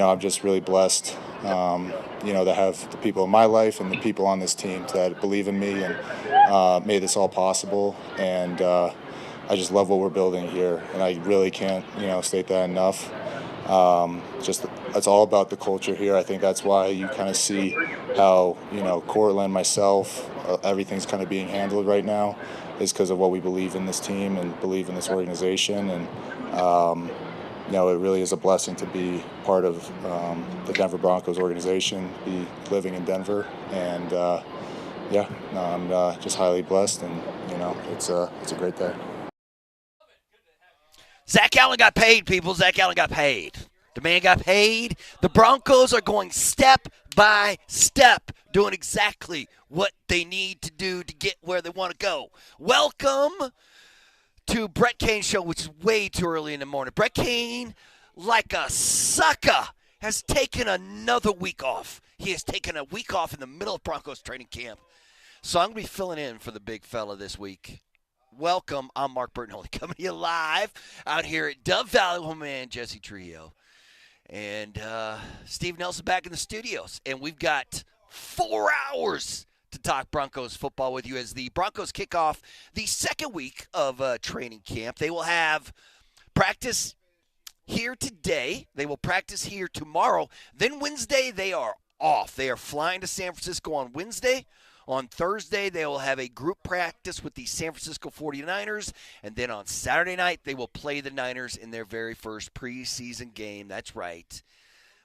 I'm just really blessed, to have the people in my life and the people on this team that believe in me and made this all possible. And I just love what we're building here, and I really can't, state that enough. It's all about the culture here. I think that's why you kind of see how, Cortland, myself, everything's kind of being handled right now is because of what we believe in this team and believe in this organization. And, it really is a blessing to be part of the Denver Broncos organization, be living in Denver. And, I'm just highly blessed, and, it's a great day. Zack Allen got paid, people. Zack Allen got paid. The man got paid. The Broncos are going step by step, doing exactly what they need to do to get where they want to go. Welcome to Brett Kane's show, which is way too early in the morning. Brett Kane, like a sucker, has taken another week off. He has taken a week off in the middle of Broncos training camp. So I'm going to be filling in for the big fella this week. Welcome. I'm Mark Bernabel, coming to you live out here at Dove Valley with my man Jesse Trio. And Steve Nelson back in the studios. And we've got 4 hours to talk Broncos football with you as the Broncos kick off the second week of training camp. They will have practice here today. They will practice here tomorrow. Then Wednesday, they are off. They are flying to San Francisco on Wednesday. On Thursday, they will have a group practice with the San Francisco 49ers. And then on Saturday night, they will play the Niners in their very first preseason game. That's right.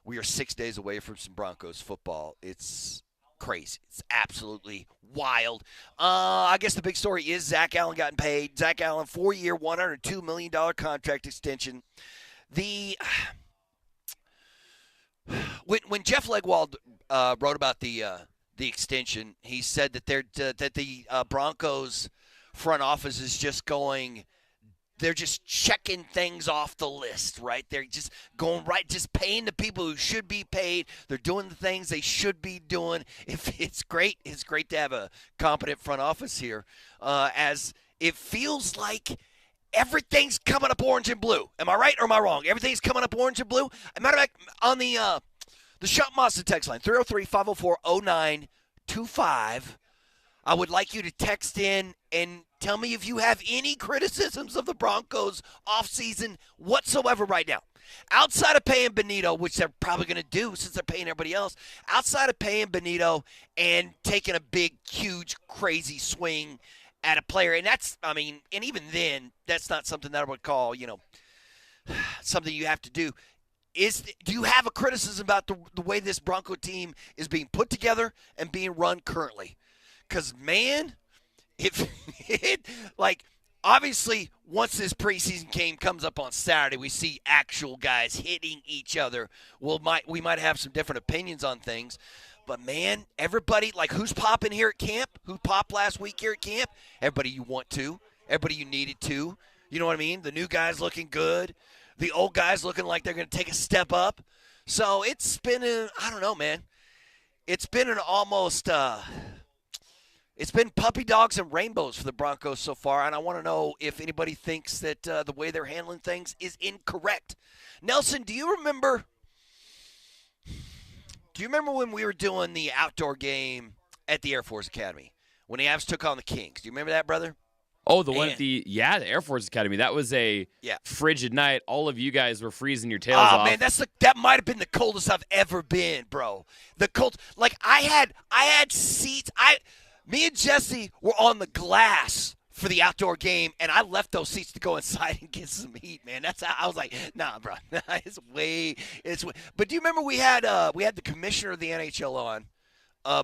We are 6 days away from some Broncos football. It's crazy. It's absolutely wild. I guess the big story is Zack Allen gotten paid. Zack Allen, 4-year, $102 million contract extension. When Jeff Legwold wrote about the extension, he said that the Broncos front office is just going, they're just checking things off the list, right? They're just going right, just paying the people who should be paid. They're doing the things they should be doing. If it's great to have a competent front office here, as it feels like everything's coming up orange and blue. Am I right or am I wrong? Everything's coming up orange and blue. As a matter of fact, on the Shop Mazda text line, 303-504-0925. I would like you to text in and tell me if you have any criticisms of the Broncos offseason whatsoever right now. Outside of paying Benito, which they're probably going to do since they're paying everybody else, outside of paying Benito and taking a big, huge, crazy swing at a player, and and even then, that's not something that I would call, something you have to do. Do you have a criticism about the way this Bronco team is being put together and being run currently? Because, man, obviously, once this preseason game comes up on Saturday, we see actual guys hitting each other. We might have some different opinions on things. But, man, everybody, who's popping here at camp? Who popped last week here at camp? Everybody you want to. Everybody you needed to. You know what I mean? The new guys looking good. The old guys looking like they're going to take a step up. So it's been, I don't know, man. It's been it's been puppy dogs and rainbows for the Broncos so far, and I want to know if anybody thinks that the way they're handling things is incorrect. Nelson, do you remember when we were doing the outdoor game at the Air Force Academy when the Avs took on the Kings? Do you remember that, brother? Oh, the one at the Air Force Academy. That was a frigid night. All of you guys were freezing your tails off. Oh, man, that might have been the coldest I've ever been, bro. The cold, I had seats. Me and Jesse were on the glass for the outdoor game, and I left those seats to go inside and get some heat, man. That's how I was like, nah, bro, it's way. But do you remember we had the commissioner of the NHL on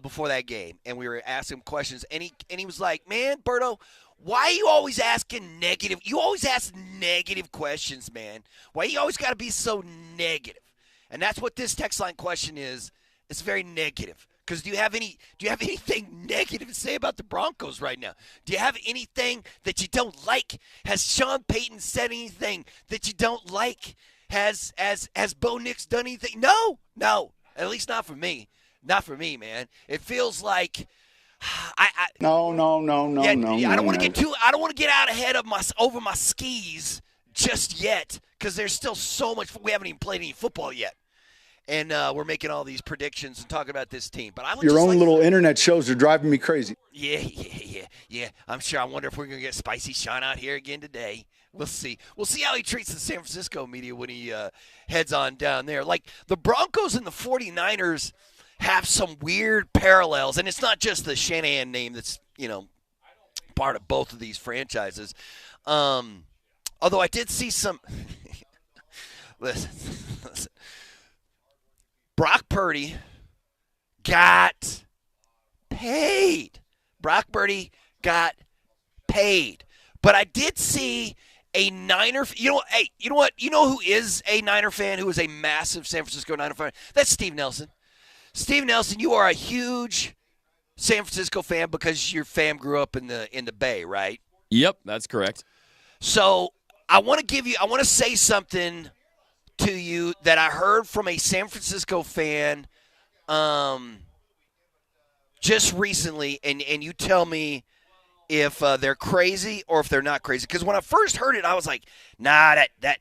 before that game, and we were asking him questions, and he was like, man, Berto, why are you always asking negative? You always ask negative questions, man. Why you always got to be so negative? And that's what this text line question is. It's very negative. Because do you have anything negative to say about the Broncos right now? Do you have anything that you don't like? Has Sean Payton said anything that you don't like? Has Bo Nix done anything? No. At least not for me. Not for me, man. It feels like No. I don't want to get out ahead of over my skis just yet because there's still so much. We haven't even played any football yet. and we're making all these predictions and talking about this team. But I would Your just own like, little internet shows are driving me crazy. Yeah. I'm sure. I wonder if we're going to get Spicy Sean out here again today. We'll see. We'll see how he treats the San Francisco media when he heads on down there. Like, the Broncos and the 49ers have some weird parallels, and it's not just the Shanahan name that's, part of both of these franchises. Although I did see some – listen. Brock Purdy got paid. Brock Purdy got paid. But I did see a Niner – you know what? You know who is a Niner fan, who is a massive San Francisco Niner fan? That's Steve Nelson. Steve Nelson, you are a huge San Francisco fan because your fam grew up in the Bay, right? Yep, that's correct. So I want to say something to you that I heard from a San Francisco fan just recently, and you tell me if they're crazy or if they're not crazy. Because when I first heard it, I was like, nah, that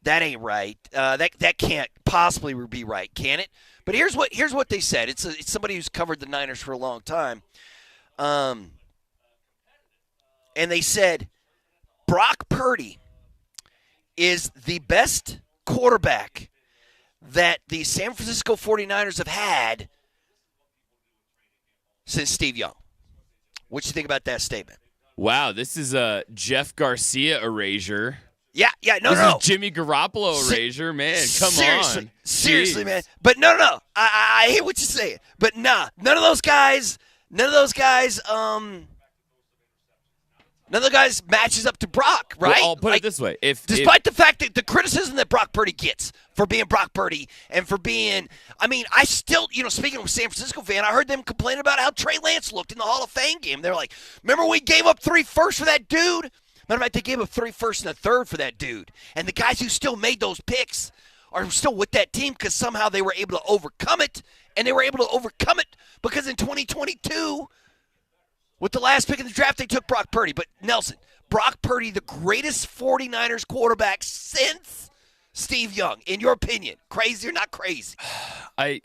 ain't right. That can't possibly be right, can it? But here's what they said. It's somebody who's covered the Niners for a long time. And they said Brock Purdy is the best quarterback that the San Francisco 49ers have had since Steve Young. What you think about that statement? Wow, this is a Jeff Garcia erasure. Yeah, no. This is Jimmy Garoppolo erasure, man. Come on. Seriously, man. But no. I hear what you're saying. But none of those guys matches up to Brock, right? Well, I'll put it this way. Despite the fact that the criticism that Brock Purdy gets for being Brock Purdy and for being – I still – speaking of a San Francisco fan, I heard them complaining about how Trey Lance looked in the Hall of Fame game. They're like, remember we gave up 3 firsts for that dude? Matter of fact, they gave up 3 firsts and a third for that dude. And the guys who still made those picks are still with that team because somehow they were able to overcome it. And they were able to overcome it because in 2022 – with the last pick in the draft, they took Brock Purdy. But, Nelson, Brock Purdy, the greatest 49ers quarterback since Steve Young. In your opinion, crazy or not crazy? I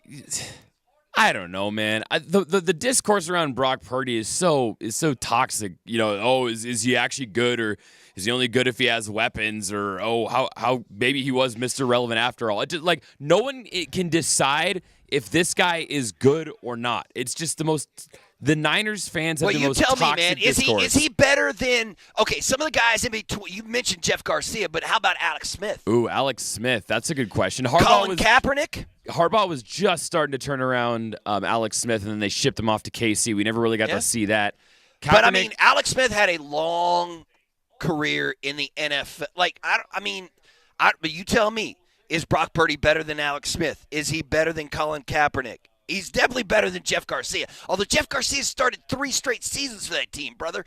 don't know, man. The discourse around Brock Purdy is so toxic. Is he actually good, or is he only good if he has weapons, or how maybe he was Mr. Relevant after all. It just, like, no one can decide if this guy is good or not. It's just the most. The Niners fans have the most toxic discourse. Well, you tell me, man, is he better than – okay, some of the guys in between – you mentioned Jeff Garcia, but how about Alex Smith? Ooh, Alex Smith. That's a good question. Colin Kaepernick? Harbaugh was just starting to turn around Alex Smith, and then they shipped him off to KC. We never really got to see that. But, Alex Smith had a long career in the NFL. Like, but you tell me, is Brock Purdy better than Alex Smith? Is he better than Colin Kaepernick? He's definitely better than Jeff Garcia. Although Jeff Garcia started 3 straight seasons for that team, brother.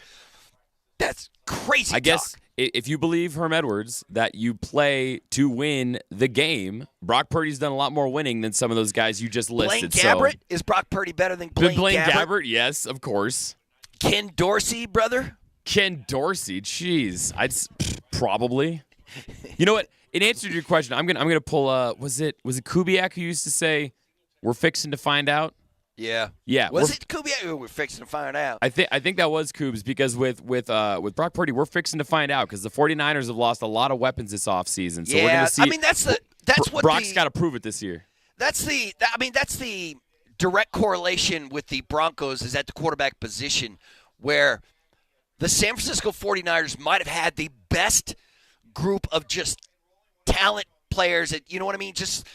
That's crazy I guess if you believe Herm Edwards that you play to win the game, Brock Purdy's done a lot more winning than some of those guys you just listed. Blaine Gabbert? Is Brock Purdy better than Blaine Gabbert? Yes, of course. Ken Dorsey, brother? Ken Dorsey, jeez. Probably. You know what? In answer to your question, I'm gonna pull was it Kubiak who used to say, we're fixing to find out? Yeah. Was it Kubiak? We're fixing to find out. I think that was Kubes, because with Brock Purdy, we're fixing to find out because the 49ers have lost a lot of weapons this offseason. So we're going to see. That's what Brock's got to prove it this year. That's the direct correlation with the Broncos is at the quarterback position, where the San Francisco 49ers might have had the best group of just talent players that, you know what I mean? Just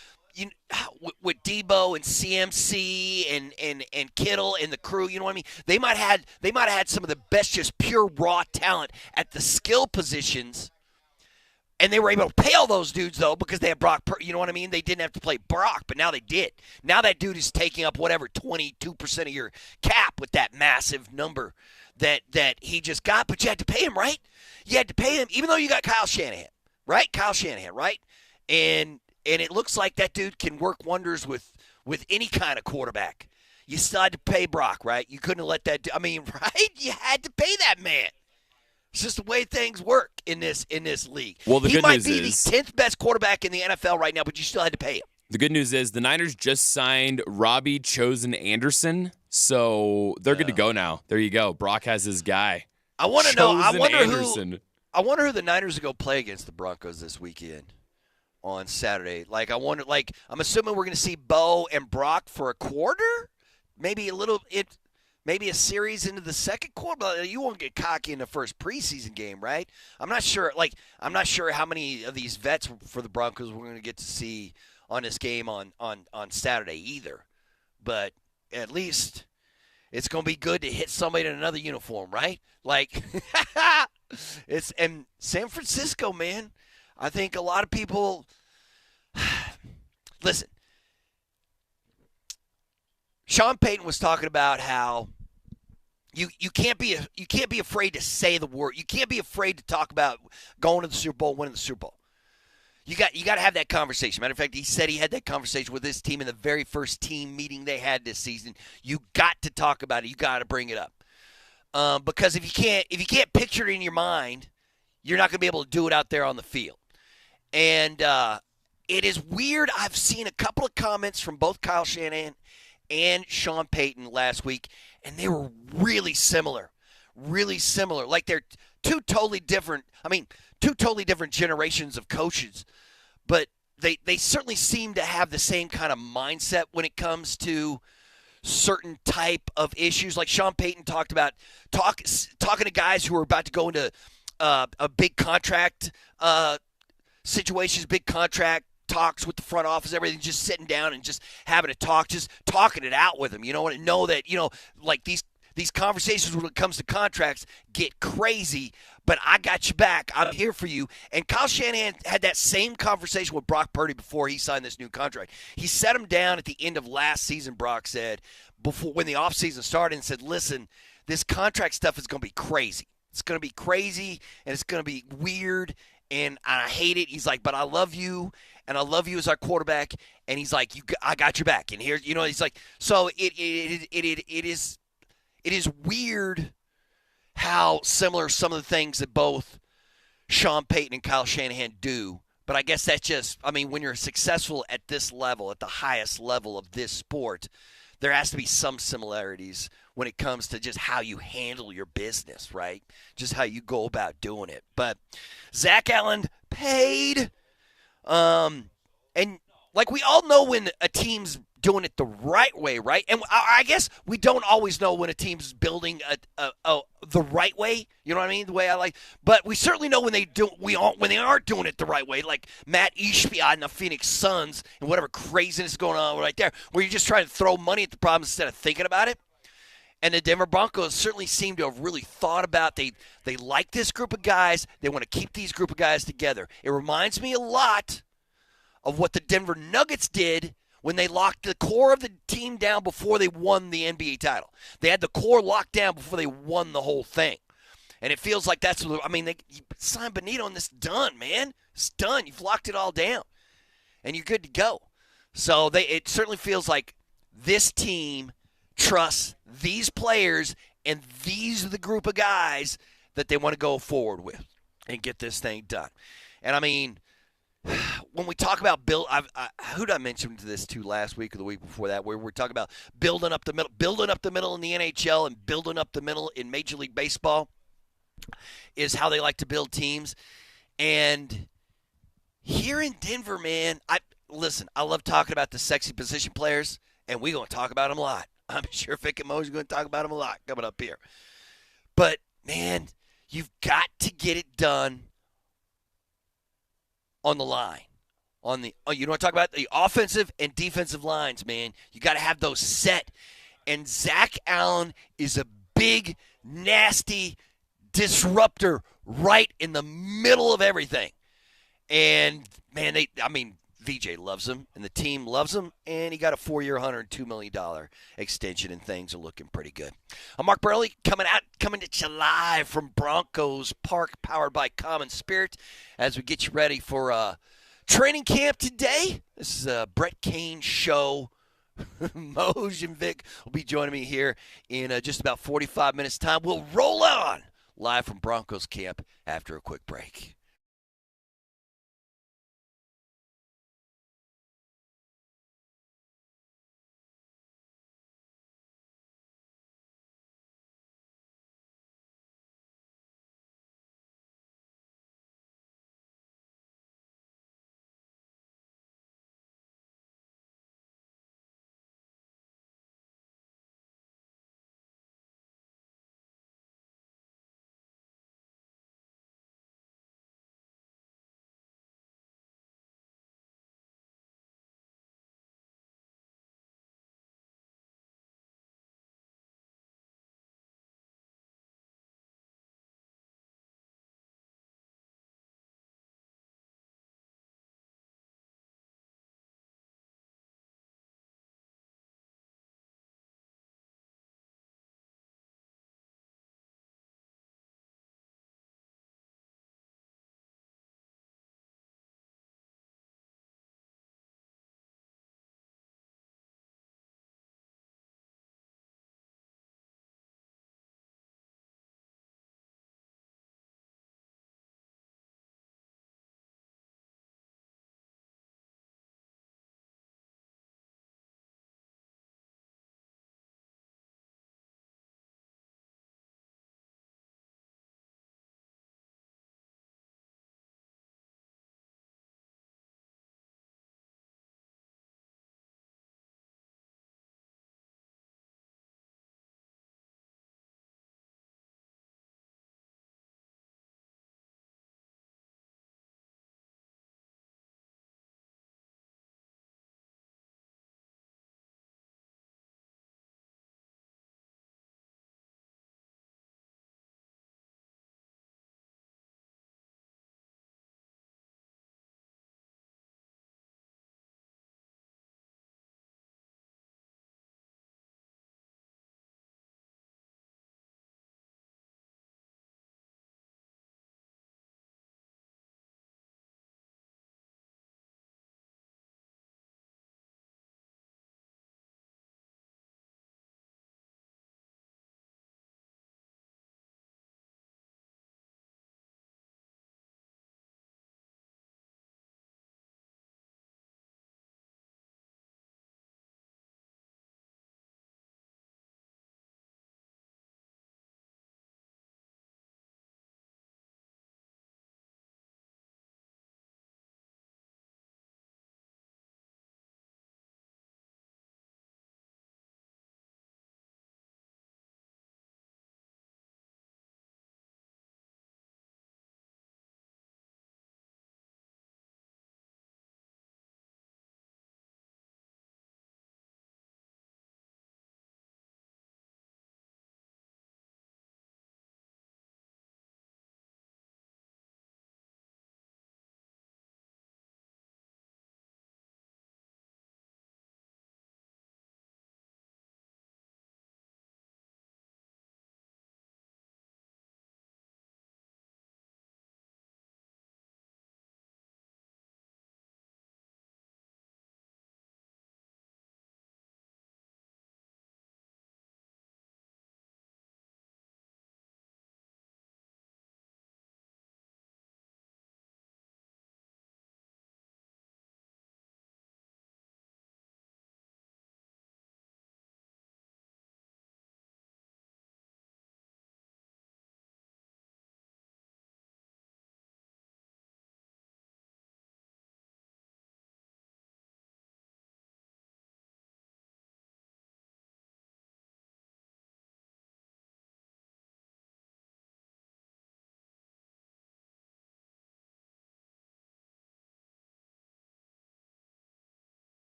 with Debo and CMC and Kittle and the crew, you know what I mean? They might have had some of the best, just pure raw talent at the skill positions, and they were able to pay all those dudes though because they had Brock. You know what I mean? They didn't have to play Brock, but now they did. Now that dude is taking up whatever 22% of your cap with that massive number that he just got. But you had to pay him, right? You had to pay him, even though you got Kyle Shanahan, right? And it looks like that dude can work wonders with any kind of quarterback. You still had to pay Brock, right? You couldn't let that right? You had to pay that man. It's just the way things work in this league. Well, he might be the 10th best quarterback in the NFL right now, but you still had to pay him. The good news is the Niners just signed Robbie Chosen Anderson, so they're good to go now. There you go. Brock has his guy. I want to know. I wonder Anderson. who the Niners are going to play against the Broncos this weekend on Saturday. Like, I wonder. Like, I'm assuming we're going to see Bo and Brock for a quarter, maybe maybe a series into the second quarter. But you won't get cocky in the first preseason game, right? I'm not sure. Like, I'm not sure how many of these vets for the Broncos we're going to get to see on this game on Saturday either. But at least it's going to be good to hit somebody in another uniform, right? Like, it's and San Francisco, man. I think a lot of people listen. Sean Payton was talking about how you can't be afraid to say the word. You can't be afraid to talk about going to the Super Bowl, winning the Super Bowl. You got to have that conversation. Matter of fact, he said he had that conversation with his team in the very first team meeting they had this season. You got to talk about it. You got to bring it up because if you can't picture it in your mind, you're not going to be able to do it out there on the field. And it is weird. I've seen a couple of comments from both Kyle Shanahan and Sean Payton last week, and they were really similar. Really similar. Like they're two totally different generations of coaches, but they certainly seem to have the same kind of mindset when it comes to certain type of issues. Like Sean Payton talked about talking to guys who are about to go into a big contract situations, big contract talks with the front office, everything, just sitting down and just having a talk, just talking it out with them. You know, and know that, you know, like these conversations when it comes to contracts get crazy, but I got you back. I'm here for you. And Kyle Shanahan had that same conversation with Brock Purdy before he signed this new contract. He set him down at the end of last season, Brock said, before when the offseason started, and said, listen, this contract stuff is going to be crazy. It's going to be crazy, and it's going to be weird, and I hate it. He's like, but I love you, and I love you as our quarterback. And he's like, I got your back. And here, you know, he's like, so it is weird how similar some of the things that both Sean Payton and Kyle Shanahan do. But I guess that's just, I mean, when you're successful at this level, at the highest level of this sport, there has to be some similarities when it comes to just how you handle your business, right? Just how you go about doing it. But Zack Allen paid. And like we all know when a team's doing it the right way, right? And I guess we don't always know when a team's building the right way. You know what I mean? The way I like, but we certainly know when they aren't doing it the right way. Like Matt Ishbia and the Phoenix Suns and whatever craziness is going on right there, where you're just trying to throw money at the problem instead of thinking about it. And the Denver Broncos certainly seem to have really thought about they like this group of guys. They want to keep these group of guys together. It reminds me a lot of what the Denver Nuggets did when they locked the core of the team down before they won the NBA title. They had the core locked down before they won the whole thing. And it feels like that's what, I mean, you signed Benito and it's done, man. It's done. You've locked it all down. And you're good to go. So it certainly feels like this team trusts these players, and these are the group of guys that they want to go forward with and get this thing done. And, I mean, when we talk about who did I mention this to last week or the week before that, where we're talking about building up the middle in the NHL and building up the middle in Major League Baseball is how they like to build teams. And here in Denver, man, I love talking about the sexy position players, and we're going to talk about them a lot. I'm sure Vic and Moser are going to talk about them a lot coming up here. But, man, you've got to get it done on the line. You know what I'm talking about? The offensive and defensive lines, man. You got to have those set. And Zack Allen is a big, nasty disruptor right in the middle of everything. And, man, VJ loves him, and the team loves him, and he got a 4-year, $102 million extension, and things are looking pretty good. I'm Mark Burley, coming at you live from Broncos Park, powered by Common Spirit, as we get you ready for training camp today. This is a Brett Kane show. Moj and Vic will be joining me here in just about 45 minutes' time. We'll roll on live from Broncos camp after a quick break.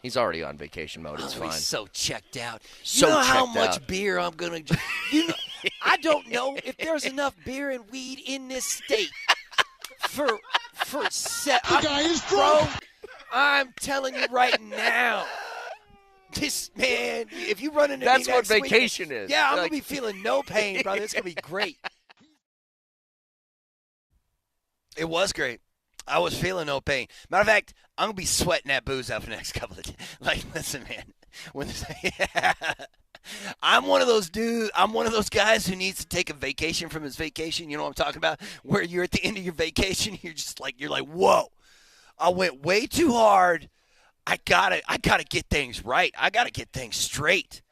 He's already on vacation mode. It's fine. He's so checked out. So you know how checked much out. beer I'm going to I don't know if there's enough beer and weed in this state for guy is drunk. Bro, I'm telling you right now. This man, if you run into That's me what next vacation week, is. Yeah, I'm Like- going to be feeling no pain, brother. It's going to be great. It was great. I was feeling no pain. Matter of fact, I'm going to be sweating that booze out for the next couple of days. Like, listen, man. I'm one of those dudes. I'm one of those guys who needs to take a vacation from his vacation. You know what I'm talking about? Where you're at the end of your vacation, you're like, whoa, I went way too hard. I gotta get things right. I gotta get things straight.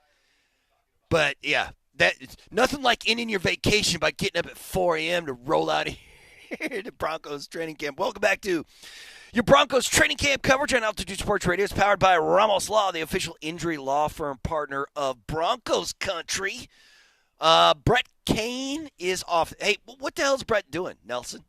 But yeah, it's nothing like ending your vacation by getting up at 4 a.m. to roll out here to Broncos training camp. Welcome back to your Broncos training camp coverage on Altitude Sports Radio. It's powered by Ramos Law, the official injury law firm partner of Broncos country. Brett Kane is off. Hey, what the hell is Brett doing, Nelson?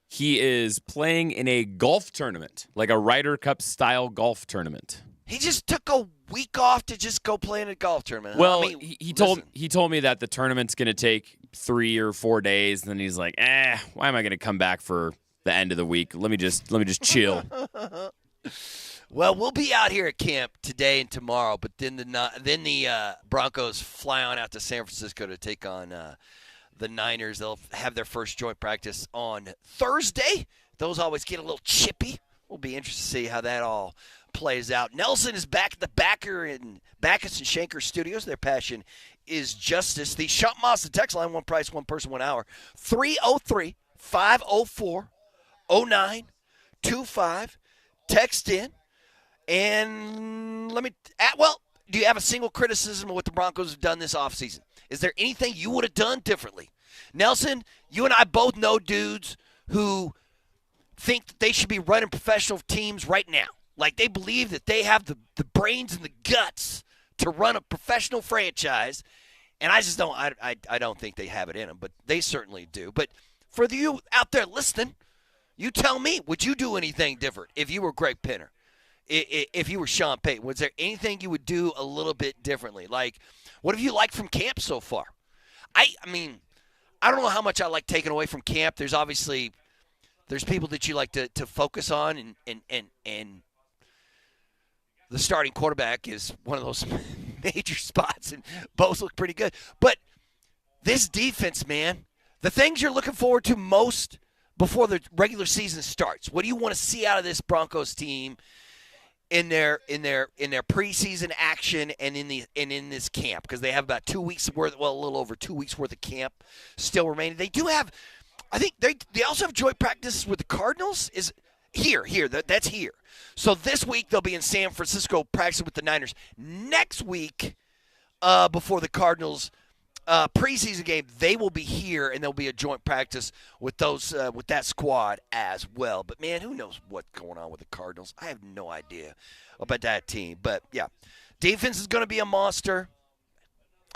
He is playing in a golf tournament, like a Ryder Cup style golf tournament. He just took a week off to just go play in a golf tournament. Well, I mean, he told me that the tournament's going to take 3 or 4 days, and then he's like, why am I going to come back for the end of the week? Let me just chill. Well, we'll be out here at camp today and tomorrow, but then the Broncos fly on out to San Francisco to take on the Niners. They'll have their first joint practice on Thursday. Those always get a little chippy. We'll be interested to see how that all plays out. Nelson is back at the Backus and Shanker Studios. Their passion is justice. The Shop Mazda text line, one price, one person, 1 hour. 303-504-0925. Text in. And do you have a single criticism of what the Broncos have done this offseason? Is there anything you would have done differently? Nelson, you and I both know dudes who think that they should be running professional teams right now. Like they believe that they have the brains and the guts to run a professional franchise. And I just don't I don't think they have it in them, but they certainly do. But for you out there listening, you tell me, would you do anything different if you were Greg Penner? If you were Sean Payton, was there anything you would do a little bit differently? Like, what have you liked from camp so far? I mean, I don't know how much I like taking away from camp. There's people that you like to focus on, and the starting quarterback is one of those major spots, and both look pretty good. But this defense, man, the things you're looking forward to most before the regular season starts. What do you want to see out of this Broncos team in their preseason action and in this camp? Because they have about 2 weeks worth, well, a little over 2 weeks worth of camp still remaining. They do have, I think they also have joint practice with the Cardinals. Is that's here. So this week they'll be in San Francisco practicing with the Niners. Next week, before the Cardinals preseason game, they will be here, and there'll be a joint practice with that squad as well. But man, who knows what's going on with the Cardinals? I have no idea about that team. But yeah, defense is going to be a monster.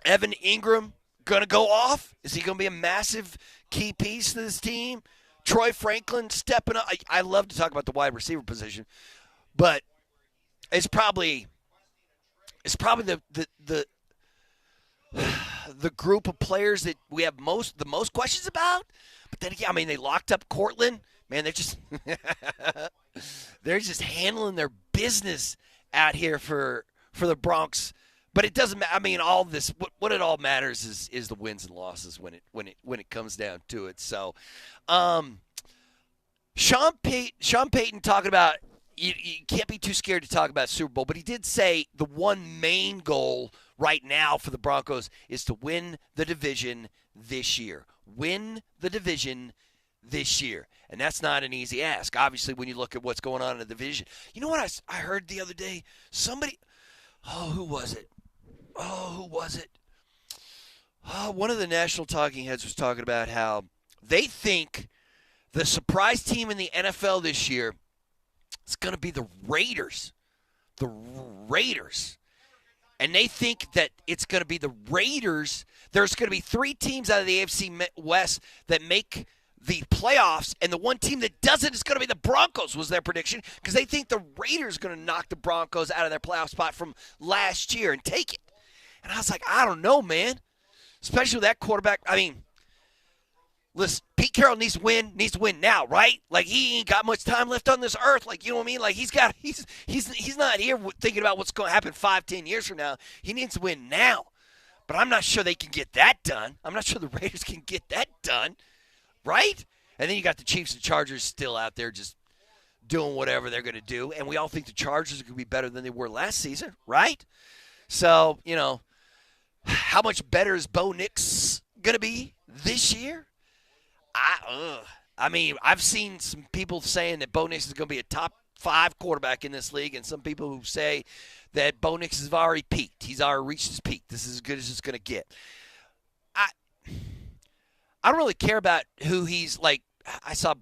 Evan Ingram going to go off. Is he going to be a massive key piece to this team? Troy Franklin stepping up. I love to talk about the wide receiver position, but it's probably the group of players that we have the most questions about. But then again, I mean, they locked up Cortland. Man, they're just handling their business out here for the Bronx. But it doesn't matter. I mean, all this, what it all matters is the wins and losses when it comes down to it. So, Sean Payton talking about you can't be too scared to talk about Super Bowl, but he did say the one main goal right now for the Broncos is to win the division this year. Win the division this year. And that's not an easy ask, obviously, when you look at what's going on in the division. You know what I heard the other day? Who was it? One of the national talking heads was talking about how they think the surprise team in the NFL this year is going to be the Raiders. The Raiders. And they think that it's going to be the Raiders. There's going to be 3 teams out of the AFC West that make the playoffs, and the one team that doesn't is going to be the Broncos, was their prediction, because they think the Raiders are going to knock the Broncos out of their playoff spot from last year and take it. And I was like, I don't know, man. Especially with that quarterback. I mean, listen, Pete Carroll needs to win now, right? Like, he ain't got much time left on this earth. Like, you know what I mean? Like, he's not here thinking about what's going to happen 5-10 years from now. He needs to win now. But I'm not sure they can get that done. I'm not sure the Raiders can get that done, right? And then you got the Chiefs and Chargers still out there just doing whatever they're going to do. And we all think the Chargers are going to be better than they were last season, right? So, you know, how much better is Bo Nix going to be this year? I mean, I've seen some people saying that Bo Nix is going to be a top 5 quarterback in this league, and some people who say that Bo Nix has already peaked. He's already reached his peak. This is as good as it's going to get. I don't really care about who he's like. I saw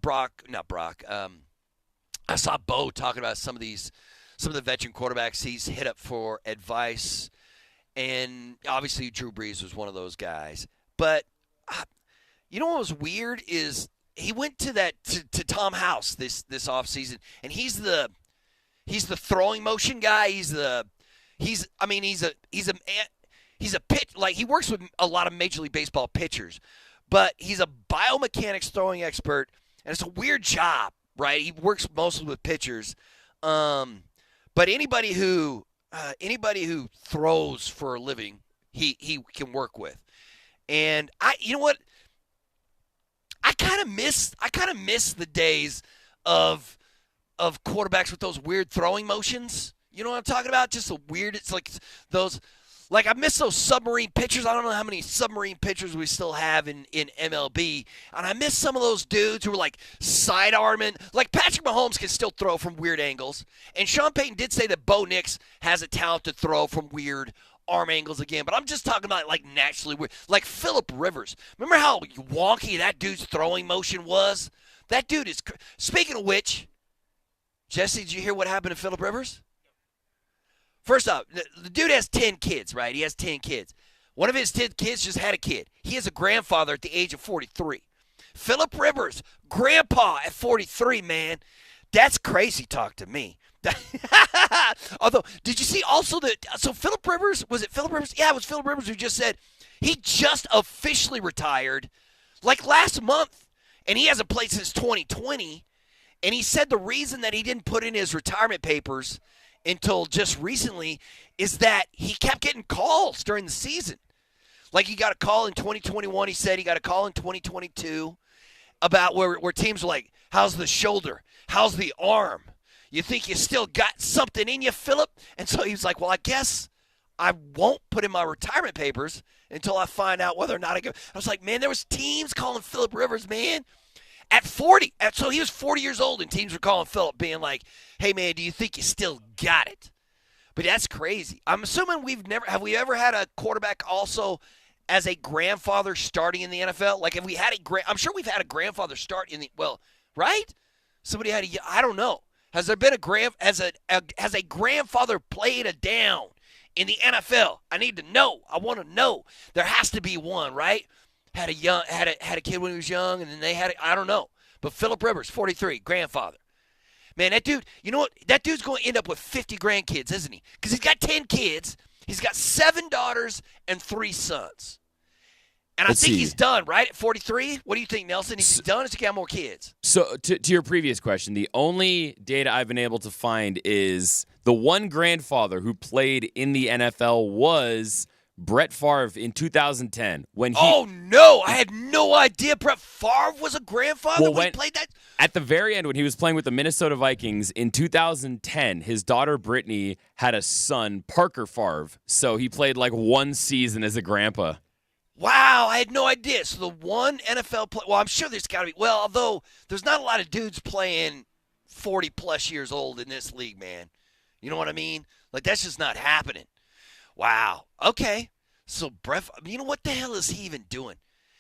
I saw Bo talking about some of the veteran quarterbacks he's hit up for advice, and obviously Drew Brees was one of those guys. But you know what was weird is he went to Tom House this offseason, and he's the throwing motion guy. He's a pitch, like, he works with a lot of Major League Baseball pitchers, but he's a biomechanics throwing expert, and it's a weird job, right? He works mostly with pitchers, but anybody who throws for a living, he can work with. And you know what? I kind of miss the days of quarterbacks with those weird throwing motions. You know what I'm talking about? Just a weird. It's like those. Like, I miss those submarine pitchers. I don't know how many submarine pitchers we still have in MLB. And I miss some of those dudes who were like sidearming. Like, Patrick Mahomes can still throw from weird angles. And Sean Payton did say that Bo Nix has a talent to throw from weird arm angles again. But I'm just talking about, like, naturally weird. Like Phillip Rivers. Remember how wonky that dude's throwing motion was? That dude is. Speaking of which, Jesse, did you hear what happened to Phillip Rivers? First off, the dude has 10 kids, right? He has 10 kids. One of his 10 kids just had a kid. He is a grandfather at the age of 43. Phillip Rivers, grandpa at 43, man. That's crazy talk to me. Although, did you see also so Phillip Rivers, was it Phillip Rivers? Yeah, it was Phillip Rivers who just said he just officially retired like last month. And he hasn't played since 2020. And he said the reason that he didn't put in his retirement papers until just recently is that he kept getting calls during the season. Like, he got a call in 2021. He said he got a call in 2022 about where teams were like, how's the shoulder? How's the arm? You think you still got something in you, Phillip? And so he was like, well, I guess I won't put in my retirement papers until I find out whether or not I go. I was like, man, there was teams calling Phillip Rivers, man. At 40, so he was 40 years old, and teams were calling Phillip, being like, hey, man, do you think you still got it? But that's crazy. I'm assuming have we ever had a quarterback also as a grandfather starting in the NFL? Like, I'm sure we've had a grandfather start right? Somebody I don't know. Has there been has a grandfather played a down in the NFL? I need to know. I want to know. There has to be one, right? Had a kid when he was young, and then I don't know. But Phillip Rivers, 43, grandfather. Man, that dude, you know what? That dude's going to end up with 50 grandkids, isn't he? Because he's got 10 kids. He's got 7 daughters and 3 sons. And I think he's done, right, at 43? What do you think, Nelson? Is he done, or has he got more kids? So, to your previous question, the only data I've been able to find is the one grandfather who played in the NFL was Brett Favre in 2010. Oh, no. I had no idea Brett Favre was a grandfather when he played that. At the very end, when he was playing with the Minnesota Vikings in 2010, his daughter Brittany had a son, Parker Favre. So he played like one season as a grandpa. Wow, I had no idea. So the one NFL player, well, I'm sure there's got to be, although there's not a lot of dudes playing 40-plus years old in this league, man. You know what I mean? Like, that's just not happening. Wow. Okay. So Brett, you know, what the hell is he even doing?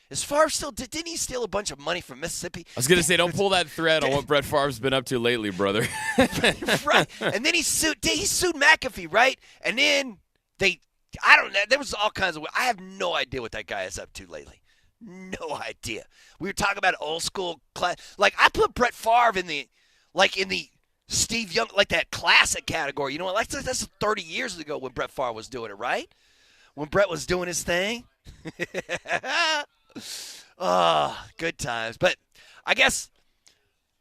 Is Favre still, didn't he steal a bunch of money from Mississippi? I was going to say, don't pull that thread on what Brett Favre's been up to lately, brother. Right. And then he sued McAfee, right? And then I don't know, there was all kinds of, I have no idea what that guy is up to lately. No idea. We were talking about old school class. Like, I put Brett Favre in the Steve Young, like that classic category. You know what? Like, that's 30 years ago when Brett Favre was doing it, right? When Brett was doing his thing. Oh, good times. But I guess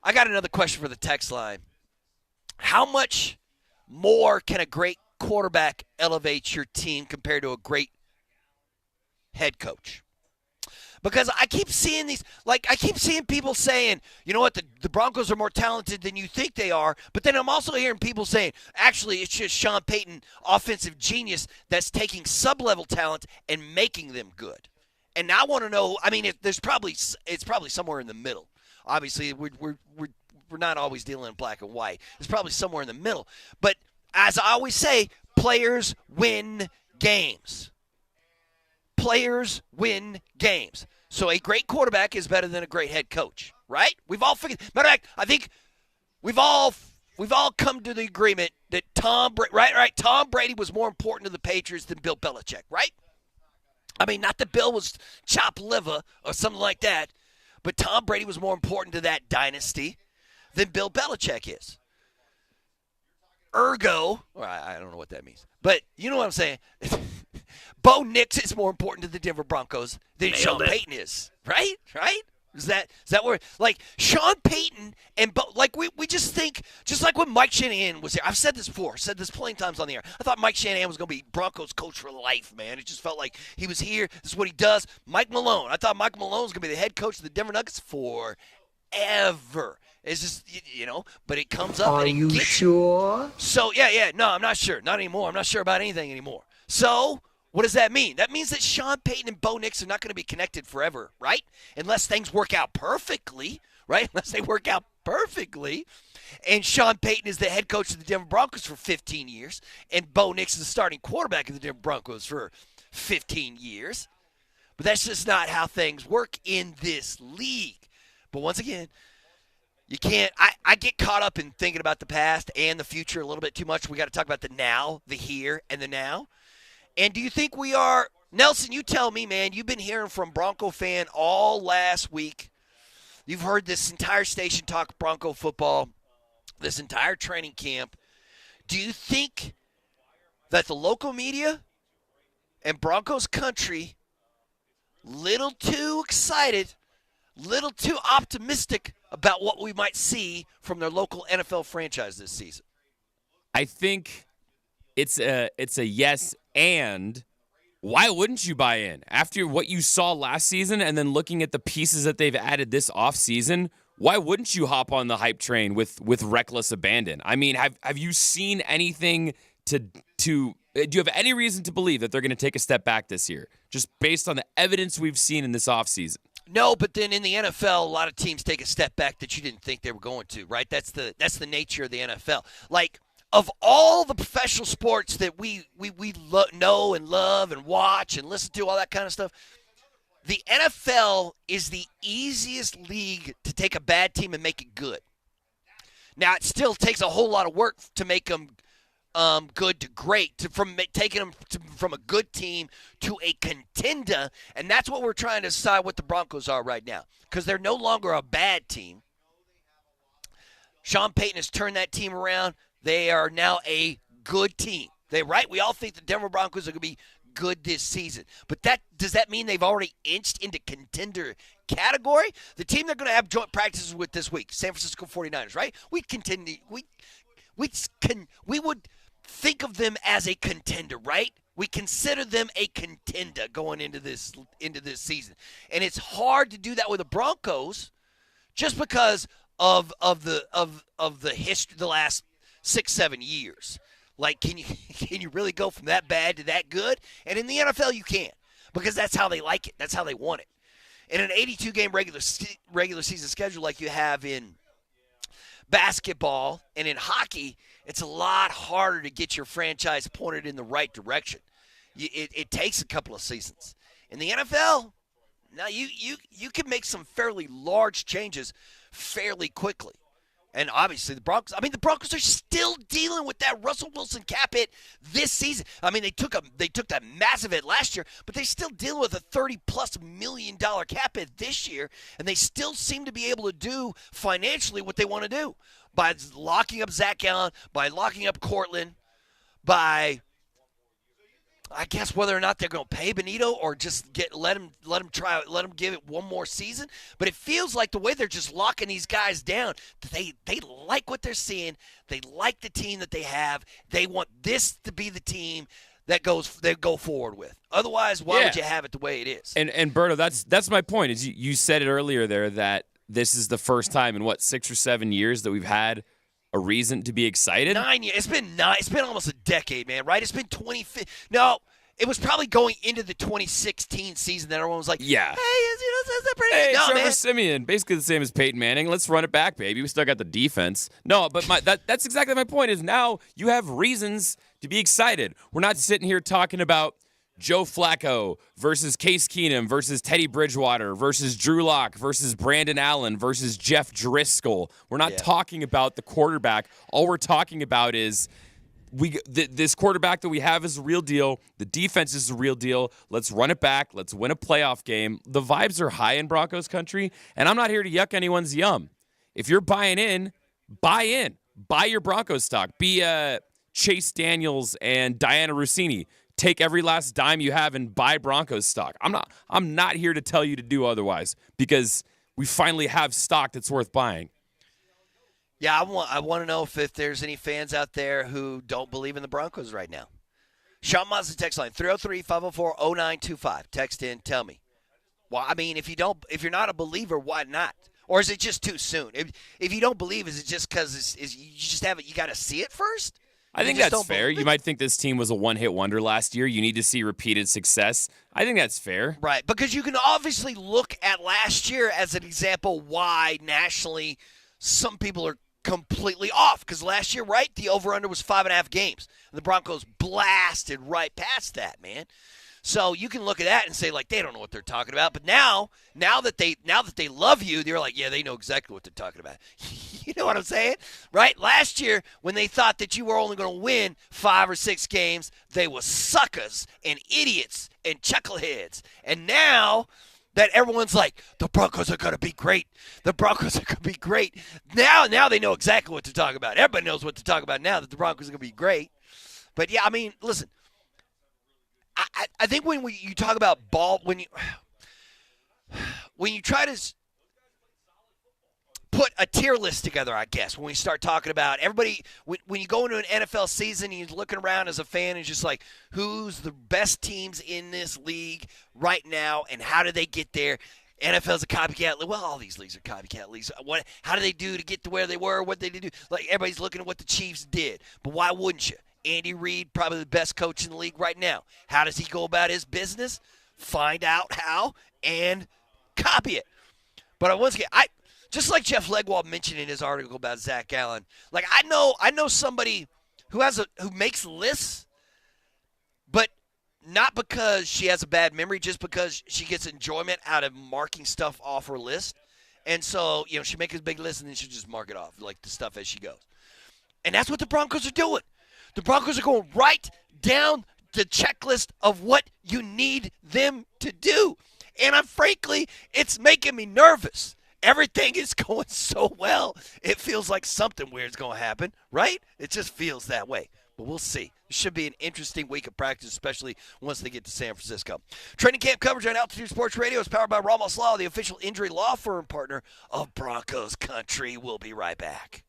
I got another question for the text line. How much more can a great quarterback elevate your team compared to a great head coach? Because I keep seeing people saying, you know what, the Broncos are more talented than you think they are. But then I'm also hearing people saying, actually, it's just Sean Payton, offensive genius, that's taking sub-level talent and making them good. And I want to know, I mean, it's probably somewhere in the middle. Obviously, we're not always dealing in black and white. It's probably somewhere in the middle. But as I always say, players win games. Players win games. So a great quarterback is better than a great head coach, right? We've all figured. Matter of fact, I think we've all come to the agreement that Tom Brady was more important to the Patriots than Bill Belichick, right? I mean, not that Bill was chopped liver or something like that, but Tom Brady was more important to that dynasty than Bill Belichick is. Ergo, I don't know what that means, but you know what I'm saying. Bo Nix is more important to the Denver Broncos than Sean Payton is, right? Right? Is that where, like, Sean Payton and Bo, like, we just think, just like when Mike Shanahan was here. I've said this before, said this plenty of times on the air. I thought Mike Shanahan was going to be Broncos coach for life, man. It just felt like he was here. This is what he does. Mike Malone. I thought Mike Malone was going to be the head coach of the Denver Nuggets forever. It's just, but it comes up. Are you sure? So, yeah. No, I'm not sure. Not anymore. I'm not sure about anything anymore. So, what does that mean? That means that Sean Payton and Bo Nix are not going to be connected forever, right? Unless things work out perfectly, right? Unless they work out perfectly. And Sean Payton is the head coach of the Denver Broncos for 15 years. And Bo Nix is the starting quarterback of the Denver Broncos for 15 years. But that's just not how things work in this league. But once again, you can't – I get caught up in thinking about the past and the future a little bit too much. We got to talk about the now, the here, and the now. And do you think we are – Nelson, you tell me, man. You've been hearing from Bronco fan all last week. You've heard this entire station talk Bronco football, this entire training camp. Do you think that the local media and Broncos country little too excited, little too optimistic about what we might see from their local NFL franchise this season? I think it's a yes, and why wouldn't you buy in? After what you saw last season and then looking at the pieces that they've added this offseason, why wouldn't you hop on the hype train with reckless abandon? I mean, have you seen anything do you have any reason to believe that they're going to take a step back this year, just based on the evidence we've seen in this offseason? No, but then in the NFL, a lot of teams take a step back that you didn't think they were going to, right? That's the nature of the NFL. Like, of all the professional sports that we know and love and watch and listen to, all that kind of stuff, the NFL is the easiest league to take a bad team and make it good. Now, it still takes a whole lot of work to make them good to great, taking them from a good team to a contender, and that's what we're trying to decide what the Broncos are right now, because they're no longer a bad team. Sean Payton has turned that team around. They are now a good team. We all think the Denver Broncos are going to be good this season. But does that mean they've already inched into contender category? The team they're going to have joint practices with this week, San Francisco 49ers, right? We would think of them as a contender, right? We consider them a contender going into this season. And it's hard to do that with the Broncos just because of the history, the last 6-7 years. Like, can you really go from that bad to that good? And in the NFL, you can, because that's how they like it. That's how they want it. In an 82-game regular season schedule like you have in basketball and in hockey, it's a lot harder to get your franchise pointed in the right direction. It takes a couple of seasons. In the NFL, now you can make some fairly large changes fairly quickly. And obviously the Broncos are still dealing with that Russell Wilson cap hit this season. I mean, they took that massive hit last year, but they're still dealing with a $30+ million cap hit this year, and they still seem to be able to do financially what they want to do by locking up Zack Allen, by locking up Cortland, by I guess whether or not they're going to pay Benito or just let him give it one more season. But it feels like the way they're just locking these guys down, they like what they're seeing. They like the team that they have. They want this to be the team that they go forward with. Otherwise, why would you have it the way it is? And Berto, that's my point. Is you said it earlier there that this is the first time in 6 or 7 years that we've had a reason to be excited? 9 years. It's been almost a decade, man, right? It's been 2015. No, it was probably going into the 2016 season that everyone was like, yeah. Hey, is that pretty Hey, no, Trevor man. Siemian, basically the same as Peyton Manning. Let's run it back, baby. We still got the defense. No, but that's exactly my point is now you have reasons to be excited. We're not sitting here talking about Joe Flacco versus Case Keenum versus Teddy Bridgewater versus Drew Lock versus Brandon Allen versus Jeff Driscoll. We're not talking about the quarterback. All we're talking about is this quarterback that we have is a real deal. The defense is a real deal. Let's run it back. Let's win a playoff game. The vibes are high in Broncos country, and I'm not here to yuck anyone's yum. If you're buying in, buy in. Buy your Broncos stock. Be Chase Daniels and Diana Rossini. Take every last dime you have and buy Broncos stock. I'm not here to tell you to do otherwise because we finally have stock that's worth buying. Yeah, I want to know if there's any fans out there who don't believe in the Broncos right now. Sean Mazza text line 303-504-0925. Text in, tell me. Well, I mean, if you're not a believer, why not? Or is it just too soon? If you don't believe, is it just because you just haven't? You got to see it first? I think that's fair. You might think this team was a one-hit wonder last year. You need to see repeated success. I think that's fair. Right, because you can obviously look at last year as an example why nationally some people are completely off. Because last year, right, the over-under was 5.5 games. And the Broncos blasted right past that, man. So you can look at that and say, like, they don't know what they're talking about. But now that they love you, they're like, yeah, they know exactly what they're talking about. You know what I'm saying? Right? Last year, when they thought that you were only going to win 5 or 6 games, they were suckers and idiots and chuckleheads. And now that everyone's like, the Broncos are going to be great. The Broncos are going to be great. Now they know exactly what to talk about. Everybody knows what to talk about now that the Broncos are going to be great. But, yeah, I mean, listen. I think when you talk about ball, when you try to put a tier list together, I guess, when we start talking about everybody, when you go into an NFL season and you're looking around as a fan and just like, who's the best teams in this league right now and how do they get there? NFL's a copycat league. Well, all these leagues are copycat leagues. How do they do to get to where they were? What did they do? Like, everybody's looking at what the Chiefs did. But why wouldn't you? Andy Reid, probably the best coach in the league right now. How does he go about his business? Find out how and copy it. But once again, just like Jeff Legwold mentioned in his article about Zack Allen, like I know somebody who makes lists, but not because she has a bad memory, just because she gets enjoyment out of marking stuff off her list. And so, she makes a big list and then she'll just mark it off, like the stuff as she goes. And that's what the Broncos are doing. The Broncos are going right down the checklist of what you need them to do. And frankly, it's making me nervous. Everything is going so well, it feels like something weird's going to happen, right? It just feels that way. But we'll see. It should be an interesting week of practice, especially once they get to San Francisco. Training camp coverage on Altitude Sports Radio is powered by Ramos Law, the official injury law firm partner of Broncos Country. We'll be right back.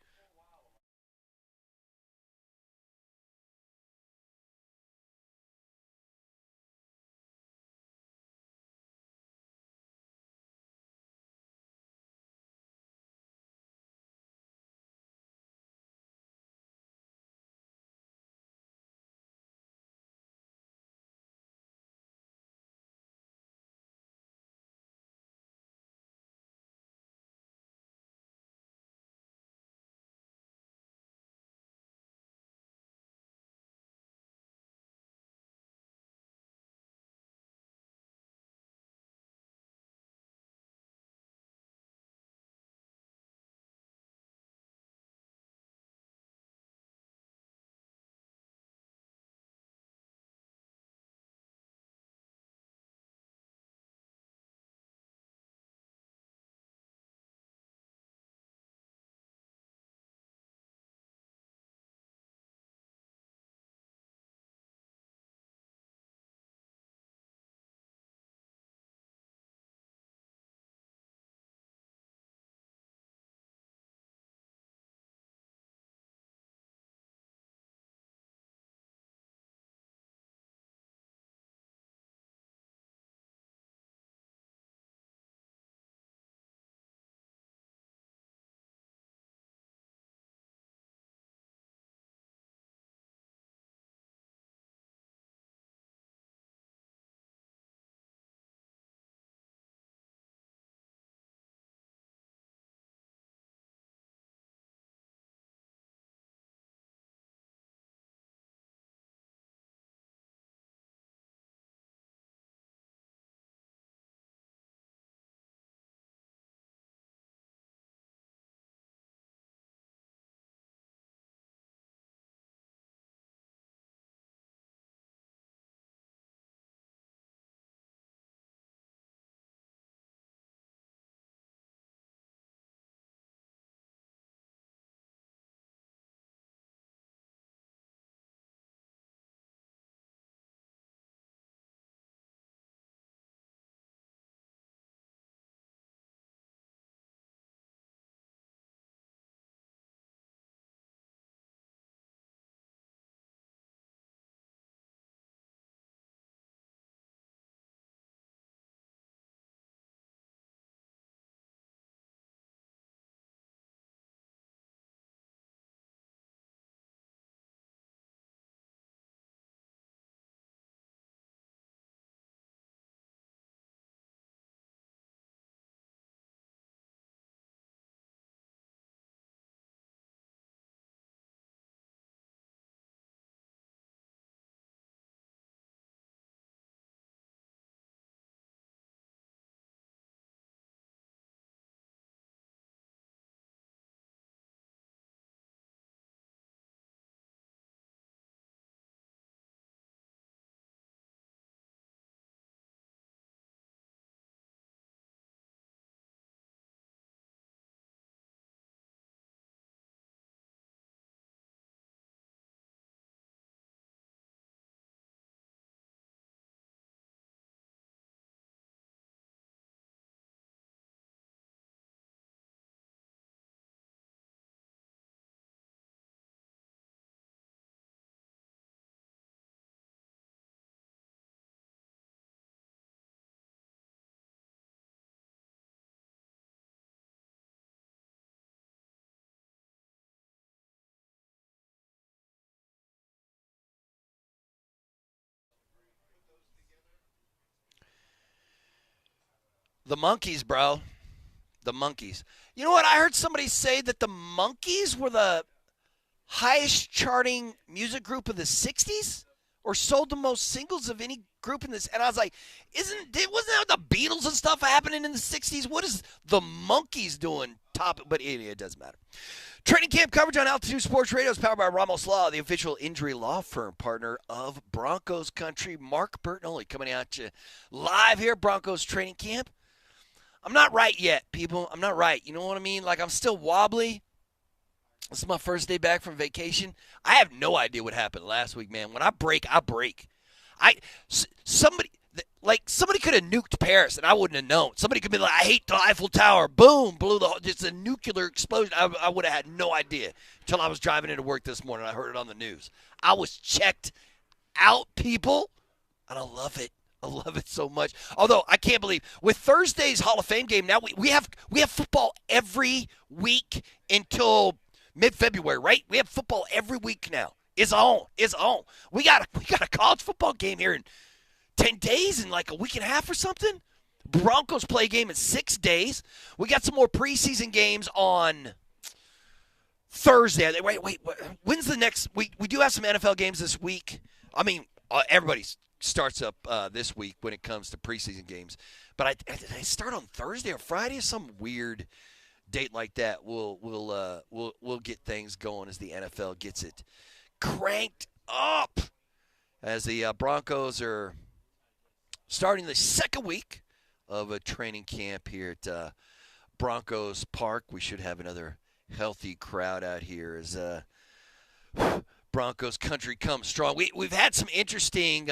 The Monkees, bro. The Monkees. You know what? I heard somebody say that the Monkees were the highest charting music group of the 60s or sold the most singles of any group in this. And I was like, wasn't that the Beatles and stuff happening in the 60s? What is the Monkees doing top? But it doesn't matter. Training camp coverage on Altitude Sports Radio is powered by Ramos Law, the official injury law firm partner of Broncos Country. Mark Bertinoli coming at you live here, Broncos training camp. I'm not right yet, people. I'm not right. You know what I mean? Like, I'm still wobbly. This is my first day back from vacation. I have no idea what happened last week, man. When I break, I break. Somebody could have nuked Paris, and I wouldn't have known. Somebody could be like, I hate the Eiffel Tower. Boom, blew just a nuclear explosion. I would have had no idea until I was driving into work this morning. I heard it on the news. I was checked out, people, and I love it. I love it so much. Although I can't believe with Thursday's Hall of Fame game now we have football every week until mid-February, right? We have football every week now. It's on. It's on. We got a college football game here in 10 days and like a week and a half or something. Broncos play a game in 6 days. We got some more preseason games on Thursday. Wait. When's the next week? We do have some NFL games this week. I mean, everybody starts up this week when it comes to preseason games. But I start on Thursday or Friday or some weird date like that. We'll get things going as the NFL gets it cranked up as the Broncos are starting the second week of a training camp here at Broncos Park. We should have another healthy crowd out here as Broncos country comes strong. We've had some interesting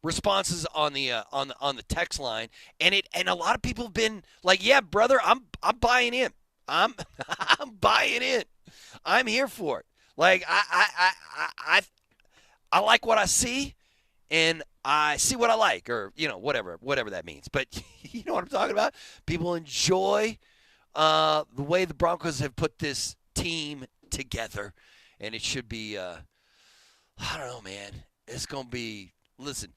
responses on the text line, and a lot of people have been like, "Yeah, brother, I'm buying in. I'm buying in. I'm here for it." Like I like what I see, and I see what I like, or whatever that means. But you know what I'm talking about. People enjoy the way the Broncos have put this team together, and it should be. I don't know, man. It's gonna be. Listen,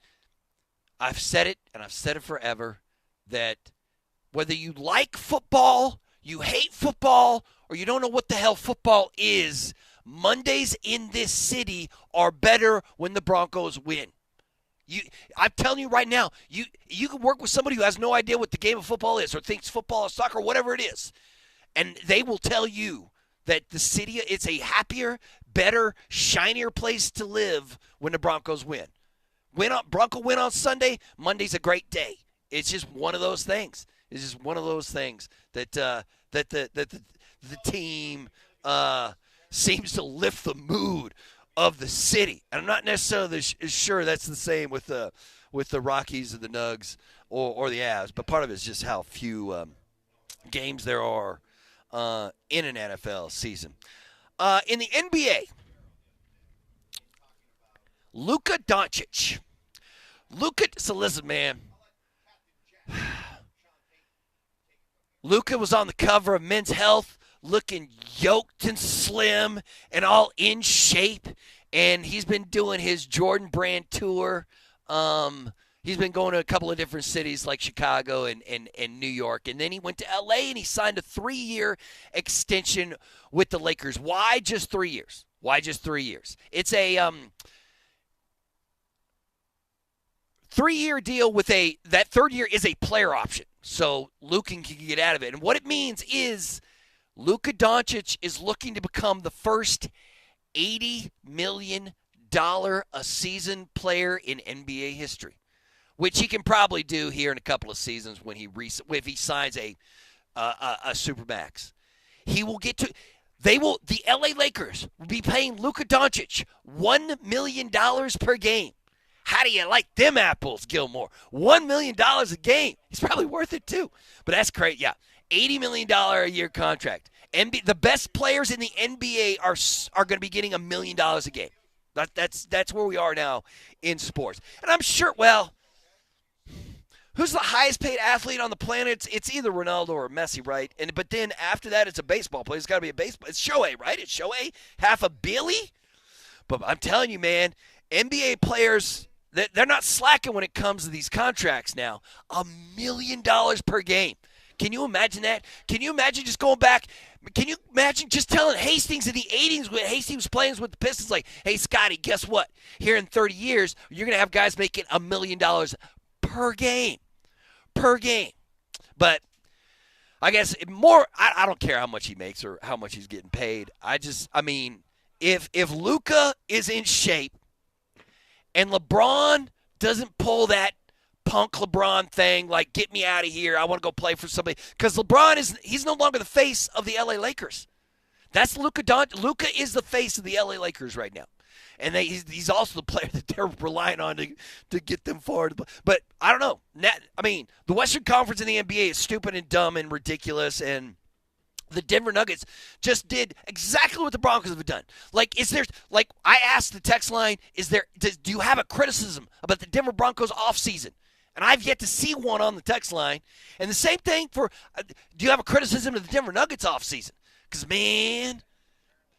I've said it, and I've said it forever, that whether you like football, you hate football, or you don't know what the hell football is, Mondays in this city are better when the Broncos win. I'm telling you right now, you can work with somebody who has no idea what the game of football is or thinks football is soccer, whatever it is, and they will tell you that the city, it's a happier, better, shinier place to live when the Broncos win. Bronco win on Sunday, Monday's a great day. It's just one of those things. It's just one of those things that the team seems to lift the mood of the city. And I'm not necessarily sure that's the same with the Rockies and the Nugs or the Avs, but part of it is just how few games there are in an NFL season. In the NBA, Luka Doncic. So listen, man. Luka was on the cover of Men's Health, looking yoked and slim and all in shape, and he's been doing his Jordan Brand tour. He's been going to a couple of different cities like Chicago and New York, and then he went to L.A. and he signed a 3-year extension with the Lakers. Why just 3 years? It's a 3-year deal with that third year is a player option, so Luka can get out of it. And what it means is Luka Doncic is looking to become the first $80 million a season player in NBA history, which he can probably do here in a couple of seasons if he signs a supermax. He will get to. The LA Lakers will be paying Luka Doncic $1 million per game. How do you like them apples, Gilmore? $1 million a game. He's probably worth it too. But that's great. Yeah, $80 million a year contract. The best players in the NBA are going to be getting $1 million a game. That's where we are now in sports. And I'm sure. Well, who's the highest paid athlete on the planet? It's either Ronaldo or Messi, right? But then after that, it's a baseball player. It's got to be a baseball. It's Shohei, right? It's Shohei. $500 million. But I'm telling you, man, NBA players They're not slacking when it comes to these contracts now. $1 million per game. Can you imagine that? Can you imagine just going back? Can you imagine just telling Hastings in the 80s when Hastings was playing with the Pistons, like, hey, Scotty, guess what? Here in 30 years, you're going to have guys making $1 million per game. Per game. But I guess more, I don't care how much he makes or how much he's getting paid. If Luka is in shape and LeBron doesn't pull that punk LeBron thing, like, get me out of here, I want to go play for somebody. Because LeBron he's no longer the face of the LA Lakers. That's Luka. Luka is the face of the LA Lakers right now. And he's also the player that they're relying on to get them forward. But I don't know. The Western Conference in the NBA is stupid and dumb and ridiculous, and the Denver Nuggets just did exactly what the Broncos have done. Like, I asked the text line, do you have a criticism about the Denver Broncos offseason? And I've yet to see one on the text line. And the same thing for, do you have a criticism of the Denver Nuggets offseason? Because, man,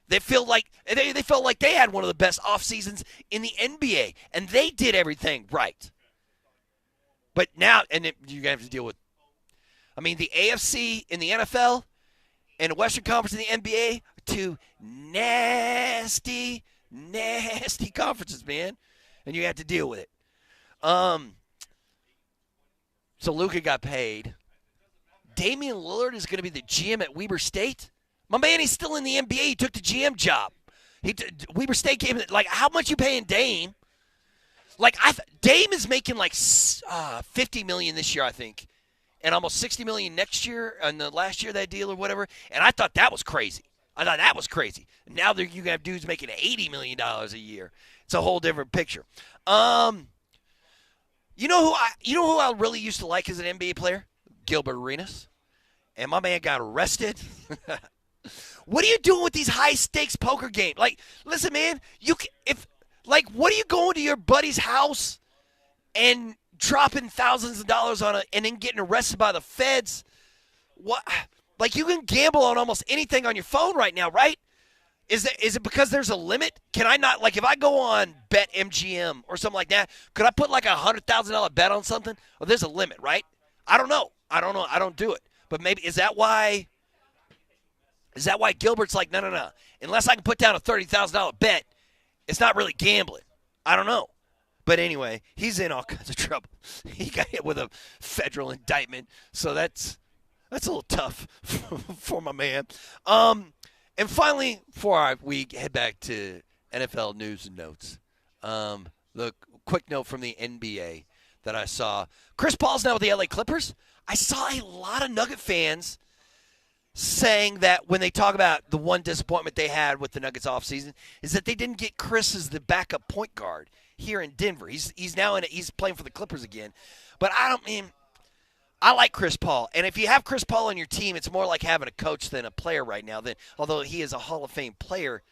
they felt like they had one of the best off seasons in the NBA, and they did everything right. But now, and you're going to have to deal with, the AFC in the NFL and the Western Conference in the NBA are two nasty, nasty conferences, man. And you have to deal with it. So Luka got paid. Damian Lillard is going to be the GM at Weber State. My man, he's still in the NBA. He took the GM job. Weber State gave him, like, how much you paying Dame? Like, Dame is making like $50 million this year, I think, and almost $60 million next year on the last year of that deal or whatever. And I thought that was crazy. Now you have dudes making $80 million a year. It's a whole different picture. You know who I really used to like as an NBA player? Gilbert Arenas. And my man got arrested. What are you doing with these high-stakes poker games? Like, listen, man, what are you going to your buddy's house and dropping thousands of dollars on and then getting arrested by the feds? What? Like, you can gamble on almost anything on your phone right now, right? Is it because there's a limit? Can I not, like, if I go on BetMGM or something like that, could I put like a $100,000 bet on something? Well, there's a limit, right? I don't know. I don't do it. But maybe is that why Gilbert's like, no. Unless I can put down a $30,000 bet, it's not really gambling. I don't know. But anyway, he's in all kinds of trouble. He got hit with a federal indictment, so that's a little tough for my man. And finally, before we head back to NFL news and notes, the quick note from the NBA that I saw. Chris Paul's now with the LA Clippers. I saw a lot of Nugget fans saying that when they talk about the one disappointment they had with the Nuggets offseason is that they didn't get Chris as the backup point guard here in Denver. He's now he's playing for the Clippers again. But I like Chris Paul. And if you have Chris Paul on your team, it's more like having a coach than a player right now. Although he is a Hall of Fame player,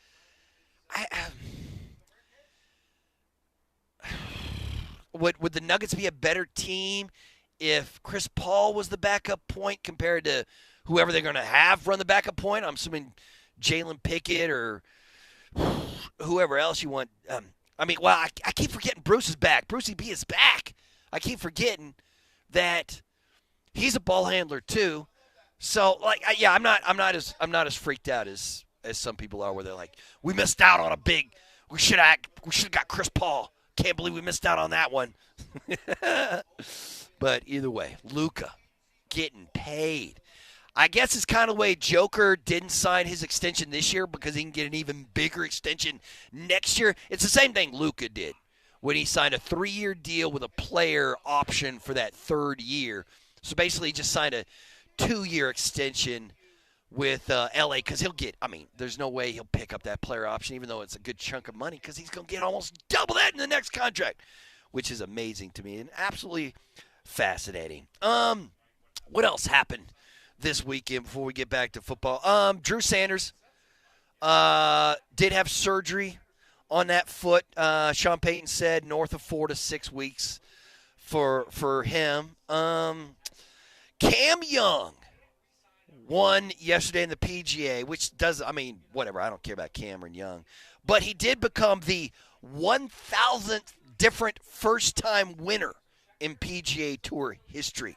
would the Nuggets be a better team if Chris Paul was the backup point compared to whoever they're going to have run the backup point? I'm assuming Jalen Pickett or whoever else you want. I keep forgetting Bruce is back. Brucey B is back. I keep forgetting that he's a ball handler too. So, I'm not as freaked out as some people are, where they're like, we missed out on we should have got Chris Paul. Can't believe we missed out on that one. But either way, Luka getting paid. I guess it's kind of the way Joker didn't sign his extension this year because he can get an even bigger extension next year. It's the same thing Luka did when he signed a 3-year deal with a player option for that 3rd year. So basically he just signed a 2-year extension with LA because there's no way he'll pick up that player option even though it's a good chunk of money because he's going to get almost double that in the next contract, which is amazing to me and absolutely fascinating. What else happened this weekend before we get back to football? Drew Sanders did have surgery on that foot. Sean Payton said north of 4 to 6 weeks for him. Cam Young won yesterday in the PGA, which whatever. I don't care about Cameron Young. But he did become the 1,000th different first-time winner in PGA Tour history.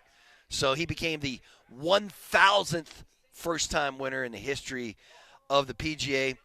So he became the 1,000th first-time winner in the history of the PGA.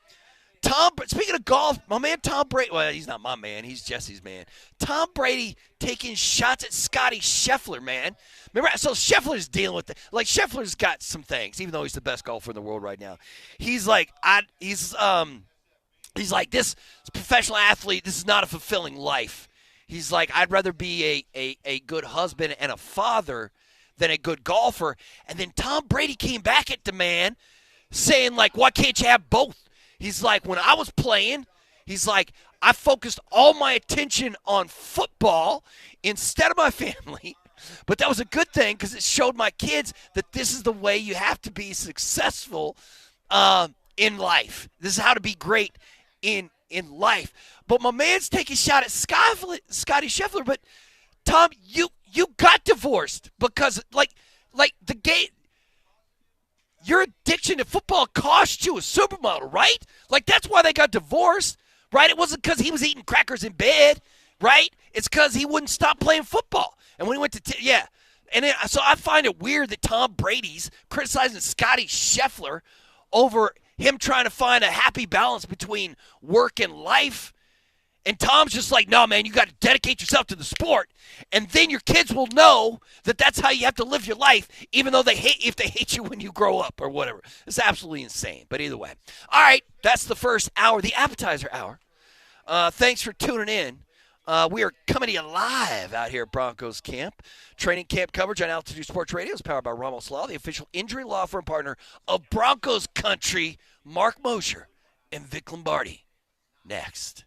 Speaking of golf, my man Tom Brady, well, he's not my man. He's Jesse's man. Tom Brady taking shots at Scotty Scheffler, man. Remember, so Scheffler's dealing with it. Like, Scheffler's got some things, even though he's the best golfer in the world right now. He's like, he's like, this professional athlete, this is not a fulfilling life. He's like, I'd rather be a good husband and a father than a good golfer. And then Tom Brady came back at the man saying, like, why can't you have both? He's like, when I was playing, he's like, I focused all my attention on football instead of my family. But that was a good thing because it showed my kids that this is the way you have to be successful in life. This is how to be great in life. But my man's taking a shot at Scotty Scheffler. But, Tom, you got divorced because, like the game. Your addiction to football cost you a supermodel, right? Like, that's why they got divorced, right? It wasn't because he was eating crackers in bed, right? It's because he wouldn't stop playing football. And when he went to And so I find it weird that Tom Brady's criticizing Scotty Scheffler over him trying to find a happy balance between work and life. And Tom's just like, no, man, you got to dedicate yourself to the sport. And then your kids will know that that's how you have to live your life, even though they hate you when you grow up or whatever. It's absolutely insane. But either way. All right, that's the first hour, the appetizer hour. Thanks for tuning in. We are coming to you live out here at Broncos camp. Training camp coverage on Altitude Sports Radio is powered by Ramos Law, the official injury law firm partner of Broncos country. Mark Moser and Vic Lombardi. Next.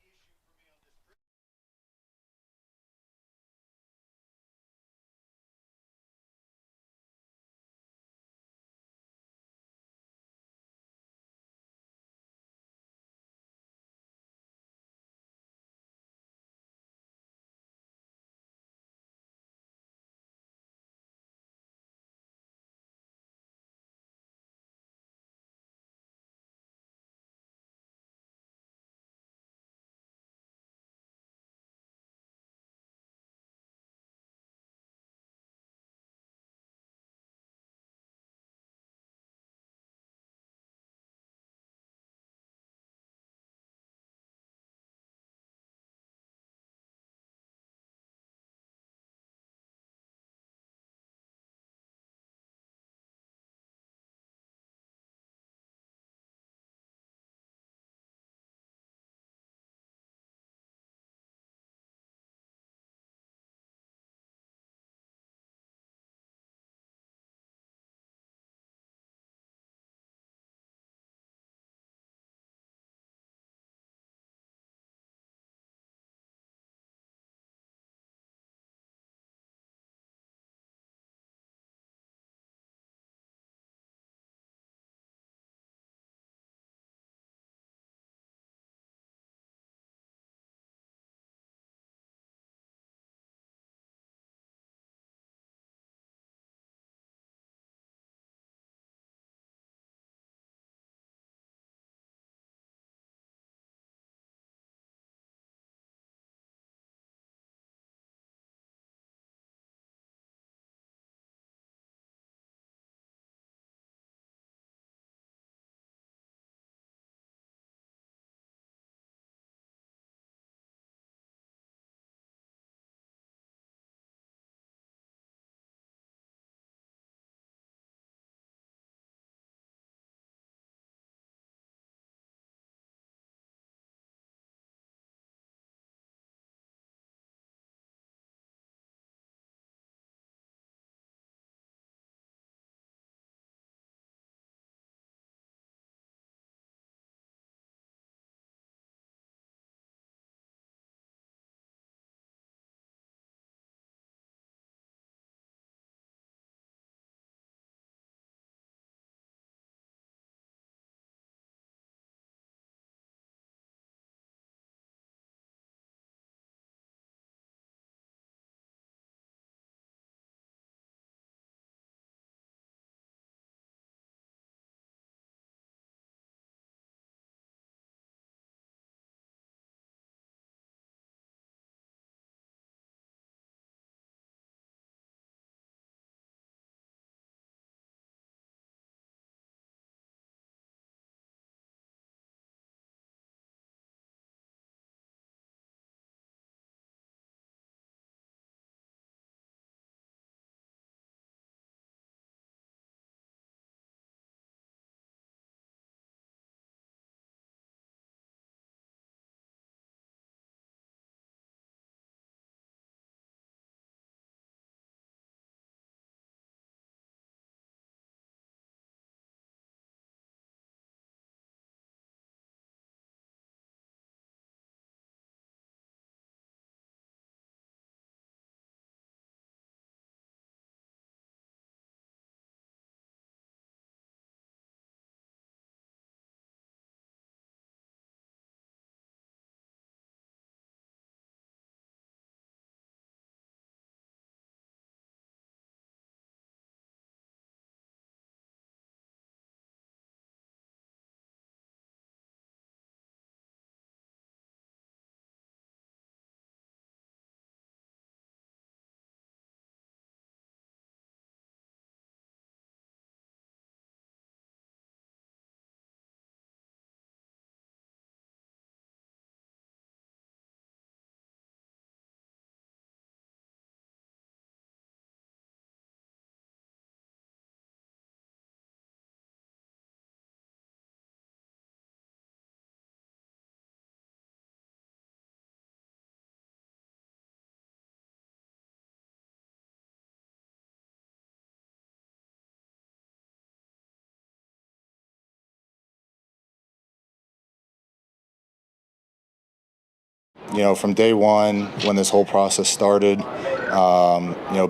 from day one when this whole process started,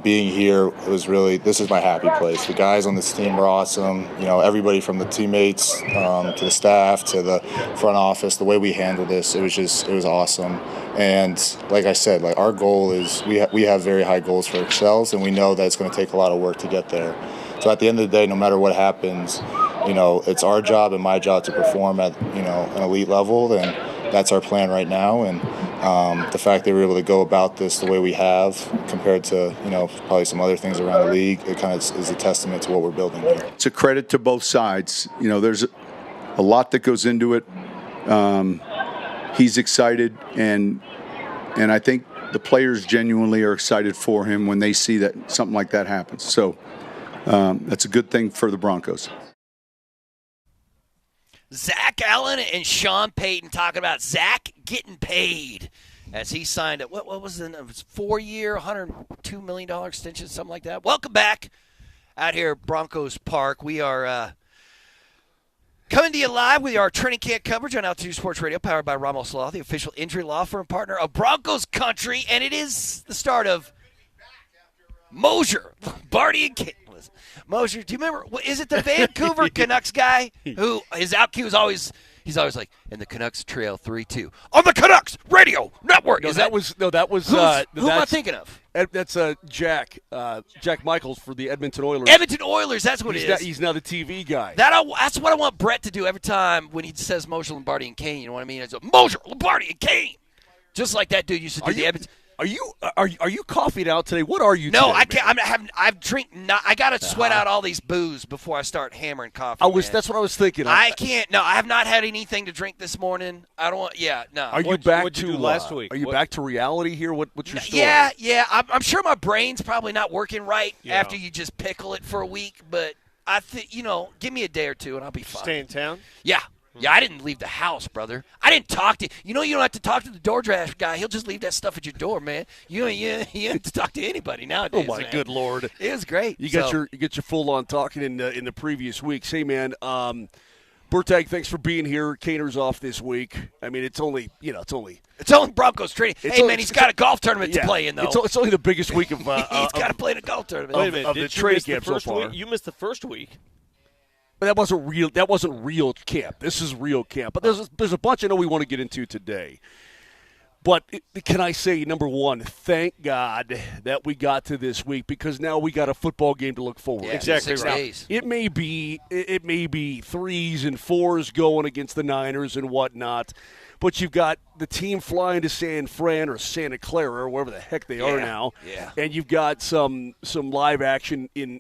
being here was really, this is my happy place. The guys on this team were awesome. Everybody from the teammates to the staff to the front office, the way we handled this, it was awesome. And like I said, our goal is we have very high goals for ourselves, and we know that it's going to take a lot of work to get there. So at the end of the day, no matter what happens, it's our job and my job to perform at an elite level, and that's our plan right now. And the fact that we're able to go about this the way we have compared to probably some other things around the league, it kind of is a testament to what we're building here. It's a credit to both sides. There's a lot that goes into it. He's excited, and I think the players genuinely are excited for him when they see that something like that happens. So that's a good thing for the Broncos. Zack Allen and Sean Payton talking about Zack getting paid as he signed what was it? It was 4-year, $102 million extension, something like that. Welcome back out here at Broncos Park. We are coming to you live with our training camp coverage on Altitude Sports Radio, powered by Ramos Law, the official injury law firm partner of Broncos Country, and it is the start of Moser, Lombardi, and Kane. Moser, do you remember? Is it the Vancouver Canucks guy who his out cue is always? He's always like, and the Canucks trail 3-2 on the Canucks Radio Network. Who am I thinking of? That's Jack Michaels for the Edmonton Oilers. Edmonton Oilers, that's what it is. He's now the TV guy. That's what I want Brett to do every time when he says Moser, Lombardi, and Kane. You know what I mean? It's Moser, Lombardi, and Kane. Just like that dude used to do the Edmonton. Are you coughing out today? What are you? No, today, I can't. I got to sweat out all these booze before I start hammering coffee. That's what I was thinking. I can't. No, I have not had anything to drink this morning. I don't want. Yeah, no. Are you back to last week? Are you back to reality here? What's your story? Yeah. I'm sure my brain's probably not working right after you just pickle it for a week. But I think give me a day or two and I'll be fine. Stay in town. Yeah. Yeah, I didn't leave the house, brother. I didn't talk to you. You don't have to talk to the DoorDash guy. He'll just leave that stuff at your door, man. You don't have to talk to anybody nowadays. Oh my good Lord, it was great. You get your full on talking in the previous weeks. Hey man, Bertag, thanks for being here. Kaner's off this week. I mean, it's only Broncos training. Hey man, he's got a golf tournament to play in though. It's only the biggest week of. He's got to play in a golf tournament. Wait a minute, of the training camp so far. You missed the first week. But that wasn't real camp. This is real camp. But there's a bunch I know we want to get into today. But can I say, number one, thank God that we got to this week, because now we got a football game to look forward to. Exactly right. Days. It may be 3s and 4s going against the Niners and whatnot, but you've got the team flying to San Fran or Santa Clara or wherever the heck they are now, and you've got some live action in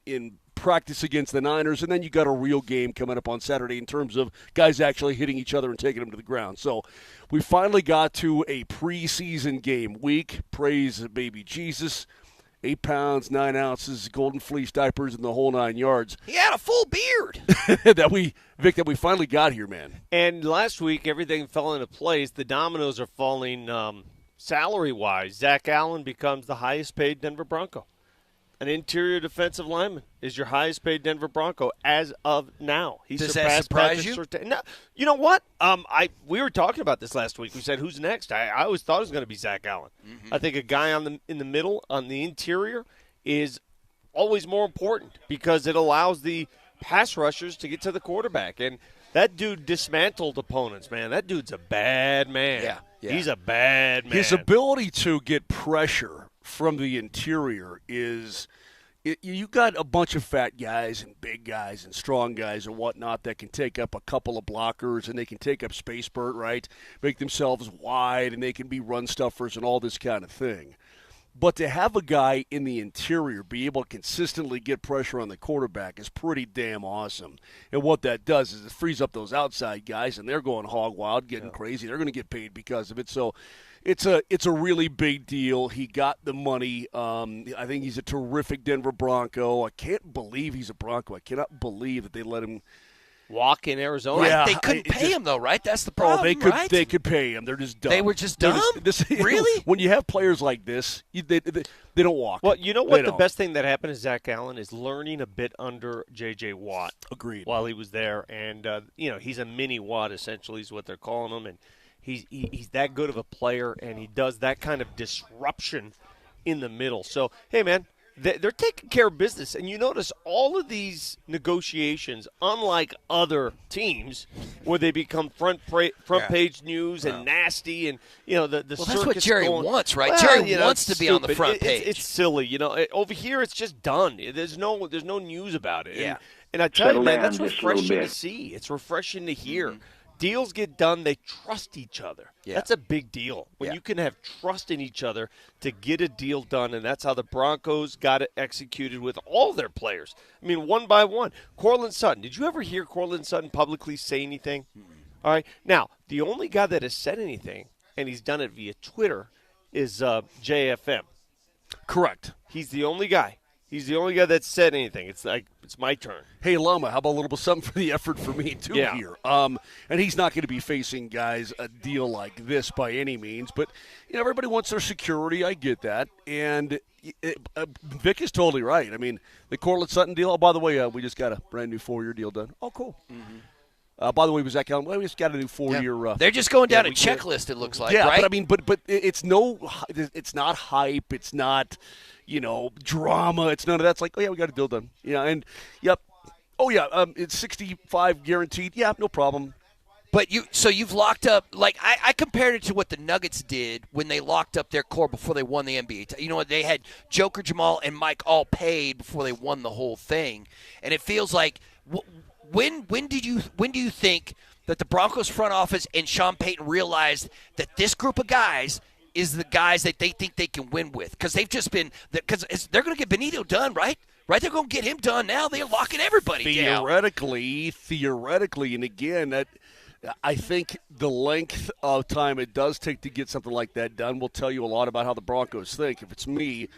practice against the Niners, and then you got a real game coming up on Saturday in terms of guys actually hitting each other and taking them to the ground. So we finally got to a preseason game week. Praise baby Jesus. 8 pounds, 9 ounces, golden fleece diapers, and the whole 9 yards. He had a full beard. that we finally got here, man. And last week, everything fell into place. The dominoes are falling salary-wise. Zack Allen becomes the highest-paid Denver Bronco. An interior defensive lineman is your highest-paid Denver Bronco as of now. Does that surprise you? No, you know what? We were talking about this last week. We said, who's next? I always thought it was going to be Zack Allen. Mm-hmm. I think a guy in the middle, on the interior, is always more important because it allows the pass rushers to get to the quarterback. And that dude dismantled opponents, man. That dude's a bad man. Yeah. He's a bad man. His ability to get pressure from the interior is you got a bunch of fat guys and big guys and strong guys and whatnot that can take up a couple of blockers and they can take up space, Burt, right? Make themselves wide and they can be run stuffers and all this kind of thing. But to have a guy in the interior be able to consistently get pressure on the quarterback is pretty damn awesome. And what that does is it frees up those outside guys, and they're going hog wild, getting crazy. They're going to get paid because of it. So it's a really big deal. He got the money. I think he's a terrific Denver Bronco. I can't believe he's a Bronco. I cannot believe that they let him walk in Arizona. Yeah, they couldn't pay him though, right? That's the problem. They could pay him. They're just dumb. They were just dumb. Really? When you have players like this, they don't walk. Well, you know what? The best thing that happened to Zack Allen is learning a bit under J.J. Watt. Agreed. While he was there, and he's a mini Watt essentially, is what they're calling him, and He's that good of a player, and he does that kind of disruption in the middle. So, hey, man, they're taking care of business. And you notice all of these negotiations, unlike other teams, where they become front page news and nasty, and the Well, circus that's what Jerry going, wants, right? Well, Jerry wants to be on the stupid. front page. It's silly, over here, it's just done. There's no news about it. Yeah. And I tell Settle you, man, down that's just a little refreshing to bit. see. It's refreshing to hear. Deals get done. They trust each other. Yeah. That's a big deal. When you can have trust in each other to get a deal done, and that's how the Broncos got it executed with all their players. I mean, one by one. Courtland Sutton. Did you ever hear Courtland Sutton publicly say anything? All right. Now, the only guy that has said anything, and he's done it via Twitter, is JFM. Correct. He's the only guy. He's the only guy that said anything. It's like, it's my turn. Hey, Lama, how about a little bit something for the effort for me, too, here? And he's not going to be facing, guys, a deal like this by any means. But, everybody wants their security. I get that. And Vic is totally right. I mean, the Courtland Sutton deal, oh, by the way, we just got a brand-new 4-year deal done. Oh, cool. By the way, was Zack Allen? Well, we just got a new 4-year. They're just going down a checklist, it looks like, yeah, right? but I mean, but it's it's not hype. It's not, drama. It's none of that. It's like, oh, yeah, we got a deal done. And, yep. Oh, yeah, it's 65 guaranteed. Yeah, no problem. But you've locked up, like, I compared it to what the Nuggets did when they locked up their core before they won the NBA. You know what? They had Joker, Jamal, and Mike all paid before they won the whole thing. And it feels like, when do you think that the Broncos front office and Sean Payton realized that this group of guys is the guys that they think they can win with? Because they've just been – because they're going to get Benito done, right? Right, they're going to get him done now. They're locking everybody down. Theoretically, and again, that I think the length of time it does take to get something like that done will tell you a lot about how the Broncos think. If it's me,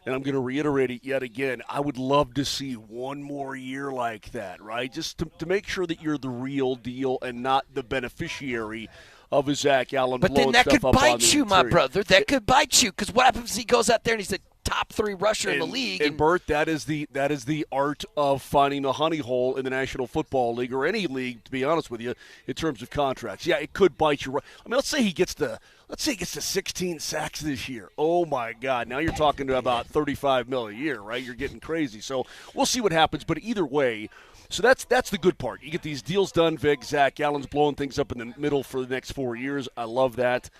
and I'm going to reiterate it yet again, I would love to see one more year like that, right? Just to make sure that you're the real deal and not the beneficiary of a Zack Allen But blowing then that stuff could up on bite the you, my interior. brother. That could bite you, because what happens if he goes out there and he's the top 3 rusher in the league? And Bert, that is the art of finding a honey hole in the National Football League or any league, to be honest with you, in terms of contracts. Yeah, it could bite you. I mean, let's say he gets to 16 sacks this year. Oh my God! Now you're talking about $35 million a year, right? You're getting crazy. So we'll see what happens. But either way. So that's the good part. You get these deals done, Vic. Zack Allen's blowing things up in the middle for the next 4 years. I love that.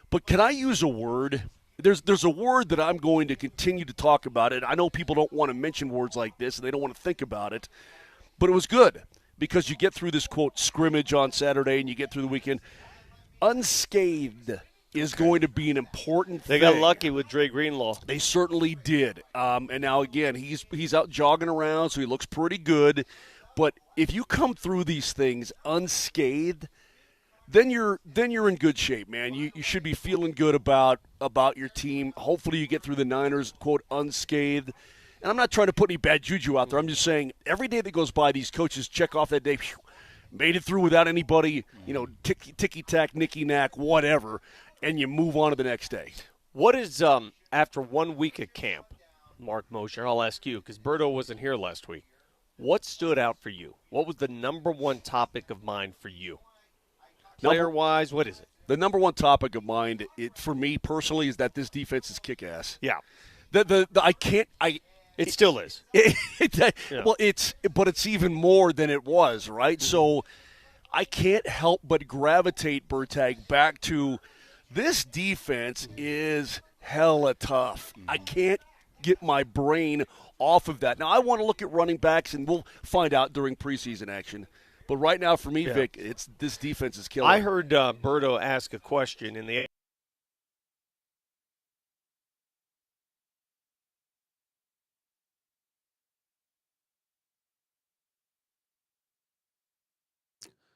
But can I use a word? There's a word that I'm going to continue to talk about it. I know people don't want to mention words like this, and they don't want to think about it. But it was good because you get through this, quote, scrimmage on Saturday, and you get through the weekend. Unscathed is going to be an important thing. They got lucky with Dre Greenlaw. They certainly did. And now, again, he's out jogging around, so he looks pretty good. But if you come through these things unscathed, then you're in good shape, man. You should be feeling good about your team. Hopefully you get through the Niners, quote, unscathed. And I'm not trying to put any bad juju out there. I'm just saying every day that goes by, these coaches check off that day, phew, made it through without anybody, ticky-tack, nicky-knack, whatever, and you move on to the next day. What is, after 1 week of camp, Mark Moser, I'll ask you, because Berto wasn't here last week. What stood out for you? What was the number one topic of mind for you? Player-wise, what is it? The number one topic of mind, for me personally, is that this defense is kick-ass. Yeah. It still is. Well, but it's even more than it was, right? Mm-hmm. So I can't help but gravitate, Bertag, back to this defense is hella tough. Mm-hmm. I can't get my brain off of that. Now, I want to look at running backs, and we'll find out during preseason action. But right now, for me, Vic, this defense is killing. I heard Berto ask a question in the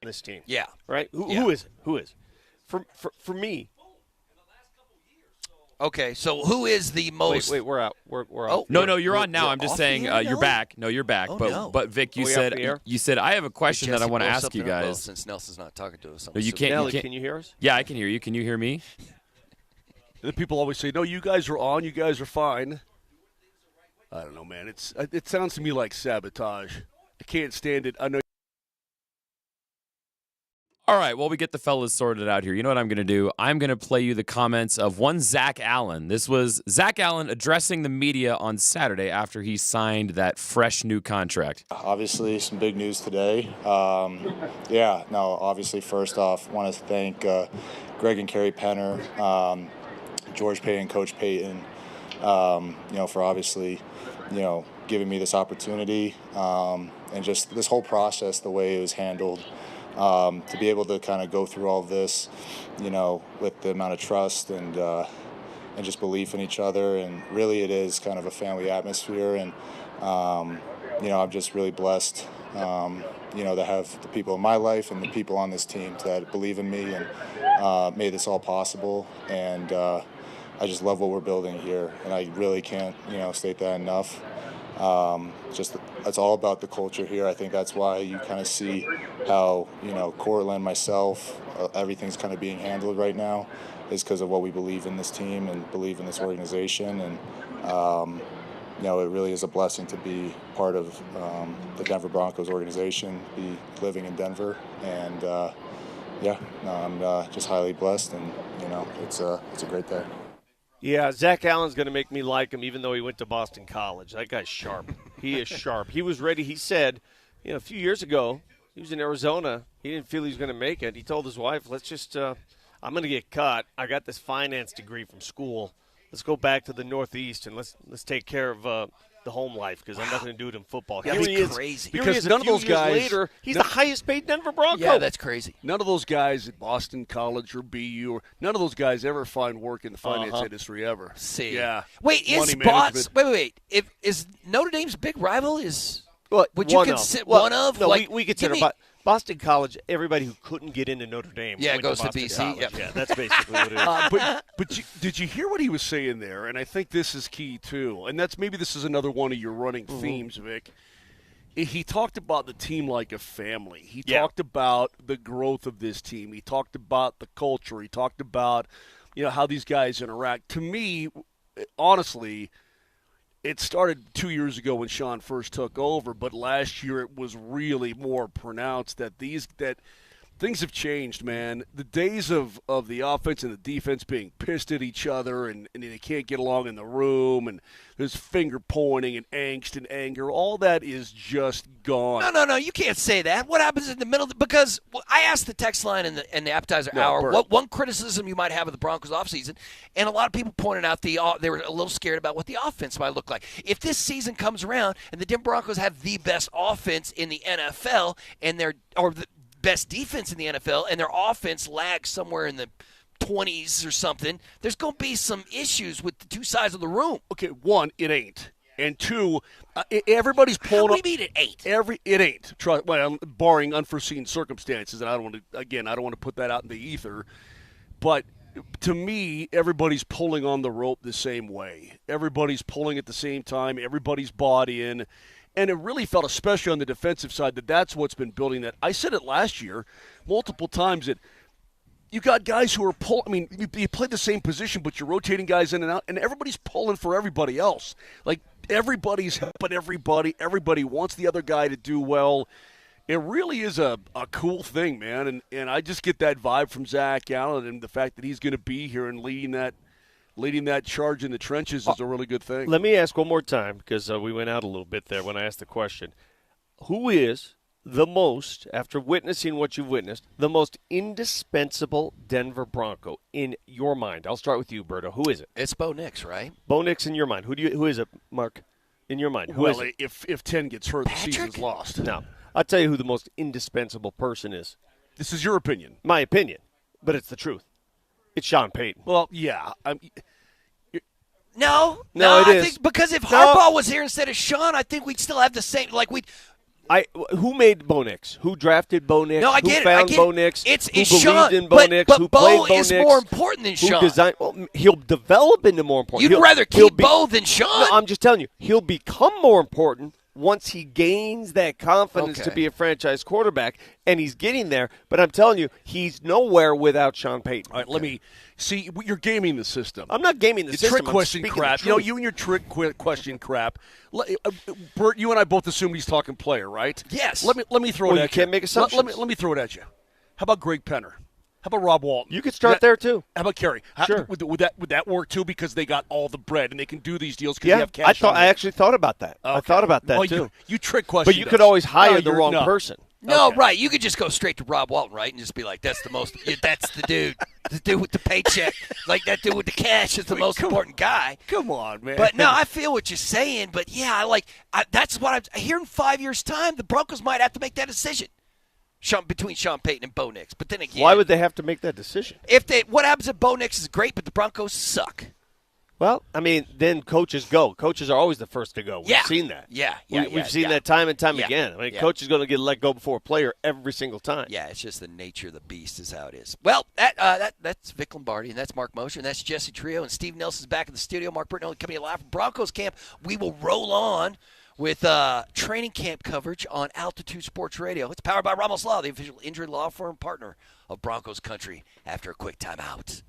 this team. Yeah. Right? Who is it? Who is it? For me. Okay, so who is the most? Wait, we're out. We're out. No, you're on now. I'm just saying you're back. No, you're back. But Vic, you said I have a question that I want to ask you guys. Well, since Nelson's not talking to us, no, you can't. Nelly, can you hear us? Yeah, I can hear you. Can you hear me? The people always say, "No, you guys are on. You guys are fine." I don't know, man. It sounds to me like sabotage. I can't stand it. I know. All right, well, we get the fellas sorted out here. You know what I'm going to do? I'm going to play you the comments of one Zack Allen. This was Zack Allen addressing the media on Saturday after he signed that fresh new contract. Obviously, some big news today. Obviously, first off, want to thank Greg and Kerry Penner, George Payton, Coach Payton, for obviously, giving me this opportunity and just this whole process, the way it was handled. To be able to kind of go through all of this, with the amount of trust and just belief in each other, and really it is kind of a family atmosphere, and I'm just really blessed, to have the people in my life and the people on this team that believe in me and made this all possible, and I just love what we're building here, and I really can't, state that enough. It's all about the culture here. I think that's why you kind of see how, Cortland, myself, everything's kind of being handled right now is because of what we believe in this team and believe in this organization. And, it really is a blessing to be part of the Denver Broncos organization, be living in Denver. And, I'm just highly blessed, and, it's a great day. Yeah, Zack Allen's going to make me like him even though he went to Boston College. That guy's sharp. He is sharp. He was ready. He said, a few years ago, he was in Arizona. He didn't feel he was going to make it. He told his wife, let's just I'm going to get cut. I got this finance degree from school. Let's go back to the Northeast and let's take care of the home life because I'm not going to do it in football. That's crazy. Because none of those guys later, he's the highest paid Denver Bronco. Yeah, that's crazy. None of those guys at Boston College or BU or none of those guys ever find work in the finance industry ever. See. Yeah. Wait, is Notre Dame's big rival would you consider one of? No, we consider Boston College, everybody who couldn't get into Notre Dame went goes to Boston BC. College. Yep. Yeah, that's basically what it is. Did you hear what he was saying there? And I think this is key, too. And this is another one of your running themes, Vic. He talked about the team like a family. He talked about the growth of this team. He talked about the culture. He talked about, how these guys interact. To me, honestly, it started 2 years ago when Sean first took over, but last year it was really more pronounced that things have changed, man. The days of the offense and the defense being pissed at each other and they can't get along in the room and there's finger pointing and angst and anger, all that is just gone. No, you can't say that. What happens in the middle? Because I asked the text line in the appetizer hour what one criticism you might have of the Broncos offseason, and a lot of people pointed out they were a little scared about what the offense might look like. If this season comes around and the Denver Broncos have the best offense in the NFL and the best defense in the NFL, and their offense lags somewhere in the 20s or something, there's going to be some issues with the two sides of the room. Okay, one, it ain't. And two, everybody's pulling. What do you mean it ain't? It ain't. Barring unforeseen circumstances, and I don't want to put that out in the ether. But to me, everybody's pulling on the rope the same way. Everybody's pulling at the same time. Everybody's bought in. And it really felt, especially on the defensive side, that's what's been building that. I said it last year multiple times that you got guys who are pulling. I mean, you play the same position, but you're rotating guys in and out, and everybody's pulling for everybody else. Like, everybody's helping everybody. Everybody wants the other guy to do well. It really is a cool thing, man. And I just get that vibe from Zack Allen, and the fact that he's going to be here and leading that charge in the trenches is a really good thing. Let me ask one more time, because we went out a little bit there when I asked the question. Who is the most, after witnessing what you've witnessed, the most indispensable Denver Bronco in your mind? I'll start with you, Berto. Who is it? It's Bo Nix, right? Bo Nix in your mind. Who is it, Mark? In your mind, who is it? If 10 gets hurt, the season's lost. No. I'll tell you who the most indispensable person is. This is your opinion. My opinion, but it's the truth. It's Sean Payton. Well, yeah. No, it I is. think because if Harbaugh was here instead of Sean, I think we'd still have the same. Who made Bo Nix? Who drafted Bo Nix? No, I get who it. found Bo Nix? It's who Sean, believed in Bo Nix? Who Bo played Bo is Nix? more important than Sean. He'll develop into more important. You'd rather keep Bo than Sean? No, I'm just telling you, he'll become more important once he gains that confidence to be a franchise quarterback, and he's getting there. But I'm telling you, he's nowhere without Sean Payton. All right, let me see. You're gaming the system. I'm not gaming the system. Trick question crap. You and your trick question crap. Bert, you and I both assumed he's talking player, right? Yes. Let me throw it at you. You can't make assumptions. Let me throw it at you. How about Greg Penner? How about Rob Walton? You could start there too. How about Kerry? Sure. Would that work too? Because they got all the bread and they can do these deals because they have cash. I actually thought about that. Okay. I thought about that too. You trick question. But you could always hire the wrong person. No, Okay. right. You could just go straight to Rob Walton, right, and just be like, "That's that's the dude with the paycheck, like that dude with the cash is the most important guy." Come on, man. But no, I feel what you're saying. But yeah, that's what I'm hearing. 5 years time, the Broncos might have to make that decision. Between Sean Payton and Bo Nix. But then again, Why would they have to make that decision? What happens if Bo Nix is great, but the Broncos suck? Well, I mean, then coaches go. Coaches are always the first to go. We've seen that. We've seen that time and time again. I mean, coach is going to get let go before a player every single time. Yeah, it's just the nature of the beast is how it is. Well, that's Vic Lombardi, and that's Mark Moser, and that's Jesse Trio, and Steve Nelson's back in the studio. Mark Britton coming in live from Broncos camp. We will roll on with training camp coverage on Altitude Sports Radio. It's powered by Ramos Law, the official injury law firm partner of Broncos Country, after a quick timeout.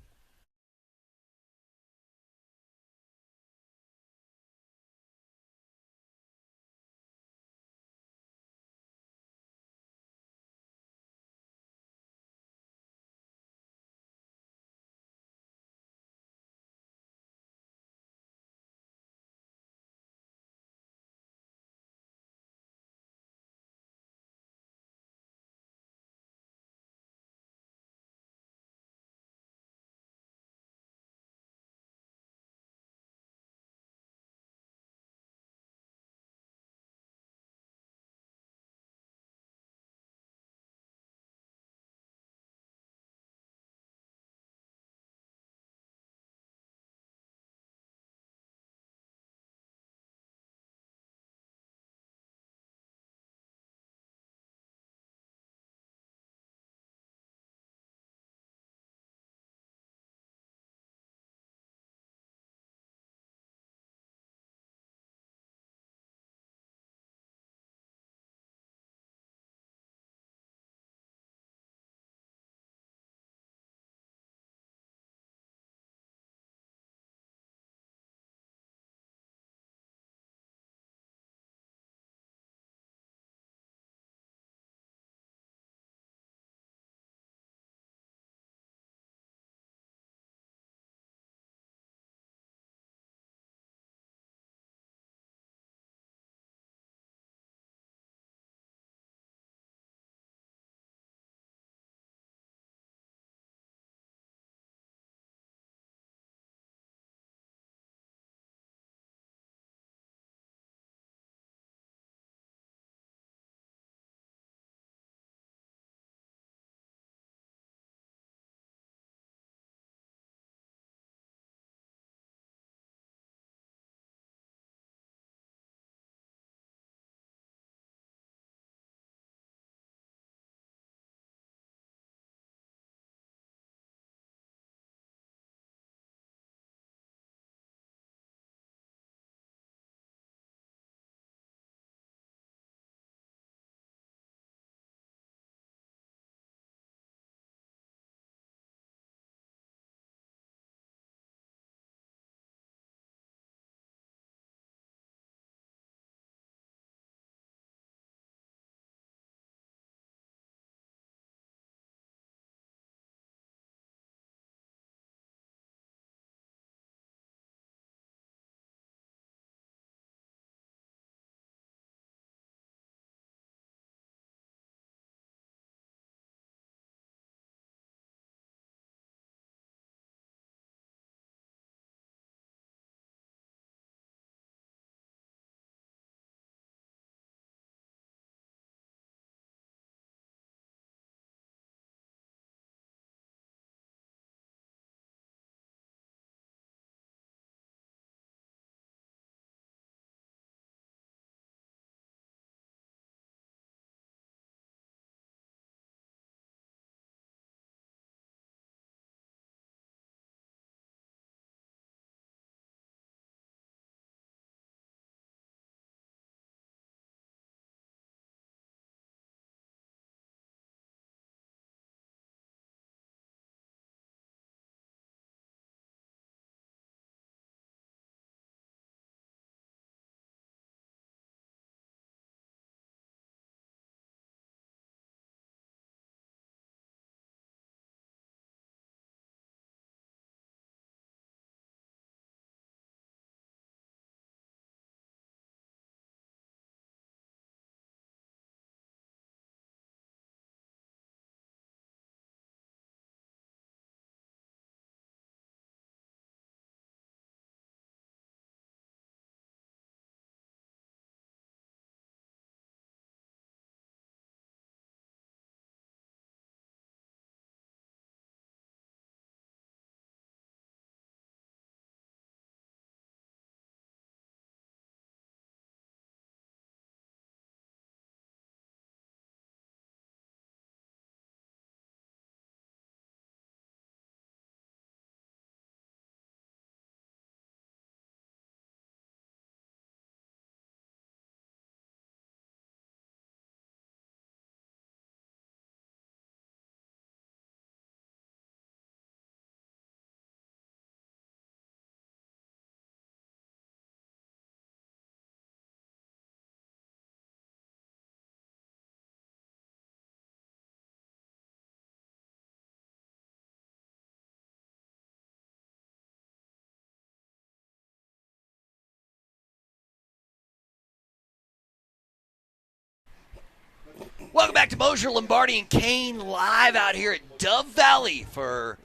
Welcome back to Moser, Lombardi, and Kane live out here at Dove Valley for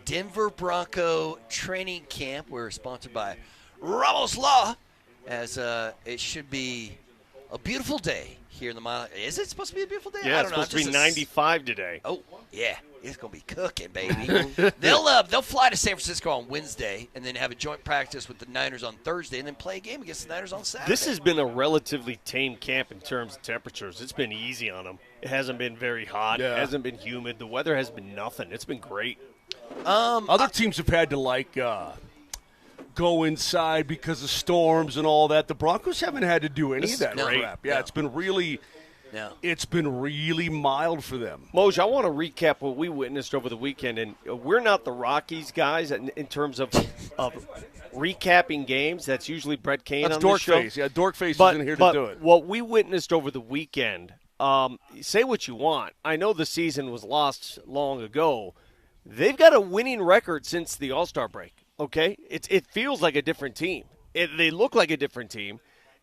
Denver Bronco training camp. We're sponsored by Ramos Law, as it should be a beautiful day here in the mile. Is it supposed to be a beautiful day? Yeah, I it's don't know. supposed to be 95 today. Oh, yeah. It's going to be cooking, baby. They'll fly to San Francisco on Wednesday and then have a joint practice with the Niners on Thursday and then play a game against the Niners on Saturday. This has been a relatively tame camp in terms of temperatures. It's been easy on them. It hasn't been very hot. Yeah. It hasn't been humid. The weather has been nothing. It's been great. Other teams have had to, go inside because of storms and all that. The Broncos haven't had to do any of that crap. Yeah, it's been really – it's been really mild for them. Moj, I want to recap what we witnessed over the weekend, and we're not the Rockies guys in terms of recapping games. That's usually Brett Kane That's on the show. Dorkface. Yeah, Dorkface isn't here to do it. What we witnessed over the weekend, say what you want. I know the season was lost long ago. They've got a winning record since the All-Star break, okay? It feels like a different team. They look like a different team,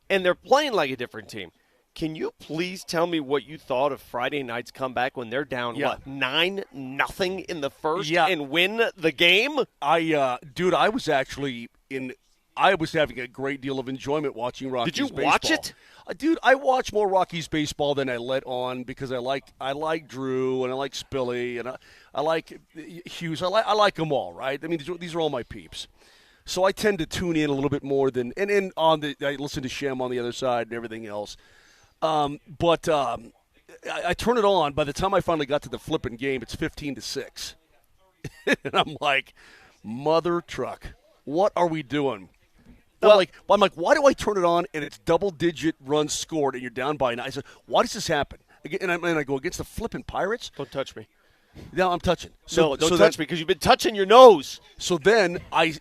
and they're playing like a different team. Can you please tell me what you thought of Friday night's comeback when they're down, 9-0 in the first and win the game? I was actually I was having a great deal of enjoyment watching Rockies baseball. Did you watch it? Dude, I watch more Rockies baseball than I let on because I like Drew and I like Spilly and I like Hughes. I like them all, right? I mean, these are all my peeps. So I tend to tune in a little bit more than I listen to Shem on the other side and everything else. But I turn it on. By the time I finally got to the flipping game, it's 15-6. And I'm like, mother truck, what are we doing? Well, I'm like, why do I turn it on and it's double-digit runs scored and you're down by 9? I said, why does this happen? And I go, against the flipping Pirates? Don't touch me. No, I'm touching. Don't touch me because you've been touching your nose. So then I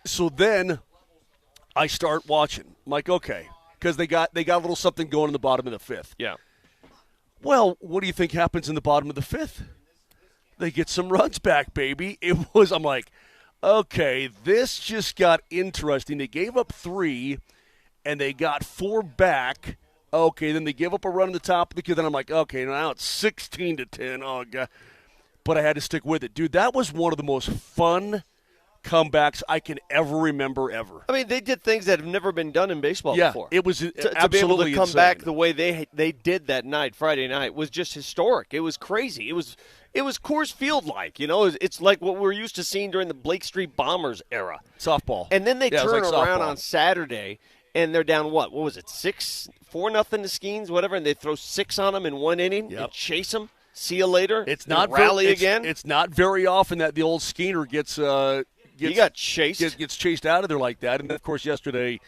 start watching. I'm like, okay. Because they got a little something going in the bottom of the fifth. Yeah. Well, what do you think happens in the bottom of the fifth? They get some runs back, baby. I'm like, okay, this just got interesting. They gave up 3, and they got 4 back. Okay, then they give up a run in the top because then I'm like, okay, now it's 16-10. Oh god! But I had to stick with it, dude. That was one of the most fun comebacks I can ever remember ever. I mean, they did things that have never been done in baseball before. It was to absolutely be able to come insane. back the way they did that night, Friday night, was just historic. It was crazy. It was Coors Field like, it's like what we're used to seeing during the Blake Street Bombers era. Softball. And then they turn around softball on Saturday and they're down what was it? 4-0 to Skeens, whatever, and they throw 6 on them in one inning and chase them. See you later. It's not rally again. It's not very often that the old Skeener gets he got chased. Gets chased out of there like that. And of course, yesterday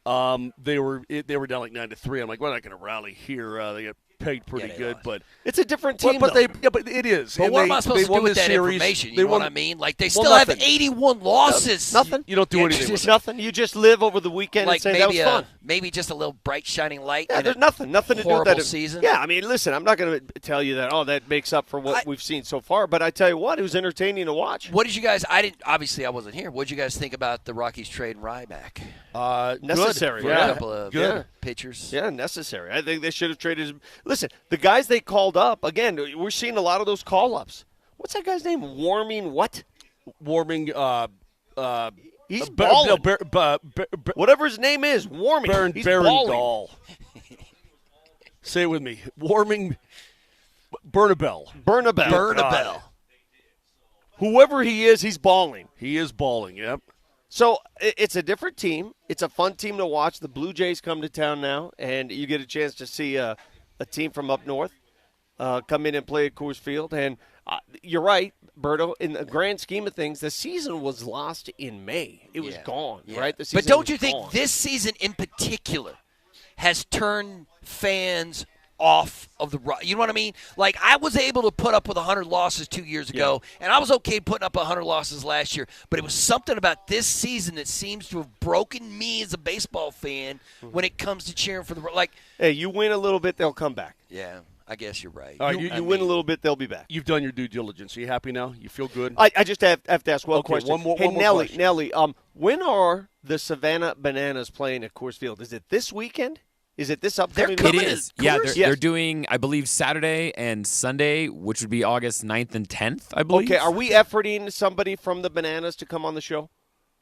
they were down like 9-3. I'm like, we're not going to rally here. They got pegged pretty good, but it's a different team. But it is. But and what am I supposed to do with that series. information? You know what I mean? Like they still nothing. have 81 losses. Nothing. You don't do anything. It's nothing. You just live over the weekend and say that was fun. Maybe just a little bright shining light. Yeah, there's nothing to do with that season. Yeah, I mean, listen, I'm not going to tell you that makes up for what we've seen so far. But I tell you what, it was entertaining to watch. What did you guys? Obviously, I wasn't here. What did you guys think about the Rockies trade Ryback? Necessary. For a couple of pitchers. Yeah, necessary. I think they should have traded. Listen, the guys they called up, again, we're seeing a lot of those call-ups. What's that guy's name? Warming. He's balling. Whatever his name is, Warming. He's balling. Say it with me. Warming. Bernabel. Whoever he is, he's balling. He is balling, yep. So it's a different team. It's a fun team to watch. The Blue Jays come to town now, and you get a chance to see a team from up north come in and play at Coors Field. And you're right, Berto, in the grand scheme of things, the season was lost in May. It was gone, right? The season but don't you think gone. this season in particular has turned fans off of the – you know what I mean? Like, I was able to put up with 100 losses 2 years ago, and I was okay putting up 100 losses last year. But it was something about this season that seems to have broken me as a baseball fan when it comes to cheering for the – like. Hey, you win a little bit, they'll come back. Yeah, I guess you're right. All right, you win a little bit, they'll be back. You've done your due diligence. Are you happy now? You feel good? I just have to ask one question. One more Nelly, question. Nelly, when are the Savannah Bananas playing at Coors Field? Is it this weekend? Is it this upcoming They're weekend? coming It to is. Yeah, Coors? they're doing, I believe, Saturday and Sunday, which would be August 9th and 10th, I believe. Okay, are we efforting somebody from the Bananas to come on the show?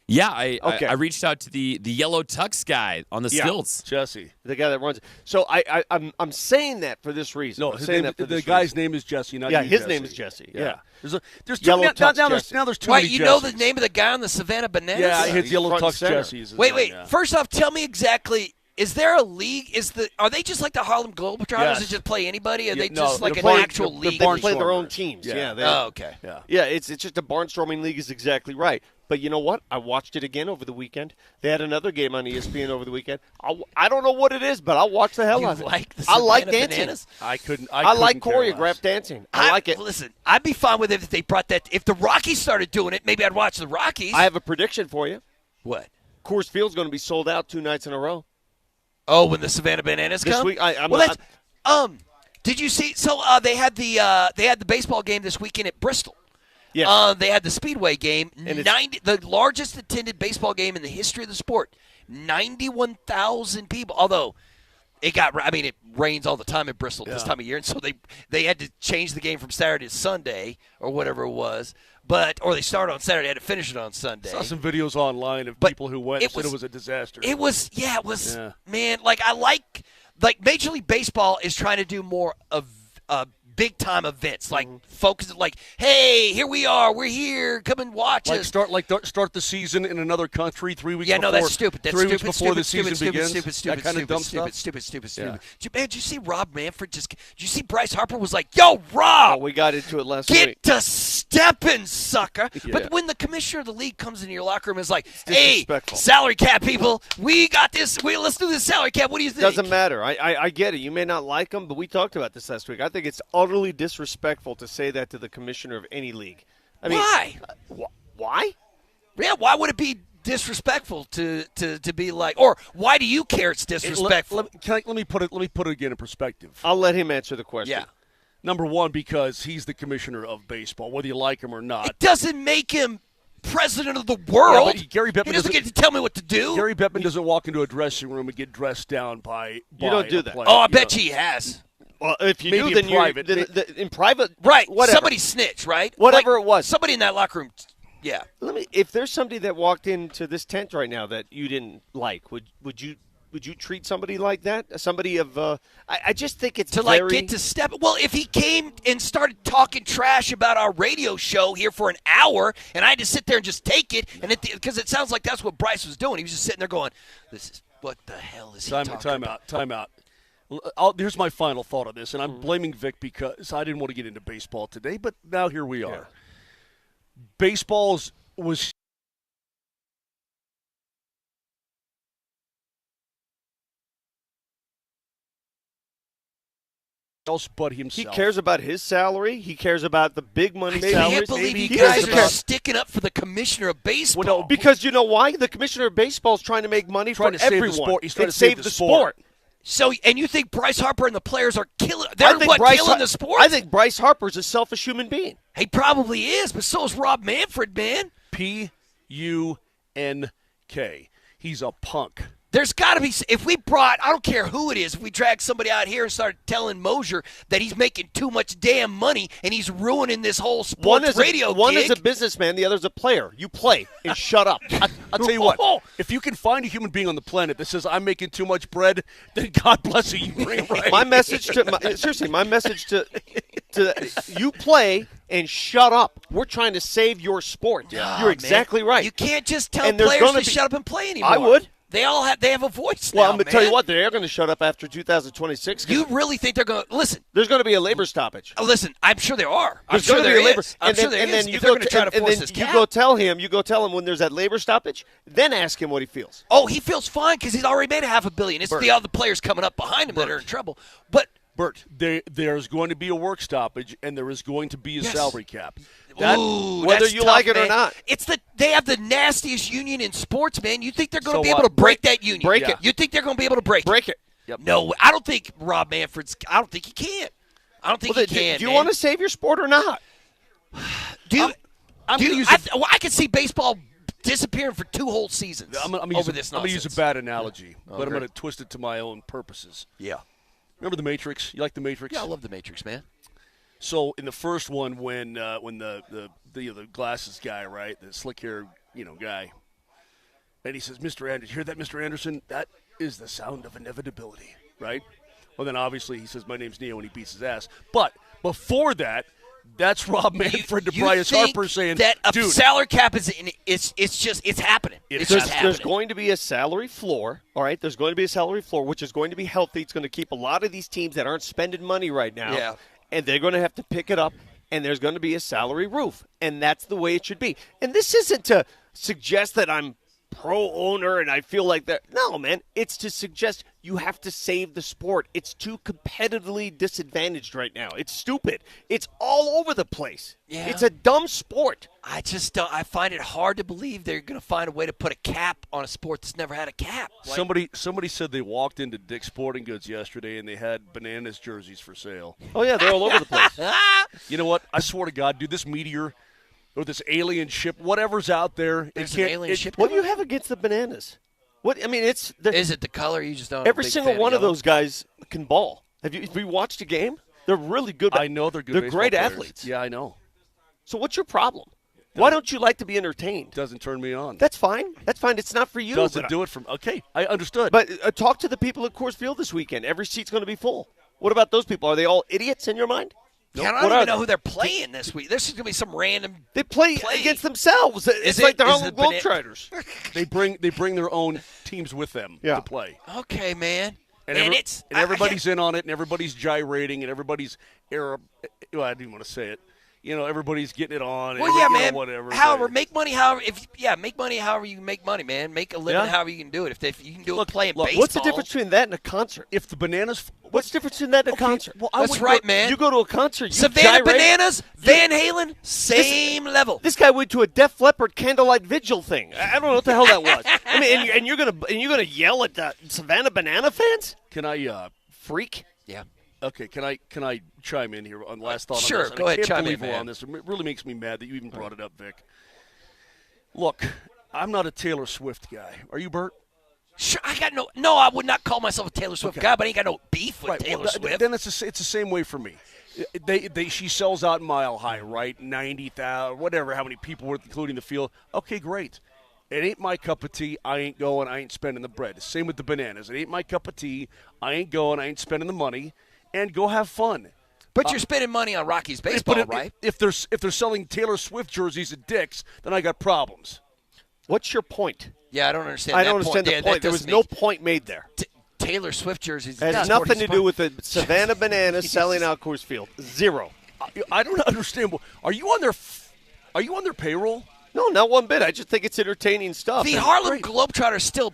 Yeah, Okay. I reached out to the yellow tux guy on the stilts. Jesse. The guy that runs it. So I'm saying that for this reason. No, I'm his saying name, that for the this guy's reason. name is Jesse, not Yeah, you, his Jesse. name is Jesse. Yeah. There's too, Yellow now, Tux now Jesse. there's too Why, many you know the Jesses. name of the guy on the Savannah Bananas? Yeah, his he's Yellow front Tux and center. Jesse. Is his Wait. name, yeah. First off, tell me exactly. Is there a league? Are they just like the Harlem Globetrotters Yes. that just play anybody? Are they no, just like they're an playing- actual they're league? They barnstormers. play their own teams. Yeah. Oh, okay. Yeah. Yeah, it's just a barnstorming league is exactly right. But you know what? I watched it again over the weekend. They had another game on ESPN over the weekend. I don't know what it is, but I'll watch the hell You out of it. like the I like Savannah dancing. Bananas? I couldn't. I like couldn't care choreographed less. dancing. I like it. Listen, I'd be fine with it if they brought that. If the Rockies started doing it, maybe I'd watch the Rockies. I have a prediction for you. What? Coors Field's going to be sold out 2 nights in a row. Oh, when the Savannah Bananas This come? week, I'm well, not- that's, did you see? So they had the baseball game this weekend at Bristol. Yeah. They had the Speedway game. And it's- 90, the largest attended baseball game in the history of the sport. 91,000 people. Although it rains all the time in Bristol this time of year, and so they had to change the game from Saturday to Sunday or whatever it was. Or they started on Saturday, had to finish it on Sunday. Saw some videos online of But people who went and said it was a disaster. It was, man. Like Major League Baseball is trying to do more of big time events, like focus, like, hey, here we are, we're here, come and watch us. Start the season in another country 3 weeks. Yeah, before, no, that's stupid. That's 3 stupid. weeks before the season begins. Stupid. That kind of dumb stuff. Stupid. Yeah. Did you see Rob Manfred did you see Bryce Harper was like, yo, Rob, Oh, we got into it last get week. to stepping, sucker. Yeah. But when the commissioner of the league comes into your locker room and is like, hey, disrespectful. salary cap people, we got this. Let's do this salary cap. What do you think? Doesn't matter. I get it. You may not like him, but we talked about this last week. I think it's utterly disrespectful to say that to the commissioner of any league. I mean, Why? Why? Yeah, why would it be disrespectful to be like, or why do you care it's disrespectful? Let me put it again in perspective. I'll let him answer the question. Yeah. Number one, because he's the commissioner of baseball, whether you like him or not. It doesn't make him president of the world. but Gary Bettman he doesn't doesn't- get to tell me what to do. Gary Bettman doesn't walk into a dressing room and get dressed down by You don't do a that. player, Oh, I you bet know. he has. Well, if you Maybe do, in then private. in private, Right. Whatever. Somebody snitched, right? Whatever Like, it was. Somebody in that locker room. Yeah. If there's somebody that walked into this tent right now that you didn't like, would you treat somebody like that? Somebody of I just think it's To very, get to step. Well, if he came and started talking trash about our radio show here for an hour, and I had to sit there and just take it, and because it sounds like that's what Bryce was doing. He was just sitting there going, "This is what the hell is he talking about?" Time out. Here's my final thought on this, and I'm blaming Vic because I didn't want to get into baseball today, but now here we are. Baseball's was else but he himself. cares about his salary. He cares about the big money I salaries. can't believe you He guys doesn't are care. sticking up for the commissioner of baseball. Well, no, because you know why? The commissioner of baseball is trying to make money Trying for to save the everyone. sport. He's trying and to save the the sport. So, and you think Bryce Harper and the players are killing? They're killing the sport. I think Bryce Harper's a selfish human being. He probably is, but so is Rob Manfred, man. P-U-N-K. He's a punk. There's got to be, if we brought, I don't care who it is, if we drag somebody out here and started telling Moser that he's making too much damn money and he's ruining this whole sports radio One gig. is a businessman, the other's a player. You play and shut up. I'll tell you what. If you can find a human being on the planet that says I'm making too much bread, then God bless you. You bring him right. My message to you play and shut up. We're trying to save your sport. You're exactly right. You can't just tell And there's players gonna to be- shut up and play anymore. I would. They have a voice now, Well, I'm going to tell you man. what, they're going to shut up after 2026. You really think they're going to listen? There's going to be a labor stoppage. Listen, I'm sure there are. I'm There's sure going to there be a labor, is. I'm sure there and is. then you If they're go going to try to and force then this you cap. go tell him when there's that labor stoppage, then ask him what he feels. Oh, he feels fine because he's already made $500 million. It's the other players coming up behind him that are in trouble. But Bert, there's going to be a work stoppage, and there is going to be a Yes. salary cap. ooh, whether that's you tough, like it or man. not. They have the nastiest union in sports, man. You think they're going to So be able what? to break that union? Break it. You think they're going to be able to break it? Break it. Yep. No, I don't think Rob Manfred's. I don't think he can. I don't think Well, he can. do you man. want to save your sport or not? Do you? I'm do gonna you- use I could see baseball disappearing for 2 whole seasons I'm gonna over use this I'm going to nonsense. use a bad analogy, but I'm Okay. going to twist it to my own purposes. Yeah. Remember The Matrix? You like The Matrix? Yeah, I love The Matrix, man. So in the first one, when the glasses guy, right, the slick hair, guy, and he says, "Mr. Anderson, you hear that, Mr. Anderson? That is the sound of inevitability," right? Well, then obviously he says, "My name's Neo," and he beats his ass. But before that, that's Rob Manfred to Bryce Harper saying, that a "Dude, salary cap is it's happening. It's just happening. There's going to be a salary floor, all right? There's going to be a salary floor, which is going to be healthy. It's going to keep a lot of these teams that aren't spending money right now. Yeah. And they're going to have to pick it up, and there's going to be a salary roof. And that's the way it should be. And this isn't to suggest that I'm pro-owner and I feel like that. No, man. It's to suggest you have to save the sport. It's too competitively disadvantaged right now. It's stupid. It's all over the place. Yeah. It's a dumb sport. I just don't. I find it hard to believe they're going to find a way to put a cap on a sport that's never had a cap. Like, Somebody said they walked into Dick's Sporting Goods yesterday and they had Bananas jerseys for sale. Oh, yeah, they're all over the place. You know what? I swear to God, dude, this meteor or this alien ship, whatever's out there, There's it an can't. alien ship What do you have against the Bananas? What I mean, it's is it the color? You just don't. every big single fan one of yellow? those guys can ball. Have you watched a game? They're really good. I know they're good. They're baseball great players. athletes. Yeah, I know. So what's your problem? Why don't you like to be entertained? Doesn't turn me on. That's fine. That's fine. It's not for you. Doesn't do it from. Okay, I understood. But talk to the people at Coors Field this weekend. Every seat's going to be full. What about those people? Are they all idiots in your mind? Yeah, I What don't are even know they? who they're playing this week. This is going to be some random. They play against themselves. It's like they're Harlem Globetrotters. they bring their own teams with them to play. Okay, man. And, And everybody's in on it, and everybody's gyrating, and everybody's well, I didn't want to say it. Everybody's getting it on. Well, and, yeah, man. Whatever. However, but- make money. Make money. However you make money, man. Make a living. Yeah. However you can do it. If you can do it playing look, baseball. What's the difference between that and a concert? if the Bananas, What's the difference between that and a concert? Well, I That's would right, go- man. You go to a concert, you Savannah gyrate. Bananas, Van Halen, same level. This guy went to a Def Leppard candlelight vigil thing. I don't know what the hell that was. I mean, and you're gonna yell at the Savannah Banana fans? Can I? Freak. Yeah. Okay, can I chime in here on last thought? Sure, on this? And go ahead, I chime can't in, believe we're man. on this. It really makes me mad that you even brought it up, Vic. Look, I'm not a Taylor Swift guy. Are you, Bert? Sure, I got no. I would not call myself a Taylor Swift guy, but I ain't got no beef with Taylor well, Swift. Then it's the same way for me. She sells out Mile High, right? 90,000, whatever. How many people were including the field? Okay, great. It ain't my cup of tea. I ain't going. I ain't spending the bread. Same with the Bananas. It ain't my cup of tea. I ain't going. I ain't spending the money. And go have fun. But you're spending money on Rockies baseball, But right? If they're selling Taylor Swift jerseys at Dick's, then I got problems. What's your point? Yeah, I don't understand. I that don't understand point. the point. There was no point made there. Taylor Swift jerseys. It has nothing to do with the Savannah Bananas selling out Coors Field. Zero. I don't understand. Are you on their payroll? No, not one bit. I just think it's entertaining stuff. The Harlem Globetrotters still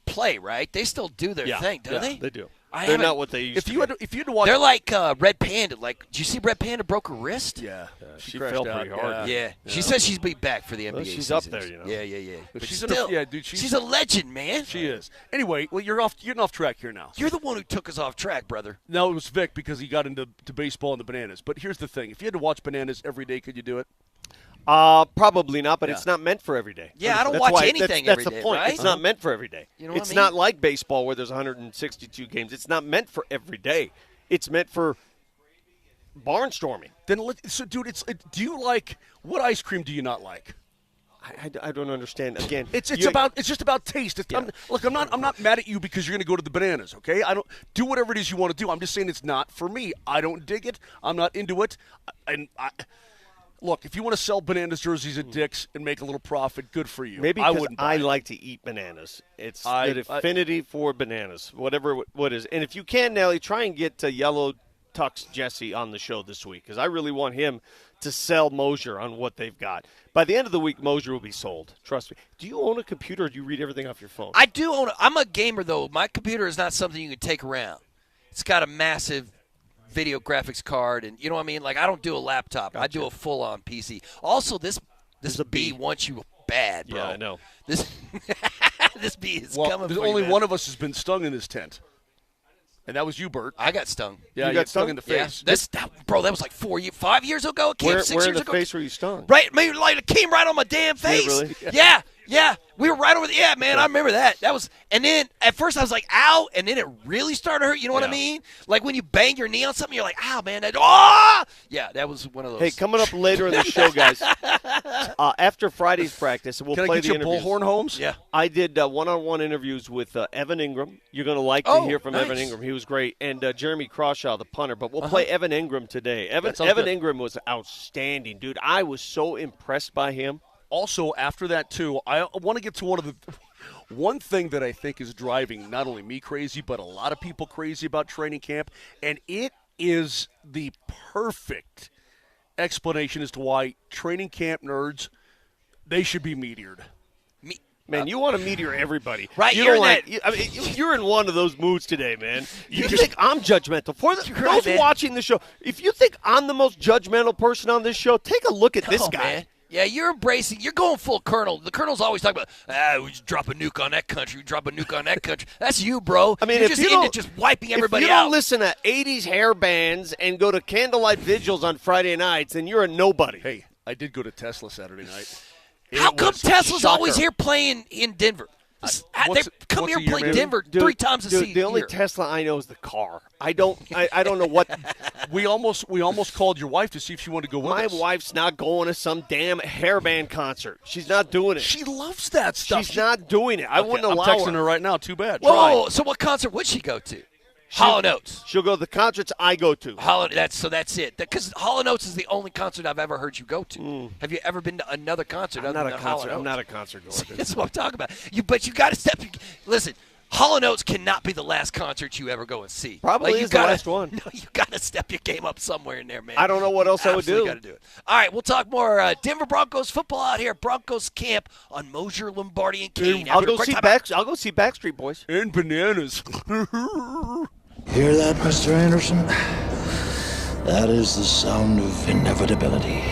play, right? They still do their thing, don't they? They do. I They're haven't- not what they used If to you be. had to watch, They're like Red Panda. Like, did you see Red Panda broke her wrist? yeah, she crashed fell out, pretty hard. Yeah. She says she's be back for the NBA. she's up seasons. there, you know. Yeah. But she's still, dude. she's a legend, man. She is. Anyway, well, you're getting off track here now. You're the one who took us off track, brother. No, it was Vic because he got into baseball and the Bananas. But here's the thing: if you had to watch Bananas every day, could you do it? Probably not, but it's not meant for every day. Yeah, I don't That's watch why- anything that's every the day, point. right? It's not meant for every day. You know what it's I mean? not like baseball where there's 162 games. It's not meant for every day. It's meant for barnstorming. Dude, do you like what ice cream? Do you not like? I don't understand. Again, It's just about taste. I'm not mad at you because you're going to go to the Bananas. Okay, I don't do whatever it is you want to do. I'm just saying it's not for me. I don't dig it. I'm not into it. Look, if you want to sell Bananas jerseys at Dick's and make a little profit, good for you. maybe I because wouldn't. I buy it. like to eat bananas. It's the affinity for bananas, whatever what is. And if you can, Nelly, try and get Yellow Tux Jesse on the show this week because I really want him to sell Moser on what they've got. By the end of the week, Moser will be sold. Trust me. Do you own a computer or do you read everything off your phone? I do own it. I'm a gamer, though. My computer is not something you can take around. It's got a massive video graphics card, and you know what I mean? Like, I don't do a laptop. I do a full-on PC. Also, this bee wants you bad, bro. Yeah, I know. This bee is Well, coming there's for you, only man. one of us has been stung in this tent, and that was you, Bert. I got stung. Yeah, You got stung? in the Yeah. face. Bro, that was like 5 years ago. Where 6 in years the ago. face were you stung? Right, maybe like it came right on my damn face. really? Yeah, Yeah, we were right over the. Yeah, man, I remember that. That was, and then at first I was like, ow, and then it really started to hurt. You know what I mean? Like when you bang your knee on something, you're like, ow, man, yeah, that was one of those. Hey, coming up later in the show, guys. After Friday's practice, we'll Can play I get the you interviews. Bullhorn Holmes? Yeah. I did one-on-one interviews with Evan Ingram. You're going to like to hear from nice. Evan Ingram. He was great. And Jeremy Crawshaw, the punter. But we'll play Evan Ingram today. Evan good. Ingram was outstanding, dude. I was so impressed by him. Also, after that, too, I want to get to one thing that I think is driving not only me crazy, but a lot of people crazy about training camp, and it is the perfect explanation as to why training camp nerds, they should be meteored. Man, you want to meteor everybody. Right, You you're don't in like, you're in one of those moods today, man. You think I'm judgmental. For those man. watching the show, if you think I'm the most judgmental person on this show, take a look at this guy. Man. Yeah, you're going full Colonel. The Colonel's always talking about, we just drop a nuke on that country, we drop a nuke on that country. That's you, bro. I mean, you're if just you into don't- just wiping everybody if you don't out. listen to 80s hair bands and go to candlelight vigils on Friday nights, then you're a nobody. Hey, I did go to Tesla Saturday night. How It come was Tesla's always shocker. here playing in Denver? They what's- come what's here a and year, play man? Denver Dude, 3 times a season. The only Tesla I know is the car. I don't know what. We almost called your wife to see if she wanted to go with My us. wife's not going to some damn hairband concert. She's not doing it. She loves that stuff. She's not doing it. I wouldn't I'm allow texting her right now. Too bad. Whoa, so what concert would she go to? Hall & Oates. She'll go to the concerts I go to. That's it. Because Hall & Oates is the only concert I've ever heard you go to. Have you ever been to another concert? I'm other not a than Hall & concert. I'm Oates? not a concert goer. That's what I'm talking about. But you got to step. Listen, Hall & Oates cannot be the last concert you ever go and see. Probably you is the gotta- last one. No, you got to step your game up somewhere in there, man. I don't know what else I would do. Got to do it. All right, we'll talk more Denver Broncos football out here. Broncos camp on Moser, Lombardi, and Kane. I'll After go the break, see time out. I'll go see Backstreet Boys. And bananas. Hear that, Mr. Anderson? That is the sound of inevitability.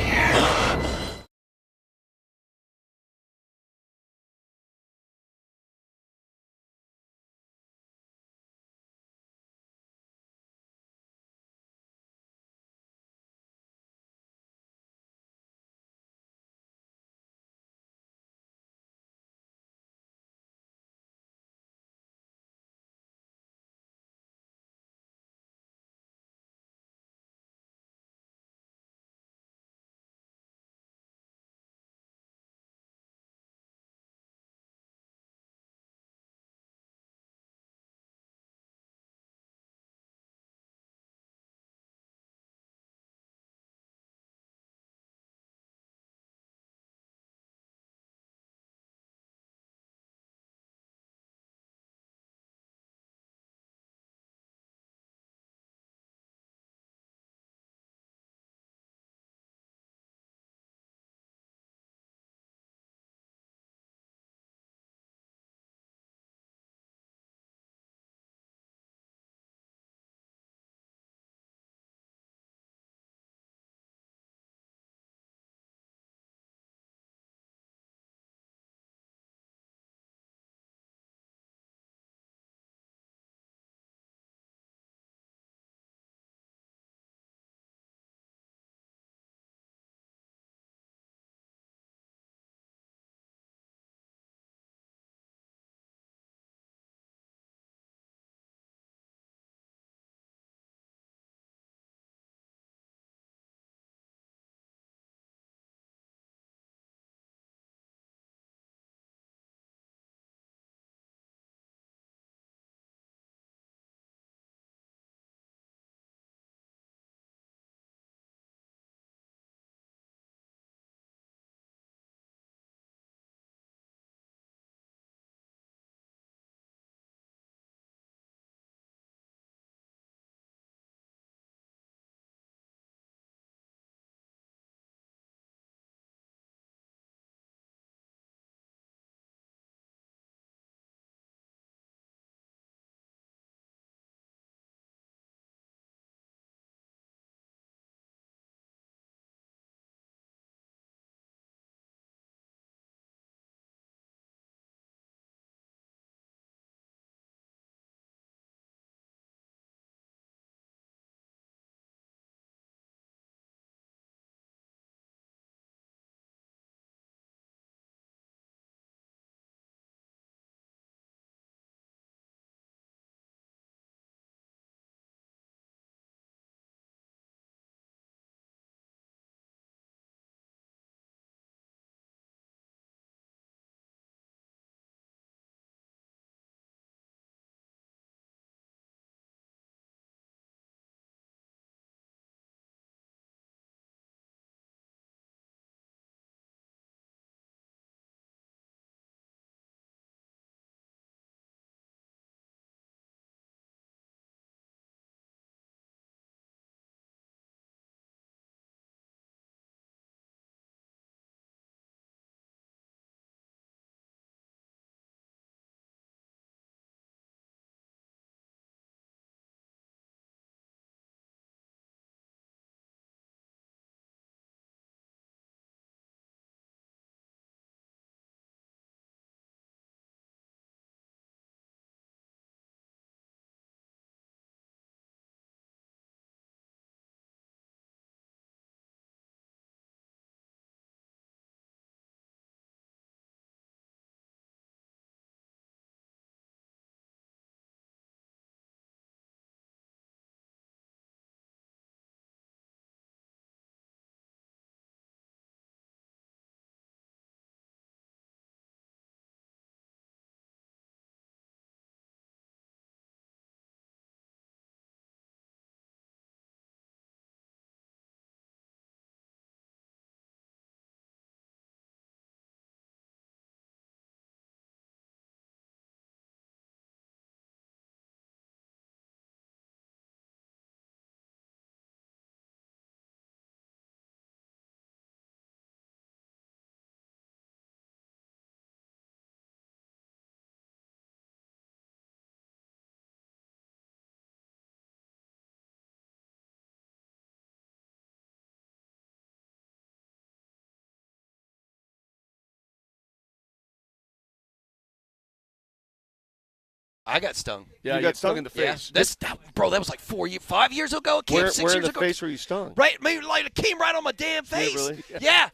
I got stung. Yeah, You got stung in the Yeah. face. That was like 5 years ago. Where 6 in years the ago. face were you stung? Right, maybe like it came right on my damn face. really? Yeah.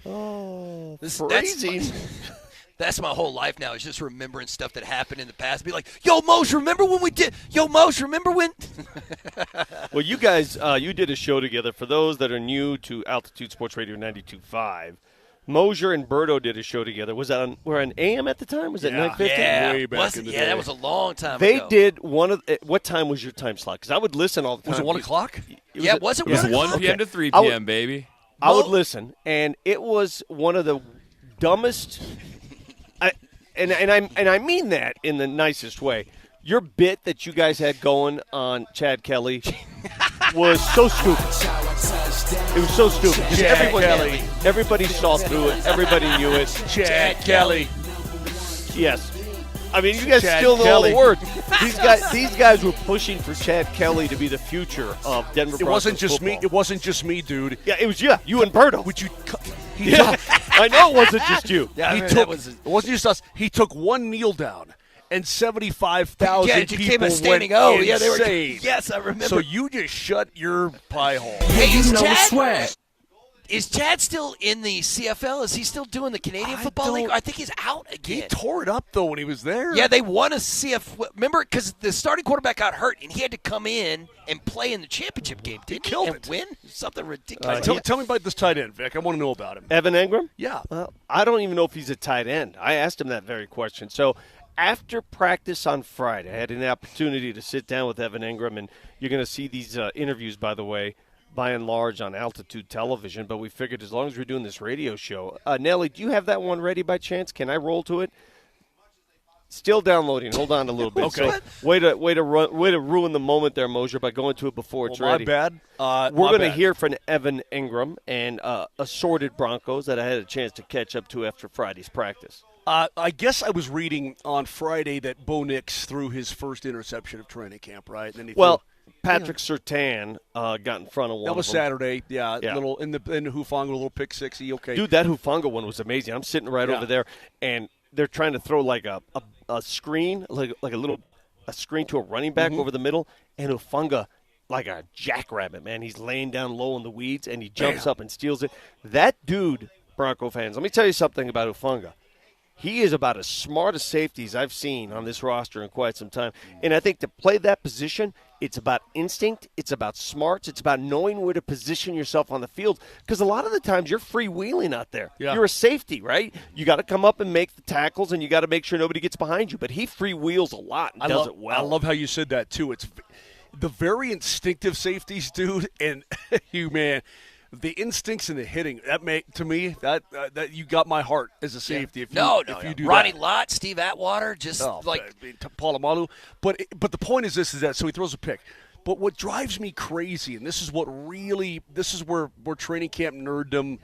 Oh, That's that's my whole life now. Is just remembering stuff that happened in the past. Be like, yo, Moser, remember when we did? Yo, Moser, remember when? Well, you guys, you did a show together. For those that are new to Altitude Sports Radio 92.5, Moser and Berto did a show together. Was that on AM at the time? Was it 9:50? Yeah, Way back in the day. that was a long time They ago. did one of. What time was your time slot? Because I would listen all the time. Was it 1 o'clock? Yeah, was it? It was 1 1 o'clock? p.m. to 3 I would- p.m., baby. I would listen, and it was one of the dumbest. And I mean that in the nicest way. Your bit that you guys had going on Chad Kelly was so stupid. It was so stupid. Just everybody saw through it. Everybody knew it. Chad Kelly. Yes. I mean, you guys Chad still know all Kelly. the words. These guys were pushing for Chad Kelly to be the future of Denver Broncos It wasn't just football. me. It wasn't just me, dude. Yeah, it was you and Berto. Would you? Yeah, I know it wasn't just you. Yeah, It wasn't just us. He took one kneel down, and 75,000 Yeah, it people became a standing went O. Yeah, they were. insane. Yes, I remember. So you just shut your pie hole. Hey, is Chad still in the CFL? Is he still doing the Canadian I Football League? don't- I think he's out He again. tore it up though when he was there. Yeah, they won a Remember, because the starting quarterback got hurt, and he had to come in and play in the championship game, didn't he? killed and it. win? Something ridiculous. Tell me about this tight end, Vic. I want to know about him. Evan Ingram? Yeah. Well, I don't even know if he's a tight end. I asked him that very question. So after practice on Friday, I had an opportunity to sit down with Evan Ingram, and you're going to see these interviews, by the way, by and large on Altitude Television. But we figured as long as we're doing this radio show. Nelly, do you have that one ready by chance? Can I roll to it? Still downloading. Hold on a little bit. Okay. So, way to ruin the moment there, Moser, by going to it before it's Well, ready. my bad. We're going to bad. hear from Evan Ingram and assorted Broncos that I had a chance to catch up to after Friday's practice. I guess I was reading on Friday that Bo Nix threw his first interception of training camp, right? And then he Well, Patrick Surtain got in front of one that was of them. Saturday. Yeah, Yeah. little in the Hufanga, a little pick sixy. Okay, Dude, that Hufanga one was amazing. I'm sitting right Yeah. over there, and they're trying to throw like a screen, like a screen to a running back over the middle, and Hufanga, like a jackrabbit, man. He's laying down low in the weeds, and he jumps up and steals it. That dude, Bronco fans, let me tell you something about Hufanga. He is about as smart as safeties I've seen on this roster in quite some time. And I think to play that position, it's about instinct, it's about smarts, it's about knowing where to position yourself on the field. Because a lot of the times you're freewheeling out there. Yeah. You're a safety, right? You got to come up and make the tackles, and you got to make sure nobody gets behind you. But he freewheels a lot and does it well. I love how you said that too. It's the very instinctive safeties, dude, and you man. The instincts and the hitting to me that you got my heart as a safety. If you do Ronnie that. Lott, Steve Atwater, just Polumbus. But the point is this: is that so he throws a pick. But what drives me crazy, and this is where training camp nerddom,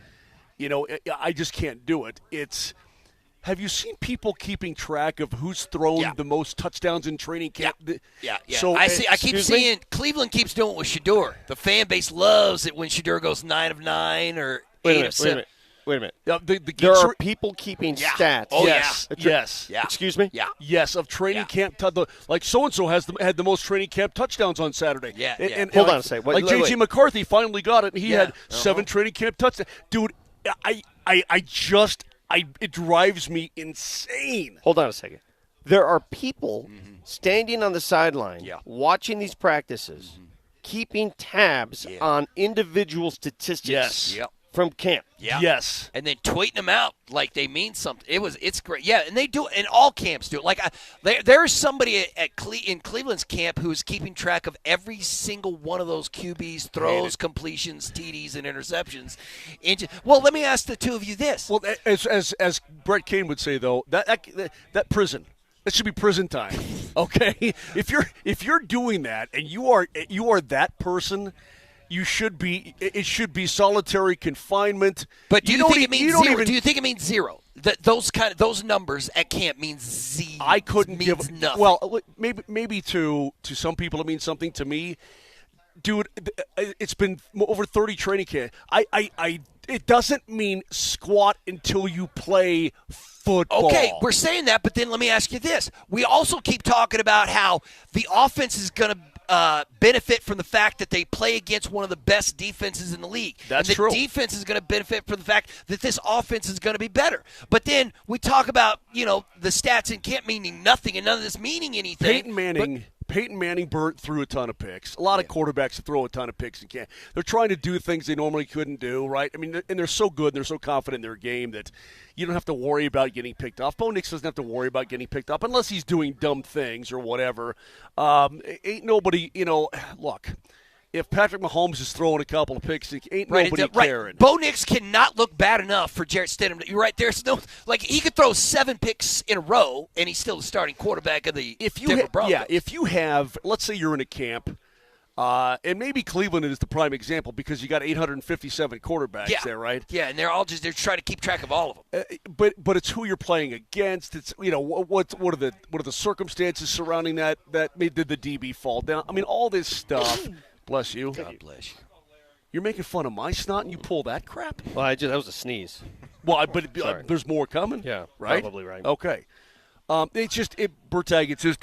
I just can't do it. It's have you seen people keeping track of who's thrown the most touchdowns in training camp? Yeah. So I keep seeing Cleveland keeps doing it with Shadur. The fan base loves it when Shadur goes 9 of 9 or 8 of 7. Wait a minute. The There are people keeping stats. Oh, yes. Yeah. Excuse me? Yeah. Yes, of training camp. Like so-and-so had the most training camp touchdowns on Saturday. Yeah, And Hold like, on a second. Like J.G. McCarthy finally got it, and he had 7 Uh-huh. training camp touchdowns. Dude, it drives me insane. Hold on a second. There are people standing on the sideline watching these practices, keeping tabs on individual statistics Yes. from camp. Yeah. Yes. And then tweeting them out like they mean something. It's great. Yeah, and they do it, and all camps do it. Like there's somebody in Cleveland's camp who's keeping track of every single one of those QBs, throws, completions, TDs, and interceptions. Well, let me ask the two of you this. Well, as Brett Kane would say, though, that prison. That should be prison time. Okay? If you're doing that and you are that person, it should be solitary confinement. But do you think it means zero? Even, Do you think it means zero? That those numbers at camp means Z. I couldn't means give nothing. Well, maybe to some people it means something. To me, Dude, it's been over 30 training camps. It doesn't mean squat until you play football. Okay, we're saying that, but then let me ask you this. We also keep talking about how the offense is going to benefit from the fact that they play against one of the best defenses in the league. That's and true. The defense is going to benefit from the fact that this offense is going to be better. But then we talk about, the stats in camp meaning nothing and none of this meaning anything. Peyton Manning threw a ton of picks. A lot of quarterbacks throw a ton of picks and can't. They're trying to do things they normally couldn't do, right? I mean, and they're so good and they're so confident in their game that you don't have to worry about getting picked off. Bo Nix doesn't have to worry about getting picked up unless he's doing dumb things or whatever. Ain't nobody, look. If Patrick Mahomes is throwing a couple of picks, ain't nobody caring. Bo Nix cannot look bad enough for Jarrett Stidham. You're right. There's no he could throw 7 picks in a row and he's still the starting quarterback of the Denver Broncos. Yeah, if you have, let's say you're in a camp, and maybe Cleveland is the prime example because you got 857 quarterbacks there, right? Yeah, and they're trying to keep track of all of them. But it's who you're playing against. It's what are the circumstances surrounding that made the DB fall down? I mean, all this stuff. Bless you. God bless you. You're making fun of my snot and you pull that crap? Well, that was a sneeze. Well, but there's more coming. Yeah, right? probably right. Okay. Bertag,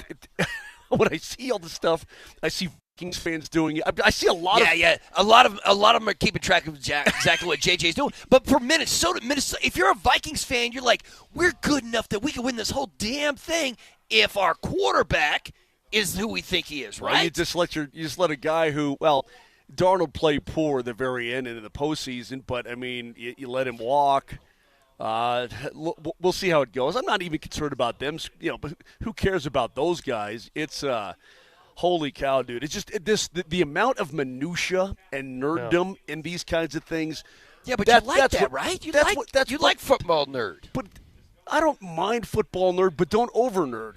when I see all the stuff, I see Vikings fans doing it. I see a lot of a lot of them are keeping track of exactly what JJ's doing. But for Minnesota, if you're a Vikings fan, you're like, we're good enough that we can win this whole damn thing if our quarterback is who we think he is, right? Well, you just let a guy who, Darnold played poor at the very end into the postseason, but I mean, you let him walk. We'll see how it goes. I'm not even concerned about them, but who cares about those guys? It's holy cow, dude! It's just the amount of minutia and nerddom in these kinds of things. Yeah, but you like that, right? You like football nerd, but. I don't mind football nerd, but don't over nerd.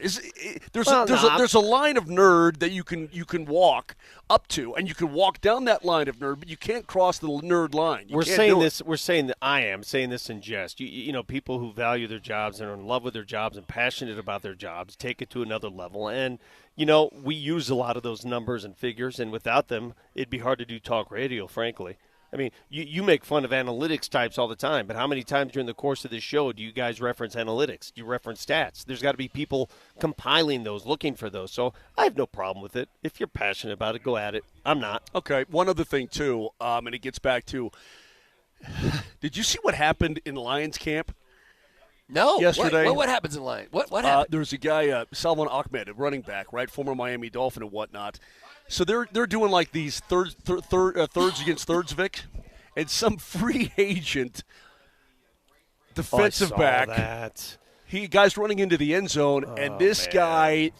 There's a line of nerd that you can walk up to, and you can walk down that line of nerd, but you can't cross the nerd line. We're saying this. We're saying that I am saying this in jest. People who value their jobs and are in love with their jobs and passionate about their jobs take it to another level. And we use a lot of those numbers and figures, and without them, it'd be hard to do talk radio, frankly. I mean, you make fun of analytics types all the time, but how many times during the course of this show do you guys reference analytics? Do you reference stats? There's got to be people compiling those, looking for those. So I have no problem with it. If you're passionate about it, go at it. I'm not. Okay, one other thing, too, and it gets back to, did you see what happened in Lions camp? No. Yesterday. What happens in Lions? What happened? There was a guy, Salman Ahmed, a running back, right, former Miami Dolphin and whatnot. So they're doing like these thirds against thirds, Vic, and some free agent defensive back. Guy's running into the end zone, and this guy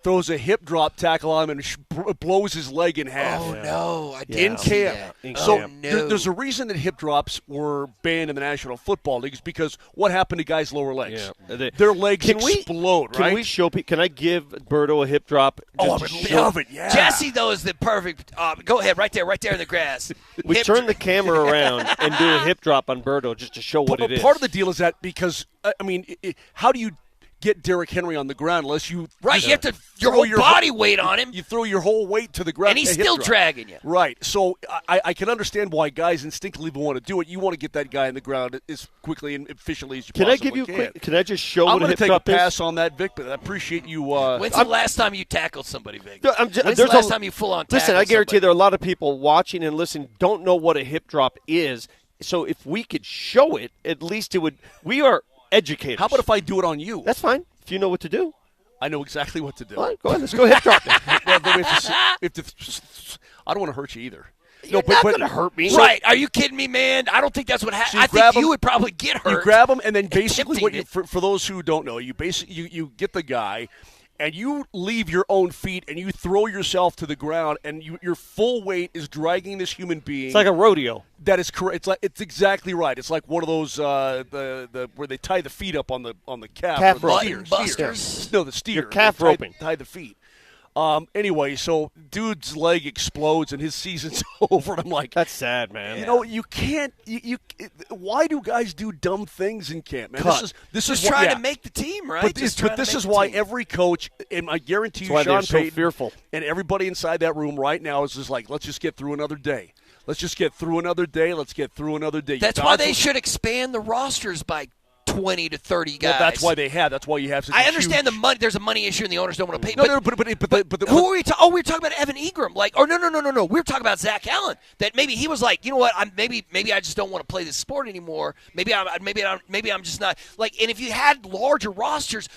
throws a hip drop tackle on him and blows his leg in half. Oh no! I in camp. So there's a reason that hip drops were banned in the National Football League is because what happened to guys' lower legs? Yeah. Their legs explode. Can we show? Can I give Berto a hip drop? I would love it. Yeah. Jesse though is the perfect. Go ahead, right there in the grass. We turn the camera around and do a hip drop on Berto just to show what it is. Part of the deal is that because how do you get Derrick Henry on the ground unless you you have to your whole body weight on him. You throw your whole weight to the ground, and he's still dragging you. Right. So I can understand why guys instinctively want to do it. You want to get that guy on the ground as quickly and efficiently as you possibly can. Can I just show what a hip drop is? I'm going to take a pass on that, Vic, but I appreciate you. When's the last time you tackled somebody, Vic? When's the last time you full on tackled Listen, I guarantee there are a lot of people watching and listening don't know what a hip drop is. So if we could show it, at least it would. We are educators. How about if I do it on you? That's fine. If you know what to do. I know exactly what to do. All right, go ahead. Let's go hip drop it. I don't want to hurt you either. You're not going to hurt me. Right. Are you kidding me, man? I don't think that's what happened. I think you would probably get hurt. You grab him, and then basically, for those who don't know, you get the guy, and you leave your own feet, and you throw yourself to the ground, and your full weight is dragging this human being. It's like a rodeo. That is correct. It's exactly right. It's like one of those where they tie the feet up on the calf. Calf or the busters. No, the steer. Your calf roping. Tie the feet. Anyway, so dude's leg explodes and his season's over. And I'm like, That's sad, man. you know, you can't. Why do guys do dumb things in camp, man? Cut. This Just is trying yeah. to make the team, right? But Just this, trying to make is the why team. every coach, and I guarantee you, That's why they're Sean so Payton fearful. and everybody inside that room right now is just like, let's just get through another day. Let's just get through another day. Let's get through another day. That's why they should expand the rosters by 20 to 30 guys. Well, that's why they have. That's why you have such I a understand huge, the money. There's a money issue, and the owners don't want to pay. No, but who are we talking? Oh, we were talking about Evan Ingram. Like, or no. We were talking about Zack Allen. That maybe he was like, you know what? Maybe I just don't want to play this sport anymore. Maybe I'm just not like. And if you had larger rosters,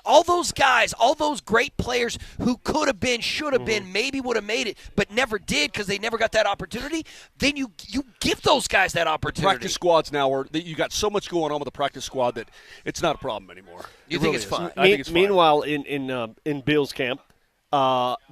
all those guys, all those great players who could have been, should have been, maybe would have made it, but never did because they never got that opportunity. Then you give those guys that opportunity. practice squads now are you got so much going on with the practice squad that it's not a problem anymore. You It think really it's is. fine? I think it's fine. Meanwhile, in Bill's camp,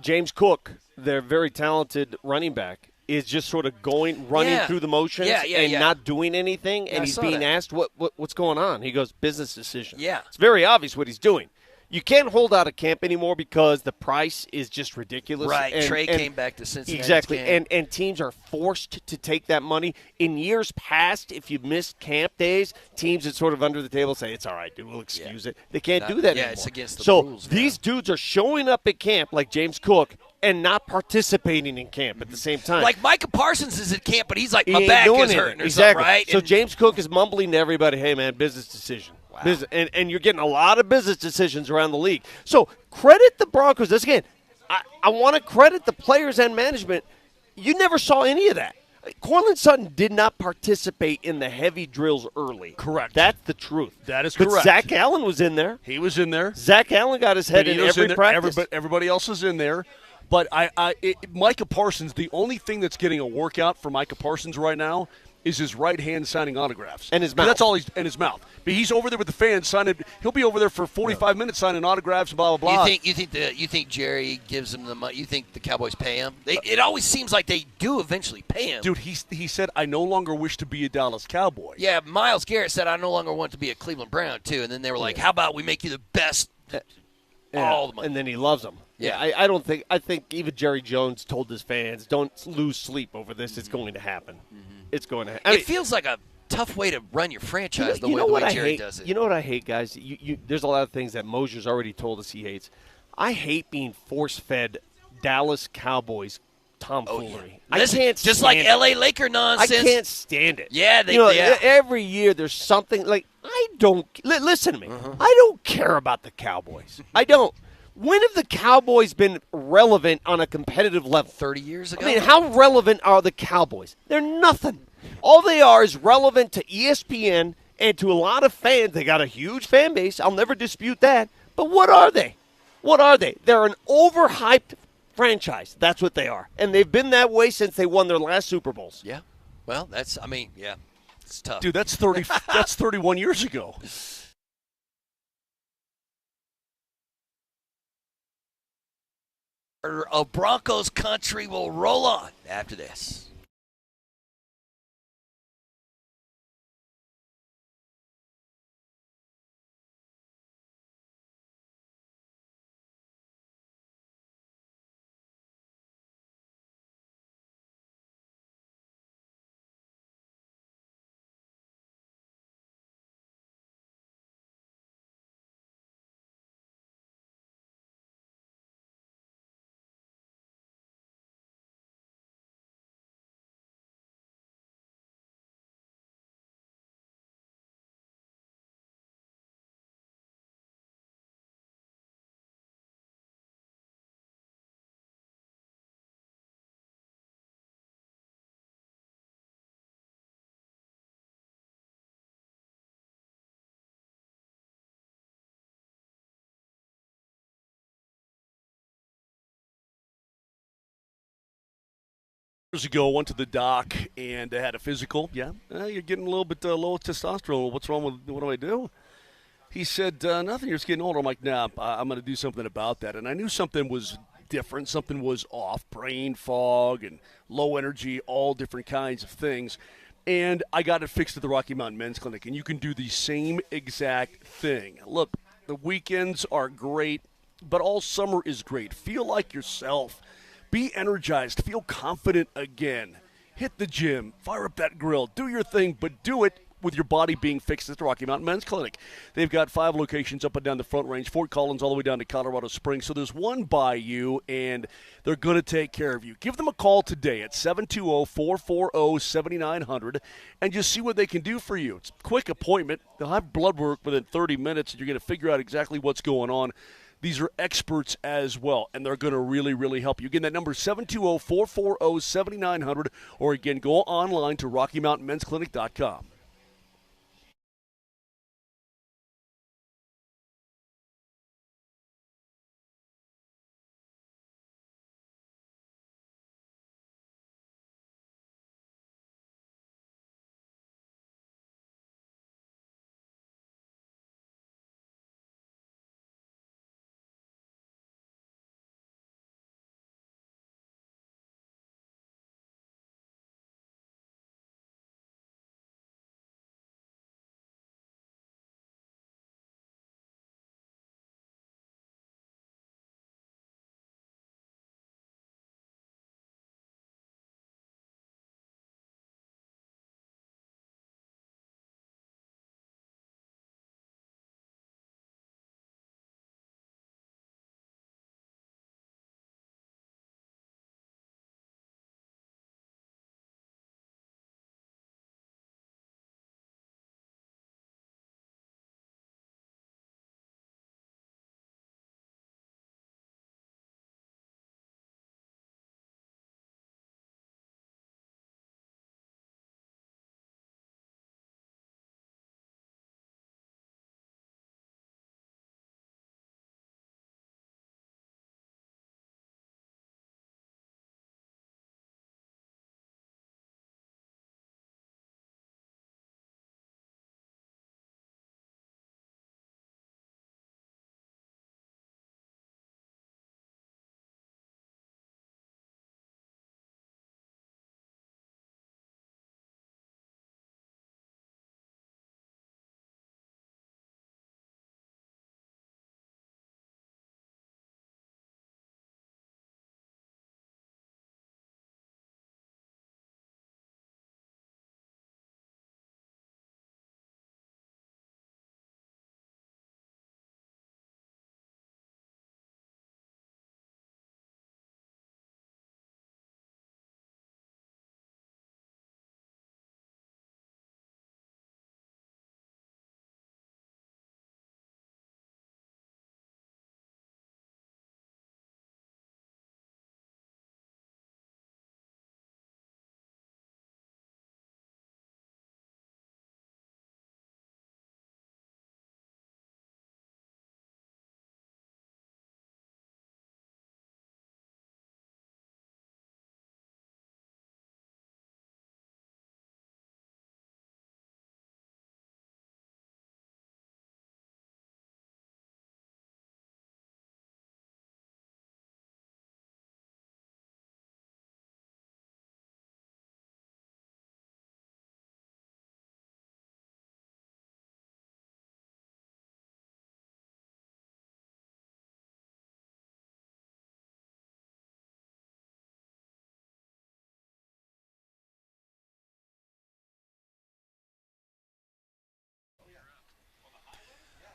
James Cook, their very talented running back, is just sort of running Yeah. through the motions and Yeah. not doing anything. I And he's saw being that. asked what's going on. He goes, business decision. Yeah. It's very obvious what he's doing. You can't hold out a camp anymore because the price is just ridiculous. Right. And- Trey and- came back to Cincinnati. Exactly, and teams are forced to take that money. In years past, if you missed camp days, teams would sort of under the table say, it's all right, dude, we'll excuse it. They can't do that anymore. It's against the so rules. these dudes are showing up at camp like James Cook and not participating in camp at the same time. Like Micah Parsons is at camp, but he's like, He my ain't back doing is hurting anything. or Exactly. something, right? So And- James Cook is mumbling to everybody, hey, man, business decision. Wow. Business, and you're getting a lot of business decisions around the league. So credit the Broncos. This again, I want to credit the players and management. You never saw any of that. Cortland Sutton did not participate in the heavy drills early. Correct. That's the truth. That is But correct. Zack Allen was in there. He was in there. Zack Allen got his head in Benito's every there. practice. Everybody else is in there. But Micah Parsons, the only thing that's getting a workout for Micah Parsons right now is his right hand signing autographs. And his mouth. That's all in his mouth. But he's over there with the fans signing. He'll be over there for 45 minutes signing autographs and blah, blah, blah. You think Jerry gives him the money? You think the Cowboys pay him? It always seems like they do eventually pay him. Dude, he said, I no longer wish to be a Dallas Cowboy. Yeah, Myles Garrett said, I no longer want to be a Cleveland Brown, too. And then they were like, how about we make you the best all the money? And then he loves them. Yeah. I think even Jerry Jones told his fans, don't lose sleep over this. It's going to happen. It's going to happen. It feels like a tough way to run your franchise the way Jerry does it. You know what I hate, guys? There's a lot of things that Moser's already told us he hates. I hate being force-fed Dallas Cowboys tomfoolery. I Listen, can't just stand like it. L.A. Laker I nonsense. can't stand it. Yeah, You every year there's something like I don't listen to me. I don't care about the Cowboys. I don't. When have the Cowboys been relevant on a competitive level? 30 years ago? I mean, how relevant are the Cowboys? They're nothing. All they are is relevant to ESPN and to a lot of fans. They got a huge fan base. I'll never dispute that. But what are they? What are they? They're an overhyped franchise. That's what they are. And they've been that way since they won their last Super Bowls. Yeah. Well, it's tough. Dude, that's 30. That's 31 years ago. Of Broncos country will roll on after this. Years ago, went to the doc and had a physical. Yeah, you're getting a little bit low testosterone. What's wrong with what do I do? He said, nothing, you're just getting older. I'm like, nah, I'm going to do something about that. And I knew something was different. Something was off. Brain fog and low energy, all different kinds of things. And I got it fixed at the Rocky Mountain Men's Clinic. And you can do the same exact thing. Look, the weekends are great. but all summer is great. Feel like yourself. Be energized. Feel confident again. Hit the gym. Fire up that grill. Do your thing, but do it with your body being fixed at the Rocky Mountain Men's Clinic. They've got 5 locations up and down the Front Range, Fort Collins all the way down to Colorado Springs. So there's one by you, and they're going to take care of you. Give them a call today at 720-440-7900 and just see what they can do for you. It's a quick appointment. They'll have blood work within 30 minutes, and you're going to figure out exactly what's going on. These are experts as well, and they're going to really, really help you. Again, that number is 720-440-7900, or again, go online to RockyMountainMen'sClinic.com.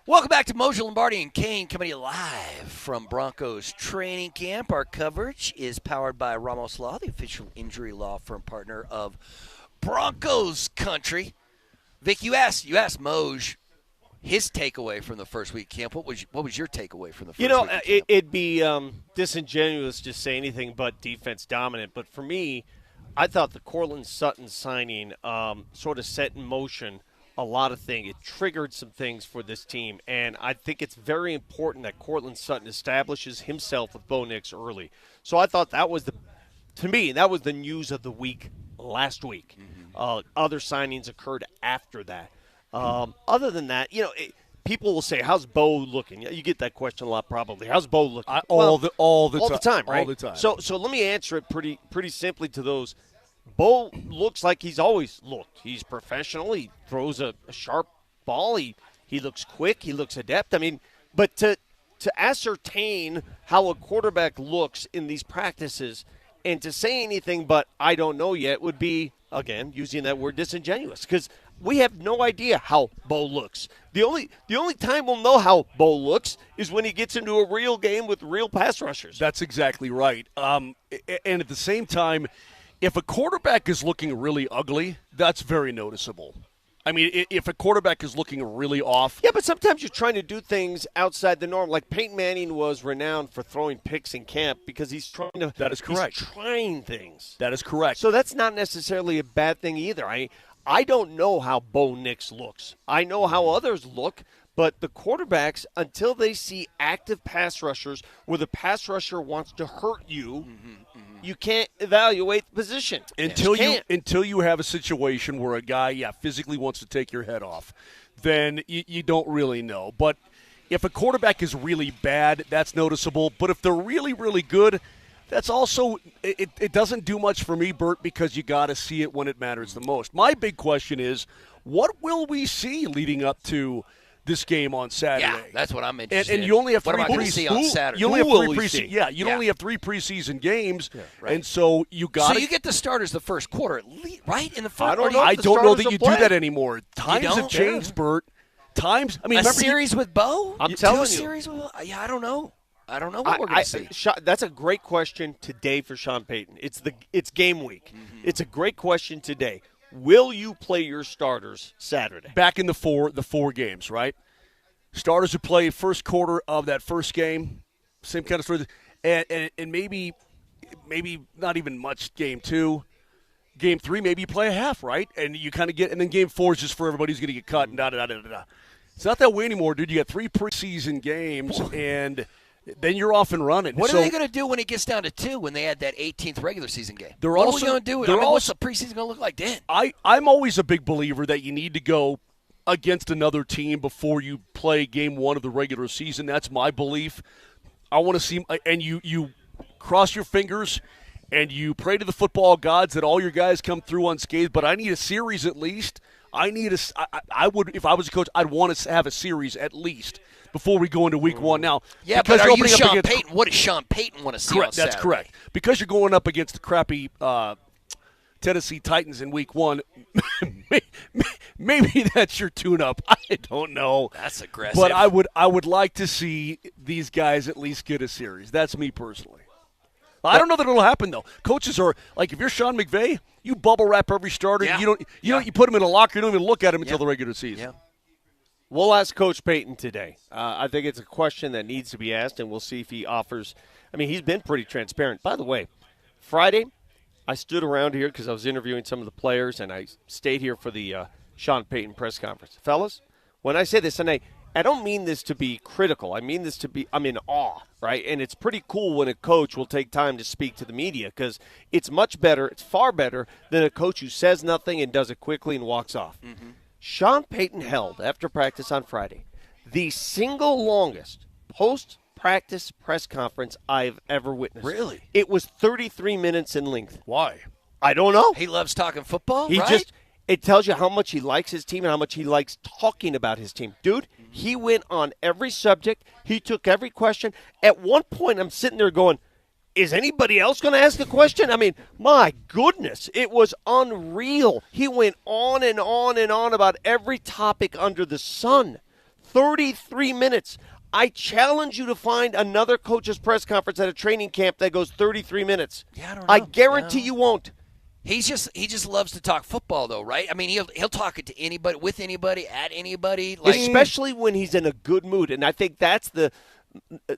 Welcome back to Moser, Lombardi, and Kane, coming to you live from Broncos training camp. Our coverage is powered by Ramos Law, the official injury law firm partner of Broncos country. Vic, you asked Moj his takeaway from the first week camp. What was your takeaway from the first week camp? It'd be disingenuous to say anything but defense dominant. But for me, I thought the Cortland Sutton signing sort of set in motion a lot of things. It triggered some things for this team, and I think it's very important that Cortland Sutton establishes himself with Bo Nix early. So I thought that was to me, that was the news of the week last week. Mm-hmm. Other signings occurred after that. Other than that, people will say, "How's Bo looking?" You get that question a lot, probably. How's Bo looking? All the time, right? All the time. So let me answer it pretty simply to those. Bo looks like he's always looked. He's professional. He throws a sharp ball. He looks quick. He looks adept. I mean, but to to ascertain how a quarterback looks in these practices and to say anything but I don't know yet would be, again, using that word, disingenuous, because we have no idea how Bo looks. The only time we'll know how Bo looks is when he gets into a real game with real pass rushers. That's exactly right. And at the same time, if a quarterback is looking really ugly, that's very noticeable. I mean, if a quarterback is looking really off. Yeah, but sometimes you're trying to do things outside the norm. Like Peyton Manning was renowned for throwing picks in camp because he's trying to. That is correct. He's trying things. That is correct. So that's not necessarily a bad thing either. I don't know how Bo Nix looks. I know how others look, but the quarterbacks, until they see active pass rushers where the pass rusher wants to hurt you, you can't evaluate the position. Until you have a situation where a guy, physically wants to take your head off, then you don't really know. But if a quarterback is really bad, that's noticeable. But if they're really, really good, that's also it doesn't do much for me, Bert, because you got to see it when it matters the most. My big question is, what will we see leading up to this game on Saturday? Yeah, that's what I'm interested in. And you only have what am I going to see on Saturday? You only have three preseason. Yeah, you only have 3 preseason games, and so you got. So you get the starters the first quarter, at least, right in the first. I don't know. I don't know that you do that anymore. Times have changed, Yeah. Bert. Times. I mean, a series with Bo. I'm telling you. Series with Bo? Yeah, I don't know. I don't know what we're going to see. That's a great question today for Sean Payton. It's game week. It's a great question today. Will you play your starters Saturday? Back in the four games, right? Starters who play first quarter of that first game, same kind of story, and maybe not even much game 2. Game 3, maybe you play a half, right? And you kind of get, and then game 4 is just for everybody who's going to get cut and da-da-da-da-da. It's not that way anymore, dude. You got 3 preseason games, and then you're off and running. What are they going to do when it gets down to 2 when they add that 18th regular season game? What are we going to do? What's the preseason going to look like then? I'm always a big believer that you need to go against another team before you play game 1 of the regular season. That's my belief. I want to see, and you cross your fingers and you pray to the football gods that all your guys come through unscathed, but I need a series at least. I would, if I was a coach, I'd want to have a series at least before we go into week 1 now. Yeah, but are you Sean Payton? What does Sean Payton want to see on Saturday? That's correct. Because you're going up against the crappy Tennessee Titans in week 1, maybe that's your tune-up. I don't know. That's aggressive. But I would like to see these guys at least get a series. That's me personally. I don't know that it'll happen though. Coaches are like, if you're Sean McVay, you bubble wrap every starter. Yeah. You put them in a locker. You don't even look at them until the regular season. Yeah. We'll ask Coach Payton today. I think it's a question that needs to be asked, and we'll see if he offers. I mean, he's been pretty transparent. By the way, Friday, I stood around here because I was interviewing some of the players, and I stayed here for the Sean Payton press conference. Fellas, when I say this, and I don't mean this to be critical. I mean this to be, I'm in awe, right? And it's pretty cool when a coach will take time to speak to the media because it's much better, it's far better than a coach who says nothing and does it quickly and walks off. Mm-hmm. Sean Payton held, after practice on Friday, the single longest post-practice press conference I've ever witnessed. Really? It was 33 minutes in length. Why? I don't know. He loves talking football, right? It tells you how much he likes his team and how much he likes talking about his team. Dude, he went on every subject. He took every question. At one point, I'm sitting there going, is anybody else going to ask a question? I mean, my goodness, it was unreal. He went on and on and on about every topic under the sun. 33 minutes. I challenge you to find another coach's press conference at a training camp that goes 33 minutes. Yeah, I don't know. I guarantee you won't. He just loves to talk football, though, right? I mean, he'll talk it to anybody, with anybody, at anybody, like, especially when he's in a good mood. And I think that's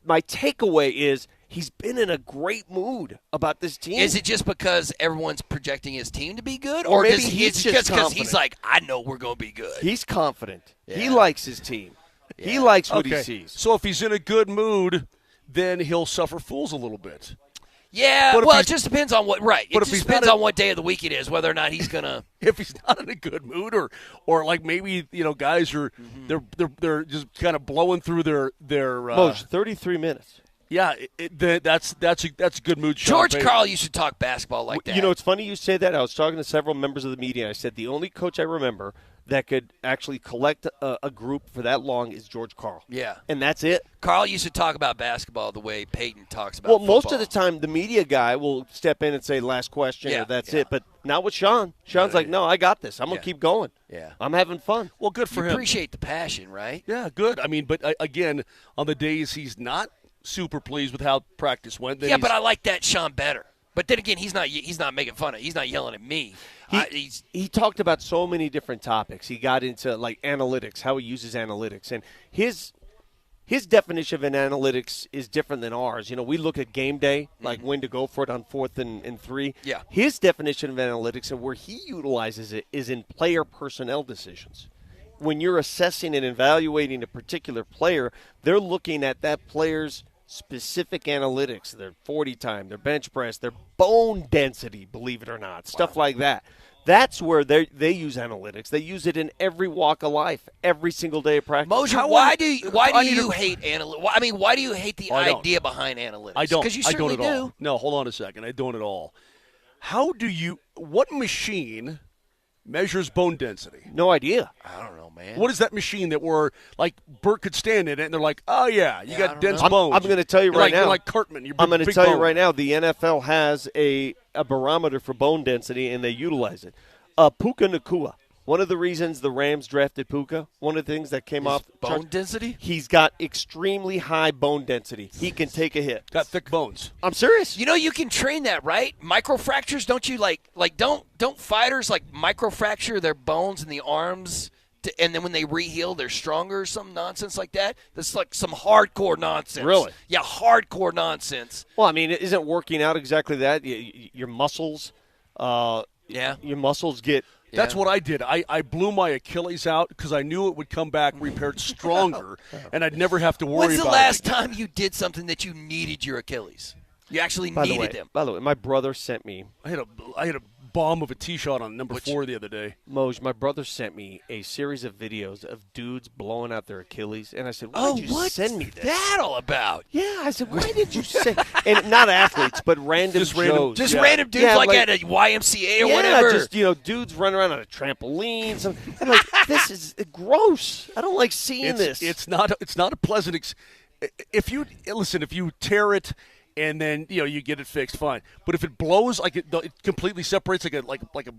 my takeaway is he's been in a great mood about this team. Is it just because everyone's projecting his team to be good, or maybe he's just because he's like, I know we're going to be good? He's confident. Yeah. He likes his team. Yeah. He likes what he sees. So if he's in a good mood, then he'll suffer fools a little bit. Yeah, well, it just depends on what. Right, it just depends on what day of the week it is, whether or not he's gonna. If he's not in a good mood, or like maybe guys are they're just kind of blowing through their. Most 33 minutes. Yeah, that's a good mood. George Karl used to talk basketball like that. You know, it's funny you say that. I was talking to several members of the media, and I said the only coach I remember that could actually collect a group for that long is George Karl. Yeah. And that's it. Carl used to talk about basketball the way Payton talks about Well, football. most of the time, the media guy will step in and say, last question, or that's it. But not with Sean. Sean's like, no, I got this. I'm going to keep going. Yeah. I'm having fun. Well, good for you him. Appreciate the passion, right? Yeah, good. I mean, but again, on the days he's not super pleased with how practice went. Yeah, but I like that Sean better. But then again, he's not making fun of. He's not yelling at me. He talked about so many different topics. He got into like analytics, how he uses analytics, and his definition of an analytics is different than ours. You know, we look at game day, like when to go for it on 4th and 3. Yeah. His definition of analytics and where he utilizes it is in player personnel decisions. When you're assessing and evaluating a particular player, they're looking at that player's specific analytics, their 40 time, their bench press, their bone density, believe it or not, stuff like that. That's where they use analytics. They use it in every walk of life, every single day of practice. Moser, why do you hate analytics? I mean, why do you hate the idea behind analytics? I don't. Because you I certainly don't at all. do. No, hold on a second. I don't at all. What machine measures bone density? No idea. I don't know, man. What is that machine that where, like, Bert could stand in it and they're like, oh, yeah, you got dense bones. I'm going to tell you You're right like, now. You're like Cartman. I'm going to tell you right now, the NFL has a barometer for bone density, and they utilize it. Puka Nacua. One of the reasons the Rams drafted Puka, one of the things that came off bone density? He's got extremely high bone density. He can take a hit. Got thick bones. I'm serious. You know you can train that, right? Microfractures, don't you don't fighters like microfracture their bones in the arms and then when they re-heal they're stronger or some nonsense like that? That's like some hardcore nonsense. Really? Yeah, hardcore nonsense. Well, I mean, it isn't working out exactly that. Your muscles your muscles get That's what I did. I blew my Achilles out because I knew it would come back repaired stronger, and I'd never have to worry about it. When's the last time you did something that you needed your Achilles? You actually needed them. By the way, my brother sent me. I had a bomb of a tee shot on number 4 the other day. Moj, my brother sent me a series of videos of dudes blowing out their Achilles, and I said, "Why did you send me this? What's that all about?" Yeah, I said, "Why did you send?" And not athletes, but random Joes. Random dudes like at a YMCA or whatever. Just dudes running around on a trampoline. I'm like, this is gross. I don't like seeing this. It's not a pleasant. If you tear it. And then you get it fixed, fine. But if it blows, like it completely separates, like a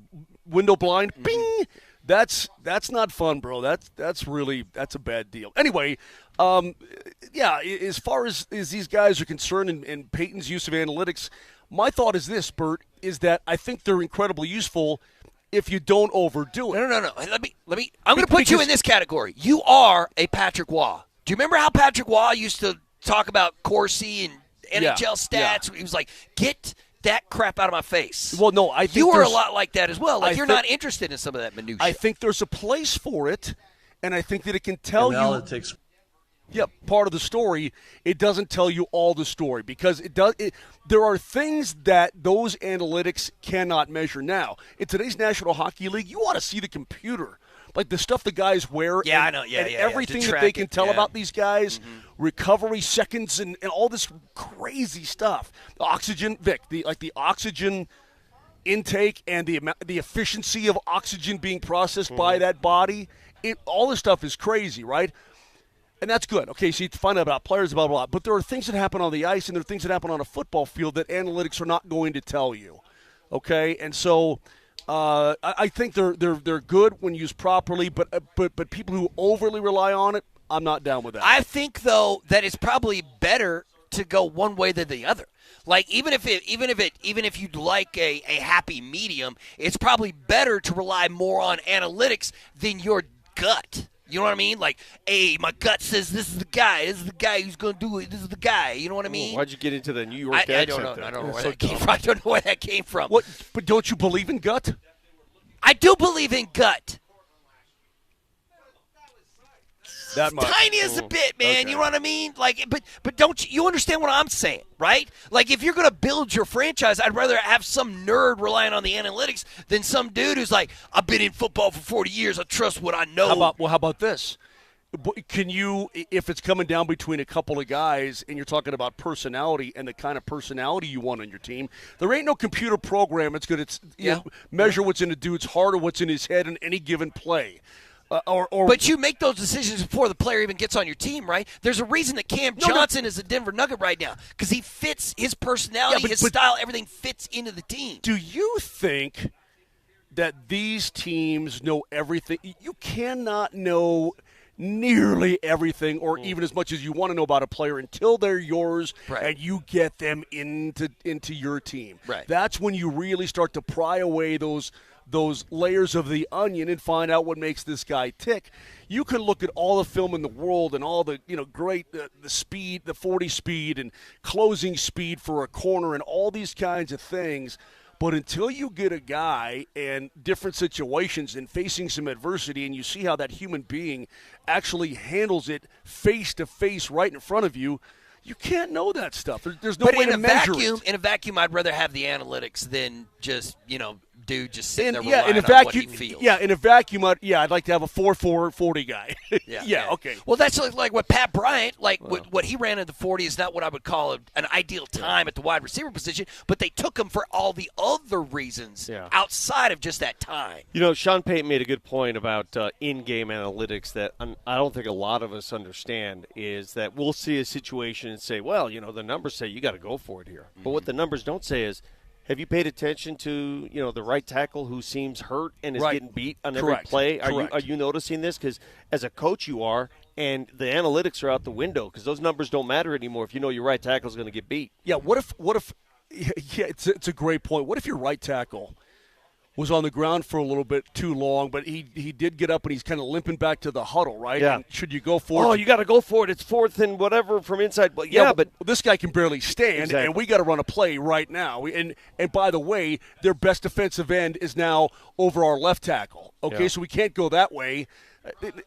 window blind, bing. That's not fun, bro. That's a bad deal. Anyway, as far as these guys are concerned, and Payton's use of analytics, my thought is this, Bert, is that I think they're incredibly useful if you don't overdo it. No. Let me. I'm going to put you in this category. You are a Patrick Waugh. Do you remember how Patrick Waugh used to talk about Corsi and NHL stats? He was like, get that crap out of my face. Well, no, I think you are a lot like that as well. Like you're not interested in some of that minutia. I think there's a place for it, and I think that it can tell you. Part of the story. It doesn't tell you all the story because it does. There are things that those analytics cannot measure. Now, in today's National Hockey League, you want to see the computer. Like the stuff the guys wear, I know, everything that they can tell about these guys, recovery seconds, and all this crazy stuff. The oxygen, Vic, the oxygen intake and the efficiency of oxygen being processed by that body. All this stuff is crazy, right? And that's good. Okay, so you find out about players, blah, blah, blah. But there are things that happen on the ice and there are things that happen on a football field that analytics are not going to tell you. Okay, and so. I think they're good when used properly, but people who overly rely on it, I'm not down with that. I think though that it's probably better to go one way than the other. Like even if you'd like a happy medium, it's probably better to rely more on analytics than your gut. You know what I mean? Like, hey, my gut says this is the guy. This is the guy who's going to do it. This is the guy. You know what I mean? Why'd you get into the New York accent? I don't know. I don't know where that came from. I don't know where that came from. What? But don't you believe in gut? I do believe in gut. That much. Tiny as a bit, man. Okay. You know what I mean? Like, but don't you understand what I'm saying, right? Like, if you're going to build your franchise, I'd rather have some nerd relying on the analytics than some dude who's like, I've been in football for 40 years. I trust what I know. How about this? Can you, if it's coming down between a couple of guys and you're talking about personality and the kind of personality you want on your team, there ain't no computer program that's going to measure what's in a dude's heart or what's in his head in any given play. But you make those decisions before the player even gets on your team, right? There's a reason that Cam Johnson is a Denver Nugget right now because he fits his personality, his style, everything fits into the team. Do you think that these teams know everything? You cannot know nearly everything or even as much as you want to know about a player until they're yours and you get them into your team. Right. That's when you really start to pry away those layers of the onion and find out what makes this guy tick. You can look at all the film in the world and all the great the speed, the 40 speed and closing speed for a corner and all these kinds of things. But until you get a guy in different situations and facing some adversity and you see how that human being actually handles it face to face right in front of you, you can't know that stuff. There's no way to measure it. In a vacuum, I'd rather have the analytics than just, dude just sitting there in relying a vacuum, on what he feels. Yeah, in a vacuum, I'd like to have a 4.4 40 guy. Yeah, okay. Well, that's like what Pat Bryant, what he ran in the 40 is not what I would call an ideal time at the wide receiver position, but they took him for all the other reasons outside of just that time. Sean Payton made a good point about in-game analytics that I don't think a lot of us understand is that we'll see a situation and say, well, the numbers say you got to go for it here. But what the numbers don't say is, have you paid attention to the right tackle who seems hurt and is getting beat on every play? Are you noticing this? Because as a coach you are, and the analytics are out the window because those numbers don't matter anymore if you know your right tackle is going to get beat. Yeah. What if? Yeah, it's a great point. What if your right tackle was on the ground for a little bit too long, but he did get up and he's kind of limping back to the huddle, right? Yeah. And should you go for it? Oh, you got to go for it. It's fourth and whatever from inside. But but this guy can barely stand, exactly. And we got to run a play right now. And by the way, their best defensive end is now over our left tackle. Okay, so we can't go that way.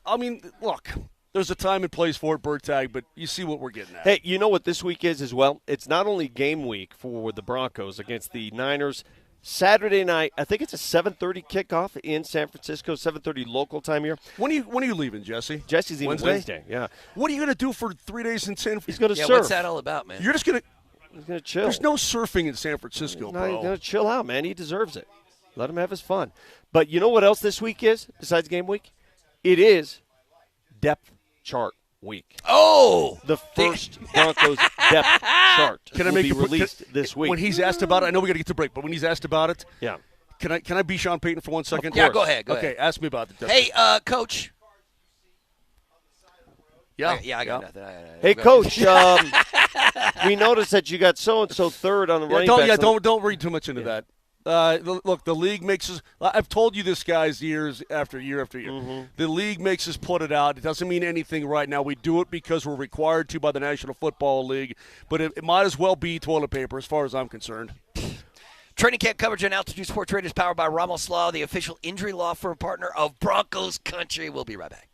I mean, look. There's a time and place for it, bird tag, but you see what we're getting at. Hey, you know what this week is as well? It's not only game week for the Broncos against the Niners. Saturday night, I think it's a 7:30 kickoff in San Francisco, 7:30 local time here. When are you leaving, Jesse? Jesse's leaving Wednesday. Yeah. What are you going to do for 3 days in San Francisco? He's going to surf. What's that all about, man? You're just going to – He's going to chill. There's no surfing in San Francisco, bro. He's going to chill out, man. He deserves it. Let him have his fun. But you know what else this week is besides game week? It is depth chart week. Oh! The first Broncos depth chart will be released this week. When he's asked about it, I know we got to get to break, but when he's asked about it, yeah. Can I be Sean Payton for 1 second? Yeah, go ahead. Okay, ask me about the depth. Hey, Coach. Yeah. I got nothing. Hey, Coach, we noticed that you got so-and-so third on the running back. Don't read too much into that. Look, the league makes us – I've told you this, guys, years after year after year. Mm-hmm. The league makes us put it out. It doesn't mean anything right now. We do it because we're required to by the National Football League. But it might as well be toilet paper as far as I'm concerned. Training camp coverage on Altitude Sports Radio is powered by Ramos Law, the official injury law firm partner of Broncos Country. We'll be right back.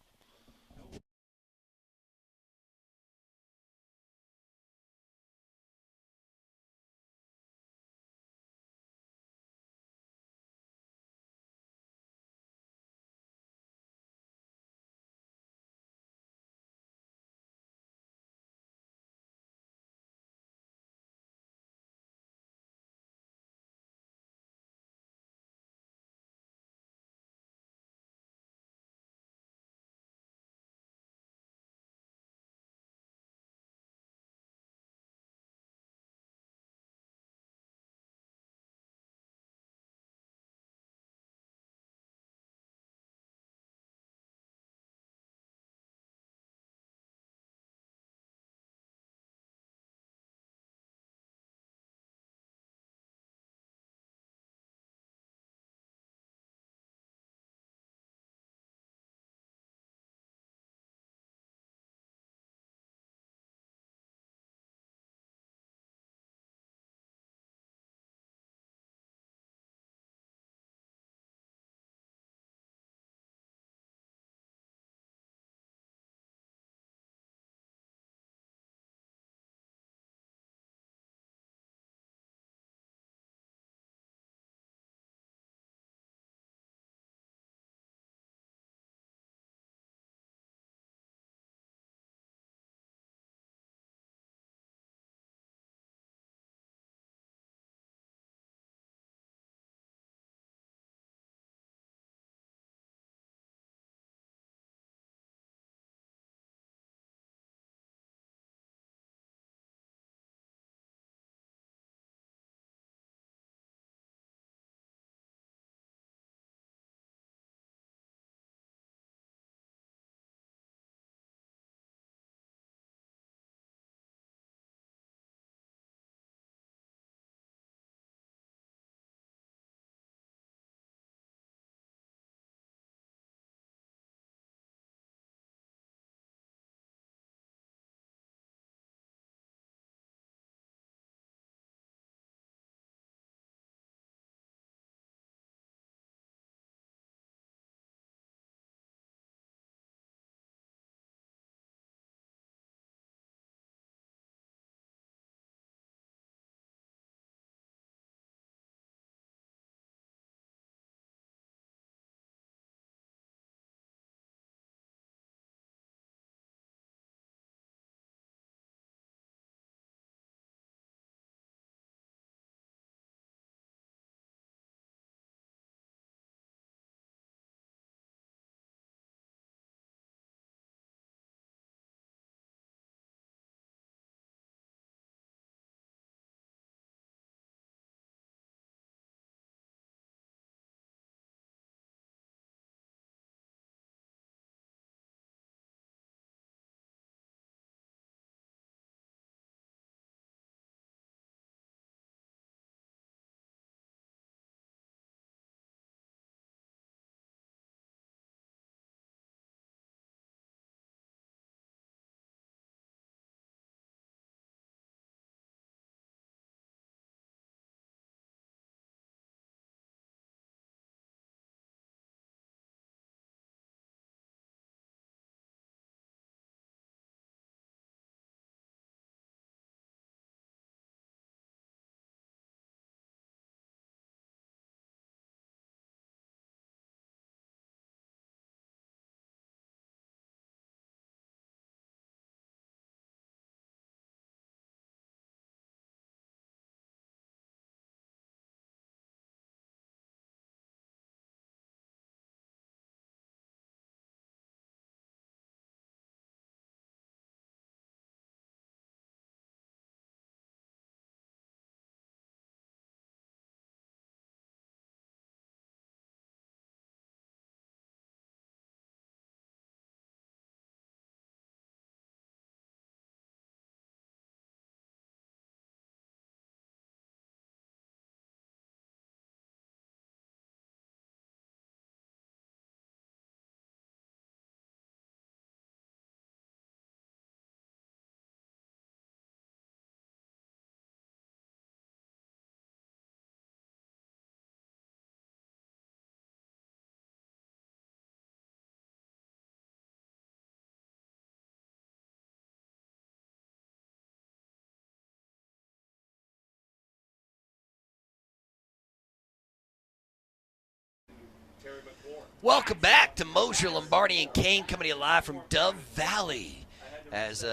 Welcome back to Moser, Lombardi, and Kane coming to you live from Dove Valley as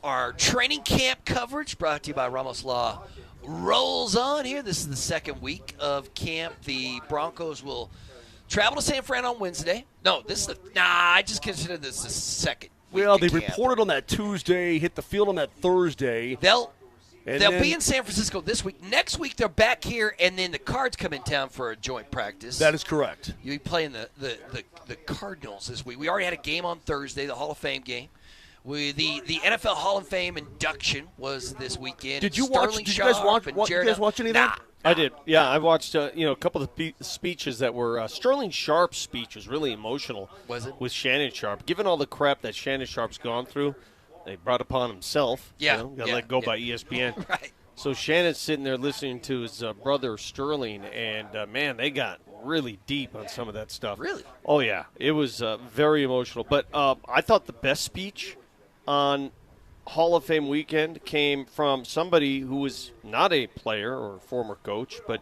our training camp coverage brought to you by Ramos Law rolls on here. This is the second week of camp. The Broncos will travel to San Fran on Wednesday. No, I just consider this the second week Well, of they camp. reported on that Tuesday, hit the field on that Thursday. They'll be in San Francisco this week. Next week, they're back here, and then the Cards come in town for a joint practice. That is correct. You'll be playing the Cardinals this week. We already had a game on Thursday, the Hall of Fame game. The NFL Hall of Fame induction was this weekend. Did you Sterling guys watch? Sharp and You Jared guys watch any of that? I did. Yeah, I watched a couple of speeches that were Sterling Sharp's speech was really emotional. Was it? With Shannon Sharp. Given all the crap that Shannon Sharp's gone through, they brought upon himself. Yeah. Got let go by ESPN. Right. So Shannon's sitting there listening to his brother Sterling, and, man, they got really deep on some of that stuff. Really? Oh, yeah. It was very emotional. But I thought the best speech on Hall of Fame weekend came from somebody who was not a player or former coach, but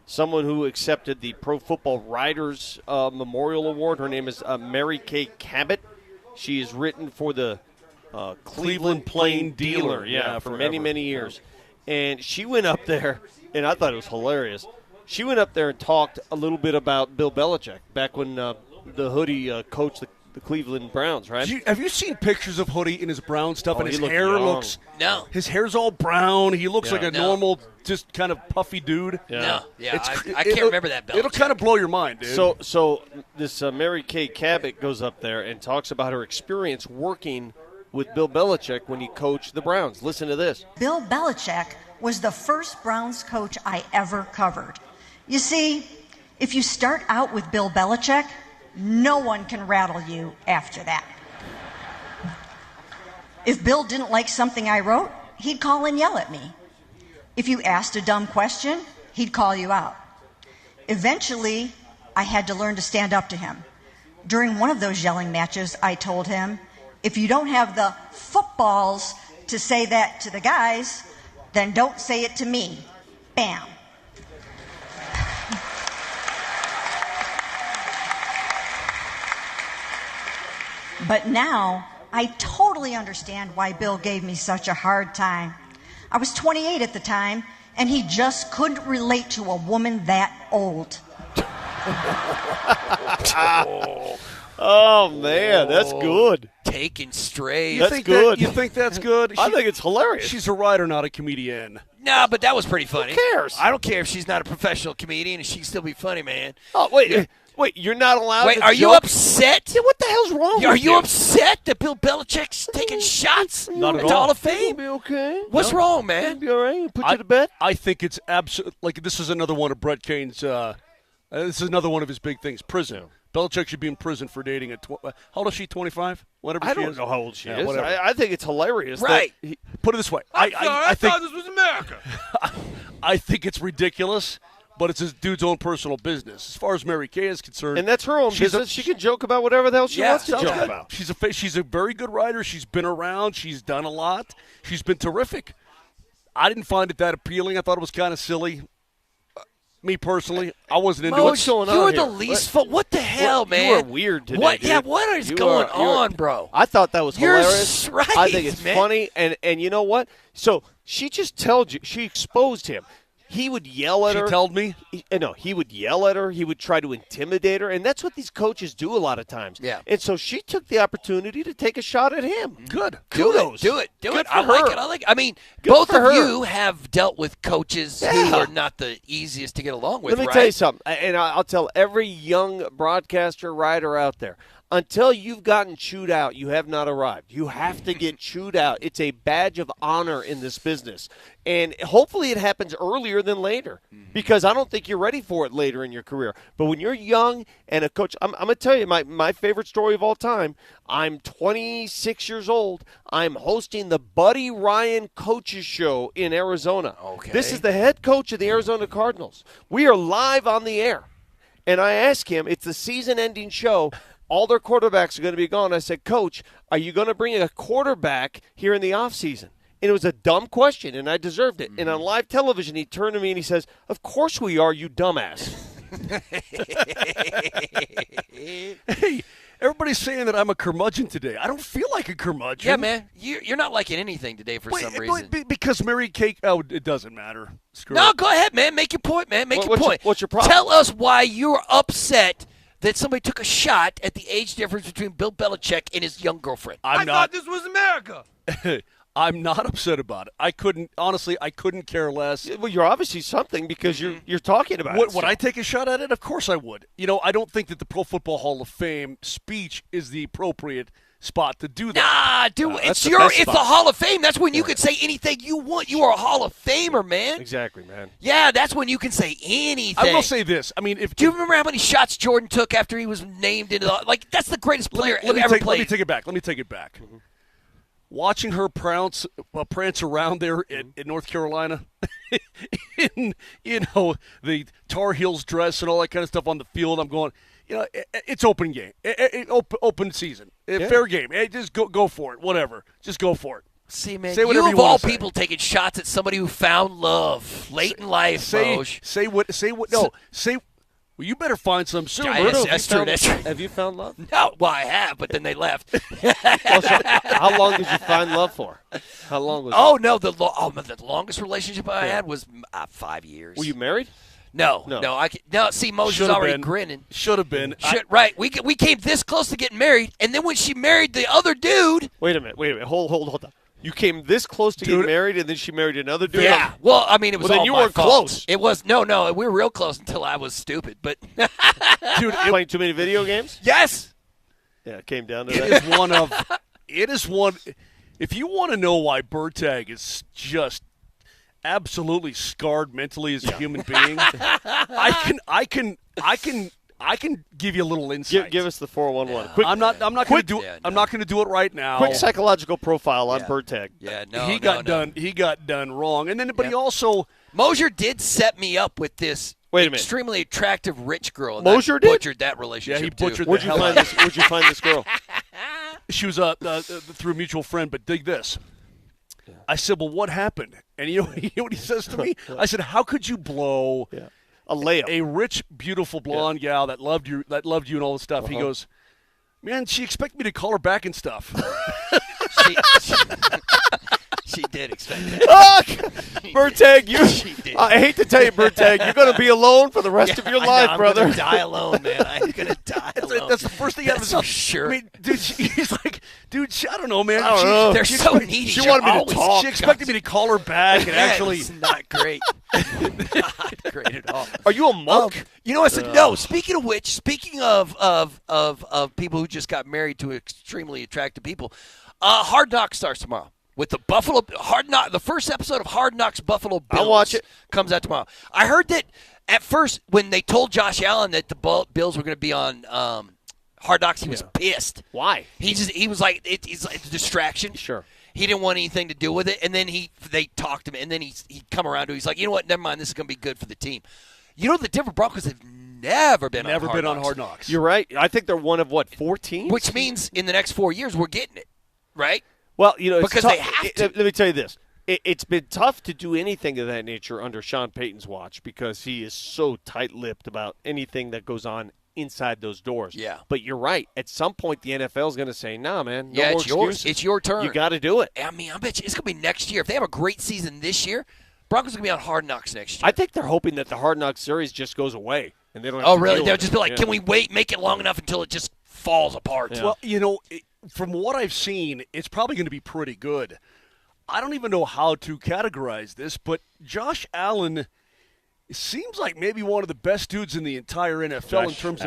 someone who accepted the Pro Football Writers Memorial Award. Her name is Mary Kay Cabot. She has written for the Cleveland Plain Dealer, for many, many years. And she went up there, and I thought it was hilarious. She went up there and talked a little bit about Bill Belichick back when the Hoodie coached the Cleveland Browns, right? Have you seen pictures of Hoodie in his brown stuff, and he his looked hair young. looks – No. His hair's all brown. He looks like a No. normal, just kind of puffy dude. Yeah. No. Yeah, It's- I can't remember that Belichick. It'll kind of blow your mind, dude. So this Mary Kay Cabot goes up there and talks about her experience working with Bill Belichick when he coached the Browns. Listen to this. Bill Belichick was the first Browns coach I ever covered. You see, if you start out with Bill Belichick, no one can rattle you after that. If Bill didn't like something I wrote, he'd call and yell at me. If you asked a dumb question, he'd call you out. Eventually, I had to learn to stand up to him. During one of those yelling matches, I told him, if you don't have the footballs to say that to the guys, then don't say it to me. Bam. But now, I totally understand why Bill gave me such a hard time. I was 28 at the time, and he just couldn't relate to a woman that old. Oh, man, that's good. Taking straight. That's good. You think that's good? I think it's hilarious. She's a writer, not a comedian. No, but that was pretty funny. Who cares? I don't care if she's not a professional comedian and she can still be funny, man. Oh, wait, you're not allowed Wait, to are you joke? upset? Yeah, what the hell's wrong Are with you upset that Bill Belichick's taking shots Not at at the all. Hall of Fame? Be okay. What's wrong, man? Be all right? Put you to bed? I think it's like this is another one of Brett Kane's. This is another one of his big things. Prison. Belichick should be in prison for dating at. How old is she? 25. Whatever. I she don't is. know how old she Yeah, is. whatever. I think it's hilarious. Right. That Put it this way. I think thought this was America. I think it's ridiculous, but it's his dude's own personal business. As far as Mary Kay is concerned, And that's her own she's business. She can joke about whatever the hell she wants to sounds joke good. about. She's a very good writer. She's been around. She's done a lot. She's been terrific. I didn't find it that appealing. I thought it was kind of silly. Me personally, I wasn't into What's it. going You're on the here? least. What the hell, You man? are weird today, What? dude. Yeah, what is You going are- you're- on, bro? I thought that was You're hilarious. right, I think it's man. funny, and you know what? So she just told you. She exposed him. He would yell at She her. told me. He would yell at her. He would try to intimidate her, and that's what these coaches do a lot of times. Yeah. And so she took the opportunity to take a shot at him. Good. Kudos. Do it. Good I for her. like it. I mean, Good both for of her. you have dealt with coaches who Yeah. are not the easiest to get along with, Let me right? tell you something, and I'll tell every young broadcaster, writer out there, until you've gotten chewed out, you have not arrived. You have to get chewed out. It's a badge of honor in this business. And hopefully it happens earlier than later, because I don't think you're ready for it later in your career. But when you're young and a coach, I'm going to tell you my favorite story of all time. I'm 26 years old. I'm hosting the Buddy Ryan Coaches Show in Arizona. Okay. This is the head coach of the Arizona Cardinals. We are live on the air. And I asked him, it's the season-ending show. All their quarterbacks are going to be gone. I said, Coach, are you going to bring a quarterback here in the offseason? And it was a dumb question, and I deserved it. And on live television, he turned to me and he says, of course we are, you dumbass. Hey, everybody's saying that I'm a curmudgeon today. I don't feel like a curmudgeon. Yeah, man. You're not liking anything today for some reason. Because Mary Kate, it doesn't matter. Screw No, it. go ahead, man. Make your point, man. Make your point. What's your problem? Tell us why you're upset that somebody took a shot at the age difference between Bill Belichick and his young girlfriend. I thought this was America. I'm not upset about it. I couldn't care less. Well, you're obviously something because you're talking about it. Would I take a shot at it? Of course I would. I don't think that the Pro Football Hall of Fame speech is the appropriate spot to do that. Nah, dude, it's the the Hall of Fame. That's when you can say anything you want. You are a Hall of Famer, man. Exactly, man. Yeah, that's when you can say anything. I will say this. I mean, do you remember how many shots Jordan took after he was named into the that's the greatest player ever played. Let me take it back. Mm-hmm. Watching her prance around there in North Carolina, in the Tar Heels dress and all that kind of stuff on the field, I'm going, it's open game, open season, fair game. Just go for it, whatever. Just go for it. See, man, say you of all people taking shots at somebody who found love late in life, Moj. Say. Well, you better find some soon. That's true. Have you found love? No, well, I have, but then they left. How long did you find love for? How long was it? No, the longest relationship I had was 5 years. Were you married? No. See, Moser's already grinning. Should have been. Right. We came this close to getting married, and then when she married the other dude. Wait a minute. Hold on. You came this close to getting married, and then she married another dude? Yeah. Well, I mean, it was all then you my weren't fault. close. It was no. We were real close until I was stupid. But dude, playing too many video games? Yes. Yeah, it came down to that. It is one. If you want to know why Bertag is just absolutely scarred mentally as a human being, I can give you a little insight. Give us the 411. Quick, I'm not going to do it. I'm not going to do it right now. Quick psychological profile on Bertag. Yeah, no. He got done wrong, and then but he also Moser did set me up with this. Wait a minute. Extremely attractive rich girl. Moser did? Butchered that relationship. Yeah, he butchered. Where'd you find this girl? She was through a mutual friend. But dig this. I said, "Well, what happened?" And you know what he says to me? I said, "How could you blow?" Yeah. A layup. A rich, beautiful blonde gal that loved you and all this stuff. He goes, man, she expected me to call her back and stuff. She did expect that. Bertag, I hate to tell you, Bertag, you're going to be alone for the rest of your life, brother. I'm going to die alone, man. I'm going to die alone. That's the first thing I was sure. I mean, dude, he's like, I don't know, man. I don't know. They're so needy. She wanted me to talk. She expected me to call her back and actually. It's not great. Not great at all. Are you a monk? I said no. Speaking of which, speaking of people who just got married to extremely attractive people, Hard Knocks starts tomorrow. With the Buffalo the first episode of Hard Knocks Buffalo Bills I'll watch it. Comes out tomorrow. I heard that at first when they told Josh Allen that the Bills were going to be on Hard Knocks, he was pissed. Why? He was like it's a distraction. Sure. He didn't want anything to do with it, and then they talked to him, and then he come around to it. He's like, you know what? Never mind. This is going to be good for the team. You know, the Denver Broncos have never been on Hard Knocks. You're right. I think they're one of 4 teams? Which means in the next 4 years we're getting it, right? Well, it's because tough. they have to. Let me tell you this. It's been tough to do anything of that nature under Sean Payton's watch because he is so tight-lipped about anything that goes on inside those doors. Yeah. But you're right. At some point, the NFL is going to say, nah, man, no more it's yours. excuses. It's your turn. You got to do it. I mean, I bet you it's going to be next year. If they have a great season this year, Broncos are going to be on Hard Knocks next year. I think they're hoping that the Hard Knocks series just goes away. And they don't have oh, to really? deal They'll with just it. be like, can we wait, make it long enough until it just falls apart? Yeah. Well, from what I've seen, it's probably going to be pretty good. I don't even know how to categorize this, but Josh Allen seems like maybe one of the best dudes in the entire NFL in terms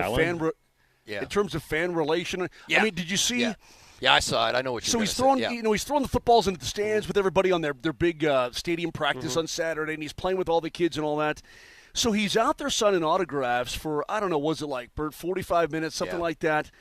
of fan relation. Yeah. I mean, did you see? Yeah, I saw it. I know what you're So he's throwing, he's throwing the footballs into the stands with everybody on their big stadium practice on Saturday, and he's playing with all the kids and all that. So he's out there signing autographs for, I don't know, was it like, Bert, 45 minutes, something like that.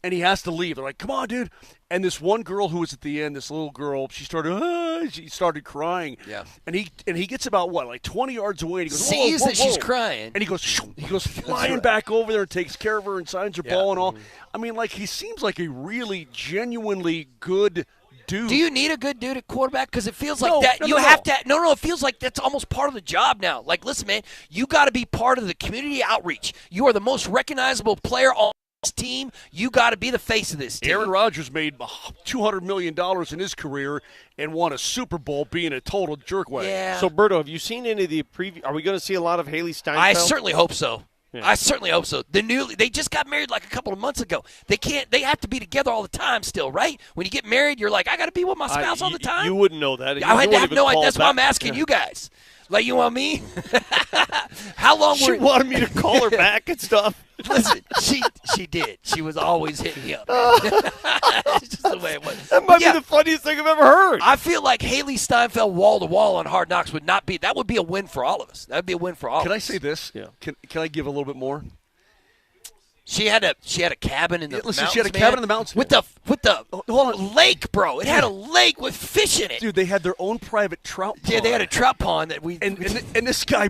And he has to leave. They're like, come on, dude. And this one girl who was at the end, this little girl, she started crying. Yeah. And he gets about, like 20 yards away. And he goes, sees whoa, that she's crying. And he goes flying back over there and takes care of her and signs her ball and all. I mean, like, he seems like a really genuinely good dude. Do you need a good dude at quarterback? Because it feels like No, that. no, You no, have no. to. No. It feels like that's almost part of the job now. Like, listen, man, you got to be part of the community outreach. You are the most recognizable player on this team. You got to be the face of this team. Aaron Rodgers made $200 million in his career and won a Super Bowl being a total jerkwag. Yeah. So, Berto, have you seen any of the preview? Are we going to see a lot of Haley Steinfeld? I certainly hope so. Yeah. I certainly hope so. They just got married like a couple of months ago. They have to be together all the time still, right? When you get married, you're like, I got to be with my spouse all the time. You wouldn't know that. I had to have no idea. idea. That's why I'm asking you guys. Like, you want me? How long She were wanted me to call her back and stuff. Listen, she did. She was always hitting me up. It's just the way it was. That might Yeah. be the funniest thing I've ever heard. I feel like Haley Steinfeld wall to wall on Hard Knocks would not be. That would be a win for all of us. That would be a win for all. Can of I us. say this? Yeah. Can I give a little bit more? She had a cabin in the Listen, mountains. she had a man, cabin in the mountains, with the hold on. lake, bro. It had a lake with fish in it. Dude, they had their own private trout pond. Yeah, they had a trout pond that we. And this guy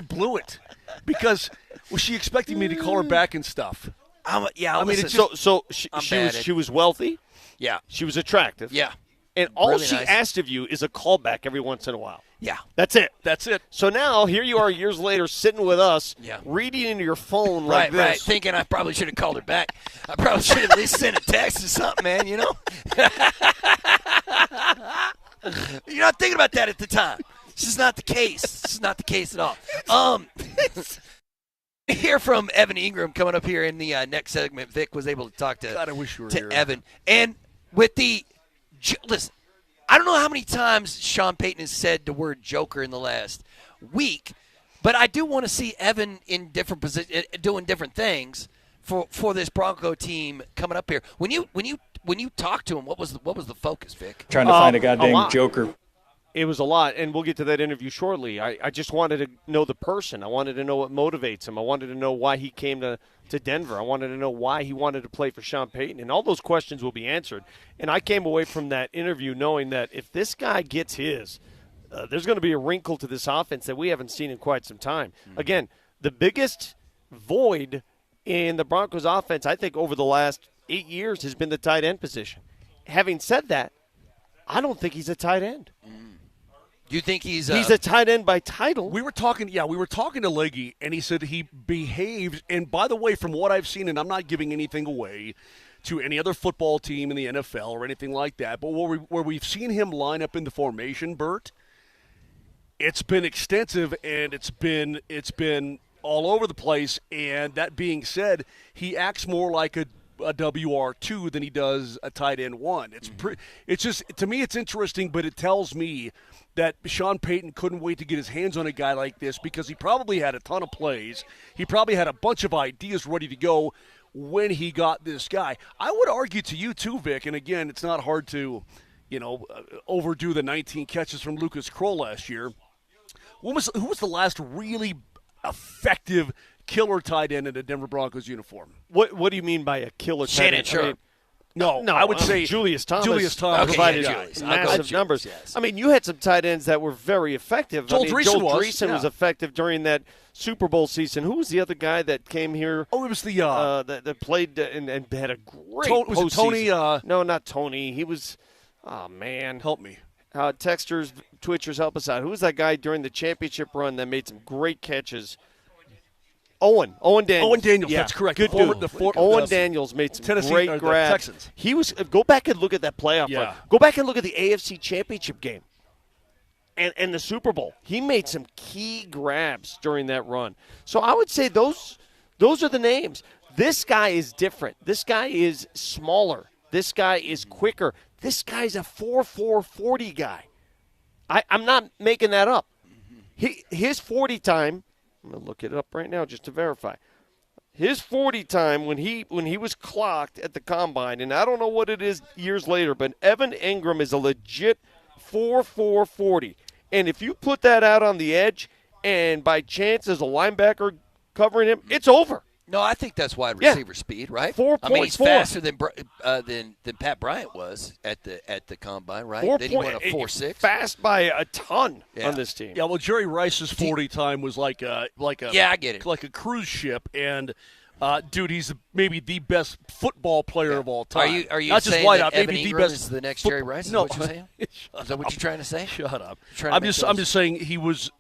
blew it because was she expecting me to call her back and stuff? I mean, mean, listen, it's just- So I'm she bad was at- she was wealthy. yeah, She was attractive. yeah, And all Really she nice. asked of you is a callback every once in a while. yeah. That's it. That's it. So now here you are years later sitting with us, Yeah. reading into your phone like Right. this. Thinking I probably should have called her back. I probably should have at least sent a text or something, man. You know. You're not thinking about that at the time. This is not the case. This is not the case at all. Hear from Evan Ingram coming up here in the next segment. Vic was able to talk to God, I wish you were to here. Evan, and with the listen. I don't know how many times Sean Payton has said the word Joker in the last week, but I do want to see Evan in different positions, doing different things for this Bronco team coming up here. When you talk to him, what was the focus, Vic? Trying to find a a goddamn lot. joker. It was a lot, and we'll get to that interview shortly. I just wanted to know the person. I wanted to know what motivates him. I wanted to know why he came to Denver. I wanted to know why he wanted to play for Sean Payton, and all those questions will be answered. And I came away from that interview knowing that if this guy gets his, there's going to be a wrinkle to this offense that we haven't seen in quite some time. Again, the biggest void in the Broncos offense, I think, over the last 8 years has been the tight end position. Having said that, I don't think he's a tight end. Do you think he's a tight end by title. We were talking to Leggy, and he said he behaves. And by the way, from what I've seen, and I'm not giving anything away to any other football team in the NFL or anything like that, but where we've seen him line up in the formation, Bert, it's been extensive and it's been all over the place. And that being said, he acts more like a WR2 than he does a tight end 1. It's just, to me, it's interesting, but it tells me that Sean Payton couldn't wait to get his hands on a guy like this because he probably had a ton of plays. He probably had a bunch of ideas ready to go when he got this guy. I would argue to you too, Vic, and again, it's not hard to, overdo the 19 catches from Lucas Kroll last year. Who was the last really effective killer tight end in a Denver Broncos uniform? What do you mean by a killer tight Shannon end? Sharp. No, I would say Julius Thomas. Julius Thomas provided yeah, Julius. I'll go massive with numbers. Julius, yes. I mean, you had some tight ends that were very effective. Joel Dreesen was, Dreesen was yeah. effective during that Super Bowl season. Who was the other guy that came here? Oh, it was the that played and had a great was it Tony? postseason. No, not Tony. He was. Oh man, help me. Texters, Twitchers, help us out. Who was that guy during the championship run that made some great catches? Owen Daniels. Owen Daniels, Yeah, that's correct. Good Former- dude. the for- Owen Daniels made some Tennessee, great or the grabs. Texans. He was. Go back and look at that playoff Yeah. run. Go back and look at the AFC Championship game, and the Super Bowl. He made some key grabs during that run. So I would say those are the names. This guy is different. This guy is smaller. This guy is quicker. This guy's a 4.4 40 guy. I'm not making that up. His 40 time. I'm going to look it up right now just to verify. His 40 time when he was clocked at the combine, and I don't know what it is years later, but Evan Ingram is a legit 4.4 40. And if you put that out on the edge, and by chance there's a linebacker covering him, it's over. No, I think that's wide Yeah. receiver speed, right? 4.4. I mean, he's faster than Pat Bryant was at the combine, right? Then he went a 4.6. Fast by a ton Yeah. on this team. Yeah, well, Jerry Rice's 40 time was like a Yeah, I get it. like a cruise ship, and Dude, he's maybe the best football player of all time. Are you not just saying wide that out, Evan maybe the Ingram best is the next Jerry Rice? Is No, what you're saying? Is that what you're trying to say? Shut up. I'm just saying he was.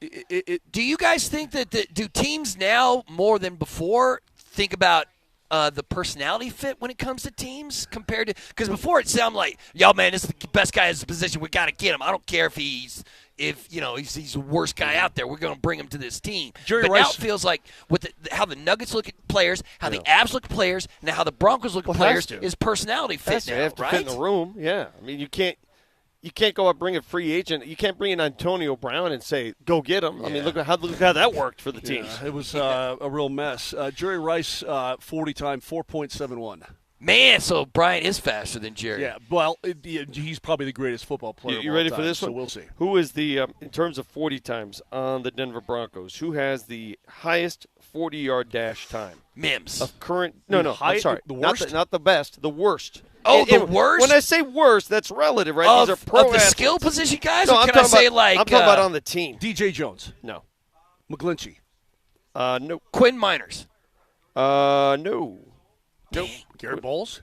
Do you guys think that do teams now more than before think about the personality fit when it comes to teams compared to because before it sounded like, yo, man, this is the best guy in his position. We got to get him. I don't care if he's the worst guy out there. We're going to bring him to this team. But now it feels like with how the Nuggets look at players, how the Avs look at players, and how the Broncos look at players is personality fit now, They have to fit in the room. Yeah, I mean you can't go out and bring a free agent. You can't bring in Antonio Brown and say go get him. Yeah. I mean look how that worked for the team. It was a real mess. Jerry Rice 40 time 4.71. Man, so Bryant is faster than Jerry. Yeah, well, he's probably the greatest football player. You ready of all for time, this one? So we'll see. Who is the in terms of 40 times on the Denver Broncos? Who has the highest 40-yard dash time? Mims. Of current? No. I'm sorry. The worst? Not the best. The worst. Oh, the worst? When I say worst, that's relative, right? These are pro of the athletes. skill position guys? No, or I'm can I say about, like I'm talking about on the team. DJ Jones. No. McGlinchey. No. Quinn Miners? No. Nope. Garrett Bowles.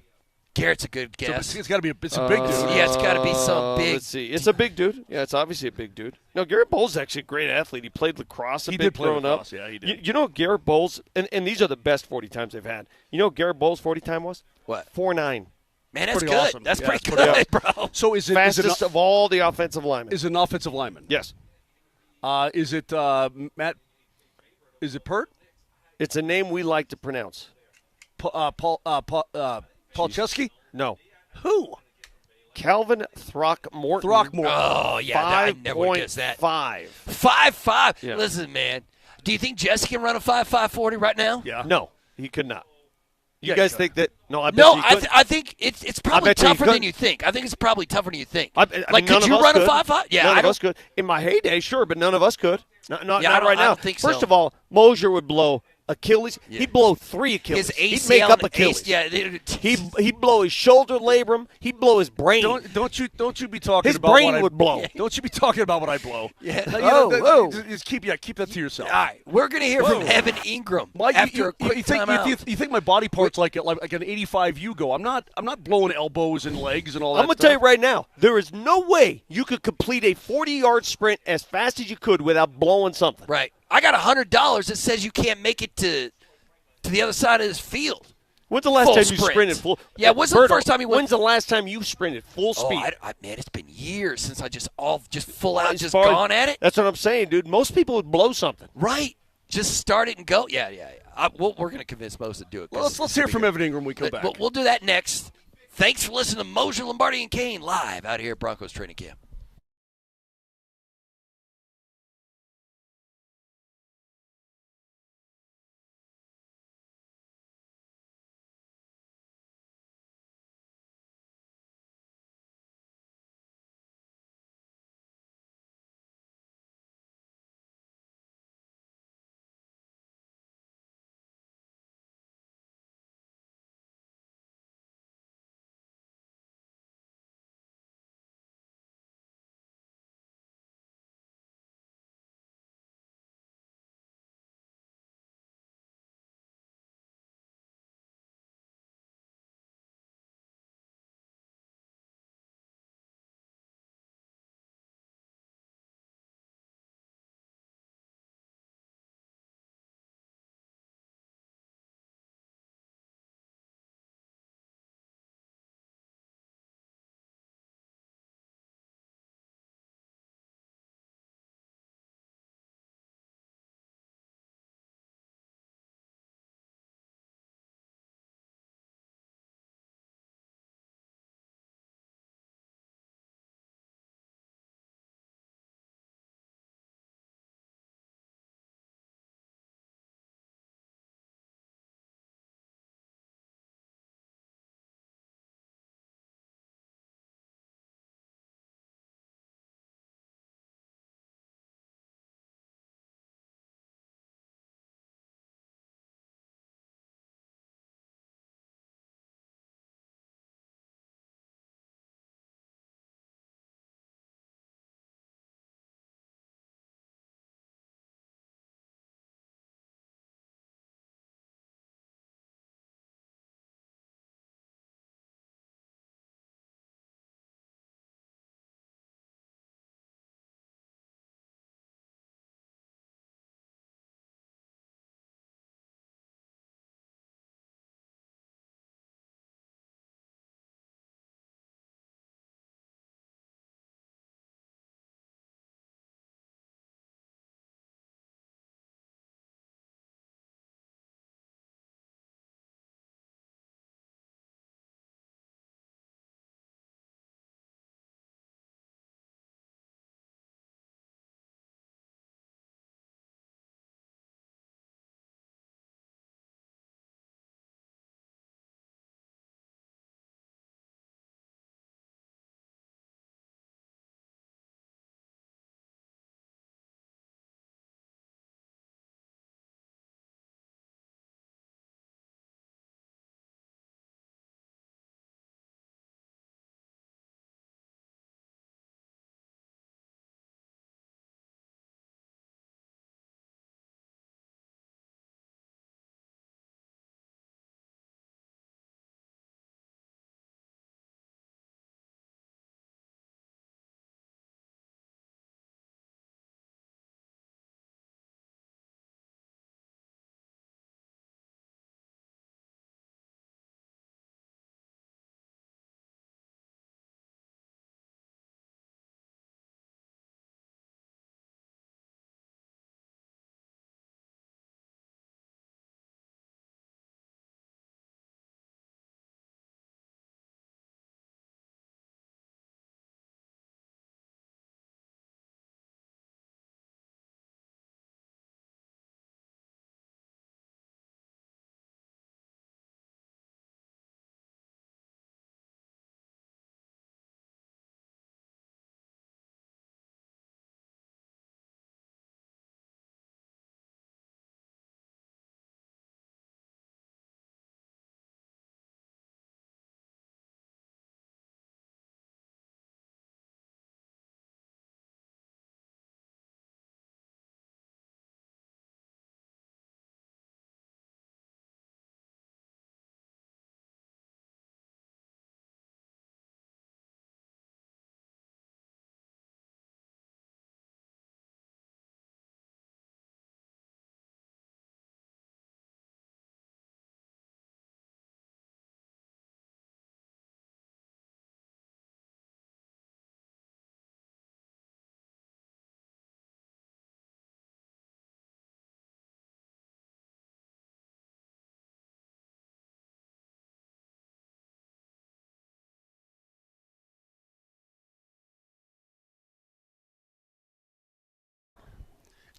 Garrett's a good guess. So it's got to be it's a big dude. Yeah, it's got to be some big. Let's see. It's a big dude. Yeah, it's obviously a big dude. No, Garrett Bowles is actually a great athlete. He played lacrosse a bit growing up. Yeah, he did. You know Garrett Bowles, and these are the best 40 times they've had. You know what Garrett Bowles' 40 time was? What? 4.9. Man, that's pretty good. awesome. That's Yeah, pretty that's pretty good, bro. So is it Fastest of all the offensive linemen. Is it an offensive lineman? Yes. Is it Matt? Is it Pert? It's a name we like to pronounce. Paul Chesky? No. Who? Calvin Throckmorton. Oh, yeah, I never would guess that. 5.5. 5.5. Yeah. Listen, man. Do you think Jesse can run a 5.5 40 right now? Yeah. No, he could not. You Yeah, guys he think that? No, I bet No, you he could. I think it's probably bet you he tougher could. than you think. I think it's probably tougher than you think. I mean, like, none could of you us run could. a 5.5? Yeah, none I of don't. us could. In my heyday, sure, but none of us could. Not Yeah, right now. I don't think so. First of all, Moser would blow Achilles. Yeah. He'd blow 3 Achilles. His ACL, He'd make up Achilles. He'd blow his shoulder labrum. He'd blow his brain. Don't you be talking His about brain what I would blow. Don't you be talking about what I blow. Yeah. Just keep that to yourself. All right, we're going to hear from Evan Ingram after a quick timeout. You think my body part's like an 85 Yugo? I'm not blowing elbows and legs and all that. I'm going to tell you right now, there is no way you could complete a 40-yard sprint as fast as you could without blowing something. Right. I got $100 that says you can't make it to the other side of this field. When's the last Full time you sprint. sprinted full? Yeah, when's the Berto, first time you went? When's the last time you sprinted full speed? Man, it's been years since I just full out, As just far as- gone at it. That's what I'm saying, dude. Most people would blow something. Right. Just start it and go. Yeah. We're going to convince most to do it. Well, let's hear from Evan Ingram when we come back. We'll do that next. Thanks for listening to Moser, Lombardi, and Kane live out here at Broncos training camp.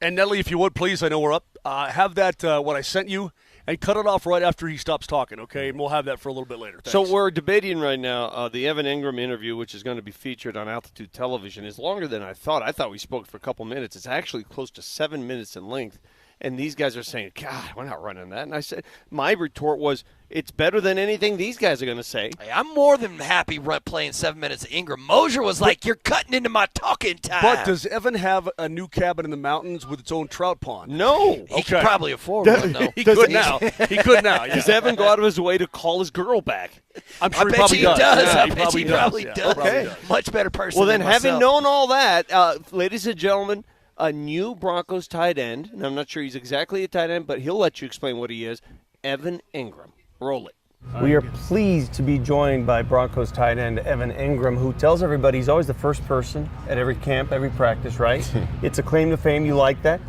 And Nelly, if you would, please, I know we're up. Have that, what I sent you, and cut it off right after he stops talking, okay? And we'll have that for a little bit later. Thanks. So we're debating right now the Evan Ingram interview, which is going to be featured on Altitude Television, is longer than I thought. I thought we spoke for a couple minutes. It's actually close to 7 minutes in length. And these guys are saying, God, we're not running that. And I said, my retort was, it's better than anything these guys are going to say. Hey, I'm more than happy playing 7 minutes of Ingram. Moser was like, you're cutting into my talking time. But does Evan have a new cabin in the mountains with its own trout pond? No. He could probably afford one, though. He could now. He could now. Yeah. Does Evan go out of his way to call his girl back? I'm sure I bet he does. Yeah, I bet he probably does. Okay. Much better person Well, then, than myself. having known all that, ladies and gentlemen, a new Broncos tight end, and I'm not sure he's exactly a tight end, but he'll let you explain what he is, Evan Ingram. Roll it. We are pleased to be joined by Broncos tight end Evan Ingram, who tells everybody he's always the first person at every camp, every practice, right? It's a claim to fame. You like that?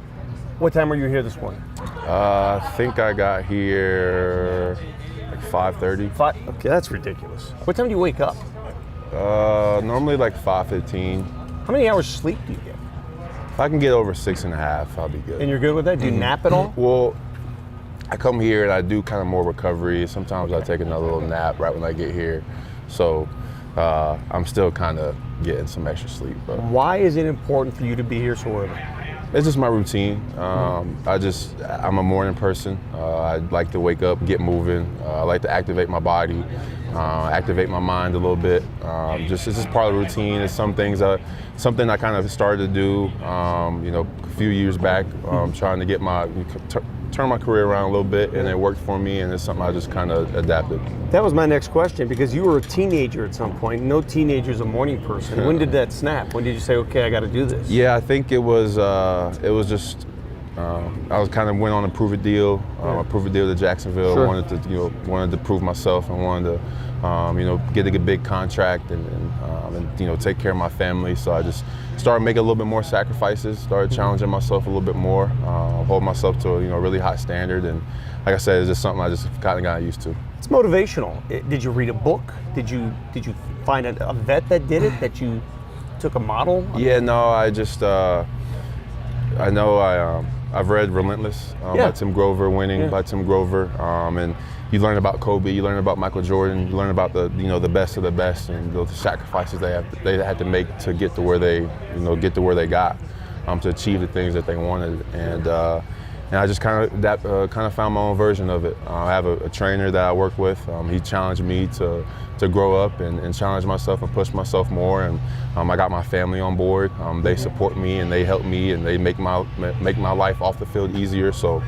What time were you here this morning? I think I got here like 5:30. Okay, that's ridiculous. What time do you wake up? Normally like 5:15. How many hours sleep do you get? If I can get over 6.5, I'll be good. And you're good with that? Do you nap at all? Well, I come here and I do kind of more recovery. Sometimes I take another little nap right when I get here. So I'm still kind of getting some extra sleep. But why is it important for you to be here so early? it's just my routine. I'm a morning person. I like to wake up, get moving. I like to activate my body, activate my mind a little bit. It's just part of the routine. It's something I kind of started to do, a few years back, trying to get turn my career around a little bit, and it worked for me, and it's something I just kind of adapted. That was my next question, because you were a teenager at some point. No teenager's a morning person. When did that snap? When did you say, okay, I got to do this? Yeah, I think it was just I was kind of went on a prove it deal. I proved a deal to Jacksonville. Sure. Wanted to prove myself. I wanted to get a big contract and take care of my family. So I just started making a little bit more sacrifices. Started challenging myself a little bit more, hold myself to a really high standard. And like I said, it's just something I just kind of got used to. It's motivational. Did you read a book? Did you find a vet that did it? That you took a model? Yeah, no, I just I've read Relentless by Tim Grover, Winning by Tim Grover, and you learn about Kobe, you learn about Michael Jordan, you learn about the best of the best and the sacrifices they had to make to get to where they got, to achieve the things that they wanted, and I just kind of found my own version of it. I have a trainer that I work with. He challenged me to grow up and challenge myself and push myself more. And I got my family on board. They support me and they help me and they make my life off the field easier. So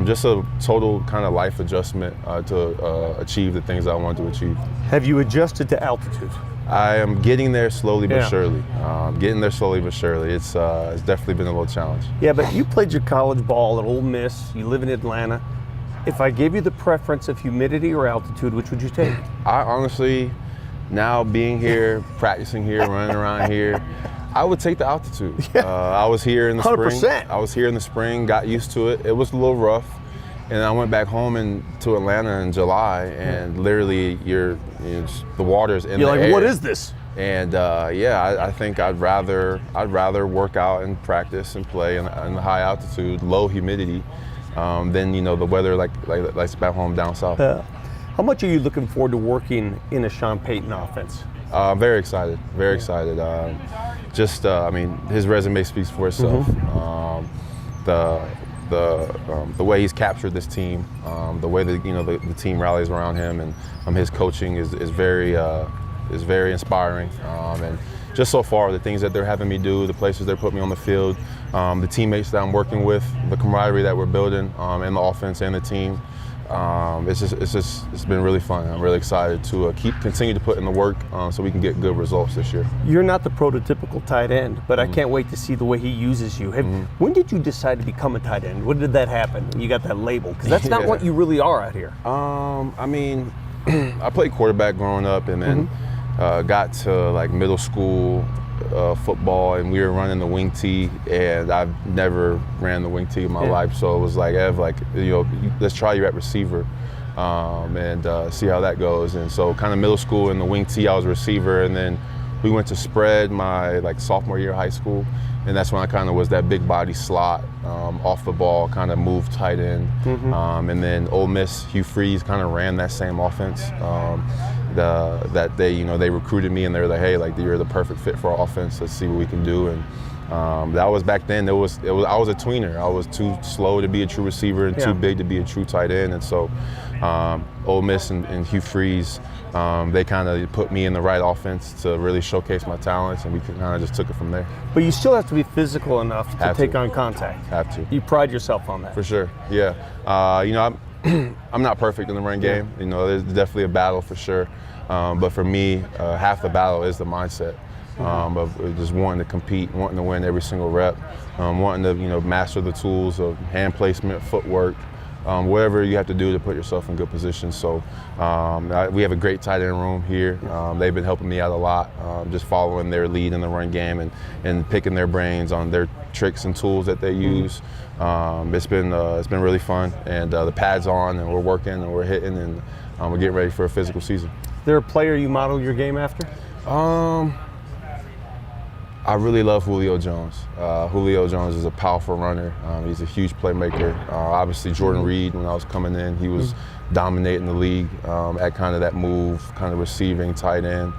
just a total kind of life adjustment to achieve the things I want to achieve. Have you adjusted to altitude? I am getting there slowly but surely. It's definitely been a little challenge. Yeah, but you played your college ball at Ole Miss. You live in Atlanta. If I gave you the preference of humidity or altitude, which would you take? I honestly, now being here, practicing here, running around here, I would take the altitude. I was here in the 100%. Got used to it. It was a little rough. And I went back home to Atlanta in July, and literally the water's in the air. You're like, what is this? And I think I'd rather work out and practice and play in the high altitude, low humidity, than the weather like back home down south. How much are you looking forward to working in a Sean Payton offense? Very excited. Very excited. His resume speaks for itself. The way he's captured this team, the way that the team rallies around him, and his coaching is very inspiring. And just so far, the things that they're having me do, the places they're putting me on the field, the teammates that I'm working with, the camaraderie that we're building in the offense and the team, it's been really fun. I'm really excited to continue to put in the work so we can get good results this year. You're not the prototypical tight end, but I can't wait to see the way he uses you. When did you decide to become a tight end? When did that happen? When you got that label? Because that's not what you really are out here. I played quarterback growing up, and then got to middle school football, and we were running the wing tee, and I've never ran the wing tee in my life, so it was like, Ev, let's try you at receiver and see how that goes. And so kind of middle school in the wing tee, I was a receiver, and then we went to spread my sophomore year of high school, and that's when I kind of was that big body slot, off the ball, kind of moved tight end. And then Ole Miss, Hugh Freeze kind of ran that same offense. That they recruited me and they were like, hey, like you're the perfect fit for our offense. Let's see what we can do. And that was back then. I was a tweener. I was too slow to be a true receiver and too big to be a true tight end. And so Ole Miss and Hugh Freeze, they kind of put me in the right offense to really showcase my talents, and we kind of just took it from there. But you still have to be physical enough to take on contact. Have to. You pride yourself on that. For sure, yeah. I'm not perfect in the run game. You know, there's definitely a battle for sure. But for me, half the battle is the mindset of just wanting to compete, wanting to win every single rep, wanting to master the tools of hand placement, footwork, whatever you have to do to put yourself in good position. So we have a great tight end room here. They've been helping me out a lot, just following their lead in the run game and picking their brains on their tricks and tools that they use. It's been really fun, and the pad's on, and we're working and we're hitting, and we're getting ready for a physical season. Is there a player you model your game after? I really love Julio Jones. Julio Jones is a powerful runner. He's a huge playmaker. Obviously, Jordan Reed, when I was coming in, he was dominating the league at kind of that move, kind of receiving tight end.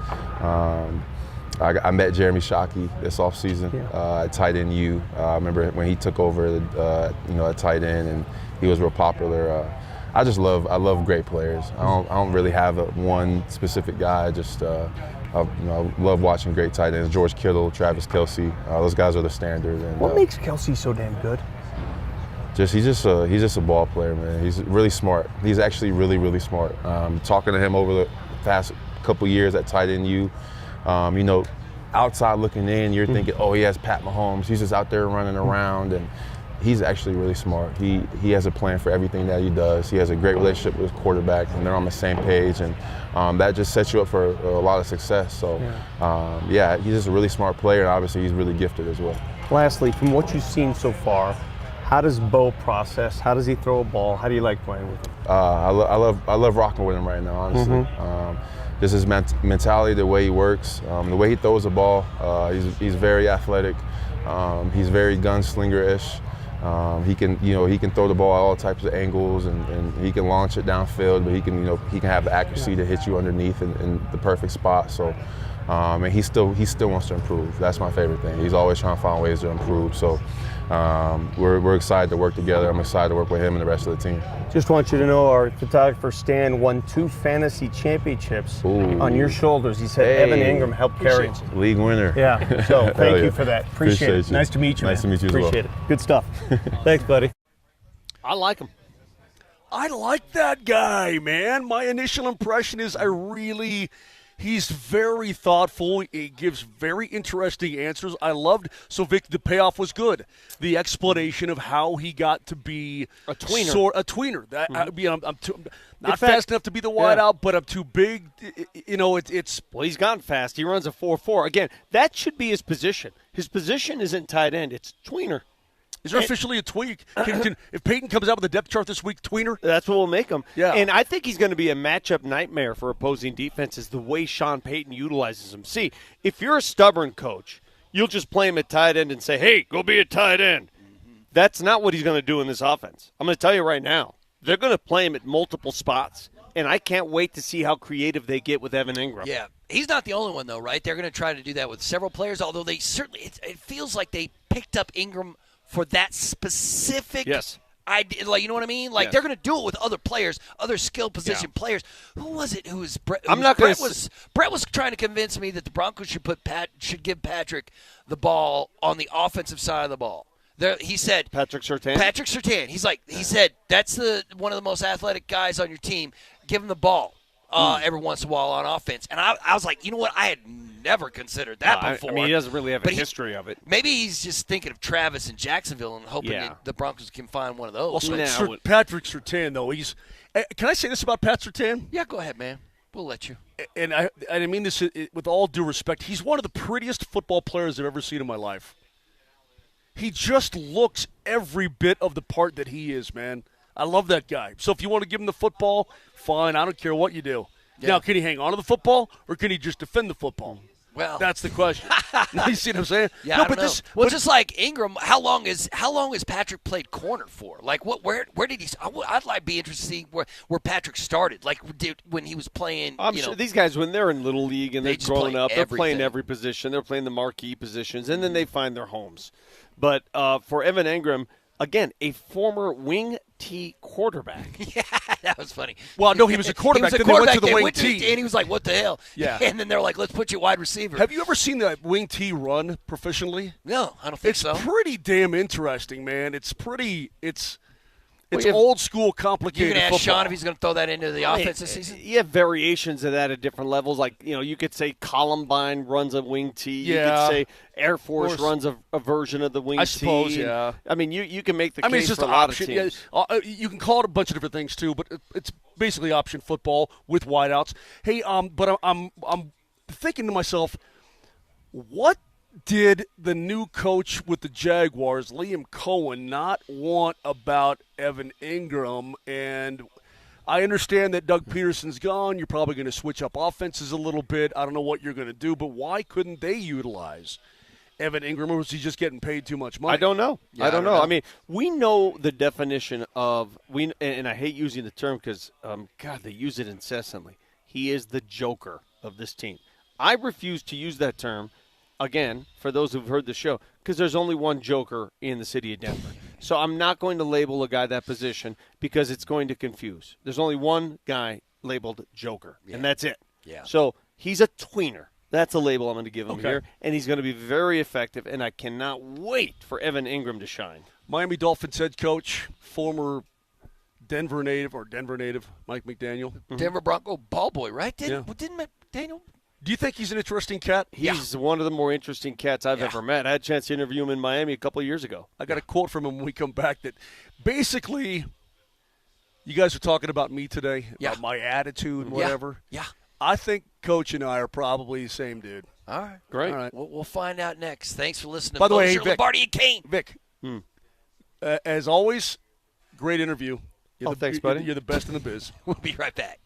I met Jeremy Shockey this offseason at tight end U. I remember when he took over, at tight end, and he was real popular. I love great players. I don't really have one specific guy. I love watching great tight ends. George Kittle, Travis Kelce. Those guys are the standard. And, what makes Kelce so damn good? He's just a ball player, man. He's really smart. He's actually really, really smart. Talking to him over the past couple years at tight end U, outside looking in, you're thinking, oh, he has Pat Mahomes. He's just out there running around, and he's actually really smart. He has a plan for everything that he does. He has a great relationship with his quarterback, and they're on the same page, and that just sets you up for a lot of success. So, he's just a really smart player, and obviously he's really gifted as well. Lastly, from what you've seen so far, how does Bo process? How does he throw a ball? How do you like playing with him? I love rocking with him right now, honestly. Just his mentality, the way he works, the way he throws the ball. He's very athletic. He's very gunslinger-ish. He can throw the ball at all types of angles, and he can launch it downfield, but he can have the accuracy to hit you underneath in the perfect spot. So, and he still wants to improve. That's my favorite thing. He's always trying to find ways to improve. So, we're excited to work together. I'm excited to work with him and the rest of the team. Just want you to know our photographer Stan won 2 fantasy championships on your shoulders. He said Evan Ingram helped carry him. League winner. Yeah, so thank you for that. Appreciate it. You. Nice to meet you. Nice to meet you as well. Appreciate it. Good stuff. Thanks, buddy. I like him. I like that guy, man. My initial impression is he's very thoughtful. He gives very interesting answers. I loved, so Vic, the payoff was good. The explanation of how he got to be a tweener. A tweener. I'm not fast enough to be the wideout, but I'm too big. Well, he's gotten fast. He runs a 4.4. Again, that should be his position. His position isn't tight end. It's tweener. Is there officially a tweak? If Payton comes out with a depth chart this week, tweener? That's what will make him. Yeah. And I think he's going to be a matchup nightmare for opposing defenses the way Sean Payton utilizes him. See, if you're a stubborn coach, you'll just play him at tight end and say, hey, go be a tight end. That's not what he's going to do in this offense. I'm going to tell you right now. They're going to play him at multiple spots, and I can't wait to see how creative they get with Evan Ingram. Yeah. He's not the only one, though, right? They're going to try to do that with several players, although they certainly it feels like they picked up Ingram for that specific idea. Like, you know what I mean? Like, they're going to do it with other players, other skill position players. Who was it who was Brett? Brett was trying to convince me that the Broncos should give Patrick the ball on the offensive side of the ball. He said Patrick Surtain. He said that's one of the most athletic guys on your team. Give him the ball every once in a while on offense. And I was like, you know what? I had never considered that before. I mean, he doesn't really have a history of it. Maybe he's just thinking of Travis in Jacksonville and hoping that the Broncos can find one of those. Also, Patrick Surtain, though, can I say this about Pat Surtain? Yeah, go ahead, man. We'll let you. And I mean this with all due respect. He's one of the prettiest football players I've ever seen in my life. He just looks every bit of the part that he is, man. I love that guy. So if you want to give him the football, fine. I don't care what you do. Yeah. Now, can he hang on to the football, or can he just defend the football? Well, That's the question. You see what I'm saying? Yeah, no, I don't know. Just like Ingram, how long has Patrick played corner for? Like, where did he? I'd like be interested to see where Patrick started. Like, when he was playing. I'm sure these guys, when they're in little league and they're growing up, they're playing every position. They're playing the marquee positions, and then they find their homes. But for Evan Ingram, again, a former wing T quarterback. Yeah, that was funny. Well, no, he was a quarterback. Then they went to the wing T. And he was like, what the hell? Yeah. And then they're like, let's put you wide receiver. Have you ever seen the wing T run proficiently? No, I don't think so. It's pretty damn interesting, man. It's old school, complicated You can ask football. Sean if he's going to throw that into the offense this season. You have variations of that at different levels. Like, you could say Columbine runs a wing T. Yeah. You could say Air Force runs a version of the wing T. I suppose, yeah. I mean, you can make the case it's just for an a lot option. of teams. Yeah, you can call it a bunch of different things too, but it's basically option football with wideouts. Hey, but I'm thinking to myself, what did the new coach with the Jaguars, Liam Cohen, not want about Evan Ingram? And I understand that Doug Peterson's gone. You're probably going to switch up offenses a little bit. I don't know what you're going to do, but why couldn't they utilize Evan Ingram, or was he just getting paid too much money? I don't know. Yeah, I don't know. I mean, we know the definition of and I hate using the term because God, they use it incessantly. He is the joker of this team. I refuse to use that term. Again, for those who've heard the show, because there's only one joker in the city of Denver. So I'm not going to label a guy that position because it's going to confuse. There's only one guy labeled joker, and that's it. Yeah. So he's a tweener. That's a label I'm going to give him here, and he's going to be very effective, and I cannot wait for Evan Ingram to shine. Miami Dolphins head coach, former Denver native, Mike McDaniel. Denver Bronco ball boy, right? Didn't McDaniel? Do you think he's an interesting cat? He's one of the more interesting cats I've ever met. I had a chance to interview him in Miami a couple of years ago. I got a quote from him when we come back that basically you guys are talking about me today, about my attitude and whatever. Yeah. I think Coach and I are probably the same dude. All right. Great. All right. We'll find out next. Thanks for listening to By the way, Moser, Vic, Lombardi, and Kane. Vic, as always, great interview. Thanks, buddy. You're the best in the biz. We'll be right back.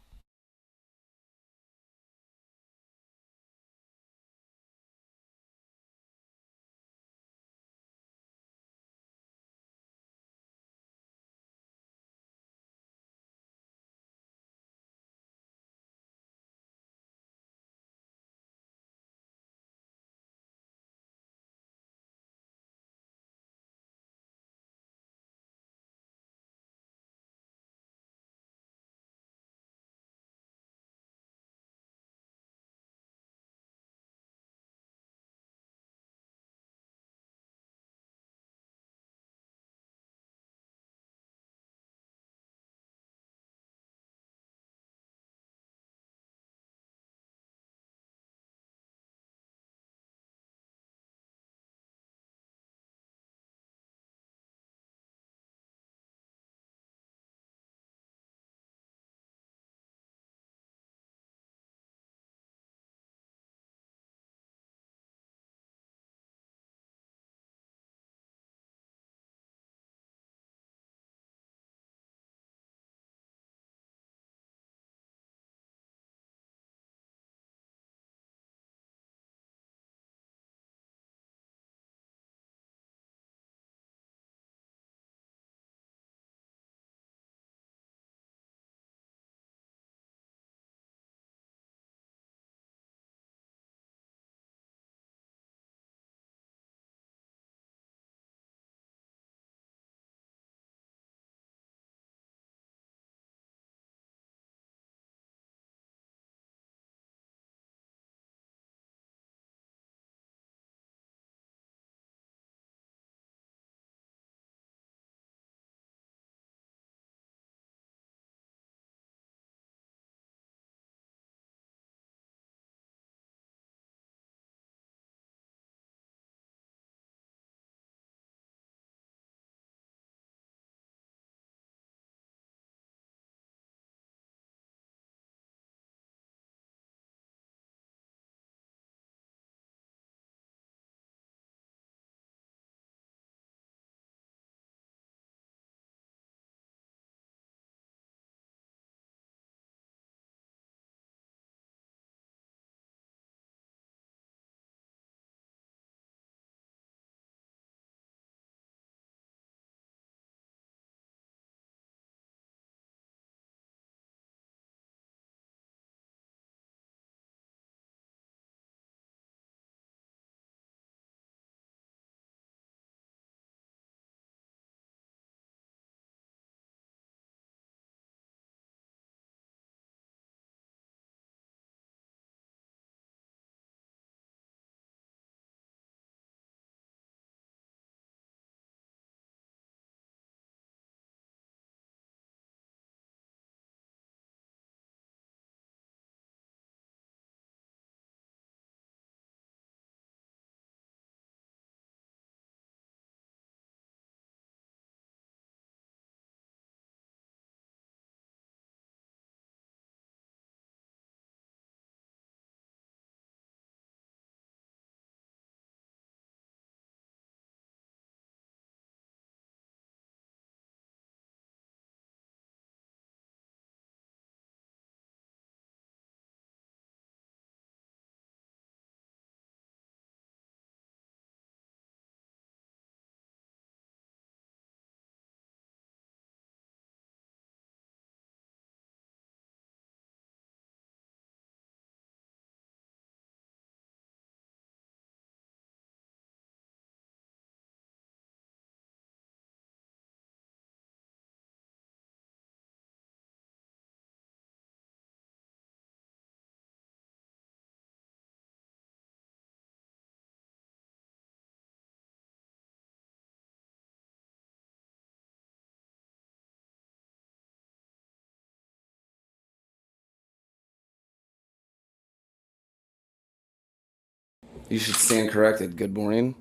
You should stand corrected. Good morning.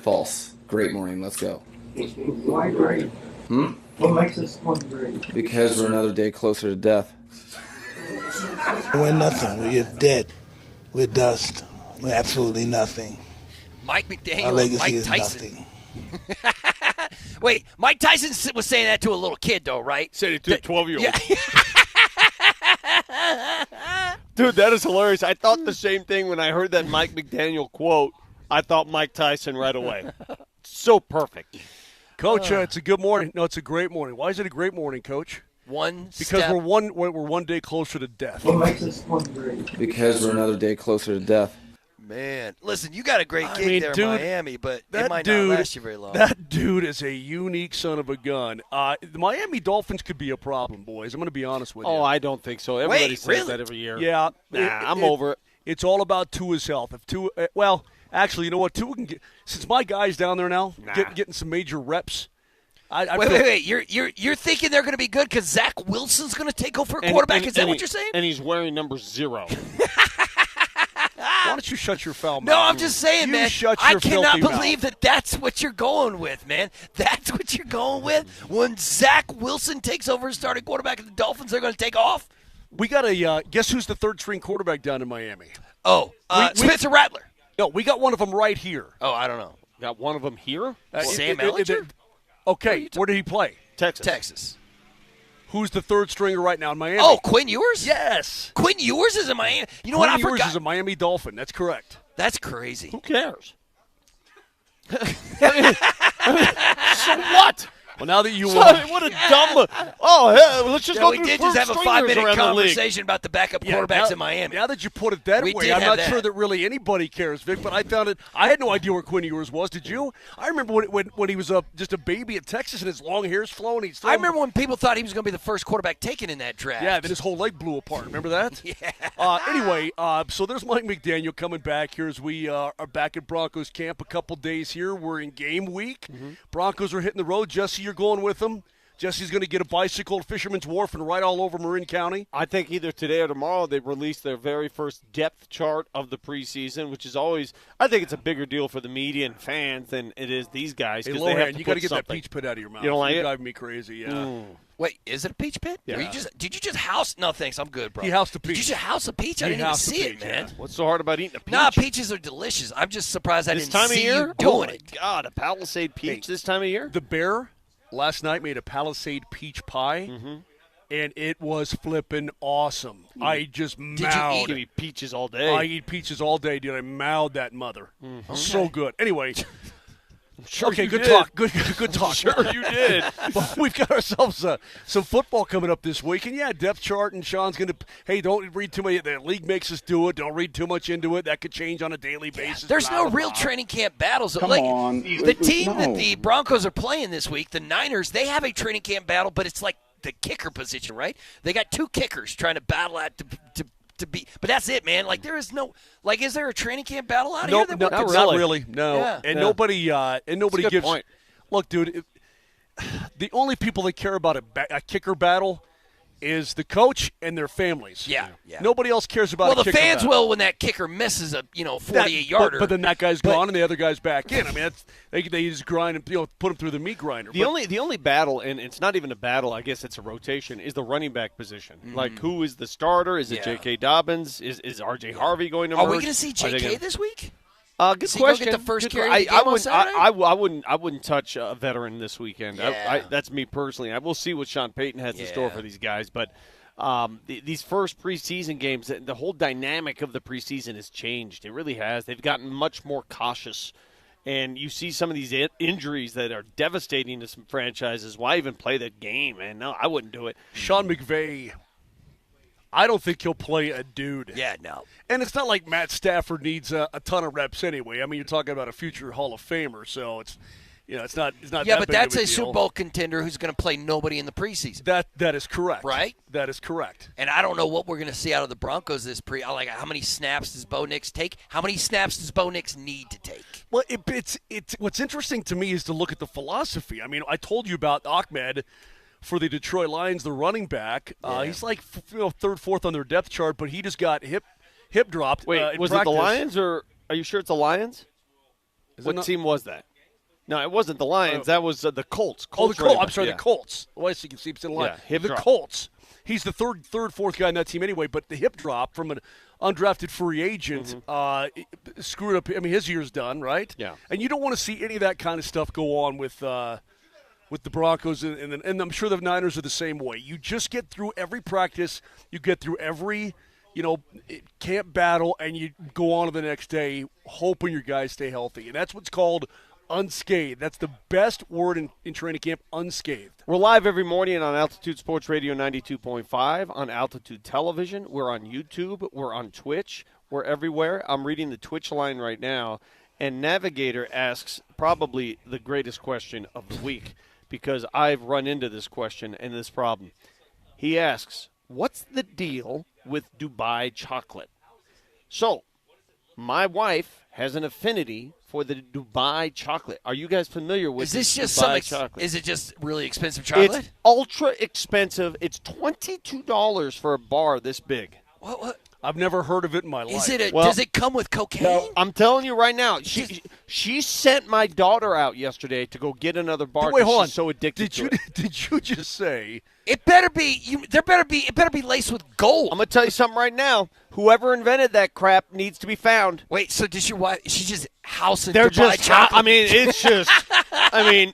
False. Great morning. Let's go. Why great? What makes this one great? Because we're another day closer to death. We're nothing. We're dead. We're dust. We're absolutely nothing. Mike Our McDaniel and legacy Mike is Tyson. nothing. Wait, Mike Tyson was saying that to a little kid, though, right? Said it to a 12-year-old. Yeah. Dude, that is hilarious. I thought the same thing when I heard that Mike McDaniel quote. I thought Mike Tyson right away. So perfect. Coach, it's a good morning. No, it's a great morning. Why is it a great morning, Coach? Because we're one day closer to death. What makes this one great? Because we're another day closer to death. Man, listen, you got a great gig there in Miami, but it might not last you very long. That dude is a unique son of a gun. The Miami Dolphins could be a problem, boys. I'm going to be honest with you. Oh, I don't think so. Everybody says that every year. Yeah. I'm over it. It's all about Tua's health. If Tua, well, actually, you know what? Tua can get, since my guy's down there now, getting some major reps. Wait. You're thinking they're going to be good because Zach Wilson's going to take over at quarterback? Is that what you're saying? And he's wearing number 0. Why don't you shut your foul mouth? No, I'm just saying, man. I cannot believe that that's what you're going with, man. That's what you're going with? When Zach Wilson takes over as starting quarterback and the Dolphins are going to take off? We got a guess who's the third-string quarterback down in Miami? Oh, Spencer Rattler. No, we got one of them right here. Oh, I don't know. Got one of them here? Sam Ellinger? Okay, where did he play? Texas. Who's the third stringer right now in Miami? Oh, Quinn Ewers? Yes. Quinn Ewers is in Miami. You know what? I Quinn Ewers forgot. is a Miami Dolphin. That's correct. That's crazy. Who cares? So what? Well, now that you what a dumb. Oh, hey, let's just go we through did just have a 5-minute conversation about the backup quarterbacks in Miami. Now that you put it that way, I'm not sure that really anybody cares, Vic. But I found it. I had no idea where Quinn Ewers was. Did you? I remember when he was just a baby at Texas and his long hair's flowing. I remember when people thought he was going to be the first quarterback taken in that draft. Yeah, then his whole leg blew apart. Remember that? Yeah. Anyway, so there's Mike McDaniel coming back here as we are back at Broncos camp a couple days here. We're in game week. Mm-hmm. Broncos are hitting the road. Jesse, you're going with them. Jesse's going to get a bicycle at Fisherman's Wharf and ride all over Marin County. I think either today or tomorrow they release their very first depth chart of the preseason, which is always – I think it's a bigger deal for the media and fans than it is these guys. Hey, Lohan, you got to get that peach pit out of your mouth. You don't like You're it? driving me crazy, yeah. Wait, is it a peach pit? Yeah. Did you just house – no, thanks, I'm good, bro. He housed a peach. Did you just house a peach? I didn't even see it, man. Yeah. What's so hard about eating a peach? Nah, peaches are delicious. I'm just surprised I didn't time see of year? you doing it. Oh, my God, a Palisade peach this time of year? The Bear last night made a Palisade peach pie, and it was flipping awesome. I just mowed. Did you eat peaches all day? I eat peaches all day, dude. I mowed that mother. So good. Anyway. Okay, good talk. Good talk. Sure you did. But we've got ourselves some football coming up this week. And, yeah, depth chart, and Sean's going to – hey, don't read too much. The league makes us do it. Don't read too much into it. That could change on a daily basis. There's no real training camp battles. Come on. The team that the Broncos are playing this week, the Niners, they have a training camp battle, but it's like the kicker position, right? They got two kickers trying to battle out to be, but that's it, man. Like there is no, like, is there a training camp battle out here? Not really. No, Yeah. and nobody gives. Point. Look, dude, the only people that care about a kicker battle is the coach and their families. Yeah. Nobody else cares about. Well, a the kicker fans battle. will when that kicker misses a 48-yarder. But then that guy's gone and the other guy's back in. I mean, they just grind and put him through the meat grinder. The only battle, and it's not even a battle. I guess it's a rotation. Is the running back position? Like who is the starter? Is it J.K. Dobbins? Is R.J. Harvey going to? Are we going to see J.K. this week? Good Does he question. go get the first carry of the I game on Saturday? I wouldn't touch a veteran this weekend. Yeah. That's me personally. I will see what Sean Payton has in store for these guys, but. These first preseason games, the whole dynamic of the preseason has changed. It really has. They've gotten much more cautious. And you see some of these injuries that are devastating to some franchises. Why even play that game, man? No, I wouldn't do it. Sean McVay, I don't think he'll play a dude. Yeah, no. And it's not like Matt Stafford needs a ton of reps anyway. I mean, you're talking about a future Hall of Famer, so it's not. Yeah, that but big that's of a a Super deal. Bowl contender who's going to play nobody in the preseason. That is correct. Right? That is correct. And I don't know what we're going to see out of the Broncos this how many snaps does Bo Nix take? How many snaps does Bo Nix need to take? Well, it's what's interesting to me is to look at the philosophy. I mean, I told you about Ahmed for the Detroit Lions, the running back. He's like third, fourth on their depth chart, but he just got hip hip dropped. Wait, in was practice. it the Lions, or are you sure it's the Lions? What team was that? No, it wasn't the Lions. That was the Colts. The Colts. I'm sorry, the Colts. Well, you can see it's in line. Yeah, hip the drop. Colts. He's the fourth guy on that team anyway. But the hip drop from an undrafted free agent screwed up. I mean, his year's done, right? Yeah. And you don't want to see any of that kind of stuff go on with the Broncos, and I'm sure the Niners are the same way. You just get through every practice. You get through every camp battle, and you go on to the next day hoping your guys stay healthy. And that's what's called unscathed. That's the best word in training camp, unscathed. We're live every morning on Altitude Sports Radio 92.5, on Altitude Television. We're on YouTube. We're on Twitch. We're everywhere. I'm reading the Twitch line right now, and Navigator asks probably the greatest question of the week, because I've run into this question and this problem. He asks, what's the deal with Dubai chocolate? So, my wife has an affinity for the Dubai chocolate. Are you guys familiar with Dubai chocolate? Is it just really expensive chocolate? It's ultra expensive. It's $22 for a bar this big. What? I've never heard of it in my life. Does it come with cocaine? No, I'm telling you right now. She sent my daughter out yesterday to go get another bar. Wait, hold on. She's so addicted to it. Did you just say it better be? It better be laced with gold. I'm gonna tell you something right now. Whoever invented that crap needs to be found. Wait, so does your wife? She's just housing They're Dubai just. chocolate. I mean, it's just. I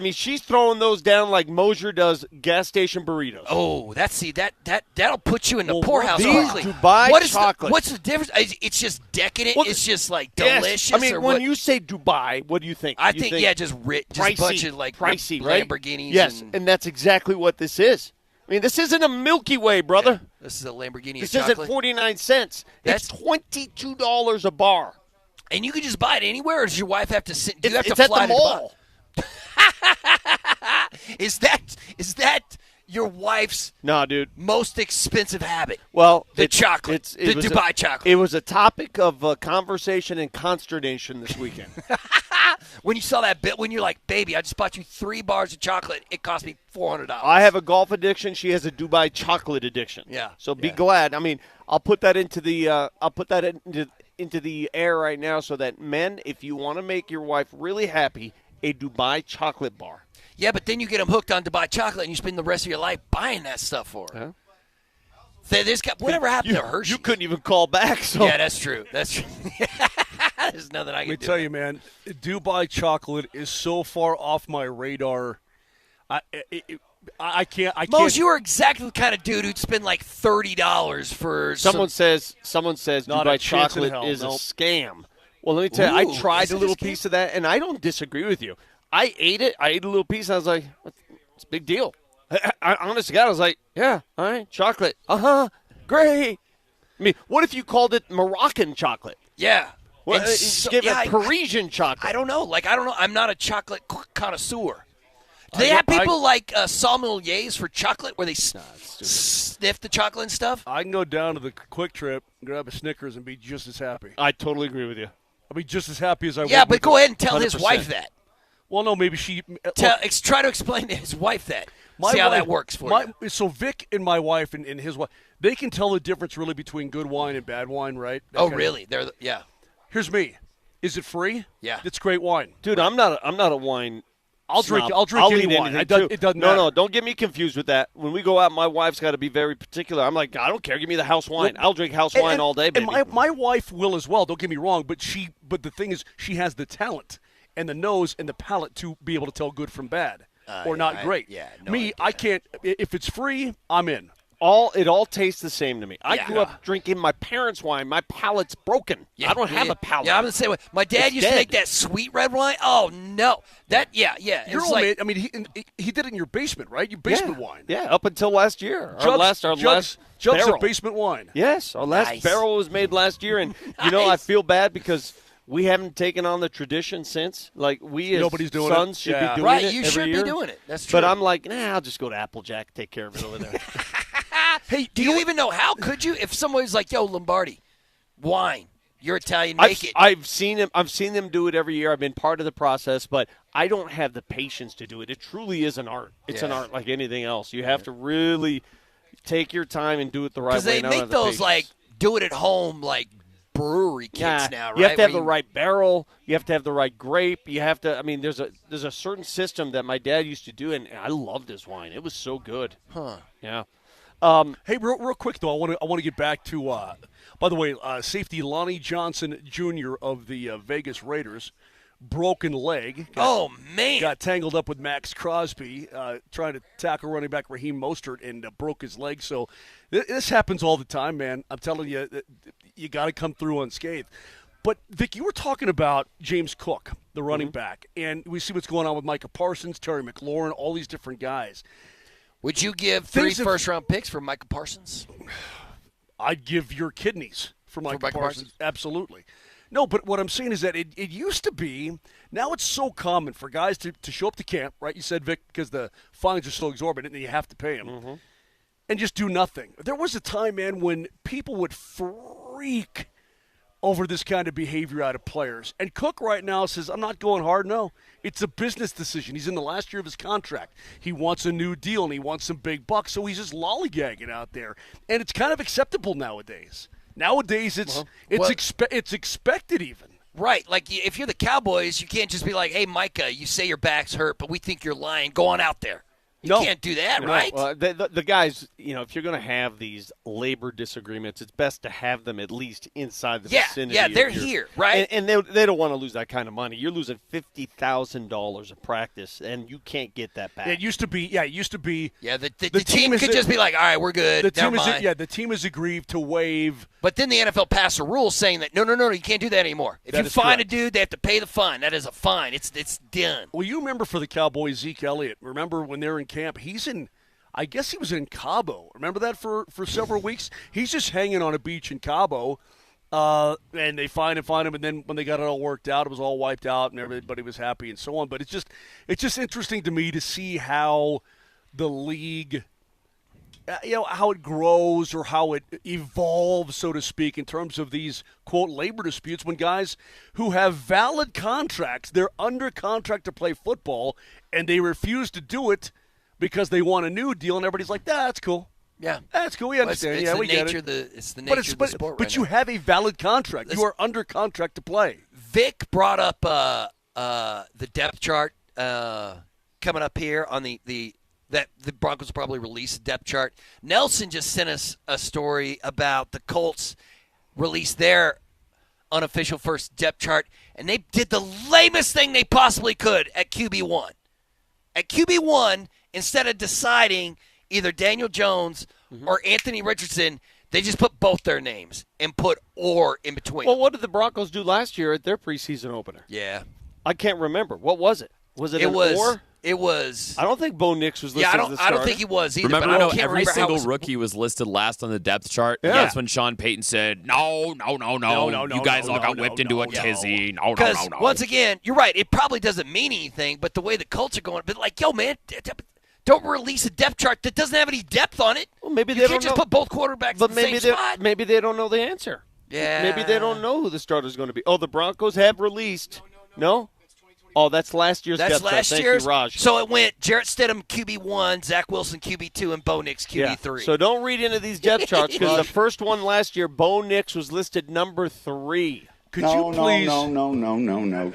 mean, she's throwing those down like Moser does gas station burritos. Oh, that'll put you in the poorhouse these quickly. Dubai chocolate. What's the difference? It's just decadent. Well, it's just like yes. delicious. I mean, or when what? you say Dubai, what do you think? I You think just rich, just pricey, a bunch of like pricey, right? Lamborghinis. Yes, and that's exactly what this is. I mean, this isn't a Milky Way, brother. Yeah, this is a Lamborghini. This chocolate. isn't 49 cents. It's $22 a bar. And you can just buy it anywhere, or does your wife have to sit? Do you have It's to at fly the to mall. Dubai? Is that your wife's most expensive habit? Well, the chocolate, the Dubai chocolate. It was a topic of conversation and consternation this weekend. When you saw that bit, when you're like, baby, I just bought you 3 bars of chocolate. It cost me $400. I have a golf addiction. She has a Dubai chocolate addiction. Yeah. So be glad. I mean, I'll put that into the air right now, so that men, if you want to make your wife really happy, a Dubai chocolate bar. Yeah, but then you get them hooked on Dubai chocolate, and you spend the rest of your life buying that stuff for her. Huh? Whatever happened to Hershey? You couldn't even call back. So. Yeah, that's true. That's true. There's nothing I can do. Let me tell you, man, Dubai chocolate is so far off my radar. I can't. Mose, you are exactly the kind of dude who'd spend like $30 for someone says Not Dubai a chance in chocolate hell, is nope. a scam. Well, let me tell you, I tried a little piece of that, and I don't disagree with you. I ate it. I ate a little piece, and I was like, it's a big deal. I honest to God, I was like, yeah, all right, chocolate. Great. I mean, what if you called it Moroccan chocolate? Yeah. Well, give it Parisian chocolate. I don't know. I'm not a chocolate connoisseur. Do they have people like sommeliers for chocolate where they sniff the chocolate and stuff? I can go down to the Quick Trip, grab a Snickers, and be just as happy. I totally agree with you. I'll be just as happy as I would. Yeah, but go ahead and tell 100%. his wife that. Well, no, maybe she. Try to explain to his wife that. See how that works for you. So Vic and my wife and his wife, they can tell the difference really between good wine and bad wine, right? Really? Yeah. Here's me. Is it free? Yeah. It's great wine. Dude, I'm not a wine. I'll drink any wine. It doesn't matter. No, don't get me confused with that. When we go out, my wife's got to be very particular. I'm like, I don't care. Give me the house wine. I'll drink house wine all day, baby. And my wife will as well. Don't get me wrong, but the thing is, she has the talent and the nose and the palate to be able to tell good from bad or not great. I can't. If it's free, I'm in. It all tastes the same to me. I grew up drinking my parents' wine. My palate's broken. I don't have a palate. Yeah, I'm the same way. My dad used to make that sweet red wine. Oh no, You're old, man. I mean, he did it in your basement, right? Your basement wine. Yeah, up until last year. Jugs barrel. of basement wine. Yes, our last barrel was made last year, and I feel bad because we haven't taken on the tradition since. Like we as sons should be doing it. You should be doing it. That's true. But I'm like, I'll just go to Applejack, take care of it over there. Hey, do you even know how could you if somebody's like, yo, Lombardi, wine, you're Italian, make it. I've seen them do it every year. I've been part of the process, but I don't have the patience to do it. It truly is an art. It's an art like anything else. You have to really take your time and do it the right way. Because they make those like do it at home like brewery kits Yeah, now, right? you have to have Where the right barrel. You have to have the right grape. You have to. I mean, there's a certain system that my dad used to do, and I loved his wine. It was so good. Huh. Yeah. Hey, real quick though, I want to get back to. By the way, safety Lonnie Johnson Jr. of the Vegas Raiders, broken leg. Oh man! Got tangled up with Max Crosby trying to tackle running back Raheem Mostert and broke his leg. So this happens all the time, man. I'm telling you, you got to come through unscathed. But, Vic, you were talking about James Cook, the running back, and we see what's going on with Micah Parsons, Terry McLaurin, all these different guys. Would you give 3 first-round picks for Micah Parsons? I'd give your kidneys for Micah Parsons. Absolutely. No, but what I'm saying is that it used to be, now it's so common for guys to show up to camp, right? You said, Vic, because the fines are so exorbitant and you have to pay them, and just do nothing. There was a time, man, when people would freak over this kind of behavior out of players. And Cook right now says, I'm not going hard. No, it's a business decision. He's in the last year of his contract. He wants a new deal, and he wants some big bucks, so he's just lollygagging out there. And it's kind of acceptable nowadays. Nowadays, it's expected even. Right. Like, if you're the Cowboys, you can't just be like, hey, Micah, you say your back's hurt, but we think you're lying. Go on out there. You can't do that, right? Well, the guys, if you're going to have these labor disagreements, it's best to have them at least inside the vicinity. Yeah, they're here, right? And they don't want to lose that kind of money. You're losing $50,000 a practice, and you can't get that back. It used to be. Yeah, the team could just be like, all right, we're good. The team is agreed to waive. But then the NFL passed a rule saying that, no, you can't do that anymore. If you fine a dude, they have to pay the fine. That is a fine. It's done. Well, you remember for the Cowboys, Zeke Elliott. Remember when they're in camp? I guess he was in Cabo. Remember that for several weeks? He's just hanging on a beach in Cabo, and they find him, and then when they got it all worked out, it was all wiped out, and everybody was happy and so on. But it's just interesting to me to see how the league, how it grows or how it evolves, so to speak, in terms of these, quote, labor disputes when guys who have valid contracts, they're under contract to play football, and they refuse to do it because they want a new deal, and everybody's like, that's cool. Yeah. That's cool. We understand. We get it. It's the nature of the sport But you have a valid contract. You are under contract to play. Vic brought up the depth chart coming up here on that the Broncos will probably release a depth chart. Nelson just sent us a story about the Colts released their unofficial first depth chart, and they did the lamest thing they possibly could at QB1. At QB1, instead of deciding either Daniel Jones or Anthony Richardson, they just put both their names and put "or" in between. Well, what did the Broncos do last year at their preseason opener? Yeah. I can't remember. What was it? Was it or? It was. I don't think Bo Nix was listed as the starter. I don't think he was either. Remember, but every single rookie was listed last on the depth chart. Yeah. That's when Sean Payton said, no. You guys all got whipped into a tizzy. No. Because, once again, you're right. It probably doesn't mean anything, but the way the Colts are going, but like, yo, man, don't release a depth chart that doesn't have any depth on it. Well, maybe you can't just put both quarterbacks in the same spot. Maybe they don't know the answer. Yeah. Maybe they don't know who the starter is going to be. Oh, the Broncos have released. No? Oh, that's last year's depth chart. That's last year's. Thank you, Raj. So it went Jarrett Stidham QB1, Zach Wilson QB2, and Bo Nix QB3. So don't read into these depth charts because the first one last year, Bo Nix was listed number 3. No.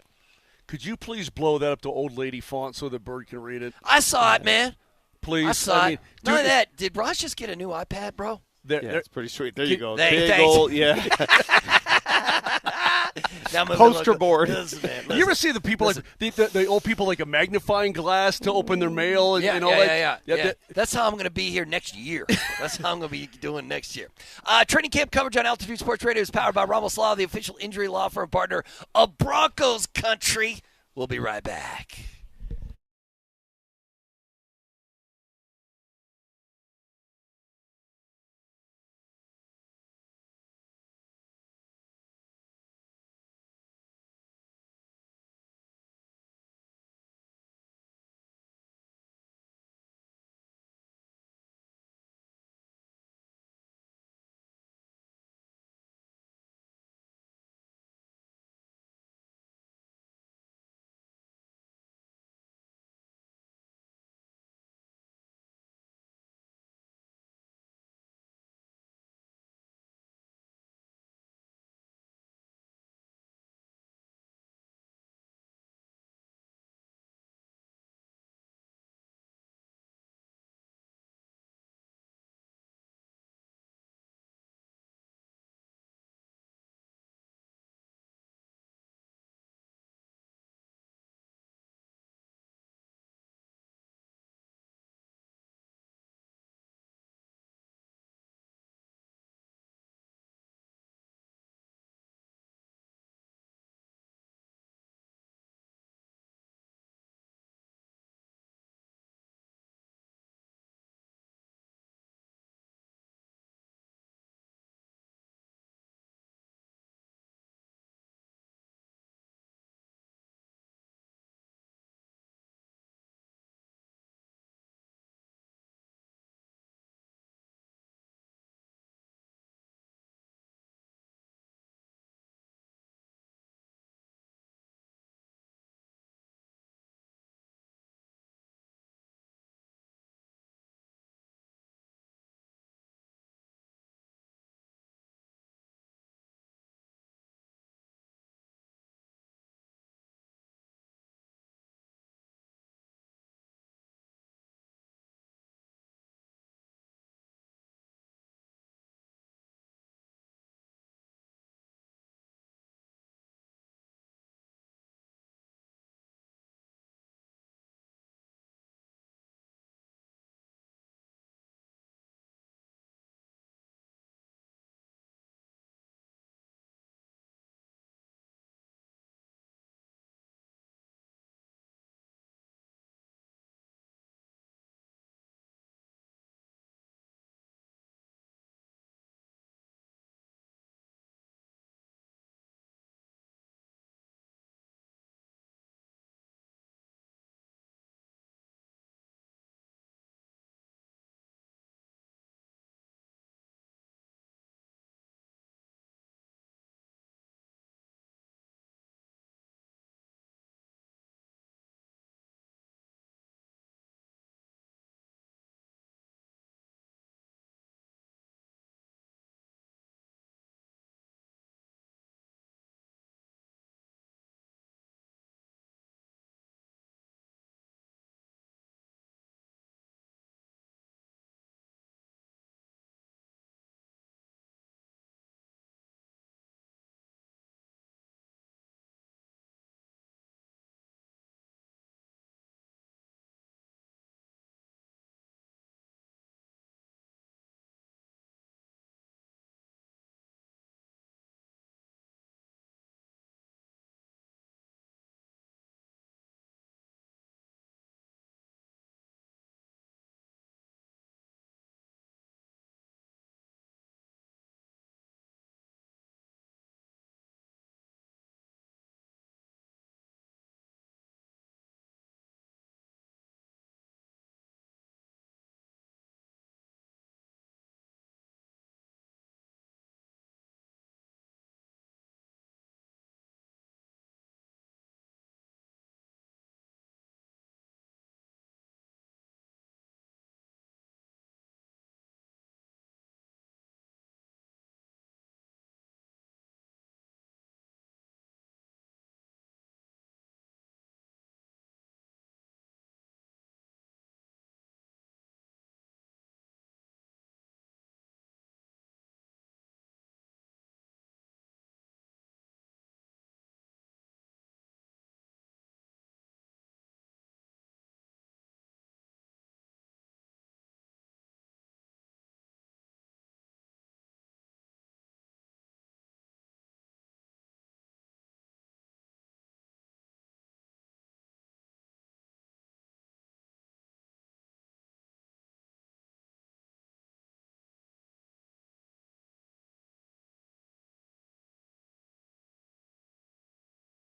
Could you please blow that up to old lady font so the bird can read it? I saw it, man. Please. I saw it. None of that. Did Raj just get a new iPad, bro? It's pretty sweet. There you go. Thanks. Big old, yeah. Poster board. You ever see the people like the old people like a magnifying glass to open their mail and all that? Yeah. That's how I'm going to be here next year. That's how I'm going to be doing next year. Training camp coverage on Altitude Sports Radio is powered by Ramos Law, the official injury law firm partner of Broncos Country. We'll be right back.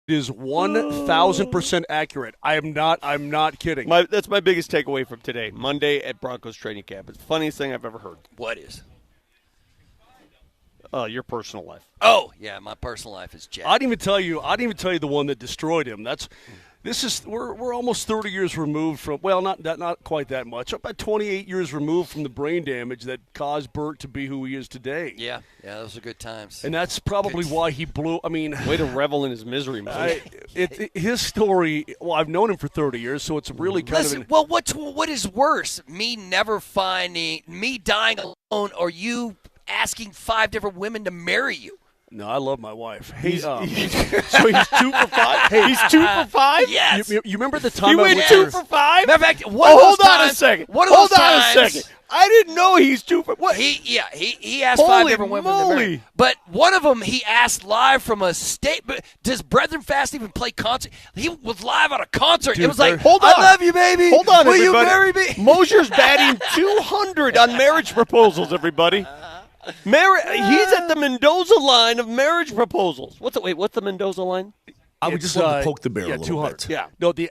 is 1,000% accurate. I'm not kidding. That's my biggest takeaway from today, Monday at Broncos training camp. It's the funniest thing I've ever heard. What is? Your personal life. Oh, yeah, my personal life is jacked. I didn't even tell you the one that destroyed him. We're almost 30 years removed from, well, not quite that much. About 28 years removed from the brain damage that caused Bert to be who he is today. Yeah, those are good times. And that's probably why he blew. I mean, way to revel in his misery, man. His story. Well, I've known him for 30 years, so it's really kind of. Well, what is worse, me dying alone, or you asking 5 different women to marry you? No, I love my wife. Hey, so he's 2 for 5. Hey, he's 2 for 5. Yes. You remember the time he went 2 for 5? Matter of fact, hold on a second. Hold on a second. I didn't know he's 2 for what? He asked 5 different women to marry. But one of them he asked live from a state. But does Brethren Fast even play concert? He was live on a concert. Dude, it was like, hold on. I love you, baby. Hold on, Will everybody. you marry me? Moser's batting 200 on marriage proposals, everybody. He's at the Mendoza line of marriage proposals. What's the Mendoza line? I would just love to poke the bear a little 200. bit. Yeah. No, the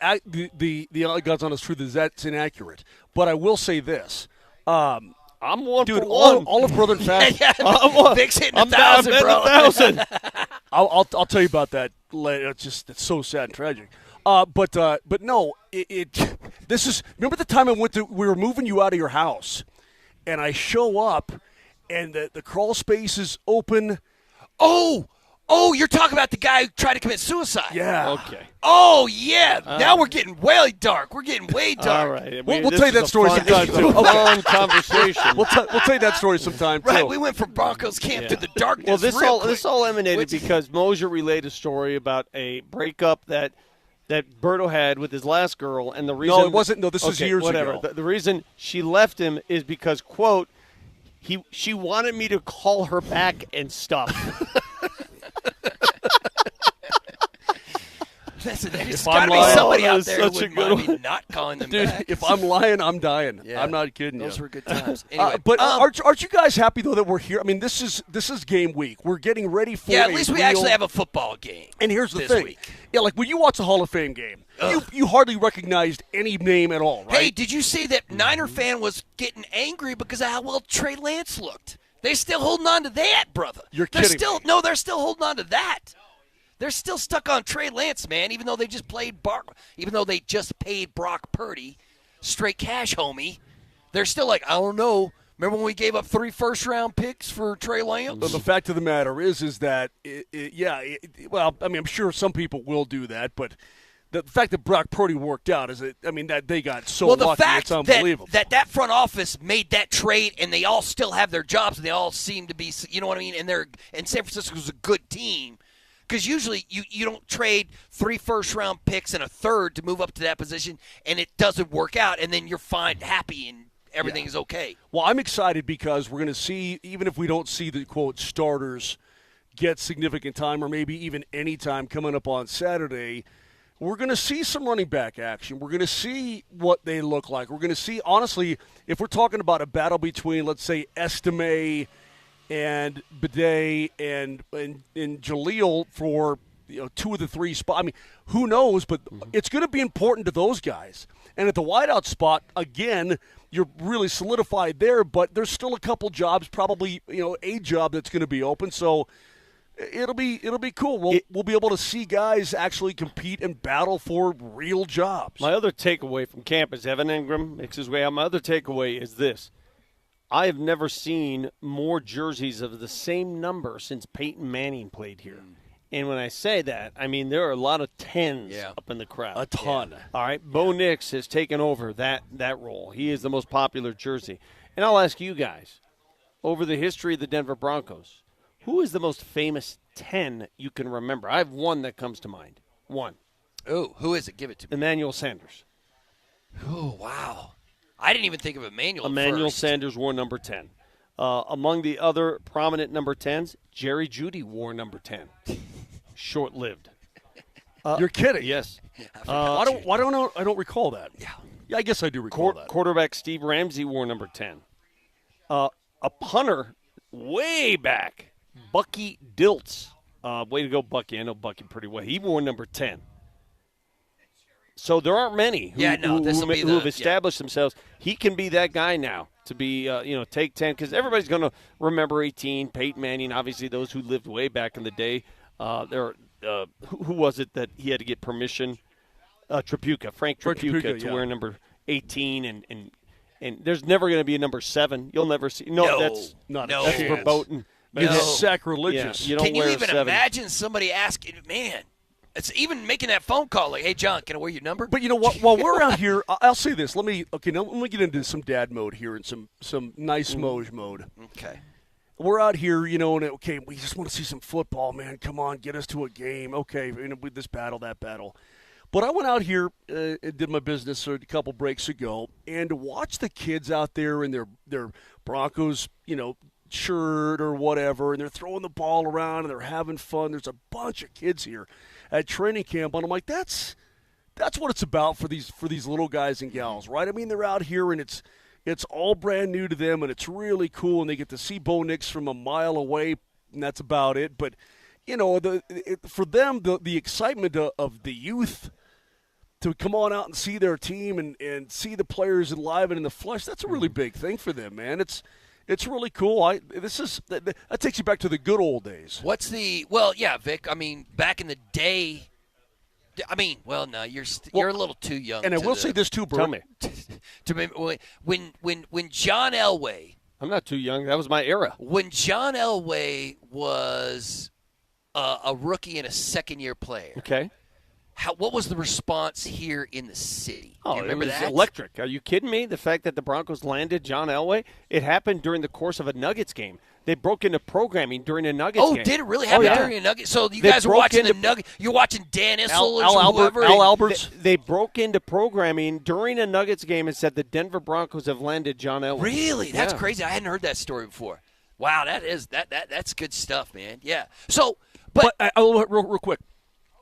God's honest truth is that's inaccurate. But I will say this. I'm one dude, for one. all of Brother Fast. Vic's hitting 1,000, bro. 1,000. I'll tell you about that later. It's so sad and tragic. But no, this is. Remember the time we were moving you out of your house, and I show up, and the crawl space is open. Oh, you're talking about the guy who tried to commit suicide. Yeah. Okay. Oh, yeah. Now we're getting way dark. We're getting way dark. All right. We'll tell you that story sometime, too. Fun conversation. We'll tell you that story sometime, too. Right. We went from Broncos camp to the darkness. Well, this all emanated because Moser relayed a story about a breakup that Berto had with his last girl, and the reason. No, it wasn't. No, this was years ago. The reason she left him is because, quote, she wanted me to call her back and stuff. Listen, there's got to be somebody out there who wouldn't mind me not calling them Dude, back. if I'm lying, I'm dying. Yeah. I'm not kidding Those you. were good times. Anyway, but aren't you guys happy, though, that we're here? I mean, this is game week. We're getting ready for at least we actually have a football game. And here's the this thing. Week. Yeah, like when you watch the Hall of Fame game, you hardly recognized any name at all, right? Hey, did you see that Niner fan was getting angry because of how well Trey Lance looked? They're still holding on to that, brother. You're kidding me. No, they're still holding on to that. They're still stuck on Trey Lance, man, even though they just paid Brock Purdy straight cash, homie. They're still like, I don't know. Remember when we gave up 3 first-round picks for Trey Lance? But the fact of the matter is that, well, I mean, I'm sure some people will do that, but the fact that Brock Purdy worked out that they got so lucky, the fact it's unbelievable. that front office made that trade and they all still have their jobs and they all seem to be, you know what I mean? And San Francisco's a good team. Because usually you don't trade 3 first-round picks and a third to move up to that position, and it doesn't work out, and then you're fine, happy, and everything is okay. Well, I'm excited because we're going to see, even if we don't see the, quote, starters get significant time or maybe even any time coming up on Saturday, we're going to see some running back action. We're going to see what they look like. We're going to see, honestly, if we're talking about a battle between, let's say, Estime and Bidet and Jaleel for 2 of the 3 spots. I mean, who knows? But it's going to be important to those guys. And at the wideout spot, again, you're really solidified there. But there's still a couple jobs, probably a job that's going to be open. So it'll be cool. We'll be able to see guys actually compete and battle for real jobs. My other takeaway from camp is Evan Ingram makes his way out. My other takeaway is this. I have never seen more jerseys of the same number since Peyton Manning played here. And when I say that, I mean there are a lot of 10s up in the crowd. A ton. Yeah. All right, Bo Nix has taken over that role. He is the most popular jersey. And I'll ask you guys, over the history of the Denver Broncos, who is the most famous 10 you can remember? I have one that comes to mind. One. Oh, who is it? Give it to me. Emmanuel Sanders. Oh, wow. I didn't even think of Emmanuel first. Sanders wore number 10. Among the other prominent number 10s, Jerry Jeudy wore number 10. Short-lived. You're kidding? Yes. I don't recall that. Yeah, I guess I do recall that. Quarterback Steve Ramsey wore number 10. A punter way back, Bucky Diltz Way to go, Bucky. I know Bucky pretty well. He wore number 10. So there aren't many who have established themselves. He can be that guy now to be, take 10, because everybody's going to remember 18, Peyton Manning, obviously those who lived way back in the day. Who was it that he had to get permission? Frank Tripucka to wear number 18, and there's never going to be a number 7. You'll never see. That's verboten. It's sacrilegious. Yeah, can you even 7. imagine somebody asking, man? It's even making that phone call like, hey, John, can I wear your number? But you know what? While we're out here, I'll say this. Let me get into some dad mode here and some nice Moj mode. Okay. We're out here, and we just want to see some football, man. Come on, get us to a game. Okay, with this battle, that battle. But I went out here and did my business a couple breaks ago and watched the kids out there in their Broncos, shirt or whatever, and they're throwing the ball around and they're having fun. There's a bunch of kids here at training camp, and I'm like, that's what it's about for these little guys and gals, right? I mean, they're out here and it's all brand new to them, and it's really cool, and they get to see Bo Nix from a mile away, and that's about it. But for them, the excitement of the youth to come on out and see their team and see the players live and in the flesh, that's a really big thing for them, man. It's really cool. That takes you back to the good old days. Vic. I mean, back in the day. No, you're a little too young. And I will say this too, Bert. Tell me. To me, when John Elway. I'm not too young. That was my era. When John Elway was a rookie and a second-year player. Okay. What was the response here in the city? Do you remember it was that? Electric. Are you kidding me? The fact that the Broncos landed John Elway, it happened during the course of a Nuggets game. They broke into programming during a Nuggets game. Oh, did it really happen during a Nuggets? So you guys were watching the Nuggets. You're watching Dan Issel or whoever. Al Alberts. They broke into programming during a Nuggets game and said the Denver Broncos have landed John Elway. Really? That's crazy. I hadn't heard that story before. Wow, that's good stuff, man. Yeah. So, but real quick.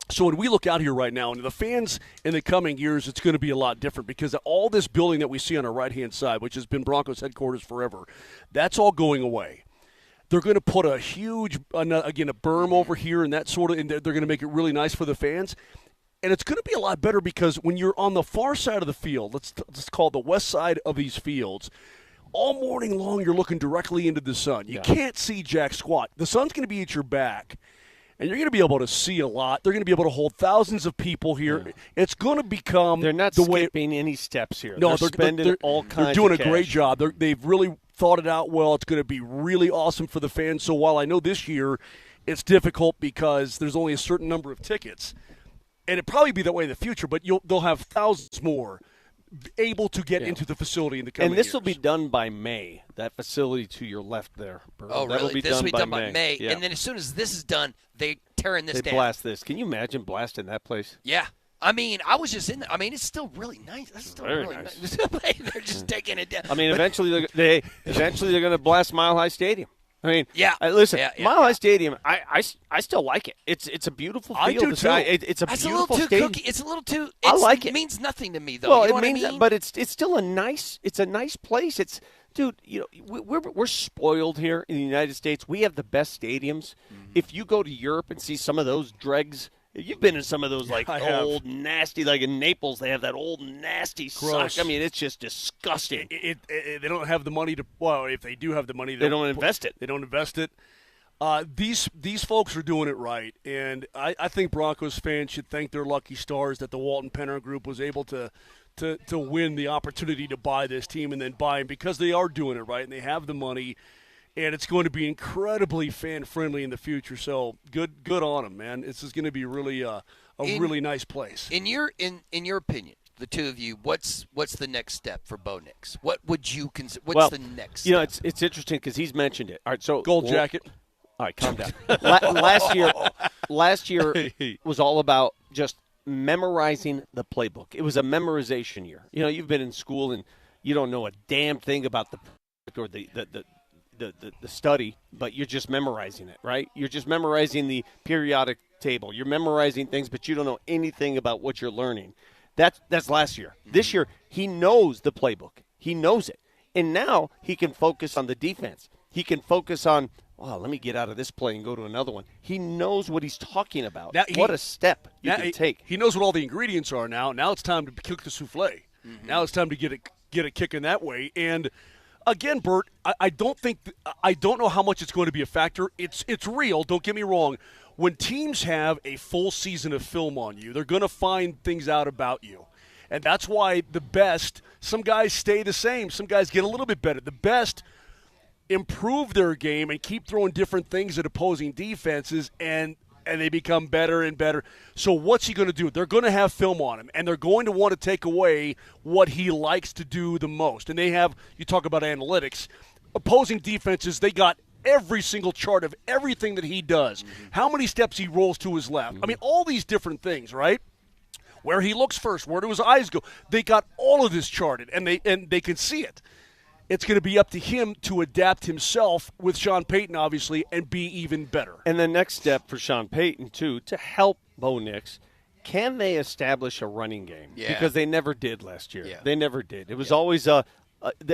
So when we look out here right now, and the fans in the coming years, it's going to be a lot different because all this building that we see on our right-hand side, which has been Broncos headquarters forever, that's all going away. They're going to put a huge, a berm over here and that sort of, and they're going to make it really nice for the fans. And it's going to be a lot better because when you're on the far side of the field, let's call it the west side of these fields, all morning long you're looking directly into the sun. You can't see jack squat. The sun's going to be at your back. And you're going to be able to see a lot. They're going to be able to hold thousands of people here. Yeah. It's going to become They're not skipping any steps here. No, they're spending all kinds of cash. They're doing a great job. They've really thought it out well. It's going to be really awesome for the fans. So while I know this year it's difficult because there's only a certain number of tickets, and it'll probably be that way in the future, but they'll have thousands more able to get into the facility in the coming years. And this will be done by May, that facility to your left there. Bert. Oh, That'll really? Be This will be done by May. Yeah. And then as soon as this is done, they're tearing this down. They blast this. Can you imagine blasting that place? Yeah. I mean, I was just in there. I mean, it's still really nice. That's still Very really nice. They're just taking it down. I mean, eventually they're going to blast Mile High Stadium. I mean, listen, Mile High Stadium, I still like it. It's a beautiful field. I do too. It's a beautiful stadium. It's a little too. I like it. It means nothing to me though. Well, you know it means, what I mean? but it's still a nice place. It's, dude, we're spoiled here in the United States. We have the best stadiums. Mm-hmm. If you go to Europe and see some of those dregs. You've been in some of those old nasty, like in Naples, they have that old nasty suck. I mean, it's just disgusting. They don't have the money to. Well, if they do have the money, they don't invest it. They don't invest it. These folks are doing it right, and I think Broncos fans should thank their lucky stars that the Walton Penner Group was able to win the opportunity to buy this team and then buy them because they are doing it right and they have the money. And it's going to be incredibly fan-friendly in the future. So good on them, man. This is going to be really really nice place. In your opinion, the two of you, what's the next step for Bo Nix? What would you consider? What's the next step? It's interesting because he's mentioned it. All right, so gold jacket. All right, calm down. Last year was all about just memorizing the playbook. It was a memorization year. You've been in school and you don't know a damn thing about the study, but you're just memorizing it, right? You're just memorizing the periodic table. You're memorizing things, but you don't know anything about what you're learning. That's last year. Mm-hmm. This year, he knows the playbook. He knows it. And now he can focus on the defense. he can focus on, let me get out of this play and go to another one. He knows what he's talking about. What a step you can take. He knows what all the ingredients are now. Now it's time to cook the souffle. Mm-hmm. Now it's time to get it kicking that way. And again, Bert, I don't know how much it's going to be a factor. It's real. Don't get me wrong. When teams have a full season of film on you, they're going to find things out about you. And that's why the best, some guys stay the same. Some guys get a little bit better. The best improve their game and keep throwing different things at opposing defenses, and they become better and better. So what's he going to do? They're going to have film on him, and they're going to want to take away what he likes to do the most. And they have, you talk about analytics, opposing defenses, they got every single chart of everything that he does, how many steps he rolls to his left. I mean, all these different things, right? Where he looks first, where do his eyes go. They got all of this charted, and they can see it. It's going to be up to him to adapt himself with Sean Payton, obviously, and be even better. And the next step for Sean Payton, too, to help Bo Nix, can they establish a running game? Yeah. Because they never did last year. Yeah. They never did. It was always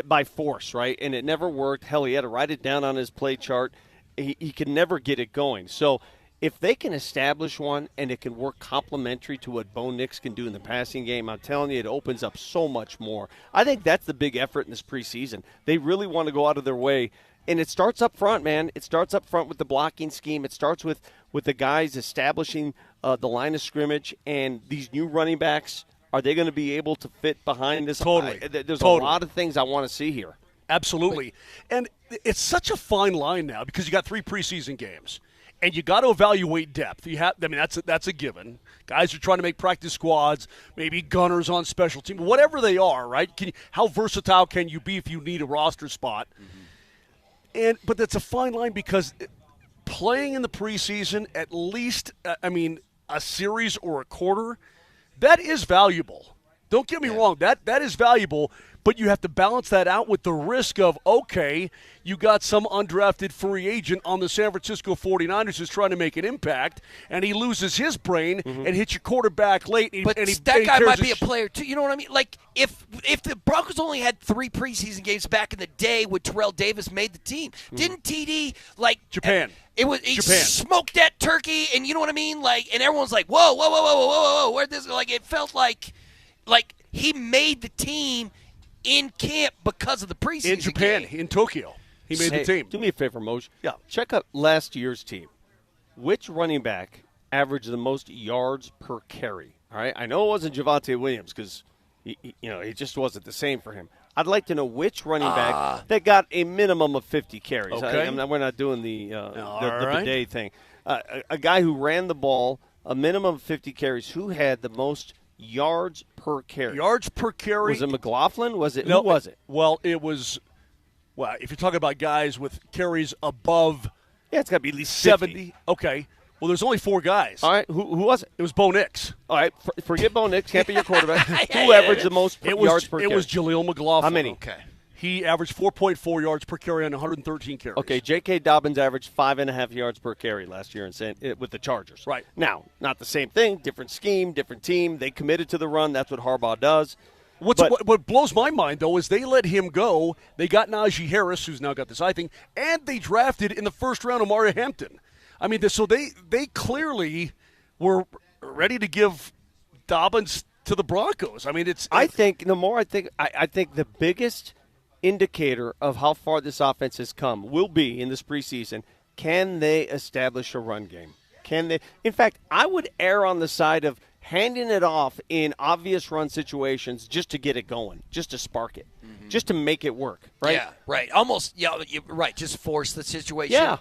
by force, right? And it never worked. Hell, he had to write it down on his play chart. He could never get it going. So if they can establish one and it can work complementary to what Bo Nix can do in the passing game, I'm telling you, it opens up so much more. I think that's the big effort in this preseason. They really want to go out of their way. And it starts up front, man. It starts up front with the blocking scheme. It starts with the guys establishing the line of scrimmage. And these new running backs, are they going to be able to fit behind this? Totally. There's a lot of things I want to see here. Absolutely. And it's such a fine line now because you got 3 preseason games. And you got to evaluate depth. That's a given. Guys are trying to make practice squads, maybe gunners on special team, whatever they are, right? How versatile can you be if you need a roster spot? Mm-hmm. But that's a fine line because playing in the preseason, at least, a series or a quarter, that is valuable. Don't get me wrong, that is valuable, but you have to balance that out with the risk of, okay, you got some undrafted free agent on the San Francisco 49ers who's trying to make an impact, and he loses his brain and hits your quarterback late. That guy might be a player, too. You know what I mean? Like, if the Broncos only had 3 preseason games back in the day when Terrell Davis made the team, didn't TD, Japan. He smoked that turkey, and you know what I mean? Like, and everyone's like, whoa, where'd this, like, it felt like he made the team in camp because of the preseason in Japan, game. In Tokyo. He made the team. Do me a favor, Moser. Yeah. Check out last year's team. Which running back averaged the most yards per carry? All right. I know it wasn't Javonte Williams because he just wasn't the same for him. I'd like to know which running back that got a minimum of 50 carries. Okay. We're not doing the bidet thing. A guy who ran the ball a minimum of 50 carries. Who had the most yards per carry? Yards per carry. Was it McLaughlin? Who was it? Well, it was. Well, if you're talking about guys with carries above, it's got to be at least 70. 50. Okay. Well, there's only 4 guys. All right. Who was it? It was Bo Nix. All right. Forget Bo Nix. Can't be your quarterback. Who averaged the most yards per carry? It was Jaleel McLaughlin. How many? Okay. He averaged 4.4 yards per carry on 113 carries. Okay, J.K. Dobbins averaged 5.5 yards per carry last year with the Chargers. Right. Now, not the same thing, different scheme, different team. They committed to the run. That's what Harbaugh does. What blows my mind, though, is they let him go. They got Najee Harris, who's now got this eye thing, and they drafted in the first round Amari Hampton. I mean, so they clearly were ready to give Dobbins to the Broncos. I mean, I think the biggest indicator of how far this offense has come will be in this preseason, can they establish a run game? Can they? In fact, I would err on the side of handing it off in obvious run situations just to get it going, just to spark it, just to make it work, right? Yeah, right. Almost, right. Just force the situation. Yeah.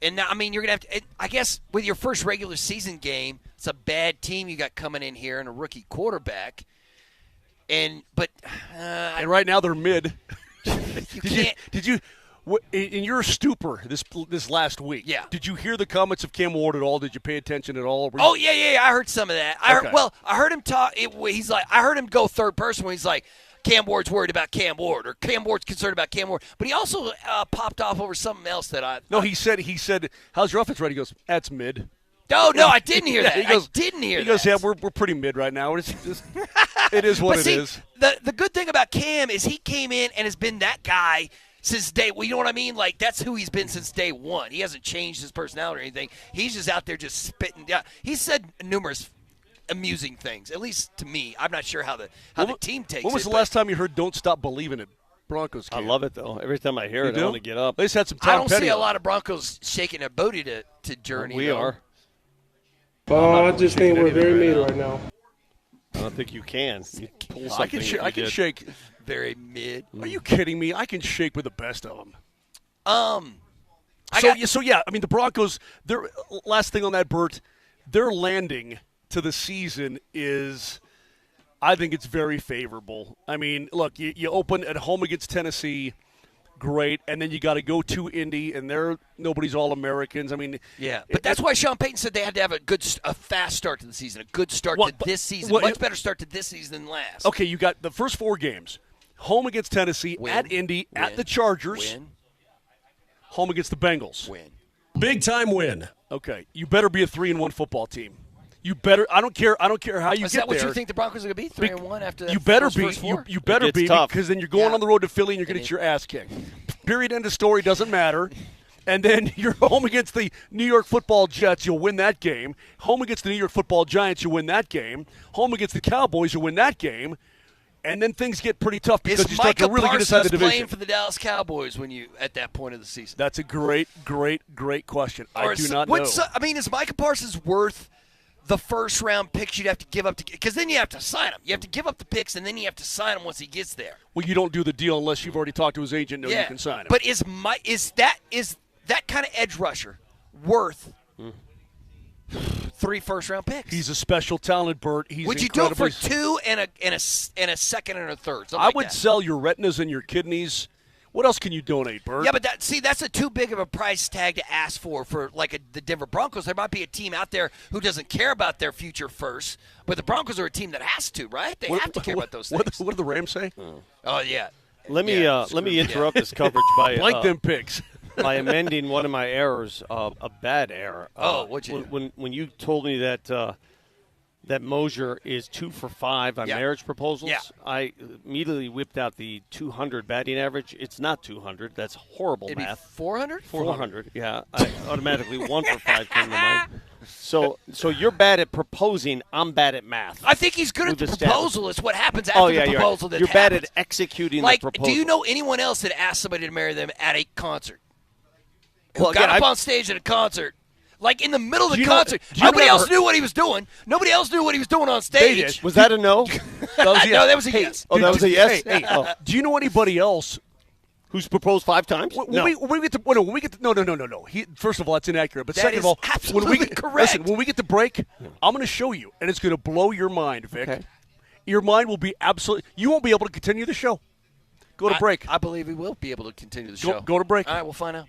And now, I mean, you're going to have to, I guess, with your first regular season game, it's a bad team you got coming in here and a rookie quarterback. And right now they're mid. Did you in your stupor this last week? Yeah. Did you hear the comments of Cam Ward at all? Did you pay attention at all? Yeah. I heard some of that. I heard him talk. He's like, I heard him go third person when he's like, Cam Ward's worried about Cam Ward, or Cam Ward's concerned about Cam Ward. But he also popped off over something else that he said, how's your offense ready? He goes, that's mid. No, I didn't hear that. He goes, he goes, yeah, we're pretty mid right now. It is what it is. The good thing about Cam is he came in and has been that guy since day. Well, you know what I mean? Like that's who he's been since day one. He hasn't changed his personality or anything. He's just out there just spitting. Yeah, he said numerous amusing things. At least to me, I'm not sure how the team takes it. When was the last time you heard "Don't Stop Believing It"? Broncos game. I love it though. Every time I hear it, I want to get up. They just had some. I don't see a lot of Broncos shaking their booty to Journey. We are. I just think we're very mid right now. I don't think you can. You pull I can shake. Very mid. Are you kidding me? I can shake with the best of them. I mean, the Broncos. Their last thing on that, Bert. Their landing to the season is, I think it's very favorable. I mean, look, you open at home against Tennessee, great, and then you got to go to Indy, and nobody's All-Americans. I mean, yeah, but that's why Sean Payton said they had to have a fast start to the season, a good start to this season, much better start to this season than last. Okay, you got the first 4 games: home against Tennessee, at Indy, at the Chargers, home against the Bengals, big time win. Okay, you better be a 3-1 football team. You better. I don't care how you get there. Is that what you think the Broncos are going to be? 3-1 after that? You better be. First 4? You better be tough. because then you're going on the road to Philly and you're going to get your ass kicked. Period. End of story. Doesn't matter. And then you're home against the New York Football Jets. You'll win that game. Home against the New York Football Giants. You'll win that game. Home against the Cowboys. You'll win that game. And then things get pretty tough because you start to really get inside the division. Playing for the Dallas Cowboys when you at that point of the season? That's a great question. I do not know. Is Micah Parsons worth the first-round picks you'd have to give up to – because then you have to sign him. You have to give up the picks, and then you have to sign him once he gets there. Well, you don't do the deal unless you've already talked to his agent and know you can sign him. But is that kind of edge rusher worth 3 first-round picks? He's a special talent, Bert. Would you do it for 2 and a second and a third? I would sell your retinas and your kidneys. What else can you donate, Bert? Yeah, but that's too big of a price tag to ask for the Denver Broncos. There might be a team out there who doesn't care about their future first, but the Broncos are a team that has to, right? They have to care about those things. What did the Rams say? Oh yeah. Let me interrupt this coverage by blank them picks. by amending one of my errors, a bad error. What'd you do? When you told me that that Moser is 2 for 5 on marriage proposals, I immediately whipped out the 200 batting average. It's not 200. That's horrible math. 400? 400. Yeah, I automatically 1 for 5 came to mind. So you're bad at proposing. I'm bad at math. I think he's good at the proposal. It's what happens after the proposal that you're happens. bad at executing the proposal. Do you know anyone else that asked somebody to marry them at a concert? Well, got up on stage at a concert. Like in the middle of the concert. Nobody else knew what he was doing. Nobody else knew what he was doing on stage. Was that a no? No, that was a yes. Oh, that was a yes? Do you know anybody else who's proposed 5 times? When we get to no. First of all, that's inaccurate. But second of all, absolutely when we get, correct. Listen, when we get to break, I'm going to show you, and it's going to blow your mind, Vic. Okay. Your mind will be absolutely. You won't be able to continue the show. Go to break. I believe we will be able to continue the show. Go to break. All right, we'll find out.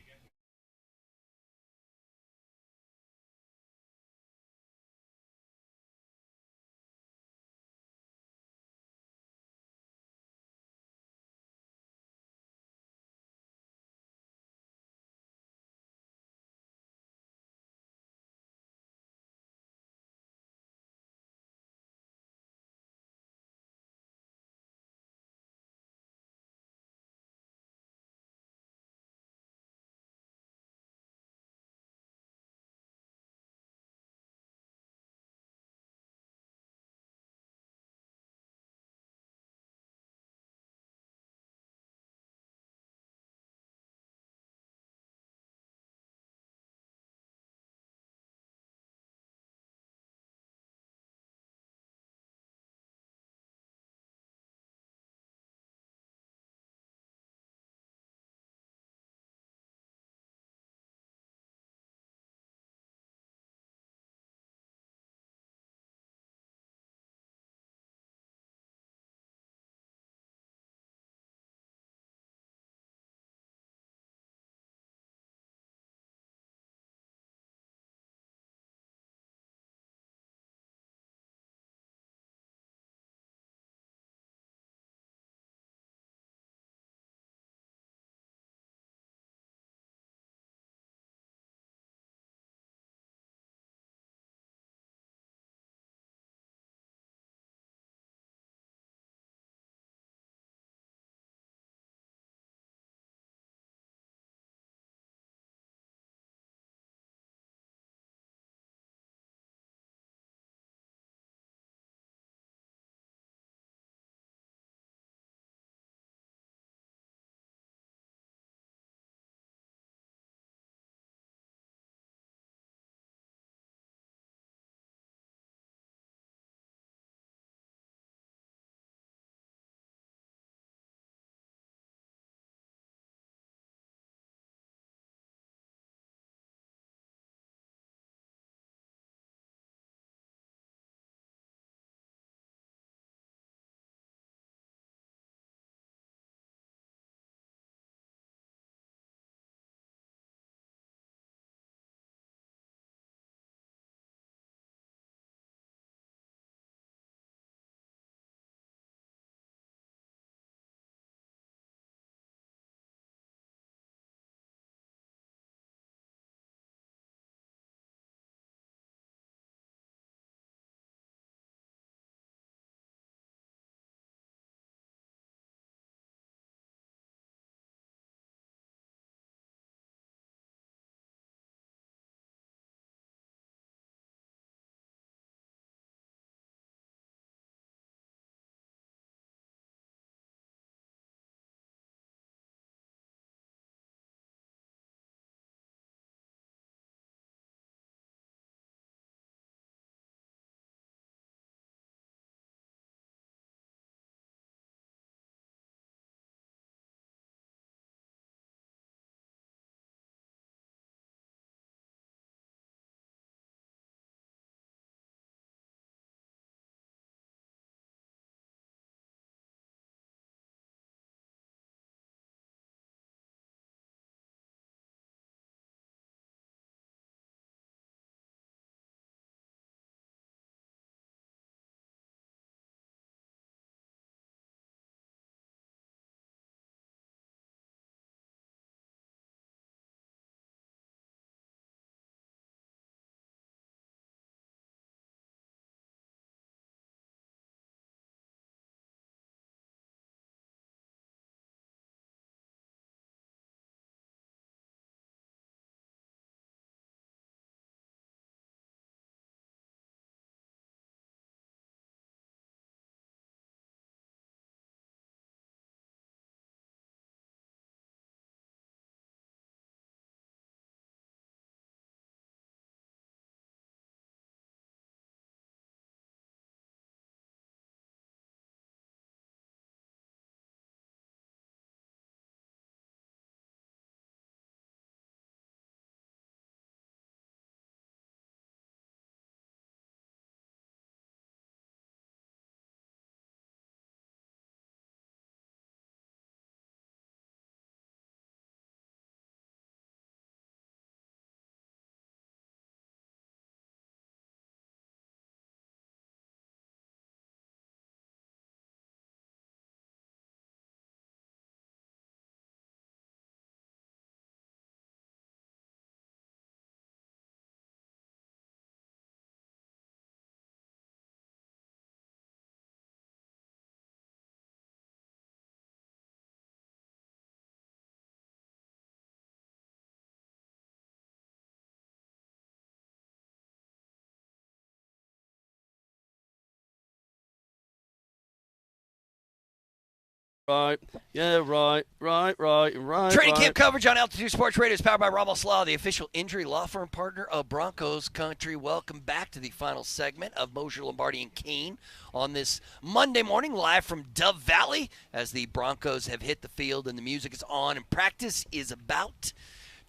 Right. Yeah, right. Training camp coverage on Altitude Sports Radio is powered by Ramos Law, the official injury law firm partner of Broncos Country. Welcome back to the final segment of Moser, Lombardi, and Kane on this Monday morning, live from Dove Valley, as the Broncos have hit the field and the music is on and practice is about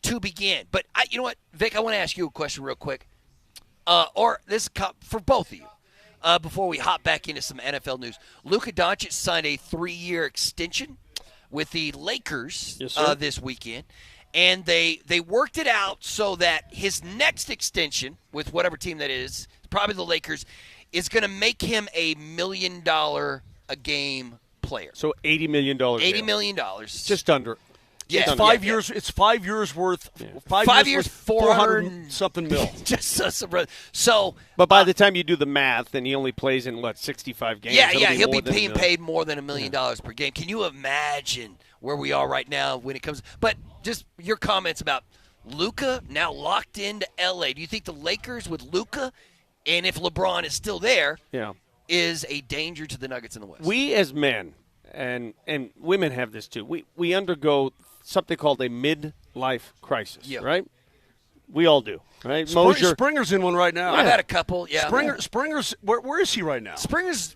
to begin. But you know what, Vic, I want to ask you a question real quick, or this for both of you. Before we hop back into some NFL news, Luka Doncic signed a 3-year extension with the Lakers this weekend, and they worked it out so that his next extension with whatever team that is, probably the Lakers, is going to make him a $1 million a game player. So $80 million. $80 million. Just under. Yeah, it's 5 years. It's 5 years worth. 5 years, 400 something mil. So, but by the time you do the math, then he only plays in 65 games. He'll be being paid more than $1 million per game. Can you imagine where we are right now when it comes? But just your comments about Luka now locked into LA. Do you think the Lakers with Luka, and if LeBron is still there, is a danger to the Nuggets in the West? We as men and women have this too. We undergo something called a midlife crisis, right? We all do, right? Moser. Springer's in one right now. I've had a couple, Springer's, where is he right now? Springer's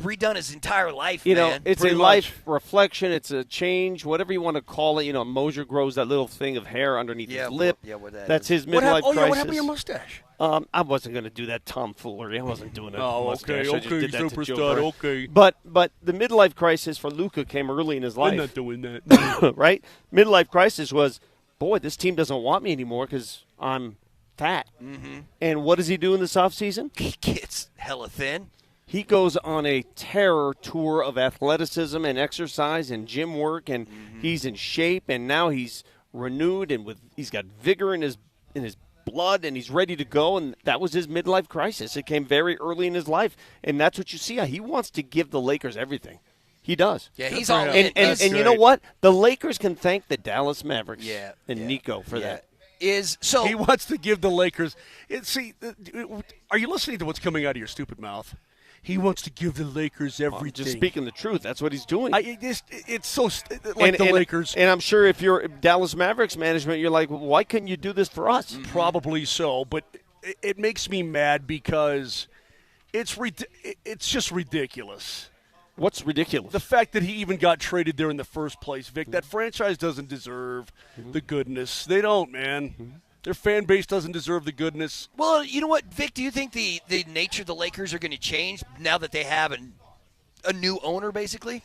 redone his entire life, You know, man. it's a life reflection. It's a change, whatever you want to call it. You know, Moser grows that little thing of hair underneath his lip. Where That's his midlife crisis. What happened to your mustache? I wasn't going to do that tomfoolery. I wasn't doing it. Okay, superstar, okay. But the midlife crisis for Luka came early in his life. I'm not doing that. Right? Midlife crisis was, boy, this team doesn't want me anymore because I'm fat. Mm-hmm. And what does he do in this offseason? He gets hella thin. He goes on a terror tour of athleticism and exercise and gym work, and he's in shape, and now he's renewed, and he's got vigor in his blood, and he's ready to go, and that was his midlife crisis. It came very early in his life, and that's what you see. He wants to give the Lakers everything. He does. Yeah, he's all in. And you know what? The Lakers can thank the Dallas Mavericks and Nico for that. He wants to give the Lakers. Are you listening to what's coming out of your stupid mouth? He wants to give the Lakers everything. I'm just speaking the truth. That's what he's doing. It's so like the Lakers. And I'm sure if you're Dallas Mavericks management, you're like, well, why couldn't you do this for us? Probably so, but it makes me mad because it's just ridiculous. What's ridiculous? The fact that he even got traded there in the first place, Vic. That franchise doesn't deserve the goodness. They don't, man. Their fan base doesn't deserve the goodness. Well, you know what, Vic? Do you think the nature of the Lakers are going to change now that they have a new owner, basically?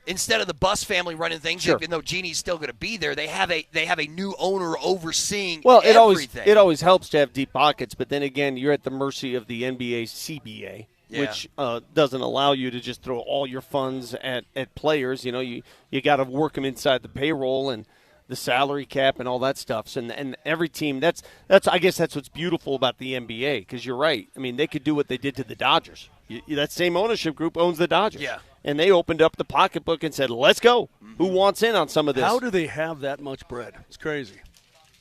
Instead of the Buss family running things, even though Jeannie's still going to be there, they have a new owner overseeing everything. It always helps to have deep pockets, but then again, you're at the mercy of the NBA CBA. Yeah. Which doesn't allow you to just throw all your funds at players. You know, you got to work them inside the payroll and the salary cap and all that stuff. So, and every team, that's I guess that's what's beautiful about the NBA, because you're right. I mean, they could do what they did to the Dodgers. That same ownership group owns the Dodgers. Yeah. And they opened up the pocketbook and said, let's go. Who wants in on some of this? How do they have that much bread? It's crazy.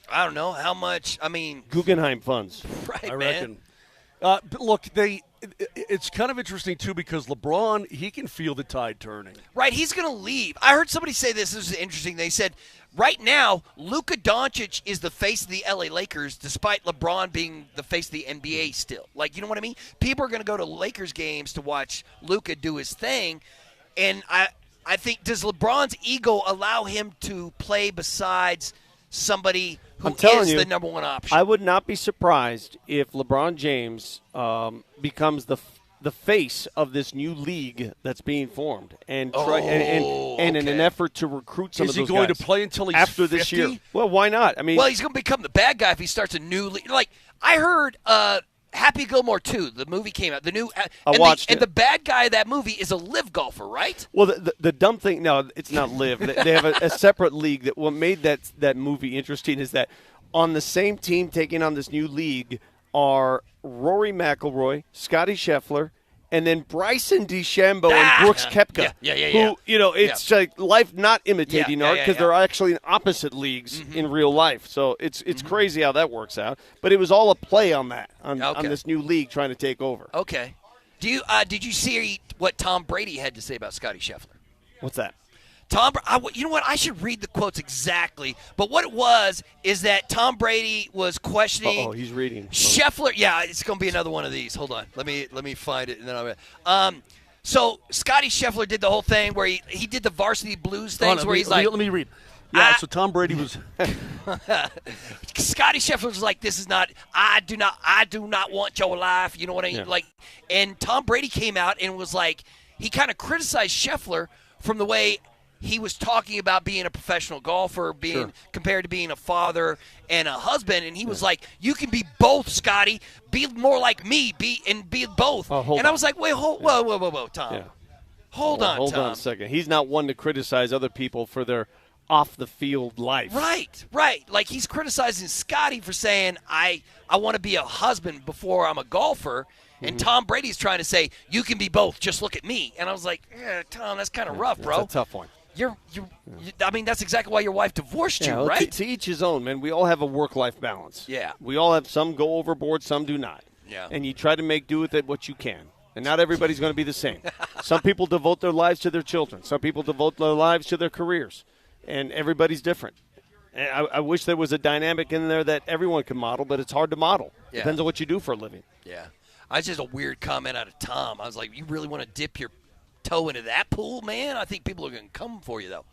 I don't know how much. I mean, Guggenheim funds. Right, I reckon. But look, it's kind of interesting, too, because LeBron, he can feel the tide turning. Right, he's going to leave. I heard somebody say this is interesting. They said, right now, Luka Doncic is the face of the LA Lakers, despite LeBron being the face of the NBA still. Like, you know what I mean? People are going to go to Lakers games to watch Luka do his thing. And I think, does LeBron's ego allow him to play besides somebody who is the number one option? I would not be surprised if LeBron James becomes the face of this new league that's being formed, and in an effort to recruit some of those guys. Is he going to play until he's after 50? This year? Well, why not? I mean, he's going to become the bad guy if he starts a new league. Like, I heard Happy Gilmore 2, the movie came out. The new I watched it. And the bad guy of that movie is a live golfer, right? Well, the dumb thing, no, it's not live. They have a separate league. That what made that movie interesting is that on the same team taking on this new league are Rory McIlroy, Scotty Scheffler, and then Bryson DeChambeau and Brooks Koepka. Who, it's like life not imitating art, because they're actually in opposite leagues in real life. So it's crazy how that works out. But it was all a play on that, on this new league trying to take over. Okay. Did you see what Tom Brady had to say about Scotty Scheffler. What's that? You know what? I should read the quotes exactly. But what it was is that Tom Brady was questioning. Oh, he's reading. Scheffler. Yeah, it's going to be another one of these. Hold on. Let me find it, and then I'll. So Scotty Scheffler did the whole thing where he did the Varsity Blues things where he's like. Let me read. Yeah, so Tom Brady was. Scotty Scheffler was like, "This is not. I do not want your life." You know what I mean? Yeah. Like, and Tom Brady came out and was like, he kind of criticized Scheffler from the way he was talking about being a professional golfer, being compared to being a father and a husband, and he was like, "You can be both, Scotty. Be more like me. Be both." I was like, "Wait, whoa, Tom. Yeah. Hold on, Hold Tom. on a second. He's not one to criticize other people for their off-the-field life. Right. Like he's criticizing Scotty for saying, I want to be a husband before I'm a golfer. And Tom Brady's trying to say, you can be both. Just look at me. And I was like, Tom, that's kind of rough, bro. That's a tough one. I mean, that's exactly why your wife divorced you, well, right? To each his own, man. We all have a work-life balance. Yeah. We all have some go overboard, some do not. Yeah. And you try to make do with it what you can. And not everybody's going to be the same. Some people devote their lives to their children. Some people devote their lives to their careers. And everybody's different. And I wish there was a dynamic in there that everyone could model, but it's hard to model. Yeah. Depends on what you do for a living. Yeah. That's just a weird comment out of Tom. I was like, you really want to dip your toe into that pool, man? I think people are going to come for you, though.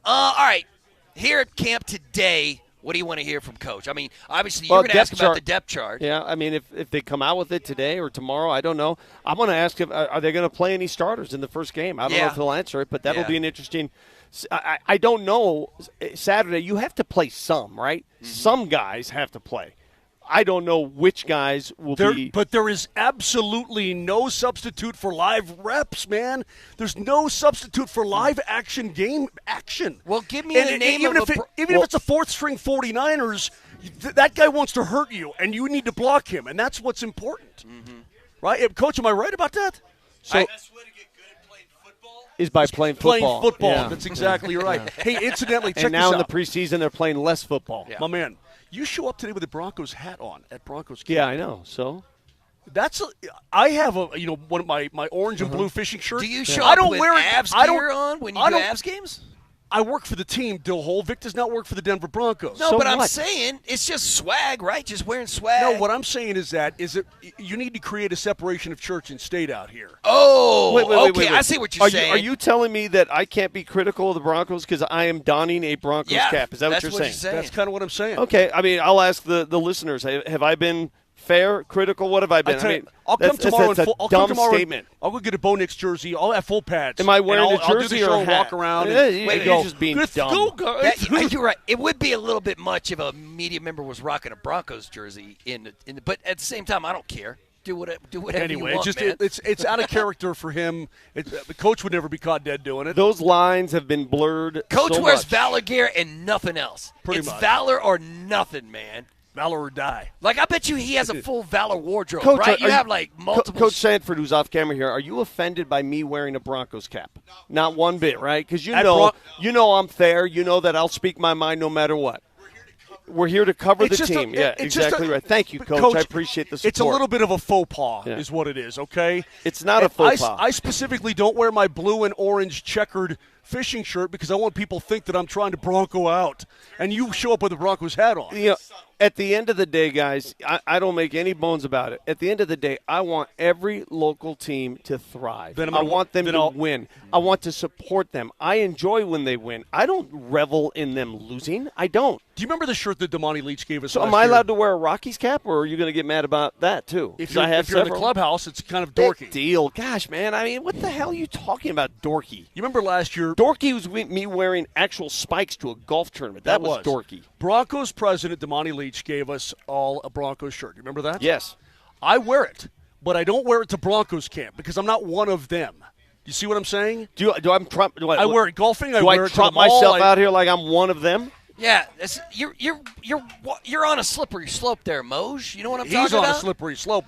All right. Here at camp today, what do you want to hear from Coach? I mean, obviously, you're going to ask about the depth chart. Yeah, I mean, if they come out with it today or tomorrow, I don't know. I'm going to ask him, are they going to play any starters in the first game? I don't know if he'll answer it, but that'll be an interesting – I don't know. Saturday, you have to play some, right? Mm-hmm. Some guys have to play. I don't know which guys will be. But there is absolutely no substitute for live reps, man. There's no substitute for live action game action. Well, give me the name even of if it's a fourth-string 49ers, that guy wants to hurt you, and you need to block him, and that's what's important. Mm-hmm. Right? Coach, am I right about that? So, is by playing football. Yeah. That's exactly right. Hey, incidentally, check this out. And now in the preseason, they're playing less football. Yeah. My man, you show up today with a Broncos hat on at Broncos camp. Yeah, I know. So I have one of my orange and blue fishing shirt. Do you show up with Avs gear on when you do Avs games? I work for the team, Dill. Vic does not work for the Denver Broncos. No, but I'm saying it's just swag, right? Just wearing swag. No, what I'm saying is you need to create a separation of church and state out here. Oh, wait. I see what you're saying. Are you telling me that I can't be critical of the Broncos because I am donning a Broncos cap? Is that what you're saying? That's kind of what I'm saying. Okay, I mean, I'll ask the listeners. Have I been fair, critical? What have I been? I'll come tomorrow. I'll come tomorrow. Statement. I'll go get a Bo Nix jersey. I'll have full pads. Am I wearing a jersey I'll do the show, or a hat? Walk around. You're just being dumb. Go, guys. You're right. It would be a little bit much if a media member was rocking a Broncos jersey but at the same time, I don't care. Do whatever anyway, you want, man. It's out of character for him. The coach would never be caught dead doing it. Those lines have been blurred. Coach so wears much. Valor gear and nothing else. Pretty much. Valor or nothing, man. Valor or die. Like, I bet you he has a full Valor wardrobe, Coach, right? You have, like, multiple. Coach Sanford, who's off camera here, are you offended by me wearing a Broncos cap? No. Not one bit, right? Because you know I'm fair. You know that I'll speak my mind no matter what. We're here to cover the team. Yeah, exactly right. Thank you, Coach. I appreciate the support. It's a little bit of a faux pas is what it is, okay? It's not a faux pas. I specifically don't wear my blue and orange checkered fishing shirt because I want people to think that I'm trying to Bronco out. And you show up with a Broncos hat on. You know, at the end of the day, guys, I don't make any bones about it. At the end of the day, I want every local team to thrive. I want them to win. I want to support them. I enjoy when they win. I don't revel in them losing. I don't. Do you remember the shirt that Damani Leach gave us So last am I year? allowed to wear a Rockies cap, or are you going to get mad about that, too? If you're in the clubhouse, it's kind of dorky. Big deal. Gosh, man, I mean, what the hell are you talking about, dorky? You remember last year? Dorky was me wearing actual spikes to a golf tournament. That was dorky. Broncos president Damani Leach gave us all a Broncos shirt. You remember that? Yes. I wear it, but I don't wear it to Broncos camp because I'm not one of them. You see what I'm saying? I wear it golfing. I wear it to the mall. Myself out here like I'm one of them? Yeah, you're on a slippery slope there, Moj. You know what I'm talking about? He's on a slippery slope.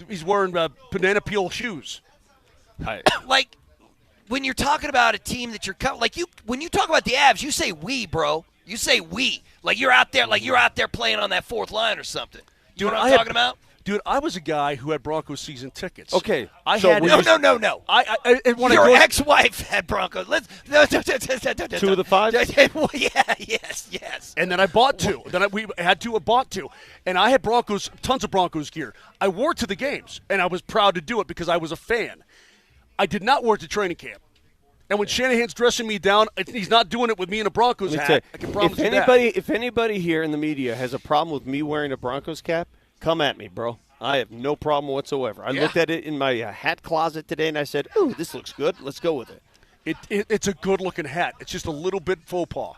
He's wearing banana peel shoes. Like, when you're talking about a team that when you talk about the Avs, you say we, bro. You say we. Like you're out there playing on that fourth line or something. You know what I'm talking about? Dude, I was a guy who had Broncos season tickets. Okay, I so had were No, you- no, no, no. when Your I go, ex-wife had Broncos. Let's no, 2 of the 5? Yeah, yes. and then I bought 2. We had to have bought 2, and I had tons of Broncos gear. I wore it to the games, and I was proud to do it because I was a fan. I did not wear it to training camp. And when Shanahan's dressing me down, he's not doing it with me in a Broncos Let me tell hat. you, I can promise you if anybody here in the media has a problem with me wearing a Broncos cap, come at me, bro. I have no problem whatsoever. I looked at it in my hat closet today, and I said, "Ooh, this looks good. Let's go with it." It's a good-looking hat. It's just a little bit faux pas.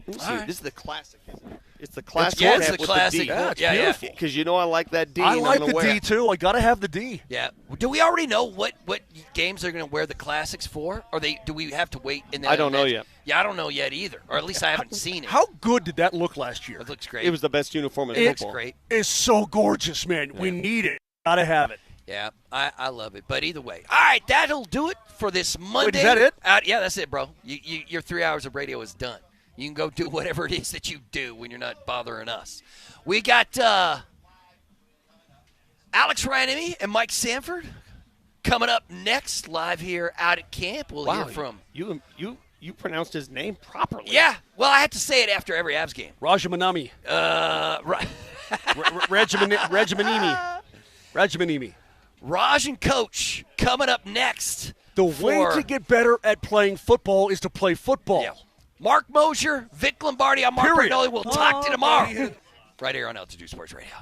Let me see. This is the classic, isn't it? It's the classic Yeah, hat it's the with classic. the D. Yeah, it's Yeah, beautiful. Because you know I like that D. I and like I'm gonna the wear D, it. too. I got to have the D. Yeah. Do we already know what games they're going to wear the classics for? Or do we have to wait? I don't know yet. Yeah, I don't know yet either. Or at least I haven't seen it. How good did that look last year? It looks great. It was the best uniform in It looks football. great. It's so gorgeous, man. We need it. Got to have it. Yeah, I love it. But either way. All right, that'll do it for this Monday. is that it? Yeah, that's it, bro. Your 3 hours of radio is done. You can go do whatever it is that you do when you're not bothering us. We got Alex Ryanemi and Mike Sanford coming up next, live here out at camp. We'll hear from you pronounced his name properly. Yeah, well, I have to say it after every Avs game. Rajamanami. Rajamanimi. Raj and Coach coming up next. The way to get better at playing football is to play football. Yeah. Mark Moser, Vic Lombardi, I'm Mark Period. Bernabel. We'll talk to you tomorrow. Right here on Altitude Sports Radio.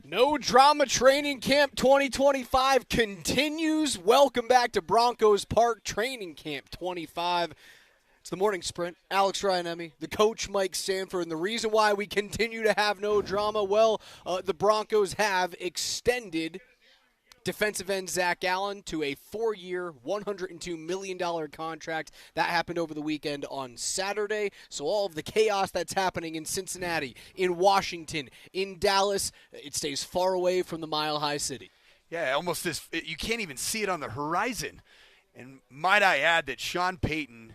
No Drama Training Camp 2025 continues. Welcome back to Broncos Park Training Camp 25. It's the morning sprint. Alex Ryan-Emmy, the coach Mike Sanford, and the reason why we continue to have no drama, well, the Broncos have extended defensive end Zack Allen to a 4-year, $102 million contract. That happened over the weekend on Saturday. So all of the chaos that's happening in Cincinnati, in Washington, in Dallas, it stays far away from the Mile High City. Yeah, almost you can't even see it on the horizon. And might I add that Sean Payton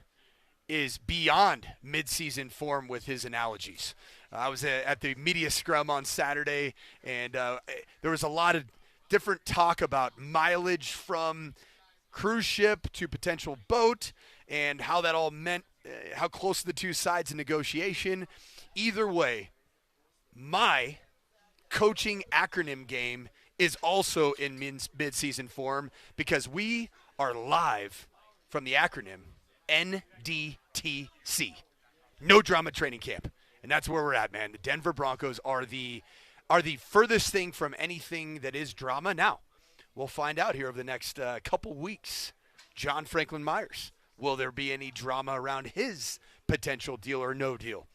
is beyond midseason form with his analogies. I was at the media scrum on Saturday, and there was a lot of different talk about mileage from cruise ship to potential boat and how that all meant, how close the two sides in negotiation. Either way, my coaching acronym game is also in mid-season form because we are live from the acronym NDTC. No Drama Training Camp. And that's where we're at, man. The Denver Broncos are the furthest thing from anything that is drama. Now, we'll find out here over the next couple weeks. John Franklin Myers, will there be any drama around his potential deal or no deal?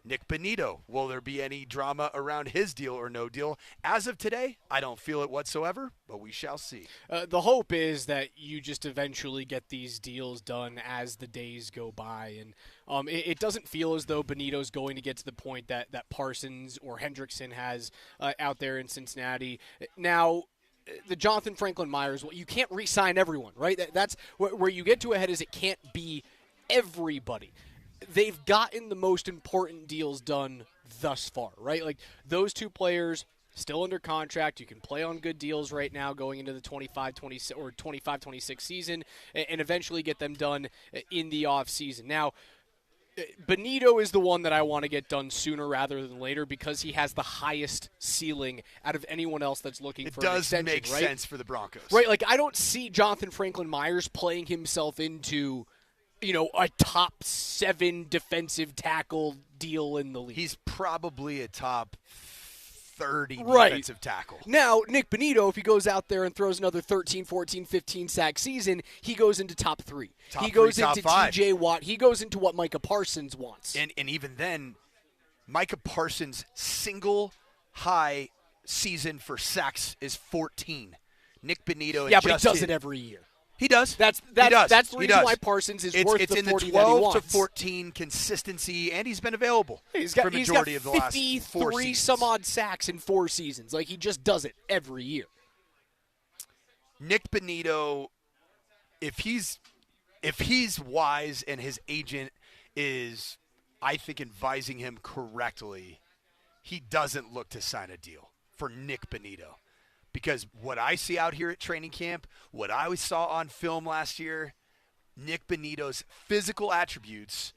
Nick Bonito, will there be any drama around his deal or no deal? As of today, I don't feel it whatsoever, but we shall see. The hope is that you just eventually get these deals done as the days go by. And it doesn't feel as though Bonito's going to get to the point that Parsons or Hendrickson has out there in Cincinnati. Now, the Jonathan Franklin Myers, well, you can't re-sign everyone, right? That's where you get to a head is it can't be everybody. They've gotten the most important deals done thus far, right? Like those two players still under contract. You can play on good deals right now going into the 25-26 or 25-26 season and eventually get them done in the offseason. Now, Bonito is the one that I want to get done sooner rather than later because he has the highest ceiling out of anyone else that's looking for an extension. It does make sense for the Broncos. Right, like I don't see Jonathan Franklin Myers playing himself into a top 7 defensive tackle deal in the league. He's probably a top 30 right. defensive tackle. Now, Nick Bonito, if he goes out there and throws another 13, 14, 15 sack season, he goes into top 3. He goes into TJ Watt. He goes into what Micah Parsons wants. And even then, Micah Parsons' single high season for sacks is 14. Nick Bonito but he does it every year. He does. That's the reason why Parsons is worth the 40 that he wants. It's in the 12 to 14 consistency, and he's been available he's got for majority of the last 4 seasons. 53 some odd sacks in 4 seasons. Like he just does it every year. Nick Bonito, if he's wise and his agent is, I think, advising him correctly, he doesn't look to sign a deal for Nick Bonito. Because what I see out here at training camp, what I saw on film last year, Nick Bonito's physical attributes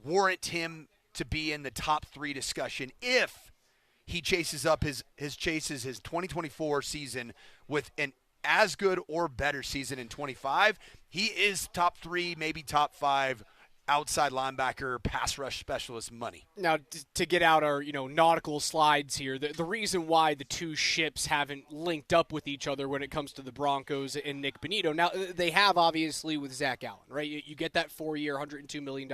warrant him to be in the top 3 discussion if he chases up his 2024 season with an as good or better season in 25. He is top 3, maybe top 5 outside linebacker, pass rush specialist money. Now, to get out our nautical slides here, the reason why the two ships haven't linked up with each other when it comes to the Broncos and Nick Bonito, now they have obviously with Zack Allen, right? You get that 4-year, $102 million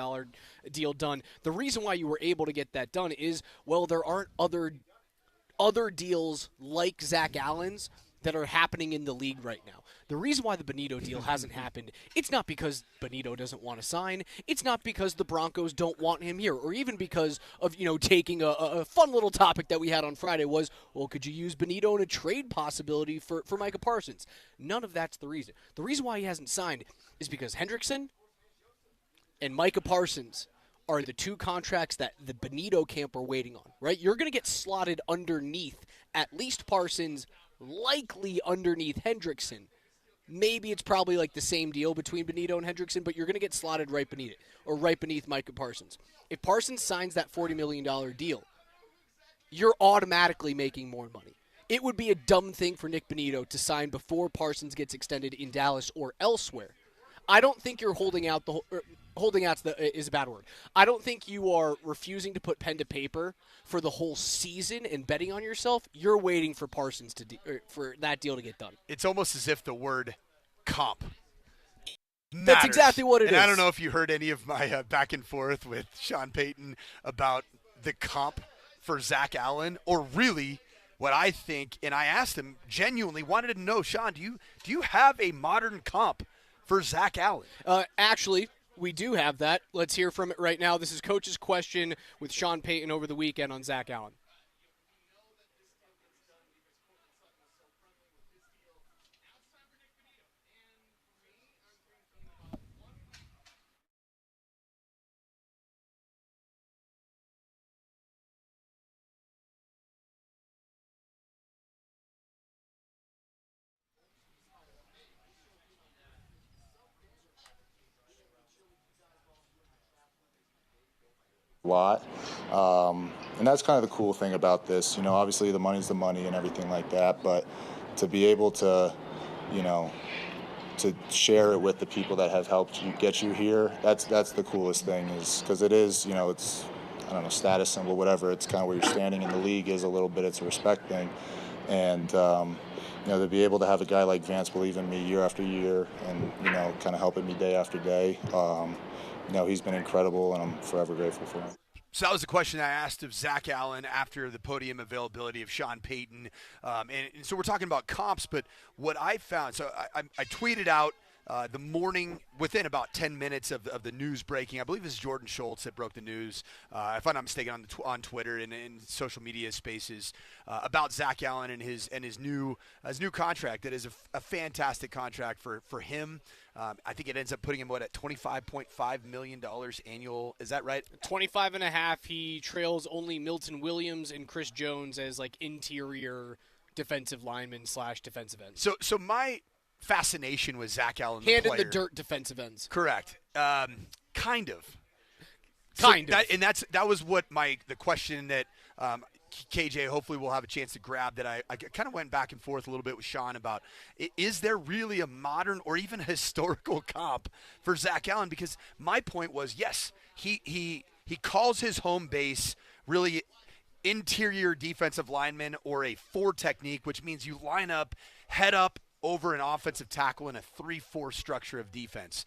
deal done. The reason why you were able to get that done is, well, there aren't other deals like Zack Allen's that are happening in the league right now. The reason why the Bonito deal hasn't happened, it's not because Bonito doesn't want to sign. It's not because the Broncos don't want him here, or even because of, taking a fun little topic that we had on Friday was, well, could you use Bonito in a trade possibility for Micah Parsons? None of that's the reason. The reason why he hasn't signed is because Hendrickson and Micah Parsons are the 2 contracts that the Bonito camp are waiting on, right? You're going to get slotted underneath at least Parsons, likely underneath Hendrickson. Maybe it's probably like the same deal between Bonito and Hendrickson, but you're going to get slotted right beneath it, or right beneath Micah Parsons. If Parsons signs that $40 million deal, you're automatically making more money. It would be a dumb thing for Nick Bonito to sign before Parsons gets extended in Dallas or elsewhere. I don't think you're holding out holding out is a bad word. I don't think you are refusing to put pen to paper for the whole season and betting on yourself. You're waiting for Parsons for that deal to get done. It's almost as if the word comp matters. That's exactly what it is. I don't know if you heard any of my back and forth with Sean Payton about the comp for Zack Allen, or really what I think. And I asked him, genuinely wanted to know, Sean, do you have a modern comp for Zack Allen? Actually, we do have that. Let's hear from it right now. This is Coach's question with Sean Payton over the weekend on Zack Allen. Lot. And that's kind of the cool thing about this. Obviously the money's the money and everything like that, but to be able to, to share it with the people that have helped you get you here, that's the coolest thing, is because it is, it's, I don't know, status symbol, whatever. It's kind of where you're standing in the league is a little bit. It's a respect thing. And, to be able to have a guy like Vance believe in me year after year and, kind of helping me day after day, he's been incredible, and I'm forever grateful for him. So that was the question I asked of Zack Allen after the podium availability of Sean Payton. And so we're talking about comps, but what I found, so I tweeted out the morning, within about 10 minutes of the news breaking. I believe it was Jordan Schultz that broke the news, if I'm not mistaken, on Twitter and in social media spaces, about Zack Allen and his new contract. That is a fantastic contract for him. I think it ends up putting him at $25.5 million annual. Is that right? 25.5. He trails only Milton Williams and Chris Jones as like interior defensive lineman / defensive end. So my fascination with Zack Allen, hand in the dirt defensive ends. Correct. Kind of. Kind of. That was what the question that KJ hopefully will have a chance to grab, that I kind of went back and forth a little bit with Sean about, is there really a modern or even historical comp for Zack Allen? Because my point was, yes, he calls his home base really interior defensive lineman, or a 4 technique, which means you line up head up over an offensive tackle in a 3-4 structure of defense.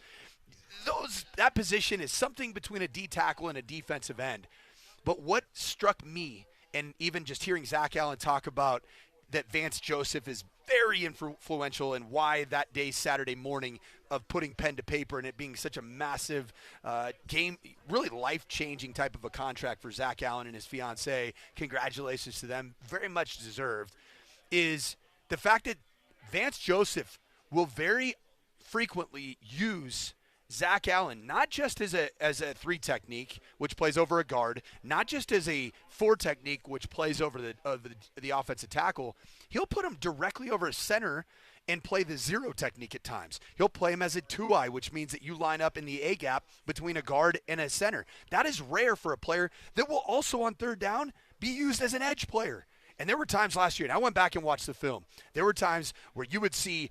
That position is something between a D tackle and a defensive end. But what struck me, and even just hearing Zack Allen talk about that Vance Joseph is very influential, and why that day, Saturday morning, of putting pen to paper and it being such a massive game, really life-changing type of a contract for Zack Allen and his fiancée, congratulations to them, very much deserved, is the fact that Vance Joseph will very frequently use Zack Allen, not just as a 3 technique, which plays over a guard, not just as a 4 technique, which plays over the offensive tackle. He'll put him directly over a center and play the 0 technique at times. He'll play him as a 2-eye, which means that you line up in the A gap between a guard and a center. That is rare for a player that will also, on third down, be used as an edge player. And there were times last year, and I went back and watched the film, there were times where you would see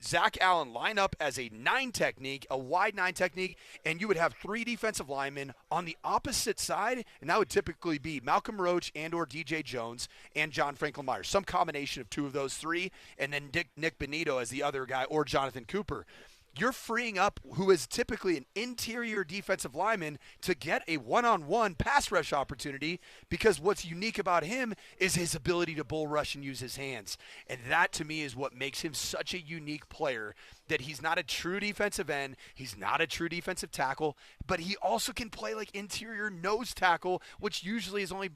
Zack Allen line up as a 9 technique, a wide 9 technique, and you would have 3 defensive linemen on the opposite side, and that would typically be Malcolm Roach and or DJ Jones and John Franklin Myers, some combination of 2 of those 3, and then Nick Benito as the other guy, or Jonathan Cooper. You're freeing up who is typically an interior defensive lineman to get a one-on-one pass rush opportunity, because what's unique about him is his ability to bull rush and use his hands. And that, to me, is what makes him such a unique player, that he's not a true defensive end, he's not a true defensive tackle, but he also can play like interior nose tackle, which usually is only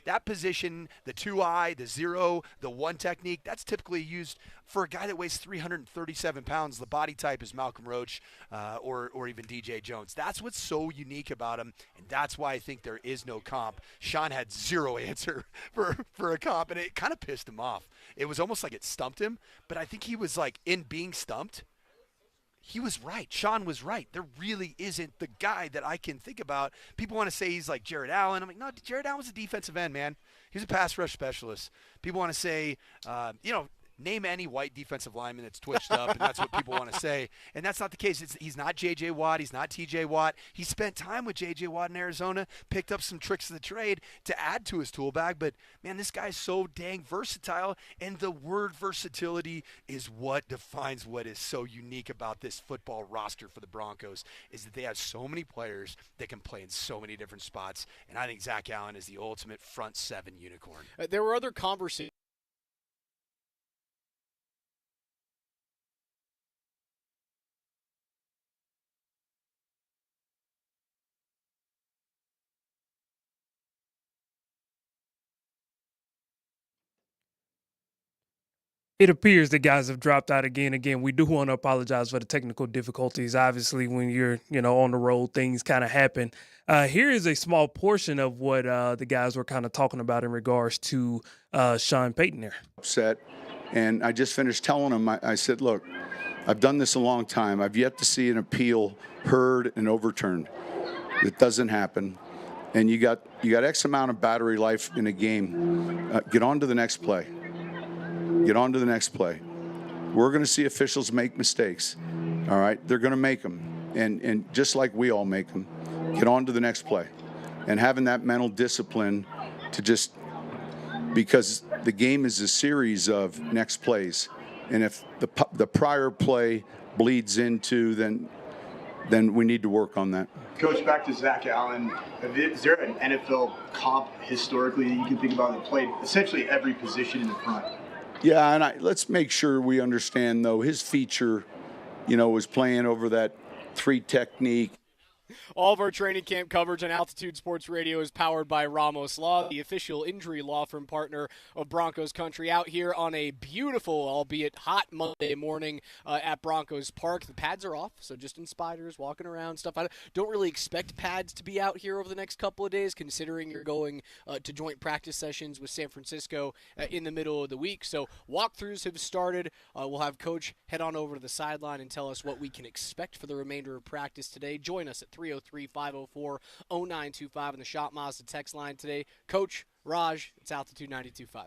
that position, the 2-eye, the 0, the 1 technique, that's typically used for a guy that weighs 337 pounds. The body type is Malcolm Roach or even DJ Jones. That's what's so unique about him, and that's why I think there is no comp. Sean had 0 answer for a comp, and it kind of pissed him off. It was almost like it stumped him, but I think he was like, in being stumped, he was right. Sean was right. There really isn't the guy that I can think about. People want to say he's like Jared Allen. I'm like, no, Jared Allen was a defensive end, man. He was a pass rush specialist. People want to say, name any white defensive lineman that's twitched up, and that's what people want to say. And that's not the case. He's not J.J. Watt. He's not T.J. Watt. He spent time with J.J. Watt in Arizona, picked up some tricks of the trade to add to his tool bag. But, man, this guy's so dang versatile, and the word versatility is what defines what is so unique about this football roster for the Broncos, is that they have so many players that can play in so many different spots. And I think Zack Allen is the ultimate front seven unicorn. There were other conversations. It appears that guys have dropped out again. Again, we do want to apologize for the technical difficulties. Obviously, when you're on the road, things kind of happen. Here is a small portion of what the guys were kind of talking about in regards to Sean Payton there. Upset, and I just finished telling him. I said, "Look, I've done this a long time. I've yet to see an appeal heard and overturned. It doesn't happen. And you got X amount of battery life in a game. Get on to the next play." Get on to the next play. We're going to see officials make mistakes. All right? They're going to make them. And just like we all make them, get on to the next play. And having that mental discipline to just, because the game is a series of next plays. And if the prior play bleeds into, then we need to work on that. Coach, back to Zack Allen. Is there an NFL comp historically that you can think about that played essentially every position in the front? Yeah, and let's make sure we understand, though, his feature, was playing over that 3 technique. All of our training camp coverage on Altitude Sports Radio is powered by Ramos Law, the official injury law firm partner of Broncos Country, out here on a beautiful, albeit hot Monday morning at Broncos Park. The pads are off, so just in spiders, walking around, stuff. I don't really expect pads to be out here over the next couple of days, considering you're going to joint practice sessions with San Francisco in the middle of the week. So walkthroughs have started. We'll have Coach head on over to the sideline and tell us what we can expect for the remainder of practice today. Join us at 303-504-0925 in the Shop Mazda text line today. Coach, Raj, it's Altitude 92.5.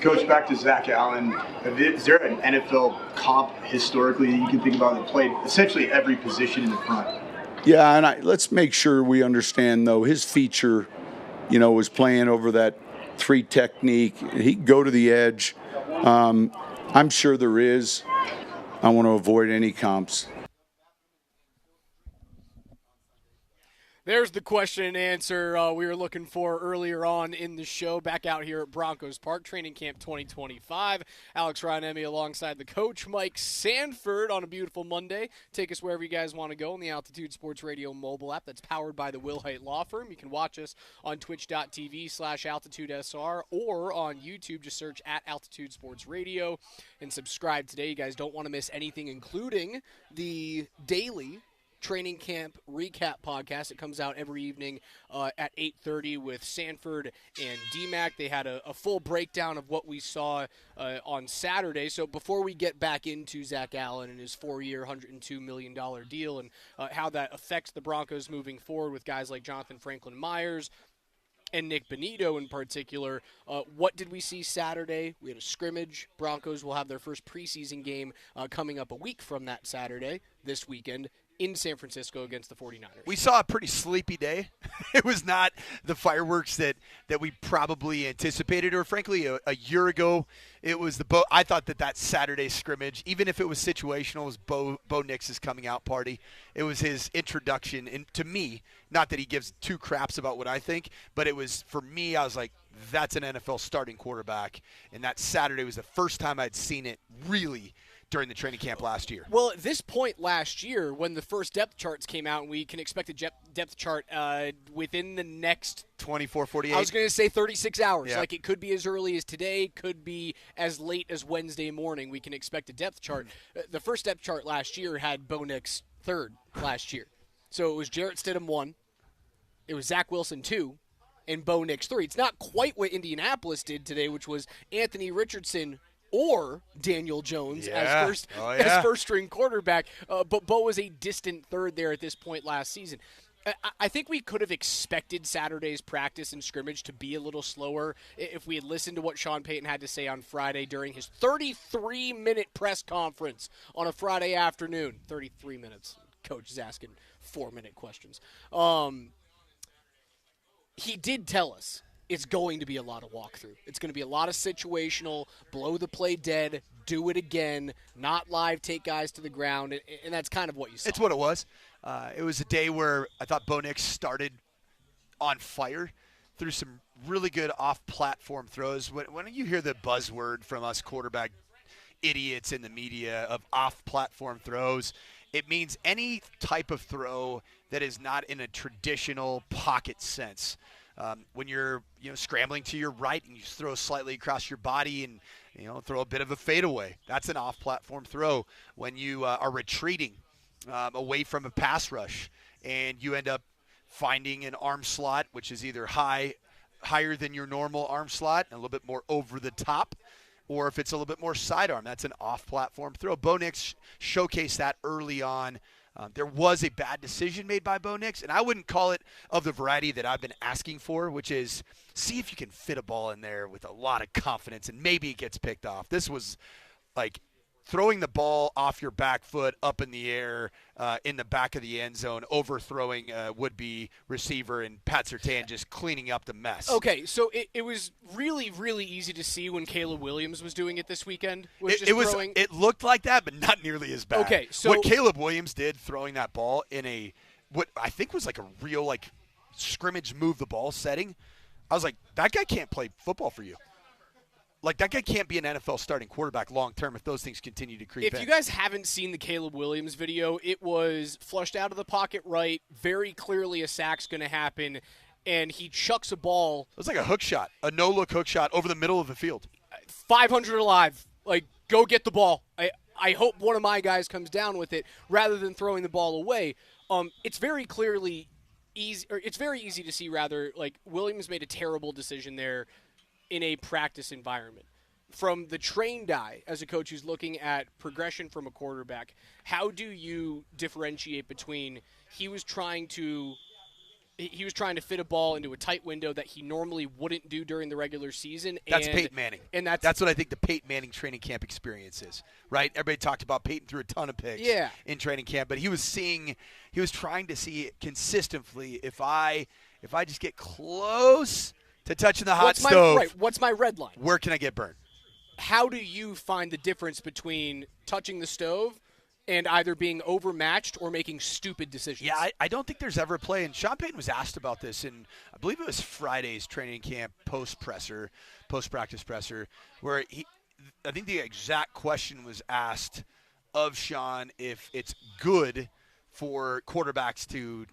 Coach, back to Zack Allen. Is there an NFL comp historically you can think about that played essentially every position in the front? Yeah, and let's make sure we understand, though, his feature, was playing over that 3 technique. He can go to the edge. I'm sure there is. I want to avoid any comps. There's the question and answer we were looking for earlier on in the show. Back out here at Broncos Park, Training Camp 2025. Alex Ryan-Emmy alongside the coach, Mike Sanford, on a beautiful Monday. Take us wherever you guys want to go on the Altitude Sports Radio mobile app that's powered by the Will Hite Law Firm. You can watch us on twitch.tv/AltitudeSR or on YouTube. Just search at Altitude Sports Radio and subscribe today. You guys don't want to miss anything, including the daily Training Camp Recap podcast. It comes out every evening at 8:30 with Sanford and DMac. They had a full breakdown of what we saw on Saturday. So before we get back into Zack Allen and his 4-year, $102 million deal and how that affects the Broncos moving forward with guys like Jonathan Franklin-Myers and Nick Benito in particular, what did we see Saturday? We had a scrimmage. Broncos will have their first preseason game coming up a week from that Saturday, this weekend, in San Francisco against the 49ers. We saw a pretty sleepy day. It was not the fireworks that we probably anticipated, or frankly, a year ago, it was I thought that Saturday scrimmage, even if it was situational, was Bo Nix's coming out party. It was his introduction, and to me, not that he gives 2 craps about what I think, but it was, for me, I was like, that's an NFL starting quarterback, and that Saturday was the first time I'd seen it really during the training camp last year. Well, at this point last year, when the first depth charts came out, and we can expect a depth chart within the next 24, 48. I was going to say 36 hours. Yeah. Like, it could be as early as today, could be as late as Wednesday morning. We can expect a depth chart. The first depth chart last year had Bo Nix 3rd last year. So it was Jarrett Stidham 1, it was Zach Wilson 2, and Bo Nix 3. It's not quite what Indianapolis did today, which was Anthony Richardson or Daniel Jones as first-string quarterback. But Bo was a distant 3rd there at this point last season. I think we could have expected Saturday's practice and scrimmage to be a little slower if we had listened to what Sean Payton had to say on Friday during his 33-minute press conference on a Friday afternoon. 33 minutes. Coach is asking 4-minute questions. He did tell us it's going to be a lot of walkthrough. It's going to be a lot of situational, blow the play dead, do it again, not live, take guys to the ground, and that's kind of what you saw. It's what it was. It was a day where I thought Bo Nix started on fire through some really good off-platform throws. When you hear the buzzword from us quarterback idiots in the media of off-platform throws, it means any type of throw that is not in a traditional pocket sense. When you're scrambling to your right and you throw slightly across your body and throw a bit of a fadeaway, that's an off-platform throw. When you are retreating away from a pass rush and you end up finding an arm slot, which is either higher than your normal arm slot and a little bit more over the top, or if it's a little bit more sidearm, that's an off-platform throw. Bo Nix showcased that early on. There was a bad decision made by Bo Nix, and I wouldn't call it of the variety that I've been asking for, which is see if you can fit a ball in there with a lot of confidence and maybe it gets picked off. This was like throwing the ball off your back foot up in the air in the back of the end zone, overthrowing a would-be receiver, and Pat Surtain just cleaning up the mess. Okay, so it was really, really easy to see when Caleb Williams was doing it this weekend. It looked like that, but not nearly as bad. Okay, so what Caleb Williams did throwing that ball in what I think was like a real scrimmage move the ball setting, I was like, that guy can't play football for you. Like, that guy can't be an NFL starting quarterback long-term if those things continue to creep in. If you guys haven't seen the Caleb Williams video, it was flushed out of the pocket right, very clearly a sack's going to happen, and he chucks a ball. It was like a hook shot, a no-look hook shot over the middle of the field. 500 alive. Like, go get the ball. I hope one of my guys comes down with it rather than throwing the ball away. It's very easy to see, rather, like, Williams made a terrible decision there in a practice environment. From the trained eye, as a coach who's looking at progression from a quarterback, how do you differentiate between he was trying to He was trying to fit a ball into a tight window that he normally wouldn't do during the regular season. That's Peyton Manning. And that's what I think the Peyton Manning training camp experience is, right? Everybody talked about Peyton threw a ton of picks in training camp, but he was trying to see consistently if I just get close to touching the hot stove. What's my red line? Where can I get burned? How do you find the difference between touching the stove and either being overmatched or making stupid decisions? Yeah, I don't think there's ever a play, and Sean Payton was asked about this in, I believe it was Friday's training camp post-practice presser, where I think the exact question was asked of Sean if it's good for quarterbacks to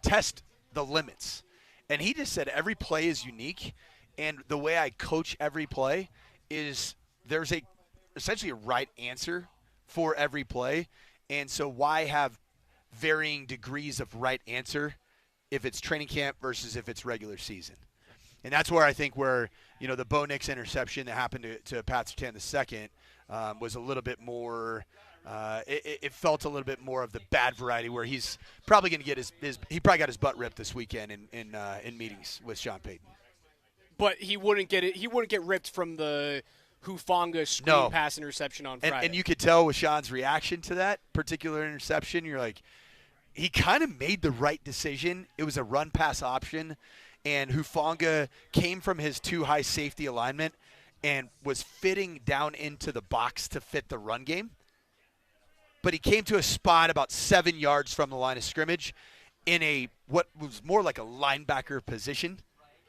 test the limits. And he just said every play is unique, and the way I coach every play is there's essentially a right answer for every play, and so why have varying degrees of right answer if it's training camp versus if it's regular season? And that's where I think the Bo Nix interception that happened to Pat Surtain II was a little bit more it felt a little bit more of the bad variety, where he's probably going to get he probably got his butt ripped this weekend in meetings with Sean Payton. But he wouldn't get it. He wouldn't get ripped from the Hufanga screen pass interception on Friday. And you could tell with Sean's reaction to that particular interception, you're like, he kind of made the right decision. It was a run-pass option, and Hufanga came from his too high safety alignment and was fitting down into the box to fit the run game. But he came to a spot about 7 yards from the line of scrimmage in what was more like a linebacker position,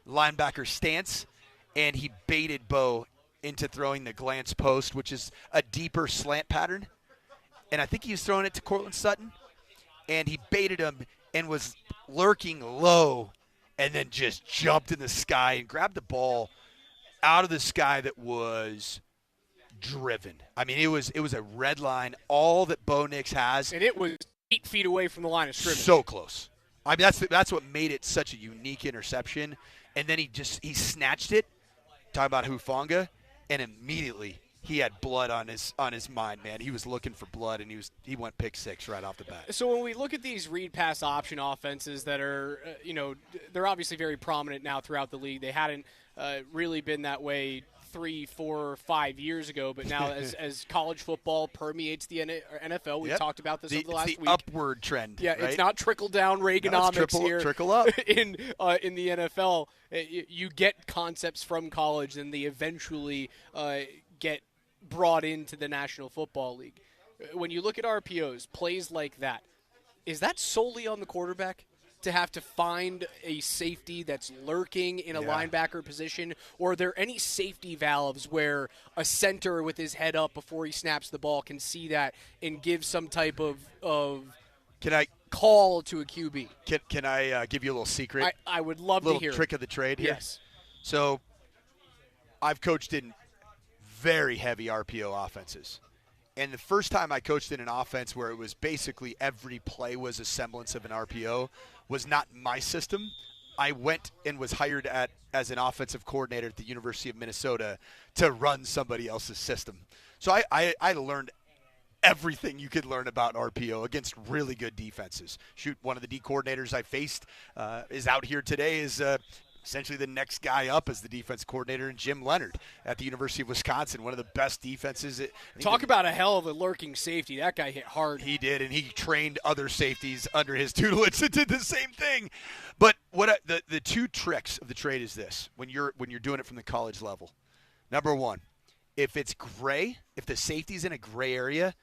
linebacker stance, and he baited Bo into throwing the glance post, which is a deeper slant pattern. And I think he was throwing it to Cortland Sutton, and he baited him and was lurking low and then just jumped in the sky and grabbed the ball out of the sky that was driven. I mean, it was a red line, all that Bo Nix has. And it was 8 feet away from the line of scrimmage. So close. I mean, that's what made it such a unique interception. And then he snatched it, talking about Hufanga, and immediately he had blood on his mind, man. He was looking for blood, and he went pick six right off the bat. So when we look at these read pass option offenses that are, they're obviously very prominent now throughout the league. They hadn't really been that way 3, 4, 5 years ago, but now as college football permeates the NFL, we talked about this over the last week. It's the upward trend. Yeah, right? It's not trickle down Reaganomics here. Trickle up in the NFL. You get concepts from college, and they eventually get brought into the National Football League. When you look at RPOs, plays like that, is that solely on the quarterback to have to find a safety that's lurking in a linebacker position, or are there any safety valves where a center with his head up before he snaps the ball can see that and give some type of call to a QB? Can I give you a little secret? I would love to hear. Little trick of the trade here. Yes. So I've coached in very heavy RPO offenses. And the first time I coached in an offense where it was basically every play was a semblance of an RPO was not my system. I went and was hired as an offensive coordinator at the University of Minnesota to run somebody else's system. So I learned everything you could learn about RPO against really good defenses. Shoot, one of the D coordinators I faced is out here today is essentially the next guy up as the defense coordinator, and Jim Leonard at the University of Wisconsin, one of the best defenses. Talk about a hell of a lurking safety. That guy hit hard. He did, and he trained other safeties under his tutelage that did the same thing. But the two tricks of the trade is this: when you're doing it from the college level. Number one, if it's gray, if the safety's in a gray area,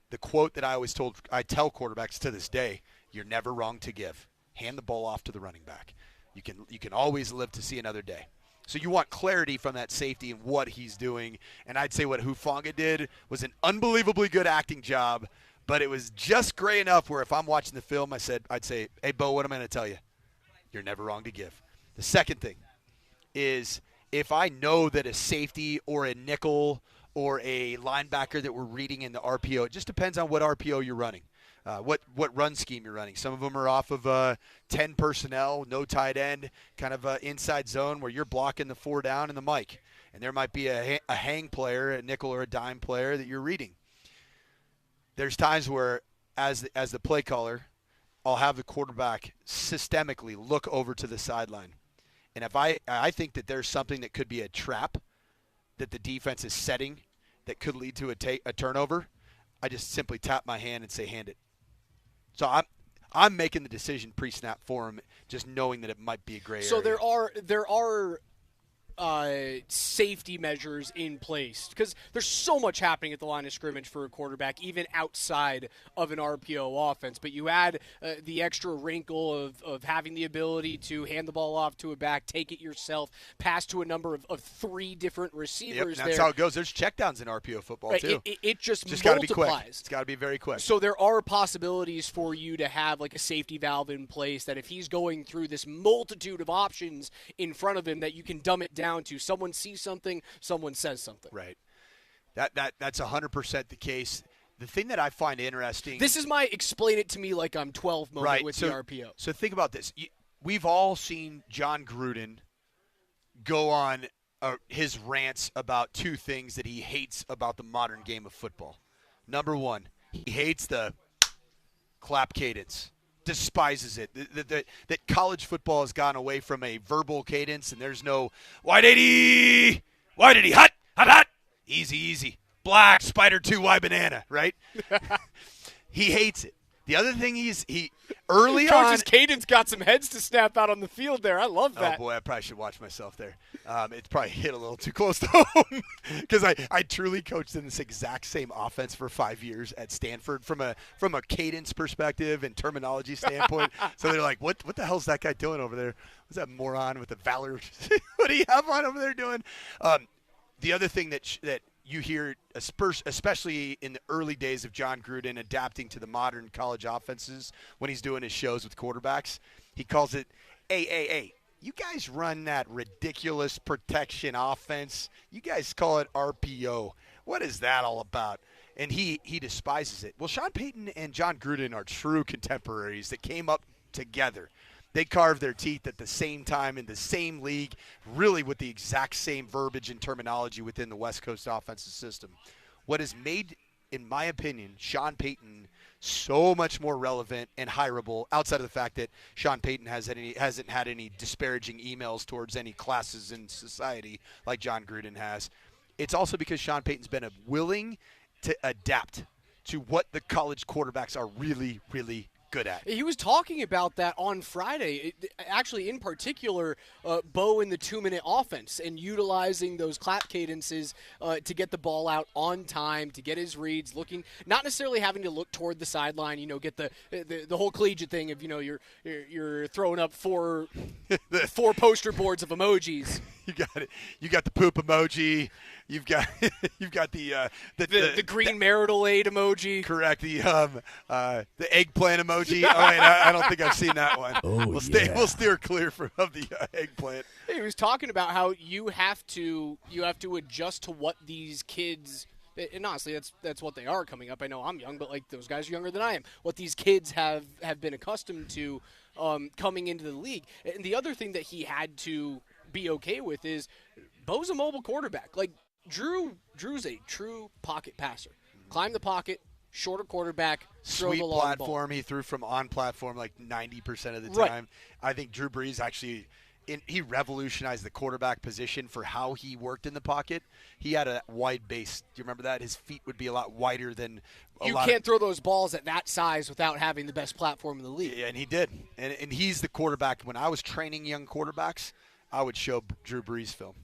the quote that I tell quarterbacks to this day: you're never wrong to give. Hand the ball off to the running back. You can always live to see another day. So you want clarity from that safety and what he's doing. And I'd say what Hufanga did was an unbelievably good acting job, but it was just gray enough where if I'm watching the film, I'd say, hey, Bo, what am I going to tell you? You're never wrong to give. The second thing is if I know that a safety or a nickel or a linebacker that we're reading in the RPO, it just depends on what RPO you're running. What run scheme you're running. Some of them are off of 10 personnel, no tight end, kind of inside zone where you're blocking the 4 down and the mic. And there might be a hang player, a nickel or a dime player that you're reading. There's times where, as the play caller, I'll have the quarterback systemically look over to the sideline. And if I think that there's something that could be a trap that the defense is setting that could lead to a turnover, I just simply tap my hand and say, hand it. So I'm making the decision pre-snap for him, just knowing that it might be a gray area. So there are safety measures in place because there's so much happening at the line of scrimmage for a quarterback, even outside of an RPO offense. But you add the extra wrinkle of having the ability to hand the ball off to a back, take it yourself, pass to a number of 3 different receivers. Yep, that's how it goes. There's checkdowns in RPO football, right, too. It just multiplies. gotta be quick. It's got to be very quick. So there are possibilities for you to have like a safety valve in place that if he's going through this multitude of options in front of him that you can dumb it down to. Someone sees something, someone says something. Right. That's 100% the case. The thing that I find interesting. This is my explain it to me like I'm 12 moment right. with the RPO. So think about this. We've all seen John Gruden go on his rants about 2 things that he hates about the modern game of football. Number 1, he hates the clap cadence. Despises it. That college football has gone away from a verbal cadence, and there's no wide 80, hot, easy, black, spider 2, Y banana, right? He hates it. The other thing he early Coach's on, cadence got some heads to snap out on the field there. I love that. Oh boy, I probably should watch myself there. It's probably hit a little too close to home because I truly coached in this exact same offense for 5 years at Sanford from a cadence perspective and terminology standpoint. So they're like, what the hell's that guy doing over there? What's that moron with the Valor? What do you have on over there doing? The other thing that you hear, especially in the early days of John Gruden adapting to the modern college offenses when he's doing his shows with quarterbacks, he calls it AAA. You guys run that ridiculous protection offense. You guys call it RPO. What is that all about? And he despises it. Well, Sean Payton and John Gruden are true contemporaries that came up together. They carved their teeth at the same time in the same league, really with the exact same verbiage and terminology within the West Coast offensive system. What has made, in my opinion, Sean Payton so much more relevant and hireable, outside of the fact that Sean Payton hasn't had any disparaging emails towards any classes in society like John Gruden has, it's also because Sean Payton's been willing to adapt to what the college quarterbacks are really, really good at. He was talking about that on Friday. Actually, in particular, Bo in the 2-minute offense and utilizing those clap cadences to get the ball out on time, to get his reads, looking, not necessarily having to look toward the sideline. Get the whole collegiate thing of you're throwing up four poster boards of emojis. You got it. You got the poop emoji. You've got the green marital aid emoji. Correct. The eggplant emoji. Oh wait, I don't think I've seen that one. We'll steer clear of the eggplant. He was talking about how you have to adjust to what these kids. And honestly, that's what they are coming up. I know I'm young, but like those guys are younger than I am. What these kids have been accustomed to coming into the league. And the other thing that he had to be okay with is Bo's a mobile quarterback. Like Drew's a true pocket passer. Climb the pocket, shorter quarterback, throw Sweet the long platform. ball. He threw from on platform like 90% of the Right. time. I think Drew Brees actually he revolutionized the quarterback position for how he worked in the pocket. He had a wide base. Do you remember that? His feet would be a lot wider than You can't throw those balls at that size without having the best platform in the league. Yeah, and he did. And he's the quarterback. When I was training young quarterbacks, I would show Drew Brees film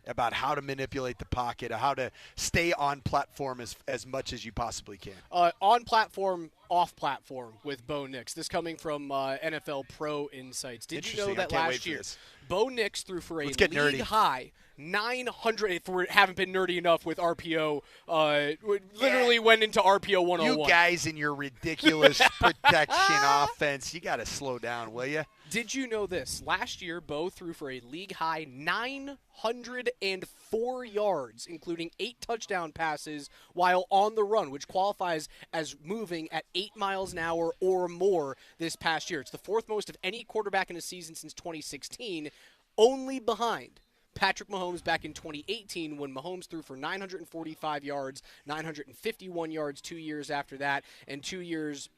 about how to manipulate the pocket, how to stay on platform as much as you possibly can. On platform, off platform with Bo Nix. This coming from NFL Pro Insights. Did you know that last year Bo Nix threw for a league high 900, if we haven't been nerdy enough with RPO, literally went into RPO 101. You guys in your ridiculous protection offense, you got to slow down, will you? Did you know this? Last year, Bo threw for a league high 904 yards, including 8 touchdown passes while on the run, which qualifies as moving at 8 miles an hour or more this past year. It's the 4th most of any quarterback in a season since 2016, only behind Patrick Mahomes back in 2018 when Mahomes threw for 945 yards, 951 yards 2 years after that, and 2 years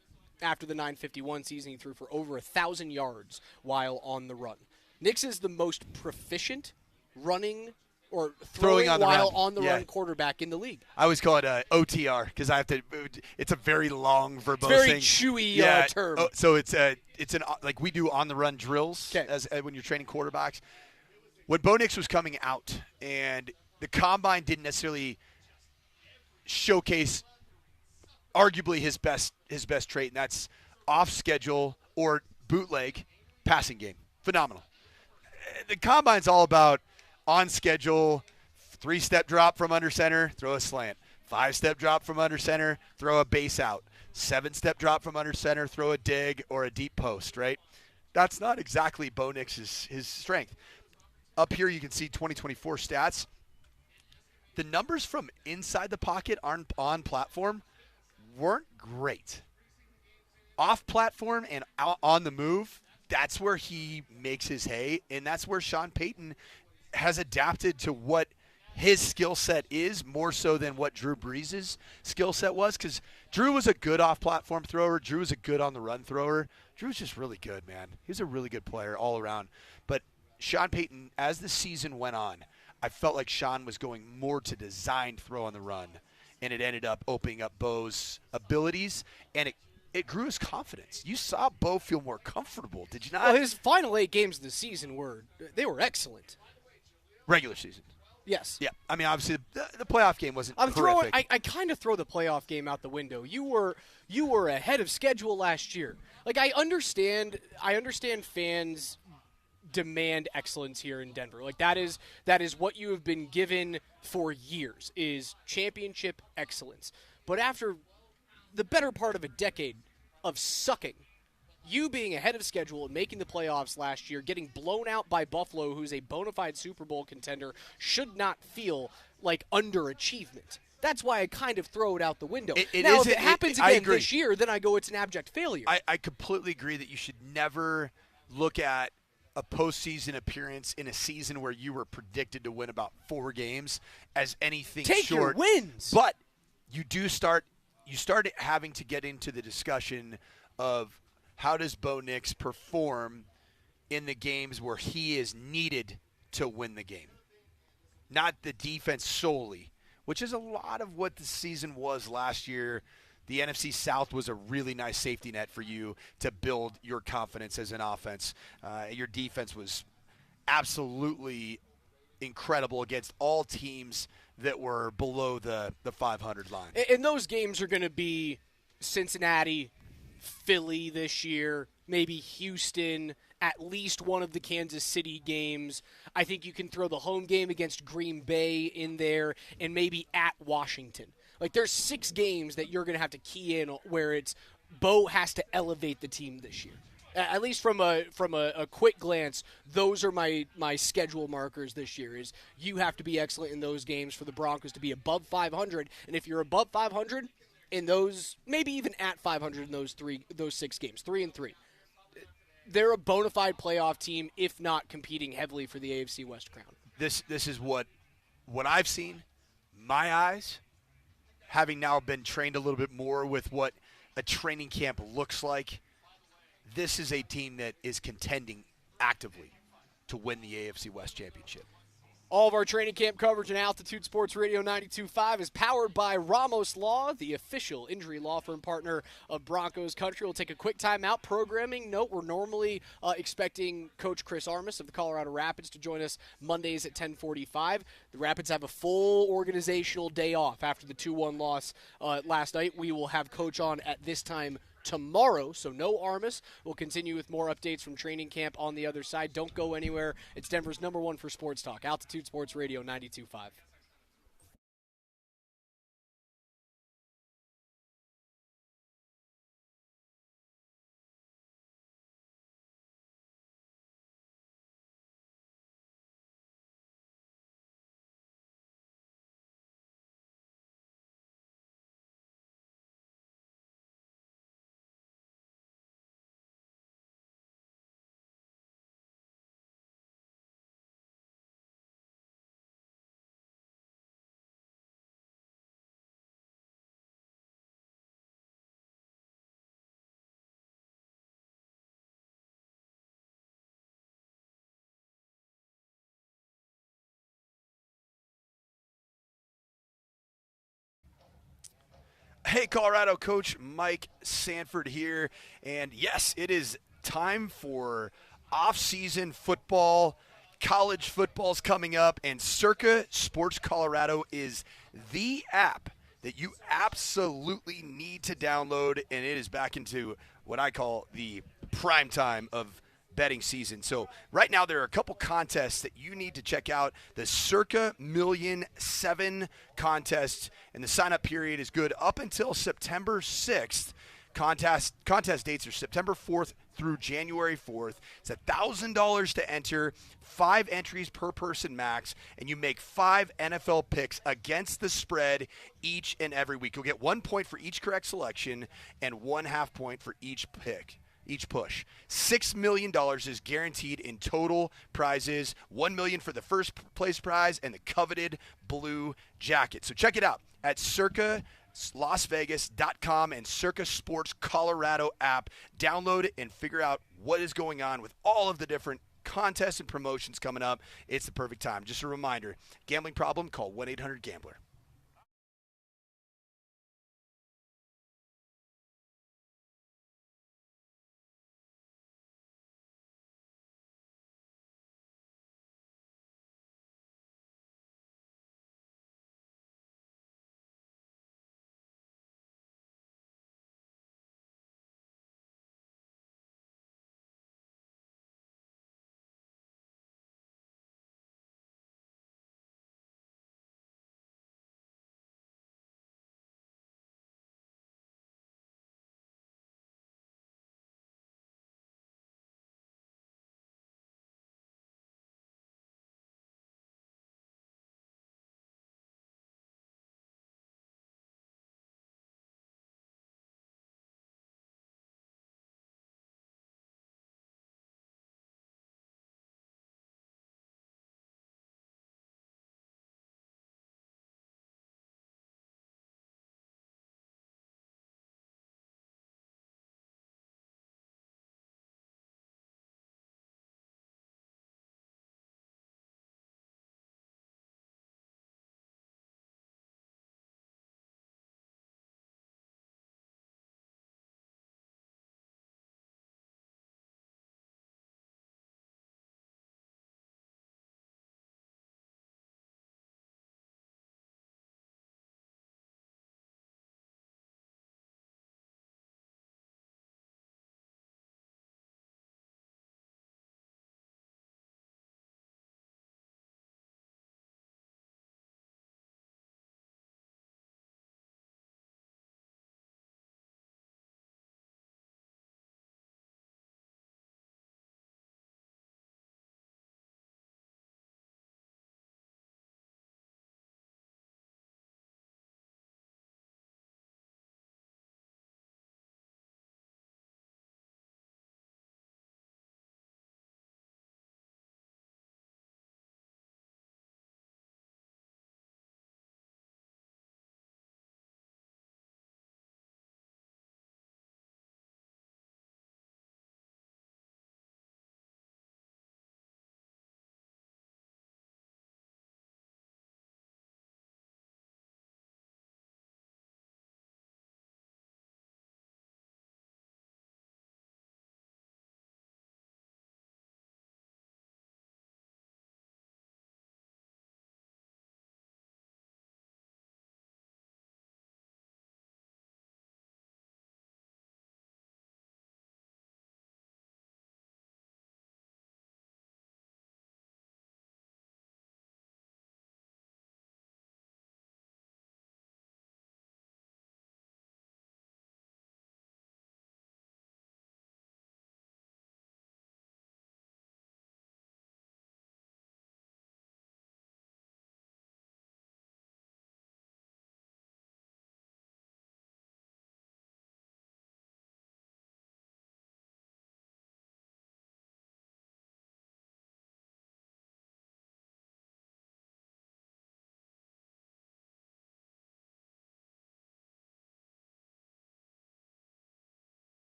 after the 951 season, he threw for over 1,000 yards while on the run. Nix is the most proficient running or throwing on the while run. on the run quarterback in the league. I always call it OTR because I have to. It's a very long, verbose, very chewy term. So it's like we do on the run drills as when you're training quarterbacks. When Bo Nix was coming out, and the combine didn't necessarily showcase, arguably his best trait, and that's off schedule or bootleg passing game. Phenomenal. The combine's all about on schedule, 3-step drop from under center, throw a slant. 5-step drop from under center, throw a base out. 7-step drop from under center, throw a dig or a deep post, right? That's not exactly Bo Nix's his strength. Up here you can see 2024 stats. The numbers from inside the pocket on platform weren't great. Off platform and out on the move, that's where he makes his hay, and that's where Sean Payton has adapted to what his skill set is more so than what Drew Brees' skill set was, because Drew was a good off-platform thrower. Drew was a good on-the-run thrower. Drew's just really good, man. He's a really good player all around. But Sean Payton, as the season went on, I felt like Sean was going more to designed throw on the run, and it ended up opening up Bo's abilities, and it grew his confidence. You saw Bo feel more comfortable, did you not? Well, his final 8 games of the season were excellent. Regular season. Yes. Yeah. I mean, obviously, the playoff game wasn't horrific. I kind of throw the playoff game out the window. You were ahead of schedule last year. Like, I understand fans demand excellence here in Denver. Like, that is what you have been given for years, is championship excellence. But after the better part of a decade of sucking, you being ahead of schedule and making the playoffs last year, getting blown out by Buffalo, who's a bona fide Super Bowl contender, should not feel like underachievement. That's why I kind of throw it out the window. If it happens again this year, then I go, it's an abject failure. I completely agree that you should never look at a postseason appearance in a season where you were predicted to win about 4 games as anything short. Take your wins. But you start having to get into the discussion of how does Bo Nix perform in the games where he is needed to win the game? Not the defense solely, which is a lot of what the season was last year. The NFC South was a really nice safety net for you to build your confidence as an offense. Your defense was absolutely incredible against all teams that were below the 500 line. And those games are going to be Cincinnati, Philly this year, maybe Houston, at least one of the Kansas City games. I think you can throw the home game against Green Bay in there, and maybe at Washington. Like, there's 6 games that you're going to have to key in where it's Bo has to elevate the team this year. At least from a quick glance, those are my schedule markers this year. Is you have to be excellent in those games for the Broncos to be above 500, and if you're above 500 in those, maybe even at 500 in those 6 games, 3-3, they're a bona fide playoff team, if not competing heavily for the AFC West crown. This is what I've seen. My eyes, having now been trained a little bit more with what a training camp looks like, this is a team that is contending actively to win the AFC West Championship. All of our training camp coverage on Altitude Sports Radio 92.5 is powered by Ramos Law, the official injury law firm partner of Broncos Country. We'll take a quick timeout. Programming note, we're normally expecting Coach Chris Armas of the Colorado Rapids to join us Mondays at 10:45. The Rapids have a full organizational day off after the 2-1 loss last night. We will have Coach on at this time tomorrow, so no Armas. We'll continue with more updates from training camp on the other side. Don't go anywhere. It's Denver's #1 for sports talk, Altitude Sports Radio 92.5. Hey, Colorado, Coach Mike Sanford here. And yes, it is time for off-season football. College football's coming up, and Circa Sports Colorado is the app that you absolutely need to download, and it is back into what I call the prime time of betting season. So right now there are a couple contests that you need to check out. The Circa Million 7 contest, and the sign-up period is good up until September 6th. Contest dates are September 4th through January 4th. It's $1,000 to enter, 5 entries per person max, and you make 5 NFL picks against the spread each and every week. You'll get 1 point for each correct selection and 1/2 point for each pick. Each push. $6 million is guaranteed in total prizes. $1 million for the first place prize and the coveted blue jacket. So check it out at circalasvegas.com and Circa Sports Colorado app. Download it and figure out what is going on with all of the different contests and promotions coming up. It's the perfect time. Just a reminder, gambling problem, call 1-800-GAMBLER.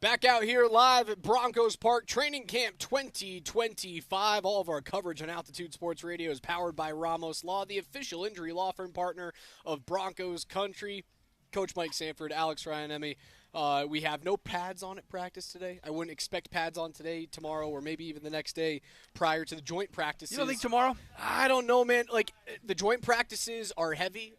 Back out here live at Broncos Park Training Camp 2025. All of our coverage on Altitude Sports Radio is powered by Ramos Law, the official injury law firm partner of Broncos Country. Coach Mike Sanford, Alex Ryanemi. We have no pads on at practice today. I wouldn't expect pads on today, tomorrow, or maybe even the next day prior to the joint practices. You don't think tomorrow? I don't know, man. Like, the joint practices are heavy,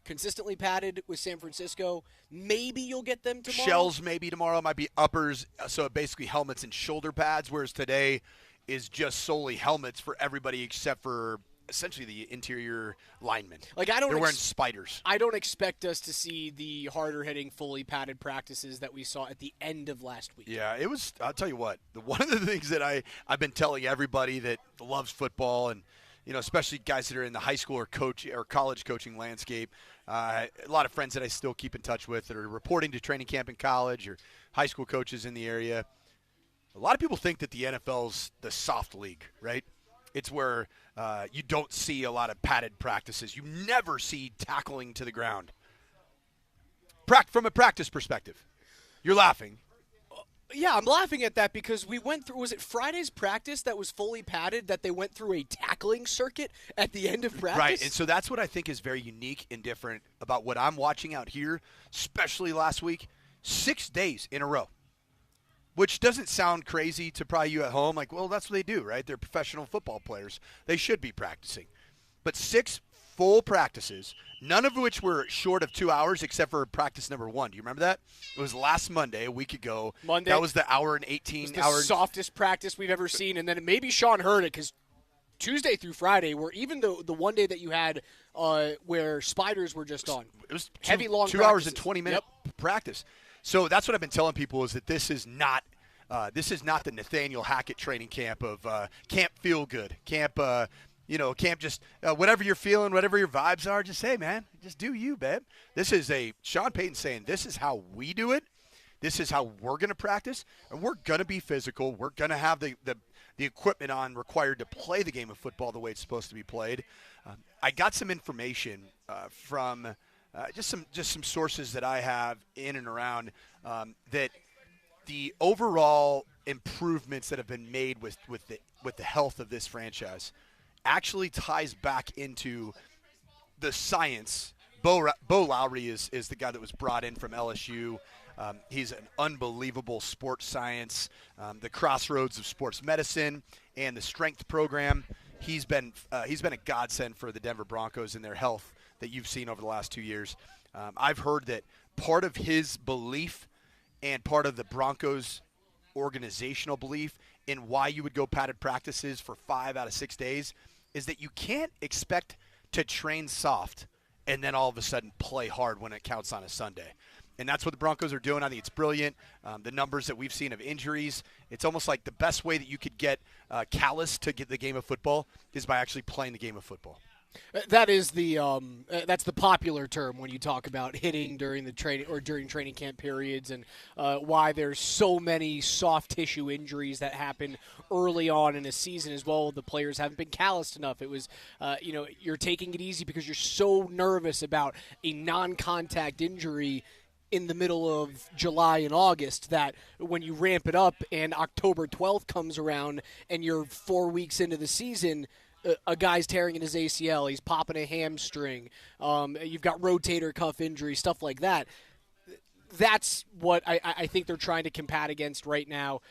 consistently padded with San Francisco. Maybe you'll get them tomorrow. Shells maybe tomorrow. Might be uppers, so basically helmets and shoulder pads, whereas today is just solely helmets for everybody except for essentially the interior linemen. Like, they're wearing spiders. I don't expect us to see the harder hitting, fully padded practices that we saw at the end of last week. Yeah, it was. I'll tell you what. One of the things that I've been telling everybody that loves football, and especially guys that are in the high school or college coaching landscape. A lot of friends that I still keep in touch with that are reporting to training camp in college or high school coaches in the area. A lot of people think that the NFL's the soft league, right? It's where you don't see a lot of padded practices. You never see tackling to the ground. From a practice perspective. You're laughing. Yeah, I'm laughing at that because we went through, was it Friday's practice that was fully padded, that they went through a tackling circuit at the end of practice? Right, and so that's what I think is very unique and different about what I'm watching out here, especially last week. 6 days in a row, which doesn't sound crazy to probably you at home. Like, well, that's what they do, right? They're professional football players. They should be practicing. But 6 full practices, none of which were short of 2 hours except for practice number 1. Do you remember that? It was last Monday, a week ago. Monday. That was the hour and 18 it was hours. the softest practice we've ever seen. And then maybe Sean heard it because Tuesday through Friday were even the one day that you had where spiders were just on. It was heavy, long 2 practices. hours and 20-minute practice. So that's what I've been telling people is that this is not the Nathaniel Hackett training camp of camp feel good, camp camp just whatever you're feeling, whatever your vibes are, just say, man, just do you, babe. This is Sean Payton saying this is how we do it. This is how we're going to practice, and we're going to be physical. We're going to have the equipment on required to play the game of football the way it's supposed to be played. I got some information from just some sources that I have in and around that the overall improvements that have been made with the health of this franchise actually ties back into the science. Bo Lowry is the guy that was brought in from LSU. He's an unbelievable sports science, the crossroads of sports medicine and the strength program. He's been a godsend for the Denver Broncos and their health that you've seen over the last 2 years. I've heard that part of his belief and part of the Broncos organizational belief in why you would go padded practices for 5 out of 6 days is that you can't expect to train soft and then all of a sudden play hard when it counts on a Sunday. And that's what the Broncos are doing. I think it's brilliant. The numbers that we've seen of injuries, it's almost like the best way that you could get callous to get the game of football is by actually playing the game of football. That is that's the popular term when you talk about hitting during the training or during training camp periods, and why there's so many soft tissue injuries that happen early on in a season as well. The players haven't been calloused enough. It was, you're taking it easy because you're so nervous about a non-contact injury in the middle of July and August that when you ramp it up and October 12th comes around and you're 4 weeks into the season, a guy's tearing in his ACL, he's popping a hamstring, you've got rotator cuff injury, stuff like that. That's what I think they're trying to combat against right now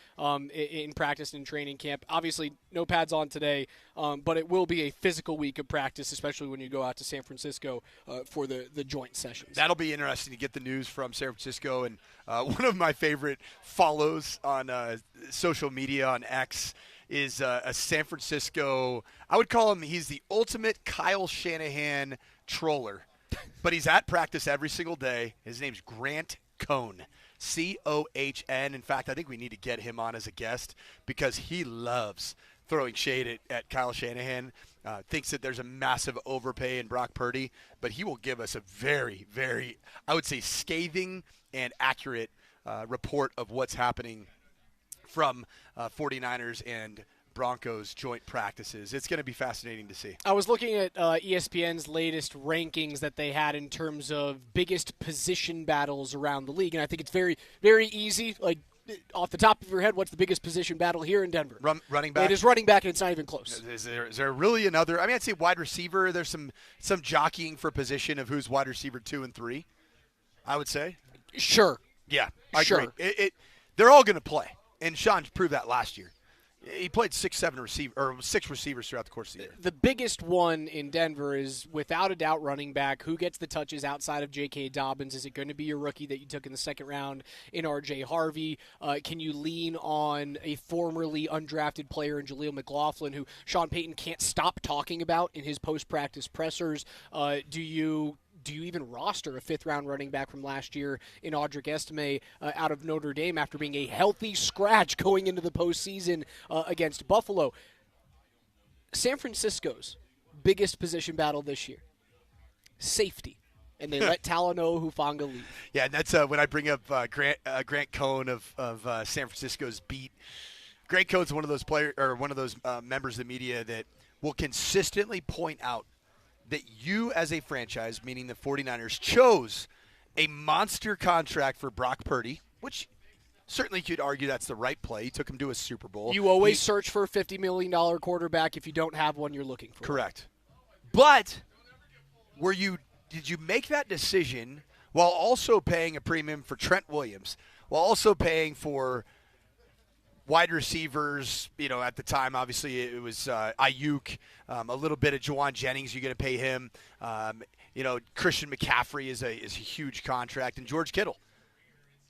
in practice and training camp. Obviously, no pads on today, but it will be a physical week of practice, especially when you go out to San Francisco for the joint sessions. That'll be interesting to get the news from San Francisco. And one of my favorite follows on social media on X is a San Francisco, I would call him, he's the ultimate Kyle Shanahan troller. But he's at practice every single day. His name's Grant Cohn, Cohn. In fact, I think we need to get him on as a guest because he loves throwing shade at Kyle Shanahan, thinks that there's a massive overpay in Brock Purdy, but he will give us a very, very, I would say, scathing and accurate report of what's happening from 49ers and Broncos joint practices. It's going to be fascinating to see. I was looking at ESPN's latest rankings that they had in terms of biggest position battles around the league, and I think it's very, very easy. Like, off the top of your head, what's the biggest position battle here in Denver? Running back. It is running back, and it's not even close. Is there really another? I mean, I'd say wide receiver. There's some jockeying for position of who's wide receiver 2 and 3. I would say. Sure. Yeah, I Sure. agree. They're all going to play, and Sean proved that last year. He played 6 receivers throughout the course of the year. The biggest one in Denver is, without a doubt, running back. Who gets the touches outside of J.K. Dobbins? Is it going to be your rookie that you took in the second round in R.J. Harvey? Can you lean on a formerly undrafted player in Jaleel McLaughlin, who Sean Payton can't stop talking about in his post-practice pressers? Do you even roster a fifth-round running back from last year in Audric Estime out of Notre Dame after being a healthy scratch going into the postseason against Buffalo? San Francisco's biggest position battle this year, safety. And they let Talanoa Hufanga leave. Yeah, and that's when I bring up Grant Cohn of San Francisco's beat. Grant Cohn's one of those members of the media that will consistently point out that you as a franchise, meaning the 49ers, chose a monster contract for Brock Purdy, which certainly you could argue that's the right play. He took him to a Super Bowl. You always search for a $50 million quarterback. If you don't have one, you're looking for Correct. But did you make that decision while also paying a premium for Trent Williams, while also paying for wide receivers, at the time, obviously it was Ayuk, a little bit of Juwan Jennings, you're going to pay him. Christian McCaffrey is a huge contract, and George Kittle.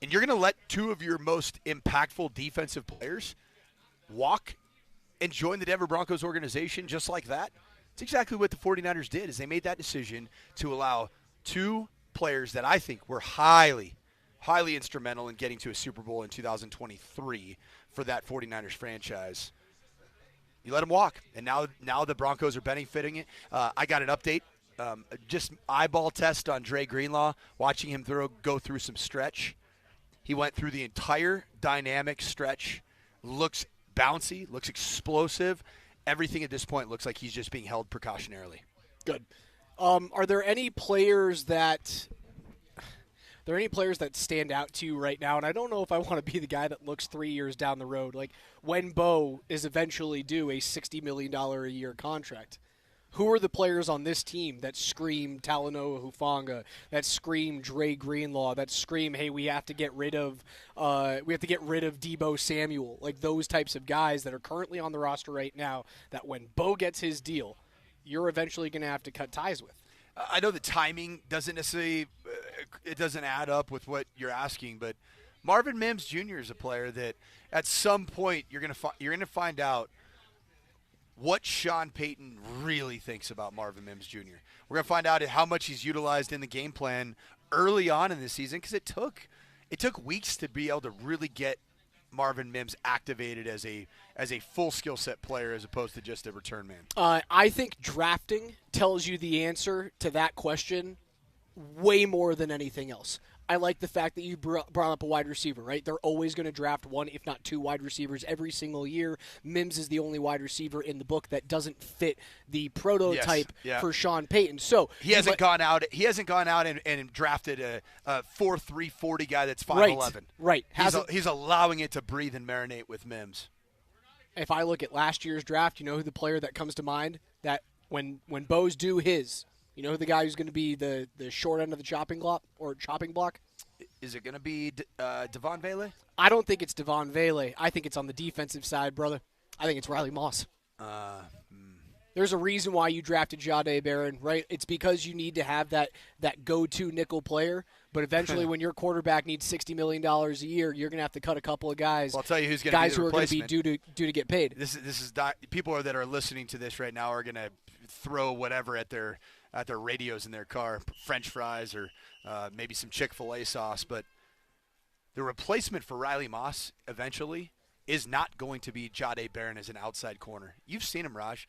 And you're going to let two of your most impactful defensive players walk and join the Denver Broncos organization just like that? It's exactly what the 49ers did, is they made that decision to allow two players that I think were highly instrumental in getting to a Super Bowl in 2023 for that 49ers franchise. You let them walk, and now the Broncos are benefiting it. I got an update, just eyeball test on Dre Greenlaw, watching him go through some stretch. He went through the entire dynamic stretch, looks bouncy, looks explosive. Everything at this point looks like he's just being held precautionarily. Good. Are there any players that stand out to you right now? And I don't know if I want to be the guy that looks 3 years down the road. Like, when Bo is eventually due a $60 million a year contract, who are the players on this team that scream Talanoa Hufanga, that scream Dre Greenlaw, that scream, hey, we have to get rid of Deebo Samuel, like those types of guys that are currently on the roster right now that when Bo gets his deal, you're eventually going to have to cut ties with? I know the timing doesn't necessarily it doesn't add up with what you're asking, but Marvin Mims Jr. is a player that at some point you're going to find out what Sean Payton really thinks about Marvin Mims Jr. We're going to find out how much he's utilized in the game plan early on in the season, because it took weeks to be able to really get Marvin Mims activated as a full skill set player as opposed to just a return man. I think drafting tells you the answer to that question way more than anything else. I like the fact that you brought up a wide receiver, right? They're always going to draft one, if not two wide receivers every single year. Mims is the only wide receiver in the book that doesn't fit the prototype for Sean Payton. So he hasn't gone out and drafted a 4.3 40 guy that's 5'11". Right. He's allowing it to breathe and marinate with Mims. If I look at last year's draft, you know who the player that comes to mind that when Bo's due his, you know who the guy who's going to be the short end of the chopping block? Is it going to be Devon Vele? I don't think it's Devon Vele. I think it's on the defensive side, brother. I think it's Riley Moss. There's a reason why you drafted Jahdae Barron, right? It's because you need to have that go-to nickel player. But eventually, when your quarterback needs $60 million a year, you're going to have to cut a couple of guys. Well, I'll tell you who's going to be the replacement. Guys who are going to be due to get paid. This is people that are listening to this right now are going to throw whatever at their radios in their car, French fries or maybe some Chick-fil-A sauce. But the replacement for Riley Moss eventually is not going to be Jahdae Barron as an outside corner. You've seen him, Raj.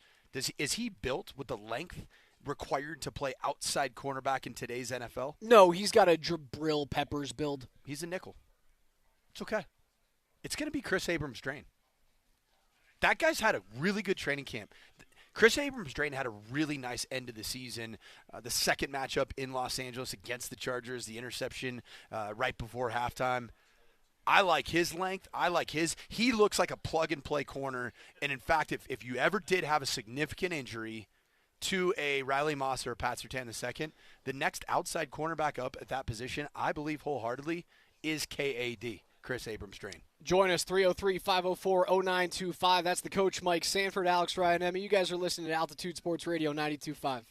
Is he built with the length required to play outside cornerback in today's NFL? No, he's got a Jabril Peppers build. He's a nickel. It's okay. It's going to be Chris Abrams-Drain. That guy's had a really good training camp. Chris Abrams-Drain had a really nice end of the season. The second matchup in Los Angeles against the Chargers, the interception right before halftime. I like his length. He looks like a plug-and-play corner. And, in fact, if you ever did have a significant injury to a Riley Moss or a Pat Surtain II, the next outside cornerback up at that position, I believe wholeheartedly, is KAD, Chris Abrams-Drain. Join us, 303-504-0925. That's the coach, Mike Sanford, Alex Ryan, Emmy. You guys are listening to Altitude Sports Radio 92.5.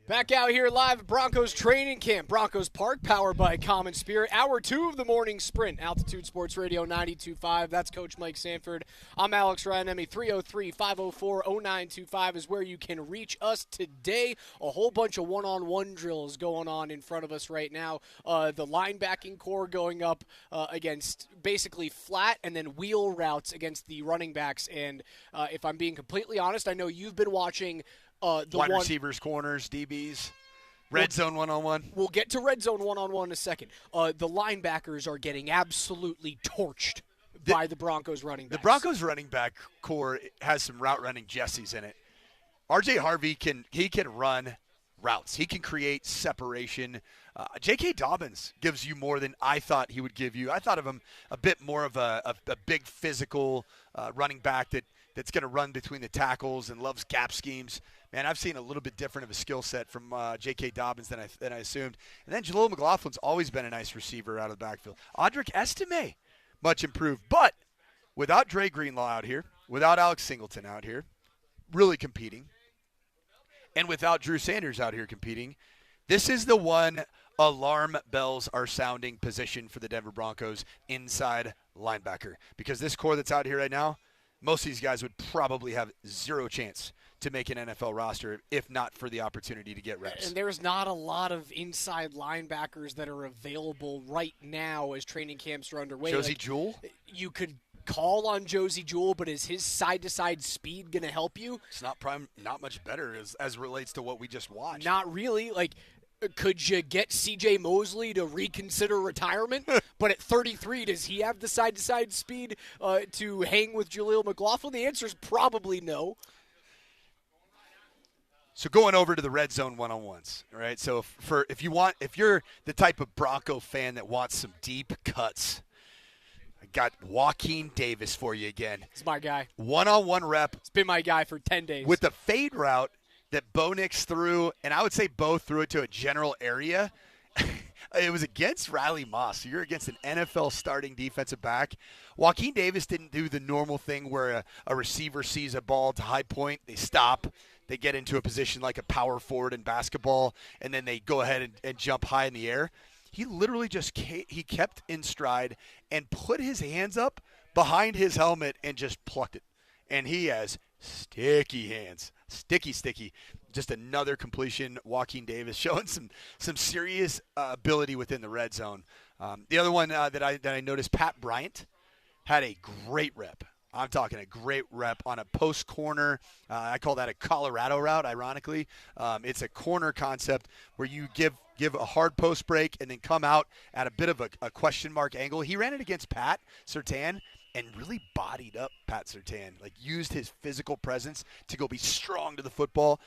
Back out here live at Broncos training camp, Broncos Park, powered by Common Spirit. Hour 2 of the morning sprint, Altitude Sports Radio 92.5. That's Coach Mike Sanford. I'm Alex Ryanemi. 303-504-0925 is where you can reach us today. A whole bunch of one-on-one drills going on in front of us right now. The linebacking core going up against basically flat and then wheel routes against the running backs. And if I'm being completely honest, I know you've been watching wide receivers, corners, DBs, red zone one-on-one. We'll get to red zone one-on-one in a second. The linebackers are getting absolutely torched by the Broncos running backs. The Broncos running back core has some route running Jessies in it. R.J. Harvey can run routes. He can create separation. J.K. Dobbins gives you more than I thought he would give you. I thought of him a bit more of a big physical running back that's going to run between the tackles and loves gap schemes. Man, I've seen a little bit different of a skill set from J.K. Dobbins than I assumed. And then Jaleel McLaughlin's always been a nice receiver out of the backfield. Audric Estime, much improved. But without Dre Greenlaw out here, without Alex Singleton out here, really competing, and without Drew Sanders out here competing, this is the one alarm bells are sounding position for the Denver Broncos, inside linebacker. Because this core that's out here right now, most of these guys would probably have zero chance to make an NFL roster if not for the opportunity to get reps. And there's not a lot of inside linebackers that are available right now as training camps are underway. Josie Jewell? You could call on Josie Jewell, but is his side-to-side speed going to help you? It's not much better as relates to what we just watched. Not really. Like, could you get C.J. Mosley to reconsider retirement? But at 33, does he have the side-to-side speed to hang with Jaleel McLaughlin? The answer is probably no. So going over to the red zone one-on-ones, all right? So if you're the type of Bronco fan that wants some deep cuts, I got Joaquin Davis for you again. It's my guy. One-on-one rep. It's been my guy for 10 days. With the fade route that Bo Nix threw, and I would say Bo threw it to a general area. It was against Riley Moss. So you're against an NFL starting defensive back. Joaquin Davis didn't do the normal thing where a receiver sees a ball to high point, they stop, they get into a position like a power forward in basketball, and then they go ahead and jump high in the air. He literally just kept in stride and put his hands up behind his helmet and just plucked it. And he has sticky hands. Sticky. Just another completion. Joaquin Davis showing some serious ability within the red zone. The other one that I noticed, Pat Bryant had a great rep. I'm talking a great rep on a post corner. I call that a Colorado route, ironically. It's a corner concept where you give a hard post break and then come out at a bit of a question mark angle. He ran it against Pat Surtain and really bodied up Pat Surtain, like used his physical presence to go be strong to the football.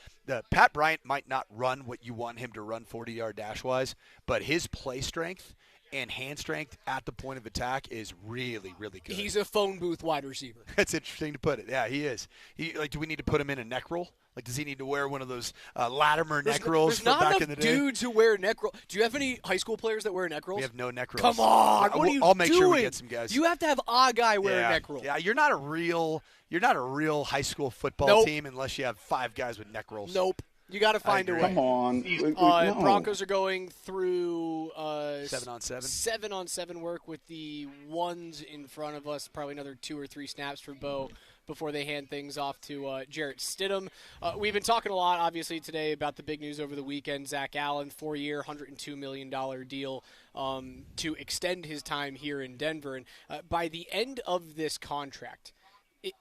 Pat Bryant might not run what you want him to run 40-yard dash-wise, but his play strength and hand strength at the point of attack is really, really good. He's a phone booth wide receiver. That's interesting to put it. Yeah, he is. Do we need to put him in a neck roll? Like, does he need to wear one of those Latimer neck rolls from back in the day? There's not enough dudes who wear neck rolls. Do you have any high school players that wear neck rolls? We have no neck rolls. Come on, what are you doing? I'll make sure we get some guys. You have to have a guy wear a neck roll. Yeah, you're not a real high school football team unless you have 5 guys with neck rolls. Nope. You got to find a way. Come on. Broncos are going through 7-on-7. 7-on-7 work with the ones in front of us. Probably another 2 or 3 snaps for Bo before they hand things off to Jarrett Stidham. We've been talking a lot, obviously, today about the big news over the weekend. Zack Allen, 4-year, $102 million deal to extend his time here in Denver. And by the end of this contract,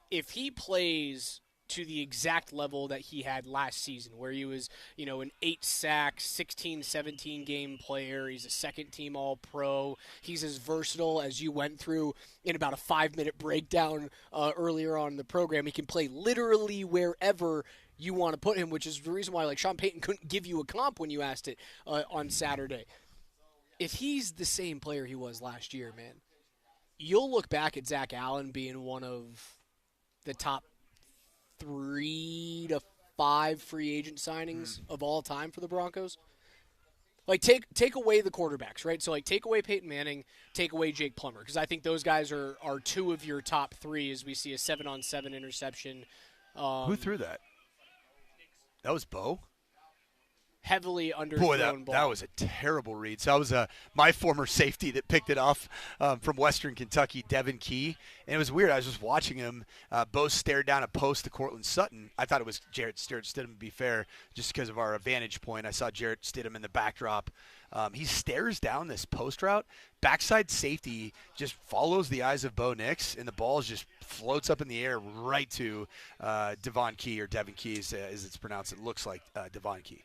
if he plays to the exact level that he had last season, where he was, an 8-sack, 16, 17-game player. He's a second-team All-Pro. He's as versatile as you went through in about a 5-minute breakdown earlier on in the program. He can play literally wherever you want to put him, which is the reason why, Sean Payton couldn't give you a comp when you asked it on Saturday. If he's the same player he was last year, man, you'll look back at Zack Allen being one of the top 3 to 5 free agent signings of all time for the Broncos. Like, take away the quarterbacks, right? So, take away Peyton Manning, take away Jake Plummer, because I think those guys are 2 of your top 3 as we see a 7-on-7 interception. Who threw that? That was Bo? Heavily underthrown Boy, ball. that was a terrible read. So that was my former safety that picked it off from Western Kentucky, Devin Key. And it was weird. I was just watching him. Both stared down a post to Cortland Sutton. I thought it was Jarrett Stidham, to be fair, just because of our vantage point. I saw Jarrett Stidham in the backdrop. He stares down this post route. Backside safety just follows the eyes of Bo Nix, and the ball just floats up in the air right to Devon Key, or Devin Key as it's pronounced. It looks like Devon Key.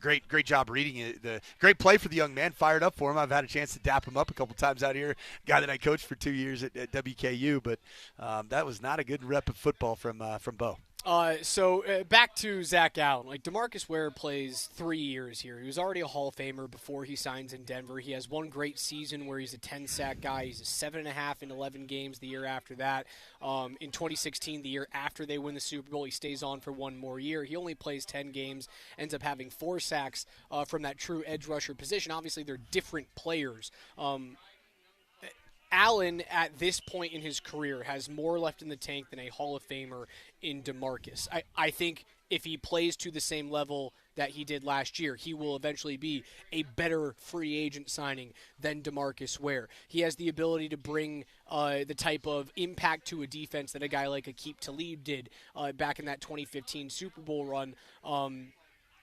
Great job reading it. The great play for the young man. Fired up for him. I've had a chance to dap him up a couple times out here. Guy that I coached for 2 years at WKU, but that was not a good rep of football from Bo. So back to Zack Allen. Like, DeMarcus Ware plays 3 years here. He was already a Hall of Famer before he signs in Denver. He has one great season where he's a 10-sack guy. He's a 7.5 in 11 games the year after that. In 2016, the year after they win the Super Bowl, he stays on for one more year. He only plays 10 games, ends up having 4 sacks from that true edge rusher position. Obviously, they're different players. Allen, at this point in his career, has more left in the tank than a Hall of Famer in DeMarcus. I think if he plays to the same level that he did last year, he will eventually be a better free agent signing than DeMarcus Ware. He has the ability to bring the type of impact to a defense that a guy like Aqib Talib did back in that 2015 Super Bowl run.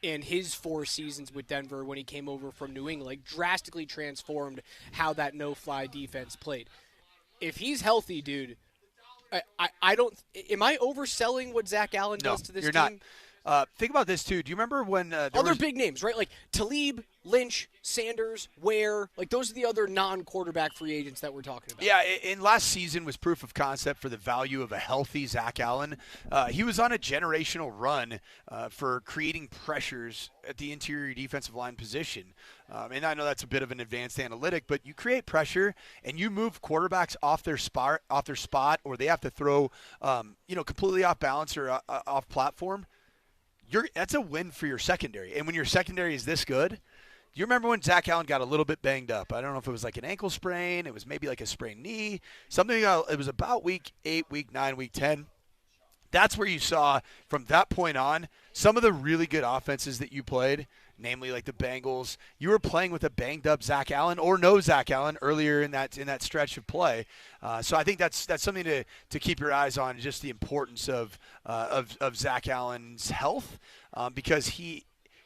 In his 4 seasons with Denver when he came over from New England, like, drastically transformed how that no-fly defense played. If he's healthy, dude, I don't – am I overselling what Zack Allen does to this team? No, you're not. Think about this, too. Do you remember when other big names, right? Like Talib, Lynch, Sanders, Ware. Like, those are the other non-quarterback free agents that we're talking about. Yeah, and last season was proof of concept for the value of a healthy Zack Allen. He was on a generational run for creating pressures at the interior defensive line position. And I know that's a bit of an advanced analytic, but you create pressure and you move quarterbacks off their spot, or they have to throw, completely off balance or off platform. That's a win for your secondary. And when your secondary is this good, do you remember when Zack Allen got a little bit banged up? I don't know if it was like an ankle sprain. It was maybe like a sprained knee. It was about week 8, week 9, week 10. That's where you saw, from that point on, some of the really good offenses that you played, namely like the Bengals. You were playing with a banged-up Zack Allen or no Zack Allen earlier in that stretch of play. So I think that's something to keep your eyes on, just the importance of Zack Allen's health, because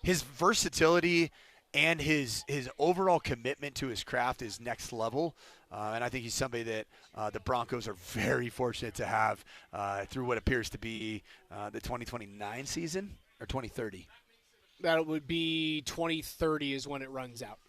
his versatility and his overall commitment to his craft is next level. And I think he's somebody that the Broncos are very fortunate to have through what appears to be the 2029 season, or 2030. That would be 2030 is when it runs out.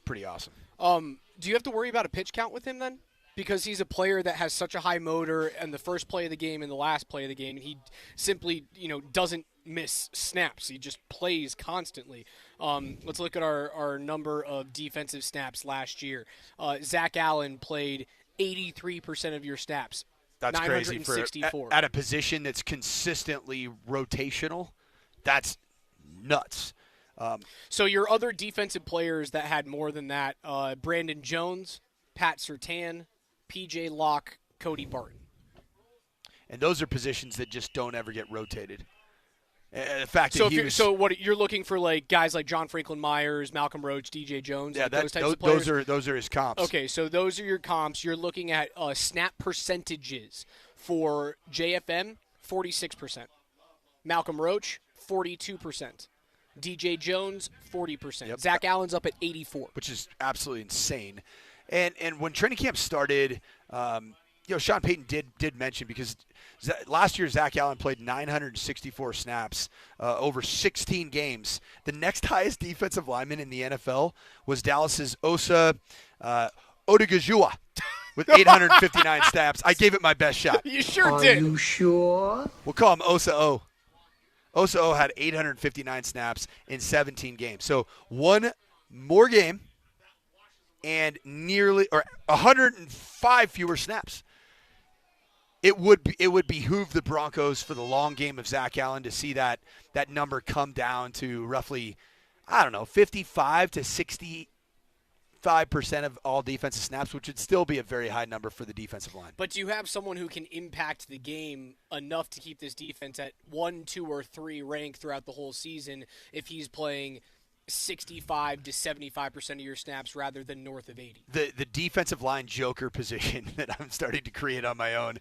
Pretty awesome. Do you have to worry about a pitch count with him then? Because he's a player that has such a high motor, and the first play of the game and the last play of the game, he simply, doesn't miss snaps. He just plays constantly. Let's look at our number of defensive snaps last year. Zack Allen played 83% of your snaps. That's crazy for at a position that's consistently rotational. That's nuts. So your other defensive players that had more than that, Brandon Jones, Pat Surtain, P.J. Locke, Cody Barton. And those are positions that just don't ever get rotated. The fact so that so what you're looking for, like guys like John Franklin Myers, Malcolm Roach, DJ Jones, yeah, like those types of players. Those are his comps. Okay, so those are your comps. You're looking at snap percentages for JFM, 46%. Malcolm Roach, 42%. DJ Jones, 40%. Yep. Zack Allen's up at 84%. Which is absolutely insane. And when training camp started, Sean Payton did mention, because last year Zack Allen played 964 snaps over 16 games. The next highest defensive lineman in the NFL was Dallas's Osa Odigizua with 859 snaps. I gave it my best shot. You sure did. Are you sure? We'll call him Osa O. Osa O had 859 snaps in 17 games. So one more game and 105 fewer snaps. It would behoove the Broncos for the long game of Zack Allen to see that number come down to roughly, 55 to 60 85% of all defensive snaps, which would still be a very high number for the defensive line. But do you have someone who can impact the game enough to keep this defense at 1, 2, or 3 rank throughout the whole season if he's playing 65 to 75% of your snaps rather than north of 80? The defensive line joker position that I'm starting to create on my own,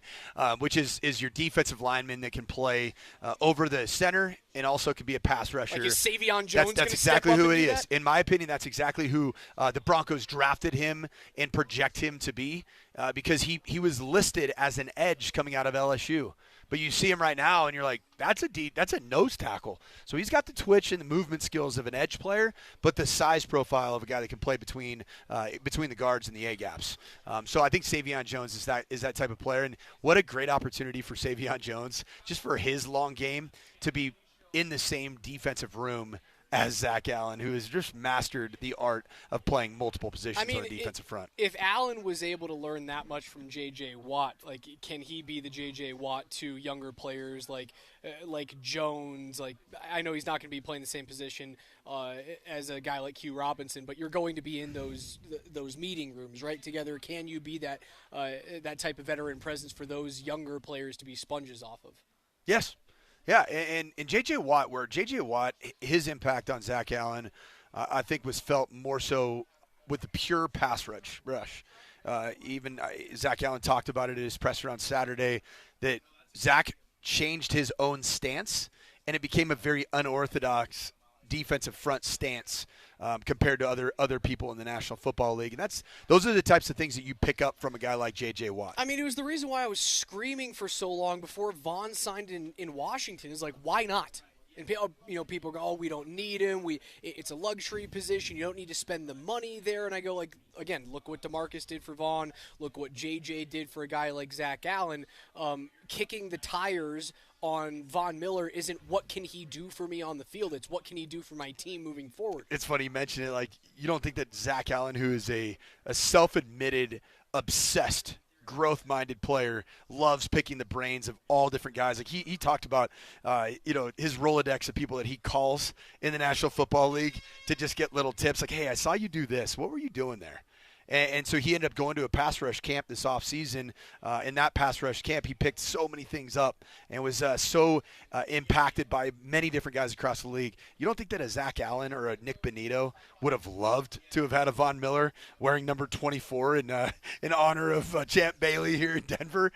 which is your defensive lineman that can play over the center and also can be a pass rusher. Like is Savion Jones That's step exactly up who and he do is. that? In my opinion, that's exactly who the Broncos drafted him and project him to be because he was listed as an edge coming out of LSU. But you see him right now, and you're like, that's a nose tackle. So he's got the twitch and the movement skills of an edge player, but the size profile of a guy that can play between the guards and the A-gaps. So I think Savion Jones is that type of player. And what a great opportunity for Savion Jones, just for his long game, to be in the same defensive room as Zack Allen, who has just mastered the art of playing multiple positions on the defensive front. If Allen was able to learn that much from J.J. Watt, like, can he be the J.J. Watt to younger players like Jones? Like, I know he's not going to be playing the same position as a guy like Q Robinson, but you're going to be in those meeting rooms, right, together. Can you be that type of veteran presence for those younger players to be sponges off of? Yes. Yeah, and J.J. Watt, his impact on Zack Allen, I think was felt more so with the pure pass rush. Even Zack Allen talked about it at his presser on Saturday, that Zack changed his own stance, and it became a very unorthodox defensive front stance compared to other people in the National Football League. And those are the types of things that you pick up from a guy like J.J. Watt. I mean, it was the reason why I was screaming for so long before Vaughn signed in Washington. Is like, why not? And people go, oh, we don't need him. It's a luxury position. You don't need to spend the money there. And I go, like, again, look what DeMarcus did for Vaughn. Look what J.J. did for a guy like Zack Allen. Kicking the tires on Von Miller isn't what can he do for me on the field. It's what can he do for my team moving forward. It's funny you mention it. Like, you don't think that Zack Allen, who is a self-admitted, obsessed, growth-minded player, loves picking the brains of all different guys. Like he talked about, his Rolodex of people that he calls in the National Football League to just get little tips. Like, hey, I saw you do this. What were you doing there? And so he ended up going to a pass rush camp this offseason. In that pass rush camp, he picked so many things up and was so impacted by many different guys across the league. You don't think that a Zack Allen or a Nick Bonito would have loved to have had a Von Miller wearing number 24 in honor of Champ Bailey here in Denver?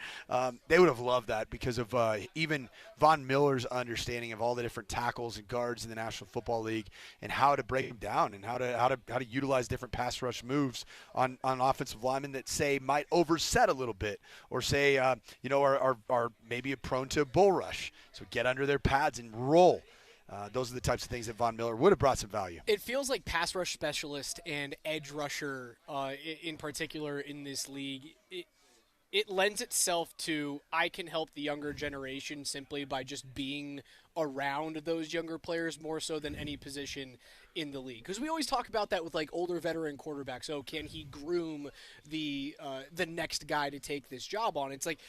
They would have loved that because of even Von Miller's understanding of all the different tackles and guards in the National Football League and how to break them down and how to utilize different pass rush moves on offensive linemen that say might overset a little bit or say are maybe prone to bull rush. So get under their pads and roll. Those are the types of things that Von Miller would have brought some value. It feels like pass rush specialist and edge rusher in particular in this league. It lends itself to I can help the younger generation simply by just being around those younger players more so than any position in the league. Because we always talk about that with like older veteran quarterbacks. Oh, can he groom the next guy to take this job on? It's like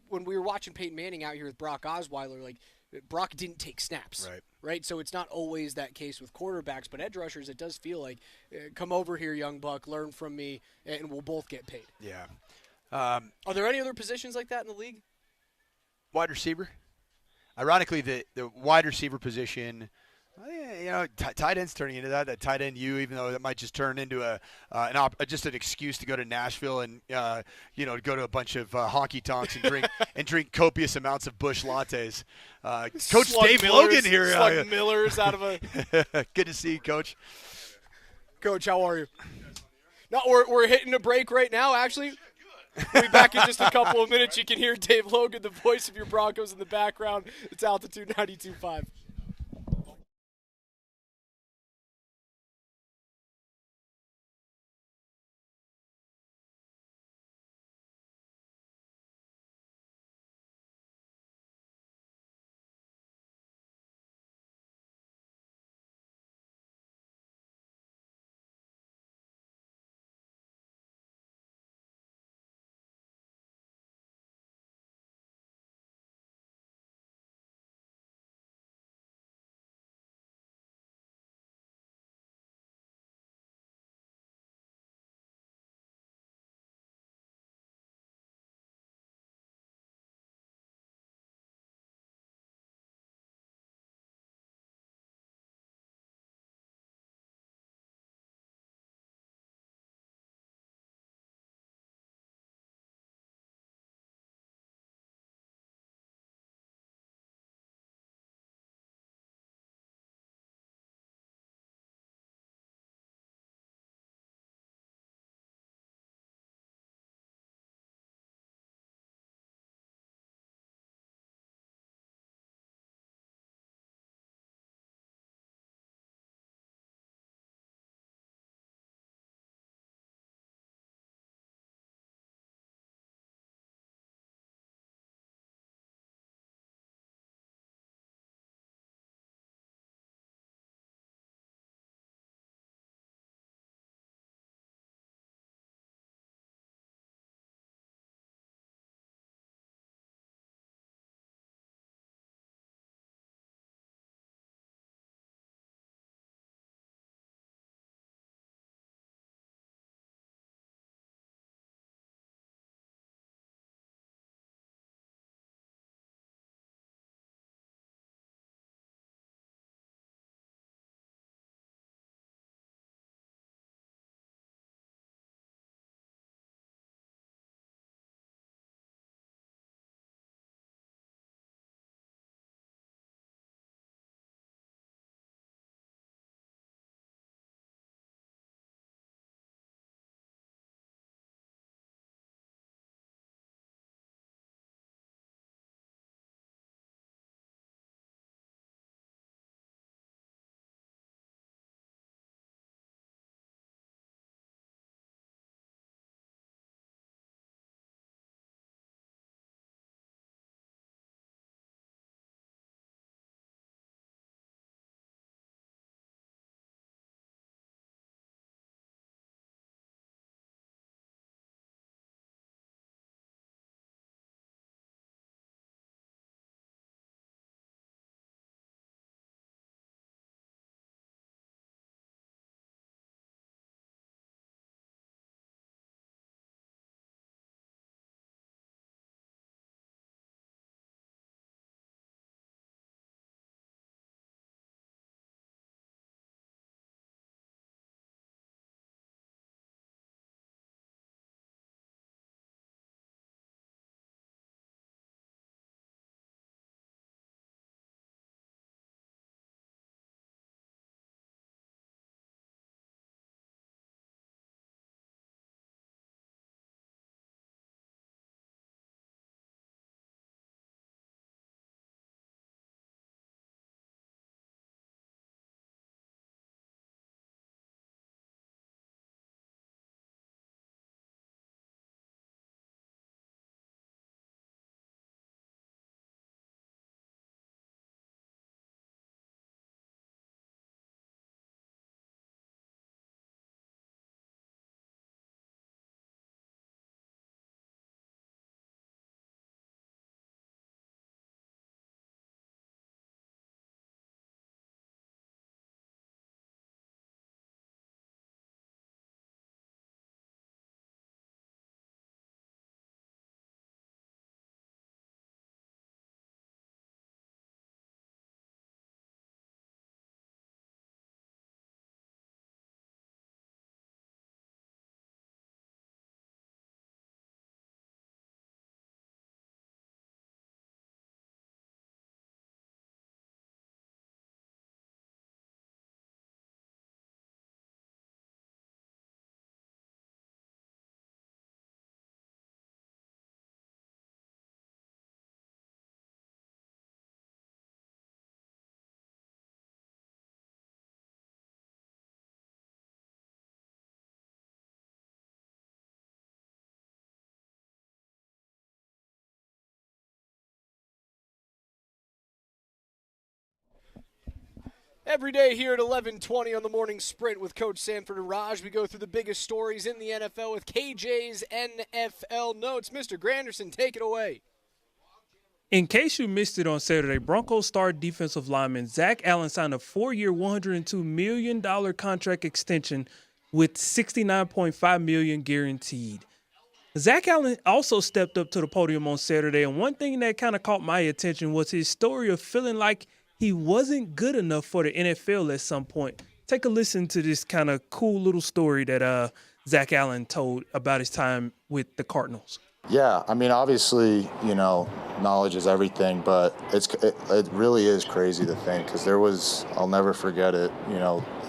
when we were watching Peyton Manning out here with Brock Osweiler, like Brock didn't take snaps. Right? So it's not always that case with quarterbacks, but edge rushers, it does feel like, come over here, young buck, learn from me, and we'll both get paid. Yeah. Are there any other positions like that in the league? Wide receiver. Ironically, the wide receiver position, tight end's turning into that tight end even though that might just turn into just an excuse to go to Nashville and to go to a bunch of honky tonks and drink copious amounts of Busch lattes. Coach Slug Dave Millers, Logan here. Slug Millers out of a. Good to see you, Coach. Coach, how are you? No, we're hitting a break right now. Actually, we'll be back in just a couple of minutes. You can hear Dave Logan, the voice of your Broncos, in the background. It's Altitude 92.5. Every day here at 11:20 on the morning sprint with Coach Sanford and Raj, we go through the biggest stories in the NFL with KJ's NFL Notes. Mr. Granderson, take it away. In case you missed it on Saturday, Broncos star defensive lineman Zack Allen signed a 4-year, $102 million contract extension with $69.5 million guaranteed. Zack Allen also stepped up to the podium on Saturday, and one thing that kind of caught my attention was his story of feeling like he wasn't good enough for the NFL at some point. Take a listen to this kind of cool little story that Zack Allen told about his time with the Cardinals. Yeah, I mean, obviously, knowledge is everything, but it really is crazy to think, because I'll never forget it,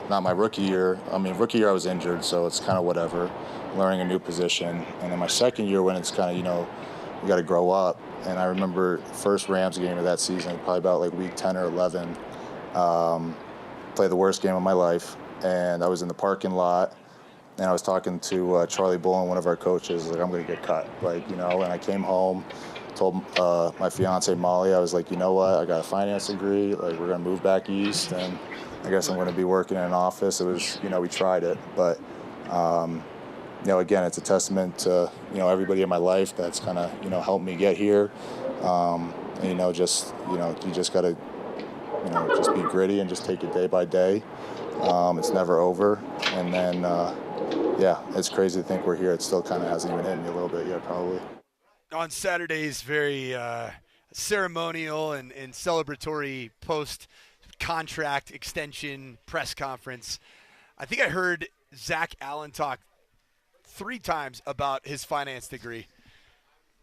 not my rookie year. I mean, rookie year I was injured, so it's kind of whatever, learning a new position. And then my second year when it's kind of, you got to grow up. And I remember first Rams game of that season, probably about like week 10 or 11, played the worst game of my life. And I was in the parking lot, and I was talking to Charlie Bullen, one of our coaches, like, I'm going to get cut. And I came home, told my fiance Molly, I was like, you know what, I got a finance degree, like, we're going to move back east, and I guess I'm going to be working in an office. It was, we tried it. But, again, it's a testament to, everybody in my life that's kind of, helped me get here. You just got to, just be gritty and just take it day by day. It's never over. And then, it's crazy to think we're here. It still kind of hasn't even hit me a little bit yet, probably. On Saturday's very ceremonial and celebratory post-contract extension press conference, I think I heard Zack Allen talk 3 times about his finance degree.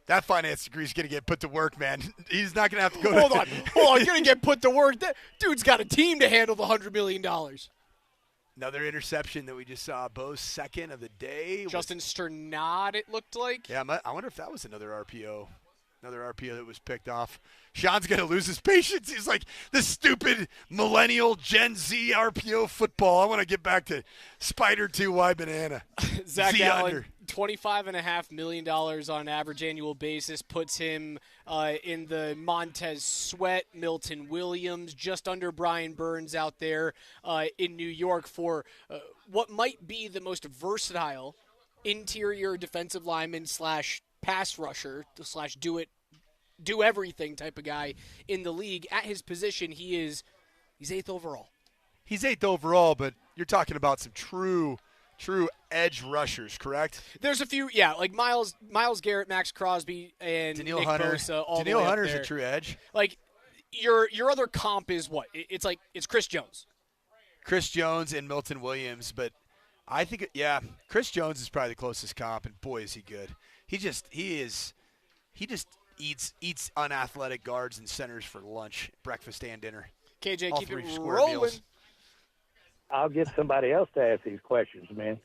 That finance degree is going to get put to work, man. He's not going to have to go Hold on. Going to get put to work. That dude's got a team to handle the $100 million. Another interception that we just saw. Bo's second of the day. Justin Sternad, it looked like. Yeah, I wonder if that was another RPO. Another RPO that was picked off. Sean's going to lose his patience. He's like, this stupid millennial Gen Z RPO football. I want to get back to Spider 2 Y Banana. Zack Allen, $25.5 million on an average annual basis puts him in the Montez Sweat, Milton Williams, just under Brian Burns out there in New York for what might be the most versatile interior defensive lineman / pass rusher / do everything type of guy in the league. At his position, he's 8th overall. He's 8th overall, but you're talking about some true edge rushers, correct? There's a few, like Myles Garrett, Max Crosby, and Daniil Nick Hunter. Bosa. All Daniil the way Hunter's up there. a true edge. Like your other comp is what? It's Chris Jones. Chris Jones and Milton Williams, but I think Chris Jones is probably the closest comp, and boy is he good. He just eats unathletic guards and centers for lunch, breakfast, and dinner. KJ, all keep 3 it square rolling. meals. I'll get somebody else to ask these questions, man.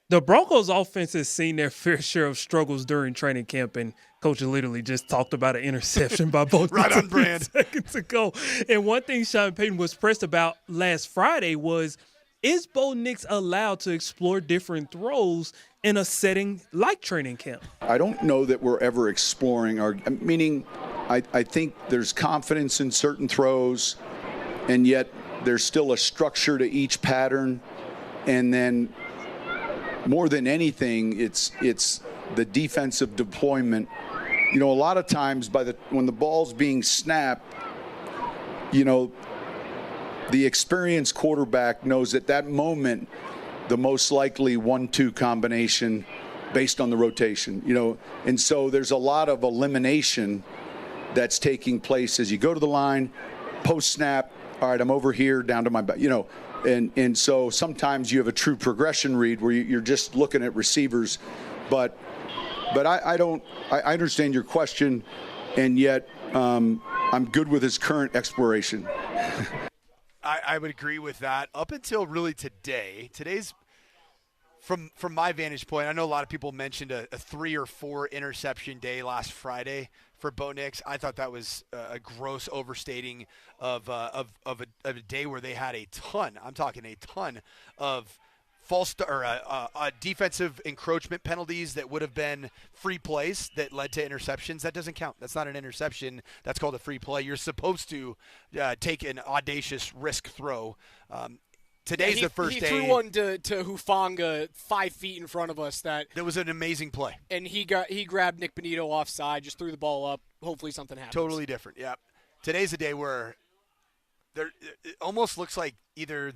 The Broncos offense has seen their fair share of struggles during training camp, and Coach literally just talked about an interception by both right on brand seconds ago. And one thing Sean Payton was pressed about last Friday was, is Bo Nix allowed to explore different throws in a setting like training camp? I don't know that we're ever exploring meaning I think there's confidence in certain throws, and yet there's still a structure to each pattern. And then more than anything, it's the defensive deployment. A lot of times when the ball's being snapped, the experienced quarterback knows at that moment the most likely 1-2 combination based on the rotation, and so there's a lot of elimination that's taking place as you go to the line, post snap. All right, I'm over here down to my back, and so sometimes you have a true progression read where you're just looking at receivers, but I understand your question, and yet I'm good with his current exploration. I would agree with that. Up until really today's from my vantage point, I know a lot of people mentioned a 3 or 4 interception day last Friday for Bo Nix. I thought that was a gross overstating of a day where they had a ton. I'm talking a ton of defensive encroachment penalties that would have been free plays that led to interceptions. That doesn't count. That's not an interception. That's called a free play. You're supposed to take an audacious risk throw. Today's the first day. He threw one to Hufanga 5 feet in front of us. That was an amazing play. And he grabbed Nick Benito offside, just threw the ball up. Hopefully something happens. Totally different. Yeah. Today's a day where it almost looks like either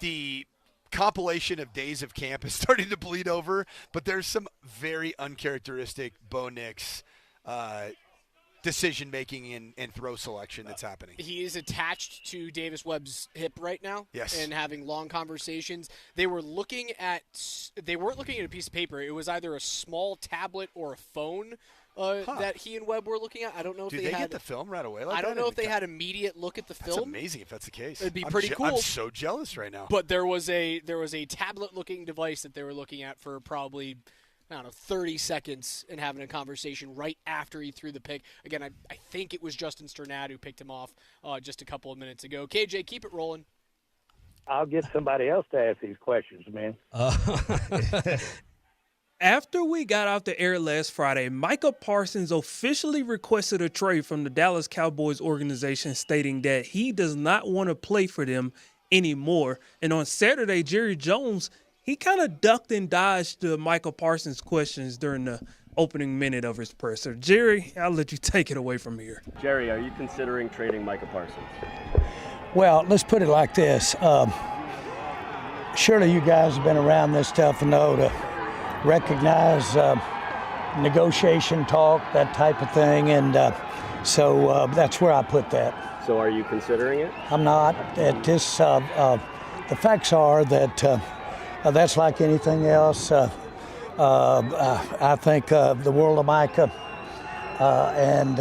the compilation of days of camp is starting to bleed over, but there's some very uncharacteristic Bo Nix decision-making and throw selection that's happening. He is attached to Davis Webb's hip right now. Yes. And having long conversations. They weren't looking at a piece of paper. It was either a small tablet or a phone that he and Webb were looking at. I don't know if they get the film right away. I don't know if they had immediate look at the film. That's amazing if that's the case. It'd be pretty cool. I'm so jealous right now. But there was a tablet-looking device that they were looking at for probably, 30 seconds and having a conversation right after he threw the pick. Again, I think it was Justin Sternad who picked him off just a couple of minutes ago. KJ, keep it rolling. I'll get somebody else to ask these questions, man. After we got off the air last Friday, Micah Parsons officially requested a trade from the Dallas Cowboys organization, stating that he does not want to play for them anymore. And on Saturday, Jerry Jones, he kind of ducked and dodged the Micah Parsons questions during the opening minute of his presser. Jerry, I'll let you take it away from here. Jerry, are you considering trading Micah Parsons? Well, let's put it like this. Surely you guys have been around this stuff and know to recognize negotiation talk, that type of thing, and so that's where I put that. So are you considering it? I'm not. At this, the facts are that that's like anything else. I think the world of Micah, and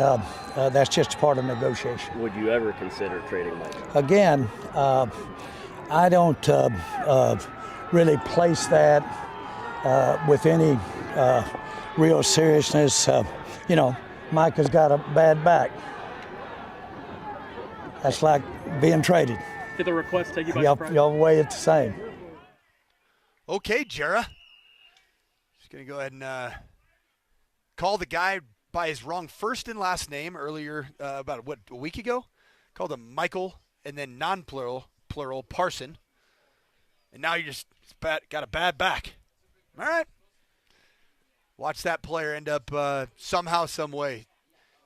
that's just a part of negotiation. Would you ever consider trading Micah? Again, I don't really place that with any real seriousness. Micah's got a bad back. That's like being traded. Did the request take you by surprise? Y'all weigh it the same. Okay, Jera. Just going to go ahead and call the guy by his wrong first and last name earlier, about a week ago? Called him Michael and then non-plural Parson. And now you just got a bad back. All right. Watch that player end up somehow, some way,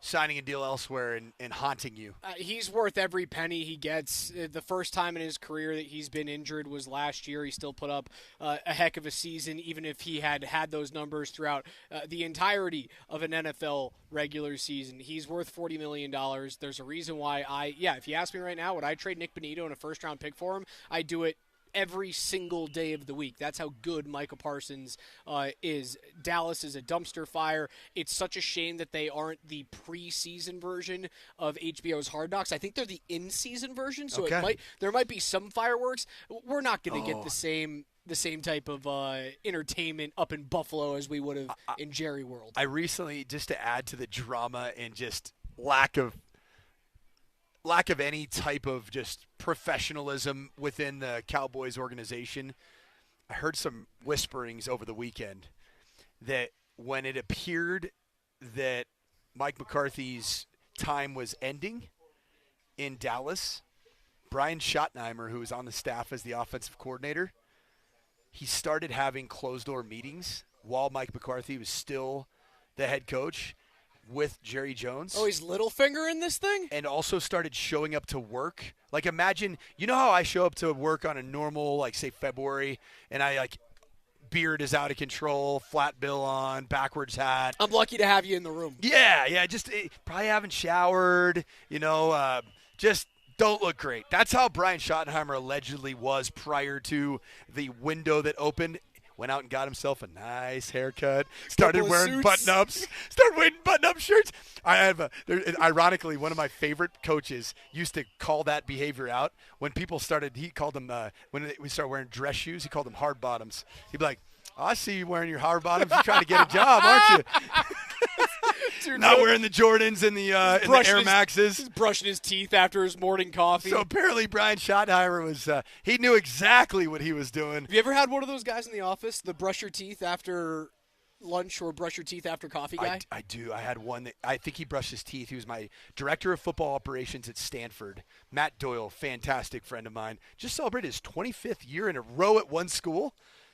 signing a deal elsewhere and haunting you. He's worth every penny he gets. The first time in his career that he's been injured was last year. He still put up a heck of a season, even if he had those numbers throughout the entirety of an NFL regular season. He's worth $40 million. There's a reason why if you ask me right now, would I trade Nick Benito in a first-round pick for him? I'd do it every single day of the week. That's how good Micah Parsons is. Dallas is a dumpster fire. It's such a shame that they aren't the preseason version of HBO's Hard Knocks. I think they're the in-season version, so there might be some fireworks. We're not going to get the same type of entertainment up in Buffalo as we would have in Jerry World. I recently, just to add to the drama and just lack of any type of just professionalism within the Cowboys organization, I heard some whisperings over the weekend that when it appeared that Mike McCarthy's time was ending in Dallas, Brian Schottenheimer, who was on the staff as the offensive coordinator, he started having closed-door meetings while Mike McCarthy was still the head coach with Jerry Jones. Oh, he's Littlefinger in this thing? And also started showing up to work. Like, imagine, you know how I show up to work on a normal, like, say, February, and beard is out of control, flat bill on, backwards hat. I'm lucky to have you in the room. Yeah, just probably haven't showered, just don't look great. That's how Brian Schottenheimer allegedly was prior to the window that opened. Went out and got himself a nice haircut. Started wearing button-ups. Started wearing button-up shirts. Ironically, one of my favorite coaches used to call that behavior out. When people started, he called them, when we started wearing dress shoes, he called them hard bottoms. He'd be like, I see you wearing your hard bottoms. You're trying to get a job, aren't you? Not wearing the Jordans and the Air Maxes. He's brushing his teeth after his morning coffee. So apparently Brian Schottenheimer was he knew exactly what he was doing. Have you ever had one of those guys in the office, the brush your teeth after lunch or brush your teeth after coffee guy? I do. I had one that I think he brushed his teeth. He was my director of football operations at Sanford. Matt Doyle, fantastic friend of mine. Just celebrated his 25th year in a row at one school.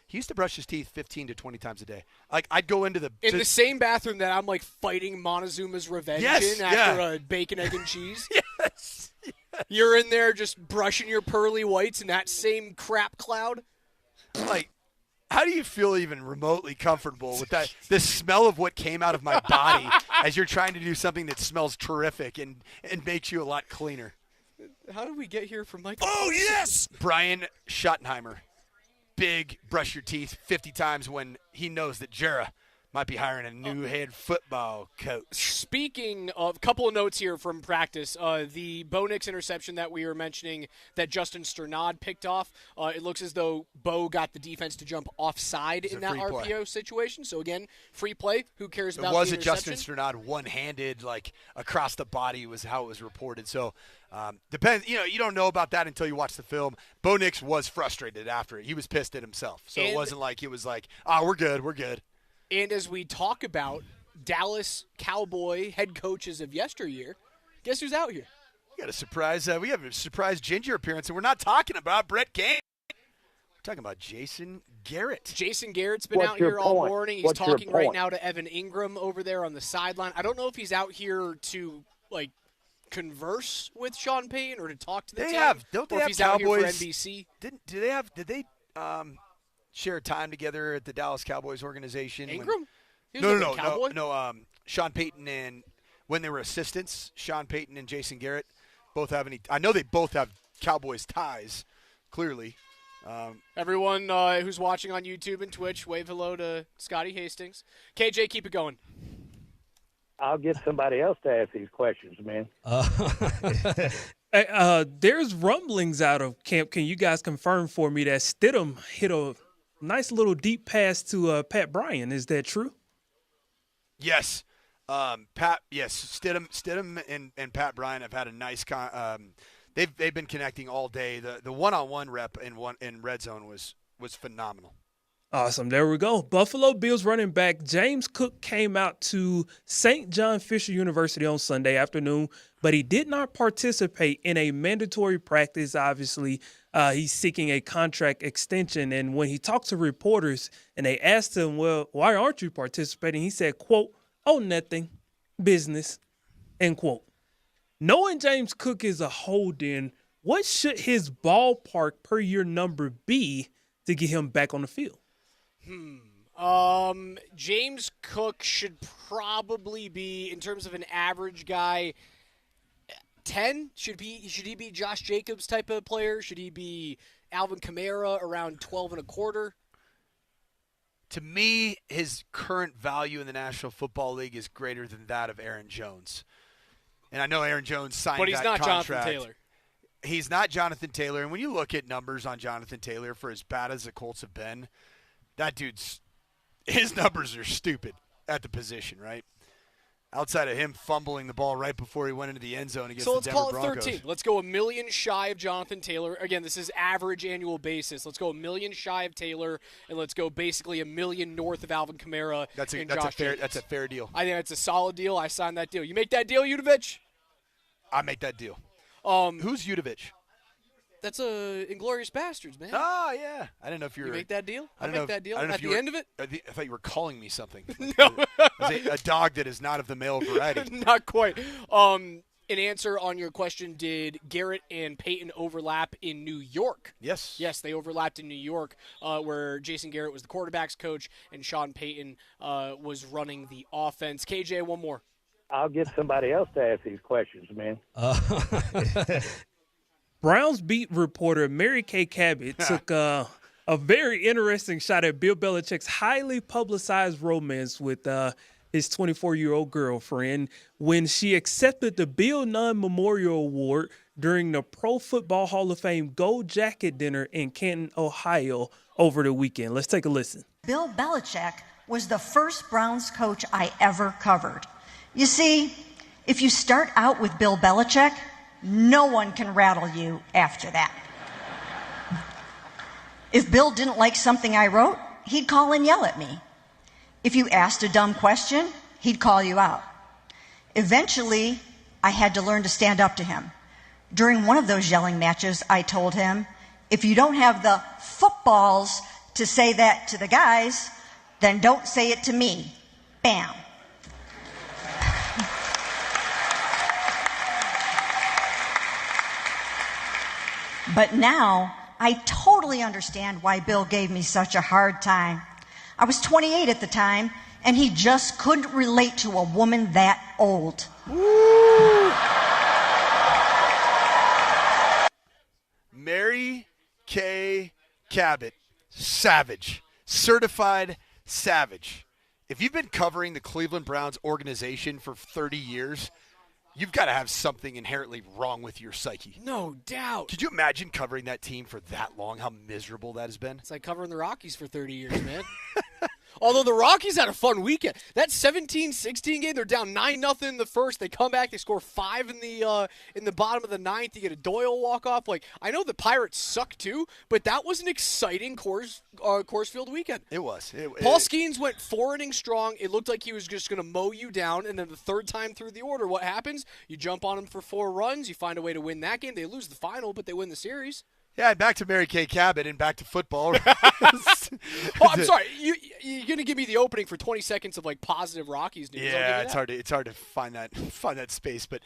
He used to brush his teeth 15 to 20 times a day. Like, I'd go into the same bathroom that I'm, like, fighting Montezuma's revenge in after a bacon, egg, and cheese. Yes. You're in there just brushing your pearly whites in that same crap cloud. Like, how do you feel even remotely comfortable with that? The smell of what came out of my body as you're trying to do something that smells terrific and makes you a lot cleaner. How did we get here from Mike? Oh, yes! Brian Schottenheimer. Big brush your teeth 50 times when he knows that Jera might be hiring a new head football coach. Speaking of, a couple of notes here from practice. The Bo Nix interception that we were mentioning that Justin Sternad picked off, it looks as though Bo got the defense to jump offside in that RPO situation. So, again, free play. Who cares about the interception? It wasn't Justin Sternad one-handed, like, across the body was how it was reported. So, depends. You don't know about that until you watch the film. Bo Nix was frustrated after it. He was pissed at himself. So it wasn't like it was like, we're good. And as we talk about Dallas Cowboy head coaches of yesteryear, guess who's out here? We got a surprise. We have a surprise Ginger appearance, and we're not talking about Brett Kane. We're talking about Jason Garrett. Jason Garrett's been out here all morning. He's talking right now to Evan Ingram over there on the sideline. I don't know if he's out here to, like, converse with Sean Payton or to talk to the team. Don't they or have if he's Cowboys? out here for NBC. Did they share time together at the Dallas Cowboys organization? Ingram? No. Sean Payton and when they were assistants, Sean Payton and Jason Garrett both have I know they both have Cowboys ties, clearly. Everyone who's watching on YouTube and Twitch, wave hello to Scotty Hastings. KJ, keep it going. I'll get somebody else to ask these questions, man. There's rumblings out of camp. Can you guys confirm for me that Stidham hit a nice little deep pass to Pat Bryant? Is that true? Yes. Stidham and Pat Bryant have had a nice they've been connecting all day. The one-on-one rep in red zone was phenomenal. Awesome. There we go. Buffalo Bills running back James Cook came out to St. John Fisher University on Sunday afternoon, but he did not participate in a mandatory practice. Obviously, he's seeking a contract extension. And when he talked to reporters and they asked him, well, why aren't you participating? He said, quote, oh, nothing, business, end quote. Knowing James Cook is a hold-in, what should his ballpark per year number be to get him back on the field? James Cook should probably be, in terms of an average guy, 10. Should he be Josh Jacobs type of player? Should he be Alvin Kamara around 12 and a quarter? To me, his current value in the National Football League is greater than that of Aaron Jones. And I know Aaron Jones signed that contract. But he's not Jonathan Taylor. He's not Jonathan Taylor. And when you look at numbers on Jonathan Taylor, for as bad as the Colts have been, that his numbers are stupid at the position, right? Outside of him fumbling the ball right before he went into the end zone against the Denver Broncos. So let's call it 13. Let's go $1 million shy of Jonathan Taylor. Again, this is average annual basis. Let's go $1 million shy of Taylor, and let's go basically $1 million north of Alvin Kamara. That's a fair deal. I think that's a solid deal. I signed that deal. You make that deal, Udovich? I make that deal. Who's Udovich? That's Inglourious Bastards, man. Oh, yeah. I didn't know if you were... You make that deal? I make that deal at the end of it? I thought you were calling me something. No. A dog that is not of the male variety. Not quite. An answer on your question, did Garrett and Payton overlap in New York? Yes. Yes, they overlapped in New York, where Jason Garrett was the quarterback's coach and Sean Payton was running the offense. KJ, one more. I'll get somebody else to ask these questions, man. Browns beat reporter Mary Kay Cabot took a very interesting shot at Bill Belichick's highly publicized romance with his 24-year-old girlfriend when she accepted the Bill Nunn Memorial Award during the Pro Football Hall of Fame Gold Jacket Dinner in Canton, Ohio over the weekend. Let's take a listen. Bill Belichick was the first Browns coach I ever covered. You see, if you start out with Bill Belichick, no one can rattle you after that. If Bill didn't like something I wrote, he'd call and yell at me. If you asked a dumb question, he'd call you out. Eventually, I had to learn to stand up to him. During one of those yelling matches, I told him, if you don't have the footballs to say that to the guys, then don't say it to me. Bam. But now, I totally understand why Bill gave me such a hard time. I was 28 at the time, and he just couldn't relate to a woman that old. Mary Kay Cabot, savage, certified savage. If you've been covering the Cleveland Browns organization for 30 years, you've got to have something inherently wrong with your psyche. No doubt. Could you imagine covering that team for that long, how miserable that has been? It's like covering the Rockies for 30 years, man. Although the Rockies had a fun weekend. That 17-16 game, they're down 9-0 in the first. They come back, they score 5 in the bottom of the ninth. You get a Doyle walk-off. Like, I know the Pirates suck too, but that was an exciting Coors Field weekend. It was. Paul Skeens went 4 innings strong. It looked like he was just going to mow you down, and then the third time through the order, what happens? You jump on him for 4 runs. You find a way to win that game. They lose the final, but they win the series. Yeah, back to Mary Kay Cabot and back to football. I'm sorry. You're going to give me the opening for 20 seconds of like positive Rockies news. Yeah, it's hard to find that space. But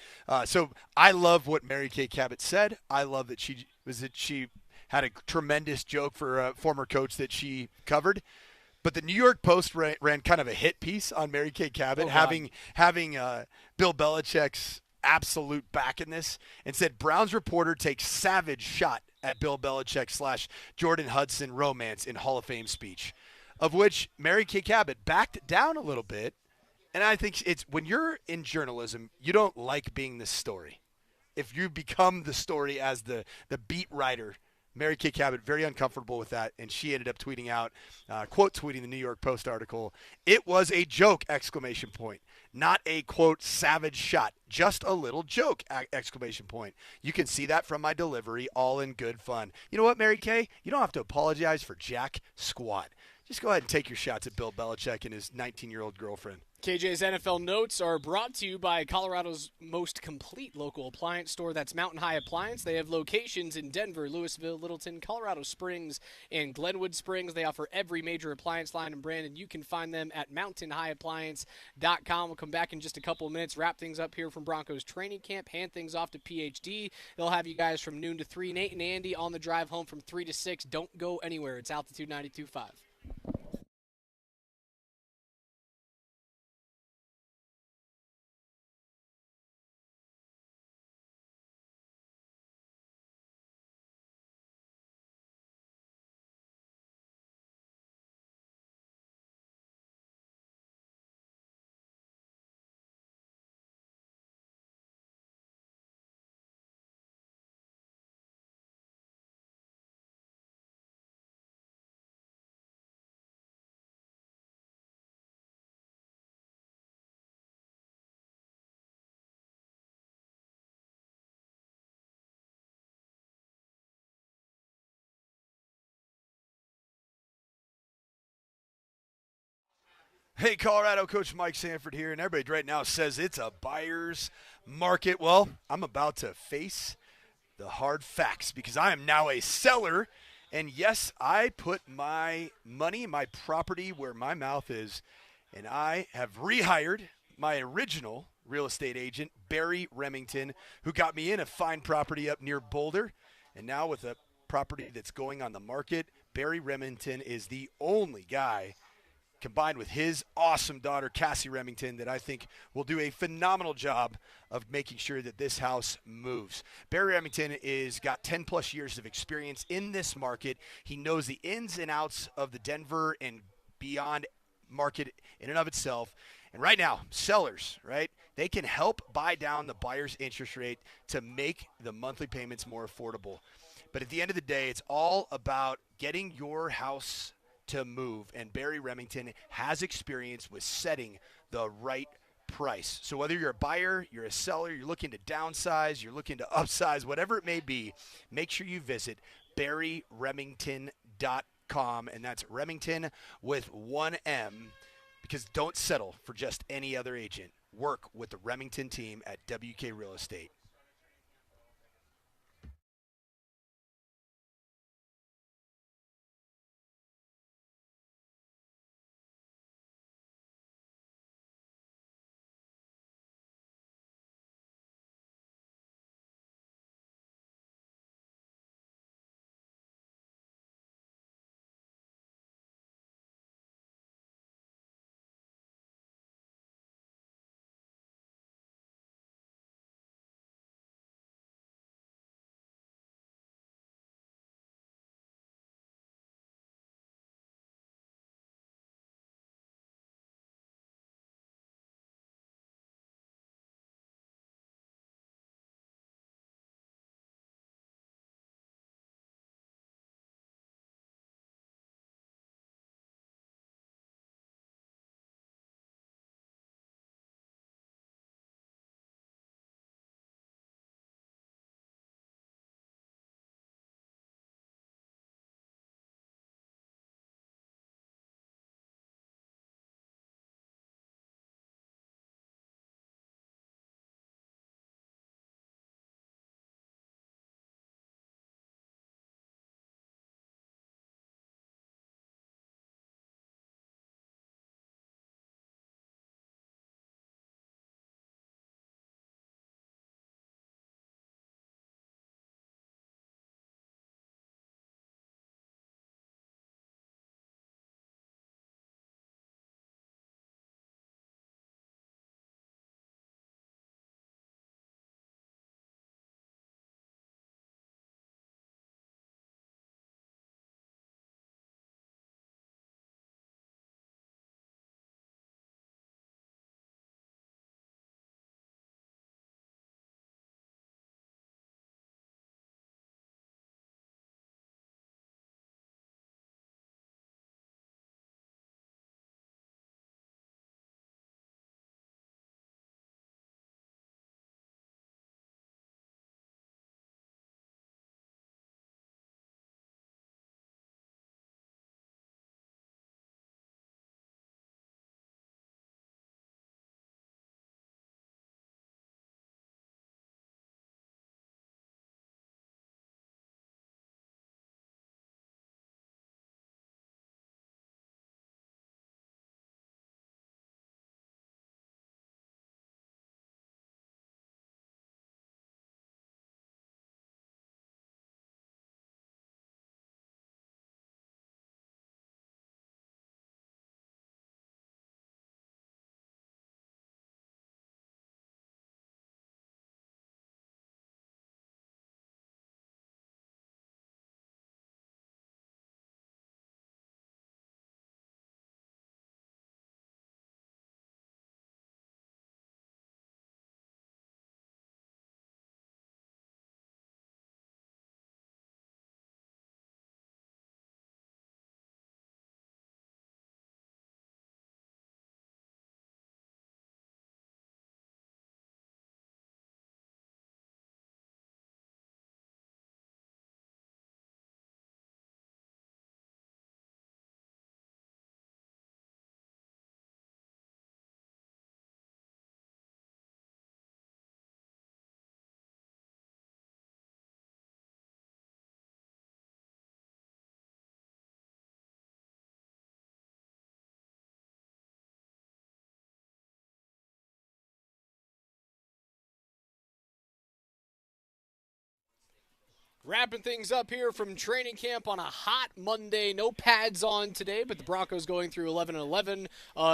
so I love what Mary Kay Cabot said. I love that she had a tremendous joke for a former coach that she covered. But the New York Post ran kind of a hit piece on Mary Kay Cabot, having Bill Belichick's absolute back in this, and said Browns reporter takes savage shot at Bill Belichick / Jordan Hudson romance in Hall of Fame speech, of which Mary Kay Cabot backed down a little bit. And I think it's when you're in journalism, you don't like being the story. If you become the story as the beat writer, Mary Kay Cabot, very uncomfortable with that, and she ended up tweeting out, quote tweeting the New York Post article, "It was a joke, ! Not a, quote, savage shot. Just a little joke, ! You can see that from my delivery, all in good fun." You know what, Mary Kay? You don't have to apologize for jack squat. Just go ahead and take your shots at Bill Belichick and his 19-year-old girlfriend. KJ's NFL Notes are brought to you by Colorado's most complete local appliance store. That's Mountain High Appliance. They have locations in Denver, Louisville, Littleton, Colorado Springs, and Glenwood Springs. They offer every major appliance line and brand, and you can find them at mountainhighappliance.com. We'll come back in just a couple of minutes, wrap things up here from Broncos training camp, hand things off to PhD. They'll have you guys from noon to 3. Nate and Andy on the drive home from 3 to 6. Don't go anywhere. It's Altitude 92.5. Hey, Colorado, Coach Mike Sanford here, and everybody right now says it's a buyer's market. Well, I'm about to face the hard facts because I am now a seller, and yes, I put my money, my property where my mouth is, and I have rehired my original real estate agent, Barry Remington, who got me in a fine property up near Boulder, and now with a property that's going on the market, Barry Remington is the only guy combined with his awesome daughter, Cassie Remington, that I think will do a phenomenal job of making sure that this house moves. Barry Remington is got 10-plus years of experience in this market. He knows the ins and outs of the Denver and beyond market in and of itself. And right now, sellers, right, they can help buy down the buyer's interest rate to make the monthly payments more affordable. But at the end of the day, it's all about getting your house to move, and Barry Remington has experience with setting the right price. So whether you're a buyer, you're a seller, you're looking to downsize, you're looking to upsize, whatever it may be, make sure you visit BarryRemington.com, and that's Remington with one M, because don't settle for just any other agent. Work with the Remington team at WK Real Estate. Wrapping things up here from training camp on a hot Monday. No pads on today, but the Broncos going through 11-11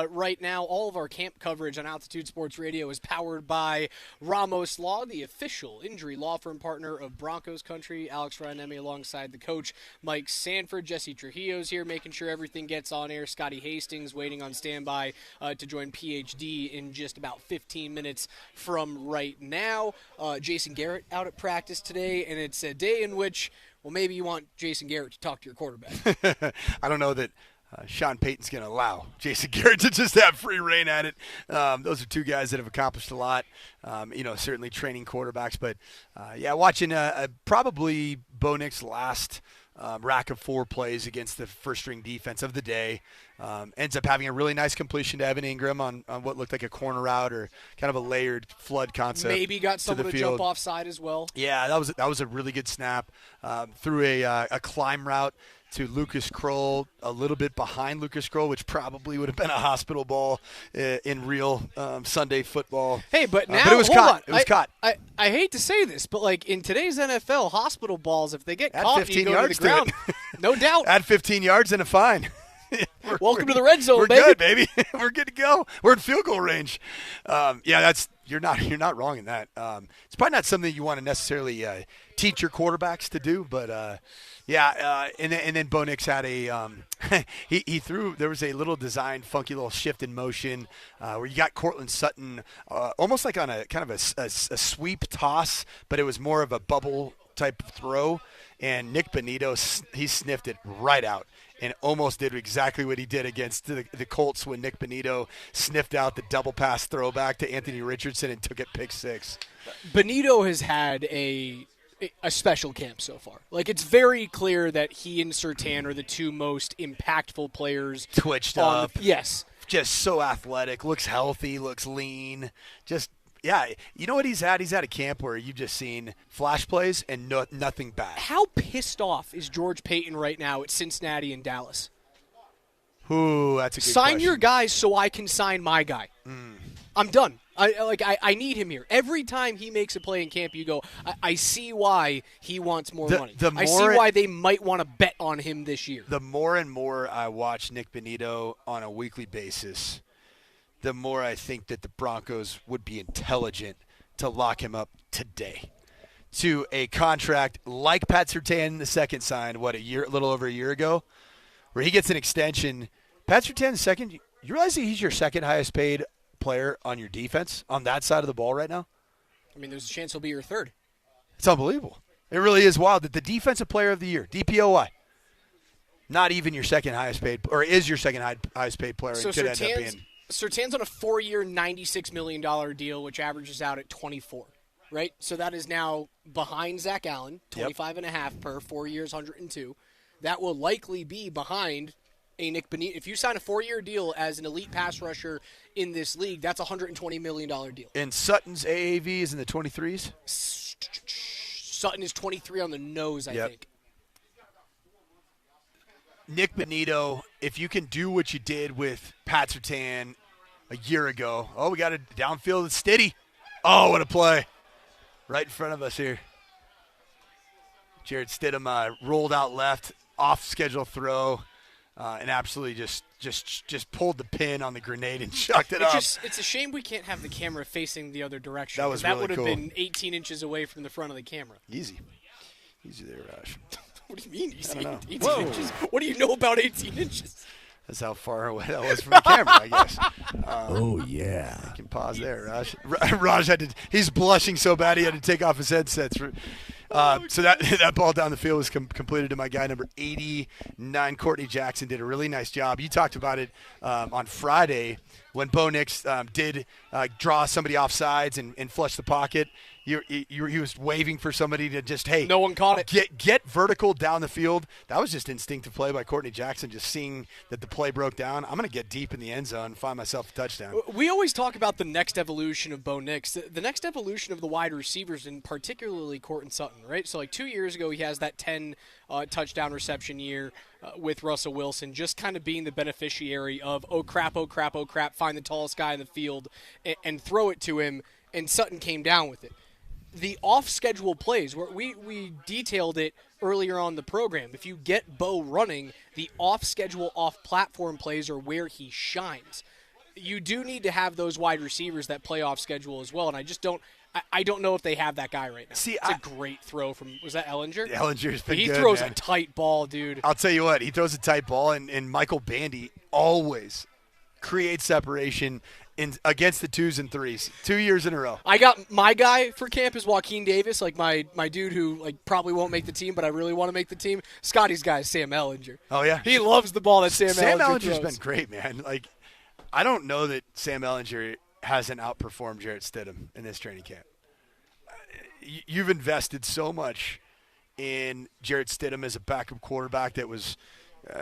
right now. All of our camp coverage on Altitude Sports Radio is powered by Ramos Law, the official injury law firm partner of Broncos Country. Alex Ryanemi alongside the coach, Mike Sanford. Jesse Trujillo's here making sure everything gets on air. Scotty Hastings waiting on standby to join PhD in just about 15 minutes from right now. Jason Garrett out at practice today, and it's a day in which, well, maybe you want Jason Garrett to talk to your quarterback. I don't know that Sean Payton's going to allow Jason Garrett to just have free reign at it. Those are two guys that have accomplished a lot, certainly training quarterbacks. But, watching probably Bo Nix's last rack of 4 plays against the first-string defense of the day. Ends up having a really nice completion to Evan Ingram on what looked like a corner route or kind of a layered flood concept. Maybe got someone to jump offside as well. Yeah, that was a really good snap. Through a climb route to Lucas Kroll, a little bit behind Lucas Kroll, which probably would have been a hospital ball in real Sunday football. Hey, but now but it was hold caught. on. It was caught. I hate to say this, but like in today's NFL, hospital balls, if they get Add caught, 15 you go yards to the ground. No doubt. Add 15 yards and a fine. Welcome to the red zone, we're baby. good, baby. We're good to go. We're in field goal range. You're not wrong in that. It's probably not something you want to necessarily teach your quarterbacks to do, but and then Bo Nix had a he threw. There was a little design, funky little shift in motion where you got Cortland Sutton almost like on a kind of a sweep toss, but it was more of a bubble type throw, and Nick Bonito he sniffed it right out. And almost did exactly what he did against the Colts when Nick Bonito sniffed out the double pass throwback to Anthony Richardson and took it pick 6. Bonito has had a special camp so far. Like, it's very clear that he and Surtain are the two most impactful players. Twitched up. Yes. Just so athletic. Looks healthy. Looks lean. Just, yeah. You know what he's at? He's at a camp where you've just seen flash plays and nothing bad. How pissed off is George Payton right now at Cincinnati and Dallas? Ooh, that's a good Sign question. your guys so I can sign my guy. I'm done. I need him here. Every time he makes a play in camp, you go, I see why he wants more money. I see why they might want to bet on him this year. The more and more I watch Nick Bonito on a weekly basis, the more I think that the Broncos would be intelligent to lock him up today to a contract like Pat Surtain II signed, a little over a year ago, where he gets an extension. Pat Surtain II, you realize that he's your second highest paid player on your defense on that side of the ball right now? I mean, there's a chance he'll be your third. It's unbelievable. It really is wild that the defensive player of the year, DPOY, not even your second highest paid, or is your second highest paid player. So and could end up being. Surtain's on a 4-year, $96 million deal, which averages out at 24, right? So that is now behind Zack Allen, 25.5 per 4 years, 102. That will likely be behind a Nick Bonito. If you sign a 4-year deal as an elite pass rusher in this league, that's a $120 million deal. And Sutton's AAV is in the 23s? Sutton is 23 on the nose, I think. Nick Bonito, if you can do what you did with Pat Surtain a year ago. Oh, we got a downfield. It's steady. Oh, what a play. Right in front of us here. Jarrett Stidham rolled out left, off-schedule throw, and absolutely just pulled the pin on the grenade and chucked it up. It's a shame we can't have the camera facing the other direction. That was that really would have cool. been 18 inches away from the front of the camera. Easy there, Raj. What do you mean? I don't know. 18 inches? What do you know about 18 inches? That's how far away that was from the camera, I guess. Oh, yeah. I can pause there, Raj. Raj he's blushing so bad he had to take off his headsets. So that ball down the field was completed to my guy, number 89, Courtney Jackson. Did a really nice job. You talked about it on Friday when Bo Nix did draw somebody off sides and flush the pocket. He was waving for somebody to just, hey. No one caught it. Get vertical down the field. That was just instinctive play by Courtney Jackson, just seeing that the play broke down. I'm going to get deep in the end zone and find myself a touchdown. We always talk about the next evolution of Bo Nix. The next evolution of the wide receivers, and particularly Courtland Sutton, right? So, 2 years ago, he has that 10 touchdown reception year with Russell Wilson, just kind of being the beneficiary of, oh, crap, find the tallest guy in the field and throw it to him, and Sutton came down with it. The off-schedule plays, where we detailed it earlier on the program. If you get Bo running, the off-schedule, off-platform plays are where he shines. You do need to have those wide receivers that play off-schedule as well, and I don't know if they have that guy right now. See, it's a great throw from, was that Ellinger? Ellinger's been He good, throws man. a tight ball, dude. I'll tell you what, he throws a tight ball, and Michael Bandy always creates separation against the 2s and 3s 2 years in a row. I got my guy for camp is Joaquin Davis, like my dude who like probably won't make the team, but I really want to make the team. Scotty's guy is Sam Ellinger. Oh yeah, he loves the ball that Sam Ellinger's throws. been great, man. Like, I don't know that Sam Ellinger hasn't outperformed Jarrett Stidham in this training camp. You've invested so much in Jarrett Stidham as a backup quarterback that was.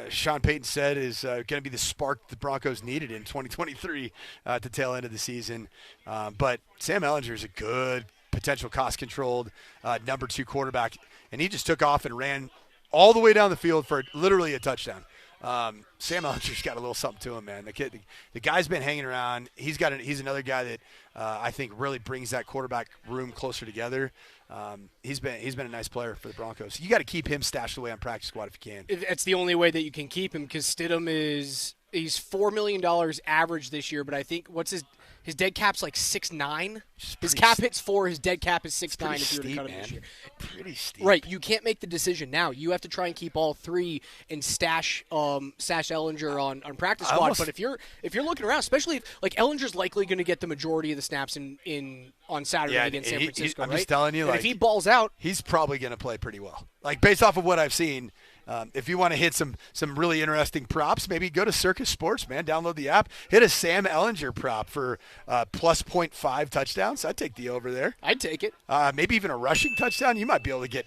Sean Payton said is going to be the spark the Broncos needed in 2023 at the tail end of the season. But Sam Ellinger is a good, potential cost-controlled number 2 quarterback, and he just took off and ran all the way down the field for literally a touchdown. Sam Ellinger's got a little something to him, man. The guy's been hanging around. He's another guy that I think really brings that quarterback room closer together. He's been a nice player for the Broncos. You got to keep him stashed away on practice squad if you can. It's the only way that you can keep him because Stidham he's $4 million average this year, but I think his dead cap's like 6'9". His cap hits 4. His dead cap is 6'9". If you were to cut him this year, pretty steep. Right, you can't make the decision now. You have to try and keep all 3 and stash Ellinger on practice squad. But if you're looking around, especially if, like Ellinger's likely going to get the majority of the snaps on Saturday against San Francisco. I'm just telling you, and if he balls out, he's probably going to play pretty well. Like based off of what I've seen. If you want to hit some really interesting props, maybe go to Circus Sports, man. Download the app. Hit a Sam Ellinger prop for plus 0.5 touchdowns. I'd take the over there. I'd take it. Maybe even a rushing touchdown. You might be able to get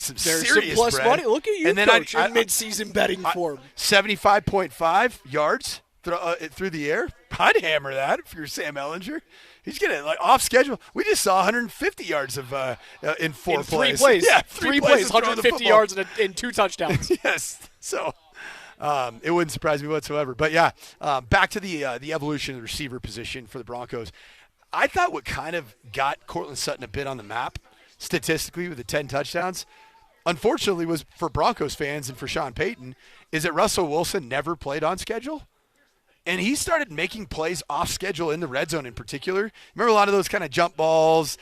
some There's serious some plus bread. money. Look at you, and then Coach, in mid-season betting form. 75.5 yards through the air. I'd hammer that if you're Sam Ellinger. He's getting off schedule. We just saw 150 yards of in 4 plays. 3 plays. Yeah, 3 plays, 150 yards and 2 touchdowns. Yes. So it wouldn't surprise me whatsoever. But yeah, back to the evolution of the receiver position for the Broncos. I thought what kind of got Cortland Sutton a bit on the map statistically with the 10 touchdowns, unfortunately, was for Broncos fans and for Sean Payton, is that Russell Wilson never played on schedule. And he started making plays off schedule in the red zone in particular. Remember a lot of those kind of jump balls,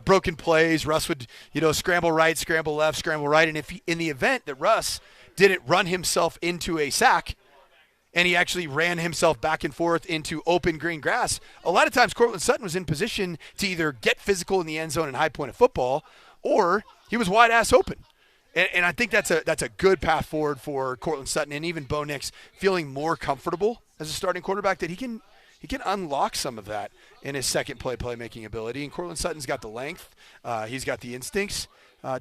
broken plays. Russ would, scramble right, scramble left, scramble right. And if in the event that Russ didn't run himself into a sack and he actually ran himself back and forth into open green grass, a lot of times Cortland Sutton was in position to either get physical in the end zone and high point of football, or he was wide ass open. And I think that's a good path forward for Cortland Sutton and even Bo Nix feeling more comfortable as a starting quarterback that he can unlock some of that in his second playmaking ability. And Cortland Sutton's got the length. He's got the instincts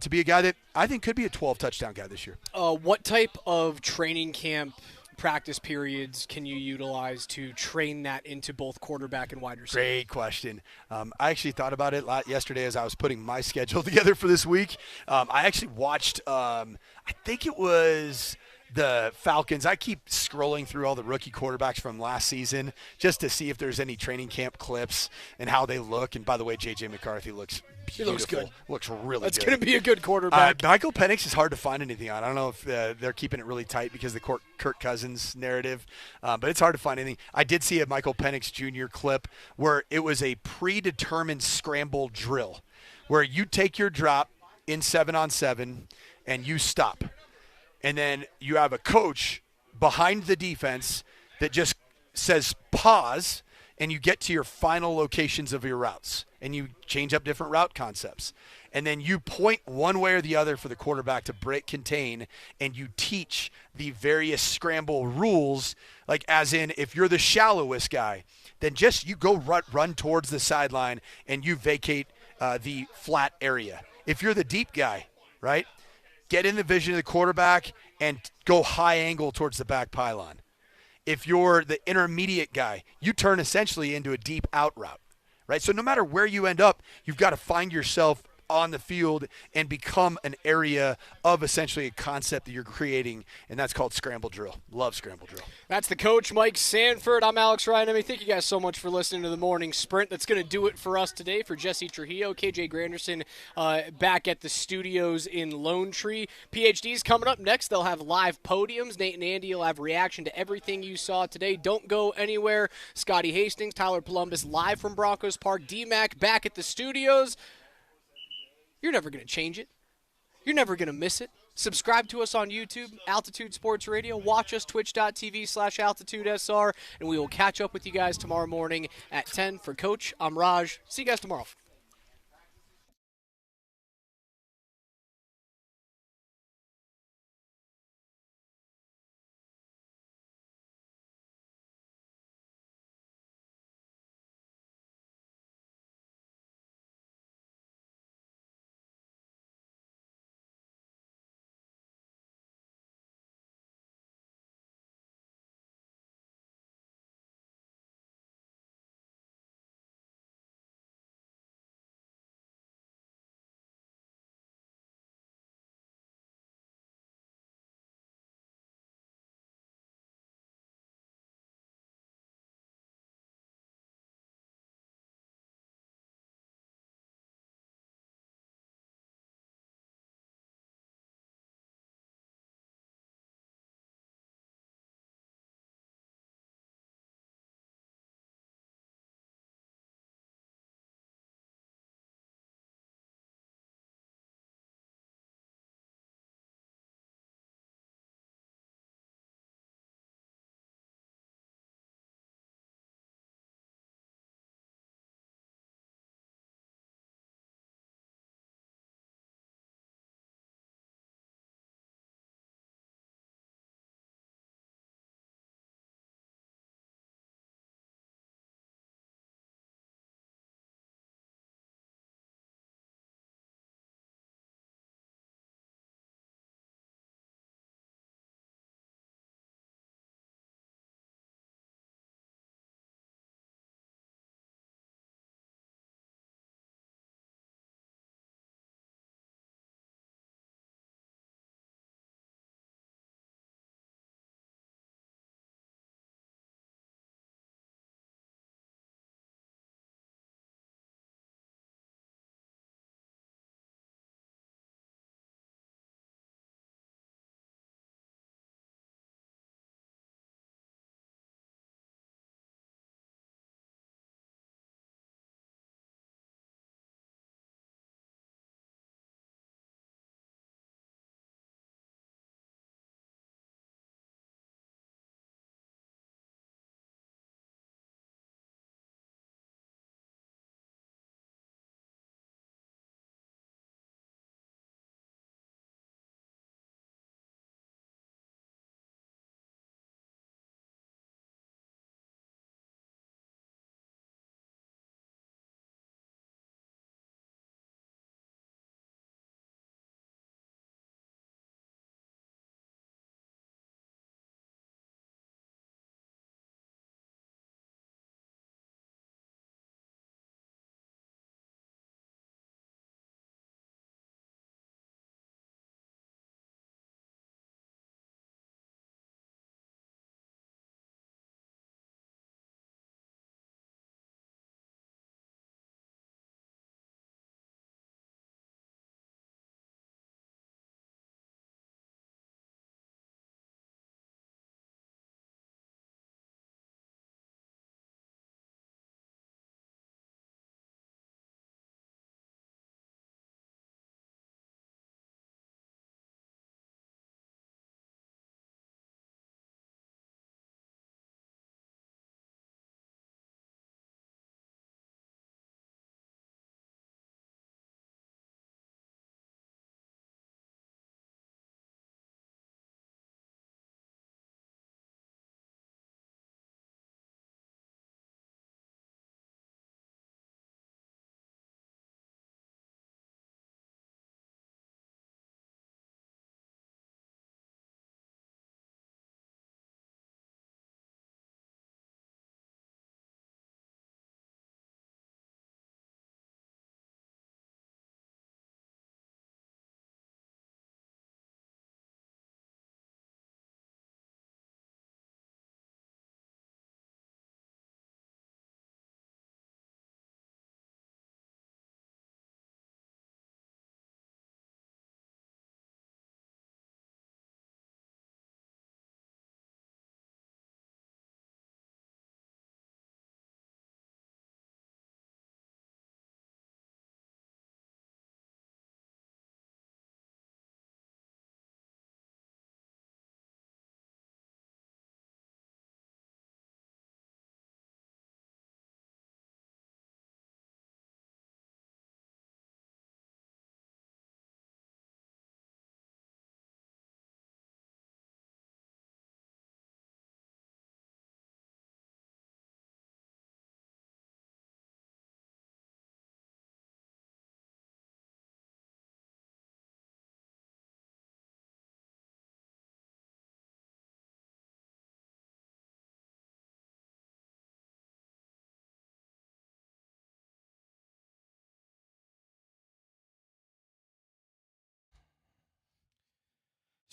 to be a guy that I think could be a 12-touchdown guy this year. What type of training camp practice periods can you utilize to train that into both quarterback and wide receiver? Great question. I actually thought about it yesterday as I was putting my schedule together for this week. I actually watched, I think it was the Falcons. I keep scrolling through all the rookie quarterbacks from last season just to see if there's any training camp clips and how they look. And by the way, J.J. McCarthy looks beautiful. He looks good. Looks really That's good. going to be a good quarterback. Michael Penix is hard to find anything on. I don't know if they're keeping it really tight because of the Kirk Cousins narrative, but it's hard to find anything. I did see a Michael Penix Jr. clip where it was a predetermined scramble drill where you take your drop in 7-on-7 and you stop. And then you have a coach behind the defense that just says pause, and you get to your final locations of your routes, and you change up different route concepts. And then you point one way or the other for the quarterback to break contain, and you teach the various scramble rules, like as in if you're the shallowest guy, then just you go run towards the sideline and you vacate the flat area. If you're the deep guy, right, get in the vision of the quarterback and go high angle towards the back pylon. If you're the intermediate guy, you turn essentially into a deep out route, right? So no matter where you end up, you've got to find yourself on the field and become an area of essentially a concept that you're creating, and that's called scramble drill. Love scramble drill. That's the coach, Mike Sanford. I'm Alex Ryan. Thank you guys so much for listening to the Morning Sprint. That's going to do it for us today. For Jesse Trujillo, KJ Granderson back at the studios in Lone Tree. PhD's coming up next. They'll have live podiums. Nate and Andy will have reaction to everything you saw today. Don't go anywhere. Scotty Hastings, Tyler Polumbus live from Broncos Park. DMac back at the studios. You're never going to change it. You're never going to miss it. Subscribe to us on YouTube, Altitude Sports Radio. Watch us, twitch.tv/AltitudeSR, and we will catch up with you guys tomorrow morning at 10. For Coach, I'm Raj. See you guys tomorrow.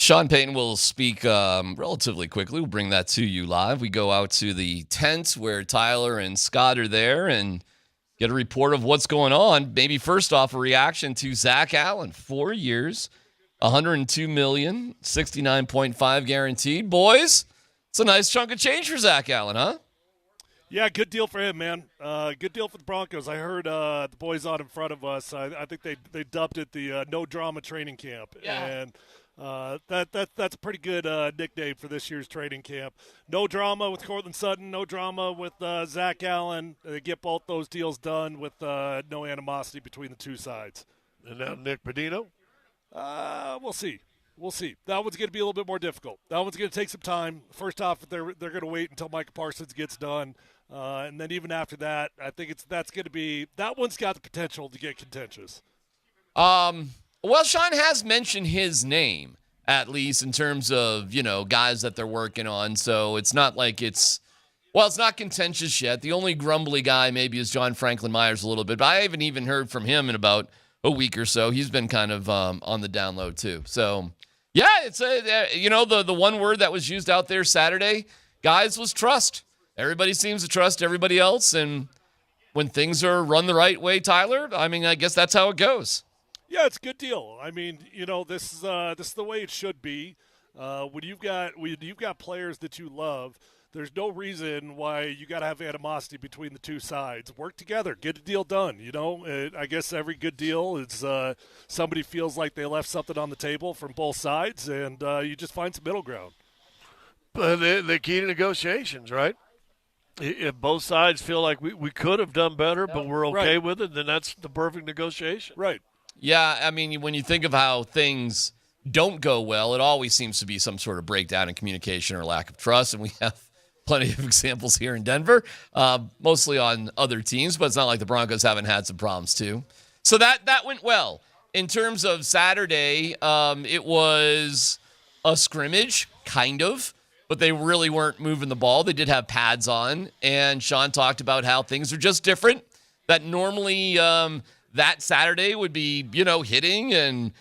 Sean Payton will speak relatively quickly. We'll bring that to you live. We go out to the tent where Tyler and Scott are there and get a report of what's going on. Maybe first off, a reaction to Zack Allen. 4 years, $102 million, 69.5 guaranteed. Boys, it's a nice chunk of change for Zack Allen, huh? Yeah, good deal for him, man. Good deal for the Broncos. I heard the boys on in front of us. I think they dubbed it the no drama training camp, and that's a pretty good nickname for this year's training camp. No drama with Cortland Sutton, no drama with Zack Allen. They get both those deals done with no animosity between the two sides. And now Nick Bonino? We'll see. We'll see. That one's going to be a little bit more difficult. That one's going to take some time. First off, they're going to wait until Micah Parsons gets done. And then even after that, I think that one's got the potential to get contentious. Well, Sean has mentioned his name, at least in terms of, guys that they're working on. So it's not like it's not contentious yet. The only grumbly guy maybe is John Franklin Myers a little bit, but I haven't even heard from him in about a week or so. He's been kind of on the download too. So, yeah, it's the one word that was used out there Saturday, guys, was trust. Everybody seems to trust everybody else, and when things are run the right way, Tyler, I mean, I guess that's how it goes. Yeah, it's a good deal. I mean, this is the way it should be. When you've got players that you love, there's no reason why you got to have animosity between the two sides. Work together, get a deal done. I guess every good deal is somebody feels like they left something on the table from both sides, and you just find some middle ground. But the key to negotiations, right? If both sides feel like we could have done better, but we're okay with it, then that's the perfect negotiation. Right. Yeah, I mean, when you think of how things don't go well, it always seems to be some sort of breakdown in communication or lack of trust, and we have plenty of examples here in Denver, mostly on other teams, but it's not like the Broncos haven't had some problems too. So that went well. In terms of Saturday, it was a scrimmage, kind of, but they really weren't moving the ball. They did have pads on, and Sean talked about how things are just different, that normally that Saturday would be, hitting, and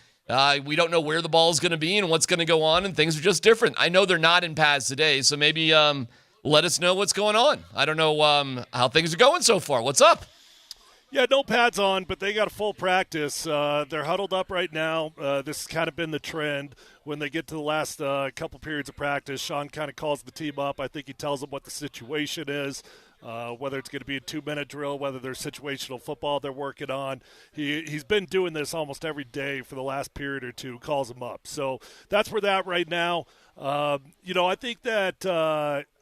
we don't know where the ball is going to be and what's going to go on, and things are just different. I know they're not in pads today, so maybe let us know what's going on. I don't know how things are going so far. What's up? Yeah, no pads on, but they got a full practice. They're huddled up right now. This has kind of been the trend. When they get to the last couple periods of practice, Sean kind of calls the team up. I think he tells them what the situation is, whether it's going to be a 2-minute drill, whether there's situational football they're working on. He's been doing this almost every day for the last period or two, calls them up. So that's where they're at right now. I think that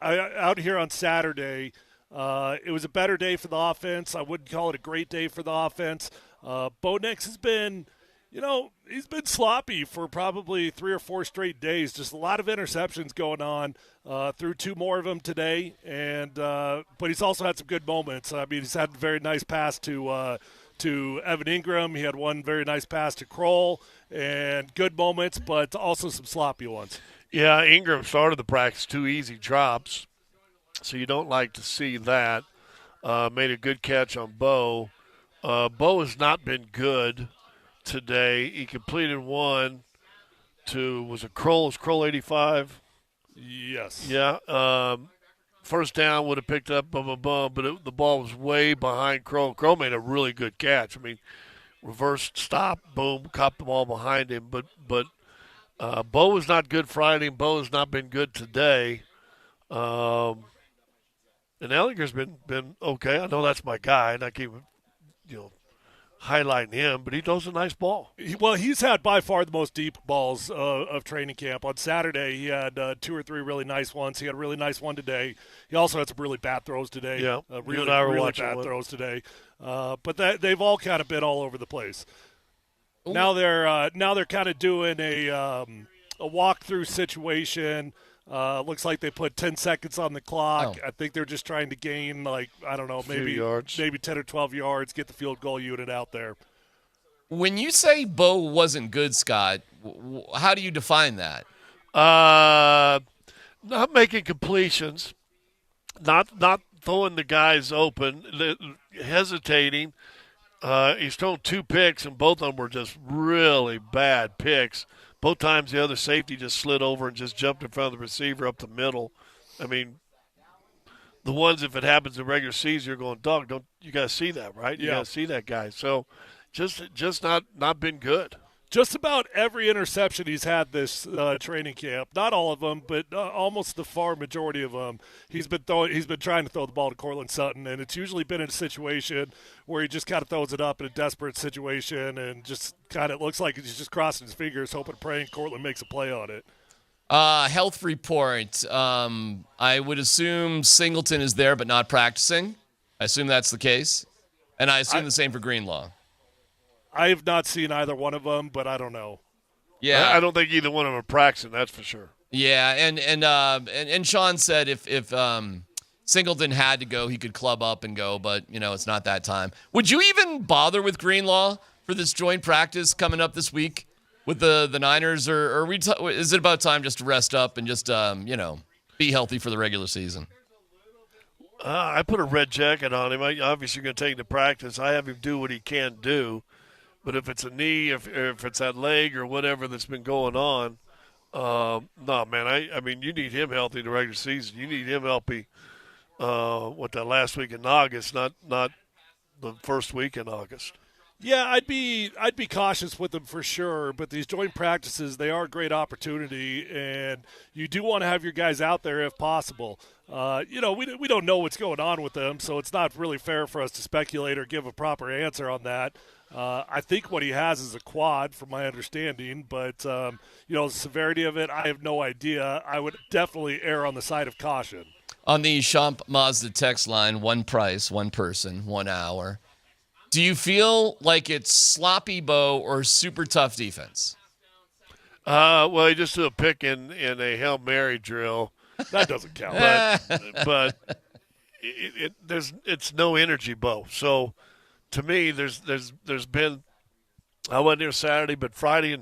out here on Saturday, it was a better day for the offense. I wouldn't call it a great day for the offense. Bo Nix has been, he's been sloppy for probably 3 or 4 straight days. Just a lot of interceptions going on. Threw 2 more of them today, but he's also had some good moments. I mean, he's had a very nice pass to Evan Ingram. He had one very nice pass to Kroll, and good moments, but also some sloppy ones. Yeah, Ingram started the practice 2 easy drops, so you don't like to see that. Made a good catch on Bo. Bo has not been good today. He completed one to, was it Kroll? Is Kroll 85? Yes. Yeah. First down would have picked up, but the ball was way behind Kroll. Kroll made a really good catch. I mean, reverse stop, boom, caught the ball behind him. But Bo was not good Friday, and Bo has not been good today. And Ellinger's been okay. I know that's my guy, and I keep, highlighting him, but he throws a nice ball. He's had by far the most deep balls of training camp. On Saturday, he had 2 or 3 really nice ones. He had a really nice one today. He also had some really bad throws today. Yeah, really bad throws today. But they've all kind of been all over the place. Ooh. Now they're kind of doing a walkthrough situation. Looks like they put 10 seconds on the clock. I think they're just trying to gain, maybe 10 or 12 yards, get the field goal unit out there. When you say Bo wasn't good, Scott, how do you define that? Not making completions, not throwing the guys open, hesitating. He's thrown 2 picks, and both of them were just really bad picks. both times the other safety just slid over and just jumped in front of the receiver up the middle. I mean, the ones, if it happens in regular season, you're going, dog, don't you guys see that, right? You guys see that guy. So just not been good. Just about every interception he's had this training camp, not all of them, but almost the far majority of them, he's been trying to throw the ball to Cortland Sutton, and it's usually been in a situation where he just kind of throws it up in a desperate situation and just kind of looks like he's just crossing his fingers, hoping, praying Cortland makes a play on it. Health report. I would assume Singleton is there but not practicing. I assume that's the case. And I assume the same for Greenlaw. I have not seen either one of them, but I don't know. Yeah, I don't think either one of them are practicing. That's for sure. Yeah, and Sean said if Singleton had to go, he could club up and go, but it's not that time. Would you even bother with Greenlaw for this joint practice coming up this week with the Niners, or is it about time just to rest up and just be healthy for the regular season? I put a red jacket on him. Obviously going to take him to practice. I have him do what he can do. But if it's a knee, if it's that leg or whatever that's been going on, no, man. I mean, you need him healthy in the regular season. You need him healthy. That last week in August, not the first week in August. Yeah, I'd be cautious with them for sure. But these joint practices, they are a great opportunity, and you do want to have your guys out there if possible. We don't know what's going on with them, so it's not really fair for us to speculate or give a proper answer on that. I think what he has is a quad, from my understanding, but the severity of it, I have no idea. I would definitely err on the side of caution. On the Champ Mazda text line, one price, one person, 1 hour. Do you feel like it's sloppy Bo or super tough defense? Well, he just threw a pick in a Hail Mary drill. That doesn't count. But it's no energy, Bo. So to me, there's been, I wasn't here Saturday, but Friday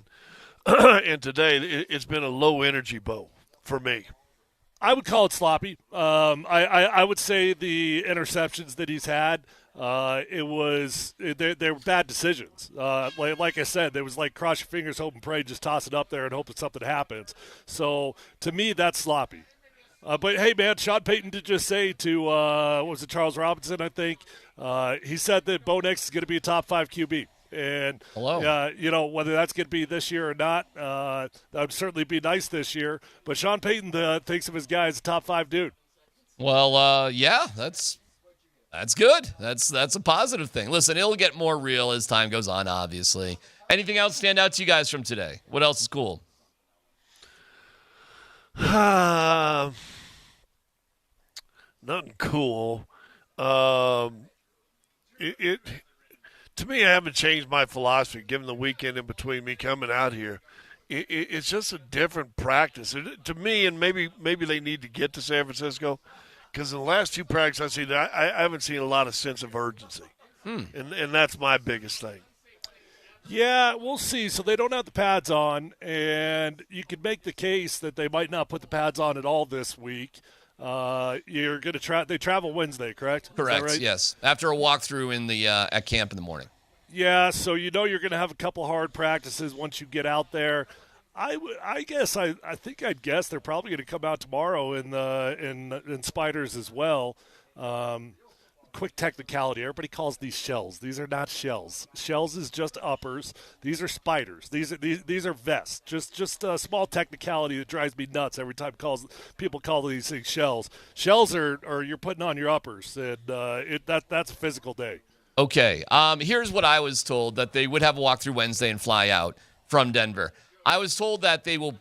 and today, it's been a low energy Bo for me. I would call it sloppy. I would say the interceptions that he's had, they were bad decisions. Like I said, there was like cross your fingers, hope and pray, just toss it up there and hope that something happens. So to me, that's sloppy. But hey, man, Sean Payton did just say to what was it, Charles Robinson? I think he said that Bo Nix is going to be a top 5 QB. And whether that's going to be this year or not, that would certainly be nice this year. But Sean Payton thinks of his guy as a top 5 dude. Well, yeah, that's good. That's a positive thing. Listen, it'll get more real as time goes on, obviously. Anything else stand out to you guys from today? What else is cool? Nothing cool. To me, I haven't changed my philosophy given the weekend in between me coming out here. It's just a different practice. To me, and maybe they need to get to San Francisco, because in the last 2 practices I haven't seen a lot of sense of urgency. And that's my biggest thing. Yeah, we'll see. So they don't have the pads on, and you could make the case that they might not put the pads on at all this week. You're going to they travel Wednesday, correct? Correct. Is that right? Yes. After a walkthrough in the at camp in the morning. Yeah. So you're going to have a couple hard practices once you get out there. I guess I'd guess they're probably going to come out tomorrow in spiders as well. Quick technicality. Everybody calls these shells. These are not shells. Shells is just uppers. These are spiders. These are vests. Just a small technicality that drives me nuts every time people call these things shells. Shells are you're putting on your uppers, and that's a physical day. Okay. Here's what I was told, that they would have a walkthrough Wednesday and fly out from Denver. I was told that they will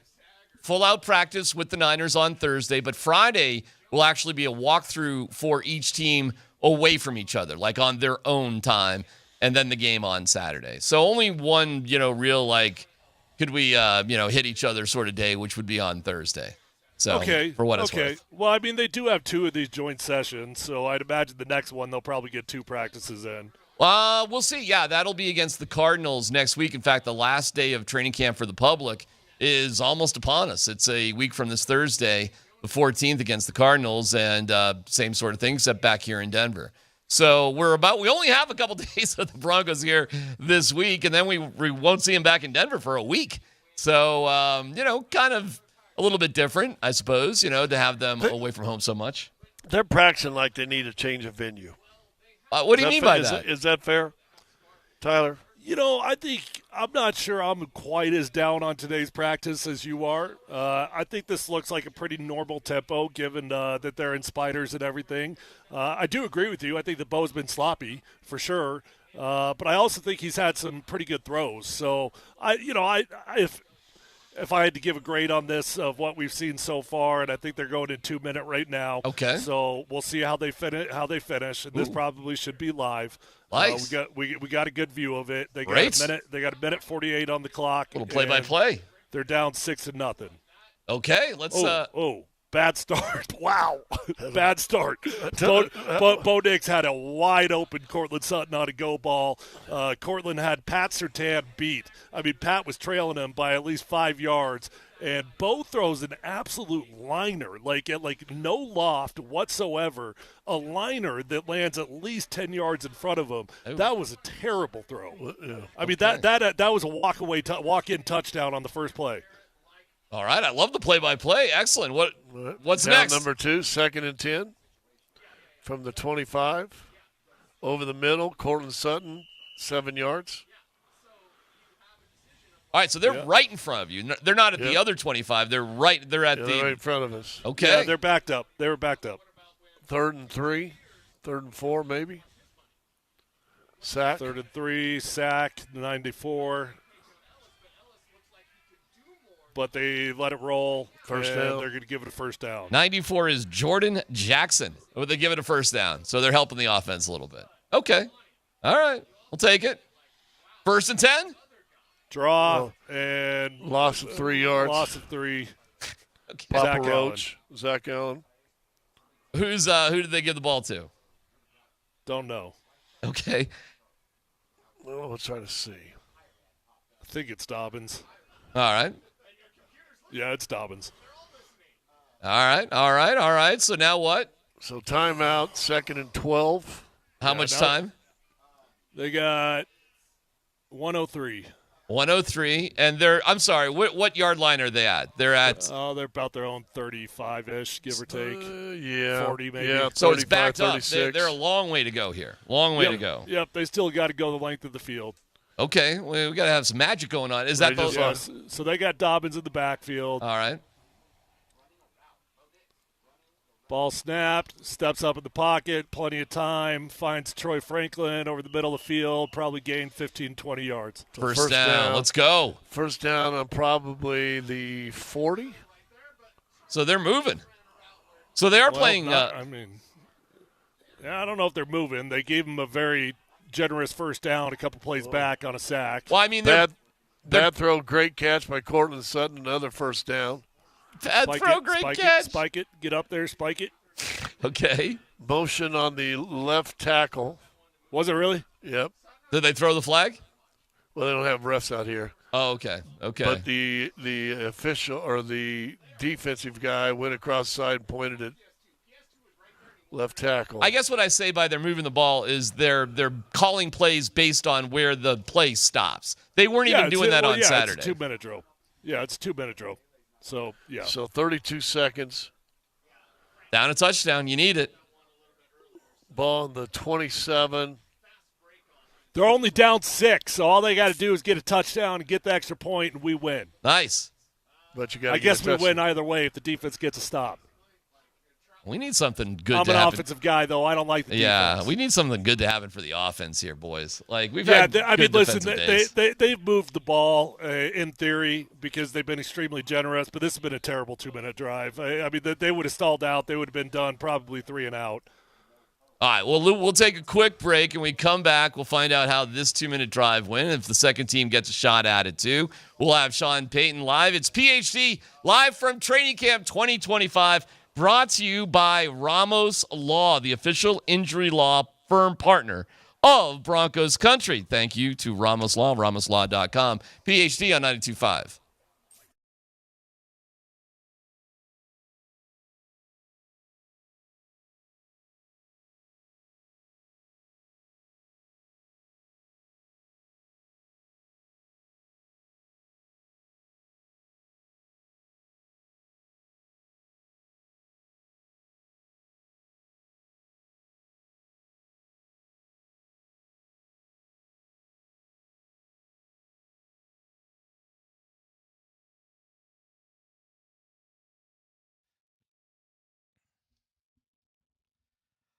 full out practice with the Niners on Thursday, but Friday will actually be a walkthrough for each team away from each other, like on their own time, and then the game on Saturday. So only one, real, could we, hit each other sort of day, which would be on Thursday. So, for what it's worth. Well, I mean, they do have 2 of these joint sessions, so I'd imagine the next one they'll probably get 2 practices in. We'll see. Yeah, that'll be against the Cardinals next week. In fact, the last day of training camp for the public is almost upon us. It's a week from this Thursday, the 14th, against the Cardinals, and same sort of thing, except back here in Denver. So we only have a couple days of the Broncos here this week, and then we won't see them back in Denver for a week. So, kind of a little bit different, I suppose, to have them away from home so much. They're practicing like they need a change of venue. What do you mean by that? Is that fair, Tyler? I think I'm not sure I'm quite as down on today's practice as you are. I think this looks like a pretty normal tempo given that they're in spiders and everything. I do agree with you. I think the bow's been sloppy for sure. But I also think he's had some pretty good throws. So if I had to give a grade on this of what we've seen so far, and I think they're going in 2 minute right now. Okay. So we'll see how they finish, and this probably should be live. Nice. We got a good view of it. They got Great. They got a minute 48 on the clock. Little play-by-play. They're down 6-0. Okay, let's. Bad start. Wow. Bad start. Bo Nix had a wide open Cortland Sutton on a go ball. Cortland had Pat Surtain beat. I mean, Pat was trailing him by at least 5 yards. And Bo throws an absolute liner, like no loft whatsoever. A liner that lands at least 10 yards in front of him. That was a terrible throw. I mean, that was a walk-in touchdown on the first play. All right, I love the play-by-play. Excellent. What's Down next? Number 2, 2nd and 10 from the 25. Over the middle, Cortland Sutton, 7 yards. All right, so they're right in front of you. They're not at the other 25. They're right. They're at They're right in front of us. Okay. Yeah, they're backed up. They were backed up. 3rd and 3, 3rd and 4 maybe. Sack. 3rd and 3, sack, 94. But they let it roll. First and down. They're going to give it a first down. 94 is Jordan Jackson. Would they give it a first down? So they're helping the offense a little bit. Okay. All right. We'll take it. 1st and 10? Draw and loss of 3 yards. Loss of 3. Okay. Papa Roach, Zack Allen. Who did they give the ball to? Don't know. Okay. Well, let's try to see. I think it's Dobbins. All right. Yeah, it's Dobbins. All right. So now what? So timeout, 2nd and 12. How much time? They got 103. 103, and I'm sorry, what yard line are they at? They're at... they're about their own 35-ish, give or take. 40 maybe. Yeah, so it's backed 36. up. They're a long way to go here. Long way to go. Yep, they still got to go the length of the field. Okay, we got to have some magic going on. Is that those? Yes. So they got Dobbins in the backfield. All right. Ball snapped, steps up in the pocket, plenty of time, finds Troy Franklin over the middle of the field, probably gained 15, 20 yards. First down. Let's go. First down on probably the 40. So they're moving. So they are playing. I don't know if they're moving. They gave him a very generous first down a couple plays back on a sack. Well, I mean, bad throw, great catch by Cortland Sutton, another first down. Bad throw, great catch. Spike it, get up there, spike it. Okay. Motion on the left tackle. Was it really? Yep. Did they throw the flag? Well, they don't have refs out here. Oh, okay. Okay. But the official or the defensive guy went across the side and pointed at left tackle. I guess what I say by they're moving the ball is they're calling plays based on where the play stops. They weren't even doing that on Saturday. It's a 2-minute drill. Yeah, it's a 2-minute drill. So, yeah. So 32 seconds. Down a touchdown. You need it. Ball on the 27. They're only down 6, so all they got to do is get a touchdown and get the extra point, and we win. Nice. But you got. I guess we win either way if the defense gets a stop. We need something good I'm to an happen. offensive guy, though. I don't like the defense. Yeah, we need something good to happen for the offense here, boys. Like we've had good listen, defensive days. they've moved the ball in theory because they've been extremely generous, but this has been a terrible 2-minute drive. I mean, they would have stalled out. They would have been done probably 3 and out. All right, well, we'll take a quick break, and we come back. We'll find out how this 2-minute drive went. If the second team gets a shot at it, too. We'll have Sean Payton live. It's PhD live from Training Camp 2025, brought to you by Ramos Law, the official injury law firm partner of Broncos Country. Thank you to Ramos Law, ramoslaw.com. PhD on 92.5.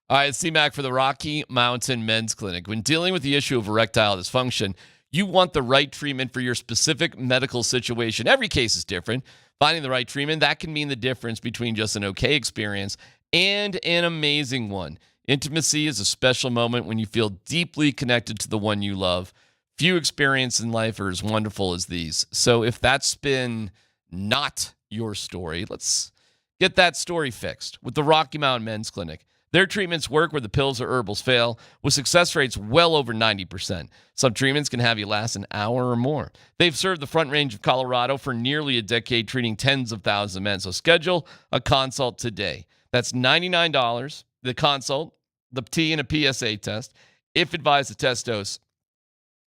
All right, CMAC for the Rocky Mountain Men's Clinic. When dealing with the issue of erectile dysfunction, you want the right treatment for your specific medical situation. Every case is different. Finding the right treatment, that can mean the difference between just an okay experience and an amazing one. Intimacy is a special moment when you feel deeply connected to the one you love. Few experiences in life are as wonderful as these. So if that's been not your story, let's get that story fixed with the Rocky Mountain Men's Clinic. Their treatments work where the pills or herbals fail, with success rates well over 90%. Some treatments can have you last an hour or more. They've served the Front Range of Colorado for nearly a decade, treating tens of thousands of men. So schedule a consult today. That's $99, the consult, the T and a PSA test, if advised, the test dose.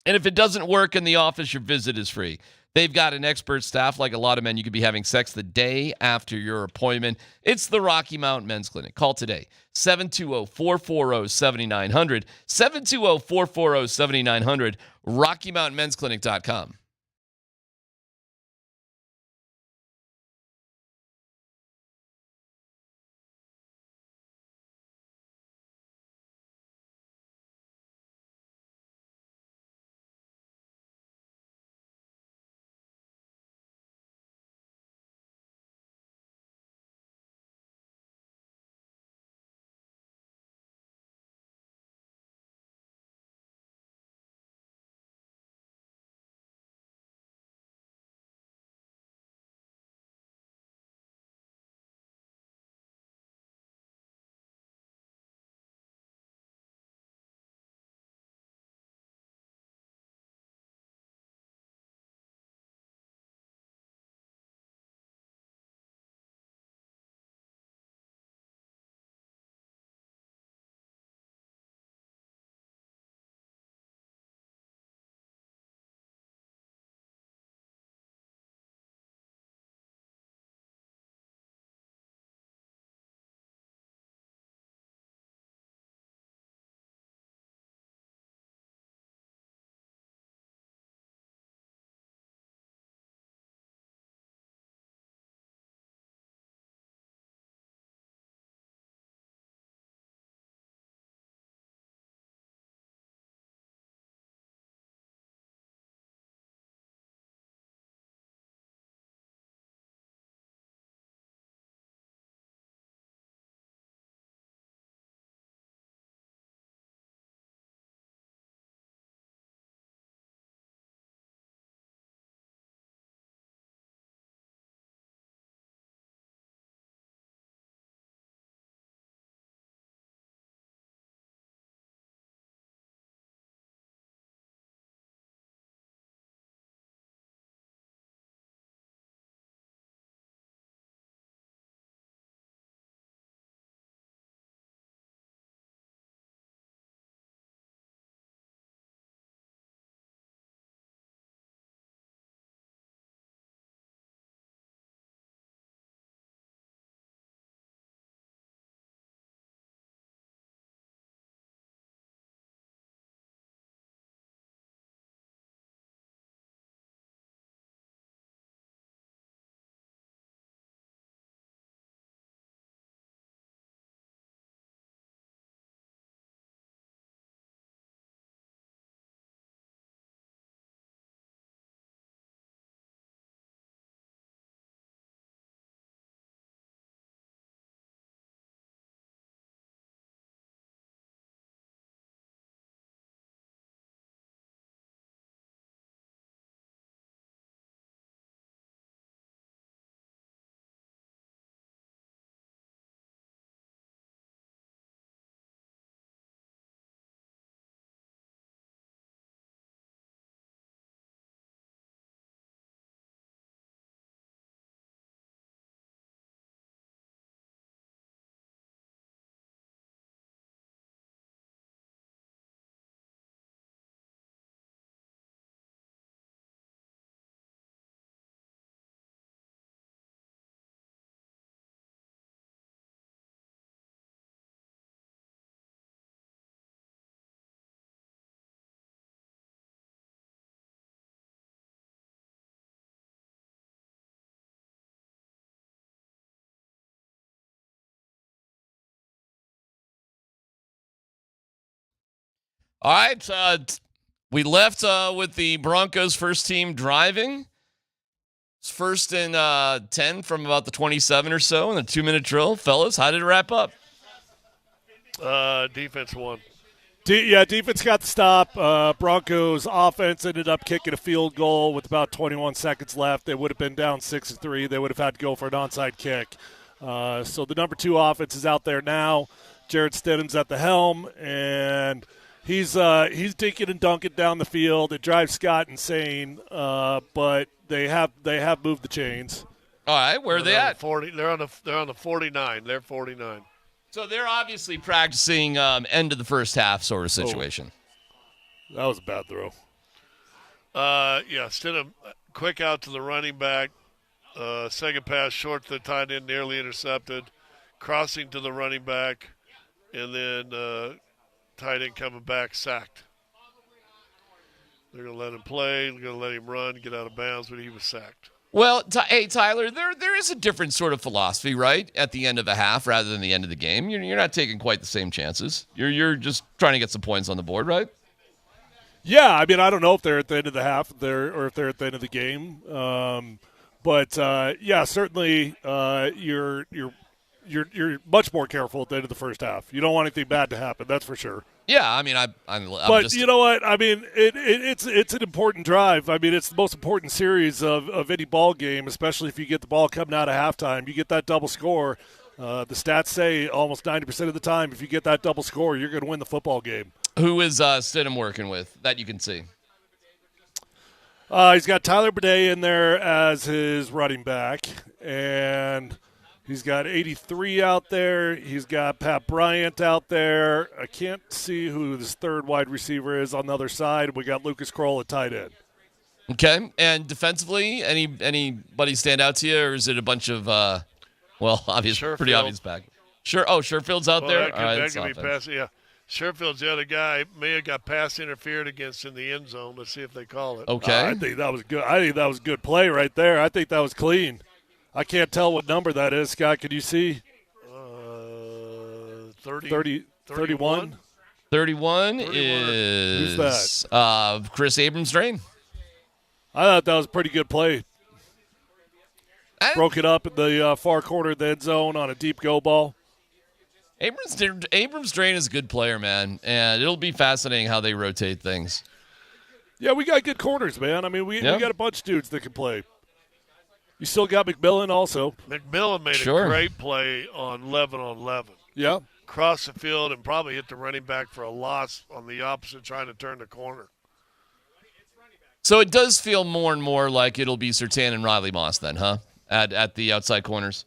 And if it doesn't work in the office, your visit is free. They've got an expert staff. Like a lot of men, you could be having sex the day after your appointment. It's the Rocky Mountain Men's Clinic. Call today, 720-440-7900, 720-440-7900, RockyMountainMen'sClinic.com. All right. We left with the Broncos first team driving. It's first and 10 from about the 27 or so in a 2-minute drill. Fellas, how did it wrap up? Defense won. Defense got the stop. Broncos offense ended up kicking a field goal with about 21 seconds left. They would have been down 6-3. They would have had to go for an onside kick. So the number 2 offense is out there now. Jarrett Stidham's at the helm, and he's dinking and dunking down the field. It drives Scott insane, but they have moved the chains. All right, where are they at? 40. They're on the 49. They're 49. So they're obviously practicing end of the first half sort of situation. That was a bad throw. Stidham, quick out to the running back. Second pass short to the tight end, nearly intercepted. Crossing to the running back, and then tight end coming back, sacked. They're going to let him play. They're going to let him run, get out of bounds, but he was sacked. Well, hey, Tyler, there is a different sort of philosophy, right, at the end of a half rather than the end of the game. You're not taking quite the same chances. You're just trying to get some points on the board, right? Yeah, I mean, I don't know if they're at the end of the half or if they're at the end of the game. But certainly you're much more careful at the end of the first half. You don't want anything bad to happen, that's for sure. Yeah, I mean, but you know what? I mean, it's an important drive. I mean, it's the most important series of any ball game, especially if you get the ball coming out of halftime. You get that double score. The stats say almost 90% of the time, if you get that double score, you're going to win the football game. Who is Stidham working with that you can see? He's got Tyler Bidet in there as his running back, and he's got 83 out there. He's got Pat Bryant out there. I can't see who his third wide receiver is on the other side. We got Lucas Kroll at tight end. Okay, and defensively, anybody stand out to you, or is it a bunch of, pretty obvious back? Sure. Oh, Sherfield's out there. That could be passing. Yeah, Sherfield's the other guy. May have got pass interfered against in the end zone. Let's see if they call it. Okay, I think that was good. I think that was a good play right there. I think that was clean. I can't tell what number that is. Scott, can you see? 31. 31 is who's that? Chris Abrams-Drain. I thought that was a pretty good play. Broke it up in the far corner of the end zone on a deep go ball. Abrams-Drain is a good player, man, and it'll be fascinating how they rotate things. Yeah, we got good corners, man. I mean, we got a bunch of dudes that can play. You still got McMillan also. McMillan made a great play on 11-on-11. Yeah. Cross the field and probably hit the running back for a loss on the opposite trying to turn the corner. So it does feel more and more like it'll be Surtain and Riley Moss then, huh? At the outside corners.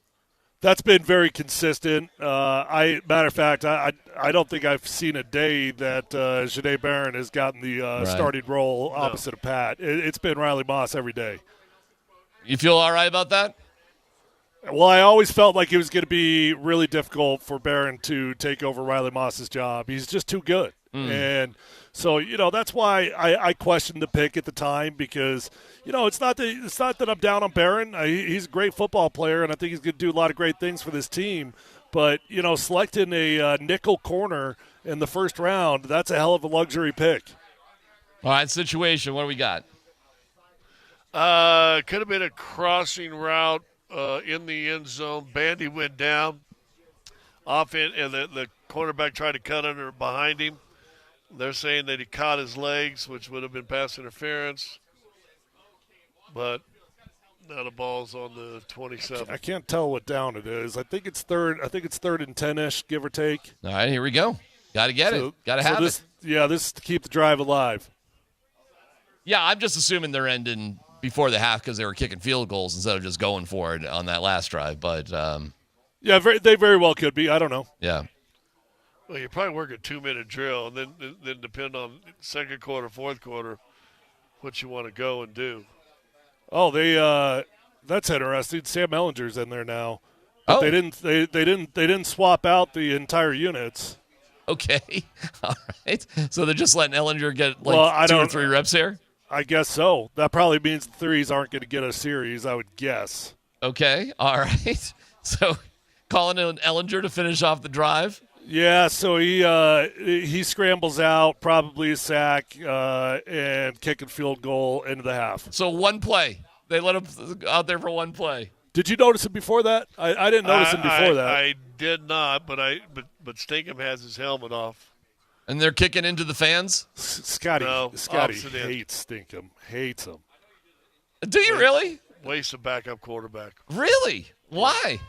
That's been very consistent. Matter of fact, I don't think I've seen a day that Janae Barron has gotten the starting role opposite of Pat. It's been Riley Moss every day. You feel all right about that? Well, I always felt like it was going to be really difficult for Barron to take over Riley Moss's job. He's just too good. And so, that's why I questioned the pick at the time because, it's not that I'm down on Barron. He's a great football player, and I think he's going to do a lot of great things for this team. But, selecting a nickel corner in the first round, that's a hell of a luxury pick. All right, situation, what do we got? Could have been a crossing route in the end zone. Bandy went down. Off it, and the cornerback tried to cut under behind him. They're saying that he caught his legs, which would have been pass interference. But now the ball's on the 27. I can't tell what down it is. I think it's third and 10-ish, give or take. All right, here we go. Got to get it. Got to have it. Yeah, this is to keep the drive alive. Yeah, I'm just assuming they're ending before the half because they were kicking field goals instead of just going for it on that last drive. But they very well could be. I don't know. Yeah. Well, you probably work a 2-minute drill, and then depend on second quarter, fourth quarter, what you want to go and do. Oh, that's interesting. Sam Ellinger's in there now. But they didn't swap out the entire units. Okay. All right. So they're just letting Ellinger get 2 or 3 reps here? I guess so. That probably means the threes aren't going to get a series, I would guess. Okay. All right. So calling in Ellinger to finish off the drive Yeah, so he scrambles out, probably a sack, and kick and field goal into the half. So one play. They let him out there for one play. Did you notice him before that? I didn't notice him before that. I did not, but Stinkham has his helmet off. And they're kicking into the fans? Scotty hates Stinkham. Hates him. Do you really? Waste a backup quarterback. Really? Why?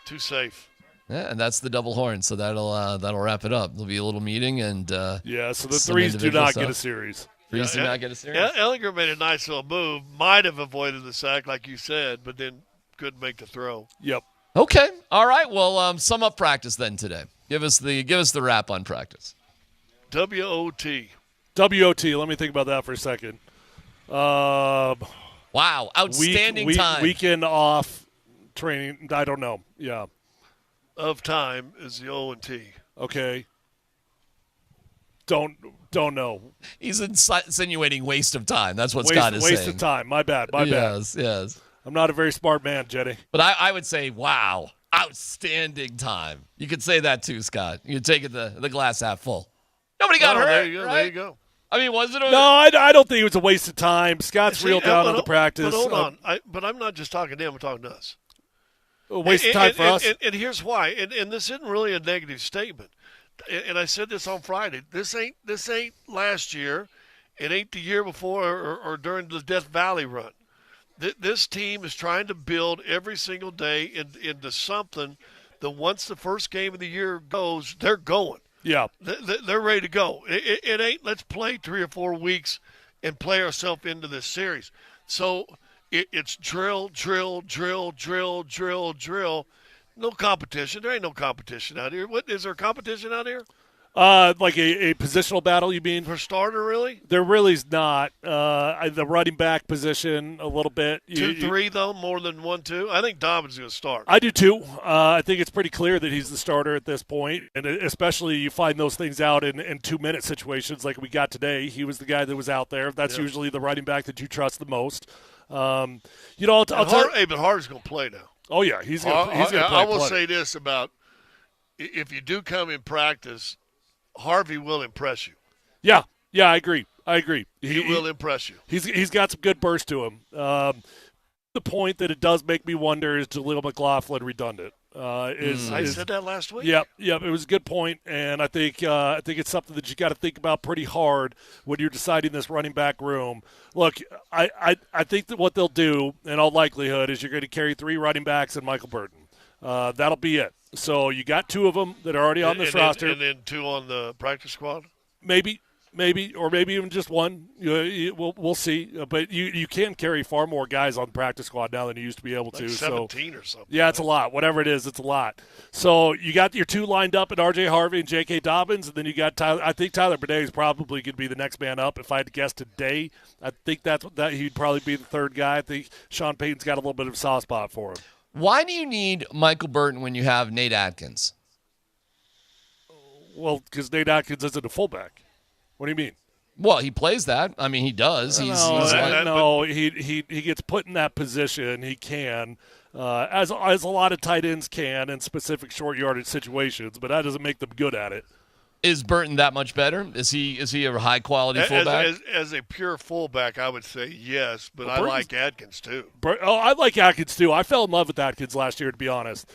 Too safe. Yeah, and that's the double horn. So that'll wrap it up. There'll be a little meeting and so the threes do not get a series. Threes do not get a series. Ellinger made a nice little move. Might have avoided the sack, like you said, but then couldn't make the throw. Yep. Okay. All right. Well, sum up practice then today. Give us the wrap on practice. WOT. Let me think about that for a second. Wow. Outstanding time. Weekend off training. I don't know. Yeah. Of time is the O&T. Okay. Don't know. He's insinuating waste of time. That's what Scott is saying. Waste of time. My bad. Yes. I'm not a very smart man, Jenny. But I would say, wow, outstanding time. You could say that too, Scott. You could take it the glass half full. Nobody got hurt. There you go. Right? There you go. I mean, was it? No, I don't think it was a waste of time. Scott's real down on the practice. But hold on. But I'm not just talking to him. I'm talking to us. A waste of time for us. And here's why. And this isn't really a negative statement. And I said this on Friday. This ain't last year. It ain't the year before or during the Death Valley run. This team is trying to build every single day into something that once the first game of the year goes, they're going. Yeah. They're ready to go. It ain't let's play 3 or 4 weeks and play ourselves into this series. So it's drill. No competition. There ain't no competition out here. What is there competition out here? Like a positional battle, you mean? For starter, really? There really's not. The running back position, a little bit. 2-3, though, more than 1-2. I think Dobbins is going to start. I do, too. I think it's pretty clear that he's the starter at this point, and especially you find those things out in 2-minute situations like we got today. He was the guy that was out there. That's usually the running back that you trust the most. But Hardy's going to play now. Oh, yeah. He's going to play. I will say this about if you do come in practice, Harvey will impress you. Yeah, I agree. He will impress you. He's got some good burst to him. The point that it does make me wonder is Jaleel McLaughlin redundant. I said that last week. Yep. It was a good point, and I think it's something that you got to think about pretty hard when you're deciding this running back room. Look, I think that what they'll do, in all likelihood, is you're going to carry 3 running backs and Michael Burton. That'll be it. So you got 2 of them that are already on this roster. And then 2 on the practice squad? Maybe, or maybe even just 1. We'll see. But you can carry far more guys on the practice squad now than you used to be able to. 17 or something. Yeah, it's a lot. Whatever it is, it's a lot. So you got your 2 lined up at R.J. Harvey and J.K. Dobbins, and then you got Tyler. I think Tyler Bernabel is probably going to be the next man up. If I had to guess today, I think that he'd probably be the 3rd guy. I think Sean Payton's got a little bit of a soft spot for him. Why do you need Michael Burton when you have Nate Atkins? Well, because Nate Atkins isn't a fullback. What do you mean? Well, he plays that. I mean, he does. He gets put in that position. He can, as a lot of tight ends can in specific short yardage situations, but that doesn't make them good at it. Is Burton that much better? Is he a high quality fullback? As a pure fullback, I would say yes, but I like Atkins too. I like Atkins too. I fell in love with Atkins last year, to be honest.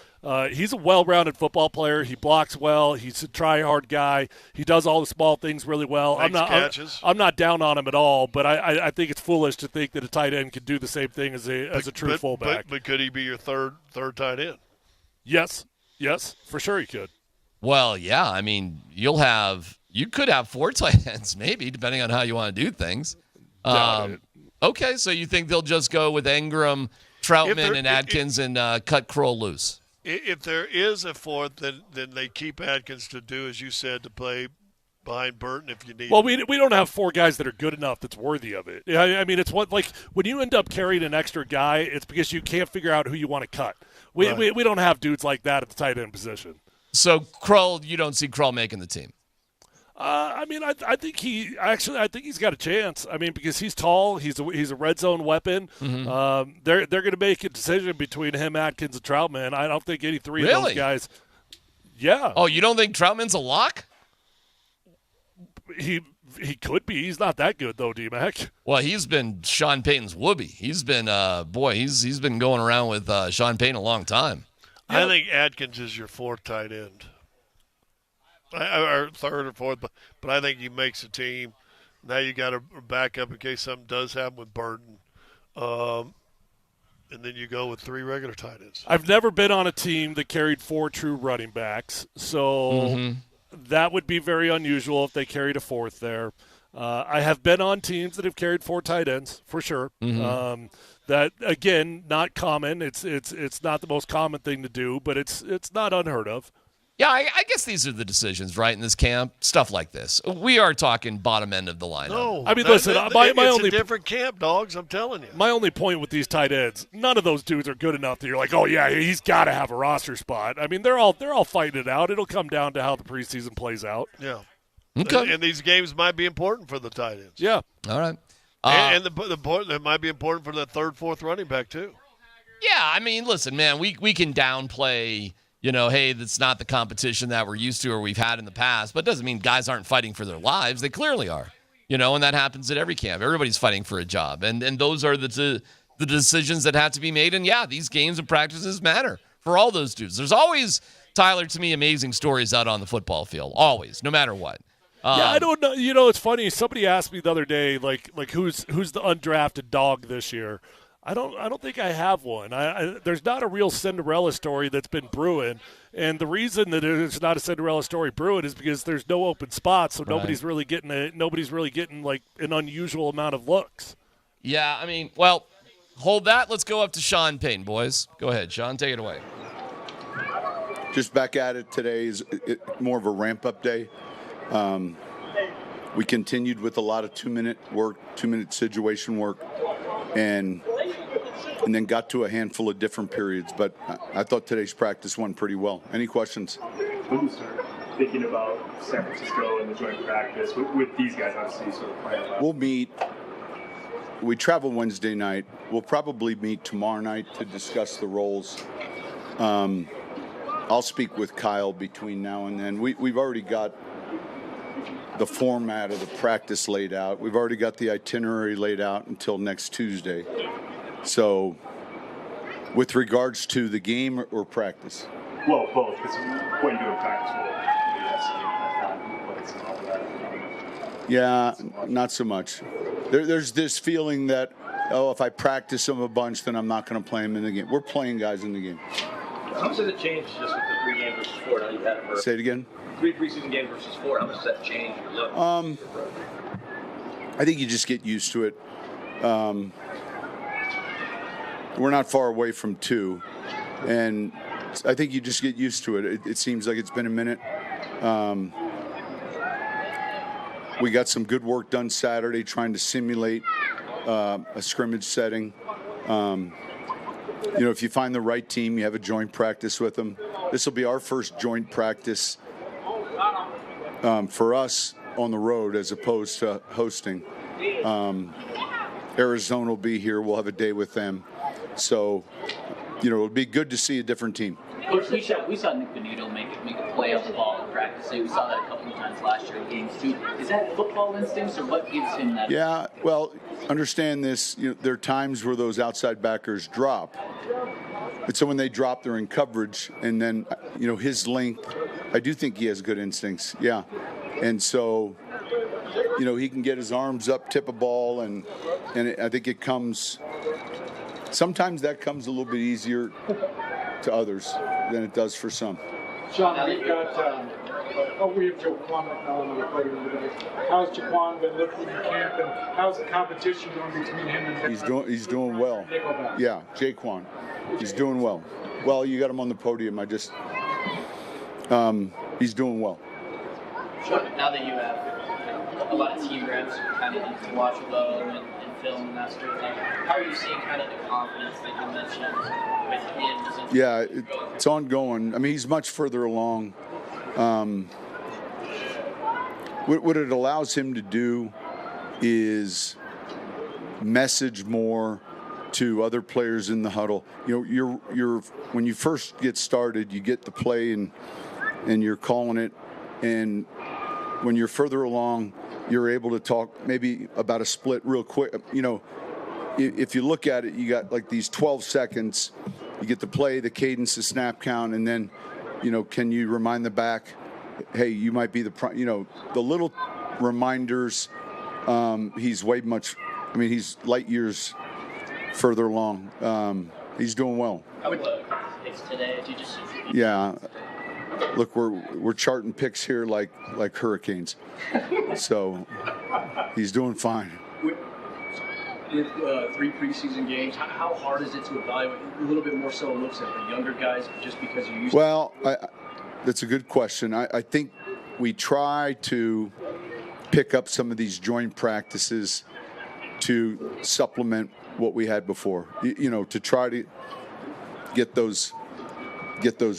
He's a well-rounded football player. He blocks well. He's a try-hard guy. He does all the small things really well. I'm not down on him at all, but I think it's foolish to think that a tight end could do the same thing as a true fullback. But could he be your third tight end? Yes, for sure he could. Well, yeah. I mean, you could have 4 tight ends, maybe, depending on how you want to do things. Okay, so you think they'll just go with Ingram, Troutman, and Atkins and cut Kroll loose? If there is a 4th, then they keep Atkins to do, as you said, to play behind Burton if you need. Well, we don't have 4 guys that are good enough that's worthy of it. I mean, it's when you end up carrying an extra guy, it's because you can't figure out who you want to cut. We don't have dudes like that at the tight end position. So Kroll, you don't see Kroll making the team? I mean, I think he's got a chance. I mean, because he's tall, he's a red zone weapon. Mm-hmm. They're going to make a decision between him, Atkins, and Troutman. I don't think any 3 of those guys. Yeah. Oh, you don't think Troutman's a lock? He could be. He's not that good though, DMac. Well, he's been Sean Payton's whoopee. He's been he's been going around with Sean Payton a long time. I think Atkins is your fourth tight end, or third or fourth, but I think he makes the team. Now you got a backup in case something does happen with Burton, and then you go with 3 regular tight ends. I've never been on a team that carried 4 true running backs, so that would be very unusual if they carried a 4th there. I have been on teams that have carried 4 tight ends for sure. That again, not common. It's not the most common thing to do, but it's not unheard of. Yeah, I guess these are the decisions, right, in this camp. Stuff like this. We are talking bottom end of the lineup. No, I mean, listen, my it's only a different camp, dogs. I'm telling you. My only point with these tight ends, none of those dudes are good enough that you're like, oh yeah, he's got to have a roster spot. I mean, they're all fighting it out. It'll come down to how the preseason plays out. Yeah. Okay. And these games might be important for the tight ends. Yeah. All right. And it might be important for the 3rd, 4th running back too. Yeah, I mean, listen, man, we can downplay, hey, that's not the competition that we're used to or we've had in the past, but it doesn't mean guys aren't fighting for their lives. They clearly are, and that happens at every camp. Everybody's fighting for a job, and those are the decisions that have to be made. And, yeah, these games and practices matter for all those dudes. There's always, Tyler, to me, amazing stories out on the football field, always, no matter what. Yeah, I don't know. It's funny. Somebody asked me the other day, like who's the undrafted dog this year? I don't think I have one. There's not a real Cinderella story that's been brewing, and the reason that there's not a Cinderella story brewing is because there's no open spots, so nobody's really getting like an unusual amount of looks. Yeah, I mean, well, hold that. Let's go up to Sean Payton, boys. Go ahead, Sean. Take it away. Just back at it today is more of a ramp-up day. We continued with a lot of 2-minute situation work, and then got to a handful of different periods. But I thought today's practice went pretty well. Any questions? When you start thinking about San Francisco and the joint practice with these guys, obviously, sort of playing about? We'll meet. We travel Wednesday night. We'll probably meet tomorrow night to discuss the roles. I'll speak with Kyle between now and then. We've already got the format of the practice laid out. We've already got the itinerary laid out until next Tuesday. So, with regards to the game or practice? Well, both. Because what you do in practice will. Yeah, not so much. There's this feeling that, if I practice them a bunch, then I'm not going to play them in the game. We're playing guys in the game. How much has it changed just with the 3 games versus 4? Now you've had it for Say it again. 3 preseason games versus 4. How much does that change your look? I think you just get used to it. We're not far away from 2, and I think you just get used to it. It seems like it's been a minute. We got some good work done Saturday trying to simulate a scrimmage setting. If you find the right team, you have a joint practice with them. This will be our first joint practice for us on the road as opposed to hosting. Arizona will be here. We'll have a day with them. So, it'll be good to see a different team. Coach, we saw Nick Benito make a play on the ball in practice. We saw that a couple of times last year in games too. Is that football instincts, or what gives him that? Yeah, well, understand this. There are times where those outside backers drop. And so when they drop, they're in coverage. And then, his length, I do think he has good instincts. Yeah. And so, he can get his arms up, tip a ball, and I think it comes – sometimes that comes a little bit easier to others than it does for some. Sean, we've got we have Jaquan McMillan on the podium today. How's Jaquan been looking in camp, and how's the competition going between him and He's doing well. Yeah, Jaquan. He's doing well. Well, you got him on the podium. He's doing well. Sean, now that you have a lot of team reps, kind of you can watch and film and that sort of thing, how are you seeing kind of the confidence that you mentioned with him? Yeah, it's ongoing. I mean, he's much further along. What it allows him to do is message more to other players in the huddle. You're when you first get started, you get the play, and and you're calling it, and when you're further along, you're able to talk maybe about a split real quick. You know, if you look at it, you got like these 12 seconds. You get the play, the cadence, the snap count, and then, you know, can you remind the back, hey, you might be the little reminders. He's he's light years further along. He's doing well. How would picks today? Did you just? Yeah. Look, we're charting picks here like hurricanes. So he's doing fine. With 3 preseason games, how hard is it to evaluate? A little bit more so looks at the younger guys just because you used. Well, that's a good question. I think we try to pick up some of these joint practices to supplement what we had before. You know, to try to get those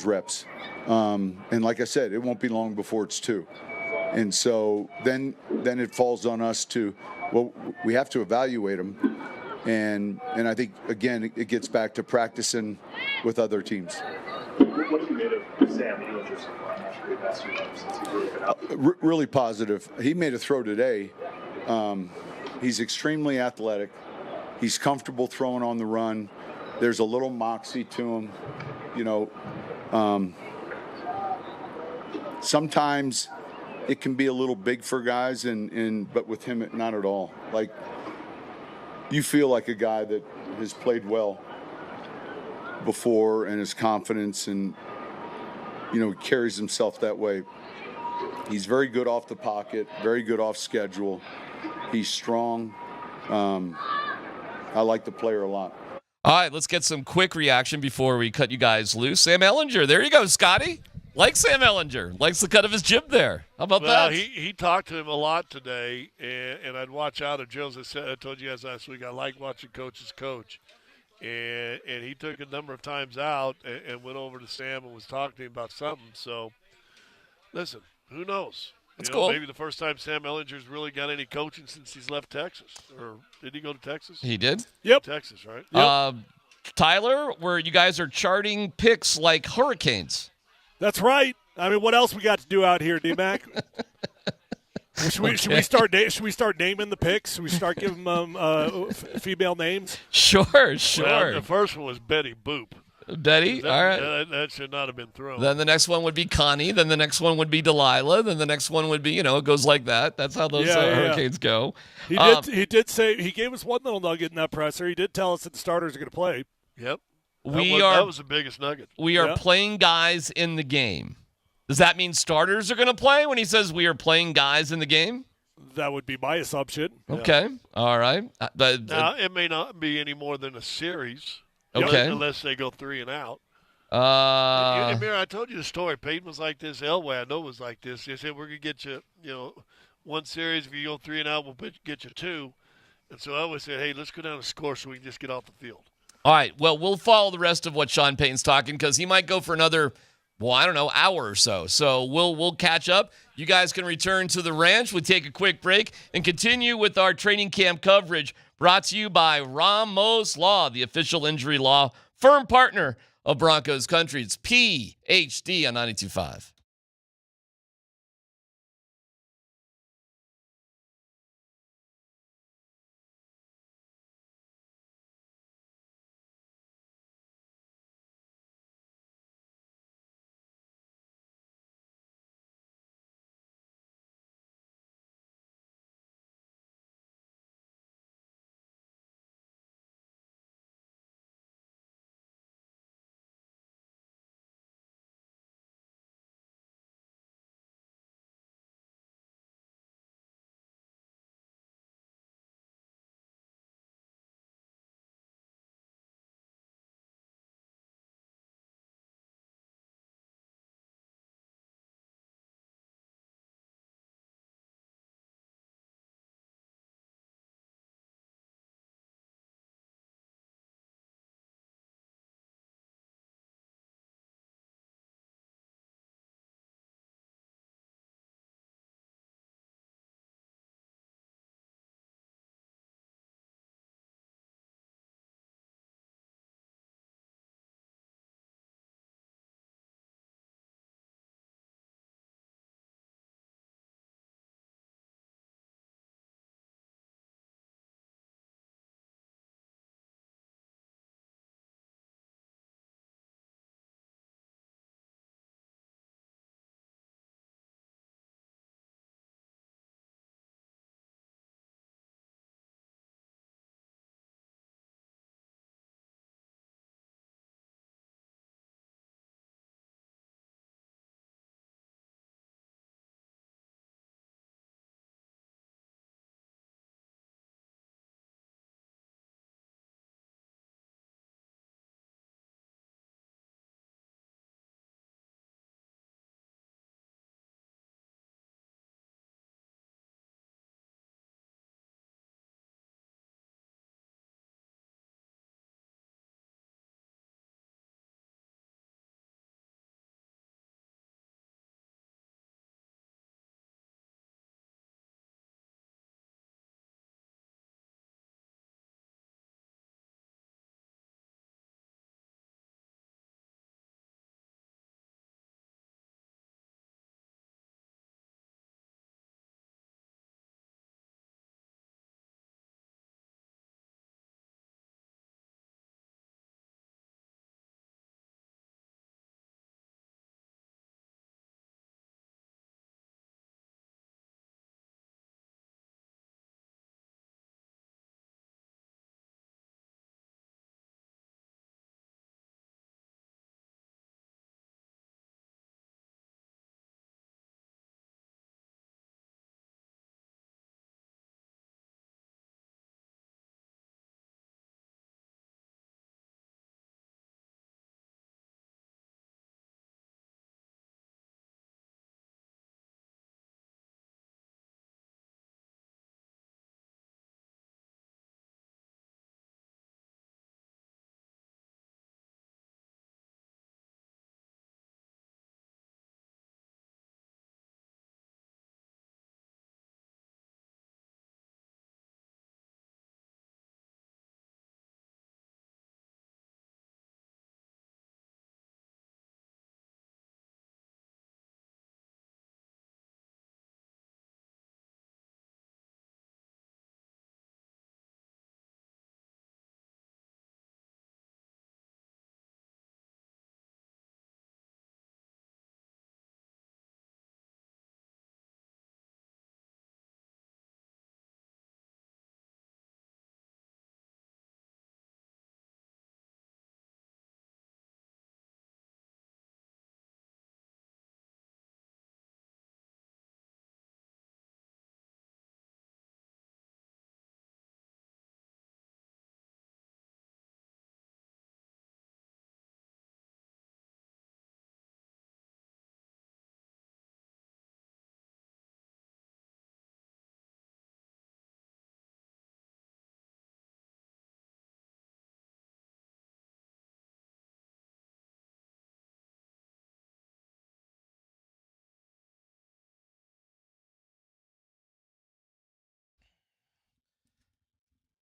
reps. And like I said, it won't be long before it's 2. And so then it falls on us to, well, we have to evaluate them. And I think, again, it gets back to practicing with other teams. What have you made of Sam Ehlinger so far? I'm not sure we've asked you about him since he's really been out. Really positive. He made a throw today. He's extremely athletic. He's comfortable throwing on the run. There's a little moxie to him. You know, sometimes it can be a little big for guys, but with him, not at all. Like, you feel like a guy that has played well before and his confidence, and, you know, carries himself that way. He's very good off the pocket, very good off schedule. He's strong. I like the player a lot. All right, let's get some quick reaction before we cut you guys loose. Sam Ehlinger, there you go, Scotty. Like Sam Ehlinger, likes the cut of his jib there. How about that? He talked to him a lot today, and I'd watch out of Jones. I told you guys last week, I like watching coaches coach. And he took a number of times out and went over to Sam and was talking to him about something. So, listen, who knows? That's cool. Maybe the first time Sam Ehlinger's really got any coaching since he's left Texas. Or did he go to Texas? He did? Yep. Texas, right? Yep. Tyler, where you guys are charting picks like hurricanes. That's right. I mean, what else we got to do out here, DMac? Should we start naming the picks? Should we start giving them female names? Sure. Well, the first one was Betty Boop. Betty, all right. That should not have been thrown. Then the next one would be Connie. Then the next one would be Delilah. Then the next one would be, it goes like that. That's how those hurricanes go. He did say, he gave us one little nugget in that presser. He did tell us that the starters are going to play. Yep. That was the biggest nugget. We are playing guys in the game. Does that mean starters are going to play when he says we are playing guys in the game? That would be my assumption. Okay. All right. Now, it may not be any more than a series. Okay. Unless they go 3 and out. Amir, I told you the story. Payton was like this. Elway, I know, was like this. They said, we're going to get you, 1 series. If you go 3 and out, we'll get you 2. And so Elway said, hey, let's go down and score so we can just get off the field. All right. Well, we'll follow the rest of what Sean Payton's talking because he might go for another, hour or so. So we'll catch up. You guys can return to the ranch. We'll take a quick break and continue with our training camp coverage brought to you by Ramos Law, the official injury law firm partner of Broncos Country. It's PhD on 92.5.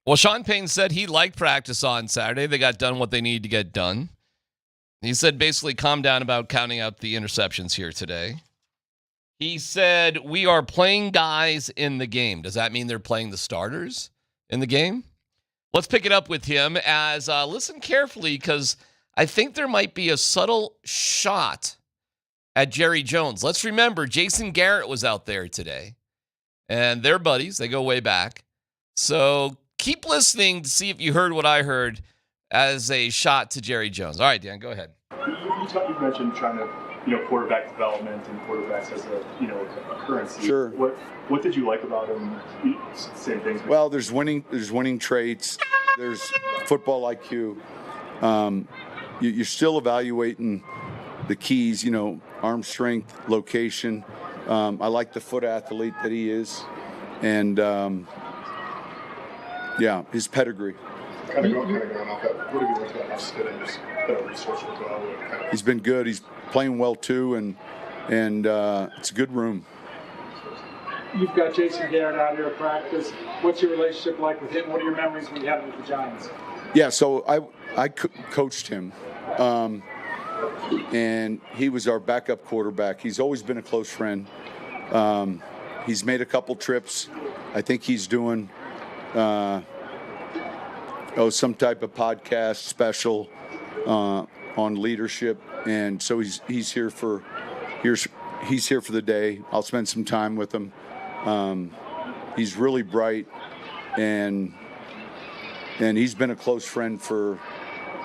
Well, Sean Payton said he liked practice on Saturday. They got done what they needed to get done. He said basically calm down about counting out the interceptions here today. He said we are playing guys in the game. Does that mean they're playing the starters in the game? Let's pick it up with him as listen carefully because I think there might be a subtle shot at Jerry Jones. Let's remember Jason Garrett was out there today and they're buddies. They go way back. So keep listening to see if you heard what I heard as a shot to Jerry Jones. All right, Dan, go ahead. You mentioned trying to, quarterback development and quarterbacks as a currency. Sure. What did you like about him? Same things. Well, there's winning traits. There's football IQ. You're still evaluating the keys. Arm strength, location. I like the foot athlete that he is, and his pedigree. Kind of going off that. What have you liked about Austin and just resourceful as well? He's been good. He's playing well too, and it's a good room. You've got Jason Garrett out here at practice. What's your relationship like with him? What are your memories when you had him with the Giants? Yeah, so I coached him, and he was our backup quarterback. He's always been a close friend. He's made a couple trips. I think he's doing some type of podcast special on leadership, and so he's here for the day. I'll spend some time with him. He's really bright, and he's been a close friend we're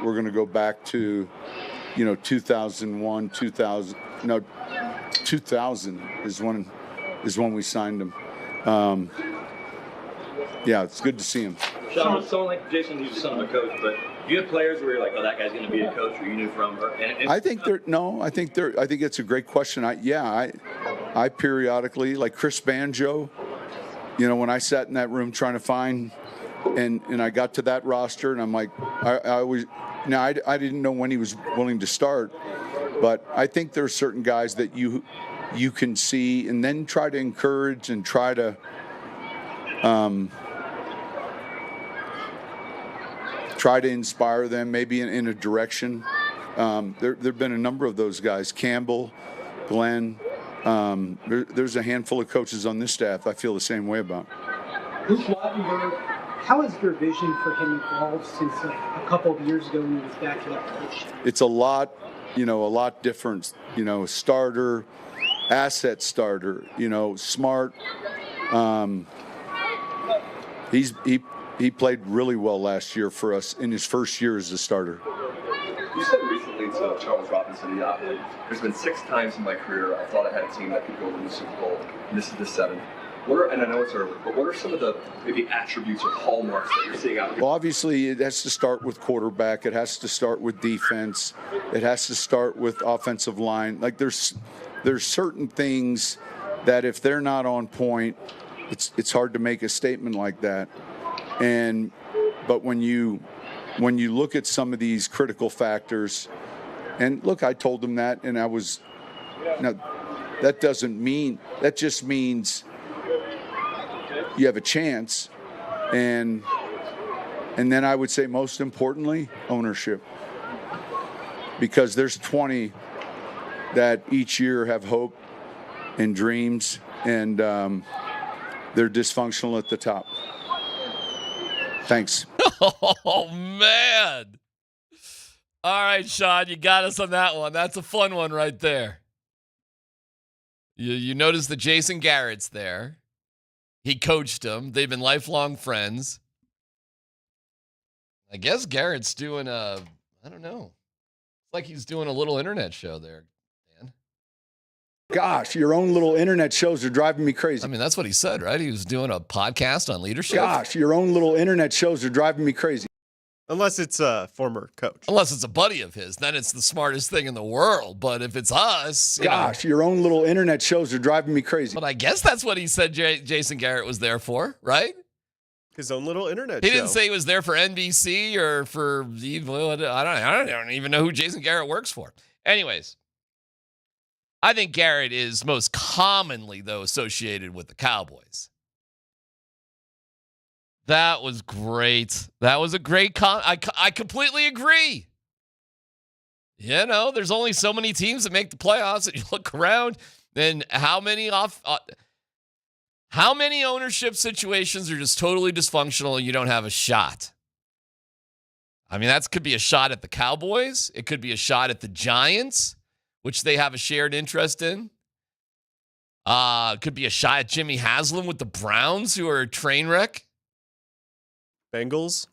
going to go back to 2001, 2000 is when we signed him. It's good to see him. Sean, someone like Jason, he's the son of a coach, but do you have players where you're like, oh, that guy's going to be a coach, or you knew from? I think it's a great question. I periodically, like Chris Banjo, when I sat in that room trying to find, and I got to that roster, and I'm like, I didn't know when he was willing to start, but I think there are certain guys that you can see, and then try to encourage and try to. Try to inspire them maybe in a direction. There've been a number of those guys. Campbell, Glenn. There's a handful of coaches on this staff I feel the same way about. Luke Wattenberg, how has your vision for him evolved since a couple of years ago when he was back in coach? It's a lot different. Starter, asset starter. Smart. He played really well last year for us in his first year as a starter. You said recently to Charles Robinson, there's been 6 times in my career I thought I had a team that could go win the Super Bowl, and this is the 7th. And I know it's early, but what are some of the maybe attributes or hallmarks that you're seeing out here? Well, obviously, it has to start with quarterback. It has to start with defense. It has to start with offensive line. Like there's certain things that if they're not on point, it's hard to make a statement like that. But when you look at some of these critical factors, and look, I told them that, and that just means you have a chance, and then I would say most importantly, ownership, because there's 20 that each year have hope and dreams, and they're dysfunctional at the top. Thanks. Oh, man. All right, Sean, you got us on that one. That's a fun one right there. You notice that Jason Garrett's there. He coached him. They've been lifelong friends. I guess Garrett's doing I don't know. It's like he's doing a little internet show there. Gosh, your own little internet shows are driving me crazy. I mean, that's what he said, right? He was doing a podcast on leadership. Gosh, your own little internet shows are driving me crazy. Unless it's a former coach. Unless it's a buddy of his. Then it's the smartest thing in the world. But if it's us. Gosh, your own little internet shows are driving me crazy. But I guess that's what he said Jason Garrett was there for, right? His own little internet show. He didn't say he was there for NBC or for I don't even know who Jason Garrett works for. Anyways. I think Garrett is most commonly, though, associated with the Cowboys. That was great. That was a great I completely agree. You know, there's only so many teams that make the playoffs, and you look around, and how many ownership situations are just totally dysfunctional and you don't have a shot? I mean, that could be a shot at the Cowboys. It could be a shot at the Giants, which they have a shared interest in. It could be a shot at Jimmy Haslam with the Browns, who are a train wreck. Bengals.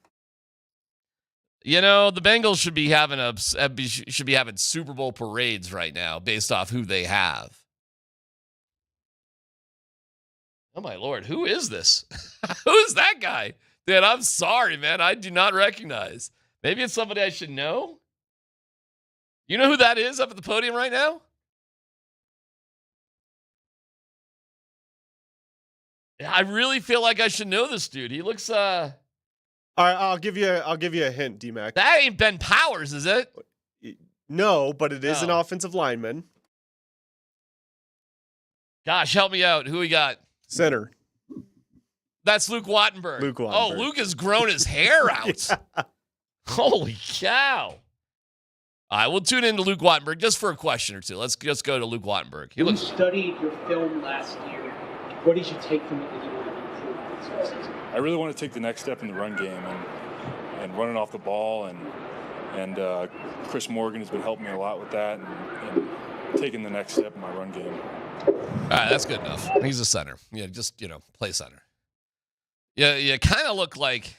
You know, the Bengals should be having Super Bowl parades right now based off who they have. Oh my Lord, who is this? Who is that guy? Dude, I'm sorry, man. I do not recognize. Maybe it's somebody I should know. You know who that is up at the podium right now? I really feel like I should know this dude. He looks All right, I'll give you a hint, DMac. That ain't Ben Powers, is it? No, but it is an offensive lineman. Gosh, help me out. Who we got? Center. That's Luke Wattenberg. Luke Wattenberg. Oh, Luke has grown his hair out. Yeah. Holy cow. All right, we'll tune into Luke Wattenberg just for a question or two. Let's just go to Luke Wattenberg. You studied your film last year. What did you take from it that you want to improve this offseason? I really want to take the next step in the run game and running off the ball, and Chris Morgan has been helping me a lot with that and taking the next step in my run game. All right, that's good enough. He's a center. Yeah, just, play center. Yeah, you kind of look like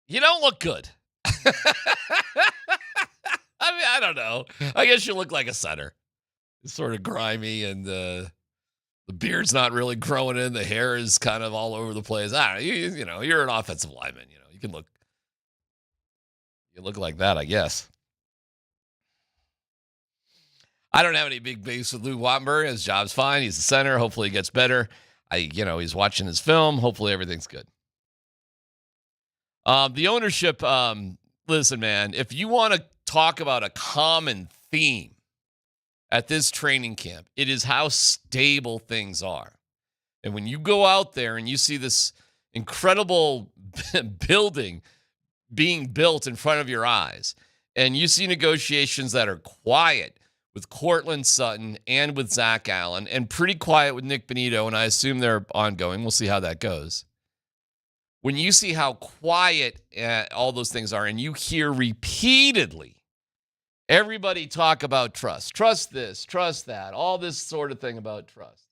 you don't look good. I mean, I don't know. I guess you look like a center. It's sort of grimy, and the beard's not really growing in. The hair is kind of all over the place. I don't know. You're an offensive lineman. You look like that, I guess. I don't have any big beefs with Luke Wattenberg. His job's fine. He's the center. Hopefully he gets better. He's watching his film. Hopefully everything's good. The ownership, listen, man, if you want to talk about a common theme at this training camp, it is how stable things are. And when you go out there and you see this incredible building being built in front of your eyes, and you see negotiations that are quiet with Courtland Sutton and with Zack Allen, and pretty quiet with Nick Bonitto, and I assume they're ongoing. We'll see how that goes. When you see how quiet all those things are, and you hear repeatedly everybody talk about trust this, trust that, all this sort of thing about trust.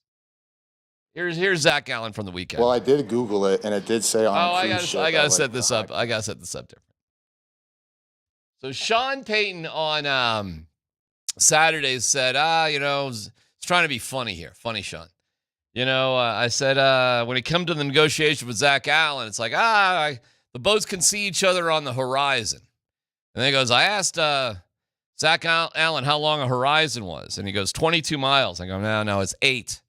Here's Zack Allen from the weekend. Well, I did Google it, and it did say on a cruise ship. I gotta set this up. I gotta set this up different. So Sean Payton on Saturday said, it's trying to be funny here. Funny, Sean. I said, when it comes to the negotiation with Zack Allen, it's like, the boats can see each other on the horizon. And then he goes, I asked Zack Allen how long a horizon was. And he goes, 22 miles. I go, no, it's 8.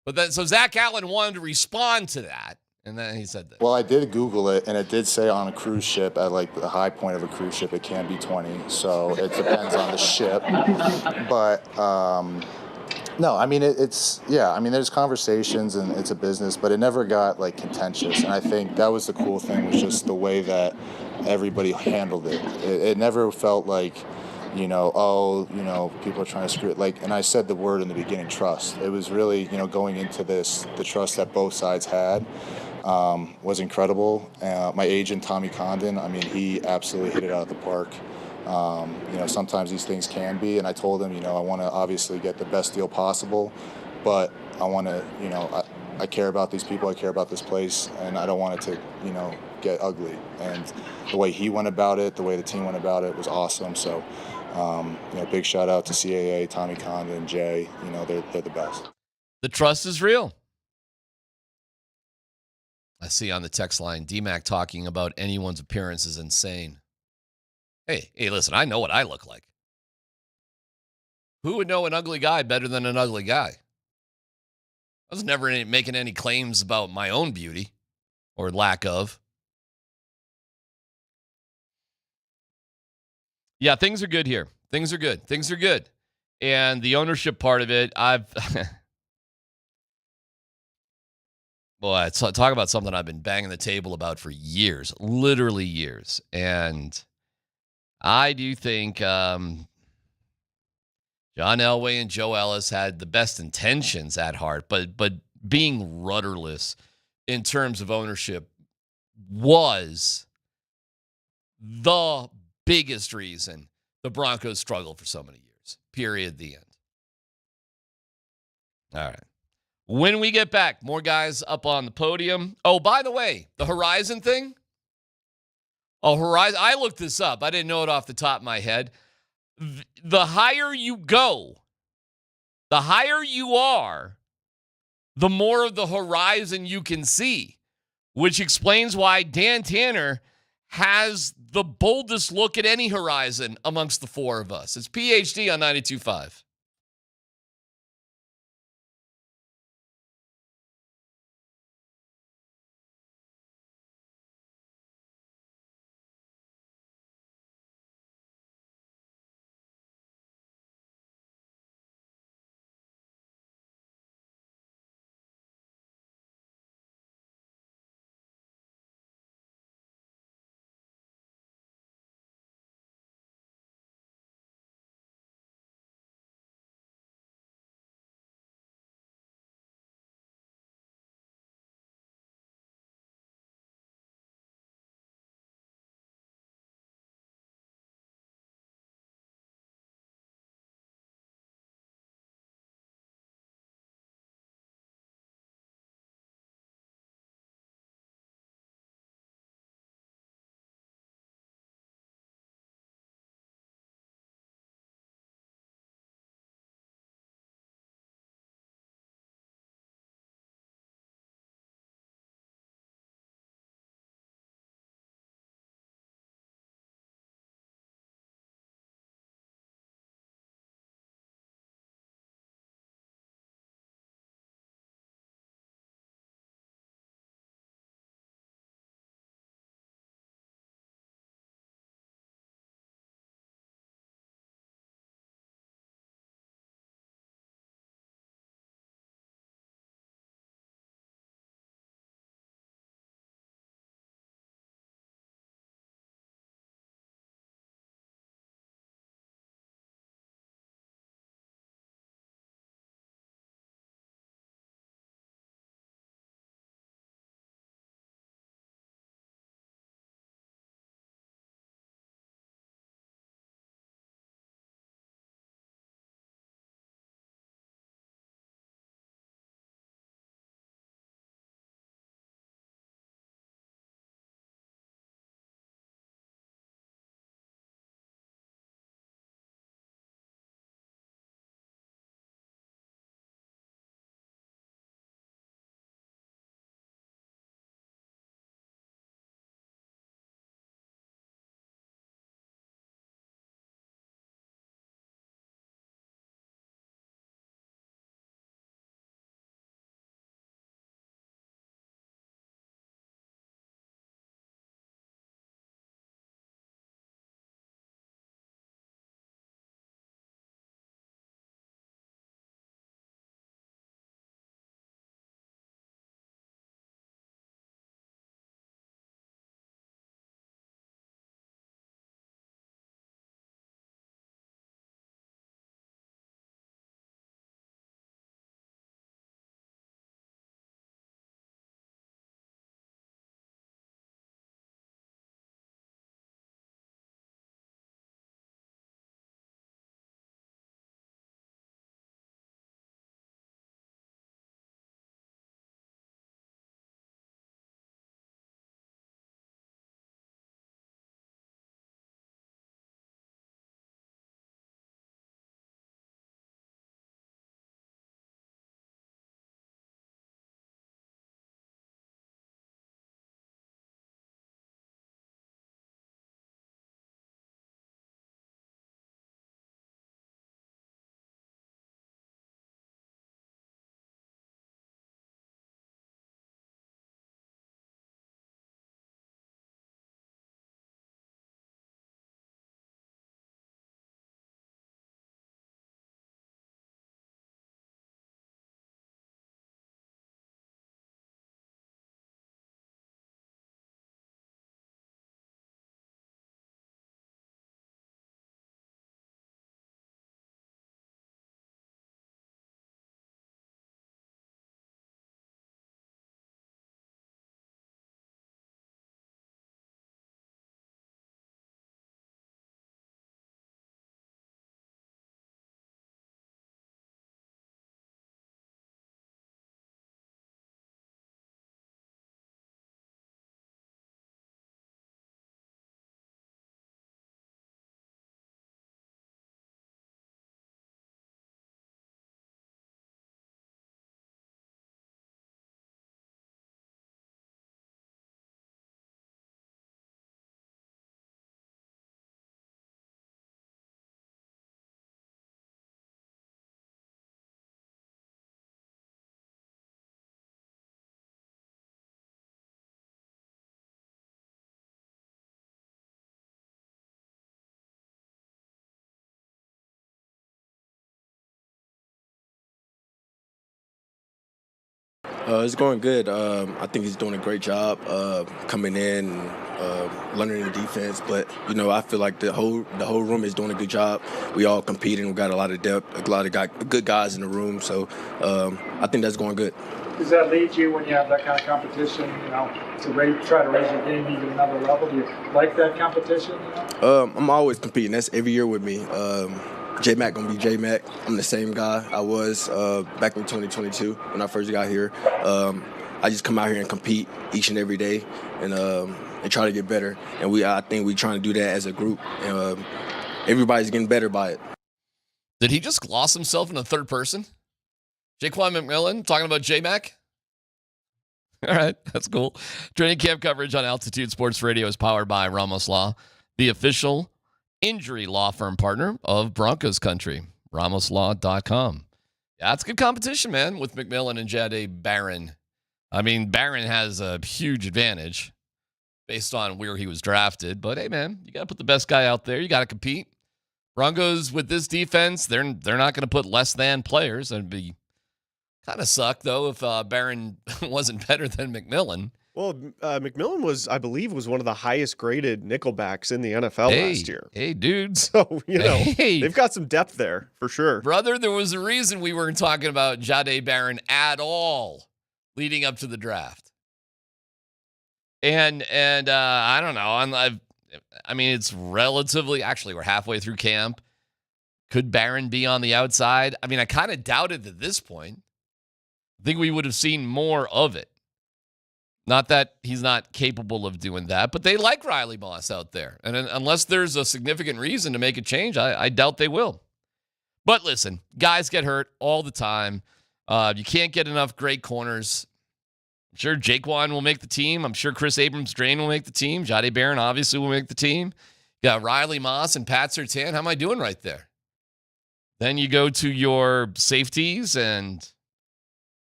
But then, so Zack Allen wanted to respond to that. And then he said this. Well, I did Google it, and it did say on a cruise ship, at like the high point of a cruise ship, it can be 20. So it depends on the ship. But no, I mean, there's conversations, and it's a business, but it never got like contentious. And I think that was the cool thing, was just the way that everybody handled it. It never felt like, people are trying to screw it. Like, and I said the word in the beginning, trust. It was really, going into this, the trust that both sides had was incredible. My agent, Tommy Condon, I mean, he absolutely hit it out of the park. Sometimes these things can be, and I told him, I want to obviously get the best deal possible, but I want to, I care about these people, I care about this place, and I don't want it to, get ugly. And the way he went about it, the way the team went about it was awesome. So, big shout out to CAA, Tommy Condon, and Jay. They're the best. The trust is real. I see on the text line, DMac talking about anyone's appearance is insane. Hey, listen, I know what I look like. Who would know an ugly guy better than an ugly guy? I was never making any claims about my own beauty or lack of. Yeah, things are good here. Things are good. And the ownership part of it, Boy, talk about something I've been banging the table about for years, literally years. And I do think John Elway and Joe Ellis had the best intentions at heart, but being rudderless in terms of ownership was the biggest reason the Broncos struggled for so many years. Period. The end. All right. When we get back, more guys up on the podium. Oh, by the way, the Horizon thing. Oh, Horizon. I looked this up. I didn't know it off the top of my head. The higher you go, the higher you are, the more of the horizon you can see, which explains why Dan Tanner has the boldest look at any horizon amongst the four of us. It's PhD on 92.5. It's going good. I think he's doing a great job coming in and learning the defense. But I feel like the whole room is doing a good job. We all competing. We got a lot of depth, a lot of good guys in the room. So I think that's going good. Does that lead you when you have that kind of competition? To try to raise your game even another level? Do you like that competition? I'm always competing. That's every year with me. DMac gonna be DMac. I'm the same guy I was back in 2022 when I first got here. I just come out here and compete each and every day and try to get better. And I think we're trying to do that as a group. Everybody's getting better by it. Did he just gloss himself in the third person? Jaquan McMillan talking about DMac? All right, that's cool. Training camp coverage on Altitude Sports Radio is powered by Ramos Law, the official injury law firm partner of Broncos country. RamosLaw.com. Yeah, it's good competition, man, with McMillan and Jahdae Barron. I mean, Barron has a huge advantage based on where he was drafted. But, hey, man, you got to put the best guy out there. You got to compete. Broncos, with this defense, they're not going to put less than players. That'd be kind of suck, though, if Barron wasn't better than McMillan. Well, McMillan was one of the highest graded nickelbacks in the NFL last year. Hey, dudes. So, they've got some depth there for sure. Brother, there was a reason we weren't talking about Jahdae Barron at all leading up to the draft. And I don't know. I mean, it's relatively, actually, we're halfway through camp. Could Barron be on the outside? I mean, I kind of doubted at this point. I think we would have seen more of it. Not that he's not capable of doing that, but they like Riley Moss out there. And unless there's a significant reason to make a change, I doubt they will. But listen, guys get hurt all the time. You can't get enough great corners. I'm sure Jaquan will make the team. I'm sure Chris Abrams-Drain will make the team. Jahdae Barron obviously will make the team. You got Riley Moss and Pat Surtain. How am I doing right there? Then you go to your safeties, and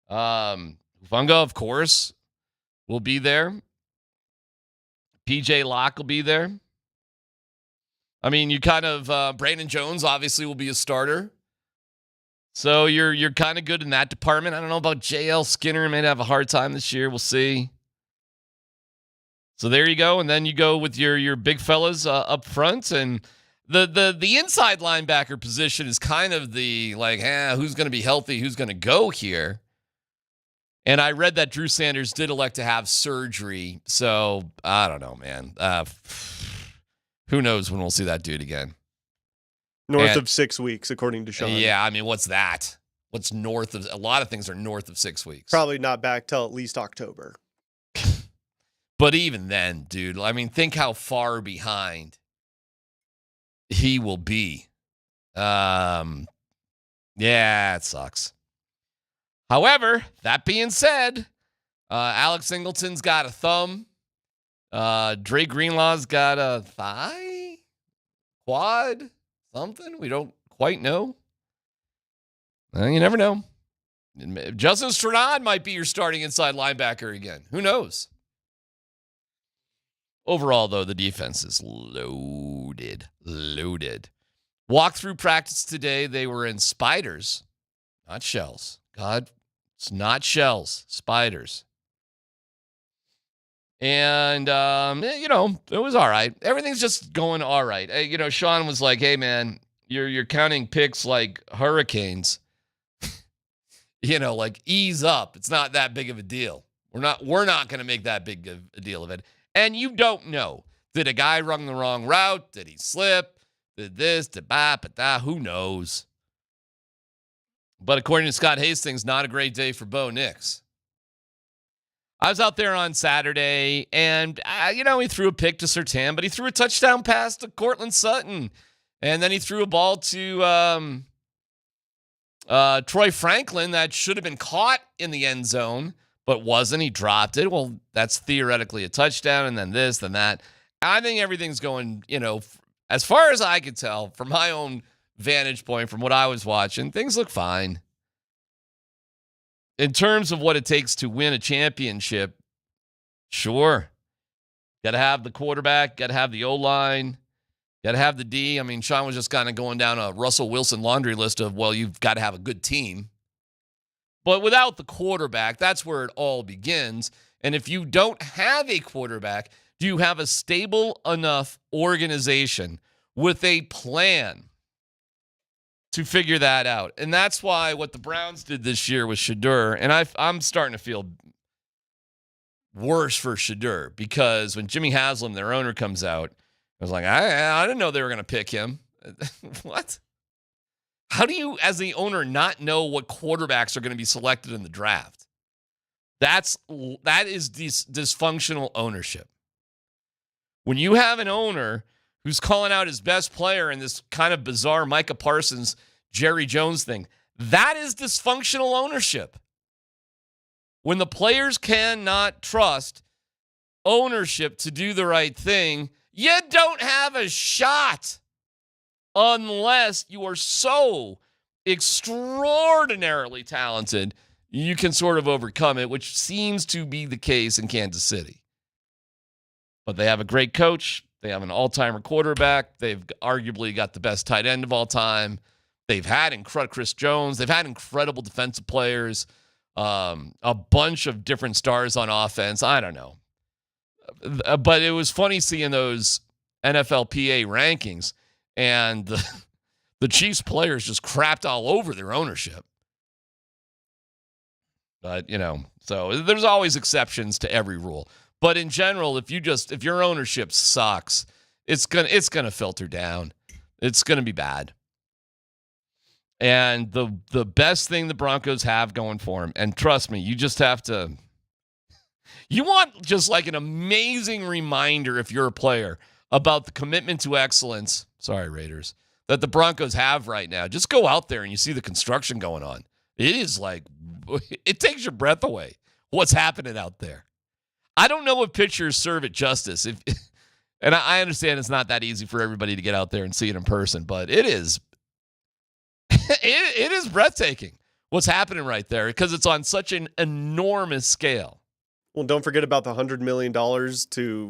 Funga, of course, will be there. PJ Locke will be there. I mean, you kind of Brandon Jones obviously will be a starter. So you're kind of good in that department. I don't know about JL Skinner. May have a hard time this year. We'll see. So there you go. And then you go with your big fellas up front. And the inside linebacker position is kind of the who's going to be healthy, who's going to go here. And I read that Drew Sanders did elect to have surgery. So I don't know, man. Who knows when we'll see that dude again? North of 6 weeks, according to Sean. Yeah, I mean, what's that? What's north of? A lot of things are north of 6 weeks. Probably not back till at least October. But even then, dude, I mean, think how far behind he will be. Yeah, it sucks. However, that being said, Alex Singleton's got a thumb. Dre Greenlaw's got a thigh, quad, something. We don't quite know. You never know. Justin Strnad might be your starting inside linebacker again. Who knows? Overall, though, the defense is loaded. Walk through practice today. They were in spiders, not shells. God, it's not shells, spiders. And, it was all right. Everything's just going all right. Sean was like, hey, man, you're counting picks like hurricanes. Ease up. It's not that big of a deal. We're not going to make that big of a deal of it. And you don't know. Did a guy run the wrong route? Did he slip? Did this? Did that? Who knows? But according to Scott Hastings, not a great day for Bo Nix. I was out there on Saturday, and, he threw a pick to Surtain, but he threw a touchdown pass to Cortland Sutton. And then he threw a ball to Troy Franklin that should have been caught in the end zone, but wasn't. He dropped it. Well, that's theoretically a touchdown, and then this, then that. I think everything's going, as far as I could tell, from my own vantage point, from what I was watching, things look fine. In terms of what it takes to win a championship, sure. Got to have the quarterback, got to have the O-line, got to have the D. I mean, Sean was just kind of going down a Russell Wilson laundry list of, well, you've got to have a good team. But without the quarterback, that's where it all begins. And if you don't have a quarterback, do you have a stable enough organization with a plan to figure that out? And that's why what the Browns did this year with Shadur, and I'm starting to feel worse for Shadur, because when Jimmy Haslam, their owner, comes out, I was like, I didn't know they were going to pick him. What? How do you, as the owner, not know what quarterbacks are going to be selected in the draft? That is dysfunctional ownership. When you have an owner who's calling out his best player in this kind of bizarre Micah Parsons, Jerry Jones thing, that is dysfunctional ownership. When the players cannot trust ownership to do the right thing, you don't have a shot unless you are so extraordinarily talented you can sort of overcome it, which seems to be the case in Kansas City. But they have a great coach. They have an all-timer quarterback. They've arguably got the best tight end of all time. They've had Chris Jones. They've had incredible defensive players, a bunch of different stars on offense. I don't know. But it was funny seeing those NFLPA rankings, and the Chiefs players just crapped all over their ownership. But, so there's always exceptions to every rule. But in general, if your ownership sucks, it's gonna filter down. It's gonna be bad. And the best thing the Broncos have going for them, and trust me, you just have to. You want just like an amazing reminder, if you're a player, about the commitment to excellence. Sorry, Raiders, that the Broncos have right now. Just go out there and you see the construction going on. It is like, it takes your breath away what's happening out there. I don't know if pictures serve it justice. And I understand it's not that easy for everybody to get out there and see it in person, but it is. It is breathtaking what's happening right there, because it's on such an enormous scale. Well, don't forget about the $100 million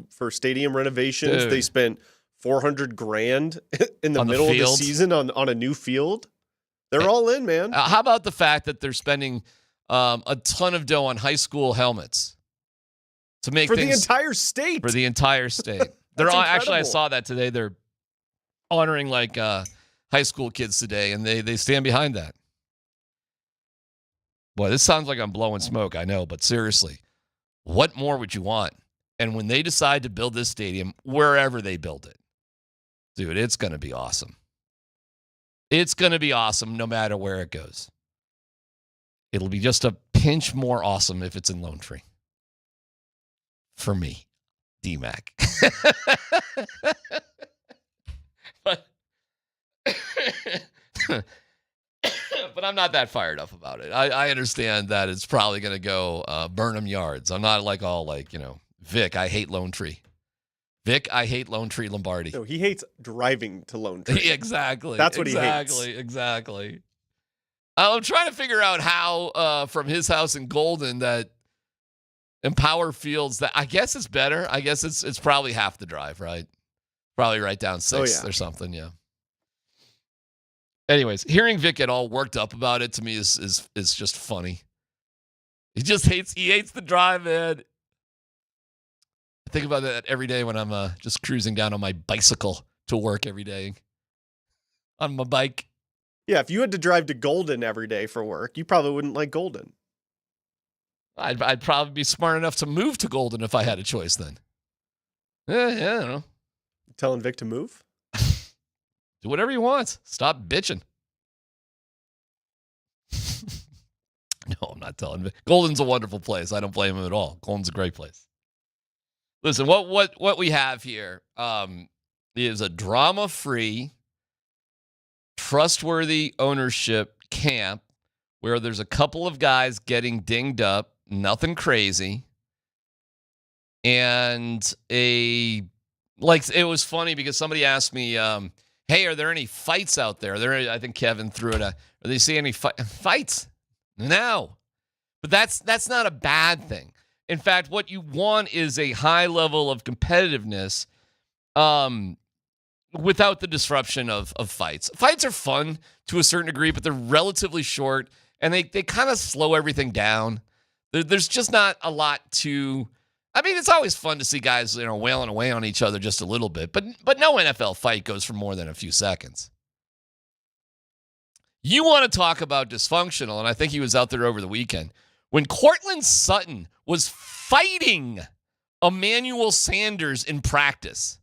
for stadium renovations. Dude. They spent $400,000 in the middle of the season on a new field. They're all in, man. How about the fact that they're spending a ton of dough on high school helmets to make for things, the entire state? For the entire state. They're all, actually, I saw that today. They're honoring high school kids today, and they stand behind that. Boy, this sounds like I'm blowing smoke, I know, but seriously, what more would you want? And when they decide to build this stadium, wherever they build it, dude, it's going to be awesome. It's going to be awesome no matter where it goes. It'll be just a pinch more awesome if it's in Lone Tree. For me, DMac. But I'm not that fired up about it. I understand that it's probably going to go Burnham Yards. I'm not Vic, I hate Lone Tree. Vic, I hate Lone Tree Lombardi. No, he hates driving to Lone Tree. Exactly. That's what he hates. Exactly. I'm trying to figure out how from his house in Golden that Empower Fields, that I guess it's better. I guess it's probably half the drive, right? Probably right down 6th or something, yeah. Anyways, hearing Vic get all worked up about it to me is just funny. He hates the drive, man. I think about that every day when I'm just cruising down on my bicycle to work every day. On my bike. Yeah, if you had to drive to Golden every day for work, you probably wouldn't like Golden. I'd probably be smart enough to move to Golden if I had a choice then. Yeah, I don't know. Telling Vic to move? Do whatever you want. Stop bitching. No, I'm not telling Vic. Golden's a wonderful place. I don't blame him at all. Golden's a great place. Listen, what we have here is a drama-free, trustworthy ownership camp where there's a couple of guys getting dinged up, nothing crazy, and it was funny because somebody asked me, hey, are there any fights out there? I think Kevin threw it. Are they seeing any fights? No. But that's not a bad thing. In fact, what you want is a high level of competitiveness without the disruption of fights. Fights are fun to a certain degree, but they're relatively short, and they kind of slow everything down. There's just not a lot to. I mean, it's always fun to see guys, wailing away on each other just a little bit, but no NFL fight goes for more than a few seconds. You want to talk about dysfunctional, and I think he was out there over the weekend when Cortland Sutton was fighting Emmanuel Sanders in practice.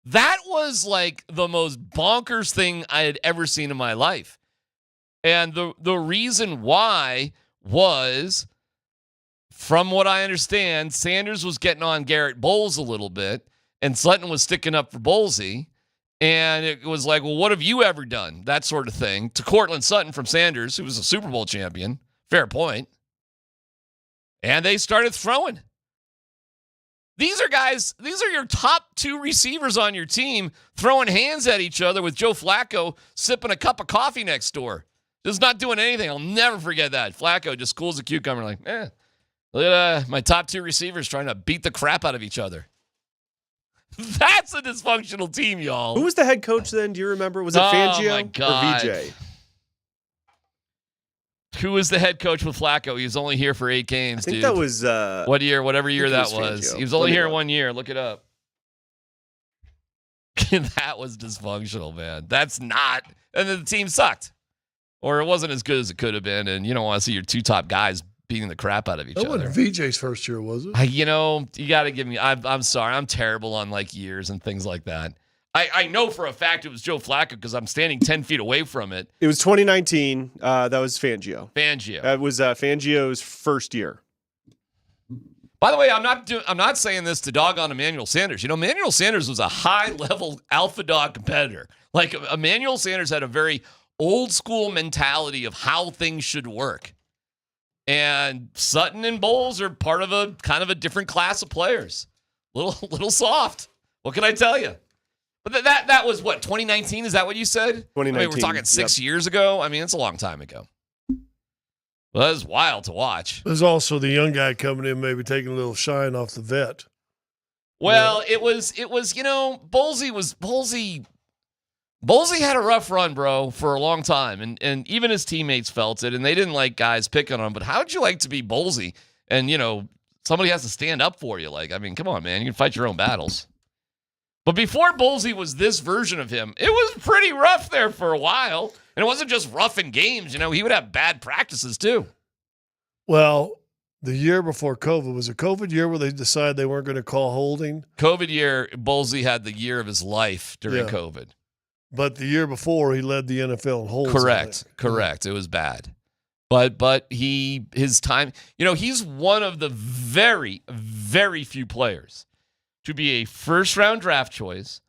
That was like the most bonkers thing I had ever seen in my life. And the reason why was, from what I understand, Sanders was getting on Garrett Bowles a little bit, and Sutton was sticking up for Bowlesy. And it was like, well, what have you ever done? That sort of thing. To Cortland Sutton from Sanders, who was a Super Bowl champion. Fair point. And they started throwing. These are your top 2 receivers on your team throwing hands at each other with Joe Flacco sipping a cup of coffee next door. Just not doing anything. I'll never forget that. Flacco just cools a cucumber like, look at my top 2 receivers trying to beat the crap out of each other. That's a dysfunctional team, y'all. Who was the head coach then? Do you remember? Was it Fangio or VJ? Who was the head coach with Flacco? He was only here for 8 games, I think dude. that was... what year? Whatever year that was. Fangio. He was only here 1 year. Look it up. That was dysfunctional, man. That's not... And then the team sucked. Or it wasn't as good as it could have been, and you don't want to see your 2 top guys beating the crap out of each other. That wasn't VJ's first year, was it? You got to give me... I'm sorry. I'm terrible on, years and things like that. I know for a fact it was Joe Flacco because I'm standing 10 feet away from it. It was 2019. That was Fangio. That was Fangio's first year. By the way, I'm not saying this to dog on Emmanuel Sanders. Emmanuel Sanders was a high-level alpha dog competitor. Emmanuel Sanders had a very old-school mentality of how things should work. And Sutton and Bowles are part of a kind of a different class of players. Little soft. What can I tell you? But that was what, 2019? Is that what you said? 2019. I mean, we're talking 6 years ago. I mean, it's a long time ago. Well, that was wild to watch. There's also the young guy coming in, maybe taking a little shine off the vet. Well, it was Bowlesy had a rough run, bro, for a long time, and even his teammates felt it, and they didn't like guys picking on him. But how'd you like to be Bowlesy? And somebody has to stand up for you. Come on, man, you can fight your own battles. But before Bowlesy was this version of him, it was pretty rough there for a while. And it wasn't just rough in games. He would have bad practices too. Well, the year before COVID, was a COVID year where they decided they weren't going to call holding? COVID year, Bowlesy had the year of his life during COVID. But the year before, he led the NFL in holds. Correct. It was bad. But his time, he's one of the very, very few players to be a first-round draft choice,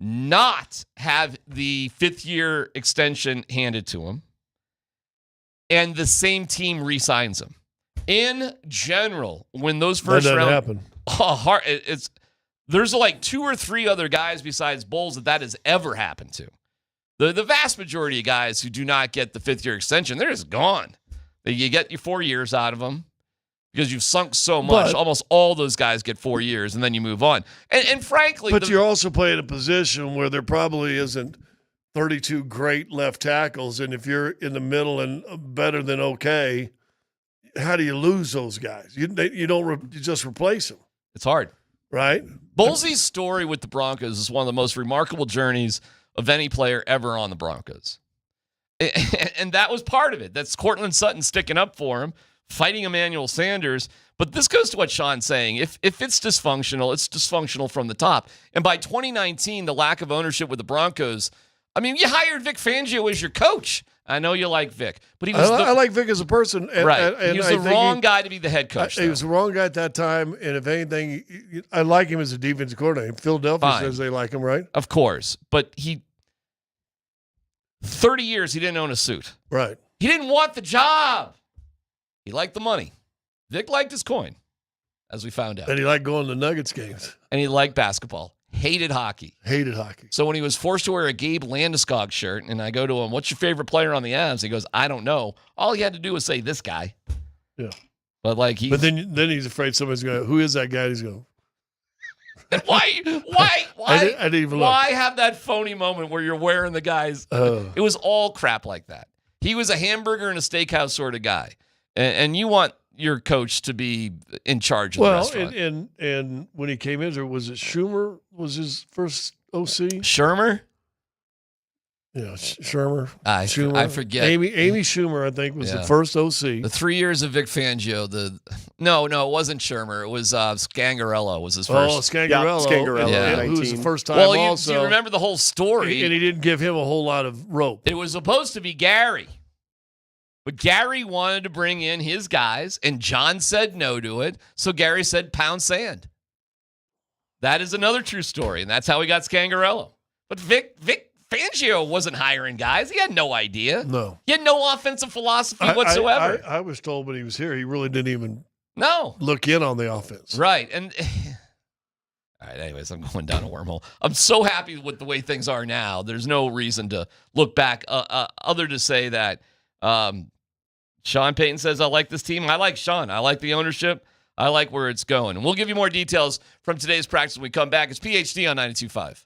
not have the 5th-year extension handed to him, and the same team re-signs him. In general, when those first-round... That doesn't happen. There's 2 or 3 other guys besides Bowles that has ever happened to. The vast majority of guys who do not get the 5th-year extension, they're just gone. You get your 4 years out of them, because you've sunk so much. Almost all those guys get 4 years, and then you move on. And frankly... But you're also playing a position where there probably isn't 32 great left tackles, and if you're in the middle and better than okay, how do you lose those guys? You just replace them. It's hard. Right? Bowlesy's story with the Broncos is one of the most remarkable journeys of any player ever on the Broncos. And that was part of it. That's Cortland Sutton sticking up for him, fighting Emmanuel Sanders. But this goes to what Sean's saying. If it's dysfunctional from the top. And by 2019, the lack of ownership with the Broncos, I mean, you hired Vic Fangio as your coach. I know you like Vic, but I like Vic as a person. And he was the wrong guy to be the head coach. He was the wrong guy at that time, and if anything, I like him as a defensive coordinator. Philadelphia says they like him, right? Of course, but 30 years he didn't own a suit. Right. He didn't want the job. He liked the money. Vic liked his coin, as we found out. And he liked going to Nuggets games. And he liked basketball. Hated hockey. So when he was forced to wear a Gabe Landeskog shirt, and I go to him, what's your favorite player on the Avs? He goes, I don't know. All he had to do was say this guy. Yeah. But But then he's afraid somebody's going to, who is that guy? He's going Why I didn't even look. Why have that phony moment where you're wearing the guys? It was all crap like that. He was a hamburger and a steakhouse sort of guy. And you want your coach to be in charge of the restaurant. And when he came in there, was it Schumer was his first OC? Shermer? Yeah, Schumer. I forget. Amy Schumer, I think, was the first OC. The 3 years of Vic Fangio. No, it wasn't Shermer. It was Scangarello was his first. Oh, Scangarello. Who was the first time also. You remember the whole story. And he didn't give him a whole lot of rope. It was supposed to be Gary. But Gary wanted to bring in his guys, and John said no to it. So Gary said, pound sand. That is another true story, and that's how he got Scangarello. But Vic Fangio wasn't hiring guys. He had no idea. No. He had no offensive philosophy whatsoever. I was told when he was here, he really didn't even look in on the offense. Right. And all right, anyways, I'm going down a wormhole. I'm so happy with the way things are now. There's no reason to look back other to say that Sean Payton says, I like this team. I like Sean. I like the ownership. I like where it's going. And we'll give you more details from today's practice when we come back. It's PhD on 92.5.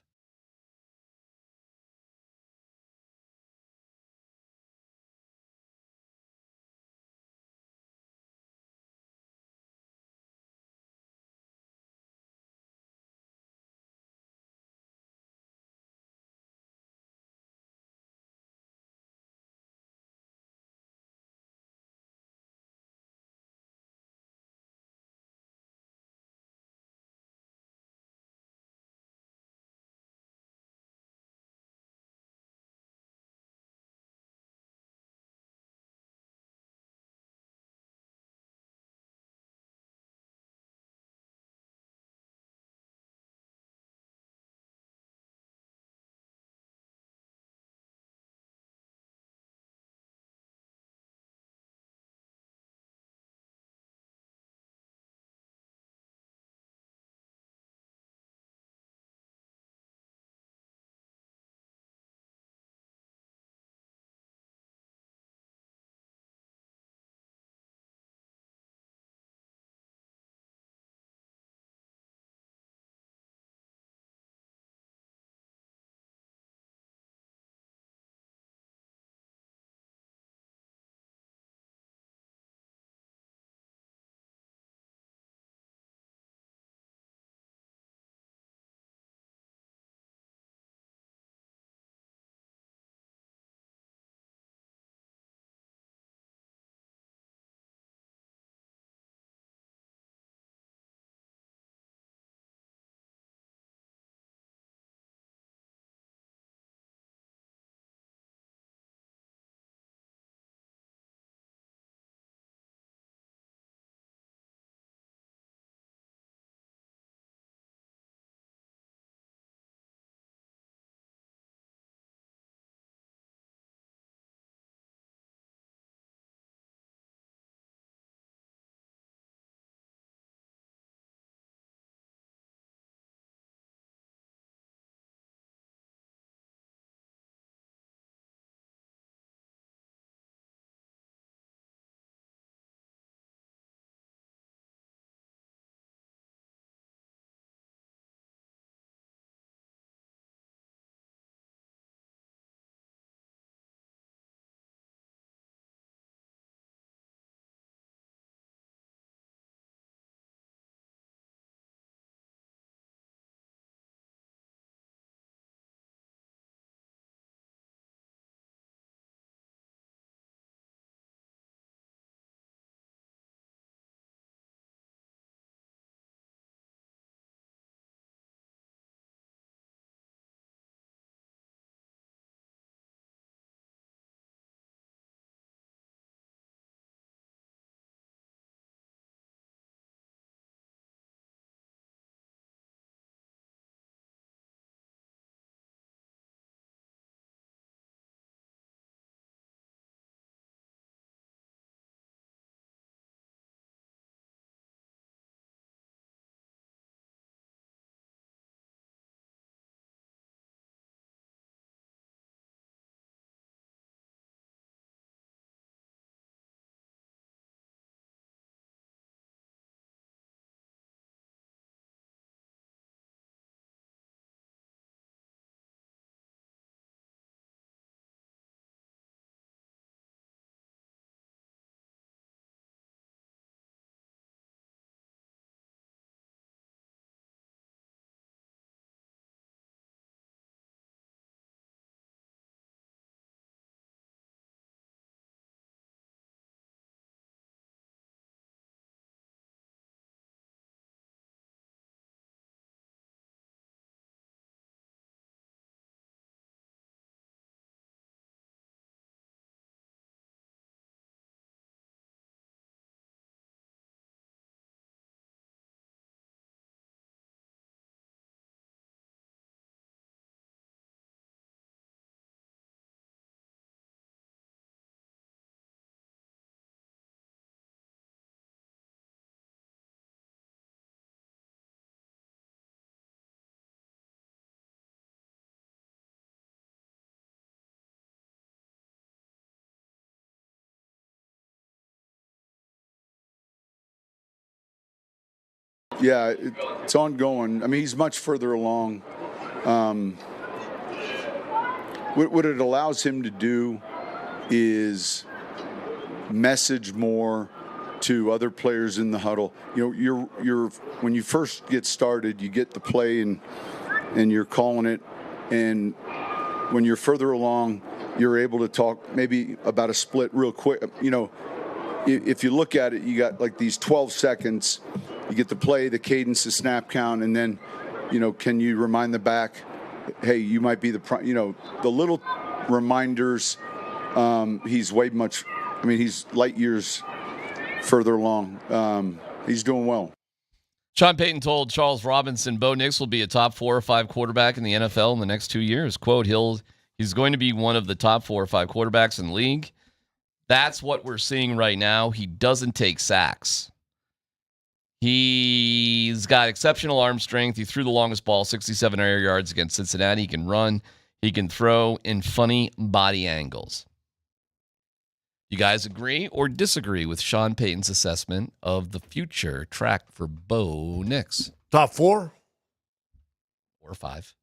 Yeah, it's ongoing. I mean, he's much further along. What it allows him to do is message more to other players in the huddle. You know, you're when you first get started, you get the play and you're calling it, and when you're further along, you're able to talk maybe about a split real quick. You know, if you look at it, you got like these 12 seconds. You get the play, the cadence, the snap count, and then, you know, can you remind the back, hey, you might be the little reminders. He's he's light years further along. He's doing well. Sean Payton told Charles Robinson Bo Nix will be a top 4 or 5 quarterback in the NFL in the next 2 years. Quote, he's going to be one of the top 4 or 5 quarterbacks in the league. That's what we're seeing right now. He doesn't take sacks. He's got exceptional arm strength. He threw the longest ball, 67 air yards against Cincinnati. He can run. He can throw in funny body angles. You guys agree or disagree with Sean Payton's assessment of the future track for Bo Nix? Top 4? 4 or 5.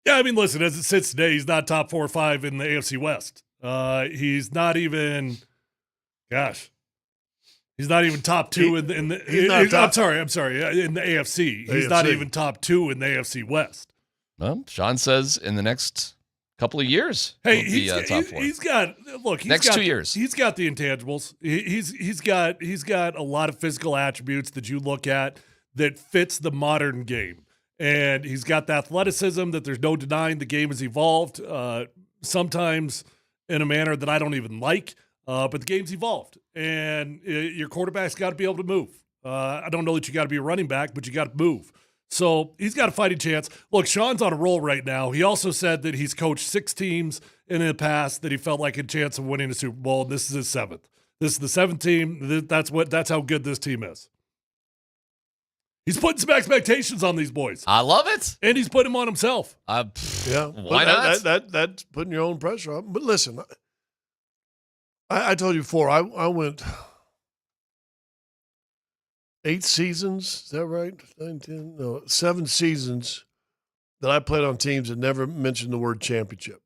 Yeah, I mean, listen, as it sits today, he's not top 4 or 5 in the AFC West. He's not even, he's not even top 2 in the. I'm sorry, in the AFC. He's not even top 2 in the AFC West. Well, Sean says in the next couple of years, hey, top 4. He's got 2 years. He's got the intangibles. He's got a lot of physical attributes that you look at that fits the modern game, and he's got the athleticism that there's no denying. The game has evolved, sometimes in a manner that I don't even like, but the game's evolved, and your quarterback's got to be able to move. I don't know that you got to be a running back, but you got to move. So he's got a fighting chance. Look, Sean's on a roll right now. He also said that he's coached 6 teams in the past that he felt like a chance of winning a Super Bowl, and this is his 7th. This is the 7th team. That's how good this team is. He's putting some expectations on these boys. I love it. And he's putting them on himself. Why not? That's putting your own pressure on. But listen, I told you before, I went 8 seasons, is that right? 7 seasons that I played on teams that never mentioned the word championship.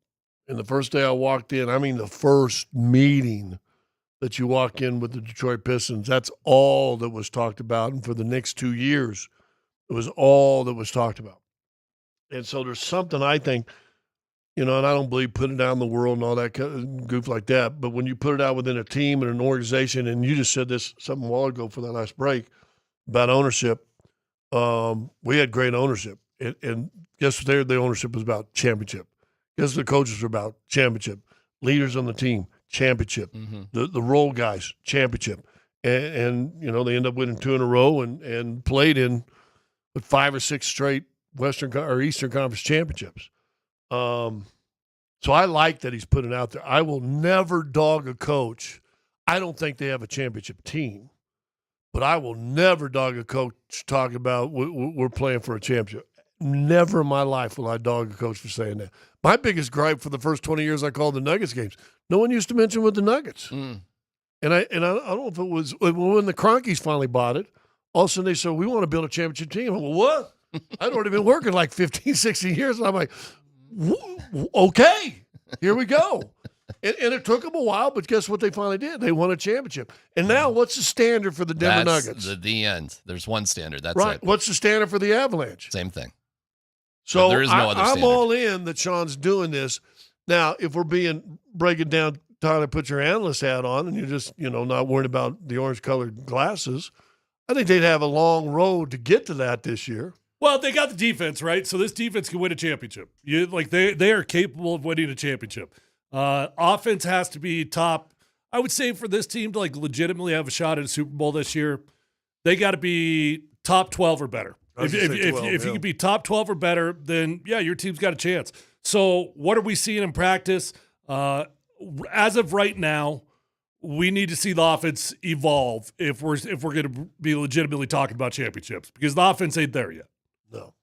And the first day I walked in, I mean the first meeting that you walk in with the Detroit Pistons, that's all that was talked about. And for the next 2 years, it was all that was talked about. And so there's something I think, and I don't believe putting it out in the world and all that goof like that, but when you put it out within a team and an organization, and you just said this something a while ago for that last break about ownership, we had great ownership. And guess what the ownership was about? Championship. Guess what the coaches were about? Championship. Leaders on the team, championship. Mm-hmm. The role guys, championship. And they end up winning 2 in a row and played in 5 or 6 straight Western or Eastern Conference championships. So I like that he's putting it out there. I will never dog a coach. I don't think they have a championship team, but I will never dog a coach talking about we're playing for a championship. Never in my life will I dog a coach for saying that. My biggest gripe for the first 20 years I called the Nuggets games, no one used to mention with the Nuggets. And I don't know if it was when the Cronkies finally bought it, all of a sudden they said, we want to build a championship team. I'm like, what? I'd already been working like 15, 16 years, and I'm like, okay, here we go. And it took them a while, but guess what they finally did? They won a championship. And now what's the standard for the Denver Nuggets? The end. There's one standard. That's right. it. What's the standard for the Avalanche? Same thing. So there is no other standard. I'm all in that Sean's doing this. Now, if we're breaking down, Tyler, put your analyst hat on, and you're just, not worried about the orange-colored glasses, I think they'd have a long road to get to that this year. Well, they got the defense, right? So this defense can win a championship. They are capable of winning a championship. Offense has to be top. I would say for this team to legitimately have a shot at a Super Bowl this year, they got to be top 12 or better. If you can be top 12 or better, then your team's got a chance. So what are we seeing in practice? As of right now, we need to see the offense evolve if we're going to be legitimately talking about championships, because the offense ain't there yet. No,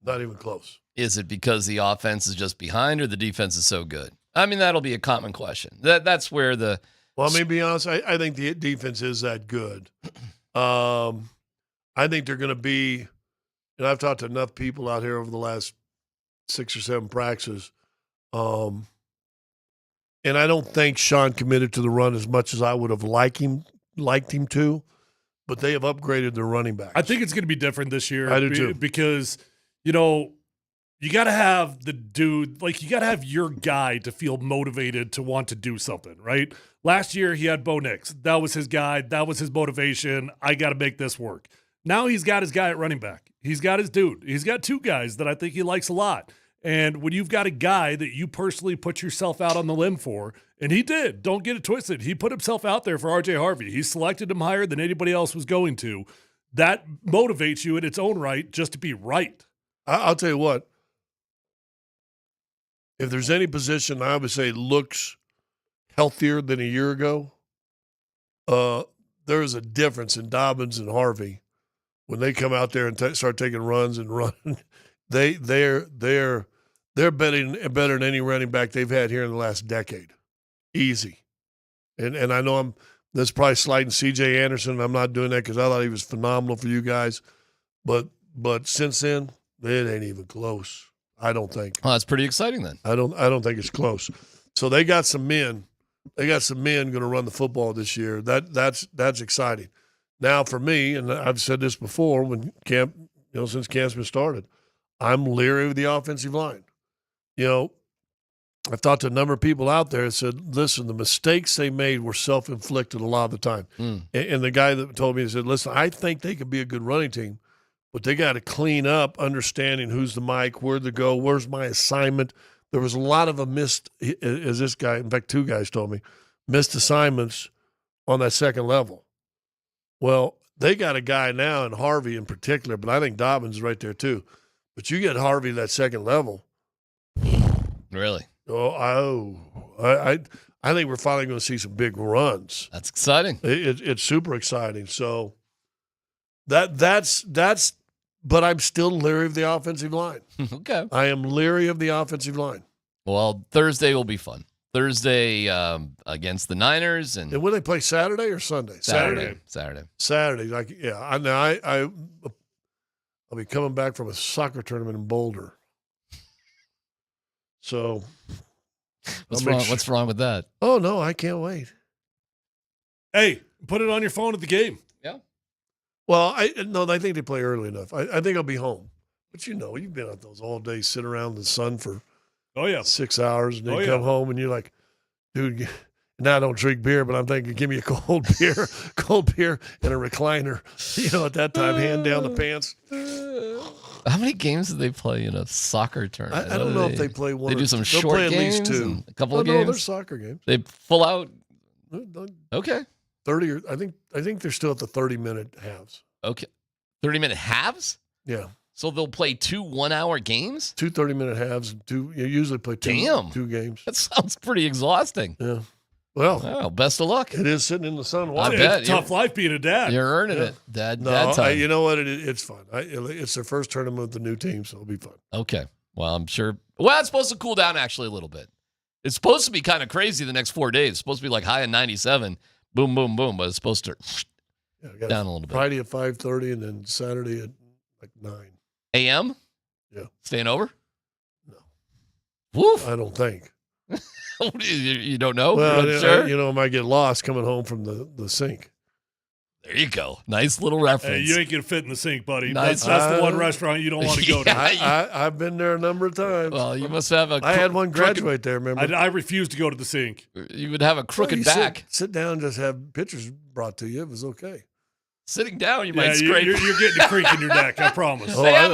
not even close. Is it because the offense is just behind or the defense is so good? I mean, that'll be a common question. That's where the... Well, I mean, to be honest, I think the defense is that good. I I think they're going to be, and I've talked to enough people out here over the last 6 or 7 practices, and I don't think Sean committed to the run as much as I would have liked him to, but they have upgraded their running backs. I think it's going to be different this year. I do too. Because, you know, you got to have the dude, like you got to have your guy to feel motivated to want to do something, right? Last year he had Bo Nix. That was his guy. That was his motivation. I got to make this work. Now he's got his guy at running back. He's got his dude. He's got 2 guys that I think he likes a lot. And when you've got a guy that you personally put yourself out on the limb for, and he did, don't get it twisted. He put himself out there for R.J. Harvey. He selected him higher than anybody else was going to. That motivates you in its own right just to be right. I'll tell you what. If there's any position I would say looks healthier than a year ago, there is a difference in Dobbins and Harvey when they come out there and start taking runs and running. They're better than any running back they've had here in the last decade. Easy. And I know that's probably sliding C.J. Anderson. I'm not doing that because I thought he was phenomenal for you guys. But since then, it ain't even close. I don't think. Well, that's pretty exciting then. I don't think it's close. So they got some men. They got some men going to run the football this year. That's exciting. Now for me, and I've said this before when camp, since camp's been started, I'm leery of the offensive line. I've talked to a number of people out there that said, listen, the mistakes they made were self-inflicted a lot of the time. And the guy that told me, he said, listen, I think they could be a good running team, but they got to clean up understanding who's the mic, where to go, where's my assignment. There was a lot of missed, as this guy, in fact, 2 guys told me, missed assignments on that second level. Well, they got a guy now, and Harvey in particular, but I think Dobbins is right there too. But you get Harvey that second level. Really? I think we're finally going to see some big runs. That's exciting. It's super exciting. So that's. But I'm still leery of the offensive line. Okay. I am leery of the offensive line. Well, Thursday will be fun. Thursday against the Niners, and will they play Saturday or Sunday? Saturday. Saturday. I'll be coming back from a soccer tournament in Boulder. So, what's wrong with that? Oh no, I can't wait. Hey, put it on your phone at the game. Yeah. Well, I think they play early enough. I think I'll be home. But you've been out those all day, sit around in the sun for 6 hours, and then come home, and you're like, dude. Now I don't drink beer, but I'm thinking, give me a cold beer and a recliner. At that time, hand down the pants. How many games do they play in a soccer tournament? I don't know if they play one. They do some they'll short play at games, least 2. a couple of No, games. they're soccer games. They full out. Okay. 30 or I think they're still at the 30-minute halves. Okay, 30-minute halves. Yeah. So they'll play 2 1-hour games. 2 30-minute halves. You usually play 2 games. That sounds pretty exhausting. Yeah. Well, best of luck. It is sitting in the sun. I bet. It's a tough life being a dad. You're earning it. Dad No, time. you know what? It's fun. It's their first tournament with the new team, so it'll be fun. Okay. Well, I'm sure. Well, it's supposed to cool down actually a little bit. It's supposed to be kind of crazy the next 4 days. It's supposed to be like high in 97. Boom, boom, boom. But it's supposed to down a little bit. Friday at 5:30 and then Saturday at like 9 a.m. Yeah. Staying over? No. Woof. I don't think. You don't know? Well, sure? I might get lost coming home from the sink. There you go. Nice little reference. Hey, you ain't going to fit in the sink, buddy. Nice. That's the one restaurant you don't want to go to. I've been there a number of times. Well, you must have a I had one graduate there, remember? I refused to go to the sink. You would have a crooked back. Sit down and just have pictures brought to you. It was okay. Sitting down, you might scrape. You're getting a creak in your neck, I promise. They have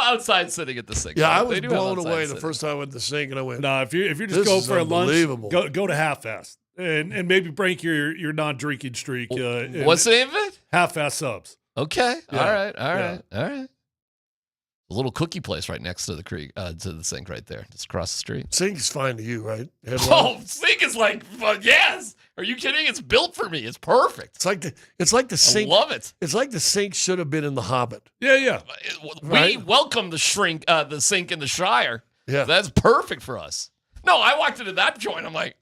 outside sitting at the sink. Yeah, right? I was blown away the first time I went to the sink, and I went, no, if you're just going for a lunch, go to Half-Fast. And maybe break your non-drinking streak. What's the name of it? Half-Fast Subs. Okay. Yeah. All right. A little cookie place right next to the creek, to the sink right there, just across the street. Sink is fine to you, right? Sink is like, yes. Are you kidding? It's built for me. It's perfect. It's like the sink. I love it. It's like the sink should have been in The Hobbit. Yeah. We welcome the sink in the Shire. Yeah, that's perfect for us. No, I walked into that joint. I'm like,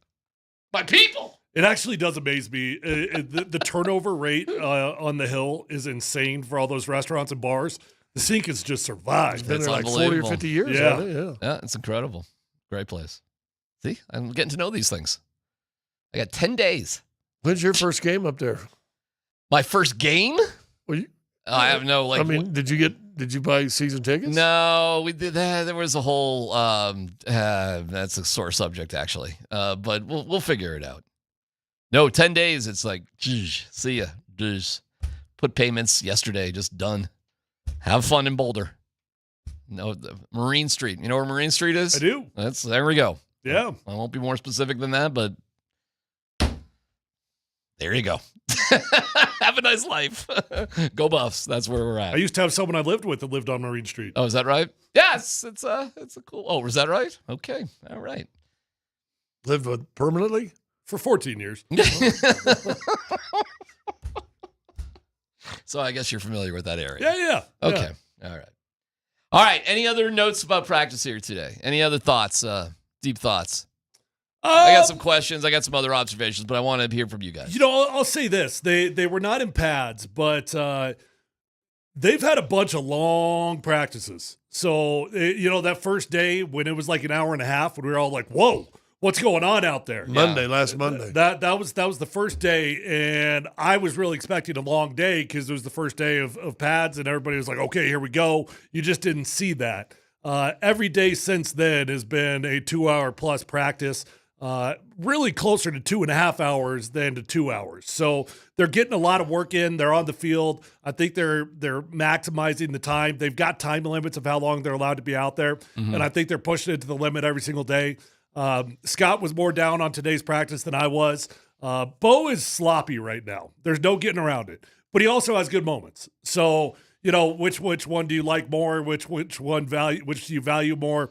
my people. It actually does amaze me. The turnover rate on the Hill is insane for all those restaurants and bars. The Sink has just survived. It's been there like 40 or 50 years. Yeah. Yeah, it's incredible. Great place. See, I'm getting to know these things. I got 10 days. When's your first game up there? My first game? Well, I have no like. I mean, did you buy season tickets? No, we did that. There was a whole. That's a sore subject actually. But we'll figure it out. No, 10 days. It's like, see ya. Put payments yesterday. Just done. Have fun in Boulder. No, Marine Street. You know where Marine Street is? I do. There we go. Yeah. I won't be more specific than that, but there you go. Have a nice life. Go Buffs. That's where we're at. I used to have someone I lived with that lived on Marine Street. Oh, is that right? Yes. It's a cool. Oh, is that right? Okay. All right. Lived with permanently? For 14 years. So I guess you're familiar with that area. Yeah. Okay. Yeah. All right. Any other notes about practice here today? Any other thoughts? Deep thoughts? I got some questions. I got some other observations, but I want to hear from you guys. You know, I'll say this. They were not in pads, but they've had a bunch of long practices. So, that first day when it was like an hour and a half, when we were all like, whoa, what's going on out there? Last Monday. That was the first day, and I was really expecting a long day because it was the first day of pads, and everybody was like, okay, here we go. You just didn't see that. Every day since then has been a 2-hour plus practice. Really closer to 2.5 hours than to 2 hours. So they're getting a lot of work in. They're on the field. I think they're maximizing the time. They've got time limits of how long they're allowed to be out there. Mm-hmm. And I think they're pushing it to the limit every single day. Scott was more down on today's practice than I was. Bo is sloppy right now. There's no getting around it. But he also has good moments. So, which one do you like more? Which do you value more?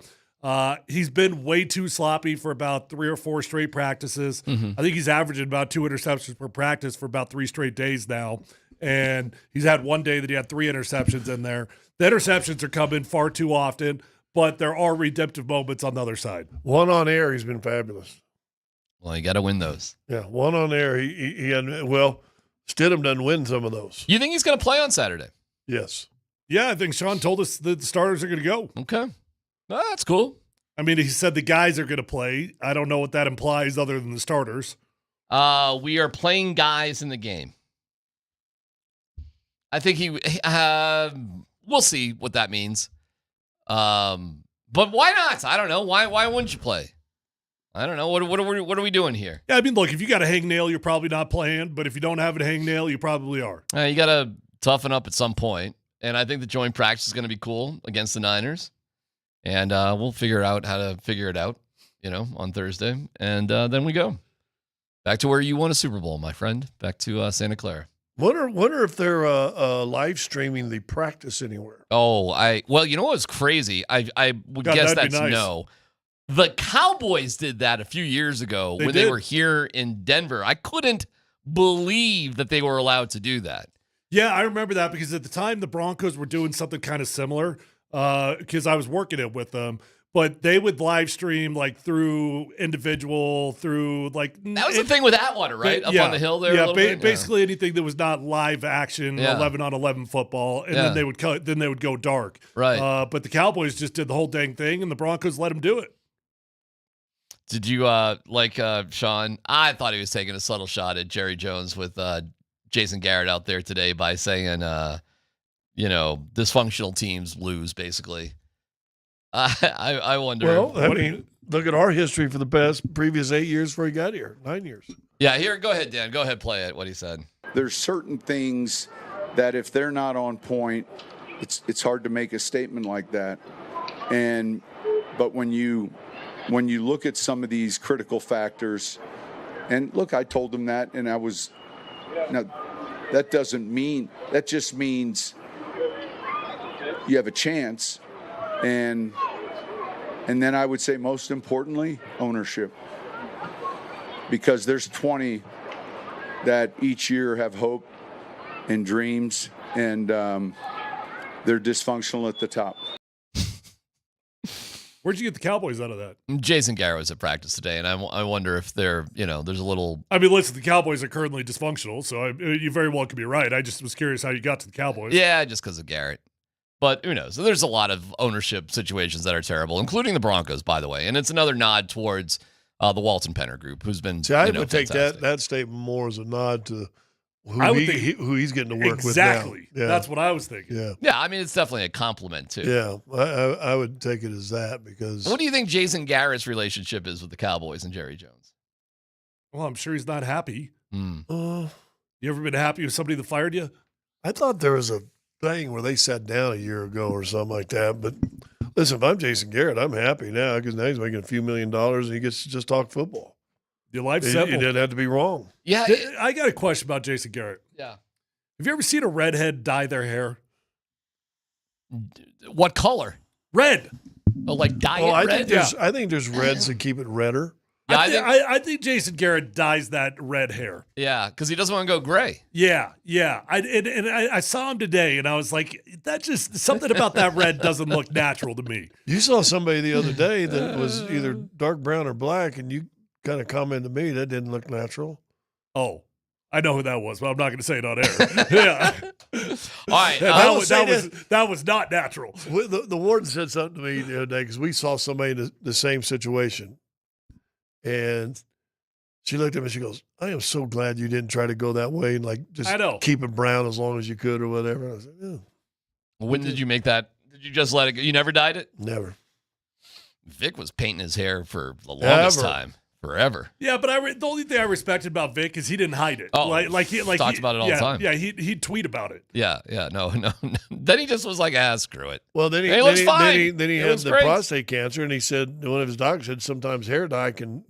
He's been way too sloppy for about 3 or 4 straight practices. Mm-hmm. I think he's averaging about 2 interceptions per practice for about 3 straight days now. And he's had one day that he had 3 interceptions in there. The interceptions are coming far too often, but there are redemptive moments on the other side. One on air, he's been fabulous. Well, you got to win those. Yeah, one on air. He had, Stidham doesn't win some of those. You think he's going to play on Saturday? Yes. Yeah, I think Sean told us that the starters are going to go. Okay. Well, that's cool. I mean, he said the guys are going to play. I don't know what that implies other than the starters. We are playing guys in the game. I think we'll see what that means. But why not? I don't know. Why wouldn't you play? I don't know. What are we doing here? Yeah, I mean, look, if you got a hangnail, you're probably not playing. But if you don't have a hangnail, you probably are. You got to toughen up at some point. And I think the joint practice is going to be cool against the Niners. And we'll figure out how to figure it out, on Thursday. And then we go back to where you won a Super Bowl, my friend. Back to Santa Clara. Wonder if they're live streaming the practice anywhere. Well, you know what's crazy? I would guess that's nice. No. The Cowboys did that a few years ago when they were here in Denver. I couldn't believe that they were allowed to do that. Yeah, I remember that because at the time the Broncos were doing something kind of similar because I was working it with them. But they would live stream through individual, through that was the thing with Atwater, right? Up on the hill there. Yeah, basically anything that was not live action, 11-on-11 football, and then they would go dark. Right. But the Cowboys just did the whole dang thing, and the Broncos let them do it. Did you Sean? I thought he was taking a subtle shot at Jerry Jones with Jason Garrett out there today by saying, dysfunctional teams lose basically. I wonder. Well, look at our history for the previous 8 years before he got here, 9 years. Yeah, here, go ahead, Dan. Go ahead, play it, what he said. There's certain things that if they're not on point, it's hard to make a statement like that. But when you look at some of these critical factors, and look, I told him that, and that just means you have a chance. And then I would say most importantly, ownership. Because there's 20 that each year have hope and dreams, and they're dysfunctional at the top. Where'd you get the Cowboys out of that? Jason Garrett was at practice today, and I wonder if there's a little. I mean, listen, the Cowboys are currently dysfunctional, so you very well could be right. I just was curious how you got to the Cowboys. Yeah, just because of Garrett. But who knows? There's a lot of ownership situations that are terrible, including the Broncos, by the way. And it's another nod towards the Walton Penner Group, who's been. See, I would fantastic. take that statement more as a nod to who he's getting to work with now. Exactly. Yeah. That's what I was thinking. Yeah. Yeah, I mean, it's definitely a compliment, too. Yeah, I would take it as that because. What do you think Jason Garrett's relationship is with the Cowboys and Jerry Jones? Well, I'm sure he's not happy. Uh, You ever been happy with somebody that fired you? I thought there was a thing where they sat down a year ago or something like that. But listen, if I'm Jason Garrett, I'm happy now because now he's making a few $1 million and he gets to just talk football. Your life's simple. It didn't have to be wrong. Yeah. I got a question about Jason Garrett. Yeah. Have you ever seen a redhead dye their hair? What color? Red. Oh, like dye Well, it red? I think there's reds that keep it redder. Yeah, I think Jason Garrett dyes that red hair. Yeah, because he doesn't want to go gray. Yeah. I saw him today, and I was like, that just something about that red doesn't look natural to me. You saw somebody the other day that was either dark brown or black, and you kind of commented to me that didn't look natural. Oh, I know who that was, but I'm not going to say it on air. Yeah. All right. That was not natural. The warden said something to me the other day because we saw somebody in the same situation. And she looked at me and she goes, I am so glad you didn't try to go that way and just keep it brown as long as you could or whatever. I was like, yeah. When did you make that? Did you just let it go? You never dyed it? Never. Vic was painting his hair for the longest time. Forever. Yeah, but the only thing I respected about Vic is he didn't hide it. Oh, he talks about it all the time. Yeah, he'd tweet about it. Yeah, no. Then he just was like, screw it. Well, then he had the prostate cancer, and he said one of his doctors said sometimes hair dye can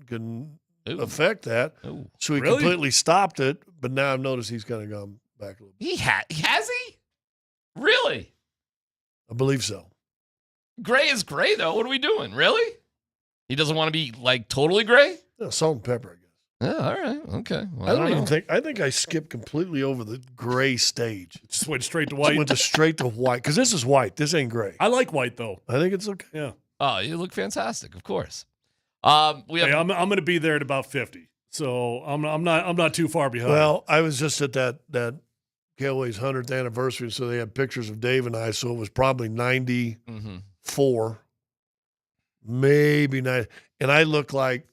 affect that. Ooh. So he completely stopped it. But now I've noticed he's kind of gone back a little bit. Has he? Really? I believe so. Gray is gray though. What are we doing? Really? He doesn't want to be totally gray? Yeah, salt and pepper, I guess. Yeah, all right. Okay. Well, I don't even think. I think I skipped completely over the gray stage. Just went straight to white. Went straight to white because this is white. This ain't gray. I like white though. I think it's okay. Yeah. Oh, you look fantastic. Of course. I'm going to be there at about 50, so I'm not too far behind. Well, I was just at that Cowboys 100th anniversary, so they had pictures of Dave and I. So it was probably 94. Maybe not, and I look like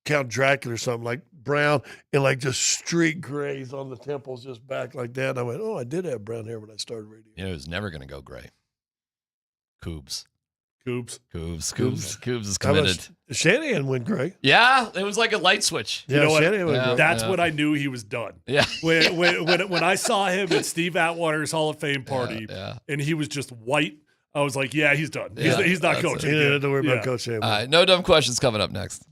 Count Dracula or something, like brown and just streak grays on the temples, just back like that. And I went, oh, I did have brown hair when I started radio. It was never going to go gray. Coobs is committed. Shanahan went gray. Yeah, it was like a light switch. Yeah, you know what? Shanahan went gray. That's when I knew he was done. Yeah. When I saw him at Steve Atwater's Hall of Fame party, and he was just white. I was like, yeah, he's done. He's not coaching. He didn't have to worry about coaching. All right, no dumb questions coming up next.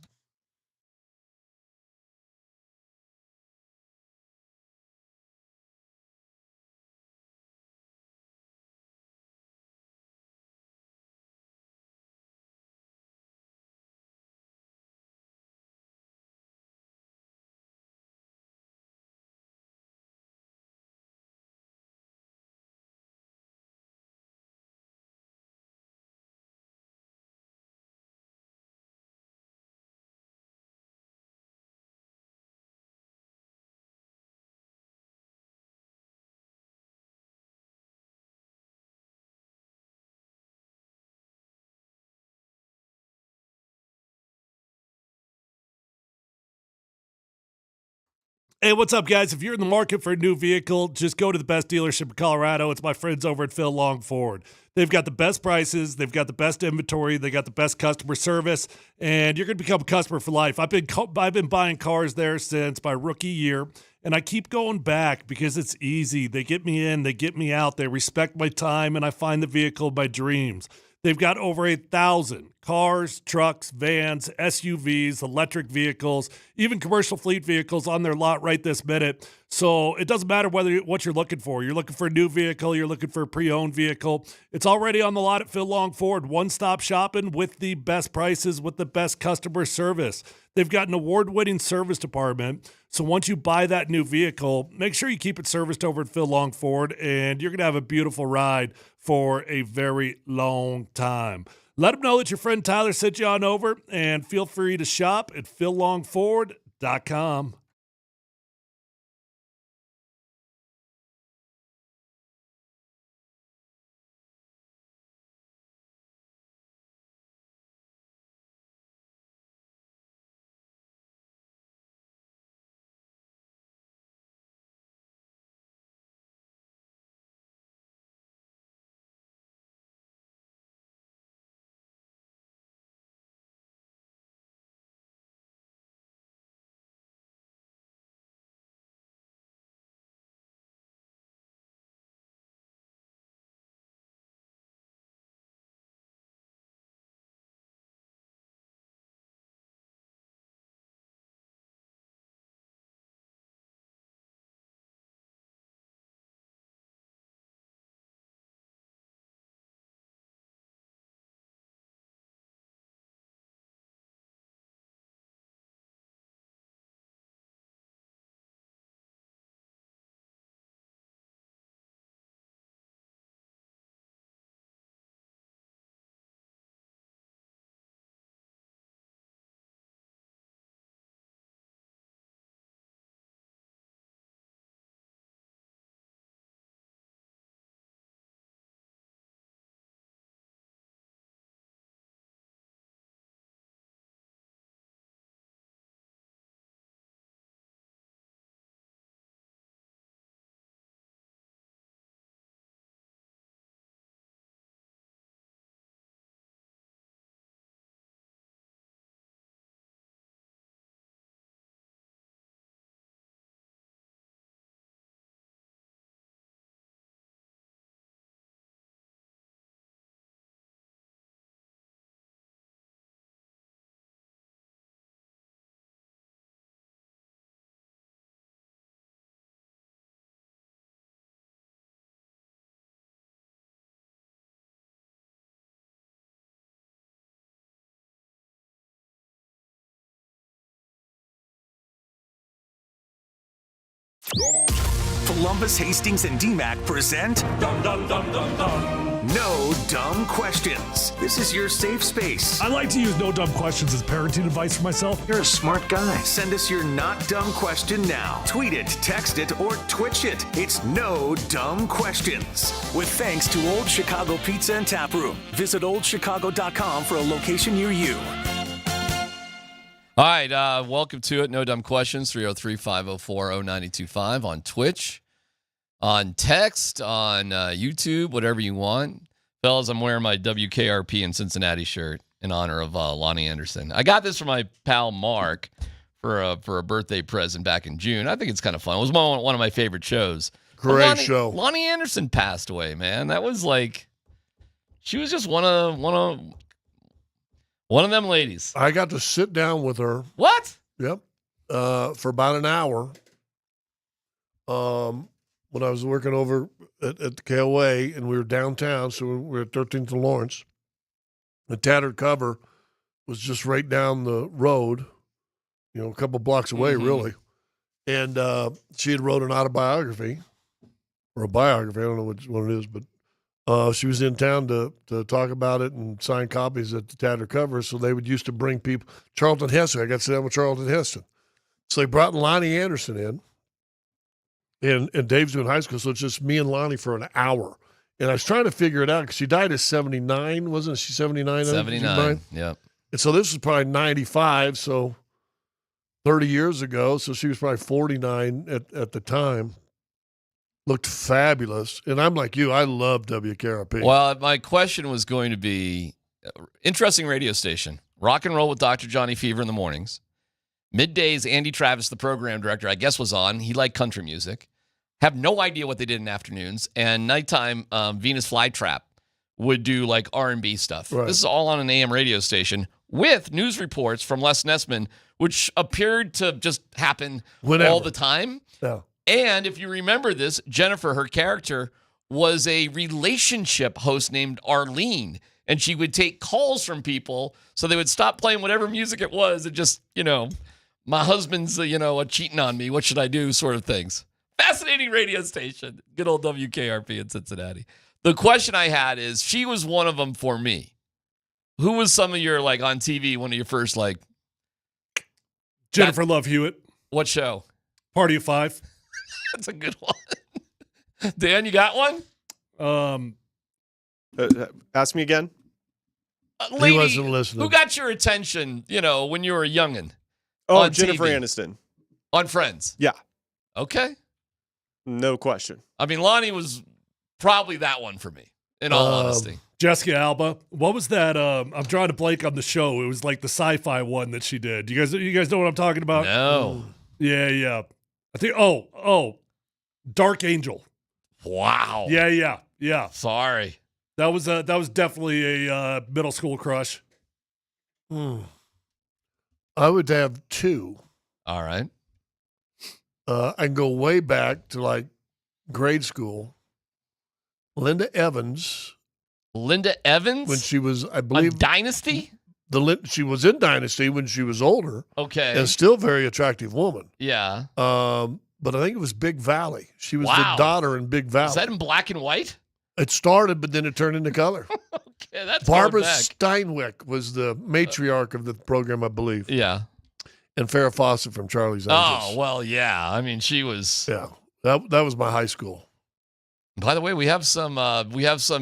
Hey, what's up, guys? If you're in the market for a new vehicle, just go to the best dealership in Colorado. It's my friends over at Phil Long Ford. They've got the best prices. They've got the best inventory. They got the best customer service, and you're going to become a customer for life. I've been buying cars there since my rookie year, and I keep going back because it's easy. They get me in. They get me out. They respect my time, and I find the vehicle of my dreams. They've got over 8,000 cars, trucks, vans, SUVs, electric vehicles, even commercial fleet vehicles on their lot right this minute. So it doesn't matter what you're looking for. You're looking for a new vehicle. You're looking for a pre-owned vehicle. It's already on the lot at Phil Long Ford. One-stop shopping with the best prices, with the best customer service. They've got an award-winning service department. So once you buy that new vehicle, make sure you keep it serviced over at Phil Long Ford, and you're going to have a beautiful ride for a very long time. Let them know that your friend Tyler sent you on over, and feel free to shop at phillongford.com. Polumbus, Hastings, and DMac present No Dumb Questions. This is your safe space. I like to use no dumb questions as parenting advice for myself. You're a smart guy. Send us your not dumb question now. Tweet it, text it, or Twitch it. It's No Dumb Questions. With thanks to Old Chicago Pizza and Tap Room. Visit oldchicago.com for a location near you. All right, welcome to it. No Dumb Questions, 303-504-0925 on Twitch, on text, on YouTube, whatever you want. Fellas, I'm wearing my WKRP in Cincinnati shirt in honor of Lonnie Anderson. I got this from my pal Mark for a birthday present back in June. I think it's kind of fun. It was one of my favorite shows. Great show. Lonnie Anderson passed away, man. That was like, she was just one of them ladies. I got to sit down with her. What? Yep. For about an hour. When I was working over at the KOA, and we were downtown, so we were at 13th and Lawrence. The Tattered Cover was just right down the road, a couple blocks away, really. And she had wrote an autobiography, or a biography, I don't know what it is, but she was in town to talk about it and sign copies at the Tattered Cover, so they would used to bring people. Charlton Heston, I got to sit down with Charlton Heston. So they brought Lonnie Anderson in, and Dave's doing high school, so it's just me and Lonnie for an hour. And I was trying to figure it out because she died at 79, wasn't she? 79? 79, yeah. And so this was probably 95, so 30 years ago, so she was probably 49 at the time. Looked fabulous. And I'm like you, I love WKRP. Well, my question was going to be, interesting radio station. Rock and roll with Dr. Johnny Fever in the mornings. Middays, Andy Travis, the program director, I guess was on. He liked country music. Have no idea what they did in afternoons. And nighttime, Venus Flytrap would do like R&B stuff. Right. This is all on an AM radio station with news reports from Les Nessman, which appeared to just happen all the time. Yeah. And if you remember this, Jennifer, her character, was a relationship host named Arlene, and she would take calls from people, so they would stop playing whatever music it was and just, My husband's, cheating on me. What should I do? Sort of things. Fascinating radio station. Good old WKRP in Cincinnati. The question I had is, she was one of them for me. Who was some of your, on TV, one of your first, Jennifer Love Hewitt. What show? Party of Five. That's a good one. Dan, you got one? Ask me again. Lady, he wasn't listening. Who got your attention, when you were a youngin'? Oh, on Jennifer TV? Aniston. On Friends? Yeah. Okay. No question. I mean, Lonnie was probably that one for me, in all honesty. Jessica Alba. What was that? I'm drawing a blank on the show. It was like the sci-fi one that she did. You guys know what I'm talking about? No. Yeah. I think. Dark Angel. Wow. Yeah. Sorry. That was definitely a middle school crush. I would have two. All right. I can go way back to grade school. Linda Evans. Linda Evans? When she was, I believe, on Dynasty? She was in Dynasty when she was older. Okay. And still a very attractive woman. Yeah. But I think it was Big Valley. She was the daughter in Big Valley. Is that in black and white? It started, but then it turned into color. Okay, that's Barbara going back. Steinwick was the matriarch of the program, I believe. Yeah. And Farrah Fawcett from Charlie's Angels. Oh, well, yeah. I mean, she was. Yeah. That was my high school. By the way, we have some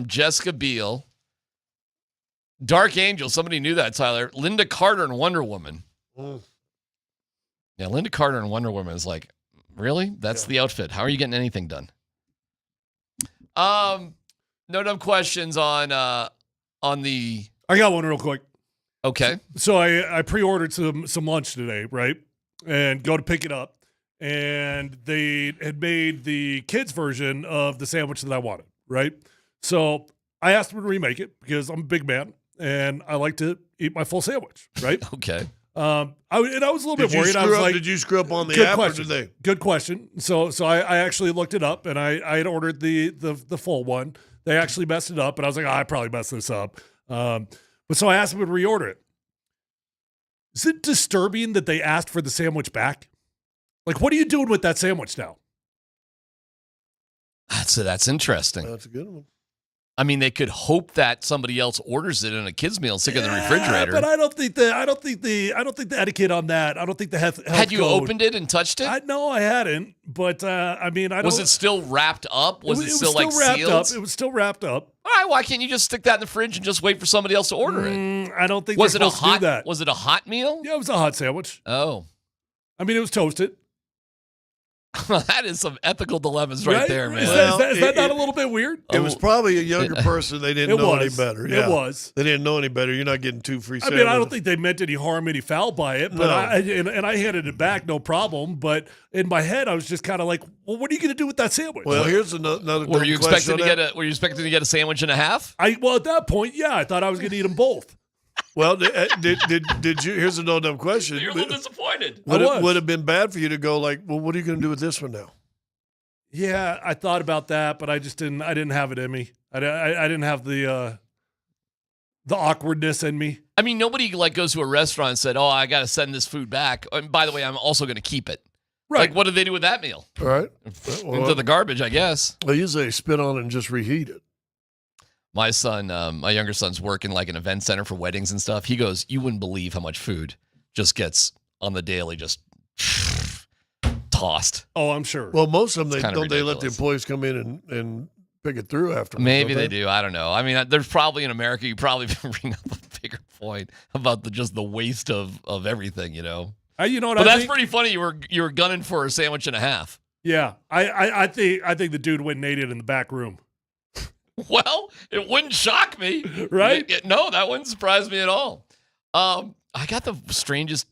Jessica Biel. Dark Angel. Somebody knew that, Tyler. Linda Carter and Wonder Woman. Yeah, Linda Carter and Wonder Woman is like, really? That's the outfit. How are you getting anything done? No dumb questions on the. I got one real quick. Okay. So I pre-ordered some lunch today, right? And go to pick it up. And they had made the kids' version of the sandwich that I wanted, right? So I asked them to remake it because I'm a big man and I like to eat my full sandwich, right? Okay. I was a little bit worried. I was like, did you screw up on the app or did they? Good question. So I actually looked it up and I had ordered the full one. They actually messed it up, and I was like, I probably messed this up. But so I asked them to reorder it. Is it disturbing that they asked for the sandwich back? Like, what are you doing with that sandwich now? That's interesting. That's a good one. I mean, they could hope that somebody else orders it in a kid's meal and stick it in the refrigerator. But I don't think the etiquette on that. I don't think the health Had you code. opened it and touched it? No, I hadn't. But I mean, I don't. Was it still wrapped up? Was it still wrapped sealed? up. It was still wrapped up. All right, why can't you just stick that in the fridge and just wait for somebody else to order it? I don't think Was they're it a supposed to do hot? that. Was it a hot meal? Yeah, it was a hot sandwich. Oh, I mean, it was toasted. That is some ethical dilemmas right there, man. Is that not a little bit weird? It was probably a younger person. They didn't know any better. Yeah. It was. They didn't know any better. You're not getting two free I sandwiches. mean, I don't think they meant any harm, any foul by it. But No. I handed it back, no problem. But in my head, I was just kind of like, well, what are you going to do with that sandwich? Well, here's another. Were you expecting to get Were you expecting to get a sandwich and a half? Well, at that point, yeah, I thought I was going to eat them both. Well, did you? Here's a no dumb question. You're a little disappointed. Would it have been bad for you to go like, well, what are you going to do with this one now? Yeah, I thought about that, but I just didn't. I didn't have it in me. I didn't have the awkwardness in me. I mean, nobody goes to a restaurant and said, "Oh, I got to send this food back." And by the way, I'm also going to keep it. Right. Like, what do they do with that meal? All right. Into the garbage, I guess. Well, usually they spit on it and just reheat it. My son, my younger son's working like an event center for weddings and stuff. He goes, "You wouldn't believe how much food just gets on the daily, just tossed." Oh, I'm sure. Well, most of them, It's they kinda let the ridiculous. employees come in and pick it through after. Maybe they do. I don't know. I mean, there's probably in America, you probably bring up a bigger point about just the waste of everything, you know. You know what? But I that's think? pretty funny. You were gunning for a sandwich and a half. Yeah, I think the dude went and ate it in the back room. Well, it wouldn't shock me, right? No, that wouldn't surprise me at all. I got the strangest.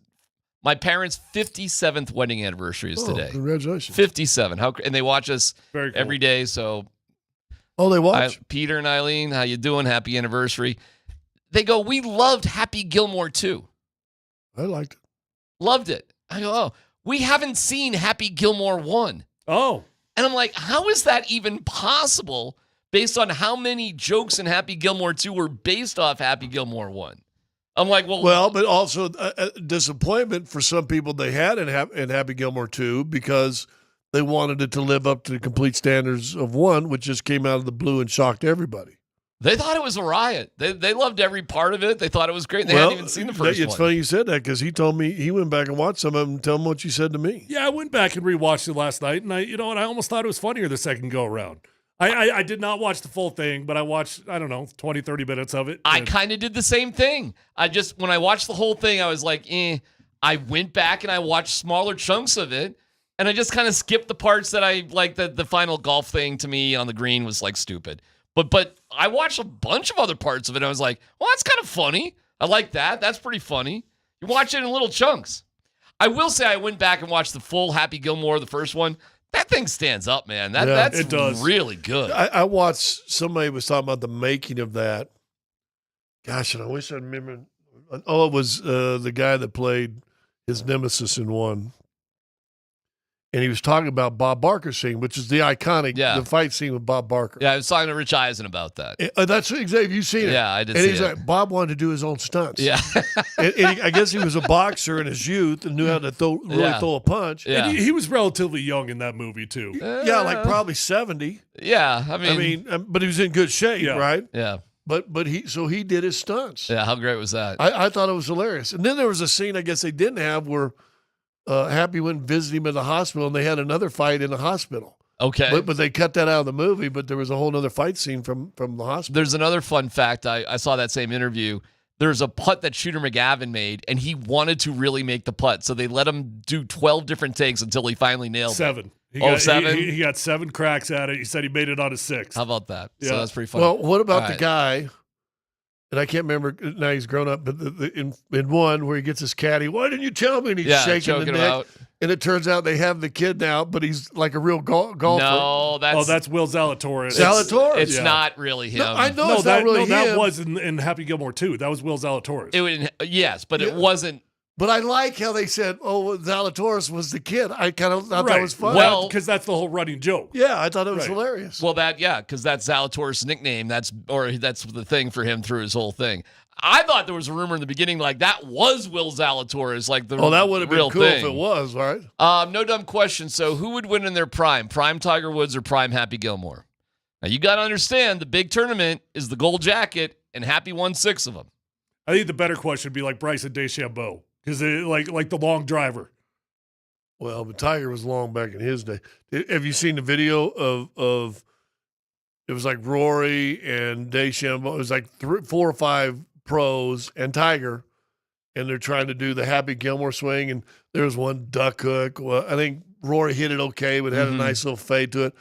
My parents' 57th wedding anniversary is today. Congratulations! 57. And they watch us Very cool. every day. So, they watch. Peter and Eileen, how you doing? Happy anniversary. They go, we loved Happy Gilmore too. I liked it. Loved it. I go, oh, we haven't seen Happy Gilmore 1. Oh. And I'm like, how is that even possible based on how many jokes in Happy Gilmore 2 were based off Happy Gilmore 1? I'm like, well, but also disappointment for some people they had in Happy Gilmore 2 because they wanted it to live up to the complete standards of 1, which just came out of the blue and shocked everybody. They thought it was a riot. They loved every part of it. They thought it was great. They hadn't even seen the first one. It's funny you said that because he told me he went back and watched some of them and tell him what you said to me. Yeah, I went back and rewatched it last night, and I almost thought it was funnier the second go around. I did not watch the full thing, but I watched, 20, 30 minutes of it. I kind of did the same thing. When I watched the whole thing, I was like, I went back and I watched smaller chunks of it, and I just kind of skipped the parts that I like. The final golf thing to me on the green was like stupid. But I watched a bunch of other parts of it, and I was like, well, that's kind of funny. I like that. That's pretty funny. You watch it in little chunks. I will say I went back and watched the full Happy Gilmore, the first one. That thing stands up, man. That's it does. Really good. I watched, somebody was talking about the making of that. Gosh, and I wish I remembered. Oh, it was the guy that played his nemesis in 1. And he was talking about Bob Barker's scene, which is the iconic, the fight scene with Bob Barker. Yeah, I was talking to Rich Eisen about that. That's exactly, you've seen it. Yeah, I did and see he's it. like, Bob wanted to do his own stunts. Yeah. and I guess he was a boxer in his youth and knew how to throw a punch. Yeah. And he was relatively young in that movie, too. Yeah, like probably 70. Yeah, I mean, but he was in good shape, right? Yeah. But he did his stunts. Yeah, how great was that? I thought it was hilarious. And then there was a scene I guess they didn't have where Happy went and visited him in the hospital, and they had another fight in the hospital. Okay. But they cut that out of the movie, but there was a whole other fight scene from the hospital. There's another fun fact. I saw that same interview. There's a putt that Shooter McGavin made, and he wanted to really make the putt, so they let him do 12 different takes until he finally nailed 7. it. 7? He got 7 cracks at it. He said he made it on his 6th. How about that? Yeah. So that's pretty funny. Well, what about the guy, and I can't remember, now he's grown up, but in 1 where he gets his caddy, why didn't you tell me? And he's shaking the neck. Out. And it turns out they have the kid now, but he's like a real golfer. No, that's Will Zalatoris. It's not really him. No, I know it's not really him. That was in Happy Gilmore 2. That was Will Zalatoris. Yes, but it wasn't. But I like how they said, Zalatoris was the kid. I kind of thought that was fun. Well, because that's the whole running joke. Yeah, I thought it was hilarious. Well, because that's Zalatoris' nickname. That's the thing for him through his whole thing. I thought there was a rumor in the beginning like that was Will Zalatoris, like the that would have been cool thing. if it was, right? No dumb question. So who would win in their prime? Prime Tiger Woods or prime Happy Gilmore? Now you got to understand the big tournament is the gold jacket, and Happy won 6 of them. I think the better question would be like Bryson DeChambeau because like the long driver. Well, but Tiger was long back in his day. Have you seen the video of it was like Rory and DeChambeau? It was like 4 or 5 pros and Tiger, and they're trying to do the Happy Gilmore swing, and there was one duck hook. Well, I think Rory hit it okay, but had a nice little fade to it.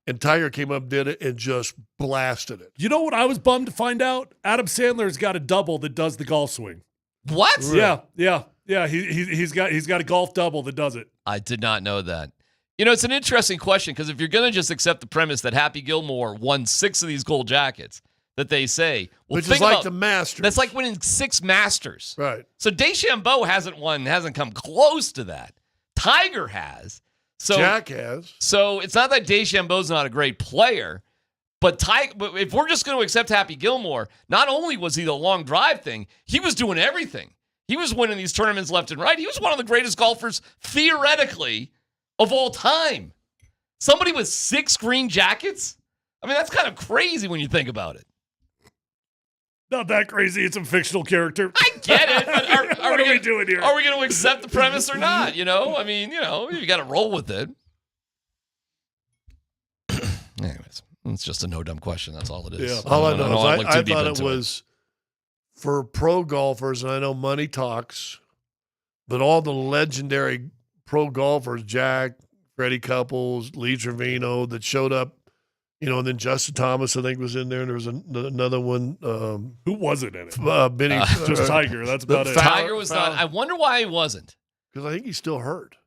And Tiger came up, did it, and just blasted it. You know what I was bummed to find out? Adam Sandler's got a double that does the golf swing. What? Really? Yeah. He's got a golf double that does it. I did not know that. It's an interesting question because if you're going to just accept the premise that Happy Gilmore won 6 of these gold jackets, that they say, which is like the Masters. That's like winning 6 Masters. Right. So DeChambeau hasn't come close to that. Tiger has. So Jack has. So it's not that DeChambeau's not a great player, but if we're just going to accept Happy Gilmore, not only was he the long drive thing, he was doing everything. He was winning these tournaments left and right. He was one of the greatest golfers, theoretically, of all time. Somebody with 6 green jackets? I mean, that's kind of crazy when you think about it. Not that crazy. It's a fictional character. I get it. But what are we doing here? Are we going to accept the premise or not? I mean, you got to roll with it. Anyways, it's just a no dumb question. That's all it is. Yeah. All I know is I thought it was for pro golfers, and I know money talks, but all the legendary pro golfers, Jack, Freddie Couples, Lee Trevino, that showed up. And then Justin Thomas, I think, was in there. And there was another one. Who wasn't in it? Benny. Just Tiger. That's about it. Tiger was not. I wonder why he wasn't. Because I think he's still hurt.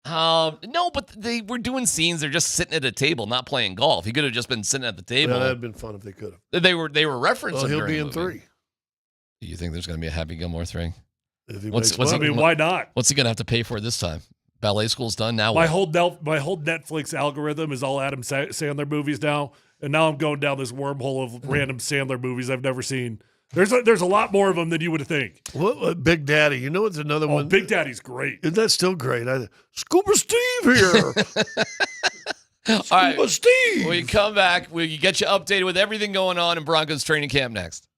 No, but they were doing scenes. They're just sitting at a table, not playing golf. He could have just been sitting at the table. Yeah, that would have been fun if they could have. They were referencing. Well, he'll be in movie. 3. Do you think there's going to be a Happy Gilmore 3? Why not? What's he going to have to pay for this time? Ballet school's done now. My whole Netflix algorithm is all Adam Sandler movies now, and now I'm going down this wormhole of random Sandler movies I've never seen. There's a lot more of them than you would think. What Big Daddy? You know what's another one? Big Daddy's great. Isn't that still great? Scuba Steve here. All right, Steve. When you come back, we'll get you updated with everything going on in Broncos training camp next.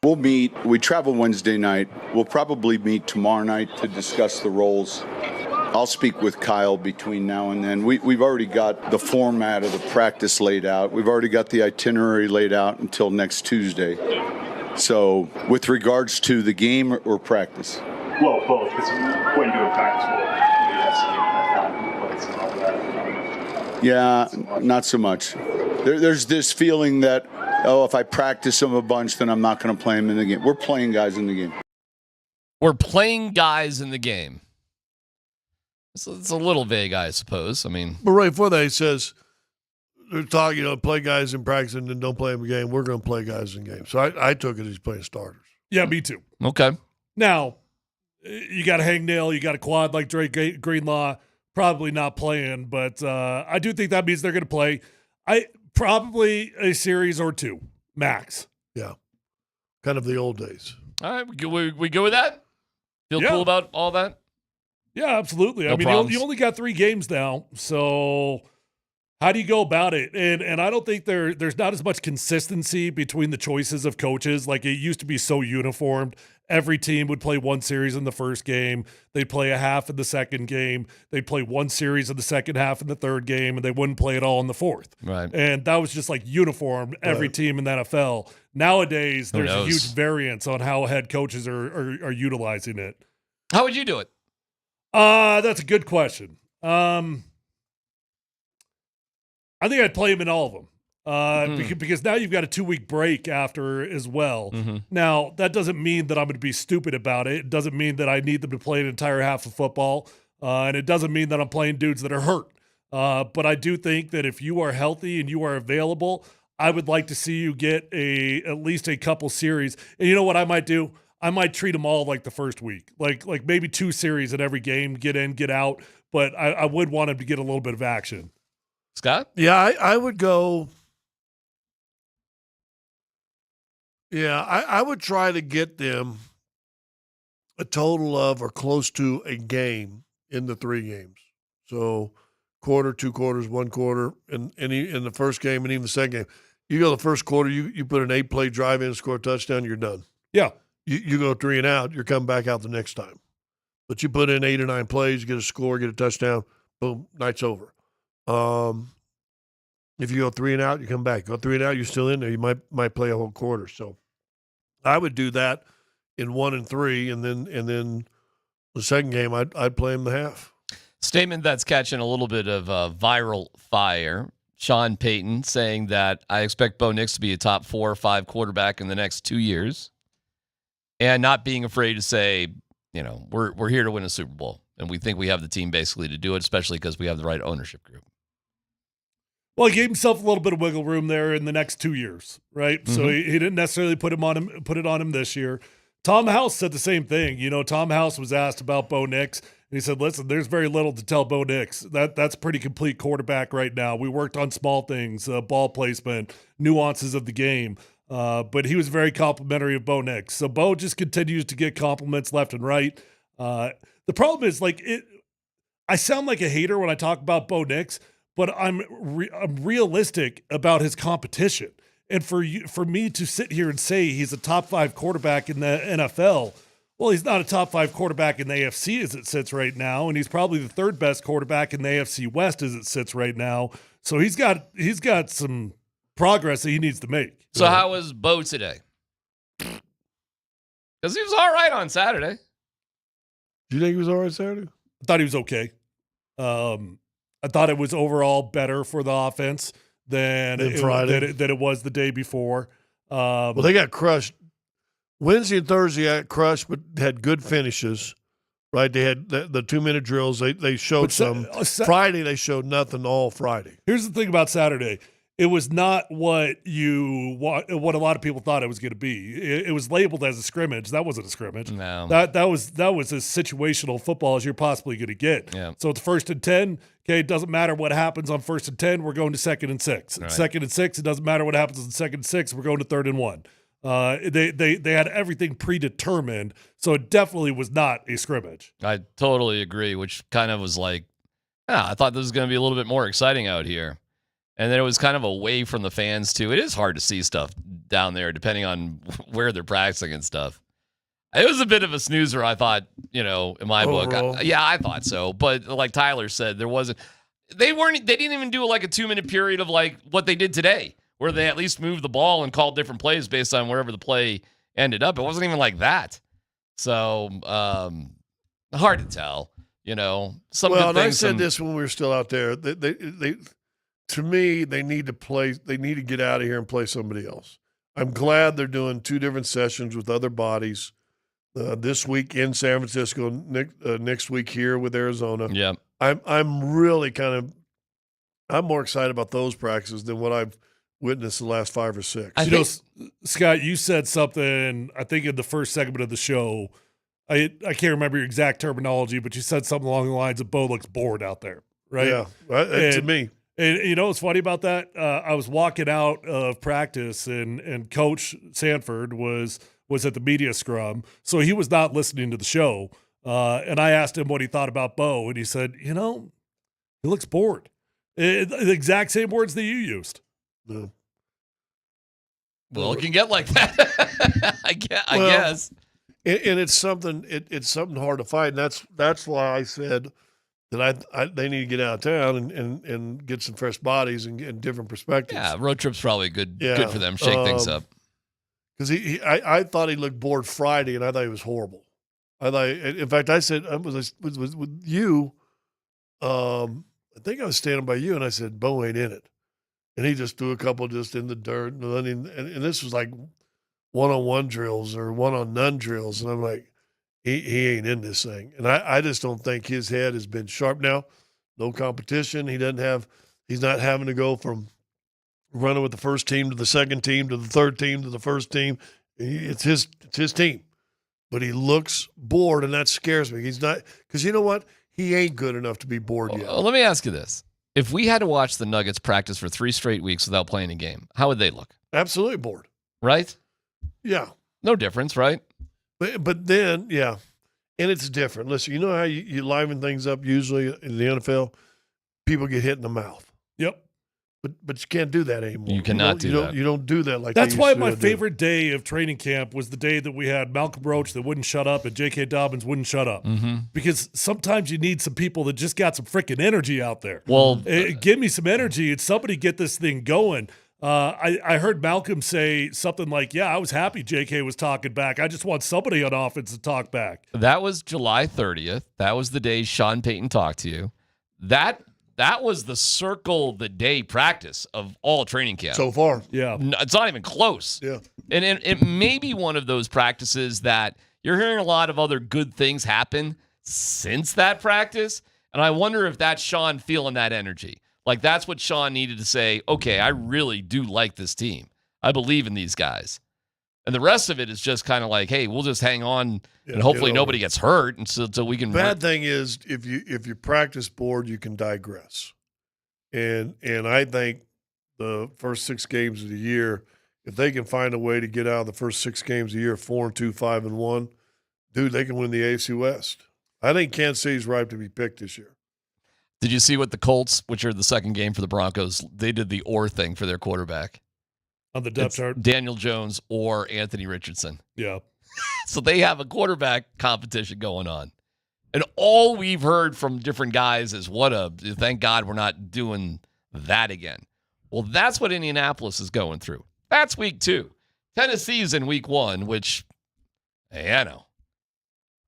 We'll meet. We travel Wednesday night. We'll probably meet tomorrow night to discuss the roles. I'll speak with Kyle between now and then. We've already got the format of the practice laid out. We've already got the itinerary laid out until next Tuesday. So with regards to the game or practice? Well, both, because when doing practice, yeah, not so much. There's this feeling that if I practice him a bunch, then I'm not going to play him in the game. We're playing guys in the game. We're playing guys in the game. It's a little vague, I suppose. I mean, but right before that, he says they're talking, play guys in practice and then don't play them in the game. We're going to play guys in games. So I took it as playing starters. Yeah, me too. Okay. Now, you got a hangnail, you got a quad like Drake Greenlaw, probably not playing, but I do think that means they're going to play. Probably a series or two, max. Yeah. Kind of the old days. All right, we go with that? Feel cool about all that? Yeah, absolutely. No I mean, problems. you only got 3 games now, so how do you go about it? And I don't think there's not as much consistency between the choices of coaches. Like it used to be so uniformed. Every team would play one series in the first game. They'd play a half in the second game. They'd play one series in the second half in the third game, and they wouldn't play it all in the fourth. Right. And that was just like uniform, every team in the NFL. Nowadays, there's a huge variance on how head coaches are utilizing it. How would you do it? That's a good question. I think I'd play him in all of them because now you've got a 2-week break after as well. Mm-hmm. Now, that doesn't mean that I'm going to be stupid about it. It doesn't mean that I need them to play an entire half of football. And it doesn't mean that I'm playing dudes that are hurt. But I do think that if you are healthy and you are available, I would like to see you get at least a couple series. And you know what I might do? I might treat them all like the first week, like maybe 2 series in every game, get in, get out. But I would want him to get a little bit of action. Scott? Yeah, I would go. Yeah, I would try to get them a total of or close to a game in the 3 games. So quarter, 2 quarters, 1 quarter, in the first game and even the second game. You go the first quarter, you put an 8-play drive in, score a touchdown, you're done. Yeah. You go 3 and out, you're coming back out the next time. But you put in 8 or 9 plays, you get a score, get a touchdown, boom, night's over. If you go 3 and out, you come back. Go 3 and out, you're still in there. You might play a whole quarter. So I would do that in 1 and 3, and then the second game I'd play him the half. Statement that's catching a little bit of viral fire. Sean Payton saying that I expect Bo Nix to be a top 4 or 5 quarterback in the next 2 years, and not being afraid to say, we're here to win a Super Bowl, and we think we have the team basically to do it, especially because we have the right ownership group. Well, he gave himself a little bit of wiggle room there in the next 2 years, right? Mm-hmm. So he didn't necessarily put it on him this year. Tom House said the same thing. Tom House was asked about Bo Nix, and he said, listen, there's very little to tell Bo Nix. That's a pretty complete quarterback right now. We worked on small things, ball placement, nuances of the game. But he was very complimentary of Bo Nix. So Bo just continues to get compliments left and right. The problem is, I sound like a hater when I talk about Bo Nix, but I'm realistic about his competition. And for me to sit here and say he's a top 5 quarterback in the NFL, well, he's not a top 5 quarterback in the AFC as it sits right now, and he's probably the 3rd best quarterback in the AFC West as it sits right now. So he's got some progress that he needs to make. So how was Bo today? Because he was all right on Saturday. Do you think he was all right Saturday? I thought he was okay. I thought it was overall better for the offense than it was the day before. Well, they got crushed. Wednesday and Thursday got crushed, but had good finishes. Right? They had the 2-minute drills. They showed some. Friday, they showed nothing all Friday. Here's the thing about Saturday. It was not what a lot of people thought it was going to be. It was labeled as a scrimmage. That wasn't a scrimmage. No. That was as situational football as you're possibly going to get. Yeah. So it's 1st and 10. Okay, it doesn't matter what happens on 1st and 10. We're going to 2nd and 6. Right. 2nd and 6. It doesn't matter what happens on 2nd and 6. We're going to 3rd and 1. They had everything predetermined, so it definitely was not a scrimmage. I totally agree, which kind of was like, I thought this was going to be a little bit more exciting out here. And then it was kind of away from the fans, too. It is hard to see stuff down there, depending on where they're practicing and stuff. It was a bit of a snoozer, I thought, in my book. I thought so. But like Tyler said, they didn't even do like a 2-minute period of like what they did today, where they at least moved the ball and called different plays based on wherever the play ended up. It wasn't even like that. So hard to tell, I said this when we were still out there. to me, they need to get out of here and play somebody else. I'm glad they're doing 2 different sessions with other bodies. This week in San Francisco, next week here with Arizona. Yeah. I'm really I'm more excited about those practices than what I've witnessed the last 5 or 6. Scott, you said something, I think in the first segment of the show. I can't remember your exact terminology, but you said something along the lines of Bo looks bored out there, right? Yeah, to me. And you know what's funny about that? I was walking out of practice, and Coach Sanford was at the media scrum, so he was not listening to the show. And I asked him what he thought about Bo, and he said, he looks bored. The exact same words that you used. No. Well, it can get like that. I guess. And it's something. It's something hard to fight, and that's why I said that they need to get out of town and get some fresh bodies and different perspectives. Yeah, road trip's probably good for them. Shake things up. Because I thought he looked bored Friday, and I thought he was horrible. In fact, I said I was with you. I think I was standing by you, and I said, Bo ain't in it. And he just threw a couple just in the dirt. And this was like one-on-one drills or one-on-none drills. And I'm like, he ain't in this thing. And I just don't think his head has been sharp now. No competition. He's not having to go from running with the first team to the second team to the third team to the first team. It's his team. But he looks bored, and that scares me. He's not – because you know what? He ain't good enough to be bored yet. Well, let me ask you this. If we had to watch the Nuggets practice for 3 straight weeks without playing a game, how would they look? Absolutely bored. Right? Yeah. No difference, right? But then, yeah, and it's different. Listen, you know how you liven things up usually in the NFL? People get hit in the mouth. Yep. But you can't do that anymore. You cannot do that. You don't do that like that's why my favorite day of training camp was the day that we had Malcolm Roach that wouldn't shut up and J.K. Dobbins wouldn't shut up. Mm-hmm. Because sometimes you need some people that just got some freaking energy out there. Well, give me some energy and somebody get this thing going. I heard Malcolm say something like, I was happy J.K. was talking back. I just want somebody on offense to talk back. That was July 30th. That was the day Sean Payton talked to you. That was the circle the day practice of all training camp. So far. Yeah. It's not even close. Yeah. And it may be one of those practices that you're hearing a lot of other good things happen since that practice. And I wonder if that's Sean feeling that energy. Like that's what Sean needed to say, okay, I really do like this team. I believe in these guys. And the rest of it is just kind of like, hey, we'll just hang on and hopefully nobody gets hurt until we can. Bad thing is if you practice board, you can digress. And I think the first 6 games of the year, if they can find a way to get out of the first 6 games of the year 4-2, 5-1, dude, they can win the AFC West. I think Kansas City's ripe to be picked this year. Did you see what the Colts, which are the second game for the Broncos, they did the or thing for their quarterback? On the depth chart? Daniel Jones or Anthony Richardson. Yeah. So they have a quarterback competition going on. And all we've heard from different guys is thank God we're not doing that again. Well, that's what Indianapolis is going through. That's week 2. Tennessee's in week 1, which, hey, I know.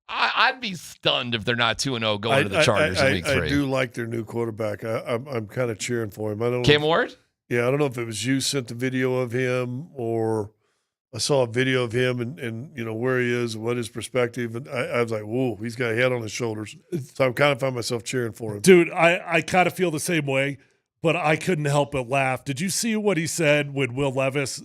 I'd be stunned if they're not 2-0 going to the Chargers in week 3. I do like their new quarterback. I'm kind of cheering for him. I don't know. Cam Ward? Yeah, I don't know if it was you sent the video of him or I saw a video of him and where he is and what his perspective. And I was like, whoa, he's got a head on his shoulders. So I'm kind of find myself cheering for him. Dude, I kind of feel the same way, but I couldn't help but laugh. Did you see what he said when Will Levis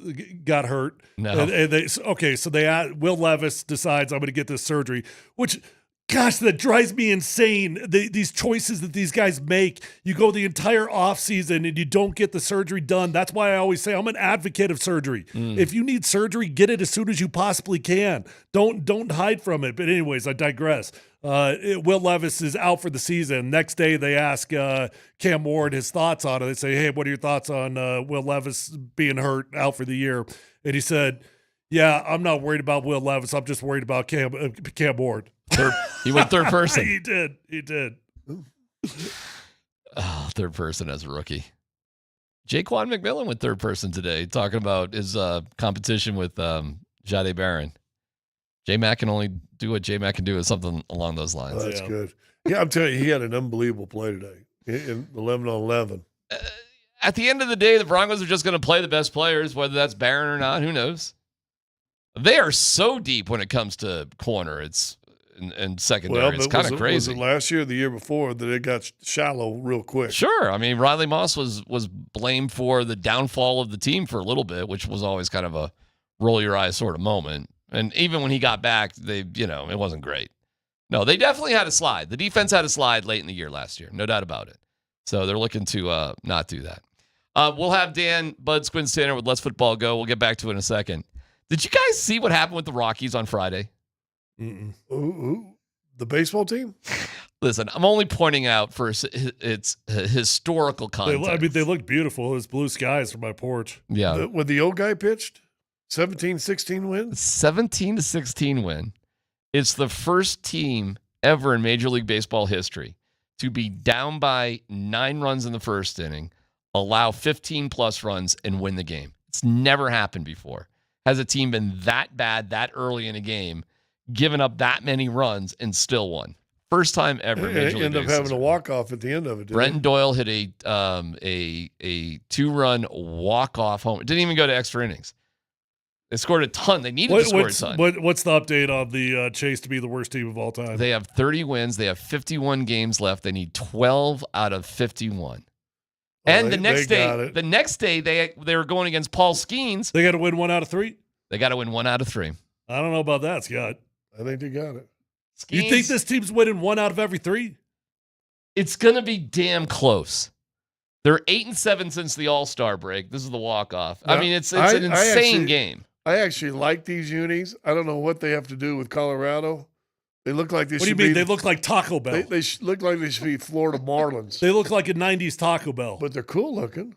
got hurt? No. Will Levis decides I'm going to get this surgery, which – gosh, that drives me insane. These choices that these guys make. You go the entire offseason and you don't get the surgery done. That's why I always say I'm an advocate of surgery. If you need surgery, get it as soon as you possibly can. Don't hide from it. But anyways, I digress. Will Levis is out for the season. Next day, they ask Cam Ward his thoughts on it. They say, hey, what are your thoughts on Will Levis being hurt out for the year? And he said, yeah, I'm not worried about Will Levis. I'm just worried about Cam Ward. He went third person. He did. Oh, third person as a rookie. Jaquan McMillan went third person today, talking about his competition with Jade Barron. DMac can only do what DMac can do, or something along those lines. Oh, that's good. Yeah, I'm telling you, he had an unbelievable play today in 11-on-11. at the end of the day, the Broncos are just going to play the best players, whether that's Barron or not. Who knows? They are so deep when it comes to corner. And secondary. It's kind of crazy. Was it last year or the year before that it got shallow real quick? Sure. I mean, Riley Moss was blamed for the downfall of the team for a little bit, which was always kind of a roll your eyes sort of moment. And even when he got back, it wasn't great. No, they definitely had a slide. The defense had a slide late in the year last year. No doubt about it. So they're looking to not do that. We'll have Dan Bud Squin Tanner with Let's Football Go. We'll get back to it in a second. Did you guys see what happened with the Rockies on Friday? Ooh, the baseball team? Listen, I'm only pointing out for its historical context. They look beautiful. It's blue skies from my porch. Yeah. When the old guy pitched, 17-16 win? 17-16 win. It's the first team ever in Major League Baseball history to be down by 9 runs in the first inning, allow 15-plus runs, and win the game. It's never happened before. Has a team been that bad that early in a game, given up that many runs, and still won? First time ever. End up having a walk-off at the end of it. Brenton Doyle hit a 2-run walk-off home. It didn't even go to extra innings. They scored a ton. They needed to score a ton. What's the update on the chase to be the worst team of all time? They have 30 wins. They have 51 games left. They need 12 out of 51. And the next day, they were going against Paul Skeens. They got to win 1 out of 3? They got to win 1 out of 3. I don't know about that, Scott. I think they got it. You think this team's winning 1 out of every 3? It's going to be damn close. They're 8-7 since the All-Star break. This is the walk-off. Now, I mean, it's an insane game. I actually like these unis. I don't know what they have to do with Colorado. They look like they should be. What do you mean? They look like Taco Bell. They look like they should be Florida Marlins. They look like a 90s Taco Bell. But they're cool looking.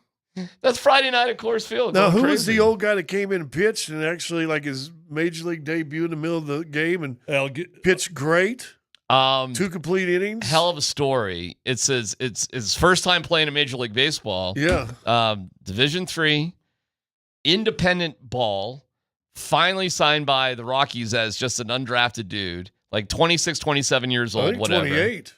That's Friday night at Coors Field. Now, who was the old guy that came in and pitched and actually like his major league debut in the middle of the game and pitched great? 2 complete innings. Hell of a story. It says it's his first time playing in Major League Baseball. Yeah. Division III, independent ball, finally signed by the Rockies as just an undrafted dude, like 26, 27 years old, whatever. 28.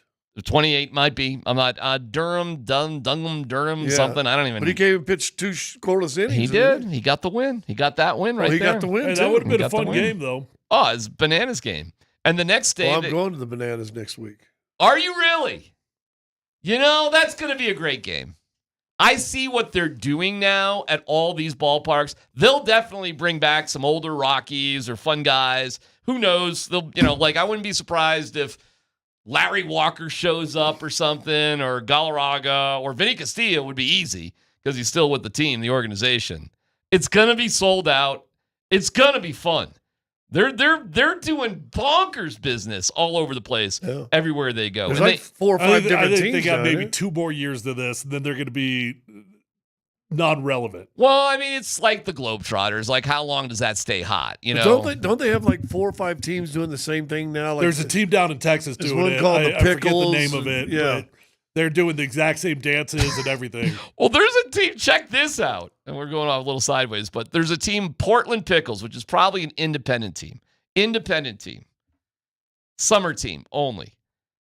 28 might be. I'm not Durham, Durham, something. I don't even know. But he came and pitched 2 scoreless innings. He did. He got the win. He got that win right there. He got the win, hey, too. That would have been a fun game, though. Oh, it's Bananas game. And the next day... Well, I'm going to the Bananas next week. Are you really? That's going to be a great game. I see what they're doing now at all these ballparks. They'll definitely bring back some older Rockies or fun guys. Who knows? They'll, I wouldn't be surprised if Larry Walker shows up or something, or Galarraga, or Vinny Castilla would be easy because he's still with the team, the organization. It's going to be sold out. It's going to be fun. They're doing bonkers business all over the place, everywhere they go. There's like 4 or 5 different teams. I think they got maybe 2 more years to this, and then they're going to be non-relevant. Well, I mean, it's like the Globetrotters. Like, how long does that stay hot? Don't they have like 4 or 5 teams doing the same thing now? Like there's a team down in Texas doing one it. called the I forget the Pickles name of it. Yeah. But they're doing the exact same dances and everything. Well, there's a team. Check this out. And we're going off a little sideways, but there's a team, Portland Pickles, which is probably an independent team. Summer team only.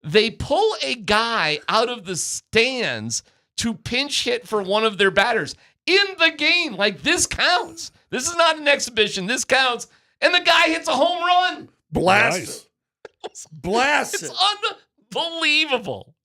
They pull a guy out of the stands to pinch hit for one of their batters in the game. Like, this counts. This is not an exhibition. This counts. And the guy hits a home run. Blast It's unbelievable.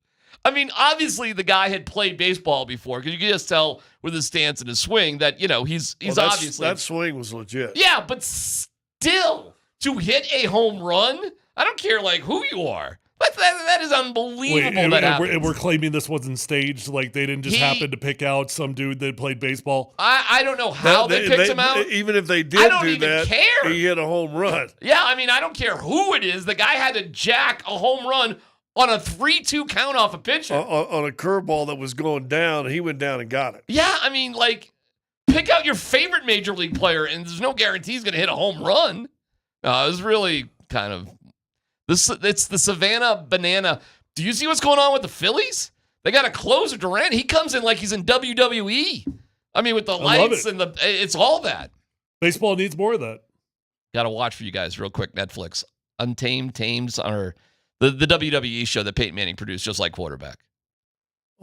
I mean, obviously the guy had played baseball before because you can just tell with his stance and his swing that, he's obviously. That swing was legit. Yeah, but still, to hit a home run, I don't care who you are. That is unbelievable. And we're claiming this wasn't staged, like they didn't just happen to pick out some dude that played baseball. I don't know how they picked him out. Even if they did do that, care. He hit a home run. Yeah, I mean, I don't care who it is. The guy had to jack a home run on a 3-2 count off a pitcher. On a curveball that was going down, he went down and got it. Yeah, I mean, pick out your favorite major league player, and there's no guarantee he's going to hit a home run. No, it was really kind of... It's the Savannah Banana. Do you see what's going on with the Phillies? They got a closer, Durant. He comes in like he's in WWE. I mean, with the lights and it's all that. Baseball needs more of that. Got to watch for you guys real quick. Netflix, Untamed, Tamed, or the WWE show that Peyton Manning produced, just like quarterback.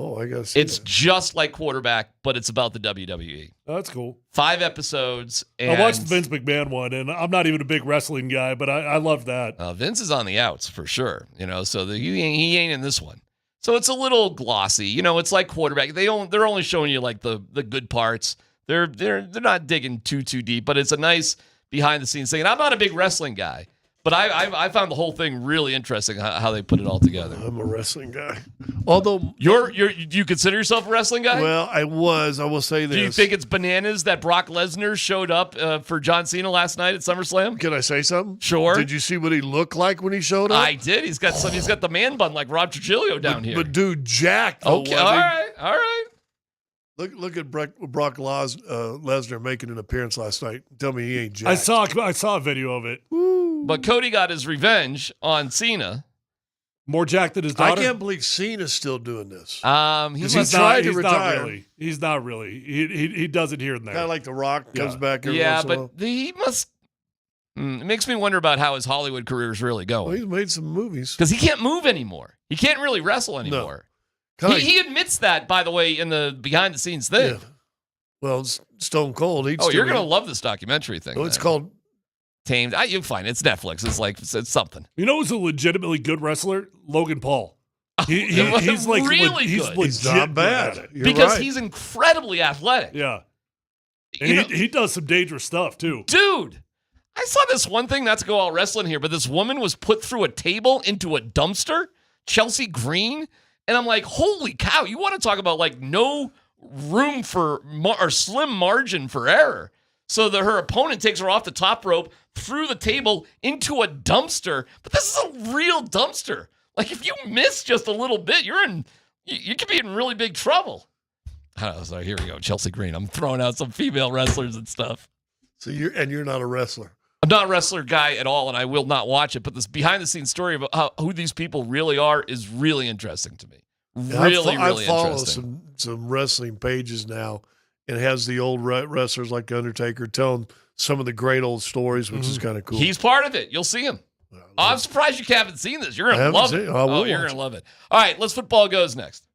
Oh, I guess it's just like quarterback, but it's about the WWE. Oh, that's cool. 5 episodes. And I watched the Vince McMahon one, and I'm not even a big wrestling guy, but I love that. Vince is on the outs for sure, so he ain't in this one. So it's a little glossy, it's like quarterback. They're only showing you like the good parts. They're not digging too deep, but it's a nice behind the scenes thing. And I'm not a big wrestling guy, but I found the whole thing really interesting how they put it all together. I'm a wrestling guy. Although do you consider yourself a wrestling guy? Well, I will say this. Do you think it's bananas that Brock Lesnar showed up for John Cena last night at SummerSlam? Can I say something? Sure. Did you see what he looked like when he showed up? I did. He's got the man bun like Rob Trujillo down here. But dude, jacked. Okay, all right. Look at Brock Lesnar making an appearance last night. Tell me he ain't jacked. I saw a video of it. But Cody got his revenge on Cena. More jacked than his daughter. I can't believe Cena's still doing this. He's tried to retire. He's not really. He does it here and there. Kind of like The Rock comes back. He must. It makes me wonder about how his Hollywood career is really going. Well, he's made some movies because he can't move anymore. He can't really wrestle anymore. No. He admits that, by the way, in the behind the scenes thing. Yeah. Well, Stone Cold. You're gonna love this documentary thing. Well, it's called Tamed. You'll find it. It's Netflix. It's something. You know who's a legitimately good wrestler? Logan Paul. He's like really he's good. He's not bad. Because he's incredibly athletic. Yeah. And he does some dangerous stuff too. Dude, I saw this one thing, not to go all wrestling here, but this woman was put through a table into a dumpster, Chelsea Green, and I'm like, holy cow, you want to talk about like no room for or slim margin for error. So that her opponent takes her off the top rope, through the table into a dumpster. But this is a real dumpster. Like if you miss just a little bit, you could be in really big trouble. Oh, sorry, here we go. Chelsea Green. I'm throwing out some female wrestlers and stuff. So you're not a wrestler. I'm not a wrestler guy at all, and I will not watch it. But this behind-the-scenes story about who these people really are is really interesting to me. Really I follow interesting. some wrestling pages now. It has the old wrestlers like Undertaker telling some of the great old stories, which is kind of cool. He's part of it. You'll see him. I'm surprised you haven't seen this. You're going to love it. You're going to love it. All right, Let's Football Goes next.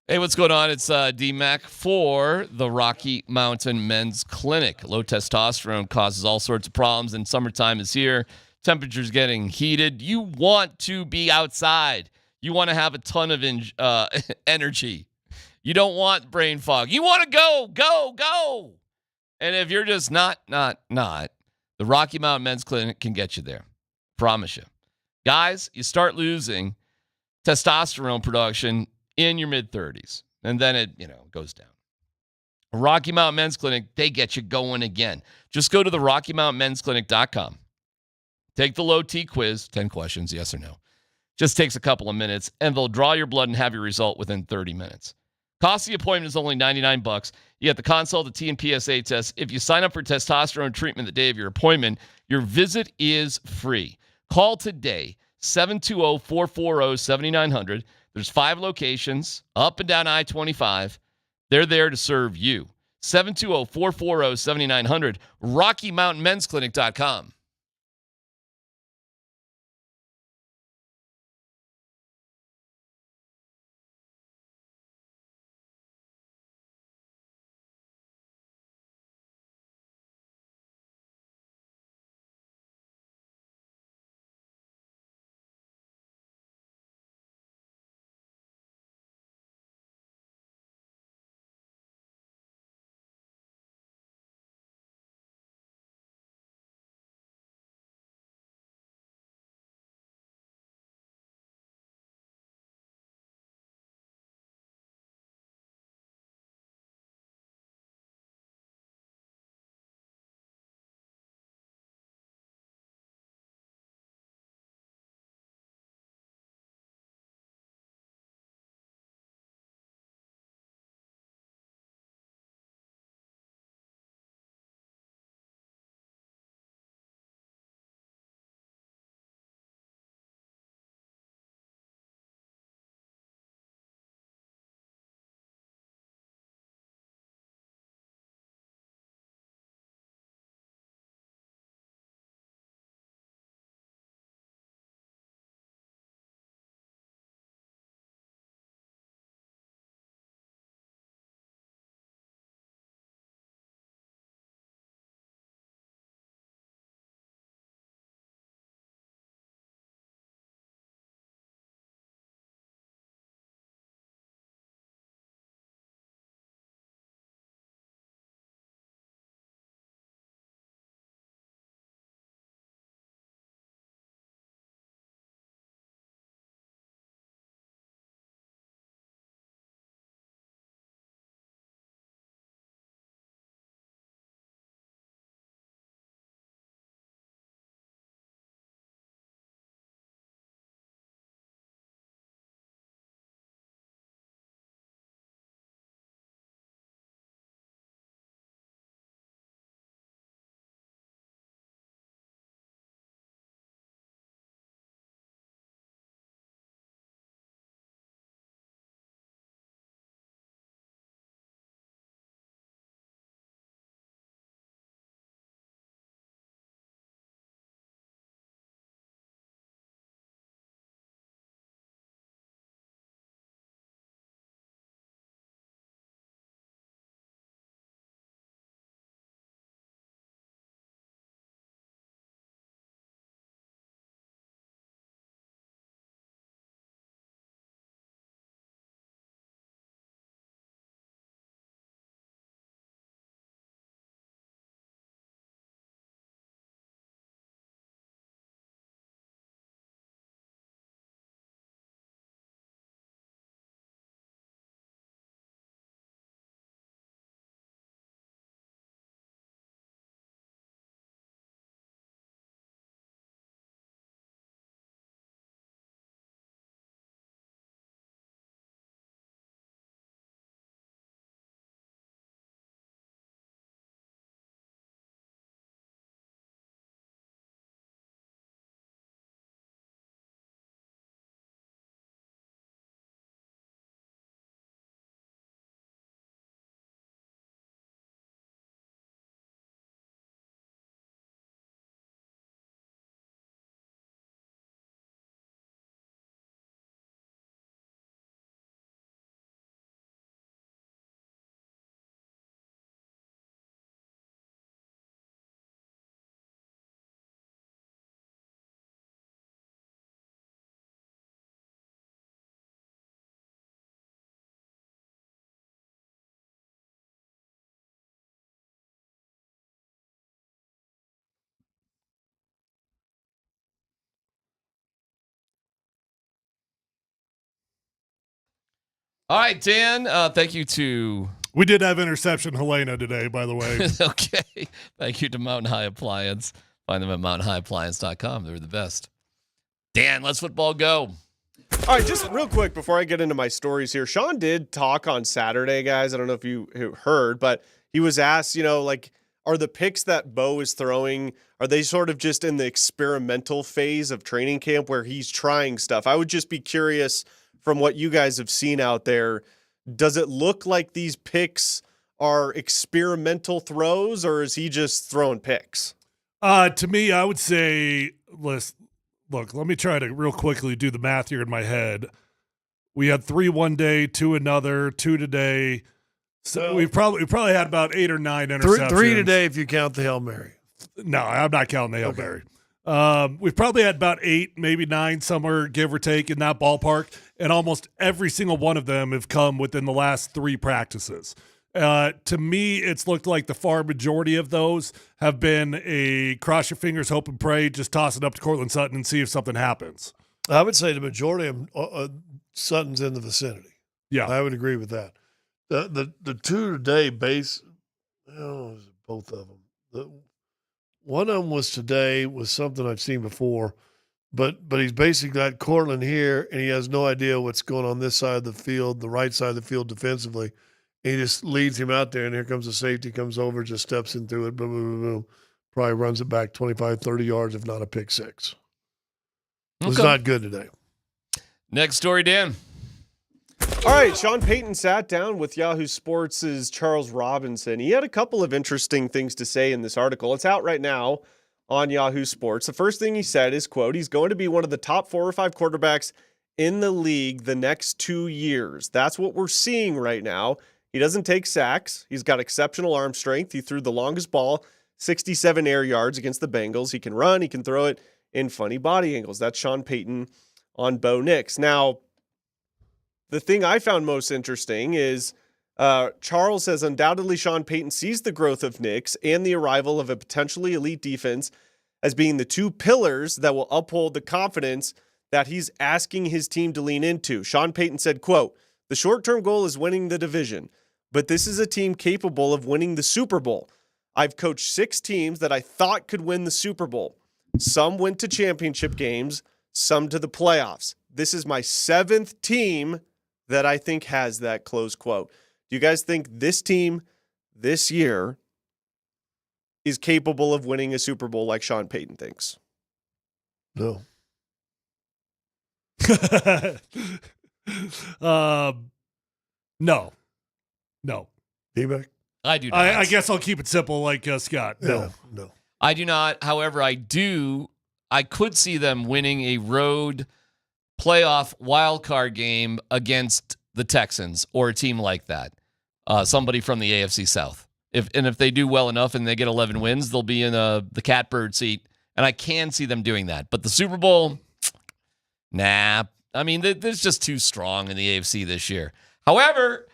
Hey, what's going on? It's DMac for the Rocky Mountain Men's Clinic. Low testosterone causes all sorts of problems, and summertime is here. Temperatures getting heated. You want to be outside. You want to have a ton of energy. You don't want brain fog. You want to go. And if you're just not, the Rocky Mountain Men's Clinic can get you there. Promise you. Guys, you start losing testosterone production in your mid-30s, and then it goes down. Rocky Mountain Men's Clinic, they get you going again. Just go to the RockyMountainMen'sClinic.com. Take the low T quiz, 10 questions, yes or no. Just takes a couple of minutes, and they'll draw your blood and have your result within 30 minutes. Cost of the appointment is only $99. You get the consult, the T and PSA test. If you sign up for testosterone treatment the day of your appointment, your visit is free. Call today, 720-440-7900. There's 5 locations up and down I-25. They're there to serve you. 720-440-7900, RockyMountainMen'sClinic.com. All right, Dan, thank you to... We did have interception Helena today, by the way. Okay. Thank you to Mountain High Appliance. Find them at mountainhighappliance.com. They're the best. Dan, let's football go. All right, just real quick before I get into my stories here. Sean did talk on Saturday, guys. I don't know if you heard, but he was asked, are the picks that Bo is throwing, are they sort of just in the experimental phase of training camp where he's trying stuff? I would just be curious from what you guys have seen out there. Does it look like these picks are experimental throws, or is he just throwing picks? To me, I would say, look, let me try to real quickly do the math here in my head. We had 3 one day, 2 another, 2 today. So we've probably had about 8 or 9 interceptions. 3 today if you count the Hail Mary. No, I'm not counting the Hail Mary. We've probably had about 8, maybe 9, somewhere give or take in that ballpark, and almost every single one of them have come within the last 3 practices. To me, it's looked like the far majority of those have been a cross your fingers, hope and pray, just toss it up to Cortland Sutton and see if something happens. I would say the majority of Sutton's in the vicinity. Yeah. I would agree with that. The 2 today base, both of them. One of them was today, was something I've seen before, but he's basically got Cortland here, and he has no idea what's going on this side of the field, the right side of the field defensively. And he just leads him out there, and here comes the safety, comes over, just steps in through it, boom, boom, boom, boom. Probably runs it back 25, 30 yards, if not a pick six. It was not good today. Next story, Dan. All right, Sean Payton sat down with Yahoo Sports' Charles Robinson. He had a couple of interesting things to say in this article. It's out right now on Yahoo Sports. The first thing he said is, quote, he's going to be one of the top 4 or 5 quarterbacks in the league the next 2 years. That's what we're seeing right now. He doesn't take sacks. He's got exceptional arm strength. He threw the longest ball, 67 air yards against the Bengals. He can run. He can throw it in funny body angles. That's Sean Payton on Bo Nix. Now, the thing I found most interesting is Charles says undoubtedly Sean Payton sees the growth of Nix and the arrival of a potentially elite defense as being the 2 pillars that will uphold the confidence that he's asking his team to lean into. Sean Payton said, quote, the short-term goal is winning the division, but this is a team capable of winning the Super Bowl. I've coached 6 teams that I thought could win the Super Bowl. Some went to championship games, some to the playoffs. This is my 7th team that I think has that, close quote. Do you guys think this team this year is capable of winning a Super Bowl like Sean Payton thinks? No. No. DMac? I do not. I guess I'll keep it simple like Scott. No. I do not. However, I could see them winning a road playoff wildcard game against the Texans or a team like that. Somebody from the AFC South. If they do well enough and they get 11 wins, they'll be in the catbird seat. And I can see them doing that. But the Super Bowl, nah. I mean, there's just too strong in the AFC this year. However,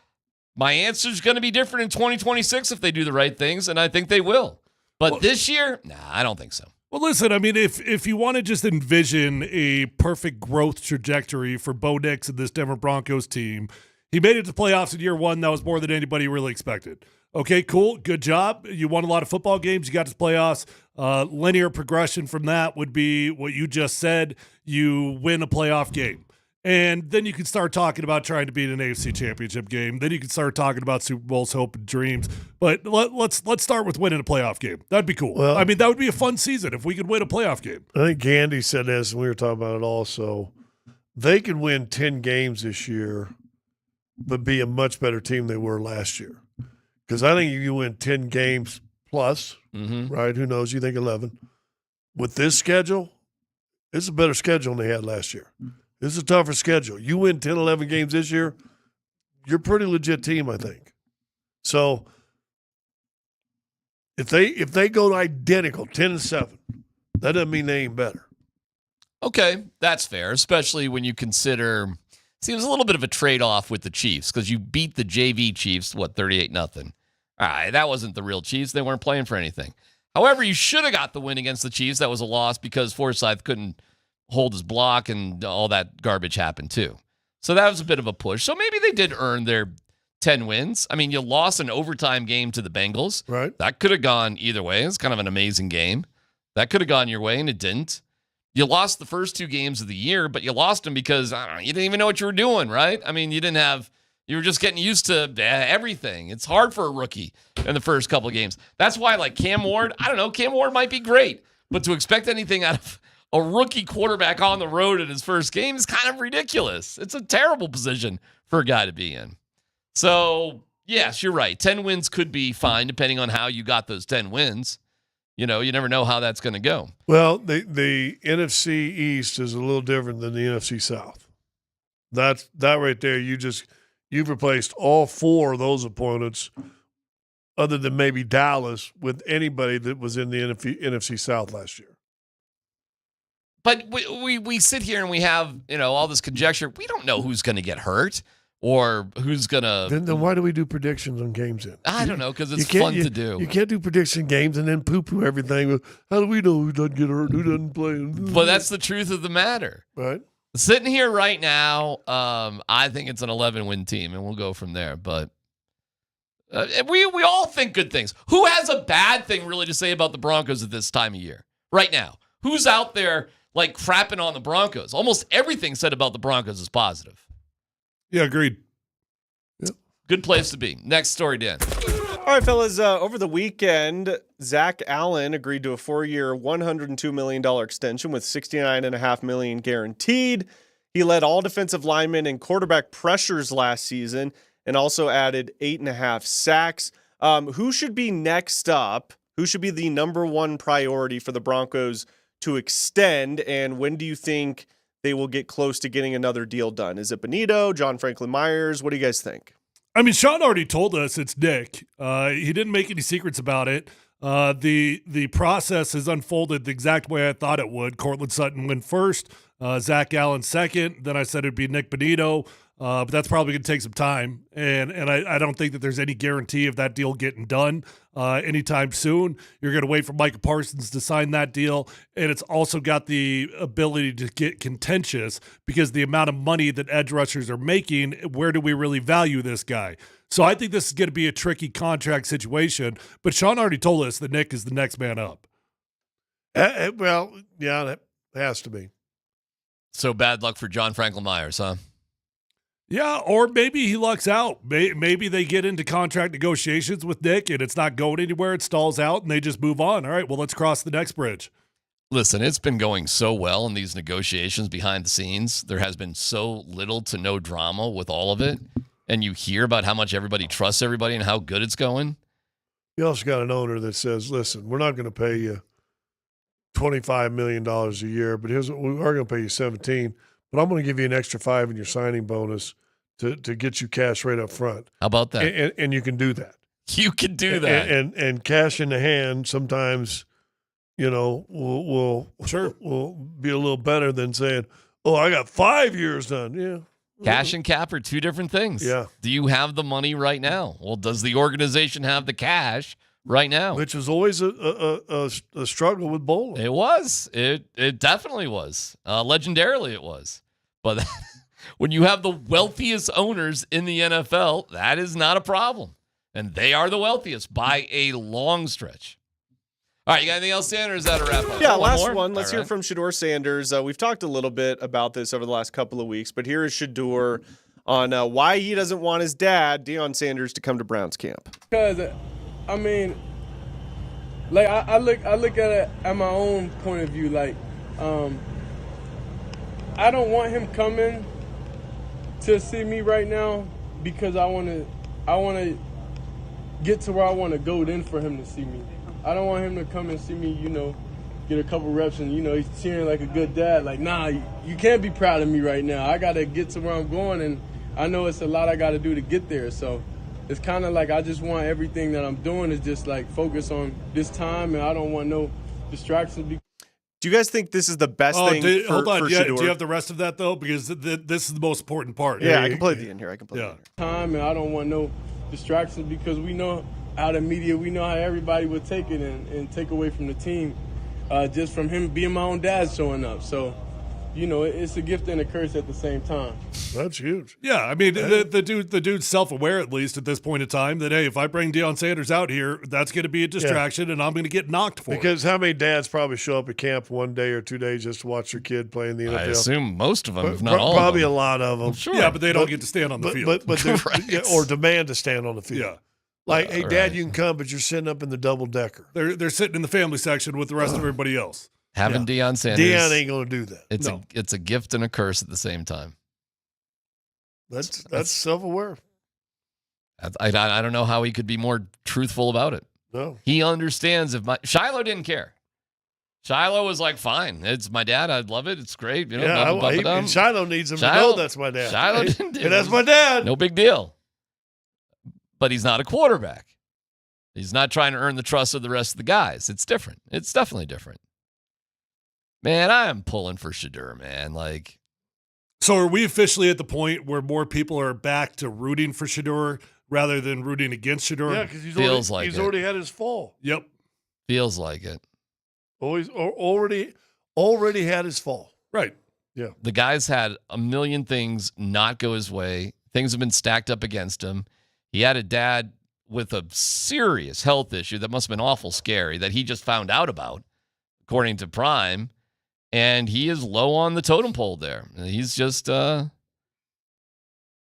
my answer is going to be different in 2026 if they do the right things, and I think they will. But this year, nah, I don't think so. Well, listen, I mean, if you want to just envision a perfect growth trajectory for Bo Nix and this Denver Broncos team, he made it to playoffs in year 1. That was more than anybody really expected. Okay, cool. Good job. You won a lot of football games. You got to the playoffs. Linear progression from that would be what you just said. You win a playoff game. And then you can start talking about trying to beat an AFC championship game. Then you can start talking about Super Bowls, hope, and dreams. But let's start with winning a playoff game. That'd be cool. Well, I mean, that would be a fun season if we could win a playoff game. I think Andy said this, and we were talking about it also. They could win 10 games this year, but be a much better team than they were last year. Because I think if you win 10 games plus, right, who knows, you think 11. With this schedule, it's a better schedule than they had last year. This is a tougher schedule. You win 10, 11 games this year, you're a pretty legit team, I think. So if they go identical, 10-7, that doesn't mean they ain't better. Okay, that's fair, especially when you consider seems a little bit of a trade-off with the Chiefs because you beat the JV Chiefs, 38-0. All right, that wasn't the real Chiefs. They weren't playing for anything. However, you should have got the win against the Chiefs. That was a loss because Forsythe couldn't hold his block and all that garbage happened too. So that was a bit of a push. So maybe they did earn their 10 wins. I mean, you lost an overtime game to the Bengals. Right. That could have gone either way. It's kind of an amazing game. That could have gone your way, and it didn't. You lost the first 2 games of the year, but you lost them because, I don't know, you didn't even know what you were doing, right? I mean, you were just getting used to everything. It's hard for a rookie in the first couple of games. That's why, like, Cam Ward, I don't know, Cam Ward might be great, but to expect anything out of a rookie quarterback on the road in his first game is kind of ridiculous. It's a terrible position for a guy to be in. So, yes, you're right. 10 wins could be fine depending on how you got those 10 wins. You never know how that's going to go. Well, the NFC East is a little different than the NFC South. That right there, you've replaced all 4 of those opponents, other than maybe Dallas, with anybody that was in the NFC South last year. But we sit here and we have all this conjecture. We don't know who's going to get hurt or who's going to. Then why do we do predictions on games then? I don't know, because it's fun to do. You can't do prediction games and then poo-poo everything. How do we know who doesn't get hurt, who doesn't play? But that's the truth of the matter. Right. Sitting here right now, I think it's an 11-win team, and we'll go from there. But we all think good things. Who has a bad thing really to say about the Broncos at this time of year? Right now. Who's out there like crapping on the Broncos? Almost everything said about the Broncos is positive. Yeah, agreed. Yep. Good place to be. Next story, Dan. All right, fellas. Over the weekend, Zack Allen agreed to a 4-year, $102 million extension with $69.5 million guaranteed. He led all defensive linemen and quarterback pressures last season and also added 8.5 sacks. Who should be next up? Who should be the number one priority for the Broncos to extend? And when do you think they will get close to getting another deal done? Is it Benito, John Franklin Myers? What do you guys think? I mean, Sean already told us it's Nick. He didn't make any secrets about it. The process has unfolded the exact way I thought it would. Cortland Sutton went first, Zack Allen second. Then I said it'd be Nick Benito, but that's probably going to take some time. And I don't think that there's any guarantee of that deal getting done anytime soon. You're going to wait for Micah Parsons to sign that deal. And it's also got the ability to get contentious because the amount of money that edge rushers are making, where do we really value this guy? So I think this is going to be a tricky contract situation. But Sean already told us that Nick is the next man up. Well, yeah, that has to be. So bad luck for John Franklin Myers, huh? Yeah, or maybe he lucks out. Maybe they get into contract negotiations with Nick and it's not going anywhere. It stalls out and they just move on. All right, well, let's cross the next bridge. Listen, it's been going so well in these negotiations behind the scenes. There has been so little to no drama with all of it. And you hear about how much everybody trusts everybody and how good it's going. You also got an owner that says, listen, we're not going to pay you $25 million a year, but we are going to pay you $17. But I'm going to give you an extra $5 in your signing bonus to get you cash right up front. How about that? And you can do that. You can do that. And cash in the hand sometimes, will be a little better than saying, oh, I got 5 years done. Yeah. Cash and cap are two different things. Yeah. Do you have the money right now? Well, does the organization have the cash right now? Which is always a struggle with bowling. It was. It definitely was. Legendarily, it was. But when you have the wealthiest owners in the NFL, that is not a problem. And they are the wealthiest by a long stretch. All right, you got anything else, Dan, or is that a wrap-up? Yeah, last one. Let's hear from Shadur Sanders. We've talked a little bit about this over the last couple of weeks, but here is Shadur on why he doesn't want his dad, Deion Sanders, to come to Browns camp. Because, I mean, like I look at it at my own point of view. Like, I don't want him coming to see me right now because I want to get to where I want to go then for him to see me. I don't want him to come and see me, get a couple reps and, he's cheering like a good dad. Like, nah, you can't be proud of me right now. I got to get to where I'm going, and I know it's a lot I got to do to get there. So it's kind of like I just want everything that I'm doing is just, like, focus on this time, and I don't want no distractions. Do you guys think this is the best thing for hold on. Shadur? Do you have the rest of that, though? Because this is the most important part. Yeah, I can play the end here. Time, and I don't want no distractions because we know – out of media, we know how everybody would take it and take away from the team just from him being my own dad showing up. So, it's a gift and a curse at the same time. That's huge. Yeah, I mean, the dude's self-aware, at least at this point in time, that, hey, if I bring Deion Sanders out here, that's going to be a distraction, and I'm going to get knocked for it. Because how many dads probably show up at camp 1 day or 2 days just to watch their kid play in the NFL? I assume most of them, if not all probably of them. a lot of them. Sure. Yeah, but they don't get to stand on the field. Or demand to stand on the field. Yeah. Like, hey, Dad, you can come, but you're sitting up in the double-decker. They're sitting in the family section with the rest of everybody else. Having Deion Sanders. Deion ain't going to do that. It's a gift and a curse at the same time. That's self-aware. I don't know how he could be more truthful about it. No. He understands Shiloh didn't care. Shiloh was like, fine, it's my dad. I'd love it. It's great. And Shiloh needs him to know that's my dad. Shiloh didn't do it. That's my dad. No big deal. But he's not a quarterback. He's not trying to earn the trust of the rest of the guys. It's different. It's definitely different. Man, I am pulling for Shadur, man. So are we officially at the point where more people are back to rooting for Shadur rather than rooting against Shadur? Yeah, because he's already had his fall. Yep. Feels like it. Already had his fall. Right. Yeah. The guy's had a million things not go his way. Things have been stacked up against him. He had a dad with a serious health issue that must have been awful scary that he just found out about, according to Prime. And he is low on the totem pole there. He's just, how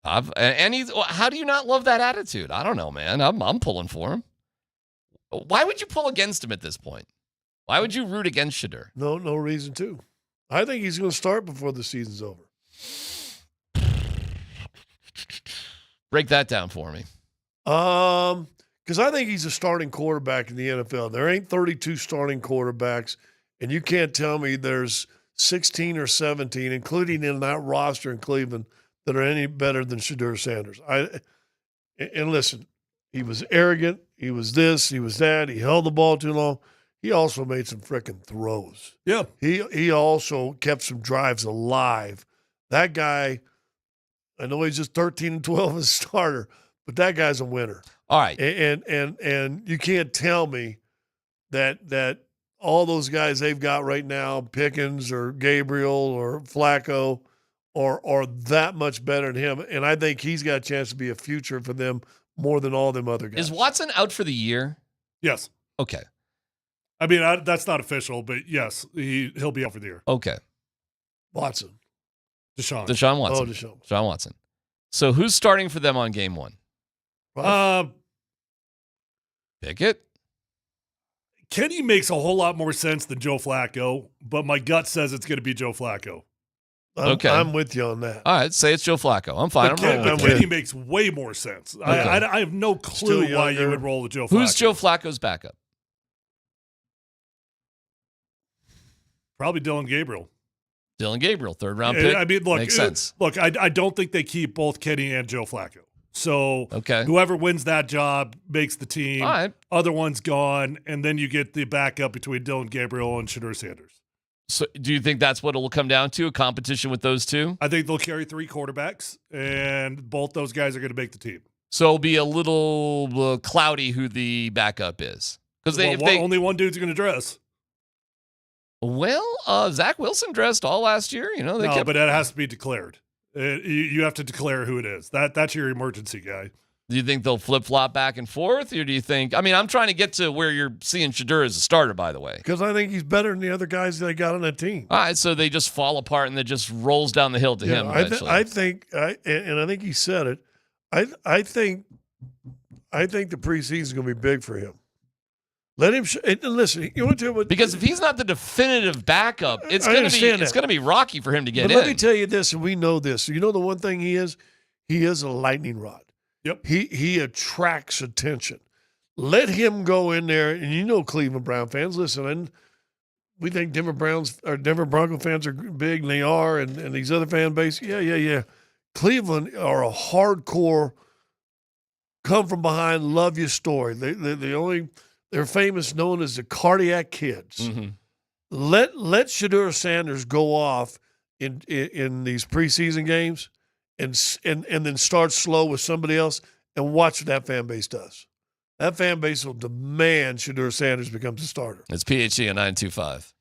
do you not love that attitude? I don't know, man. I'm pulling for him. Why would you pull against him at this point? Why would you root against Shadur? No reason to. I think he's going to start before the season's over. Break that down for me. Because I think he's a starting quarterback in the NFL. There ain't 32 starting quarterbacks. And you can't tell me there's 16 or 17, including in that roster in Cleveland, that are any better than Shadur Sanders. And listen, he was arrogant. He was this. He was that. He held the ball too long. He also made some freaking throws. Yeah. He also kept some drives alive. That guy, I know he's just 13 and 12 as a starter, but that guy's a winner. All right. And you can't tell me that all those guys they've got right now, Pickens or Gabriel or Flacco, are that much better than him. And I think he's got a chance to be a future for them more than all them other guys. Is Watson out for the year? Yes. Okay. I mean, that's not official, but yes, he'll be out for the year. Okay. Watson. Deshaun Watson. Oh, Deshaun Watson. So who's starting for them on game one? Pickett? Kenny makes a whole lot more sense than Joe Flacco, but my gut says it's going to be Joe Flacco. Okay. I'm with you on that. All right, say it's Joe Flacco. I'm fine. Kenny makes way more sense. Okay. I have no clue why you would roll with Joe Flacco. Who's Joe Flacco's backup? Probably Dylan Gabriel. Dylan Gabriel, third round pick. I mean, look, makes sense. Look, I don't think they keep both Kenny and Joe Flacco. So whoever wins that job makes the team. All right. Other one's gone, and then you get the backup between Dylan Gabriel and Shadur Sanders. So do you think that's what it will come down to, a competition with those two? I think they'll carry 3 quarterbacks, and both those guys are going to make the team. So it'll be a little cloudy who the backup is. Because only one dude's going to dress. Well, Zach Wilson dressed all last year. But that has to be declared. You have to declare who it is. That's your emergency guy. Do you think they'll flip-flop back and forth, or do you think – I mean, I'm trying to get to where you're seeing Shadur as a starter, by the way. Because I think he's better than the other guys they got on that team. All right, so they just fall apart and it just rolls down the hill to him eventually. I think he said it, I think the preseason is going to be big for him. Let him listen. You want to tell what? Because if he's not the definitive backup, it's going to be rocky for him to get in. Let me tell you this, and we know this. You know the one thing he is a lightning rod. Yep. He attracts attention. Let him go in there, and Cleveland Brown fans, listen, and we think Denver Bronco fans are big, and they are, and these other fan base, yeah. Cleveland are a hardcore, come from behind, love you story. They're famous, known as the cardiac kids. Mm-hmm. Let Shadur Sanders go off in these preseason games and then start slow with somebody else and watch what that fan base does. That fan base will demand Shadur Sanders becomes a starter. It's PHC on 92.5.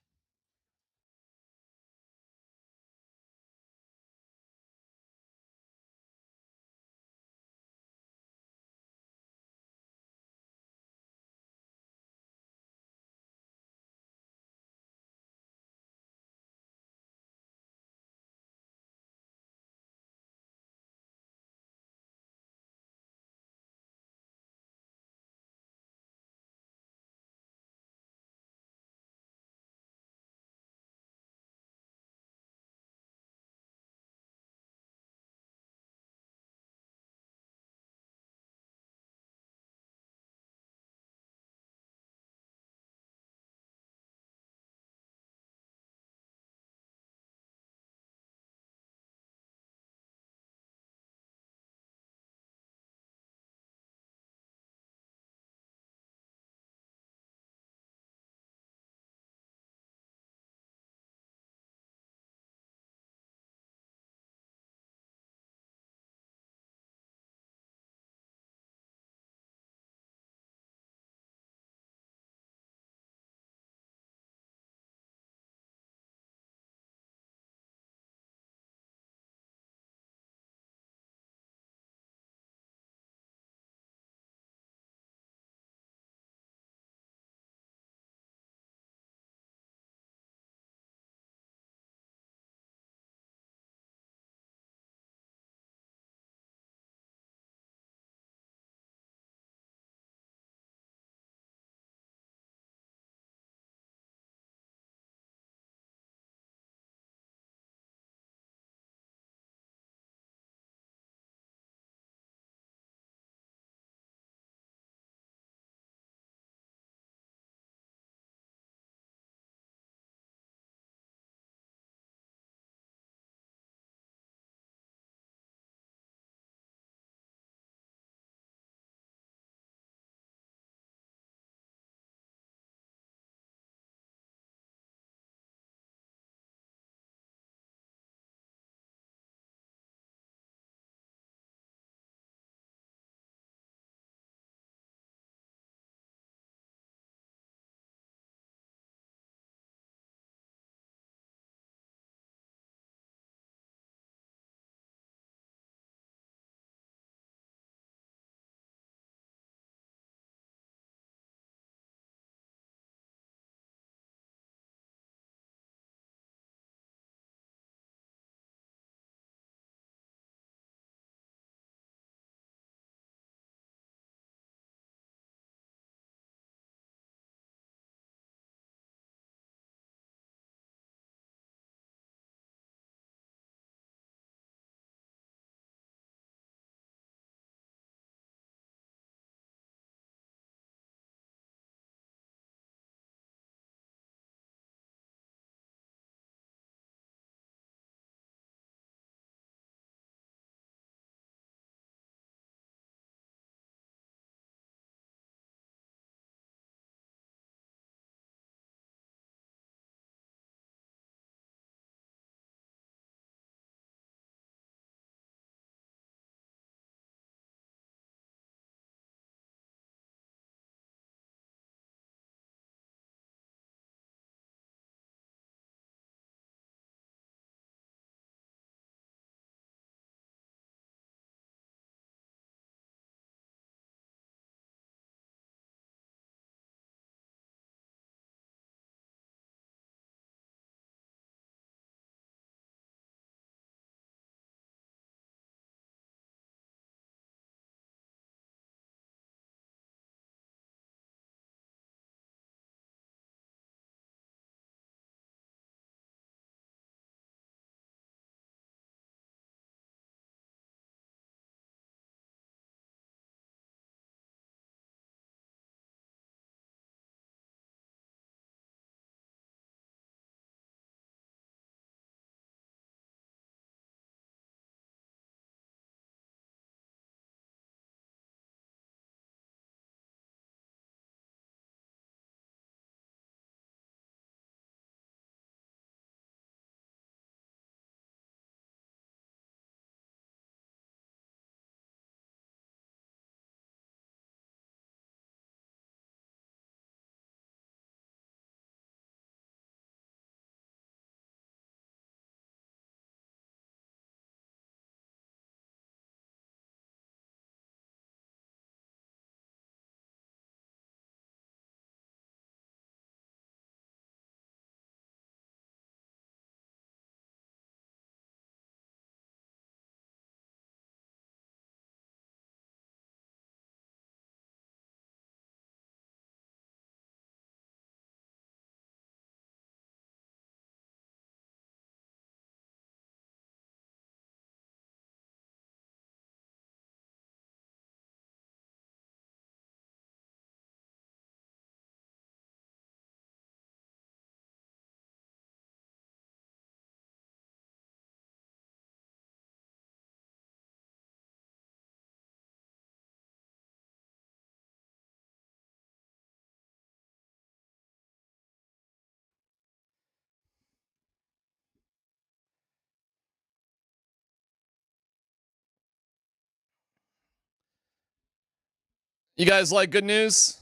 You guys like good news?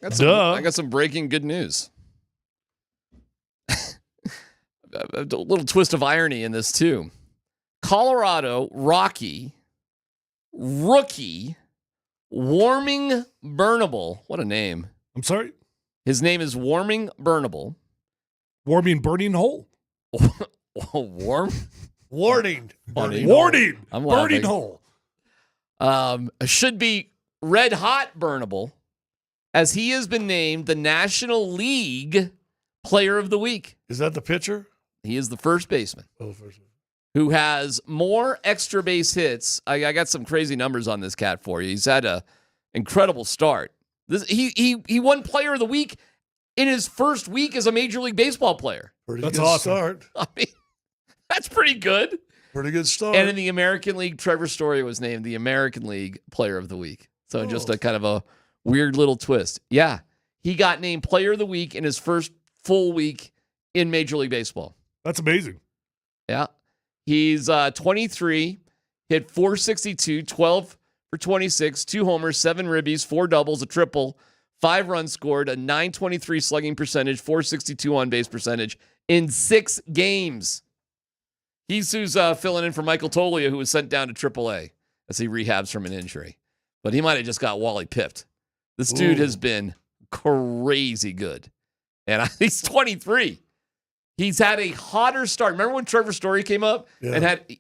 I got some breaking good news. A little twist of irony in this, too. Colorado Rookie Warming Bernabel. What a name. I'm sorry? His name is Warming Bernabel. Warming burning hole? Warm? Warning. Warning. I'm burning laughing. hole. Should be red hot Bernabel, as he has been named the National League Player of the Week. Is that the pitcher? He is the first baseman. Oh, first. Who has more extra base hits. I got some crazy numbers on this cat for you. He's had a incredible start. He won Player of the Week in his first week as a Major League Baseball player. That's good awesome start. I mean, that's pretty good. Pretty good start. And in the American League, Trevor Story was named the American League Player of the Week. So just a kind of a weird little twist. Yeah, he got named Player of the Week in his first full week in Major League Baseball. That's amazing. Yeah. He's 23, hit 462, 12 for 26, 2 homers, 7 ribbies, 4 doubles, a triple, 5 runs scored, a .923 slugging percentage, 462 on-base percentage in 6 games. He's who's filling in for Michael Tolia, who was sent down to AAA as he rehabs from an injury. But he might have just got Wally pipped. This dude has been crazy good. And he's 23. He's had a hotter start. Remember when Trevor Story came up and had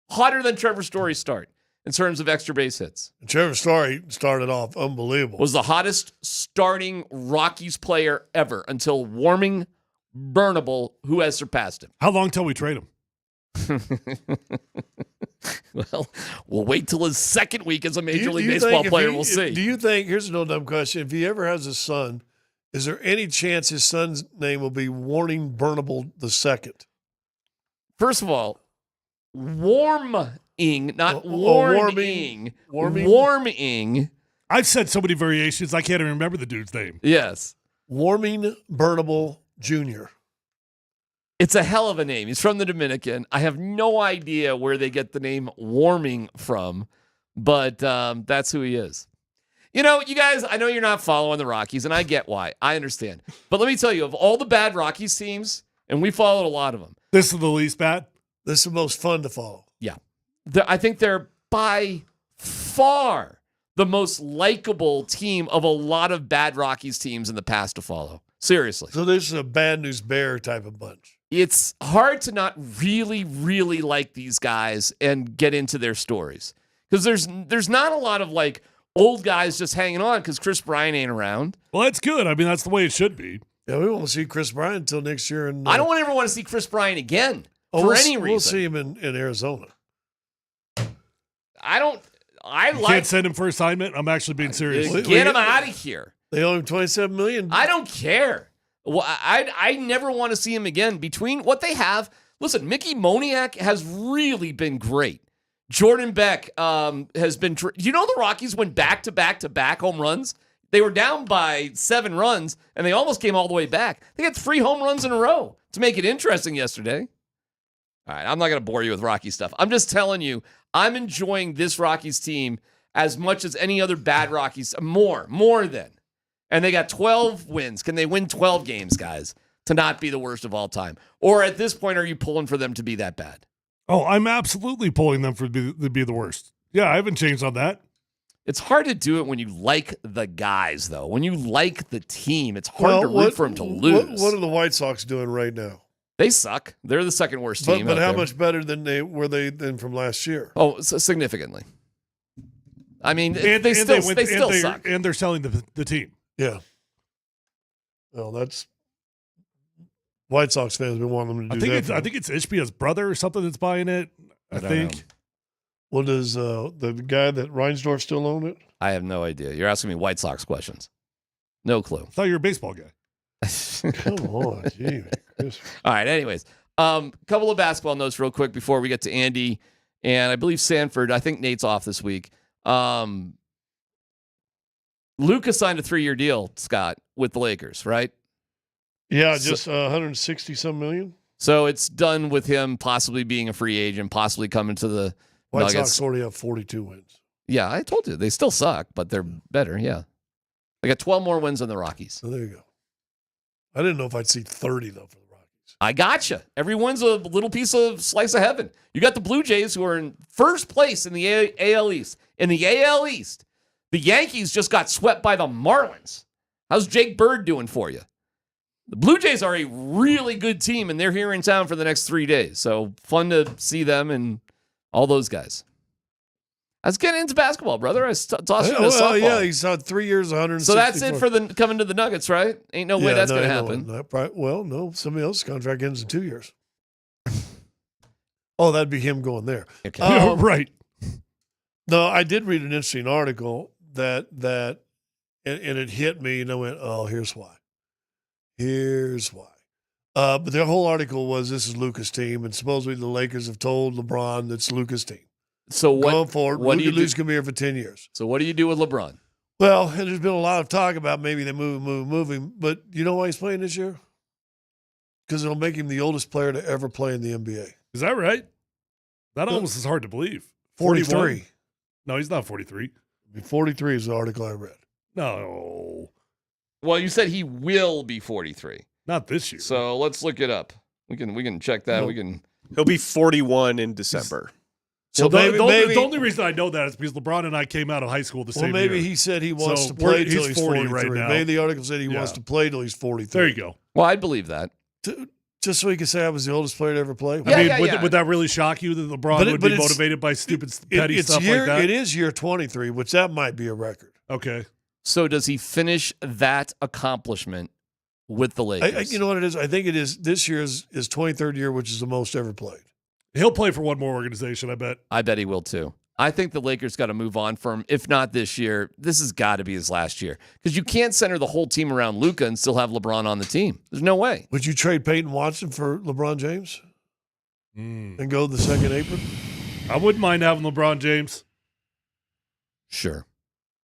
hotter than Trevor Story's start in terms of extra base hits? And Trevor Story started off unbelievable. Was the hottest starting Rockies player ever until Warming Bernabel, who has surpassed him. How long till we trade him? Well, we'll wait till his second week as a Major League Baseball player. We'll see. Do you think, here's no dumb question, if he ever has a son, is there any chance his son's name will be Warning Bernabel II? First of all, warming, not warming. Warming. I've said so many variations, I can't even remember the dude's name. Yes. Warming Bernabel Jr. It's a hell of a name. He's from the Dominican. I have no idea where they get the name Warming from, but that's who he is. You know, you guys, I know you're not following the Rockies, and I get why. I understand. But let me tell you, of all the bad Rockies teams, and we followed a lot of them. This is the least bad? This is the most fun to follow. Yeah. I think they're by far the most likable team of a lot of bad Rockies teams in the past to follow. Seriously. So this is a bad news bear type of bunch. It's hard to not really, really like these guys and get into their stories. Because there's not a lot of, like, old guys just hanging on because Chris Bryant ain't around. Well, that's good. I mean, that's the way it should be. Yeah, we won't see Chris Bryant until next year. I don't ever want to see Chris Bryant again for any reason. We'll see him in Arizona. You can't send him for assignment? I'm actually being serious. Get him out of here. They owe him $27 million. I don't care. Well, I never want to see him again. Between what they have, listen, Mickey Moniak has really been great. Jordan Beck has been. Do you know the Rockies went back-to-back-to-back home runs? They were down by 7 runs, and they almost came all the way back. They had 3 home runs in a row to make it interesting yesterday. All right, I'm not going to bore you with Rocky stuff. I'm just telling you, I'm enjoying this Rockies team as much as any other bad Rockies. More than. And they got 12 wins. Can they win 12 games, guys, to not be the worst of all time? Or at this point, are you pulling for them to be that bad? Oh, I'm absolutely pulling them to be the worst. Yeah, I haven't changed on that. It's hard to do it when you like the guys, though. When you like the team, it's hard to root for them to lose. What are the White Sox doing right now? They suck. They're the second worst team. But how much better than than from last year? Oh, significantly. I mean, they still suck. And they're selling the team. Yeah. Well, that's White Sox fans have been wanting them to do that. I think it's Ishbia's brother or something that's buying it. I think. Know. Well, does the guy that Reinsdorf still own it? I have no idea. You're asking me White Sox questions. No clue. I thought you were a baseball guy. Come on, gee. All right, anyways. Couple of basketball notes real quick before we get to Andy and I believe Sanford. I think Nate's off this week. Luka signed a 3-year deal, Scott, with the Lakers, right? Yeah, just 160-some million. So it's done with him possibly being a free agent, possibly coming to the White Nuggets. Sox already have 42 wins. Yeah, I told you. They still suck, but they're better, yeah. They got 12 more wins than the Rockies. So there you go. I didn't know if I'd see 30, though, for the Rockies. I gotcha. Every win's a little piece of slice of heaven. You got the Blue Jays, who are in first place in the AL East. In the AL East, the Yankees just got swept by the Marlins. How's Jake Bird doing for you? The Blue Jays are a really good team, and they're here in town for the next 3 days. So fun to see them and all those guys. I was getting into basketball, brother. I tossed you into softball. Yeah, he's on 3 years, 160. So that's it for the coming to the Nuggets, right? Ain't no way that's going to happen. No, somebody else's contract ends in 2 years. Oh, that'd be him going there. Okay. Right. No, I did read an interesting article that and it hit me, and I went, oh, here's why. Here's why. But the whole article was, this is Luka's team, and supposedly the Lakers have told LeBron that's Luka's team. So what, going forward, what do you do? Luka's going to be here for 10 years. So what do you do with LeBron? Well, and there's been a lot of talk about maybe they move him. But you know why he's playing this year? Because it'll make him the oldest player to ever play in the NBA. Is that right? That almost is hard to believe. 43. 41? No, he's not 43. 43 is the article I read. No. Well, you said he will be 43. Not this year. So let's look it up. We can check that. No. He'll be 41 in December. So well, maybe the only reason I know that is because LeBron and I came out of high school the same year. Well, maybe he said he wants to play till he's 43. Right now. Maybe the article said he wants to play till he's 43. There you go. Well, I believe that. Just so he could say I was the oldest player to ever play. Would that really shock you that LeBron would be motivated by stupid, petty stuff like that? It is year 23, which that might be a record. Okay. So does he finish that accomplishment with the Lakers? You know what it is? I think it is. This year is his 23rd year, which is the most ever played. He'll play for one more organization, I bet. I bet he will too. I think the Lakers got to move on from him. If not this year, this has got to be his last year. Because you can't center the whole team around Luka and still have LeBron on the team. There's no way. Would you trade Payton Watson for LeBron James? And go the second apron? I wouldn't mind having LeBron James. Sure.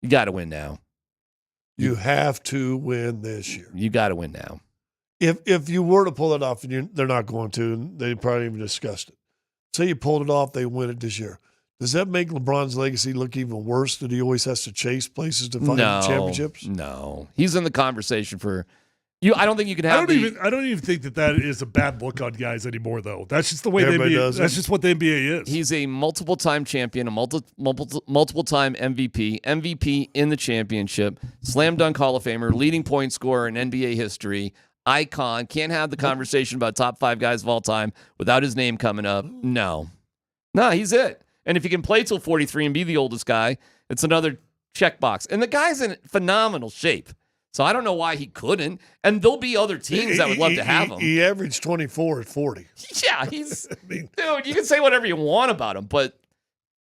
You got to win now. You have to win this year. You got to win now. If you were to pull it off, and they're not going to, and they probably even discussed it. Say you pulled it off, they win it this year. Does that make LeBron's legacy look even worse that he always has to chase places to find championships? No. He's in the conversation for you. I don't think you can have I don't even think that is a bad look on guys anymore, though. That's just the way Everybody the NBA does. That's just what the NBA is. He's a multiple-time champion, a multiple-time MVP in the championship, slam dunk Hall of Famer, leading point scorer in NBA history, icon. Can't have the conversation about top 5 guys of all time without his name coming up. No, he's it. And if he can play till 43 and be the oldest guy, it's another checkbox. And the guy's in phenomenal shape. So I don't know why he couldn't. And there'll be other teams that would love to have him. He averaged 24 at 40. Yeah, he's dude, you can say whatever you want about him, but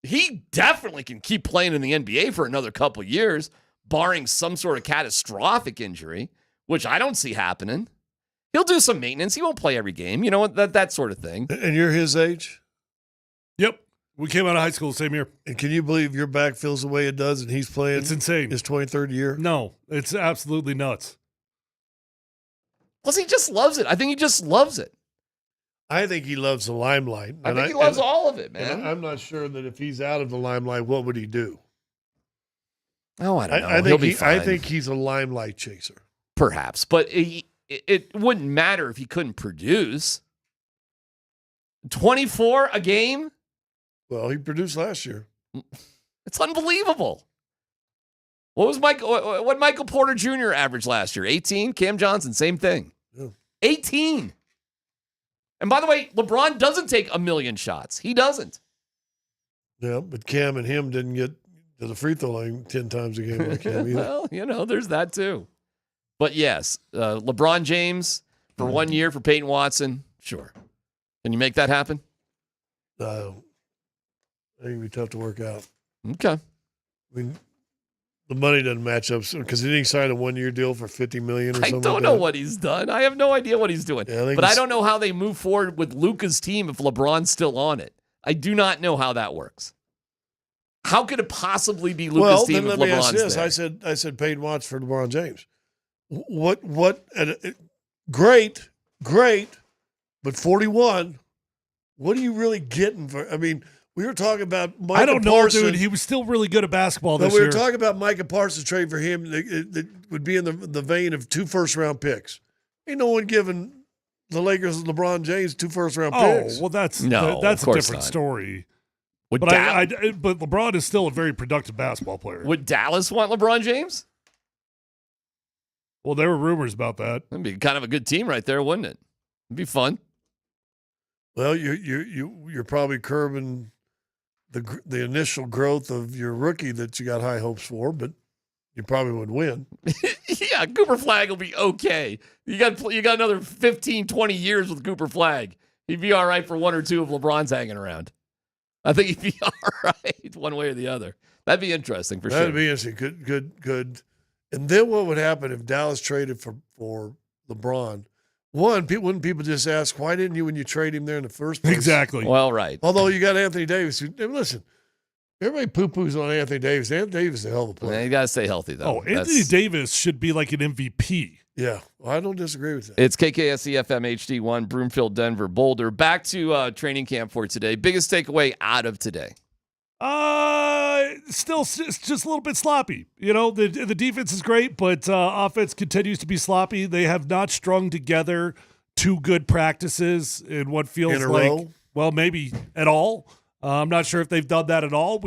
he definitely can keep playing in the NBA for another couple years, barring some sort of catastrophic injury, which I don't see happening. He'll do some maintenance. He won't play every game. You know, that sort of thing. And you're his age? Yep. We came out of high school the same year. And can you believe your back feels the way it does and he's playing? It's insane. His 23rd year? No, it's absolutely nuts. Plus, he just loves it. I think he just loves it. I think he loves the limelight. I think he loves all of it, man. I'm not sure that if he's out of the limelight, what would he do? Oh, I don't know. He'll be fine. I think he's a limelight chaser. Perhaps. But it wouldn't matter if he couldn't produce. 24 a game? Well, he produced last year. It's unbelievable. What Michael Porter Jr. averaged last year? 18? Cam Johnson, same thing. Yeah. 18. And by the way, LeBron doesn't take a million shots. He doesn't. Yeah, but Cam and him didn't get to the free throw line 10 times a game like Cam either. Well, there's that too. But yes, LeBron James for 1 year for Peyton Watson, sure. Can you make that happen? I think it'd be tough to work out. Okay. I mean, the money doesn't match up because he didn't sign a 1-year deal for $50 million or something. I don't know what he's done. I have no idea what he's doing. Yeah, but I don't know how they move forward with Luka's team if LeBron's still on it. I do not know how that works. How could it possibly be Luka's team if LeBron's there? Well, then let me ask this. I said Payton Watson for LeBron James. Great, but 41, what are you really getting for? I mean, We were talking about Micah I don't know, Parsons. dude. He was still really good at basketball this we year. were talking about Micah Parsons trade for him that would be in the vein of 2 first-round picks. Ain't no one giving the Lakers and LeBron James 2 first-round picks. Oh, well, that's No, that's of a course different not. story. Would But Dallas, but LeBron is still a very productive basketball player. would Dallas want LeBron James? Well, there were rumors about that. That'd be kind of a good team right there, wouldn't it? It'd be fun. Well, you're probably curbing the initial growth of your rookie that you got high hopes for, but you probably would win. Yeah, Cooper Flag will be okay. You got another 15, 20 years with Cooper Flag. He'd be all right for 1 or 2 if LeBron's hanging around. I think he'd be all right one way or the other. That'd be interesting for sure. That'd be interesting. Good. And then what would happen if Dallas traded for LeBron? One, wouldn't people just ask, why didn't you when you trade him there in the first place? Exactly. Well, right. Although you got Anthony Davis. Listen, everybody poo-poos on Anthony Davis. Anthony Davis is a hell of a player. Yeah, you got to stay healthy, though. Oh, Anthony Davis should be like an MVP. Yeah, well, I don't disagree with that. It's KKSE FM HD1, Broomfield, Denver, Boulder. Back to training camp for today. Biggest takeaway out of today? Still it's just a little bit sloppy. You know, the defense is great, but offense continues to be sloppy. They have not strung together 2 good practices in what feels In a like, row? well, maybe at all. I'm not sure if they've done that at all.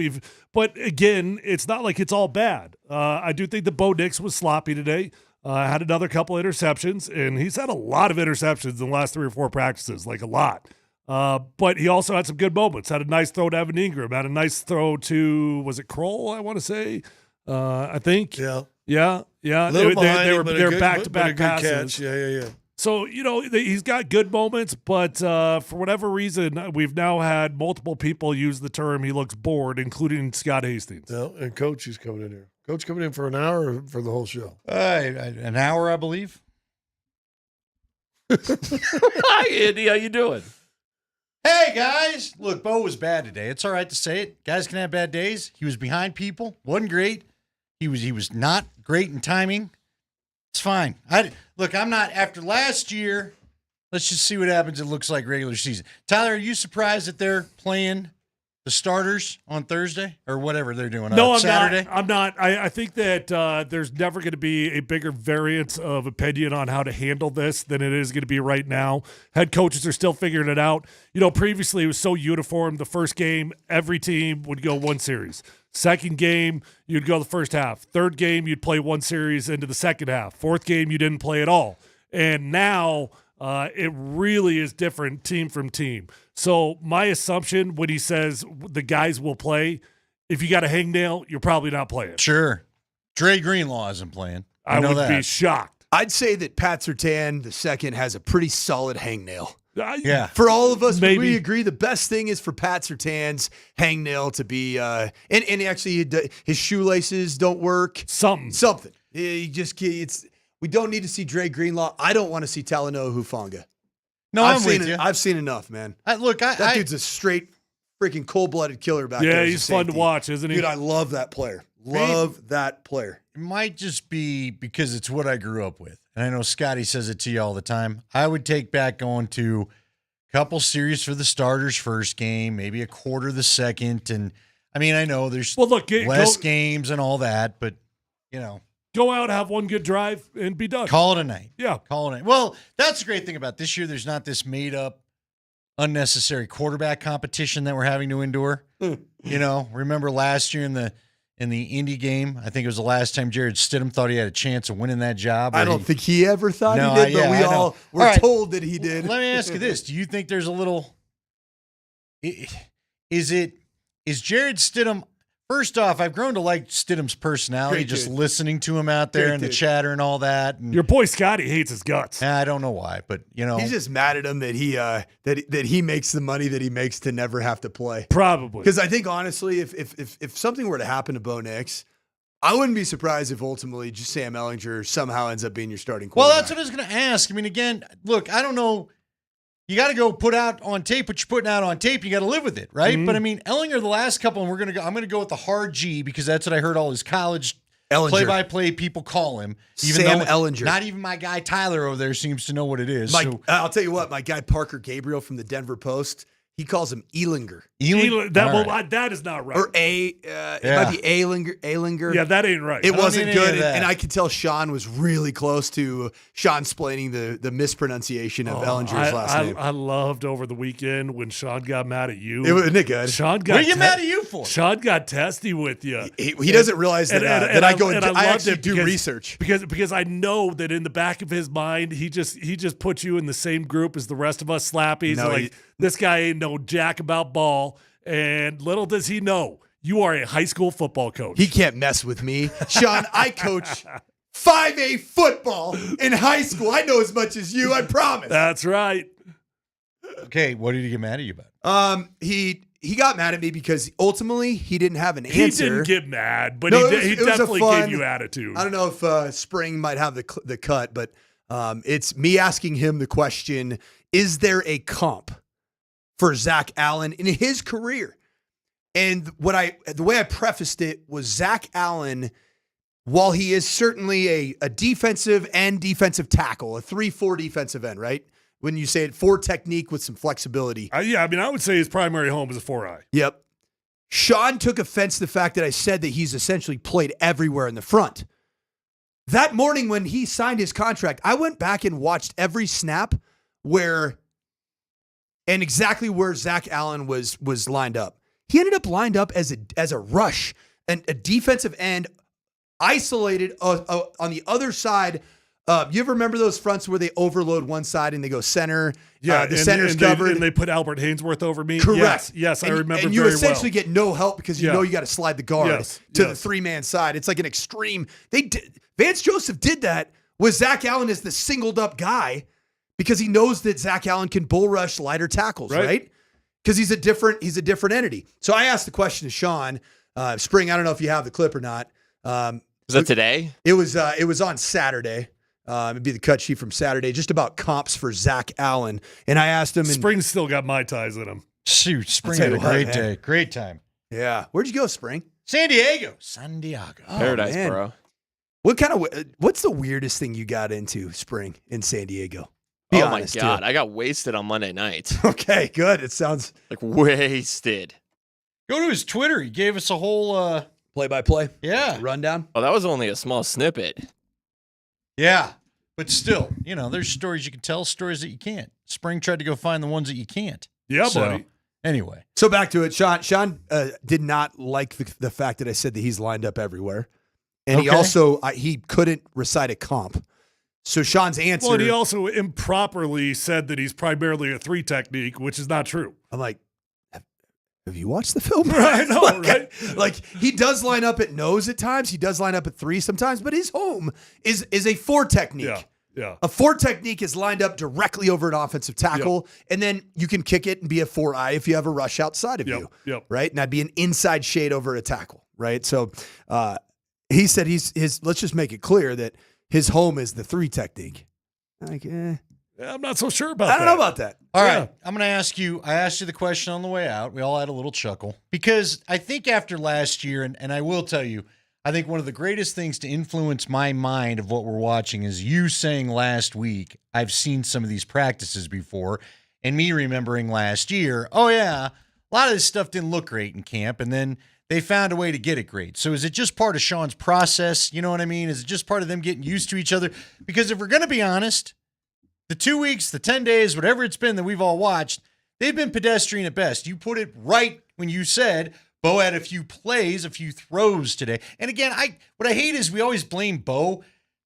But again, it's not like it's all bad. I do think that Bo Nix was sloppy today. Had another couple interceptions, and he's had a lot of interceptions in the last 3 or 4 practices, like a lot. But he also had some good moments. Had a nice throw to Evan Ingram. Had a nice throw to, was it Kroll, I want to say? I think. Yeah. Yeah. A little behind him, but they a were good- back-to-back but a good passes. catch. Yeah. So, you know, he's got good moments, but for whatever reason, we've now had multiple people use the term he looks bored, including Scott Hastings. No, and Coach is coming in here. Coach coming in for an hour or for the whole show? An hour, I believe. Hi, Andy. How you doing? Hey, guys. Look, Bo was bad today. It's all right to say it. Guys can have bad days. He was behind people. Wasn't great. He was not great in timing. It's fine. I'm not, after last year, let's just see what happens. It looks like regular season. Tyler, are you surprised that they're playing the starters on Thursday or whatever they're doing No, on I'm Saturday? not. I'm not. I think that there's never going to be a bigger variance of opinion on how to handle this than it is going to be right now. Head coaches are still figuring it out. You know, previously it was so uniform. The first game, every team would go 1 series. Second game, you'd go the first half. Third game, you'd play 1 series into the second half. Fourth game, you didn't play at all. And now it really is different team from team. So my assumption when he says the guys will play, if you got a hangnail, you're probably not playing. Sure. Dre Greenlaw isn't playing. I know would that. be shocked. I'd say that Pat Surtain the 2nd has a pretty solid hangnail. Yeah. For all of us, Maybe. we agree the best thing is for Pat Surtain's hangnail to be, and actually his shoelaces don't work. Something. We don't need to see Dre Greenlaw. I don't want to see Talanoa Hufanga. No, I'm with you. I've seen enough, man. That dude's a straight freaking cold-blooded killer back there. Yeah, as a he's fun to safety. watch, isn't he? Dude, I love that player. Love that player. It might just be because it's what I grew up with. And I know Scotty says it to you all the time. I would take back going to a couple series for the starters first game, maybe a quarter the second. And I mean, I know there's less games and all that, but you know. Go out, have 1 good drive, and be done. Call it a night. Yeah. Call it a night. Well, that's the great thing about this year. There's not this made up, unnecessary quarterback competition that we're having to endure. You know, remember last year in the Indy game, I think it was the last time Jared Stidham thought he had a chance of winning that job. I don't think he ever thought he did, but we all were told that he did. Let me ask you this. Do you think there's a little – is Jared Stidham – first off, I've grown to like Stidham's personality, just listening to him out there and the chatter and all that. And your boy Scotty hates his guts. I don't know why, but you know, he's just mad at him that he makes the money that he makes to never have to play. Probably because I think honestly, if something were to happen to Bo Nix, I wouldn't be surprised if ultimately just Sam Ehlinger somehow ends up being your starting quarterback. Well, that's what I was going to ask. I mean, again, look, I don't know. You got to go put out on tape what you're putting out on tape. You got to live with it, right? Mm-hmm. But I mean, Ehlinger, the last couple, and I'm going to go with the hard G because that's what I heard all his college Ehlinger. play-by-play people call him. Sam Ehlinger. Not even my guy Tyler over there seems to know what it is. I'll tell you what, my guy Parker Gabriel from the Denver Post He calls him Elinger. That is not right. Or it might be Elinger. Yeah, that ain't right. It wasn't good, and I could tell Sean was really close to Sean splaining the mispronunciation of Ellinger's last name. I loved over the weekend when Sean got mad at you. Isn't it good? Sean got what are you mad at you for? Sean got testy with you. He doesn't realize that, I actually do research because I know that in the back of his mind he just put you in the same group as the rest of us slappies. No, This guy ain't no jack about ball, and little does he know, you are a high school football coach. He can't mess with me. Sean, I coach 5A football in high school. I know as much as you, I promise. That's right. Okay, what did he get mad at you about? He got mad at me because ultimately he didn't have an answer. He didn't get mad, but he definitely gave you attitude. I don't know if Spring might have the cut, but it's me asking him the question, is there a comp for Zack Allen in his career? And the way I prefaced it was Zack Allen, while he is certainly a defensive and defensive tackle, a 3-4 defensive end, right? When you say it, 4 technique with some flexibility. I would say his primary home is a 4-eye. Yep. Sean took offense to the fact that I said that he's essentially played everywhere in the front. That morning when he signed his contract, I went back and watched every snap and exactly where Zack Allen was lined up. He ended up lined up as a rush and a defensive end, isolated on the other side. You ever remember those fronts where they overload one side and they go center? Yeah, the center's covered. And they put Albert Hainsworth over me. Correct. Yes, I remember and you very essentially get no help because you know you got to slide the guard to the 3-man side. It's like an extreme. Vance Joseph did that with Zack Allen as the singled up guy because he knows that Zack Allen can bull rush lighter tackles, right? Because he's a different entity. So I asked the question to Sean Spring. I don't know if you have the clip or not. Was that today? It was on Saturday. It'd be the cut sheet from Saturday, just about comps for Zack Allen. And I asked him. Spring's still got my ties in him. Shoot, Spring had a great day. Great time. Yeah. Where'd you go, Spring? San Diego. Paradise, bro. What's the weirdest thing you got into, Spring, in San Diego? Be honest, my God. too. I got wasted on Monday night. Okay, good. It sounds like wasted. Go to his Twitter. He gave us a whole play-by-play. Yeah. Rundown. Oh, that was only a small snippet. Yeah. But still, there's stories you can tell, stories that you can't. Spring tried to go find the ones that you can't. Yeah, buddy. Anyway. So back to it. Sean did not like the fact that I said that he's lined up everywhere. And he also, he couldn't recite a comp. So Sean's answer. Well, and he also improperly said that he's primarily a 3 technique, which is not true. I'm like, have you watched the film? I know, right? Like, he does line up at nose at times. He does line up at 3 sometimes, but his home is a 4 technique. Yeah. A 4 technique is lined up directly over an offensive tackle, and then you can kick it and be a 4-eye if you have a rush outside of you. Yep. Right? And that'd be an inside shade over a tackle, right? So he said let's just make it clear that his home is the 3 technique. Like, I'm not so sure about that. I don't know about that. All right. I'm going to ask you. I asked you the question on the way out. We all had a little chuckle because I think after last year, and I will tell you, I think one of the greatest things to influence my mind of what we're watching is you saying last week, I've seen some of these practices before, and me remembering last year, oh, yeah, a lot of this stuff didn't look great in camp, and then they found a way to get it great. So is it just part of Sean's process? You know what I mean? Is it just part of them getting used to each other? Because if we're going to be honest, the 2 weeks, the 10 days, whatever it's been that we've all watched, they've been pedestrian at best. You put it right when you said Bo had a few plays, a few throws today. And again, what I hate is we always blame Bo.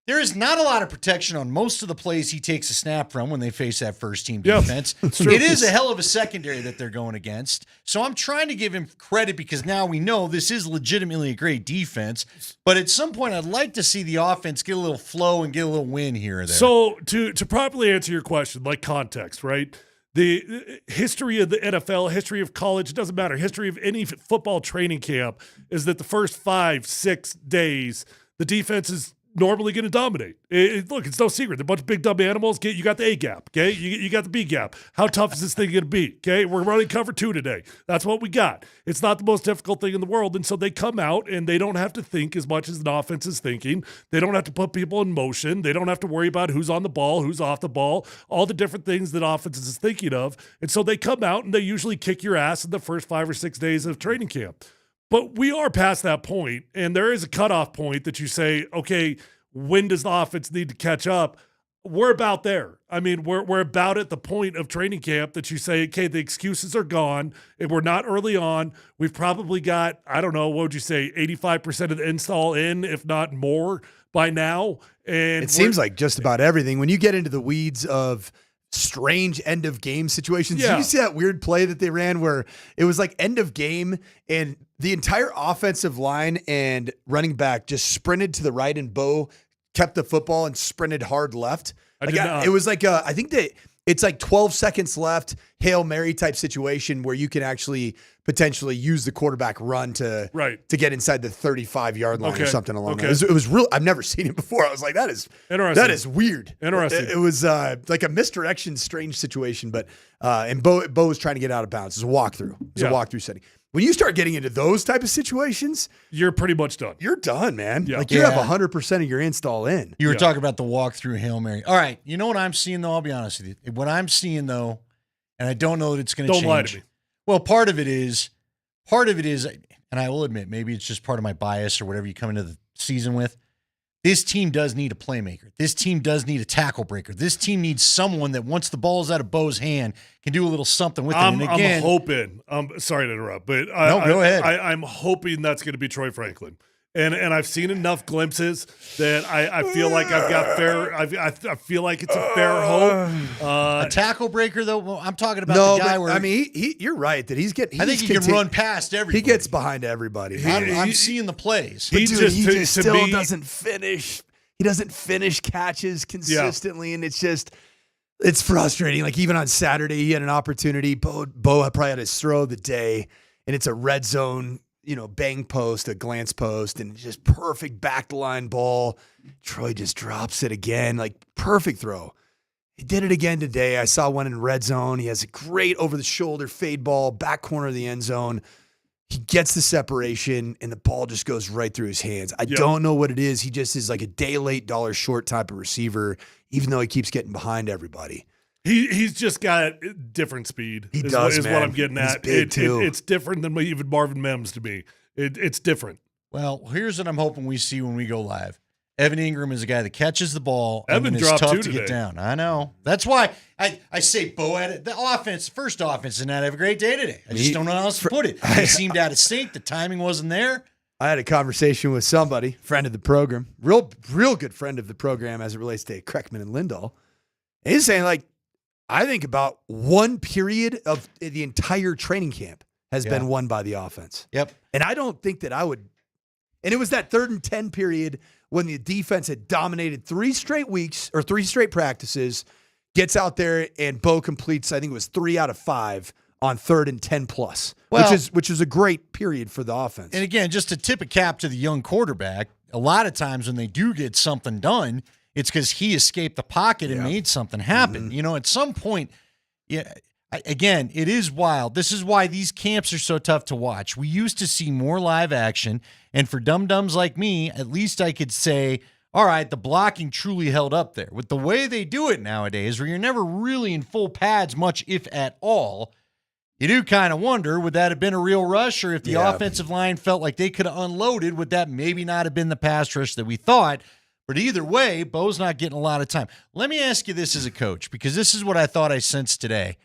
There is not a lot of protection on most of the plays he takes a snap from when they face that first team defense. It is a hell of a secondary that they're going against. So I'm trying to give him credit because now we know this is legitimately a great defense. But at some point, I'd like to see the offense get a little flow and get a little win here or there. So to properly answer your question, like context, right? The history of the NFL, history of college, it doesn't matter. History of any football training camp is that the first 5-6 days, the defense is normally going to dominate. Look, it's no secret. They're a bunch of big dumb animals. You got the A gap, okay? You got the B gap. How tough is this thing going to be, okay? We're running cover 2 today. That's what we got. It's not the most difficult thing in the world, and so they come out, and they don't have to think as much as an offense is thinking. They don't have to put people in motion. They don't have to worry about who's on the ball, who's off the ball, all the different things that offenses is thinking of. And so they come out, and they usually kick your ass in the first 5 or 6 days of training camp. But we are past that point, and there is a cutoff point that you say, okay, when does the offense need to catch up? We're about there. I mean, we're about at the point of training camp that you say, okay, the excuses are gone, and we're not early on. We've probably got, I don't know, what would you say, 85% of the install in, if not more, by now. And it seems like just about everything. When you get into the weeds of strange end of game situations. Did you see that weird play that they ran where it was like end of game and the entire offensive line and running back just sprinted to the right and Bo kept the football and sprinted hard left? It was like I think that it's like 12 seconds left, Hail Mary type situation where you can actually potentially use the quarterback run to get inside the 35-yard line or something along that. It was real. I've never seen it before. I was like, that is weird. Interesting. It was like a misdirection, strange situation, but and Bo was trying to get out of bounds. It was a walkthrough. It was a walkthrough setting. When you start getting into those type of situations, you're pretty much done. You're done, man. Yeah. Like you have 100% of your install in. You were talking about the walkthrough Hail Mary. All right. You know what I'm seeing, though? I'll be honest with you. What I'm seeing, though, and I don't know that it's going to change. Don't lie to me. Well, part of it is, and I will admit, maybe it's just part of my bias or whatever you come into the season with. This team does need a playmaker. This team does need a tackle breaker. This team needs someone that once the ball's out of Bo's hand can do a little something with it. And again, I'm hoping. Sorry to interrupt, but go ahead. I'm hoping that's going to be Troy Franklin. And I've seen enough glimpses that I feel like I've got fair. I feel like it's a fair hope. A tackle breaker, though. Well, I'm talking about the guy where I mean, you're right that he's getting. I think he can run past everybody. He gets behind everybody. I'm seeing the plays. But he just still doesn't finish. He doesn't finish catches consistently, and it's frustrating. Like even on Saturday, he had an opportunity. Bo probably had his throw of the day, and it's a red zone. Bang post, a glance post, and just perfect back line ball. Troy just drops it again, like perfect throw. He did it again today. I saw one in red zone. He has a great over-the-shoulder fade ball, back corner of the end zone. He gets the separation, and the ball just goes right through his hands. I don't know what it is. He just is like a day late, dollar short type of receiver, even though he keeps getting behind everybody. He's just got different speed. He does, is man. What I'm getting at. He's big too. It's different than even Marvin Mims to me. It's different. Well, here's what I'm hoping we see when we go live. Evan Ingram is a guy that catches the ball. Evan and dropped it's tough two to today. get down. I know. That's why I say Bo had it. The offense, first offense, did not have a great day today. I just don't know how else to put it. He seemed out of sync. The timing wasn't there. I had a conversation with somebody, friend of the program, real good friend of the program as it relates to Kreckman and Lindahl. And he's saying, like, I think about one period of the entire training camp has been won by the offense. Yep. And I don't think that I would. And it was that 3rd and 10 period when the defense had dominated 3 straight weeks or 3 straight practices, gets out there and Bo completes, I think it was 3 out of 5 on 3rd and 10 plus, which is a great period for the offense. And again, just to tip a cap to the young quarterback, a lot of times when they do get something done, it's because he escaped the pocket and made something happen. Mm-hmm. At some point, again, it is wild. This is why these camps are so tough to watch. We used to see more live action, and for dum-dums like me, at least I could say, all right, the blocking truly held up there. With the way they do it nowadays, where you're never really in full pads much, if at all, you do kind of wonder, would that have been a real rush? Or if the offensive line felt like they could have unloaded, would that maybe not have been the pass rush that we thought? But either way, Bo's not getting a lot of time. Let me ask you this as a coach, because this is what I thought I sensed today.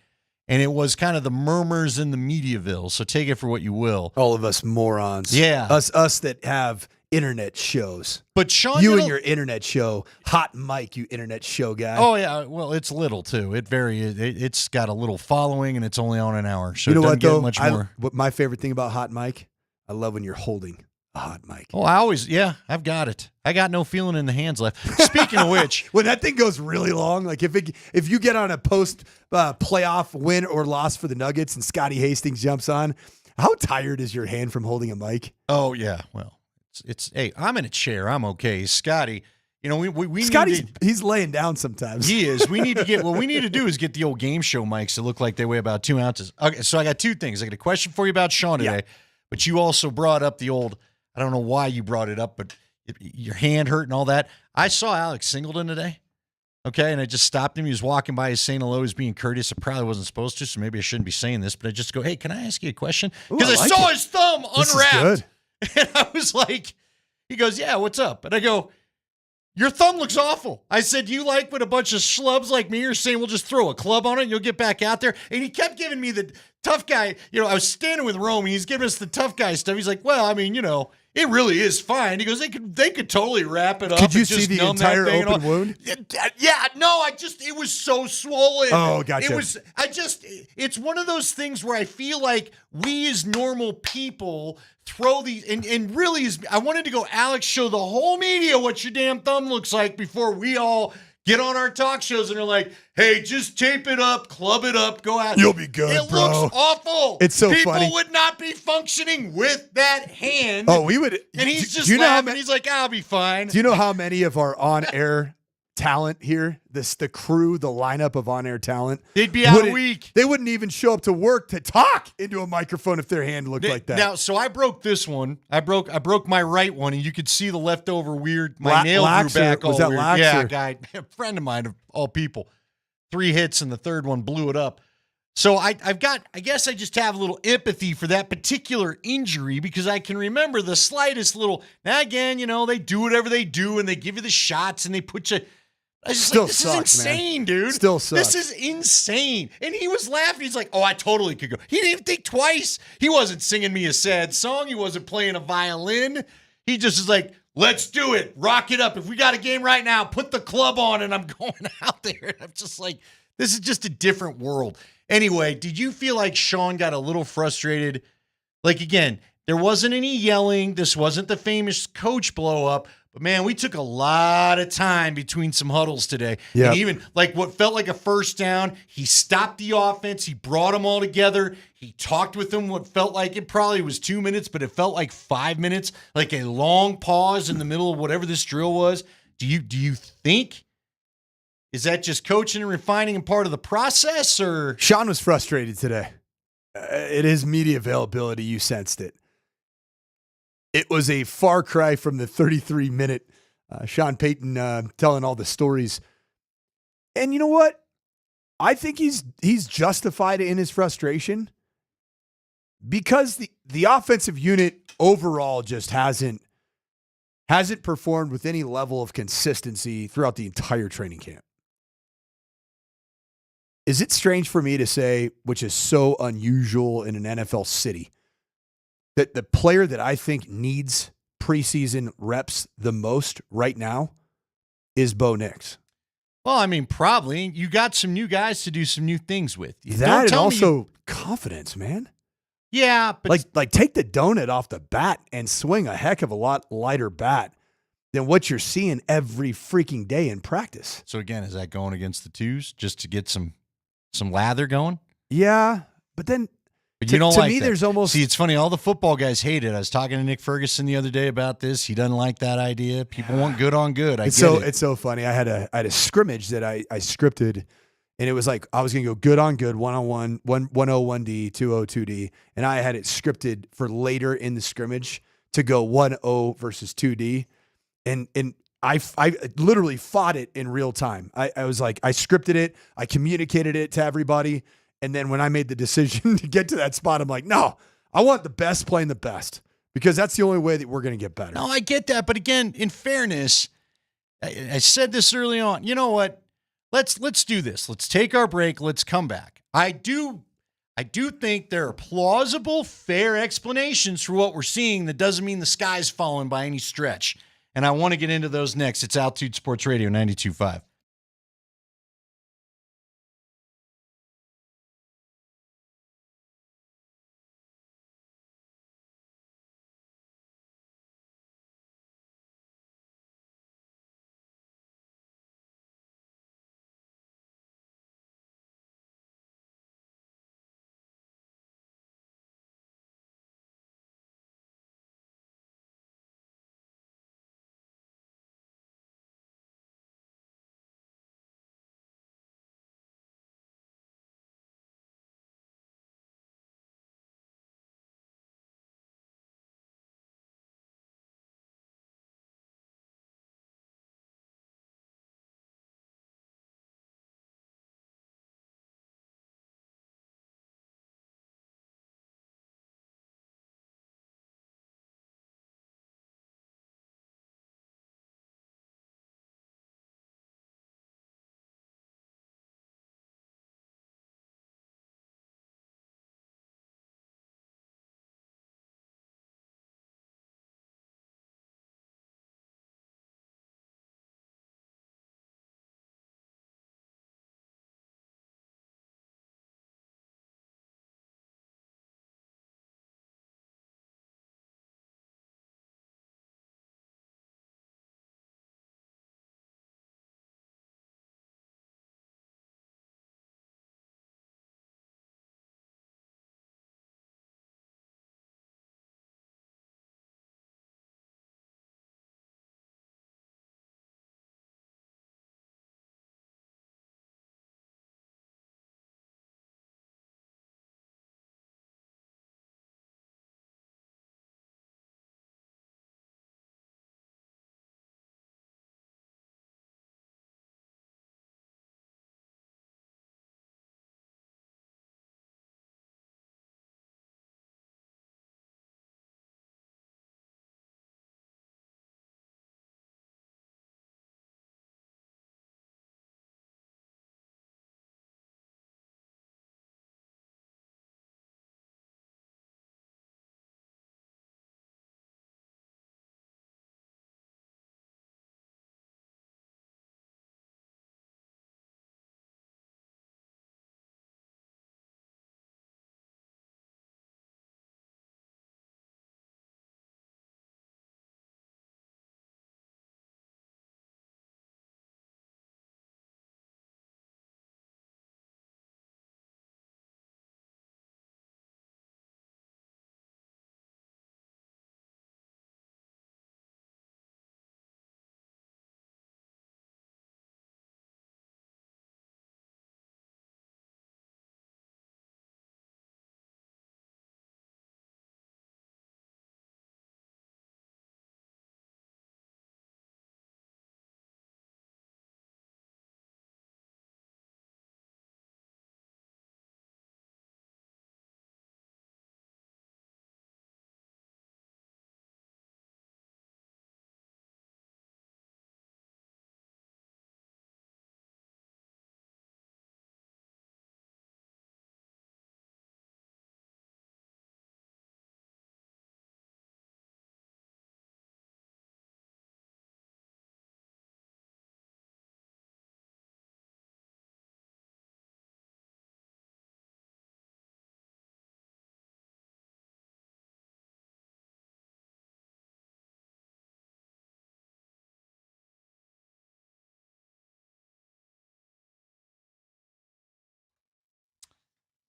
And it was kind of the murmurs in the Mediaville, so take it for what you will. All of us morons. Yeah. Us that have internet shows. But Sean, you and your internet show, Hot Mike, you internet show guy. Oh yeah, well it's little too. It's got a little following, and it's only on an hour, so you know it doesn't what though? get much more. What my favorite thing about Hot Mike, I love when you're holding a hot mic. Oh, I've got it. I got no feeling in the hands left. Speaking of which, when that thing goes really long, like if you get on a post playoff win or loss for the Nuggets and Scotty Hastings jumps on, how tired is your hand from holding a mic? Oh yeah, well, it's hey, I'm in a chair. I'm okay. Scotty, You know, we Scotty's need to, he's laying down sometimes. He is. We need to get what we need to do is get the old game show mics that look like they weigh about 2 ounces. Okay, so I got two things. I got a question for you about Sean today, but you also brought up the old. I don't know why you brought it up, but your hand hurt and all that. I saw Alex Singleton today. Okay, and I just stopped him. He was walking by, he's saying hello, he's being courteous. I probably wasn't supposed to, so maybe I shouldn't be saying this, but I just go, hey, can I ask you a question? Because I saw his thumb unwrapped. And I was like, he goes, yeah, what's up? And I go, your thumb looks awful. I said, you like when a bunch of schlubs like me are saying, we'll just throw a club on it and you'll get back out there? And he kept giving me the tough guy. You know, I was standing with Rome and he's giving us the tough guy stuff. He's like, well, I mean, you know, it really is fine. He goes, they could totally wrap it up. Could you and see just the numb that entire thing open wound? Yeah, no, it was so swollen. Oh, gotcha. It's one of those things where I feel like we as normal people throw these, and really I wanted to go, Alex, show the whole media what your damn thumb looks like before we all get on our talk shows and are like, hey, just tape it up, club it up, go out. You'll be good, it bro. It looks awful. It's so People funny. would not be functioning with that hand. Oh, we would. And he's just do you know laughing. He's like, I'll be fine. Do you know how many of our on-air talent here, the crew, the lineup of on-air talent, they'd be out a week. They wouldn't even show up to work to talk into a microphone if their hand looked like that. Now, so I broke this one. I broke my right one, and you could see the leftover weird. My nail grew back all was that weird. Laxer? Yeah, guy, a friend of mine of all people. 3 hits, and the third one blew it up. So I guess I just have a little empathy for that particular injury because I can remember the slightest little. Now again, you know, they do whatever they do, and they give you the shots, and they put you. I was just Still like, this sucks, is insane, man. dude. Still sucks. This is insane. And he was laughing. He's like, oh, I totally could go. He didn't even think twice. He wasn't singing me a sad song. He wasn't playing a violin. He just is like, let's do it. Rock it up. If we got a game right now, put the club on, and I'm going out there. And I'm just like, this is just a different world. Anyway, did you feel like Sean got a little frustrated? Like, again, there wasn't any yelling. This wasn't the famous coach blow up. But, man, we took a lot of time between some huddles today. Yep. And even like what felt like a first down, he stopped the offense. He brought them all together. He talked with them what felt like it probably was 2 minutes, but it felt like 5 minutes, like a long pause in the middle of whatever this drill was. Do you think, is that just coaching and refining and part of the process? Or Sean was frustrated today. It is media availability. You sensed it. It was a far cry from the 33-minute Sean Payton telling all the stories. And you know what? I think he's justified in his frustration because the offensive unit overall just hasn't performed with any level of consistency throughout the entire training camp. Is it strange for me to say, which is so unusual in an NFL city, that the player that I think needs preseason reps the most right now is Bo Nix? Well, I mean, probably. You got some new guys to do some new things with. That and also confidence, man. Yeah, but like take the donut off the bat and swing a heck of a lot lighter bat than what you're seeing every freaking day in practice. So again, is that going against the twos just to get some lather going? Yeah, but then but you don't to like me, that. There's almost See, it's funny. All the football guys hate it. I was talking to Nick Ferguson the other day about this. He doesn't like that idea. People want good on good. It's so funny. I had a scrimmage that I scripted, and it was like I was gonna go good on good, 1-on-1, 1-0-1D, 2-0 2D, and I had it scripted for later in the scrimmage to go 1-0 versus 2D, and I literally fought it in real time. I was like, I scripted it, I communicated it to everybody. And then when I made the decision to get to that spot, I'm like, no, I want the best playing the best because that's the only way that we're going to get better. No, I get that. But again, in fairness, I said this early on. You know what? Let's do this. Let's take our break. Let's come back. I do think there are plausible, fair explanations for what we're seeing. That doesn't mean the sky's falling by any stretch. And I want to get into those next. It's Altitude Sports Radio 92.5.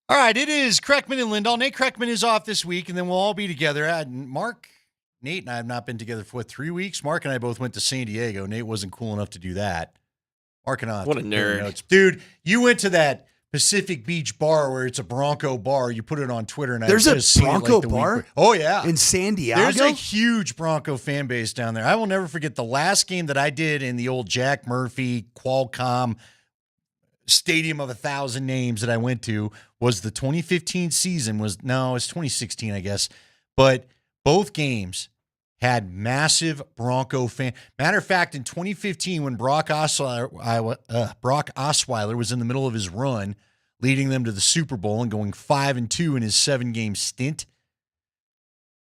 All right, it is Kreckman and Lindahl. Nate Kreckman is off this week, and then we'll all be together. Nate and I have not been together for 3 weeks. Mark and I both went to San Diego. Nate wasn't cool enough to do that. Mark and I. What a nerd. Dude, you went to that Pacific Beach bar where it's a Bronco bar. You put it on Twitter. And There's I a just seen Bronco it bar? Oh, yeah. In San Diego? There's a huge Bronco fan base down there. I will never forget the last game that I did in the old Jack Murphy Qualcomm Stadium of 1,000 names that I went to was the 2015 season. It's 2016, I guess. But both games had massive Bronco fan. Matter of fact, in 2015, when Brock Osweiler was in the middle of his run, leading them to the Super Bowl and going 5-2 in his 7-game stint,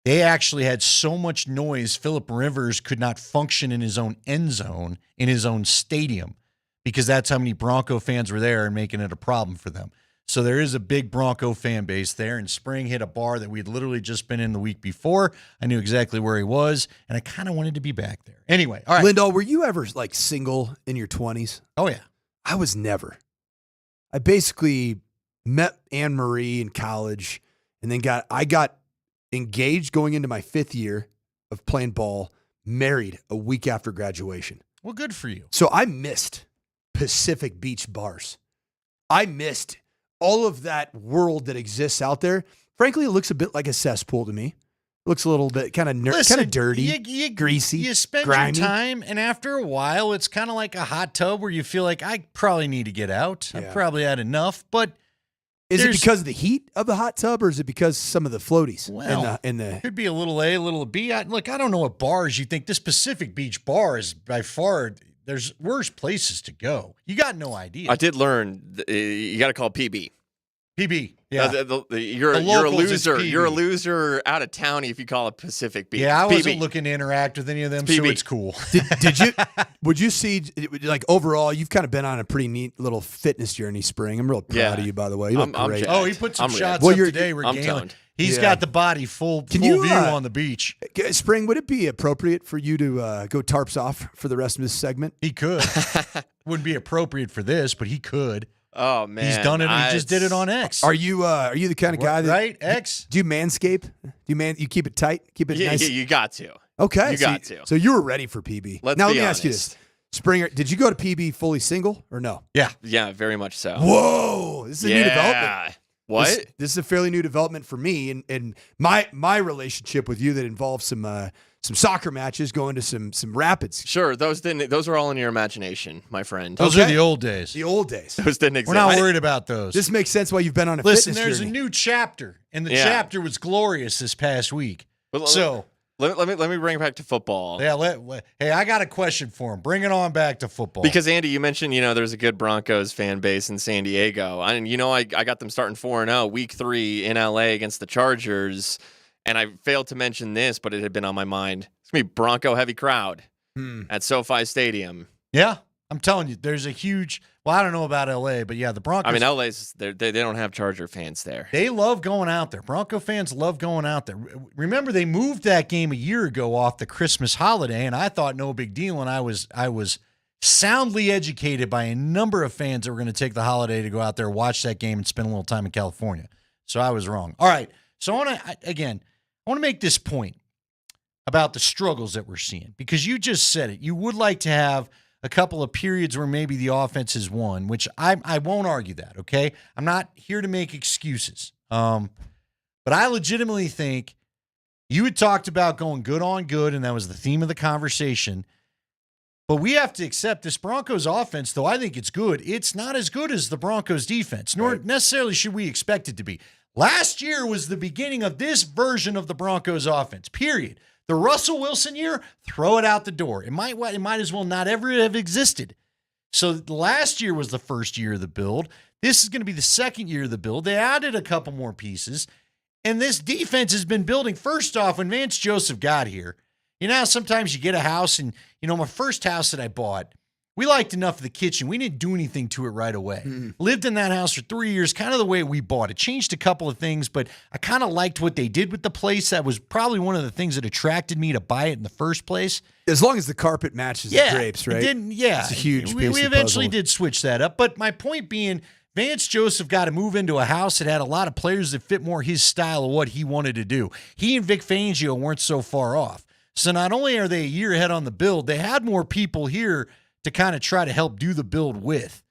they actually had so much noise, Phillip Rivers could not function in his own end zone, in his own stadium, because that's how many Bronco fans were there and making it a problem for them. So there is a big Bronco fan base there, and Spring hit a bar that we'd literally just been in the week before. I knew exactly where he was, and I kind of wanted to be back there. Anyway, all right. Lindahl, were you ever like single in your 20s? Oh, yeah. I was never. I basically met Anne Marie in college, and then I got engaged going into my 5th year of playing ball, married a week after graduation. Well, good for you. So I missed Pacific Beach bars. I missed all of that world that exists out there. Frankly, it looks a bit like a cesspool to me. It looks a little bit kind of dirty, greasy, You spend grimy. your time, and after a while, it's kind of like a hot tub where you feel like I probably need to get out. I've probably had enough, but Is it because of the heat of the hot tub, or is it because some of the floaties? Well, in the could be a little A, a little B. I don't know what bars you think. This Pacific Beach bar is by far, there's worse places to go. You got no idea. I did learn you got to call PB. PB. Yeah. You're a locals, it's loser. PB. You're a loser out of town if you call it Pacific Beach. Yeah, I PB. wasn't looking to interact with any of them, It's so PB. it's cool. Did you? Would you see, like, overall, you've kind of been on a pretty neat little fitness journey, Spring. I'm real proud of you, by the way. You look I'm great. jacked. Oh, he put some I'm shots ready. up today. We're I'm gaining. toned. He's got the body full view on the beach. Spring, would it be appropriate for you to go tarps off for the rest of this segment? He could. Wouldn't be appropriate for this, but he could. Oh man, he's done it. He just did it on X. Are you the kind of guy that right? X? Do you manscape? You keep it tight? Keep it nice? You got to. Okay, you got to. So you were ready for PB. Let's now be let me ask you this: Springer, did you go to PB fully single or no? Yeah, very much so. Whoa, this is a new development. What? This is a fairly new development for me, and my relationship with you that involves some soccer matches, going to some rapids. Sure, those were all in your imagination, my friend. Those are the old days. The old days. Those didn't exist. We're not worried about those. This makes sense why you've been on a Listen, fitness there's journey. a new chapter, and the chapter was glorious this past week. So let me bring it back to football. Yeah, hey, I got a question for him. Bring it on back to football. Because Andy, you mentioned there's a good Broncos fan base in San Diego, and I got them starting 4-0 week 3 in LA against the Chargers, and I failed to mention this, but it had been on my mind. It's gonna be Bronco heavy crowd at SoFi Stadium. Yeah, I'm telling you, there's a huge. Well, I don't know about LA, but yeah, the Broncos. I mean, LA's they don't have Charger fans there. They love going out there. Bronco fans love going out there. Remember, they moved that game a year ago off the Christmas holiday, and I thought no big deal. And I was soundly educated by a number of fans that were going to take the holiday to go out there, watch that game, and spend a little time in California. So I was wrong. All right. So I want to make this point about the struggles that we're seeing, because you just said it. You would like to have a couple of periods where maybe the offense has won, which I won't argue that, okay? I'm not here to make excuses. But I legitimately think you had talked about going good on good, and that was the theme of the conversation. But we have to accept this Broncos offense, though I think it's good. It's not as good as the Broncos defense, nor necessarily should we expect it to be. Last year was the beginning of this version of the Broncos offense, period. The Russell Wilson year, throw it out the door. It might as well not ever have existed. So last year was the first year of the build. This is going to be the second year of the build. They added a couple more pieces. And this defense has been building. First off, when Vance Joseph got here, sometimes you get a house, and, my first house that I bought, we liked enough of the kitchen. We didn't do anything to it right away. Lived in that house for 3 years, kind of the way we bought it. Changed a couple of things, but I kind of liked what they did with the place. That was probably one of the things that attracted me to buy it in the first place. As long as the carpet matches the drapes, right? It's a huge piece We of eventually puzzle. did switch that up. But my point being, Vance Joseph got to move into a house that had a lot of players that fit more his style of what he wanted to do. He and Vic Fangio weren't so far off. So not only are they a year ahead on the build, they had more people here to kind of try to help do the build with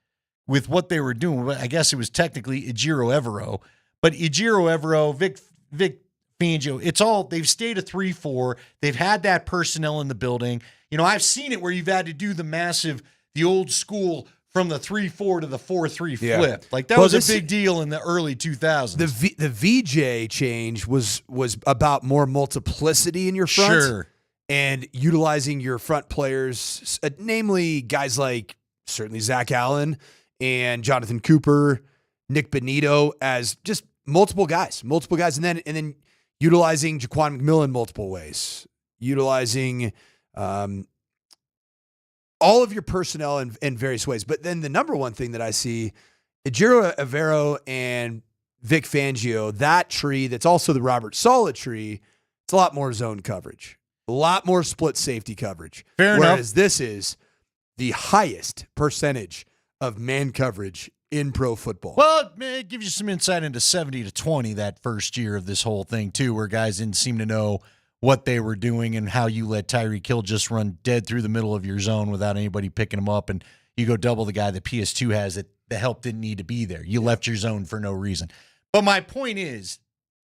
what they were doing. I guess it was technically Ejiro Evero, but Ejiro Evero, Vic Fangio, it's all, they've stayed a 3-4. They've had that personnel in the building. You know, I've seen it where you've had to do the old school from the 3-4 to the 4-3 flip. Like that was a big deal in the early 2000s. The VJ change was about more multiplicity in your front. Sure. And utilizing your front players, namely guys like certainly Zack Allen and Jonathan Cooper, Nick Benito, as just multiple guys, and then utilizing Jaquan McMillan multiple ways, utilizing all of your personnel in various ways. But then the number one thing that I see, Ejiro Evero and Vic Fangio, that tree that's also the Robert Saleh tree, it's a lot more zone coverage. A lot more split safety coverage. Fair Whereas enough. this is the highest percentage of man coverage in pro football. Well, it gives you some insight into 70-20 that first year of this whole thing, too, where guys didn't seem to know what they were doing and how you let Tyreek Hill just run dead through the middle of your zone without anybody picking him up, and you go double the guy that PS2 has that the help didn't need to be there. You left your zone for no reason. But my point is,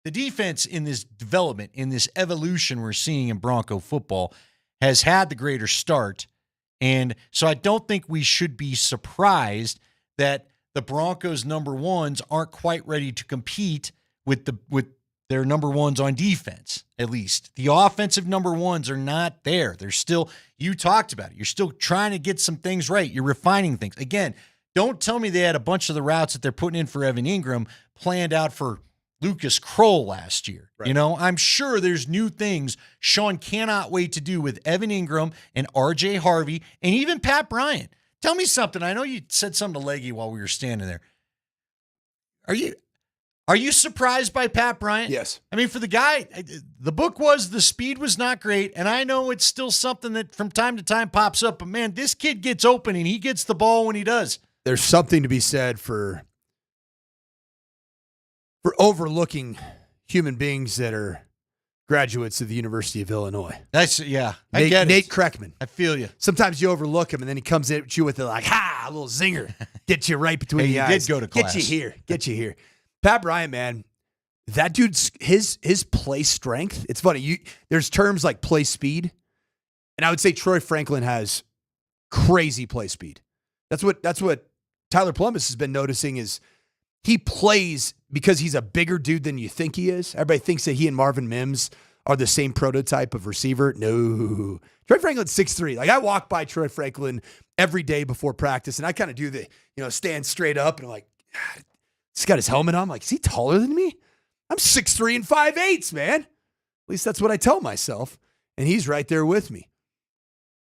the defense in this development, in this evolution we're seeing in Bronco football, has had the greater start. And so I don't think we should be surprised that the Broncos' number ones aren't quite ready to compete with their number ones on defense, at least. The offensive number ones are not there. They're still, you talked about it, you're still trying to get some things right. You're refining things. Again, don't tell me they had a bunch of the routes that they're putting in for Evan Ingram planned out for Lucas Kroll last year. Right. You know, I'm sure there's new things Sean cannot wait to do with Evan Ingram and RJ Harvey and even Pat Bryant. Tell me something. I know you said something to Leggy while we were standing there. Are you surprised by Pat Bryant? Yes. I mean, for the guy, the book was the speed was not great, and I know it's still something that from time to time pops up, but man, this kid gets open and he gets the ball when he does. There's something to be said for overlooking human beings that are graduates of the University of Illinois. I get it. Nate Kreckman. I feel you. Sometimes you overlook him, and then he comes at you with a little zinger, gets you right between the eyes. Did go to class. Get you here. Pat Bryant, man, that dude's his play strength. It's funny. There's terms like play speed, and I would say Troy Franklin has crazy play speed. That's what Tyler Polumbus has been noticing is he plays because he's a bigger dude than you think he is. Everybody thinks that he and Marvin Mims are the same prototype of receiver. No. Troy Franklin's 6'3". Like, I walk by Troy Franklin every day before practice, and I kind of do the, stand straight up, and I'm like, God, he's got his helmet on. I'm like, is he taller than me? I'm 6'3" and 5'8", man. At least that's what I tell myself, and he's right there with me.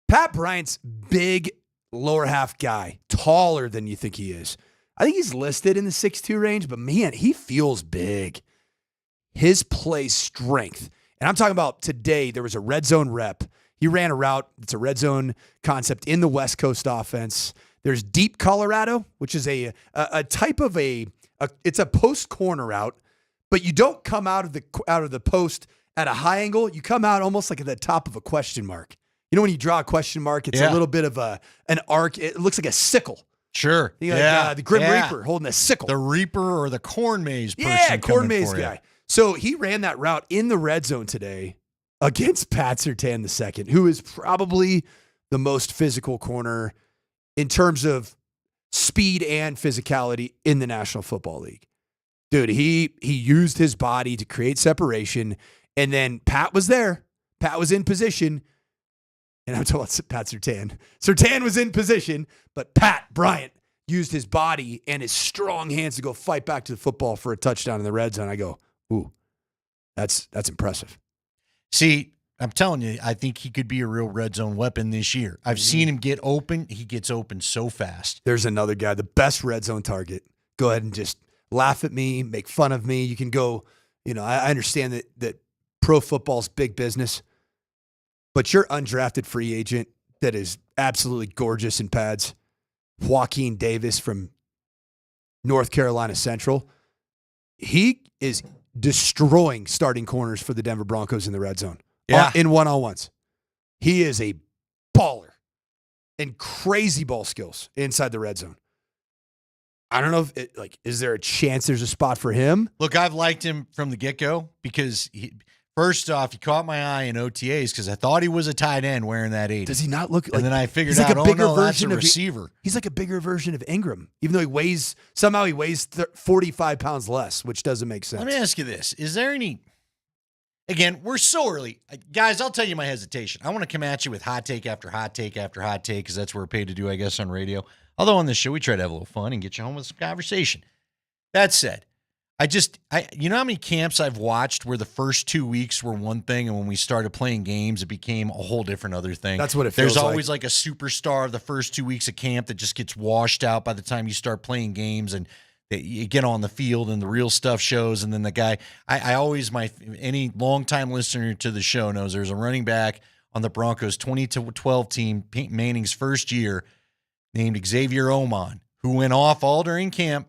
Pat Bryant's big lower half guy, taller than you think he is. I think he's listed in the 6'2" range, but man, he feels big. His play strength. And I'm talking about today, there was a red zone rep. He ran a route. It's a red zone concept in the West Coast offense. There's deep Colorado, which is a type of it's a post corner route, but you don't come out of the post at a high angle. You come out almost like at the top of a question mark. You know when you draw a question mark, it's a little bit of an arc. It looks like a sickle. Sure. The Grim Reaper holding a sickle. The Reaper or the corn maze person. Yeah, corn maze guy. So he ran that route in the red zone today against Pat Surtain II, who is probably the most physical corner in terms of speed and physicality in the National Football League. Dude, he used his body to create separation, and then Pat was there. Pat was in position. And I'm talking about Pat Surtain. Surtain was in position, but Pat Bryant used his body and his strong hands to go fight back to the football for a touchdown in the red zone. I go, ooh, that's impressive. See, I'm telling you, I think he could be a real red zone weapon this year. I've seen him get open. He gets open so fast. There's another guy, the best red zone target. Go ahead and just laugh at me, make fun of me. You can go, I understand that pro football's big business. But your undrafted free agent that is absolutely gorgeous in pads, Joaquin Davis from North Carolina Central. He is destroying starting corners for the Denver Broncos in the red zone. Yeah. In one-on-ones. He is a baller and crazy ball skills inside the red zone. I don't know if is there a chance there's a spot for him? Look, I've liked him from the get-go because first off, he caught my eye in OTAs because I thought he was a tight end wearing that 80. Does he not look like? And then I figured he's like out, a bigger oh no, that's a version of receiver. He's like a bigger version of Ingram, even though he weighs 45 pounds less, which doesn't make sense. Let me ask you this: is there any? Again, we're so early, guys. I'll tell you my hesitation. I want to come at you with hot take after hot take after hot take because that's what we're paid to do, I guess, on radio. Although on this show we try to have a little fun and get you home with some conversation. That said, you know how many camps I've watched where the first 2 weeks were one thing, and when we started playing games, it became a whole different other thing. That's what it feels There's always like a superstar the first 2 weeks of camp that just gets washed out by the time you start playing games and you get on the field and the real stuff shows. And then the guy, any longtime listener to the show knows there's a running back on the Broncos 20-12 team, Peyton Manning's first year, named Xavier Oman, who went off all during camp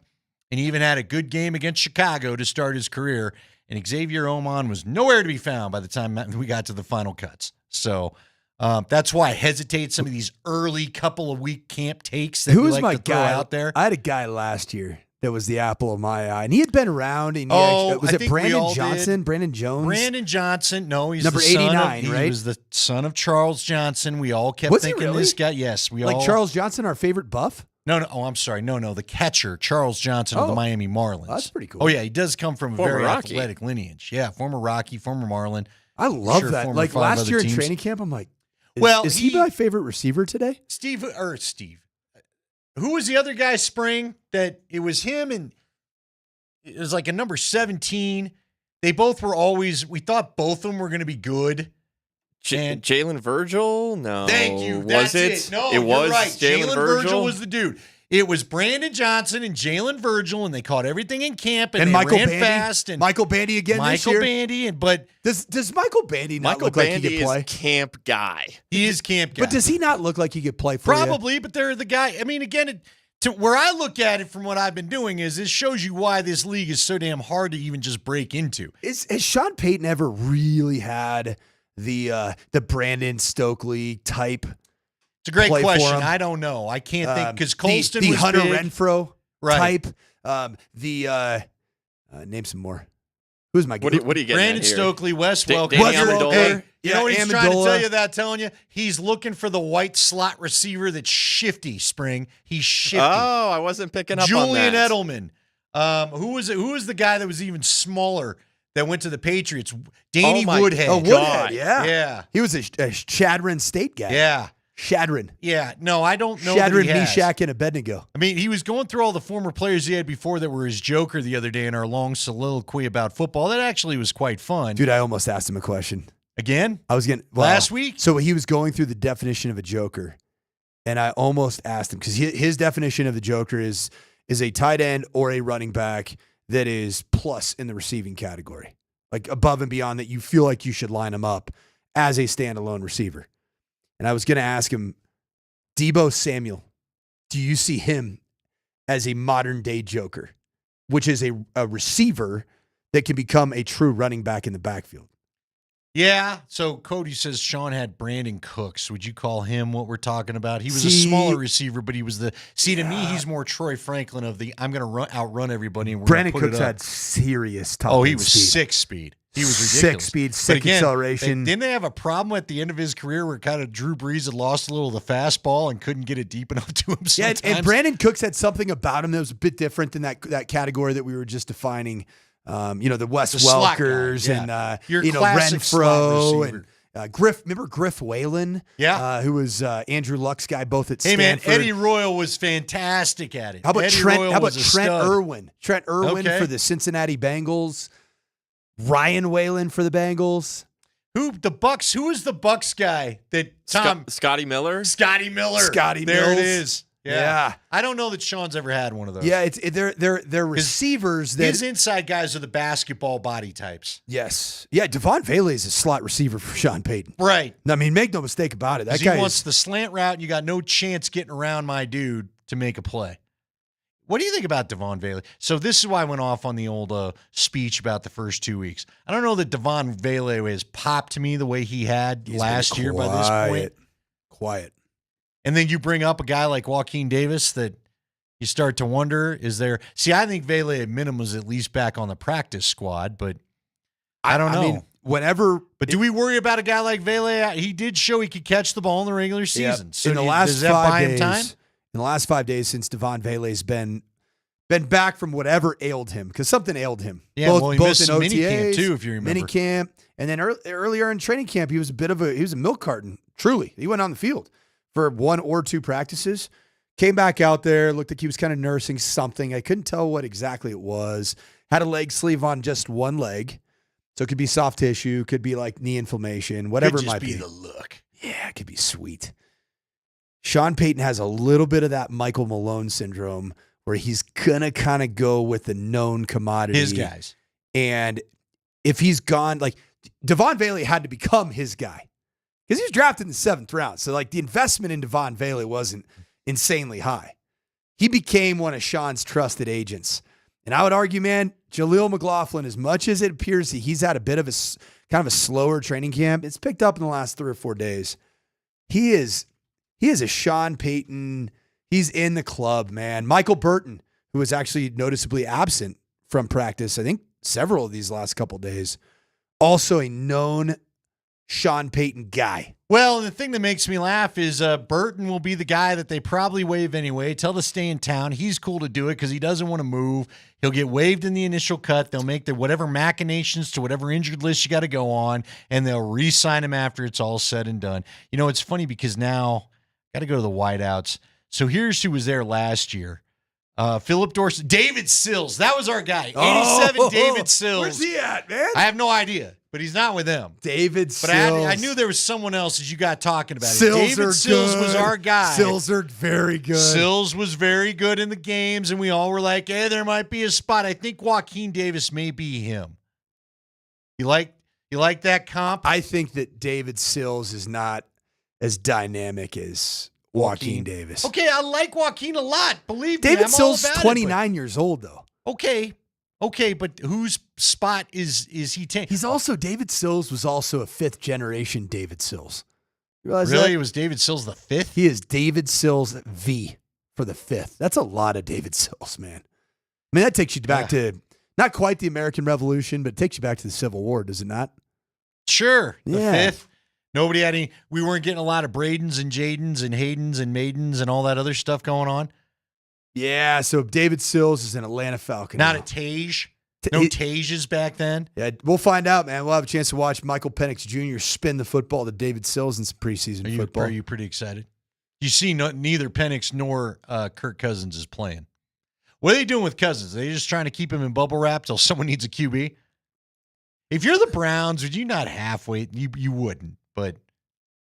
and even had a good game against Chicago to start his career. And Xavier Oman was nowhere to be found by the time we got to the final cuts. So that's why I hesitate some of these early couple of week camp takes that we like to throw out there. I had a guy last year that was the apple of my eye, and he had been around. And was it Brandon Johnson? Brandon Jones? Brandon Johnson. No, he's number the son 89, of, right? He was the son of Charles Johnson. We all kept Was he thinking really? this guy. Yes, we all. Like Charles Johnson, our favorite buff? No. Oh, I'm sorry. No. The catcher, Charles Johnson of the Miami Marlins. That's pretty cool. Oh, yeah. He does come from a Former very Rocky. athletic lineage. Yeah. Former Rocky, former Marlin. I love that. former Like 5 last other year in teams. training camp, I'm like, is he my favorite receiver today? Steve. Who was the other guy, Spring, that it was him and it was like a number 17. They both were always, we thought both of them were going to be good. Jalen Virgil? No. Thank you. Was That's it? No, it was you're right. Jalen Virgil was the dude. It was Brandon Johnson and Jalen Virgil, and they caught everything in camp, and they Michael ran Bandy. fast. And Michael Bandy again this Michael year? Bandy, but does Michael Bandy not Michael look like he Bandy could play? is camp guy. he is camp guy. But does he not look like he could play for you? Probably, but they're the guy. I mean, again, to where I look at it from what I've been doing is it shows you why this league is so damn hard to even just break into. Has Sean Payton ever really had the Brandon Stokely type? It's a great play for question. him? I don't know. I can't think because Colston the was Hunter big. Renfro Right. type. Name some more. Who's my What are you getting Brandon at here? Stokely, Wes Danny Welker. Amendola? Hey, you know what he's trying to Amendola. tell you that? Telling you he's looking for the white slot receiver that's shifty. Spring, he's shifty. Oh, I wasn't picking up on Julian that. Edelman. Who was it? Who was the guy that was even smaller that went to the Patriots? Danny Oh my Woodhead. Oh, Woodhead, yeah. Yeah. He was a Shadron State guy. Yeah. Shadron. Yeah. No, I don't know. that Shadron, he has. Meshach, and Abednego. I mean, he was going through all the former players he had before that were his joker the other day in our long soliloquy about football. That actually was quite fun. Dude, I almost asked him a question. Again? I was getting Last week? So he was going through the definition of a joker, and I almost asked him because his definition of the joker is a tight end or a running back that is plus in the receiving category, like above and beyond that. You feel like you should line him up as a standalone receiver. And I was going to ask him, Deebo Samuel, do you see him as a modern day joker, which is a receiver that can become a true running back in the backfield? Yeah. So Cody says Sean had Brandon Cooks. Would you call him what we're talking about? He was a smaller receiver, but he was to me, he's more Troy Franklin of the I'm going to outrun everybody. And we're Brandon gonna put Cooks it up. had serious top Oh, he end was speed. 6 speed. He was ridiculous. 6 speed, But 6 again, acceleration. Didn't they have a problem at the end of his career where kind of Drew Brees had lost a little of the fastball and couldn't get it deep enough to him Yeah, sometimes? and Brandon Cooks had something about him that was a bit different than that category that we were just defining. The Wes The slot guy, Welkers yeah. and Your classic slot Renfro receiver. and Griff. Remember Griff Whalen? Yeah. Who was Andrew Luck's guy, both at Hey, Stanford. man, Eddie Royal was fantastic at it. How about Eddie Trent? Royal How about was a Trent stud. Irwin? Trent Irwin Okay. for the Cincinnati Bengals. Ryan Whalen for the Bengals. Who was the Bucks guy that Tom Scotty Miller? Scotty Miller. Scotty There Mills. it is. Yeah. I don't know that Sean's ever had one of those. Yeah, they're receivers that His inside guys are the basketball body types. Yes. Yeah, Devon Vele is a slot receiver for Sean Payton. Right. I mean, make no mistake about it. That He guy wants is, the slant route, and you got no chance getting around my dude to make a play. What do you think about Devon Vele? So this is why I went off on the old speech about the first 2 weeks. I don't know that Devon Vele has popped to me the way he had last year by this point. Quiet. And then you bring up a guy like Joaquin Davis that you start to wonder, is there... See, I think Vele at minimum is at least back on the practice squad, but I don't know. I mean, whenever... But do we worry about a guy like Vele? He did show he could catch the ball in the regular season. Yep. So in the last does that 5 buy him days, time? In the last 5 days since Devon Vele's been back from whatever ailed him, because something ailed him. Yeah, both he in missed some OTAs, minicamp too, if you remember. Minicamp, and then earlier in training camp, he was a milk carton. Truly, he went on the field for 1 or 2 practices. Came back out there, looked like he was kind of nursing something. I couldn't tell what exactly it was. Had a leg sleeve on just one leg. So it could be soft tissue, could be like knee inflammation, whatever Could it might just be. the look. Yeah, it could be sweet. Sean Payton has a little bit of that Michael Malone syndrome where he's going to kind of go with the known commodity. His guys. And if he's gone, like Devon Vele had to become his guy because he was drafted in the 7th round. So like the investment in Devon Vele wasn't insanely high. He became one of Sean's trusted agents. And I would argue, man, Jaleel McLaughlin, as much as it appears that he's had a bit of a kind of a slower training camp, it's picked up in the last 3 or 4 days. He is a Sean Payton. He's in the club, man. Michael Burton, who was actually noticeably absent from practice, I think several of these last couple of days, also a known Sean Payton guy. Well, and the thing that makes me laugh is Burton will be the guy that they probably waive anyway. Tell to stay in town. He's cool to do it because he doesn't want to move. He'll get waived in the initial cut. They'll make the whatever machinations to whatever injured list you got to go on, and they'll re-sign him after it's all said and done. You know, it's funny because now got to go to the wideouts. So here's who was there last year. Philip Dorsett, David Sills. That was our guy. 87 David Sills. Where's he at, man? I have no idea, but he's not with them. David But Sills. I knew there was someone else as you got talking about it. Sills David Sills was our guy. Sills are very good. Sills was very good in the games, and we all were like, hey, there might be a spot. I think Joaquin Davis may be him. You like that comp? I think that David Sills is not as dynamic as Joaquin Davis. Okay, I like Joaquin a lot. Believe me, David I'm Sills all about 29 years old, though. Okay, but whose spot is he taking? He's also, David Sills was also a 5th-generation David Sills. You realize Really? that? Was David Sills the 5th? He is David Sills V for the 5th. That's a lot of David Sills, man. I mean, that takes you back to, not quite the American Revolution, but it takes you back to the Civil War, does it not? Sure. The Yeah. 5th. Nobody had any. We weren't getting a lot of Bradens and Jadens and Haydens and Maidens and all that other stuff going on. Yeah, so David Sills is an Atlanta Falcon. Not now. a Tage. No Tages back then. Yeah, we'll find out, man. We'll have a chance to watch Michael Penix Jr. spin the football to David Sills in some preseason football. Are you pretty excited? You see, neither Penix nor Kirk Cousins is playing. What are they doing with Cousins? Are they just trying to keep him in bubble wrap till someone needs a QB? If you're the Browns, would you not halfway? You wouldn't, but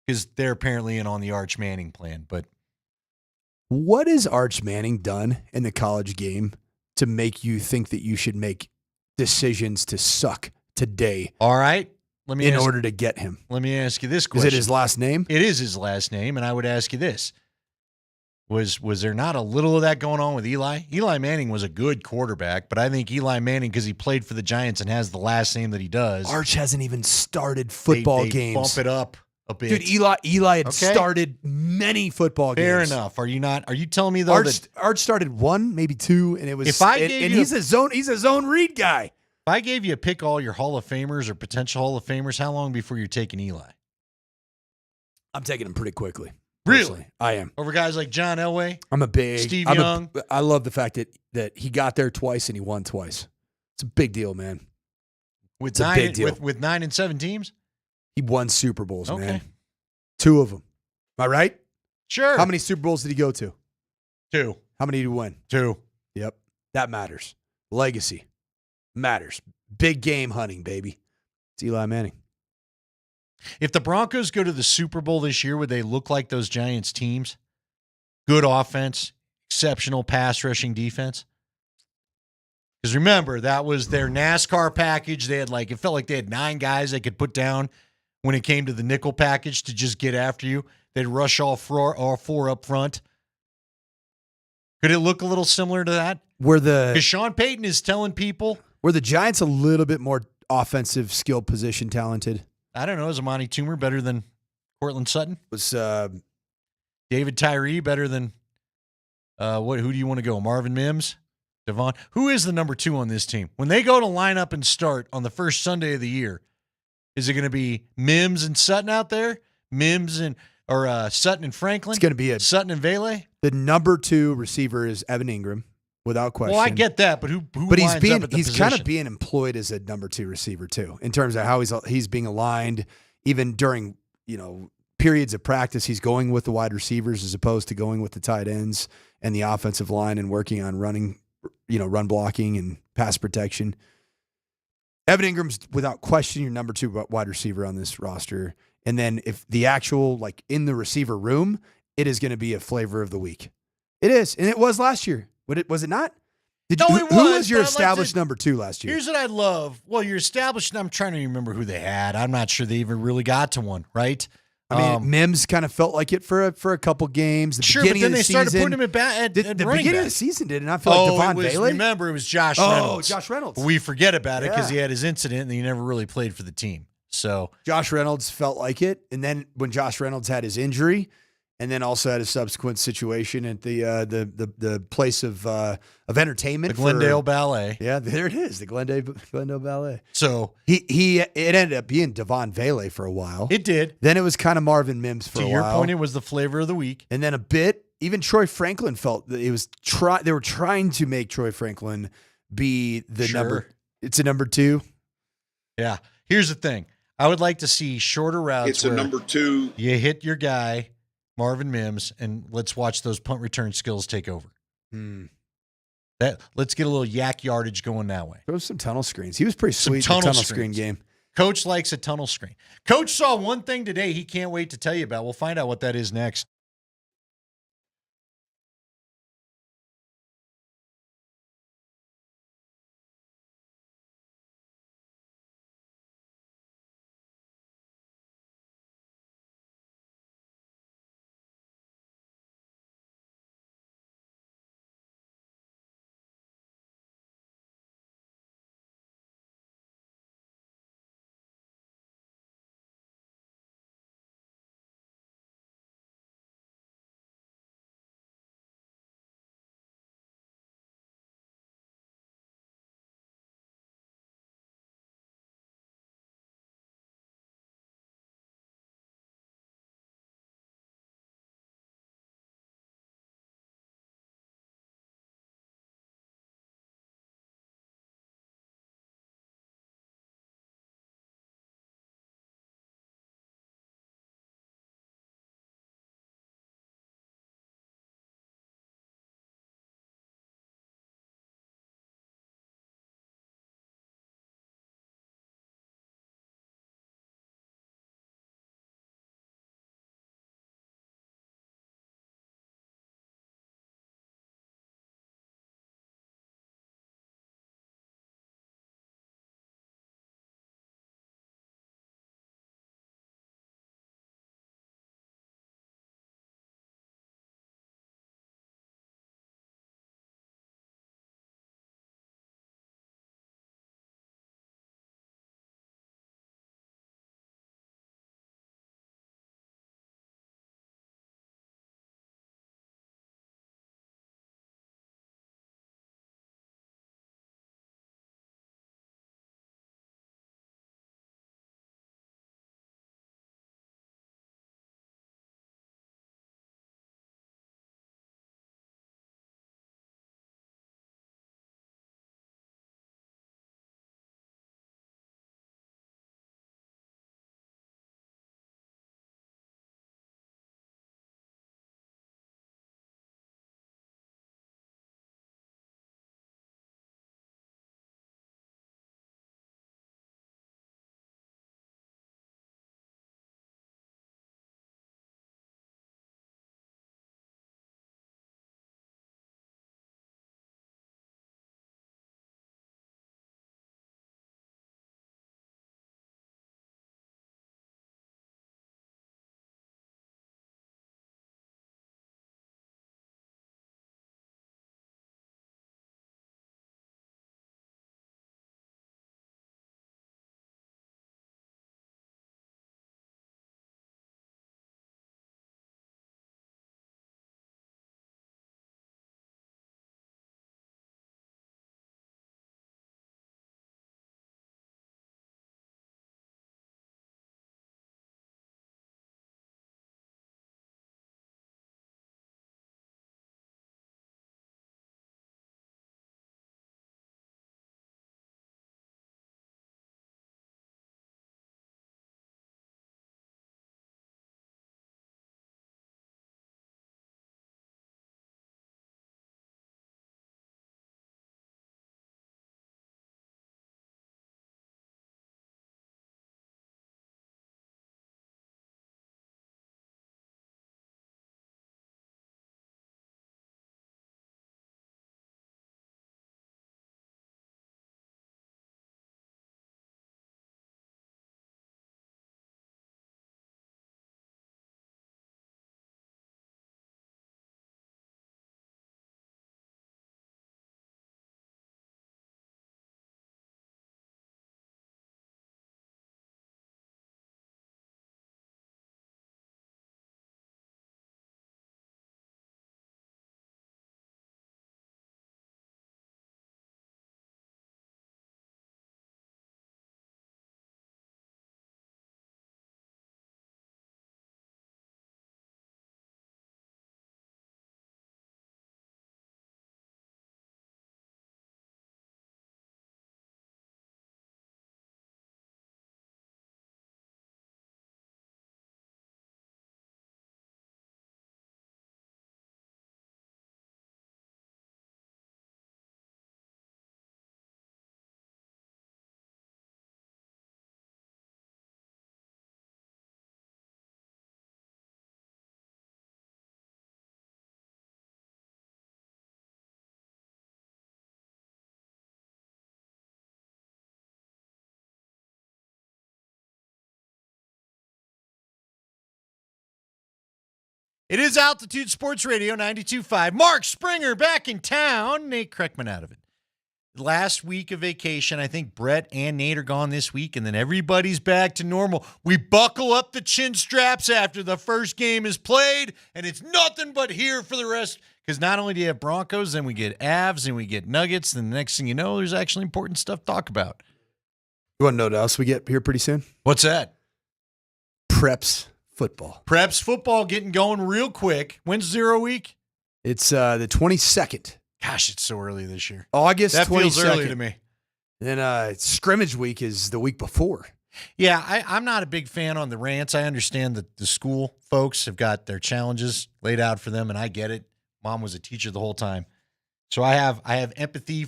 because they're apparently in on the Arch Manning plan. But what has Arch Manning done in the college game to make you think that you should make decisions to suck today? All right. In order to get him. Let me ask you this question. Is it his last name? It is his last name, and I would ask you this. Was there not a little of that going on with Eli? Eli Manning was a good quarterback, but I think Eli Manning, because he played for the Giants and has the last name that he does. Arch hasn't even started football they games. Bump it up a bit. Dude, Eli had started many football games. Fair enough. Are you telling me though that Arch started 1, maybe 2, and it was he's a zone read guy. If I gave you a pick all your Hall of Famers or potential Hall of Famers, how long before you're taking Eli? I'm taking him pretty quickly. Really? Personally. I am. Over guys like John Elway? I'm a big Steve Young? I love the fact that he got there twice and he won twice. It's a big deal, man. With it's a big deal. With 9 and 7 teams? He won Super Bowls, Okay. man. 2 of them. Am I right? Sure. How many Super Bowls did he go to? 2. How many did he win? 2. Yep. That matters. Legacy matters. Big game hunting, baby. It's Eli Manning. If the Broncos go to the Super Bowl this year, would they look like those Giants teams? Good offense, exceptional pass rushing defense. Because remember, that was their NASCAR package. They had it felt like they had 9 guys they could put down when it came to the nickel package to just get after you. They'd rush all 4 up front. Could it look a little similar to that? Because Sean Payton is telling people. Were the Giants a little bit more offensive, skill position talented? I don't know. Is Amani Toomer better than Cortland Sutton? Was David Tyree better than who do you want to go? Marvin Mims? Devon? Who is the number 2 on this team? When they go to line up and start on the first Sunday of the year, is it going to be Mims and Sutton out there? Or Sutton and Franklin? It's going to be Sutton and Vele? The number 2 receiver is Evan Ingram, without question. Well, I get that, but who But lines up at the he's position? kind of being employed as a number 2 receiver too, in terms of how he's being aligned, even during periods of practice. He's going with the wide receivers as opposed to going with the tight ends and the offensive line and working on running, run blocking and pass protection. Evan Ingram's without question your number 2 wide receiver on this roster. And then if the actual, in the receiver room, it is going to be a flavor of the week. It is. And it was last year. Was it not? It who was your established number 2 last year? Here's what I love. Well, you're established, I'm trying to remember who they had. I'm not sure they even really got to one, right? I mean, Mims kind of felt like it for a couple games. But then they started putting him at the running beginning back. of the season did it not feel like Devon Bailey? Remember, it was Josh Reynolds. Josh Reynolds. We forget about it because Yeah. he had his incident and he never really played for the team. So Josh Reynolds felt like it. And then when Josh Reynolds had his injury and then also had a subsequent situation at the place of entertainment. The Glendale Ballet. Yeah, there it is, the Glendale Ballet. So it ended up being Devon Vele for a while. It did. Then it was kind of Marvin Mims for a while. To your point, it was the flavor of the week. And then a bit, even Troy Franklin felt that it was they were trying to make Troy Franklin be the number. It's a number 2. Yeah. Here's the thing. I would like to see shorter routes. It's a number 2. You hit your guy, Marvin Mims, and let's watch those punt return skills take over. Let's get a little yak yardage going that way. Throw some tunnel screens. He was pretty sweet in the tunnel screen game. Coach likes a tunnel screen. Coach saw one thing today he can't wait to tell you about. We'll find out what that is next. It is Altitude Sports Radio 92.5. Mark Springer back in town. Nate Kreckman out of it. Last week of vacation, I think Brett and Nate are gone this week, and then everybody's back to normal. We buckle up the chin straps after the first game is played, and it's nothing but here for the rest. Because not only do you have Broncos, then we get Avs, and we get Nuggets, and the next thing you know, there's actually important stuff to talk about. You want to know what else we get here pretty soon? What's that? Preps football. Preps football getting going real quick. When's 0 week? It's the 22nd. Gosh, it's so early this year. August 22nd. That feels early to me. Then scrimmage week is the week before. Yeah, I'm not a big fan on the rants. I understand that the school folks have got their challenges laid out for them, and I get it. Mom was a teacher the whole time. So I have empathy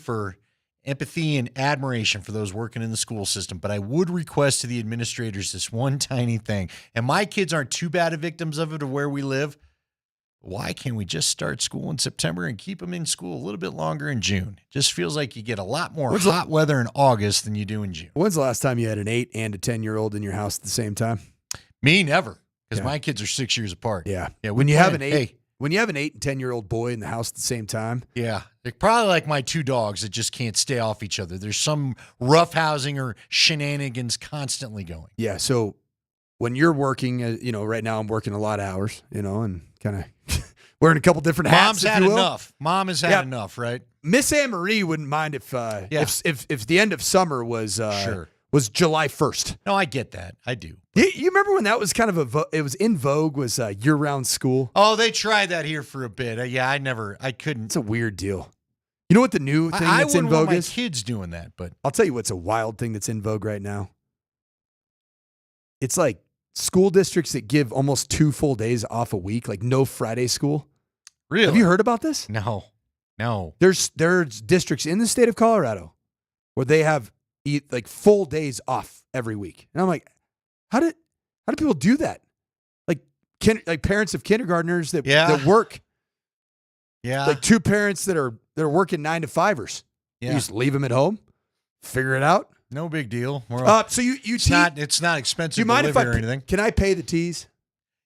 and admiration for those working in the school system, but I would request to the administrators this one tiny thing. And my kids aren't too bad of victims of it or where we live. Why can't we just start school in September and keep them in school a little bit longer in June? It just feels like you get a lot more hot weather in August than you do in June. When's the last time you had an 8 and a 10-year-old in your house at the same time? Me, never, because my kids are 6 years apart. Yeah. Yeah. When you have an 8 and 10-year-old boy in the house at the same time. Yeah. They're probably like my 2 dogs that just can't stay off each other. There's some roughhousing or shenanigans constantly going. Yeah. So when you're working, right now I'm working a lot of hours, and kind of wearing a couple different hats. Mom's had enough. Mom has had enough, right? Miss Anne Marie wouldn't mind if the end of summer was was July 1st. No, I get that. I do. You remember when that was kind of it was in vogue, was year-round school? Oh, they tried that here for a bit. I couldn't. It's a weird deal. You know what the new thing that's in vogue want my is? kids doing that, but I'll tell you what's a wild thing that's in vogue right now. It's like school districts that give almost 2 full days off a week, like no Friday school. Really? Have you heard about this? No. There's districts in the state of Colorado where they have like full days off every week, and I'm like, how do people do that? Like parents of kindergartners that work. Yeah. Like 2 parents that are working 9 to 5ers. Yeah. You just leave them at home, figure it out. No big deal. So it's not expensive. Do you mind to if live here or anything? Can I pay the teas?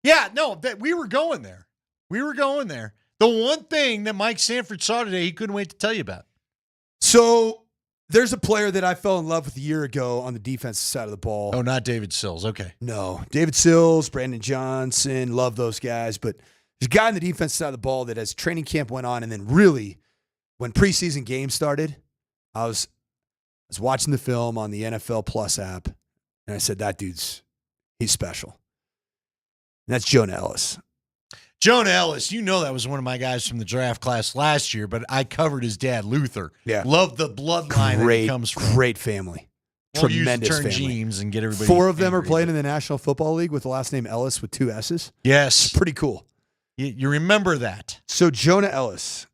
Yeah, no, we were going there. The one thing that Mike Sanford saw today, he couldn't wait to tell you about. So there's a player that I fell in love with a year ago on the defensive side of the ball. Oh, not David Sills. Okay. No, David Sills, Brandon Johnson, love those guys. But there's a guy on the defensive side of the ball that as training camp went on, and then really when preseason games started, I was watching the film on the NFL Plus app, and I said, he's special. And that's Jonah Ellis. Jonah Ellis, that was one of my guys from the draft class last year, but I covered his dad, Luther. Yeah. Love the bloodline that he comes from. Great family. We'll Tremendous use turn family. James and get everybody 4 of them are angry, playing in the National Football League with the last name Ellis with 2 S's. Yes. It's pretty cool. You remember that. So Jonah Ellis,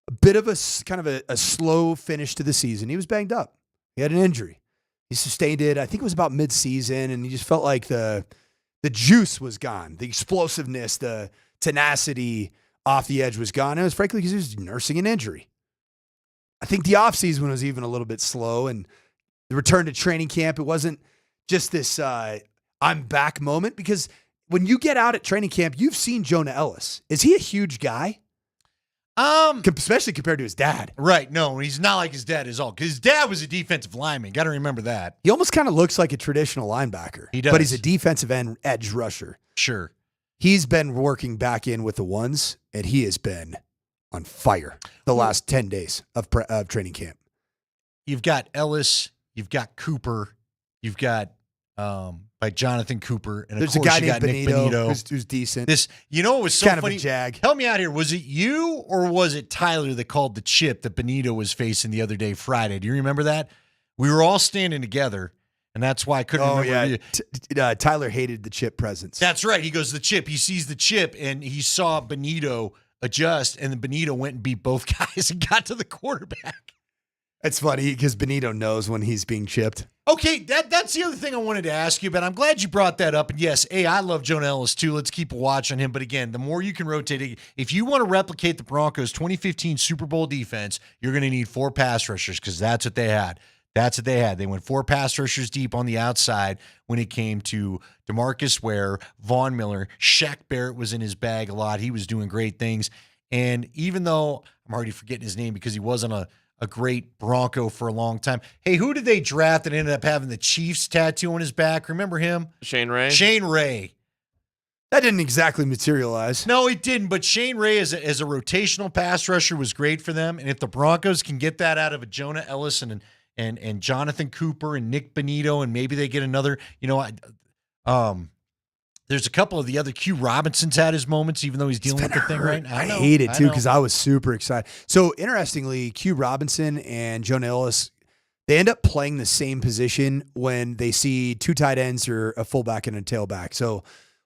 a bit of a kind of a slow finish to the season. He was banged up. He had an injury. He sustained it. I think it was about mid-season, and he just felt like the juice was gone. The explosiveness, the tenacity off the edge was gone. And it was frankly because he was nursing an injury. I think the offseason was even a little bit slow, and the return to training camp, it wasn't just this I'm back moment, because when you get out at training camp, you've seen Jonah Ellis. Is he a huge guy? Especially compared to his dad. Right. No, he's not like his dad is all. Because his dad was a defensive lineman. Got to remember that. He almost kind of looks like a traditional linebacker. He does. But he's a defensive end edge rusher. Sure. He's been working back in with the ones, and he has been on fire the last 10 days of training camp. You've got Ellis. You've got Cooper. You've got by Jonathan Cooper. And there's of course a guy named Nick Benito. Who's decent. It was so kind funny. Of a jag. Help me out here. Was it you or was it Tyler that called the chip that Benito was facing the other day, Friday? Do you remember that? We were all standing together, and that's why I couldn't remember. Yeah. Tyler hated the chip presence. That's right. He goes, the chip. He sees the chip, and he saw Benito adjust, and then Benito went and beat both guys and got to the quarterback. It's funny because Benito knows when he's being chipped. Okay, that's the other thing I wanted to ask you, but I'm glad you brought that up. And yes, I love Jonah Ellis too. Let's keep a watch on him. But again, the more you can rotate it, if you want to replicate the Broncos' 2015 Super Bowl defense, you're going to need 4 pass rushers because that's what they had. That's what they had. They went 4 pass rushers deep on the outside when it came to DeMarcus Ware, Von Miller. Shaq Barrett was in his bag a lot. He was doing great things. And even though I'm already forgetting his name because he wasn't a great Bronco for a long time. Hey, who did they draft that ended up having the Chiefs tattoo on his back? Remember him? Shane Ray. Shane Ray. That didn't exactly materialize. No, it didn't. But Shane Ray as a rotational pass rusher was great for them. And if the Broncos can get that out of a Jonah Ellis and Jonathan Cooper and Nick Benito, and maybe they get another, there's a couple of the other Q Robinson's had his moments, even though he's dealing with the thing right now. I hate it too because I was super excited. So interestingly, Q Robinson and Jonah Ellis, they end up playing the same position when they see 2 tight ends or a fullback and a tailback. So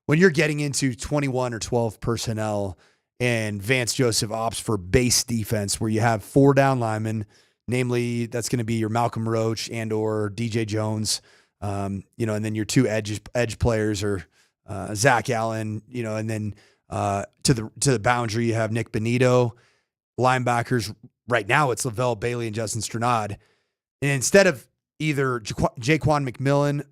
when you're getting into 21 or 12 personnel and Vance Joseph opts for base defense where you have 4 down linemen, namely that's going to be your Malcolm Roach and or DJ Jones, and then your 2 edge players are Zack Allen, and then to the boundary you have Nick Benito. Linebackers right now it's Lavelle Bailey and Justin Strnad. And instead of either Jaquan McMillan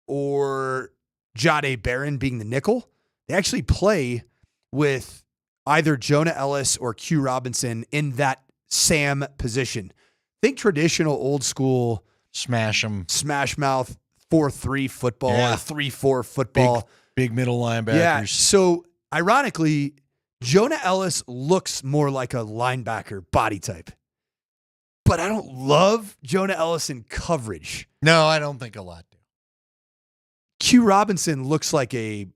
or Jahdae Barron being the nickel, they actually play with either Jonah Ellis or Q Robinson in that Sam position. Think traditional old school smash mouth 4-3 football or 3-4 football. Big middle linebackers. Yeah. So ironically, Jonah Ellis looks more like a linebacker body type. But I don't love Jonah Ellis in coverage. No, I don't think a lot do. Q Robinson looks like a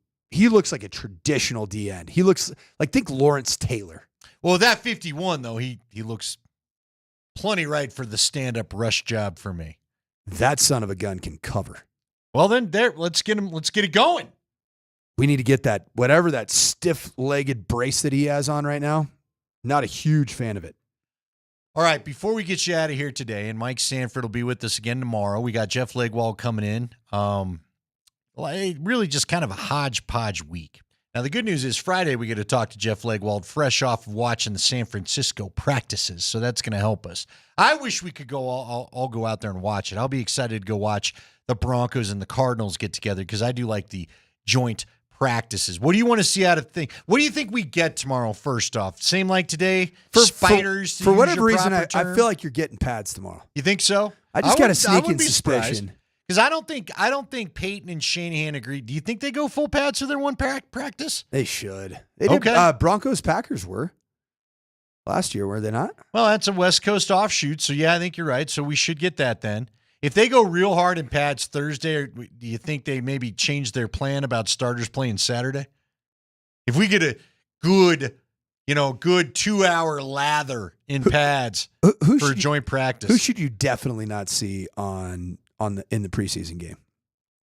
traditional D end. He looks like, think Lawrence Taylor. Well, that 51 though, he looks plenty right for the stand-up rush job for me. That son of a gun can cover. Well, then let's get it going. We need to get that, whatever that stiff-legged brace that he has on right now. Not a huge fan of it. All right, before we get you out of here today, and Mike Sanford will be with us again tomorrow, we got Jeff Legwold coming in. Really just kind of a hodgepodge week. Now, the good news is Friday we get to talk to Jeff Legwold fresh off of watching the San Francisco practices, so that's going to help us. I wish we could go all go out there and watch it. I'll be excited to go watch the Broncos and the Cardinals get together because I do like the joint practices. What do you want to see out of thing? What do you think we get tomorrow, first off? Same like today? Spiders? For whatever reason, I feel like you're getting pads tomorrow. You think so? I just got a sneaking suspicion. Because I don't think Payton and Shanahan agree. Do you think they go full pads for their one practice? They should. They did. Broncos Packers were last year, were they not? Well, that's a West Coast offshoot, so yeah, I think you're right. So we should get that then. If they go real hard in pads Thursday, or do you think they maybe change their plan about starters playing Saturday? If we get a good 2-hour lather in pads for joint practice, who should you definitely not see in the preseason game?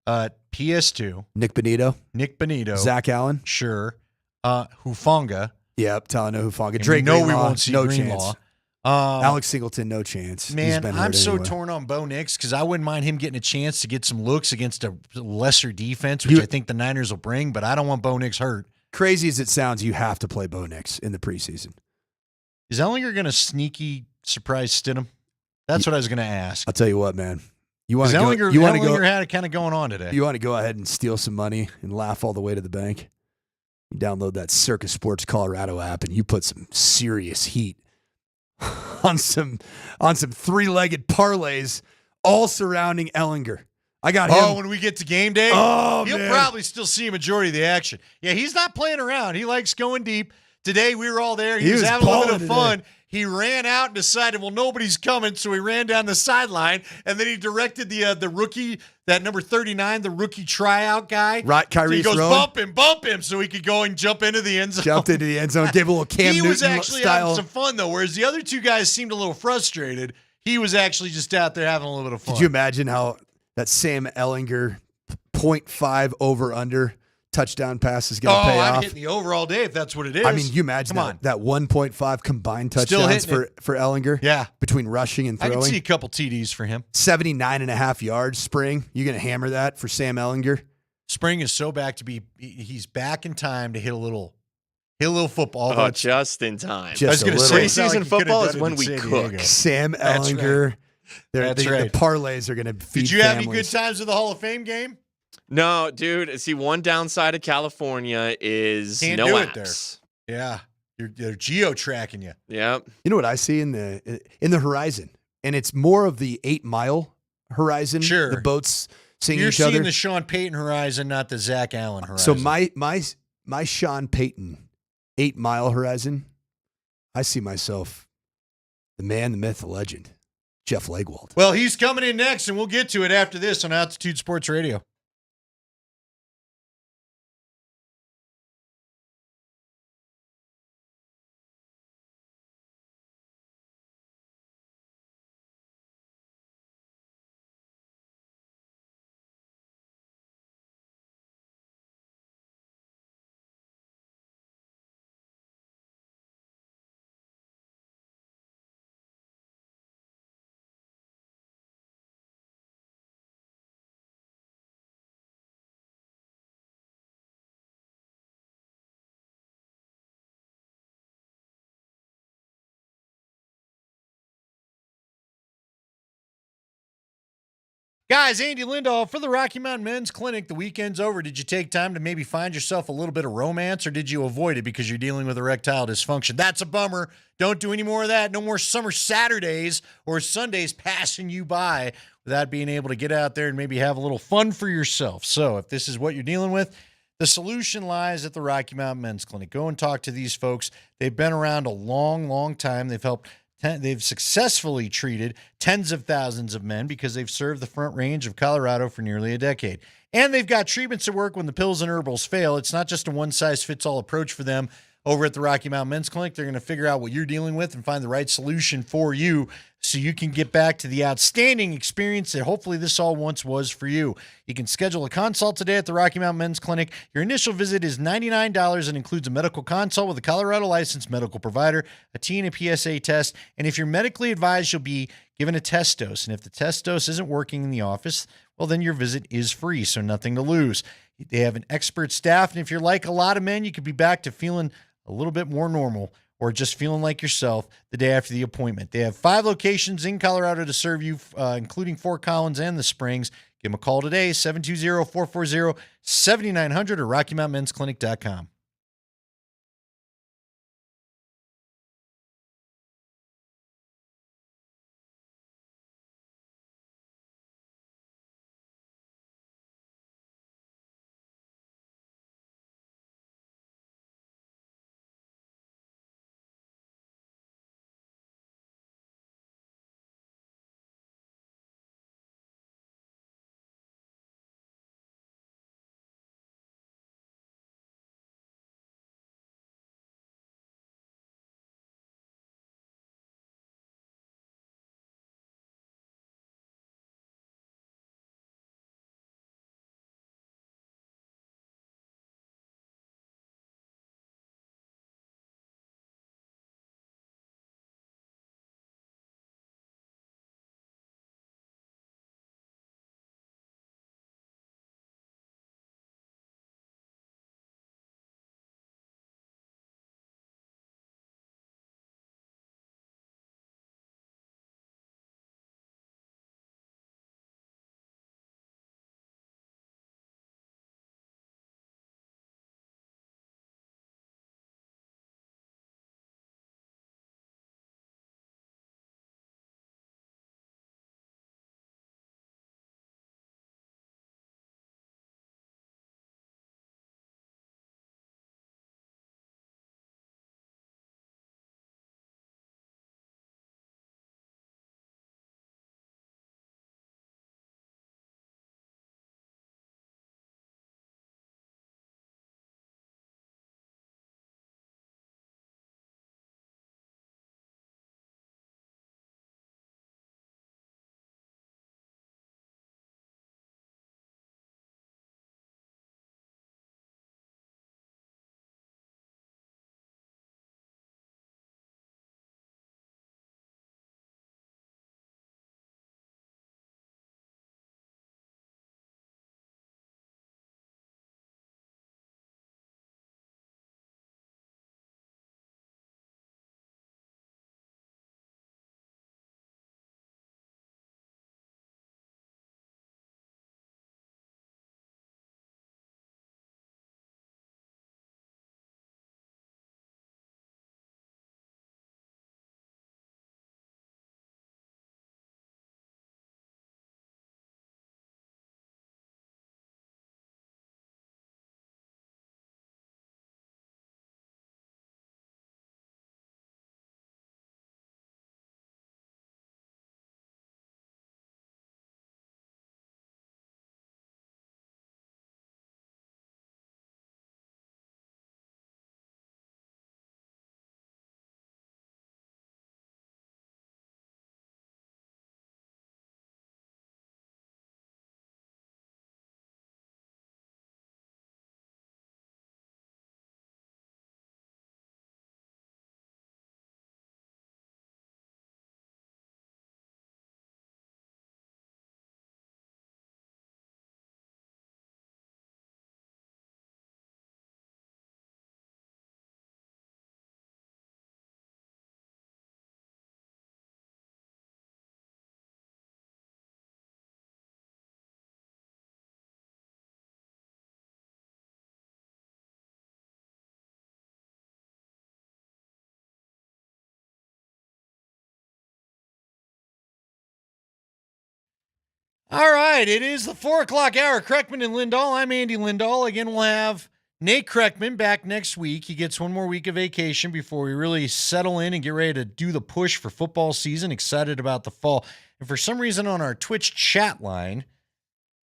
PS2. Nick Benito. Zack Allen. Sure. Hufanga. Yep. Talanoa Hufanga. And Drake we won't see no Greenlaw. chance. Alex Singleton, no chance. Man, I'm so torn on Bo Nix because I wouldn't mind him getting a chance to get some looks against a lesser defense, which I think the Niners will bring, but I don't want Bo Nix hurt. Crazy as it sounds, you have to play Bo Nix in the preseason. Is Ellinger going to sneaky surprise Stidham? That's what I was going to ask. I'll tell you what, man. Ellinger had it kind of going on today. You want to go ahead and steal some money and laugh all the way to the bank? You download that Circus Sports Colorado app and you put some serious heat on some 3-legged parlays all surrounding Ellinger. I got him. Oh, when we get to game day, you'll probably still see a majority of the action. Yeah, he's not playing around. He likes going deep. Today we were all there. He was having a little bit of fun. Today. He ran out and decided, well, nobody's coming, so he ran down the sideline, and then he directed the rookie, that number 39, the rookie tryout guy. Right, Kyrie. So he goes, bump him, so he could go and jump into the end zone. Jumped into the end zone, gave a little Cam Newton style. He was actually having some fun, though, whereas the other two guys seemed a little frustrated. He was actually just out there having a little bit of fun. Could you imagine how that Sam Ellinger 0.5 over-under touchdown pass is going to pay off? I'm hitting the over all day if that's what it is. I mean, you imagine that 1.5 combined touchdowns for Ellinger? Yeah. Between rushing and throwing. I can see a couple TDs for him. 79.5 yards, Spring. You going to hammer that for Sam Ellinger? Spring is so back to be – he's back in time to hit a little football. Oh, just in time. I was going to say preseason football is when we cook. Sam Ellinger That's right. The parlays are going to feed Did you have any families. good times with the Hall of Fame game? No, dude. See, one downside of California is Can't no do apps. it there. Yeah, they're geo-tracking you. Yep. You know what I see in the horizon, and it's more of the 8 Mile horizon. Sure. The boats seeing You're each other. seeing the Sean Payton horizon, not the Zack Allen horizon. So my Sean Payton 8 Mile horizon, I see myself the man, the myth, the legend, Jeff Legwold. Well, he's coming in next, and we'll get to it after this on Altitude Sports Radio. Guys, Andy Lindahl for the Rocky Mountain Men's Clinic. The weekend's over. Did you take time to maybe find yourself a little bit of romance, or did you avoid it because you're dealing with erectile dysfunction? That's a bummer. Don't do any more of that. No more summer Saturdays or Sundays passing you by without being able to get out there and maybe have a little fun for yourself. So if this is what you're dealing with, the solution lies at the Rocky Mountain Men's Clinic. Go and talk to these folks. They've been around a long, long time. They've successfully treated tens of thousands of men because they've served the Front Range of Colorado for nearly a decade. And they've got treatments that work when the pills and herbals fail. It's not just a one-size-fits-all approach for them. Over at the Rocky Mountain Men's Clinic, they're going to figure out what you're dealing with and find the right solution for you so you can get back to the outstanding experience that hopefully this all once was for you. You can schedule a consult today at the Rocky Mountain Men's Clinic. Your initial visit is $99 and includes a medical consult with a Colorado licensed medical provider, a T and a PSA test, and if you're medically advised, you'll be given a test dose. And if the test dose isn't working in the office, well, then your visit is free, so nothing to lose. They have an expert staff, and if you're like a lot of men, you could be back to feeling a little bit more normal or just feeling like yourself the day after the appointment. They have 5 locations in Colorado to serve you, including Fort Collins and the Springs. Give them a call today, 720-440-7900 or RockyMountainMen'sClinic.com. All right, it is the 4 o'clock hour. Kreckman and Lindahl. I'm Andy Lindahl. Again, we'll have Nate Kreckman back next week. He gets one more week of vacation before we really settle in and get ready to do the push for football season. Excited about the fall. And for some reason on our Twitch chat line,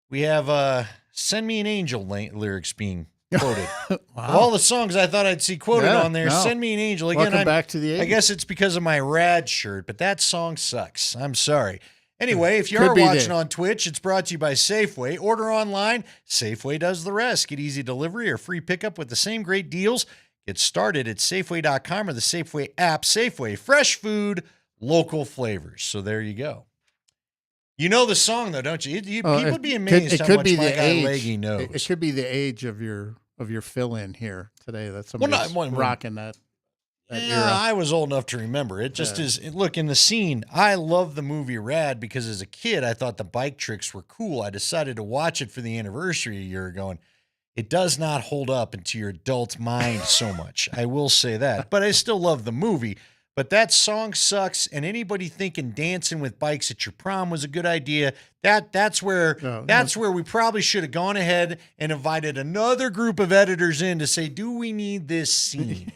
we have Send Me an Angel lyrics being quoted. Wow. Of all the songs I thought I'd see quoted on there, Send Me an Angel. Again, Welcome back to the 80s. I guess it's because of my rad shirt, but that song sucks. I'm sorry. Anyway, if you are watching on Twitch, it's brought to you by Safeway. Order online. Safeway does the rest. Get easy delivery or free pickup with the same great deals. Get started at Safeway.com or the Safeway app. Safeway, fresh food, local flavors. So there you go. You know the song, though, don't you? People would be amazed how much my guy Leggy knows. It could be the age of your fill-in here today. That's somebody's rocking that. Yeah, I was old enough to remember. It just is. Look, in the scene, I love the movie Rad because as a kid, I thought the bike tricks were cool. I decided to watch it for the anniversary a year ago, and it does not hold up into your adult mind so much. I will say that. But I still love the movie. But that song sucks, and anybody thinking dancing with bikes at your prom was a good idea, that's where we probably should have gone ahead and invited another group of editors in to say, do we need this scene?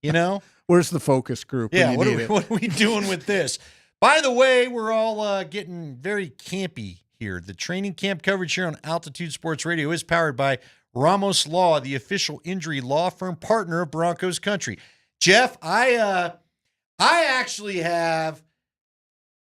You know? Where's the focus group? Yeah, what are we doing with this? By the way, we're all getting very campy here. The training camp coverage here on Altitude Sports Radio is powered by Ramos Law, the official injury law firm partner of Broncos Country. Jeff, I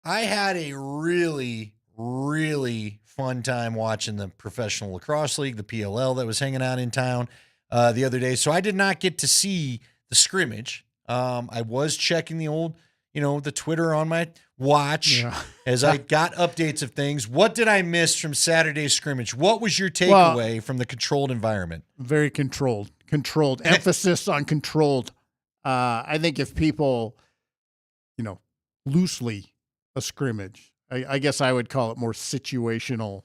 had a really, really fun time watching the Professional Lacrosse League, the PLL, that was hanging out in town the other day. So I did not get to see the scrimmage. I was checking the old, the Twitter on my watch as I got updates of things. What did I miss from Saturday's scrimmage? What was your takeaway from the controlled environment? Very controlled. Emphasis on controlled. I think if people, loosely a scrimmage, I guess I would call it more situational.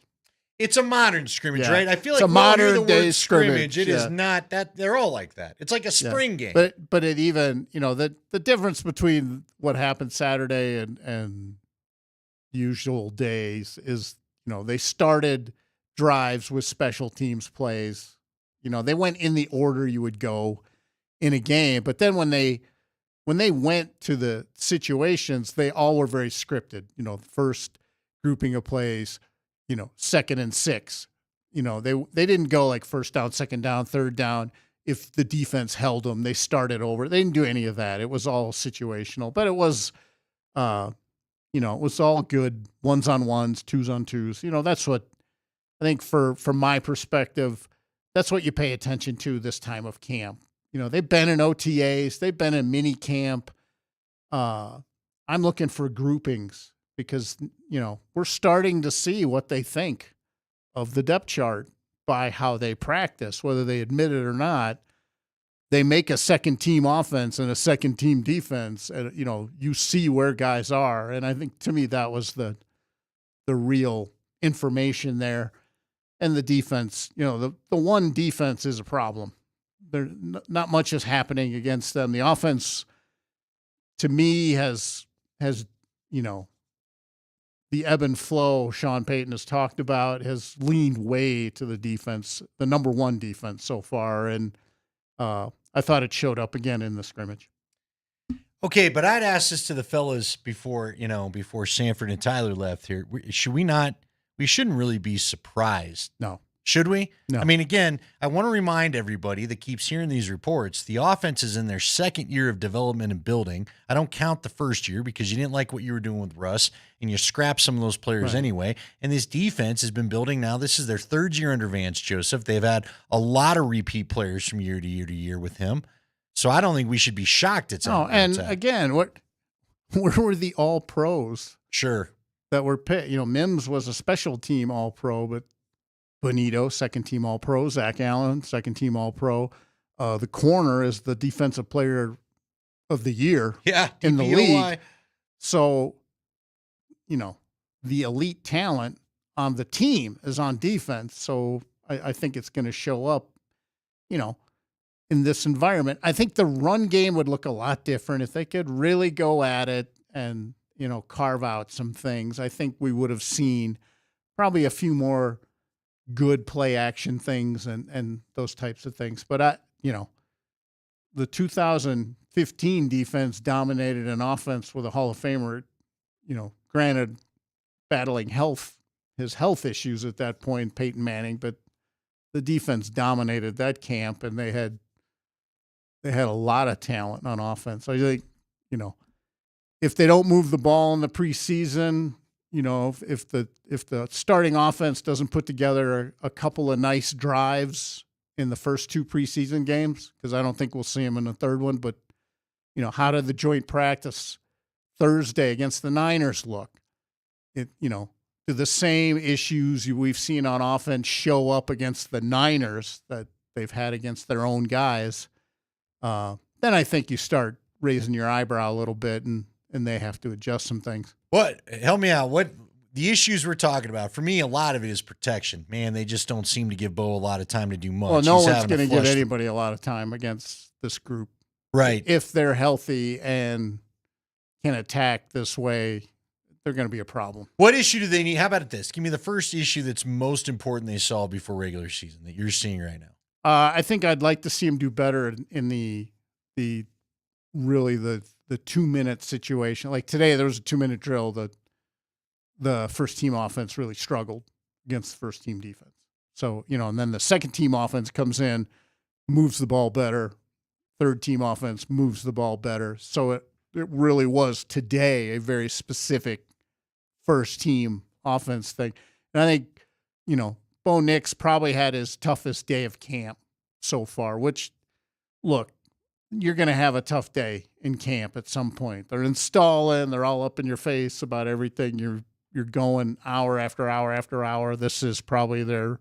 It's a modern scrimmage, right? I feel it's like a modern the day word scrimmage. It is not that. They're all like that. It's like a spring game. But it even, the difference between what happened Saturday and usual days is, they started drives with special teams plays. They went in the order you would go in a game. But then when they went to the situations, they all were very scripted. The first grouping of plays, 2nd and 6. They didn't go like first down, second down, third down. If the defense held them, they started over. They didn't do any of that. It was all situational, but it was, it was all good 1s-on-1s, 2s-on-2s. That's what I think from my perspective, that's what you pay attention to this time of camp. They've been in OTAs, they've been in mini camp. I'm looking for groupings because, we're starting to see what they think of the depth chart by how they practice, whether they admit it or not. They make a second team offense and a second team defense, and you see where guys are. And I think to me that was the real information there. And the defense, the one defense is a problem. There not much is happening against them. The offense, to me, has the ebb and flow Sean Payton has talked about has leaned way to the defense, the number one defense so far, and I thought it showed up again in the scrimmage. Okay, but I'd ask this to the fellas before Sanford and Tyler left here. We shouldn't really be surprised. No. Should we? No. I mean, again, I want to remind everybody that keeps hearing these reports, the offense is in their second year of development and building. I don't count the first year because you didn't like what you were doing with Russ, and you scrapped some of those players anyway. And this defense has been building now. This is their third year under Vance Joseph. They've had a lot of repeat players from year to year to year with him. So I don't think we should be shocked it's No, and again, where were the all-pros? Sure. That were picked? Mims was a special team all-pro, but Bonito, second team All-Pro. Zack Allen, second team All-Pro. The corner is the defensive player of the year in the league. So, the elite talent on the team is on defense. So I think it's going to show up, in this environment. I think the run game would look a lot different if they could really go at it and, carve out some things. I think we would have seen probably a few more good play action things and those types of things. But the 2015 defense dominated an offense with a Hall of Famer, granted battling his health issues at that point, Peyton Manning, but the defense dominated that camp, and they had a lot of talent on offense. So I think, if they don't move the ball in the preseason, if the starting offense doesn't put together a couple of nice drives in the first 2 preseason games, because I don't think we'll see them in the third one, but how did the joint practice Thursday against the Niners look? Do the same issues we've seen on offense show up against the Niners that they've had against their own guys? Then I think you start raising your eyebrow a little bit, and they have to adjust some things. What? Help me out. What the issues we're talking about? For me, a lot of it is protection. Man, they just don't seem to give Bo a lot of time to do much. Well, no one's going to give anybody a lot of time against this group. Right. If they're healthy and can attack this way, they're going to be a problem. What issue do they need? How about this? Give me the first issue that's most important they saw before regular season that you're seeing right now. I think I'd like to see them do better in the 2-minute situation. Like today, there was a 2-minute drill that the first team offense really struggled against the first team defense. So, and then the second team offense comes in, moves the ball better. Third team offense moves the ball better. So it really was today a very specific first team offense thing. And I think, Bo Nix probably had his toughest day of camp so far, which, look, you're going to have a tough day in camp at some point. They're installing, they're all up in your face about everything. You're going hour after hour after hour. This is probably their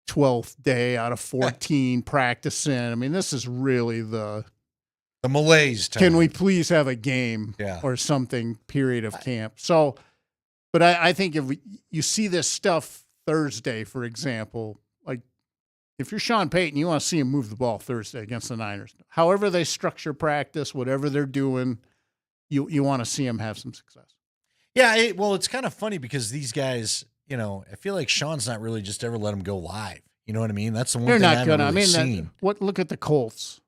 12th day out of 14 practicing. I mean, this is really the malaise time. Can we please have a game or something period of camp? So, but I think if you see this stuff Thursday, for example, like if you're Sean Payton, you want to see him move the ball Thursday against the Niners. However they structure practice, whatever they're doing, you want to see him have some success. Yeah, it's kind of funny because these guys, I feel like Sean's not really just ever let them go live. You know what I mean? That's the one thing I've really seen. Look at the Colts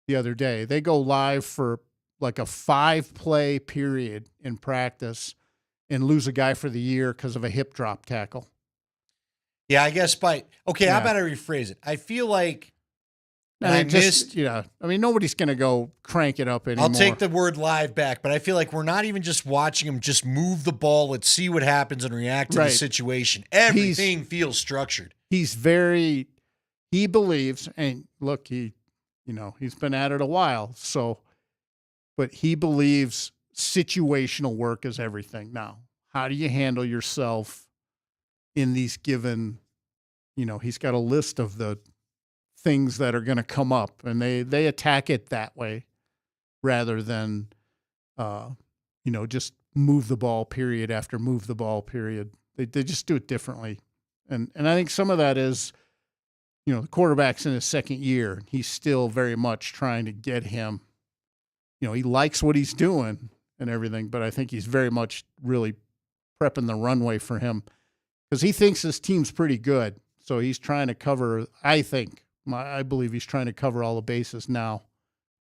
the other day. They go live for like a 5-play period in practice and lose a guy for the year because of a hip drop tackle. Yeah, I guess how about I rephrase it? I feel like nobody's going to go crank it up anymore. I'll take the word live back, but I feel like we're not even just watching him just move the ball. Let's see what happens and react to the situation. Everything feels structured. He believes, and look, he's been at it a while. But he believes situational work is everything. Now, how do you handle yourself in these given, he's got a list of the things that are going to come up, and they attack it that way rather than, just move the ball period after move the ball period. They just do it differently. And I think some of that is, the quarterback's in his second year. He's still very much trying to get him, he likes what he's doing and everything, but I think he's very much really prepping the runway for him because he thinks his team's pretty good. So he's trying to cover, I believe he's trying to cover all the bases now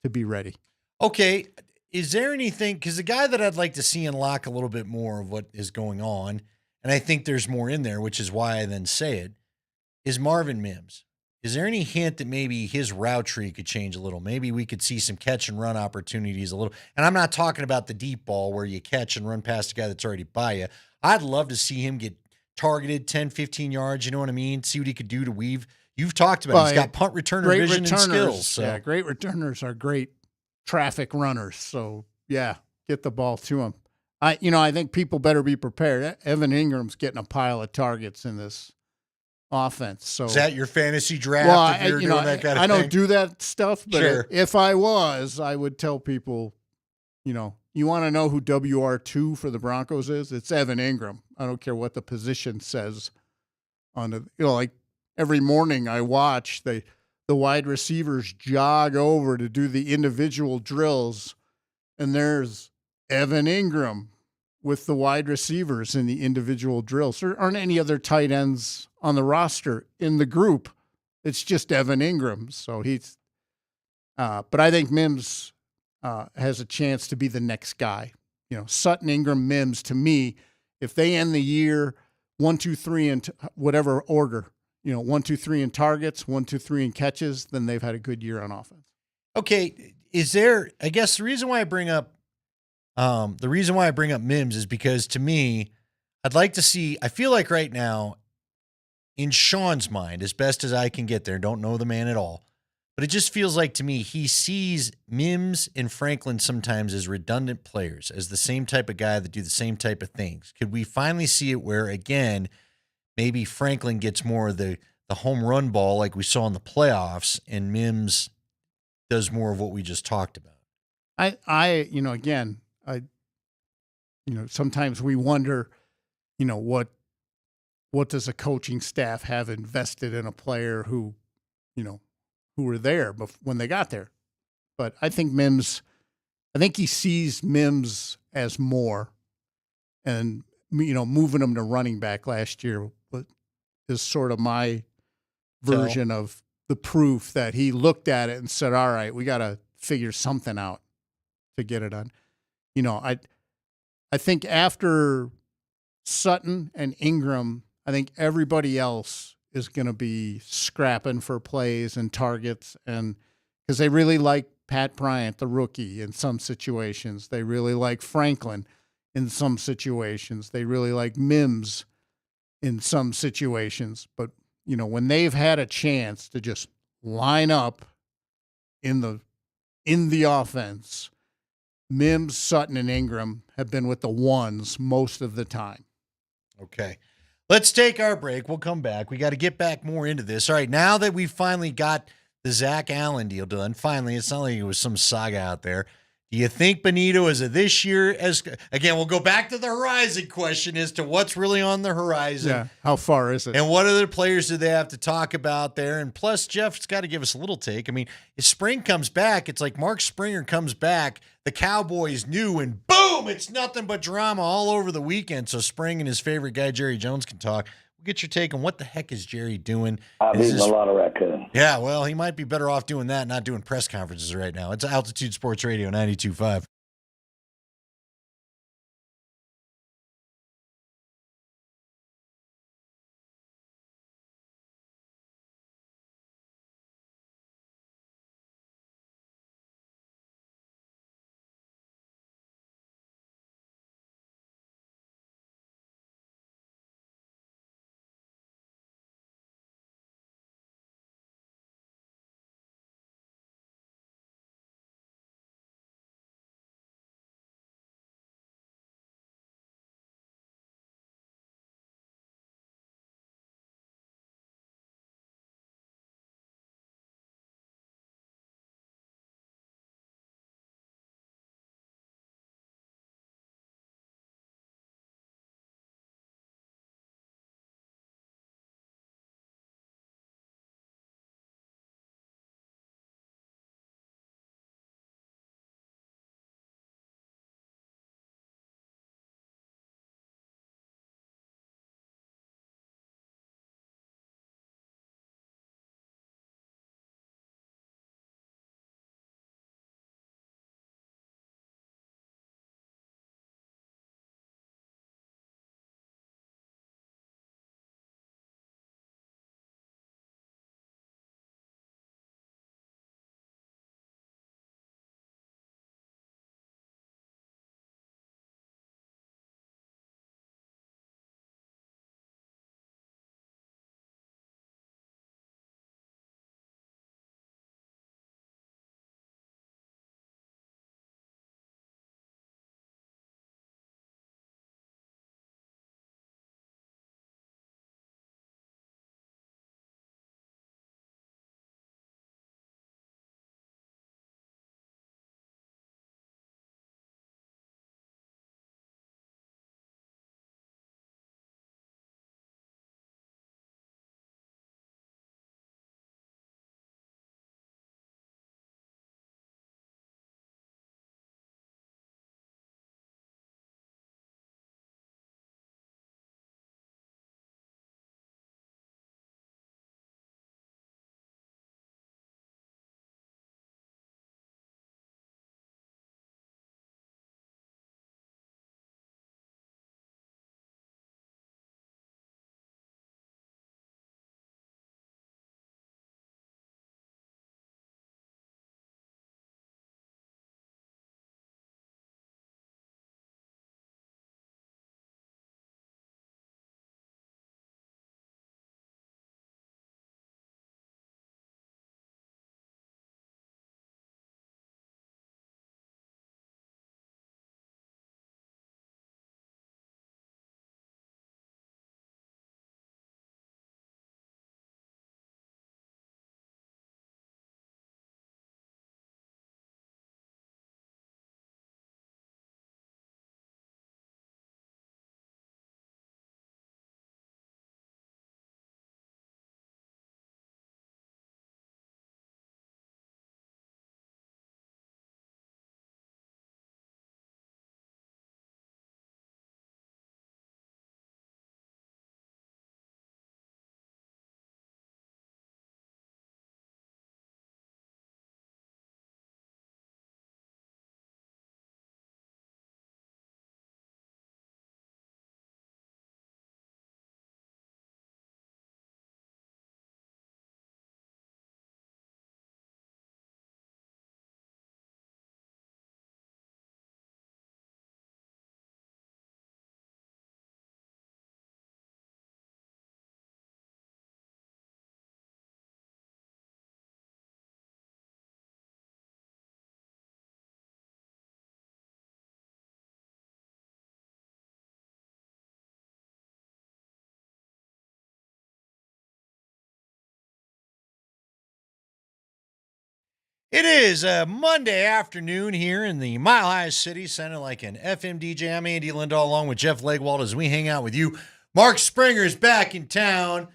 to be ready. Okay. Is there anything, because the guy that I'd like to see unlock a little bit more of what is going on, and I think there's more in there, which is why I then say it, is Marvin Mims. Is there any hint that maybe his route tree could change a little? Maybe we could see some catch and run opportunities a little. And I'm not talking about the deep ball where you catch and run past a guy that's already by you. I'd love to see him get targeted 10, 15 yards, you know what I mean? See what he could do to weave. You've talked about he's got punt returner vision and skills. So. Yeah, great returners are great traffic runners. So, yeah, get the ball to him. I think people better be prepared. Evan Ingram's getting a pile of targets in this offense. So is that your fantasy draft? If you're doing that kind of I thing? don't do that stuff, but if I was, I would tell people, you want to know who WR2 for the Broncos is? It's Evan Ingram. I don't care what the position says on the, like every morning I watch the wide receivers jog over to do the individual drills, and there's Evan Ingram with the wide receivers in the individual drills. There aren't any other tight ends on the roster in the group. It's just Evan Ingram. So he's, but I think Mims has a chance to be the next guy. You know, Sutton, Ingram, Mims, to me, if they end the year 1, 2, 3 in whatever order, 1, 2, 3 in targets, 1, 2, 3 in catches, then they've had a good year on offense. Okay, I guess the reason why I bring up Mims is because, to me, I'd like to see, I feel like right now, in Sean's mind, as best as I can get there, don't know the man at all, but it just feels like to me he sees Mims and Franklin sometimes as redundant players, as the same type of guy that do the same type of things. Could we finally see it where, again, maybe Franklin gets more of the home run ball like we saw in the playoffs, and Mims does more of what we just talked about? Sometimes we wonder, what does a coaching staff have invested in a player who were there when they got there? But I think he sees Mims as more, and moving him to running back last year is sort of my version of the proof that he looked at it and said, all right, we got to figure something out to get it done. I think after Sutton and Ingram, I think everybody else is going to be scrapping for plays and targets, and because they really like Pat Bryant, the rookie, in some situations. They really like Franklin in some situations. They really like Mims in some situations. But, when they've had a chance to just line up in the offense, Mims, Sutton, and Ingram have been with the ones most of the time. Okay. Let's take our break. We'll come back. We got to get back more into this. All right, now that we've finally got the Zack Allen deal done, finally, it's not like it was some saga out there. Do you think Benito is a this year? Again, we'll go back to the horizon question as to what's really on the horizon. Yeah, how far is it? And what other players do they have to talk about there? And plus, Jeff's got to give us a little take. I mean, if Spring comes back, it's like Mark Springer comes back, the Cowboys knew, and boom, it's nothing but drama all over the weekend. So Spring and his favorite guy, Jerry Jones, can talk. We'll get your take on what the heck is Jerry doing. I've eaten a lot of raccoon. Yeah, well, he might be better off doing that, not doing press conferences right now. It's Altitude Sports Radio 92.5. It is a Monday afternoon here in the Mile High City, sounding like an FM DJ. I'm Andy Lindahl along with Jeff Legwald as we hang out with you. Mark Springer's back in town.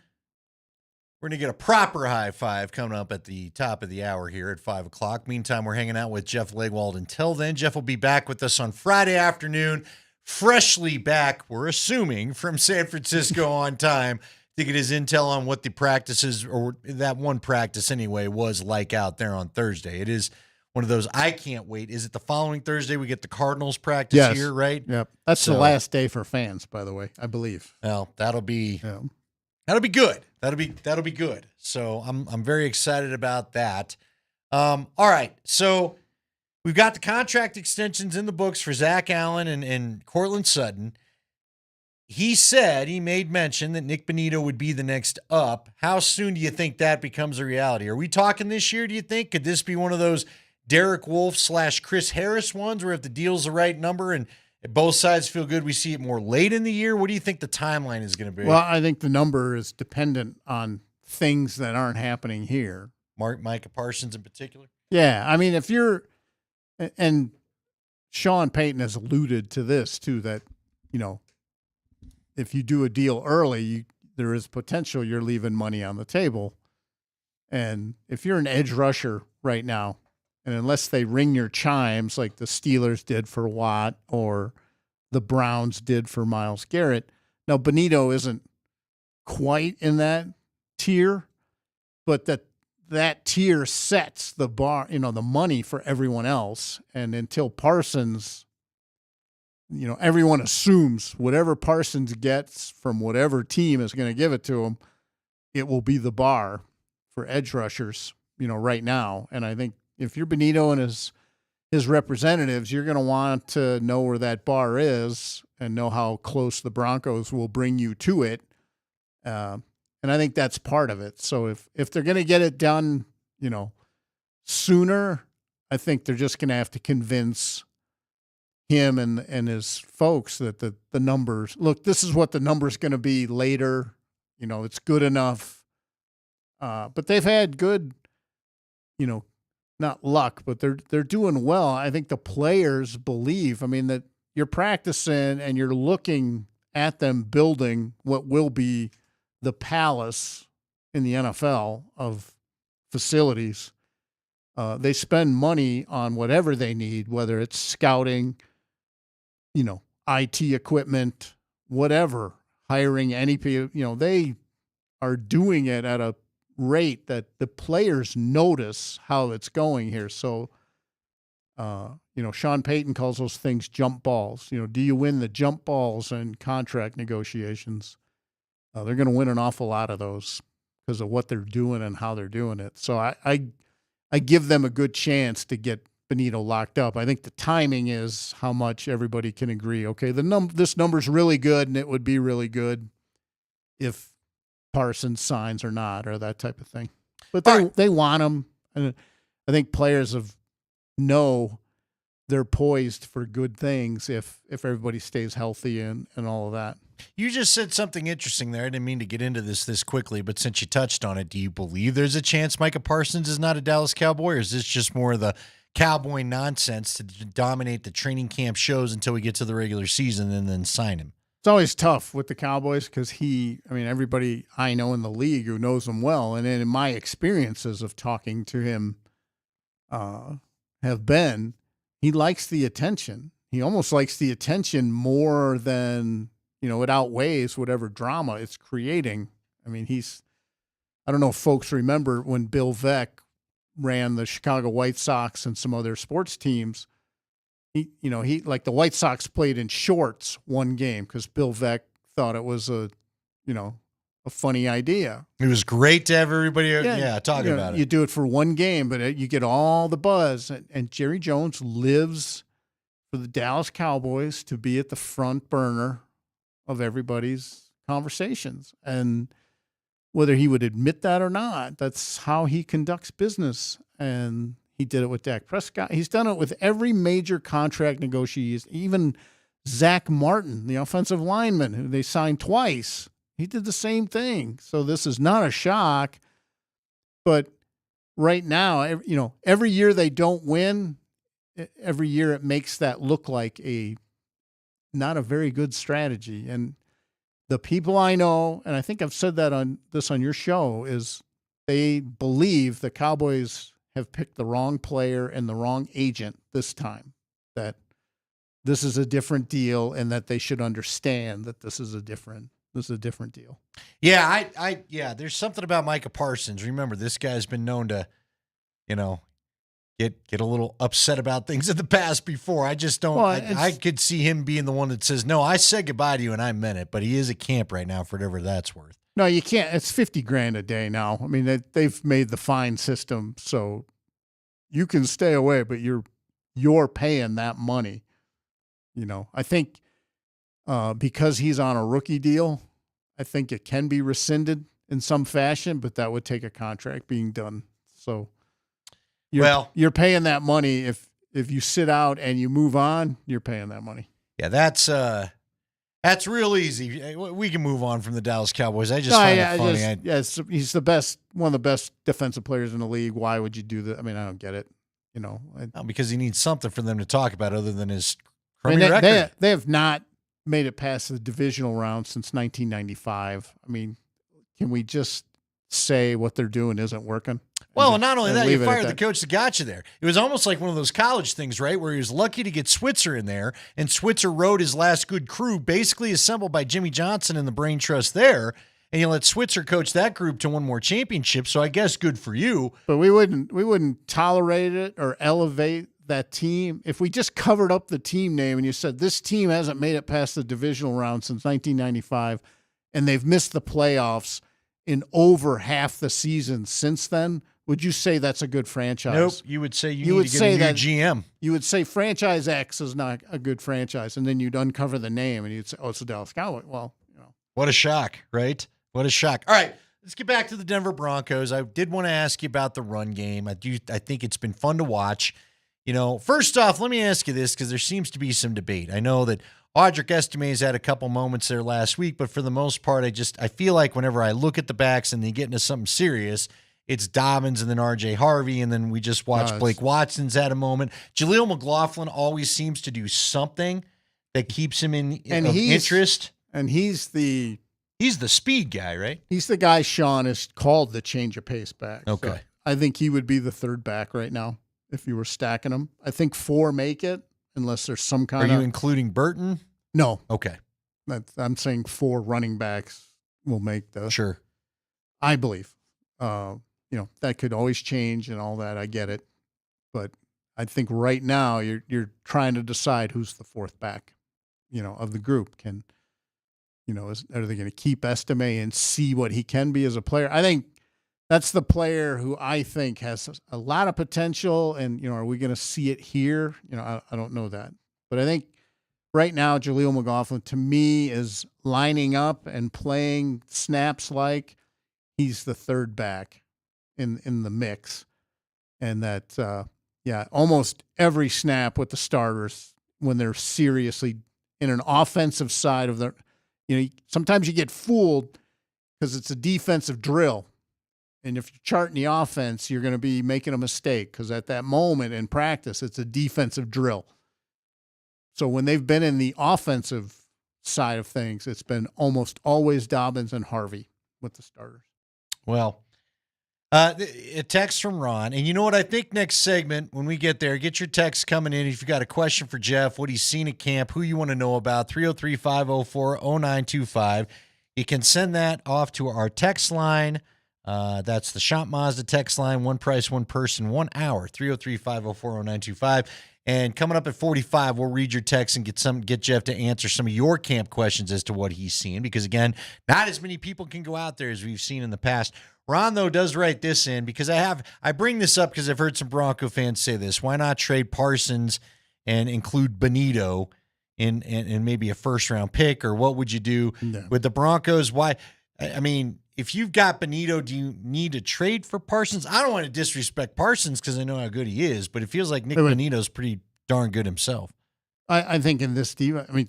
We're going to get a proper high five coming up at the top of the hour here at 5 o'clock. Meantime, we're hanging out with Jeff Legwald. Until then, Jeff will be back with us on Friday afternoon, freshly back, we're assuming, from San Francisco on time to get his intel on what the practices, or that one practice anyway, was like out there on Thursday. It is one of those, I can't wait. Is it the following Thursday we get the Cardinals practice here, right? Yep. That's the last day for fans, by the way, I believe. Well, that'll be good. That'll be good. So I'm very excited about that. All right. So we've got the contract extensions in the books for Zack Allen and Courtland Sutton. He made mention that Nick Bonito would be the next up. How soon do you think that becomes a reality? Are we talking this year, do you think? Could this be one of those Derek Wolfe / Chris Harris ones where if the deal's the right number and both sides feel good, we see it more late in the year? What do you think the timeline is going to be? Well, I think the number is dependent on things that aren't happening here. Micah Parsons in particular? Yeah. I mean, if you're – and Sean Payton has alluded to this too, that, if you do a deal early, there is potential you're leaving money on the table. And if you're an edge rusher right now, and unless they ring your chimes like the Steelers did for Watt or the Browns did for Myles Garrett, now Bonito isn't quite in that tier, but that tier sets the bar, the money for everyone else. And until Parsons – everyone assumes whatever Parsons gets from whatever team is going to give it to him, it will be the bar for edge rushers, right now. And I think if you're Bonito and his representatives, you're going to want to know where that bar is and know how close the Broncos will bring you to it. And I think that's part of it. So if they're going to get it done, sooner, I think they're just going to have to convince him and his folks that the numbers, look, this is what the number's going to be later. It's good enough. But they've had good, not luck, but they're doing well. I think the players believe, that you're practicing and you're looking at them building what will be the palace in the NFL of facilities. They spend money on whatever they need, whether it's scouting, IT equipment, whatever, hiring any people, they are doing it at a rate that the players notice how it's going here. So, Sean Payton calls those things jump balls. Do you win the jump balls in contract negotiations? They're going to win an awful lot of those because of what they're doing and how they're doing it. So I give them a good chance to get Bonito locked up. I think the timing is how much everybody can agree. Okay, this number's really good, and it would be really good if Parsons signs or not, or that type of thing. But they want him, and I think players know they're poised for good things if everybody stays healthy and all of that. You just said something interesting there. I didn't mean to get into this quickly, but since you touched on it, do you believe there's a chance Micah Parsons is not a Dallas Cowboy, or is this just more of the Cowboy nonsense to dominate the training camp shows until we get to the regular season and then sign him? It's always tough with the Cowboys because everybody I know in the league who knows him well, and then in my experiences of talking to him have been, he likes the attention. He almost likes the attention more than, it outweighs whatever drama it's creating. I don't know if folks remember when Bill Veeck ran the Chicago White Sox and some other sports teams. He like the White Sox played in shorts one game because Bill Veeck thought it was a funny idea. It was great to have everybody talking about it. You do it for one game, but you get all the buzz. And Jerry Jones lives for the Dallas Cowboys to be at the front burner of everybody's conversations. And whether he would admit that or not, that's how he conducts business. And he did it with Dak Prescott. He's done it with every major contract negotiation, even Zach Martin, the offensive lineman, who they signed twice. He did the same thing. So this is not a shock. But right now, every year they don't win, every year it makes that look like not a very good strategy. And the people I know, and I think I've said that on your show, is they believe the Cowboys have picked the wrong player and the wrong agent this time, that this is a different deal and that they should understand that this is a different deal. Yeah, there's something about Micah Parsons. Remember, this guy's been known to, get a little upset about things in the past before. I just don't. I could see him being the one that says, "No, I said goodbye to you and I meant it." But he is at camp right now for whatever that's worth. No, you can't. It's $50,000 a day now. I mean, they've made the fine system so you can stay away, but you're paying that money. I think because he's on a rookie deal, I think it can be rescinded in some fashion, but that would take a contract being done. So you're paying that money. If you sit out and you move on, you're paying that money. Yeah, that's real easy. We can move on from the Dallas Cowboys. I just find it funny. He's the best, one of the best defensive players in the league. Why would you do that? I mean, I don't get it. Because he needs something for them to talk about other than his crummy record. They have not made it past the divisional round since 1995. I mean, can we just say what they're doing isn't working? Well, not only that, you fired the coach that got you there. It was almost like one of those college things, right, where he was lucky to get Switzer in there, and Switzer rode his last good crew, basically assembled by Jimmy Johnson and the brain trust there, and you let Switzer coach that group to one more championship, so I guess good for you. But we wouldn't tolerate it or elevate that team if we just covered up the team name and you said this team hasn't made it past the divisional round since 1995, and they've missed the playoffs in over half the season since then. Would you say that's a good franchise? Nope. You would say you need to get a new GM. You would say franchise X is not a good franchise, and then you'd uncover the name, and you'd say, oh, it's the Dallas Cowboys. Well, What a shock, right? What a shock. All right, let's get back to the Denver Broncos. I did want to ask you about the run game. I think it's been fun to watch. First off, let me ask you this because there seems to be some debate. I know that Audric Estime's had a couple moments there last week, but for the most part, I feel like whenever I look at the backs and they get into something serious, it's Dobbins and then R.J. Harvey, and then we just watched Blake Watson's had a moment. Jaleel McLaughlin always seems to do something that keeps him in interest. And he's the speed guy, right? He's the guy Sean has called the change of pace back. Okay. So I think he would be the third back right now if you were stacking them. I think 4 make it unless there's some kind of... Are you including Burton? No. Okay. I'm saying 4 running backs will make the... Sure. I believe. That could always change and all that. I get it. But I think right now you're trying to decide who's the fourth back, of the group. Are they going to keep Estime and see what he can be as a player? I think that's the player who I think has a lot of potential. And, are we going to see it here? I don't know that. But I think right now Jaleel McLaughlin, to me, is lining up and playing snaps like he's the third back in the mix. And that, almost every snap with the starters when they're seriously in an offensive side of sometimes you get fooled because it's a defensive drill. And if you're charting the offense, you're going to be making a mistake because at that moment in practice, it's a defensive drill. So when they've been in the offensive side of things, it's been almost always Dobbins and Harvey with the starters. Well, a text from Ron. And you know what? I think next segment, when we get there, get your texts coming in. If you've got a question for Jeff, what he's seen at camp, who you want to know about, 303-504-0925. You can send that off to our text line. That's the Shop Mazda text line, one price, one person, 1 hour, 303-504-0925. And coming up at 45, we'll read your text and get Jeff to answer some of your camp questions as to what he's seeing. Because, again, not as many people can go out there as we've seen in the past. Ron, though, does write this in because I bring this up because I've heard some Bronco fans say this. Why not trade Parsons and include Benito in maybe a first-round pick? Or what would you do with the Broncos? Why? I mean, if you've got Benito, do you need to trade for Parsons? I don't want to disrespect Parsons because I know how good he is, but it feels like Nick Benito's pretty darn good himself. I think in this team, I mean,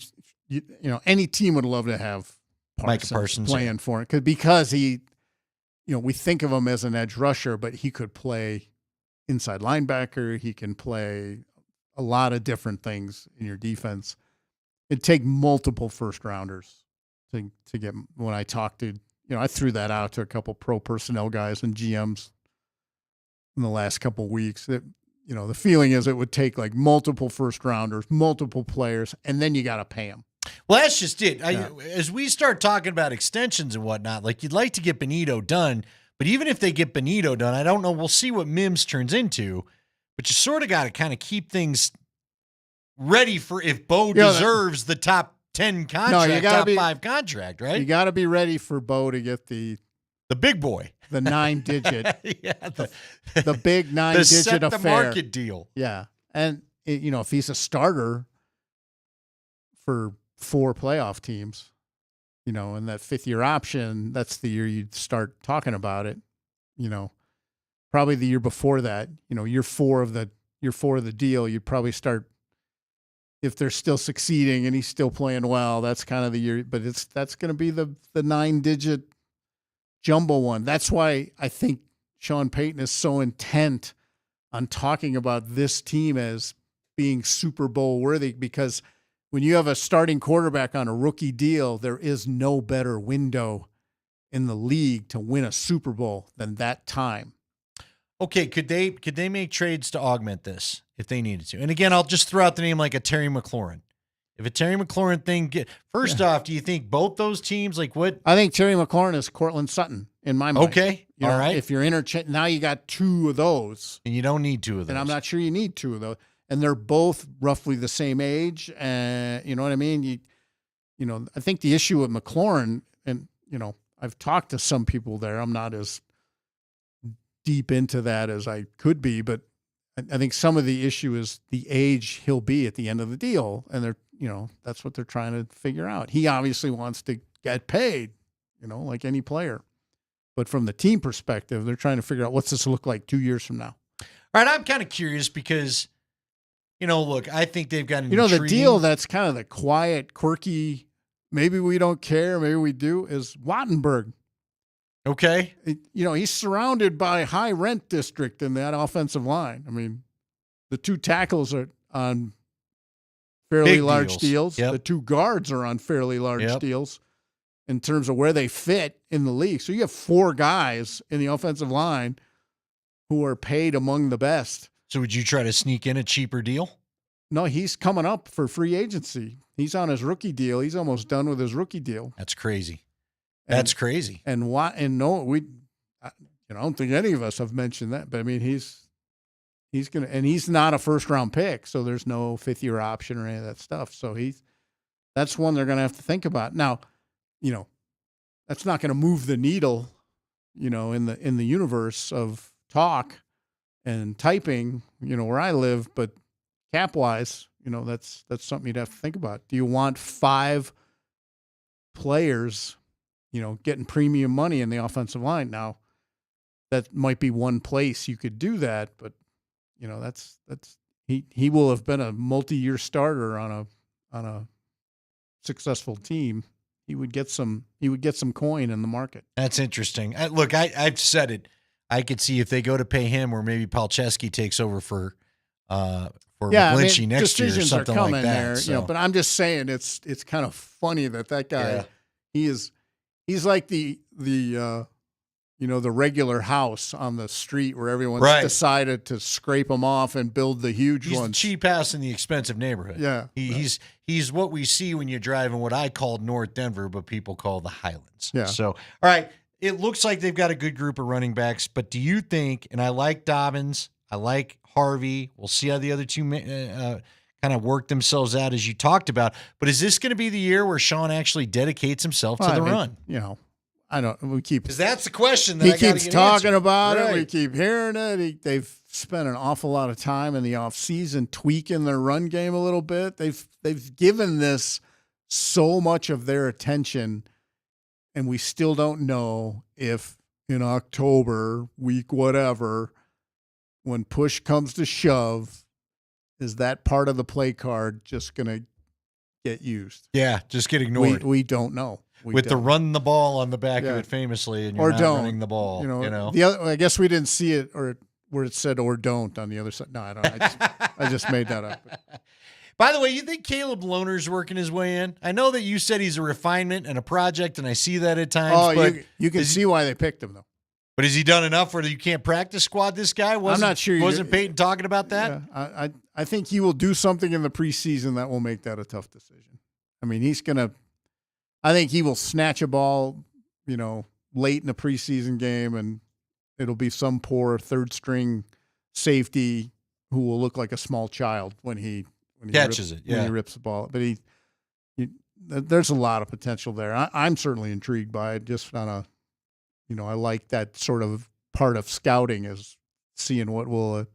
any team would love to have Parsons playing for it because we think of him as an edge rusher, but he could play inside linebacker. He can play a lot of different things in your defense. It'd take multiple first rounders to get. When I talked to, I threw that out to a couple pro personnel guys and GMs in the last couple of weeks. That the feeling is it would take like multiple first rounders, multiple players, and then you got to pay them. Well, that's just it. As we start talking about extensions and whatnot, like you'd like to get Benito done, but even if they get Benito done, I don't know. We'll see what Mims turns into, but you sort of got to kind of keep things ready for if Bo deserves the top 10 contract, top 5 contract, right? You got to be ready for Bo to get the big boy, the 9-digit, the big 9-digit set affair, the market deal. Yeah, and if he's a starter for 4 playoff teams, and that 5th-year option, that's the year you'd start talking about it. Probably the year before that, year 4 of the deal, you'd probably start. If they're still succeeding and he's still playing well, that's kind of the year. But that's going to be the 9-digit jumbo one. That's why I think Sean Payton is so intent on talking about this team as being Super Bowl worthy, because when you have a starting quarterback on a rookie deal, there is no better window in the league to win a Super Bowl than that time. Okay, could they make trades to augment this if they needed to? And again, I'll just throw out the name like a Terry McLaurin. If a Terry McLaurin thing first off, do you think both those teams like what? I think Terry McLaurin is Cortland Sutton in my mind. Okay, all right. If you're now you got 2 of those, and you don't need 2 of those. And I'm not sure you need 2 of those. And they're both roughly the same age, and you know what I mean. I think the issue with McLaurin, and I've talked to some people there. I'm not as deep into that as I could be, but I think some of the issue is the age he'll be at the end of the deal, and they're that's what they're trying to figure out. He obviously wants to get paid, like any player, but from the team perspective, they're trying to figure out what's this look like 2 years from now. All right, I'm kind of curious because look, I think they've got an the deal that's kind of the quiet, quirky, maybe we don't care, maybe we do, is Wattenberg. Okay. He's surrounded by high rent district in that offensive line. I mean, the 2 tackles are on fairly big large deals. Yep. The 2 guards are on fairly large deals in terms of where they fit in the league. So you have 4 guys in the offensive line who are paid among the best. So would you try to sneak in a cheaper deal? No, he's coming up for free agency. He's on his rookie deal. He's almost done with his rookie deal. That's crazy. That's crazy. I don't think any of us have mentioned that, but I mean, he's going to, and he's not a 1st-round pick, so there's no 5th-year option or any of that stuff. So that's one they're going to have to think about. Now, that's not going to move the needle, in the universe of talk and typing, where I live, but cap-wise, that's something you'd have to think about. Do you want 5 players, getting premium money in the offensive line? Now, that might be one place you could do that, but that's he will have been a multi-year starter on a successful team. He would get some coin in the market. That's interesting. Look, I've said it. I could see if they go to pay him, or maybe Palczewski takes over for McGlinchey next year or something like that. There, so. But I'm just saying it's kind of funny that guy he's like the regular house on the street where everyone's decided to scrape them off and build the huge ones. He's the cheap house in the expensive neighborhood. Yeah. He's what we see when you drive in what I call North Denver, but people call the Highlands. Yeah. So, all right, it looks like they've got a good group of running backs, but do you think, and I like Dobbins, I like Harvey, we'll see how the other 2 kind of work themselves out as you talked about, but is this going to be the year where Sean actually dedicates himself to the run? Because that's the question that he I gotta keeps get talking answered. about Right. it. We keep hearing it. They've spent an awful lot of time in the offseason tweaking their run game a little bit. They've given this so much of their attention, and we still don't know if in October, week whatever, when push comes to shove, is that part of the play card just going to get used? Yeah, just get ignored. We don't know. with the don't. run the ball on the back of Yeah. it famously, and Or you're not don't. running the ball. The other, I guess we didn't see it or where it said "or don't" on the other side. No, I don't. I just made that up. By the way, you think Caleb Lohner's working his way in? I know that you said he's a refinement and a project, and I see that at times. Oh, but you can see why they picked him, though. But has he done enough where you can't practice squad this guy? I'm not sure. Wasn't Payton talking about that? Yeah, I think he will do something in the preseason that will make that a tough decision. I mean, I think he will snatch a ball, late in a preseason game, and it'll be some poor third-string safety who will look like a small child when he catches it. Yeah, when he rips the ball. But there's a lot of potential there. I'm certainly intrigued by it. Just on a, I like that sort of part of scouting is seeing what will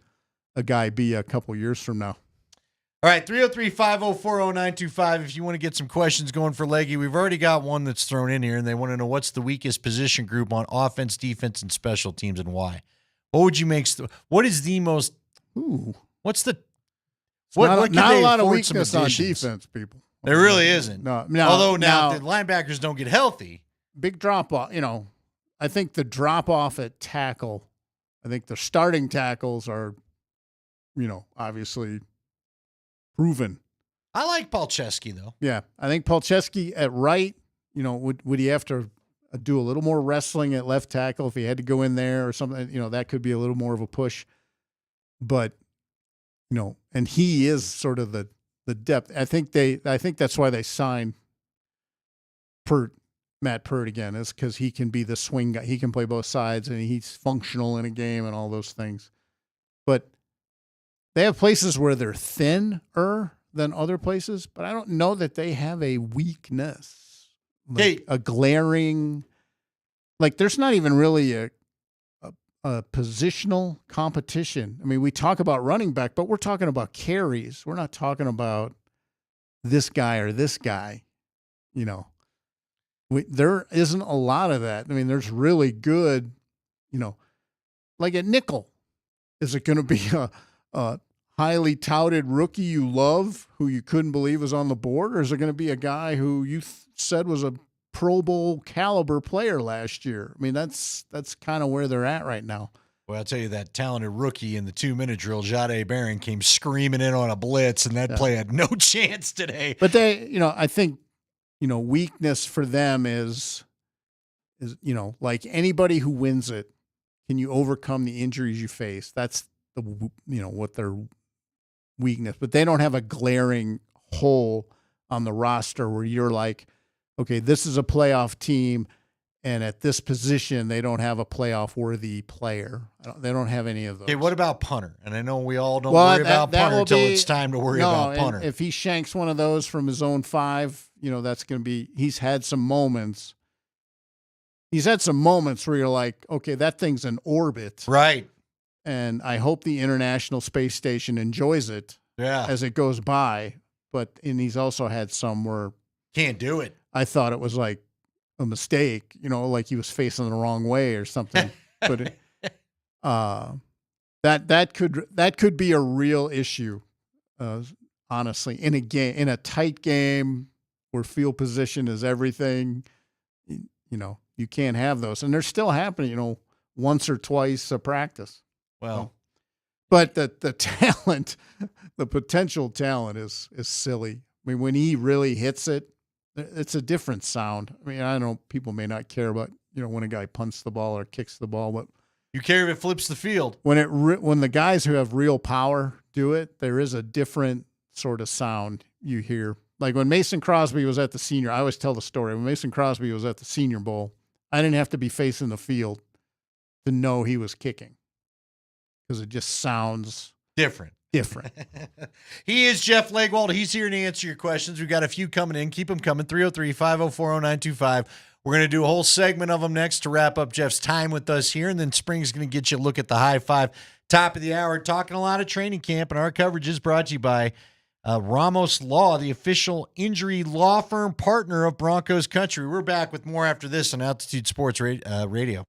a guy be a couple years from now. All right, 303-504-0925 if you want to get some questions going for Leggy. We've already got one that's thrown in here, and they want to know what's the weakest position group on offense, defense, and special teams, and why. What would you make? What is the most? What's the? Not a lot of weakness on defense, people. There really isn't. No. Although now, if the linebackers don't get healthy, big drop off. I think the drop off at tackle. I think the starting tackles are, obviously proven. I like Palczewski though. Yeah, I think Palczewski at right. Would he have to do a little more wrestling at left tackle if he had to go in there or something? That could be a little more of a push. But and he is sort of the depth. I think that's why they signed Matt Pert again, is because he can be the swing guy. He can play both sides, and he's functional in a game and all those things. But they have places where they're thinner than other places, but I don't know that they have a weakness. A glaring, there's not even really a positional competition. I mean, we talk about running back, but we're talking about carries. We're not talking about this guy or this guy. There isn't a lot of that. I mean, there's really good, like at nickel. Is it going to be a highly touted rookie you love who you couldn't believe was on the board, or is it going to be a guy who you said was a Pro Bowl caliber player last year? I mean, that's kind of where they're at right now. Well, I'll tell you, that talented rookie in the 2-minute drill, Jade Barron, came screaming in on a blitz, and that play had no chance today. But they, I think, weakness for them is like anybody who wins it, can you overcome the injuries you face? That's what their weakness. But they don't have a glaring hole on the roster where you're like, okay, this is a playoff team, and at this position, they don't have a playoff-worthy player. They don't have any of those. Okay, what about punter? And I know we all don't worry about punter until it's time to worry about punter. If he shanks one of those from his own 5, that's going to be – he's had some moments. He's had some moments where you're like, okay, that thing's in orbit. Right. And I hope the International Space Station enjoys it as it goes by. And he's also had some where – can't do it. I thought it was like a mistake, like he was facing the wrong way or something. But that could be a real issue, honestly, in a tight game where field position is everything. You can't have those, and they're still happening. Once or twice a practice. Well, but the talent, the potential talent is silly. I mean, when he really hits it. It's a different sound. I mean, I know people may not care about, when a guy punts the ball or kicks the ball, but you care if it flips the field. When the guys who have real power do it, there is a different sort of sound you hear. Like when Mason Crosby was at the Senior, I always tell the story. When Mason Crosby was at the Senior Bowl, I didn't have to be facing the field to know he was kicking because it just sounds different. He is Jeff Legwold. He's here to answer your questions. We've got a few coming in. Keep them coming. 303-504-0925. We're going to do a whole segment of them next to wrap up Jeff's time with us here, and then Spring's going to get you a look at the high five. Top of the hour, talking a lot of training camp, and our coverage is brought to you by Ramos Law, the official injury law firm partner of Broncos Country. We're back with more after this on Altitude Sports Radio.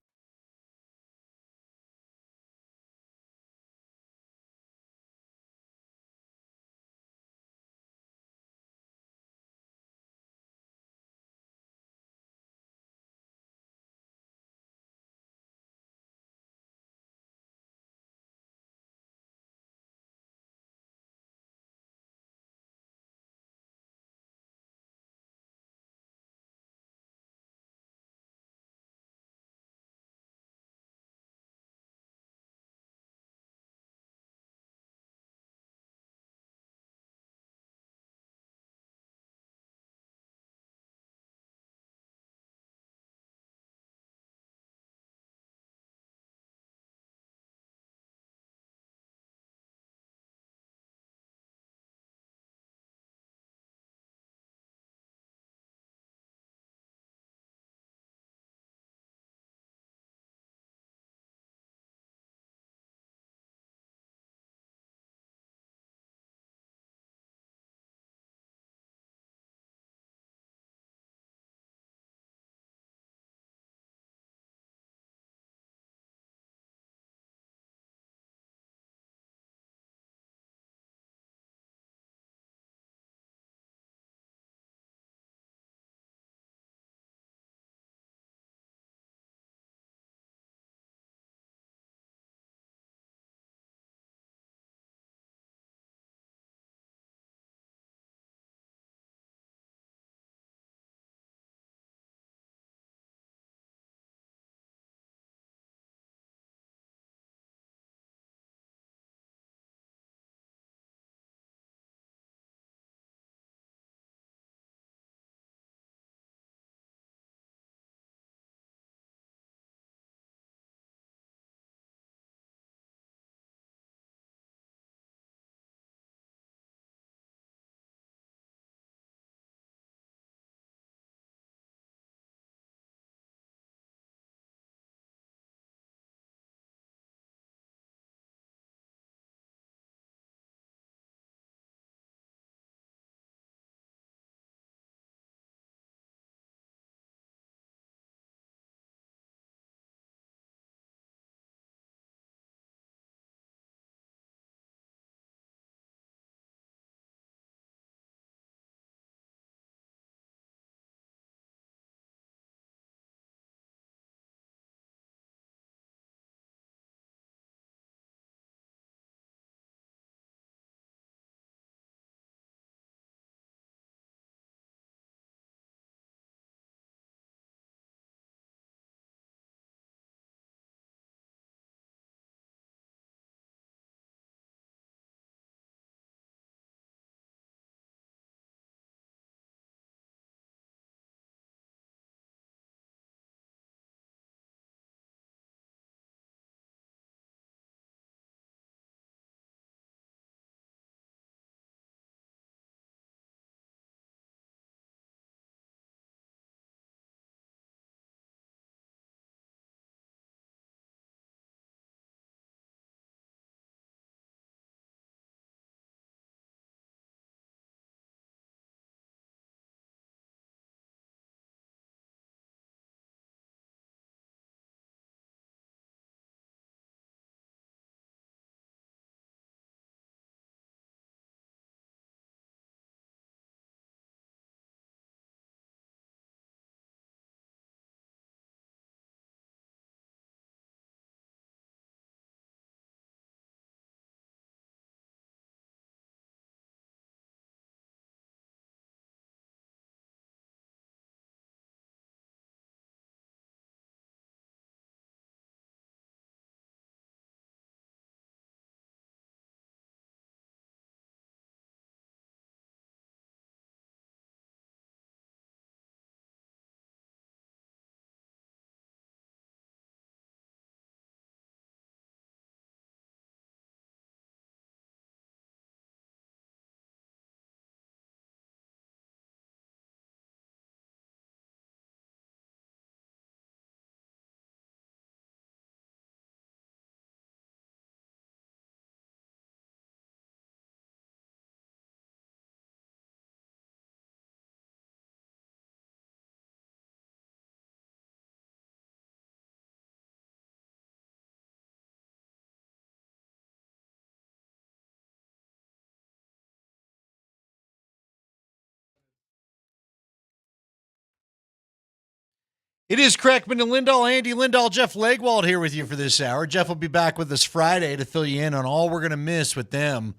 It is Kreckman and Lindahl, Andy Lindahl, Jeff Legwald here with you for this hour. Jeff will be back with us Friday to fill you in on all we're going to miss with them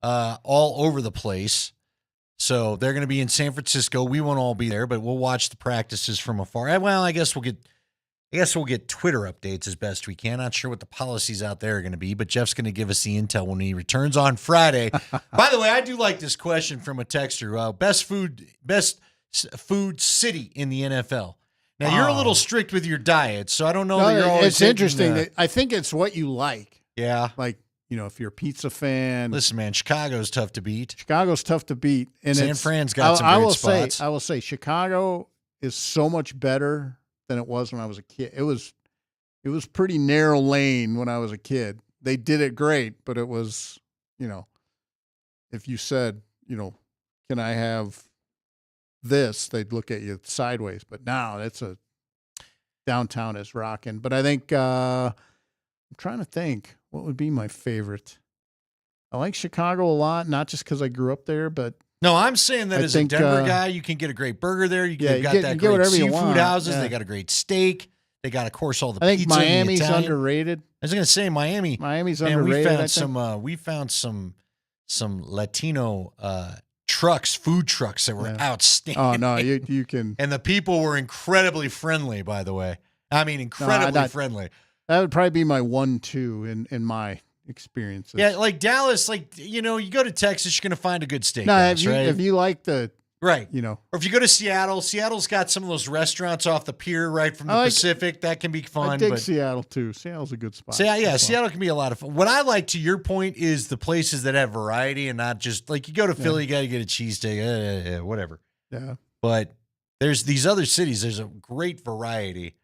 all over the place. So they're going to be in San Francisco. We won't all be there, but we'll watch the practices from afar. Well, I guess we'll get Twitter updates as best we can. Not sure what the policies out there are going to be, but Jeff's going to give us the intel when he returns on Friday. By the way, I do like this question from a texter. Best food city in the NFL. Now, you're a little strict with your diet, so I don't know that you're always It's interesting. I think it's what you like. Yeah. Like, if you're a pizza fan. Listen, man, Chicago's tough to beat. And San Fran's got some great spots. I will say Chicago is so much better than it was when I was a kid. It was pretty narrow lane when I was a kid. They did it great, but it was, if you said, can I have this, they'd look at you sideways. But now downtown is rocking. But I think I'm trying to think what would be my favorite. I like Chicago a lot, not just because I grew up there, but no, I'm saying that as a Denver guy, you can get a great burger there. You got that great seafood houses. Yeah. They got a great steak. They got, of course, all the pizza. I think Miami's underrated. I was going to say Miami's underrated. We found some Latino food trucks that were outstanding. Oh no, you can. And the people were incredibly friendly. By the way, I mean incredibly friendly. That would probably be my 1-2 in my experiences. Yeah, like Dallas, you go to Texas, you're going to find a good steak. No, if you like the right, or if you go to Seattle's got some of those restaurants off the pier right from the Pacific. That can be fun. I dig Seattle too. Seattle's a good spot. Seattle can be a lot of fun. What I like, to your point, is the places that have variety and not just like you go to Philly, you got to get a cheesesteak, whatever. Yeah, but there's these other cities. There's a great variety.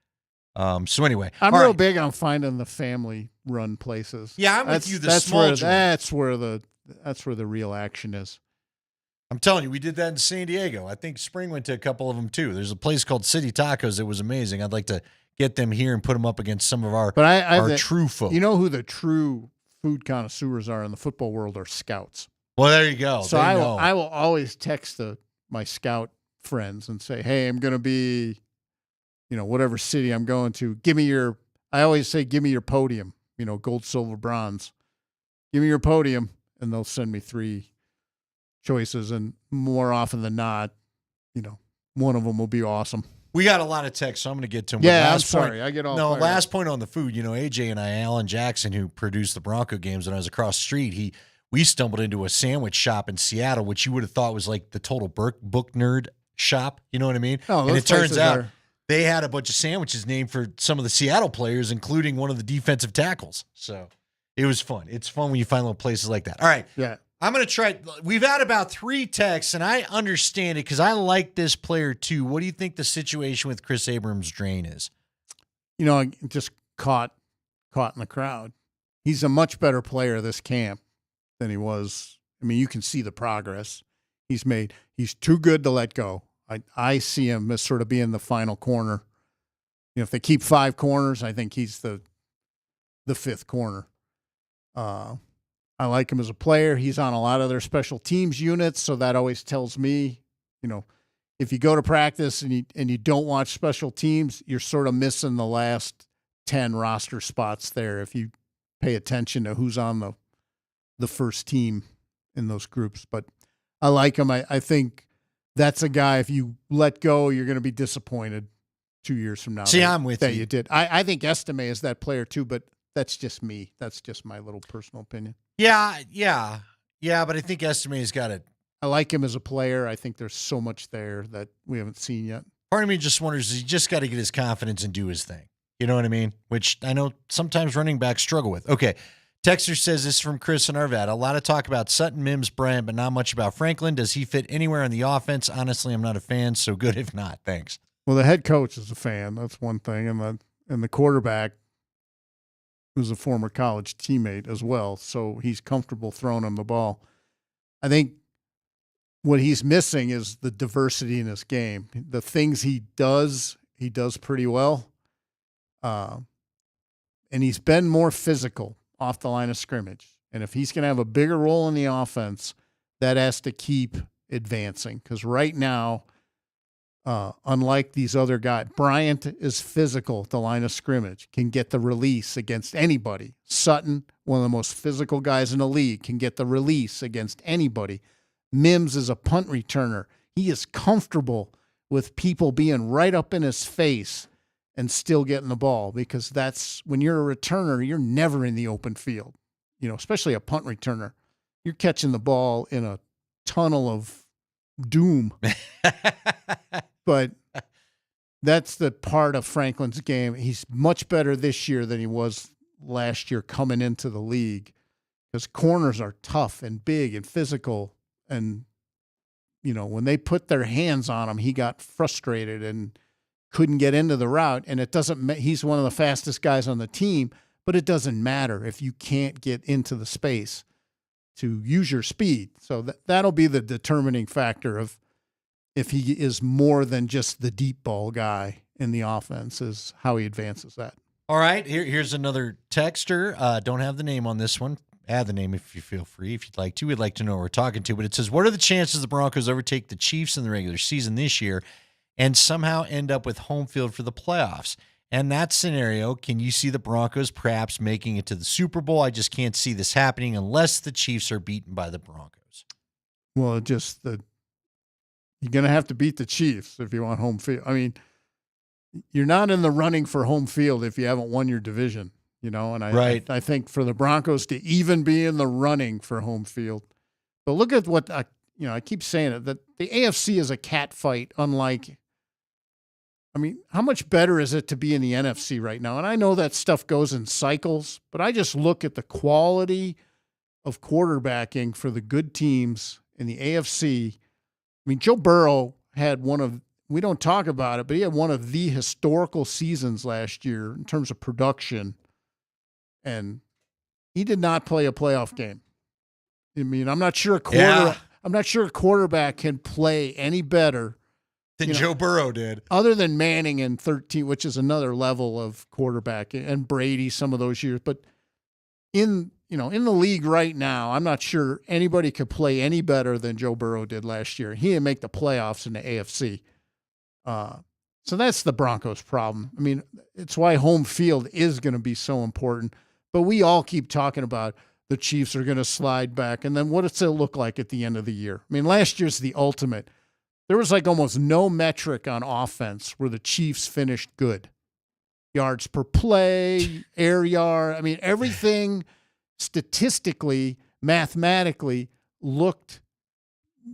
So anyway, I'm real big on finding the family-run places. Yeah, I'm with you. That's where the real action is. I'm telling you, we did that in San Diego. I think Spring went to a couple of them too. There's a place called City Tacos that was amazing. I'd like to get them here and put them up against some of our true folk. You know who the true food connoisseurs are in the football world are scouts. Well, there you go. So I will always text my scout friends and say, hey, I'm going to be, whatever city I'm going to. I always say, give me your podium, gold, silver, bronze. Give me your podium, and they'll send me 3 choices, and more often than not, one of them will be awesome. We got a lot of texts, so I'm going to get to them. Yeah, I'm sorry. I get all fired last up. point on the food. AJ and I, Alan Jackson, who produced the Bronco games when I was across the street, we stumbled into a sandwich shop in Seattle, which you would have thought was like the total book nerd shop. You know what I mean? Oh, and it turns out they had a bunch of sandwiches named for some of the Seattle players, including one of the defensive tackles. So it was fun. It's fun when you find little places like that. All right. Yeah. I'm going to try. We've had about 3 texts, and I understand it because I like this player too. What do you think the situation with Chris Abrams' drain is? I just caught in the crowd. He's a much better player this camp than he was. I mean, you can see the progress he's made. He's too good to let go. I see him as sort of being the final corner. If they keep 5 corners, I think he's the 5th corner. I like him as a player. He's on a lot of their special teams units, so that always tells me, if you go to practice and you don't watch special teams, you're sort of missing the last 10 roster spots there if you pay attention to who's on the first team in those groups. But I like him. I think that's a guy, if you let go, you're going to be disappointed 2 years from now. I'm with you. You did. I think Estime is that player too, but that's just me. That's just my little personal opinion. Yeah, but I think Estime's got it. I like him as a player. I think there's so much there that we haven't seen yet. Part of me just wonders, he just got to get his confidence and do his thing. You know what I mean? Which I know sometimes running backs struggle with. Okay. Texter says this is from Chris and Arvada. A lot of talk about Sutton, Mims, Bryant, but not much about Franklin. Does he fit anywhere in the offense? Honestly, I'm not a fan, so good if not. Thanks. Well, the head coach is a fan. That's one thing. And the quarterback, who's a former college teammate as well, so he's comfortable throwing him the ball. I think what he's missing is the diversity in his game. The things he does pretty well. And he's been more physical off the line of scrimmage. And if he's going to have a bigger role in the offense, that has to keep advancing. Because right now, unlike these other guys. Bryant is physical at the line of scrimmage, can get the release against anybody. Sutton, one of the most physical guys in the league, can get the release against anybody. Mims is a punt returner. He is comfortable with people being right up in his face and still getting the ball, because that's when you're a returner, you're never in the open field, especially a punt returner. You're catching the ball in a tunnel of doom. But that's the part of Franklin's game. He's much better this year than he was last year coming into the league, because corners are tough and big and physical. And, when they put their hands on him, he got frustrated and couldn't get into the route. And he's one of the fastest guys on the team, but it doesn't matter if you can't get into the space to use your speed. So that'll be the determining factor of if he is more than just the deep ball guy in the offense, is how he advances that. All right, here's another texter. Don't have the name on this one. Add the name if you feel free, if you'd like to. We'd like to know who we're talking to. But it says, what are the chances the Broncos overtake the Chiefs in the regular season this year and somehow end up with home field for the playoffs? And that scenario, can you see the Broncos perhaps making it to the Super Bowl? I just can't see this happening unless the Chiefs are beaten by the Broncos. Well, you're going to have to beat the Chiefs if you want home field. I mean, you're not in the running for home field if you haven't won your division, and I think for the Broncos to even be in the running for home field. But look at what I keep saying it, that the AFC is a cat fight, unlike, how much better is it to be in the NFC right now? And I know that stuff goes in cycles, but I just look at the quality of quarterbacking for the good teams in the AFC. Joe Burrow had we don't talk about it, but he had one of the historical seasons last year in terms of production, and he did not play a playoff game. I'm not sure a quarterback can play any better than Joe Burrow did, other than Manning in 13, which is another level of quarterback, and Brady some of those years. But in the league right now, I'm not sure anybody could play any better than Joe Burrow did last year. He didn't make the playoffs in the AFC. So that's the Broncos' problem. It's why home field is going to be so important. But we all keep talking about the Chiefs are going to slide back. And then what does it look like at the end of the year? Last year's the ultimate. There was almost no metric on offense where the Chiefs finished good. Yards per play, air yard. Everything statistically, mathematically looked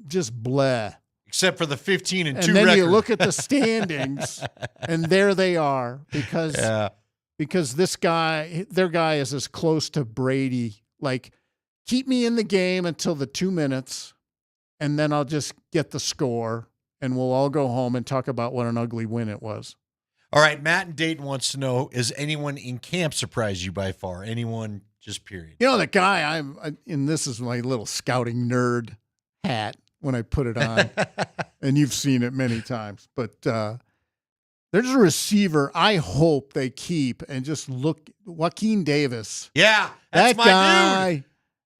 just bleh. Except for the 15-2 record. And then you look at the standings, and there they are, because their guy is as close to Brady. Like, keep me in the game until the 2 minutes, and then I'll just get the score, and we'll all go home and talk about what an ugly win it was. All right, Matt in Dayton wants to know, has anyone in camp surprised you by far? Anyone, just period? The guy and this is my little scouting nerd hat when I put it on, and you've seen it many times. But there's a receiver I hope they keep, and just look, Joaquin Davis. Yeah, that's my dude.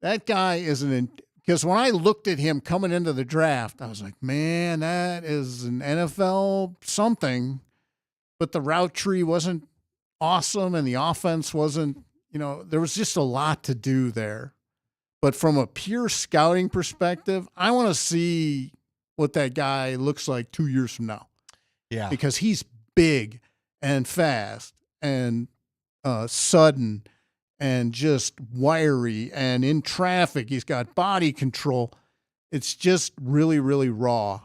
That guy isn't because when I looked at him coming into the draft, I was like, man, that is an NFL something. But the route tree wasn't awesome, and the offense wasn't, there was just a lot to do there. But from a pure scouting perspective, I want to see what that guy looks like 2 years from now. Yeah. Because he's big and fast and sudden and just wiry, and in traffic, he's got body control. It's just really, really raw.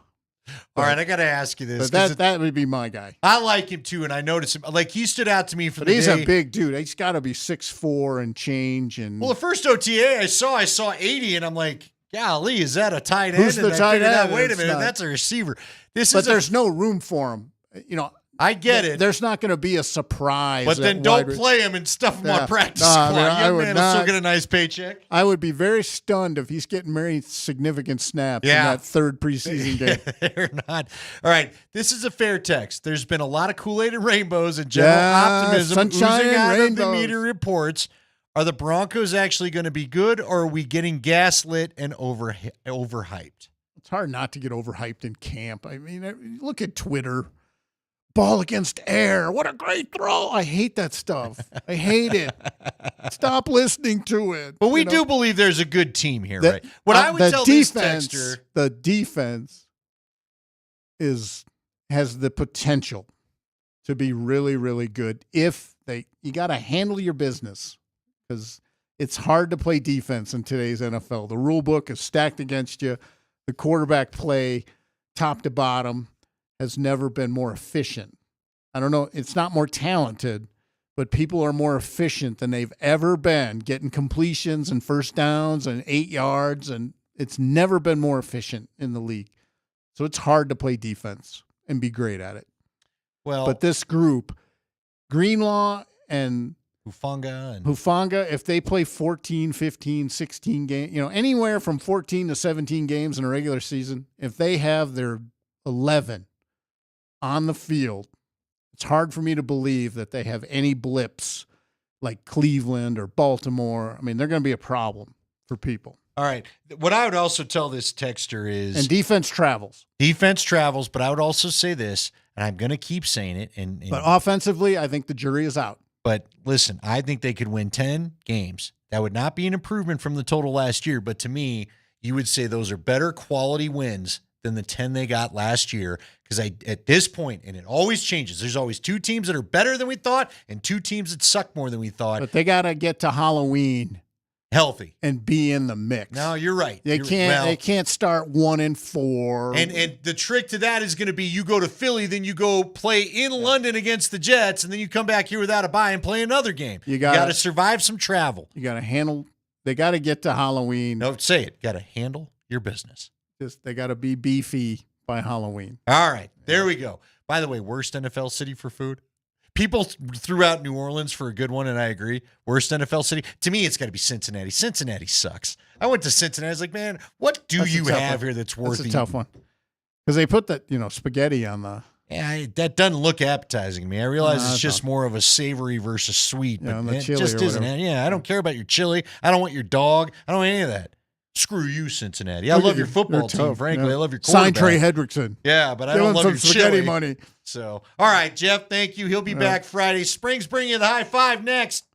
All right, I got to ask you this. But that would be my guy. I like him too, and I noticed him. Like, he stood out to me for but the he's day. A big dude. He's got to be 6'4" and change. And well, the first OTA I saw 80, and I'm like, golly, is that a tight end? Who's the tight end? Wait a minute, that's a receiver. But there's no room for him. I get it. There's not going to be a surprise. But then don't play him and stuff him on practice squad. Young man will still get a nice paycheck. I would be very stunned if he's getting very significant snaps in that third preseason game. They're not. All right, this is a fair text. There's been a lot of Kool-Aid and rainbows and general optimism sunshine oozing out rainbows. of the media reports. Are the Broncos actually going to be good, or are we getting gaslit and overhyped? it's hard not to get overhyped in camp. I mean, look at Twitter. Ball against air. What a great throw. I hate that stuff. I hate it. Stop listening to it. But we do believe there's a good team here, right? What I would tell this texter. The defense has the potential to be really, really good if you got to handle your business, because it's hard to play defense in today's NFL. The rule book is stacked against you. The quarterback play, top to bottom, has never been more efficient. I don't know. It's not more talented, but people are more efficient than they've ever been, getting completions and first downs and 8 yards, and it's never been more efficient in the league. So it's hard to play defense and be great at it. Well, but this group, Greenlaw and Hufanga, if they play 14, 15, 16 games, anywhere from 14 to 17 games in a regular season, if they have their 11 on the field, it's hard for me to believe that they have any blips like Cleveland or Baltimore. I mean, they're going to be a problem for people. All right. What I would also tell this texter is... And defense travels. Defense travels, but I would also say this, and I'm going to keep saying it. But offensively, I think the jury is out. But listen, I think they could win 10 games. That would not be an improvement from the total last year, but to me, you would say those are better quality wins than the 10 they got last year, because at this point, and it always changes, there's always 2 teams that are better than we thought and 2 teams that suck more than we thought. But they got to get to Halloween healthy and be in the mix. No, you're right. They can't start 1-4. And the trick to that is going to be you go to Philly, then you go play in London against the Jets, and then you come back here without a bye and play another game. You got to survive some travel. You got to handle. They got to get to Halloween. No, say it. Got to handle your business. They got to be beefy by Halloween. All right, there we go. By the way, worst NFL city for food? People threw out New Orleans for a good one, and I agree. Worst NFL city? To me, it's got to be Cincinnati. Cincinnati sucks. I went to Cincinnati. I was like, man, what do you have here that's worth That's a tough one. Because they put that, spaghetti on the... Yeah, that doesn't look appetizing to me. I realize it's just more of a savory versus sweet, but the it chili just or isn't. whatever. Yeah, I don't care about your chili. I don't want your dog. I don't want any of that. Screw you, Cincinnati. I love your football team, frankly. I love your quarterback. Sign Trey Hendrickson. Yeah, but I Give don't him love some your spaghetti chili. money. So, all right, Jeff, thank you. He'll be back Friday. Spring's bringing you the high five next.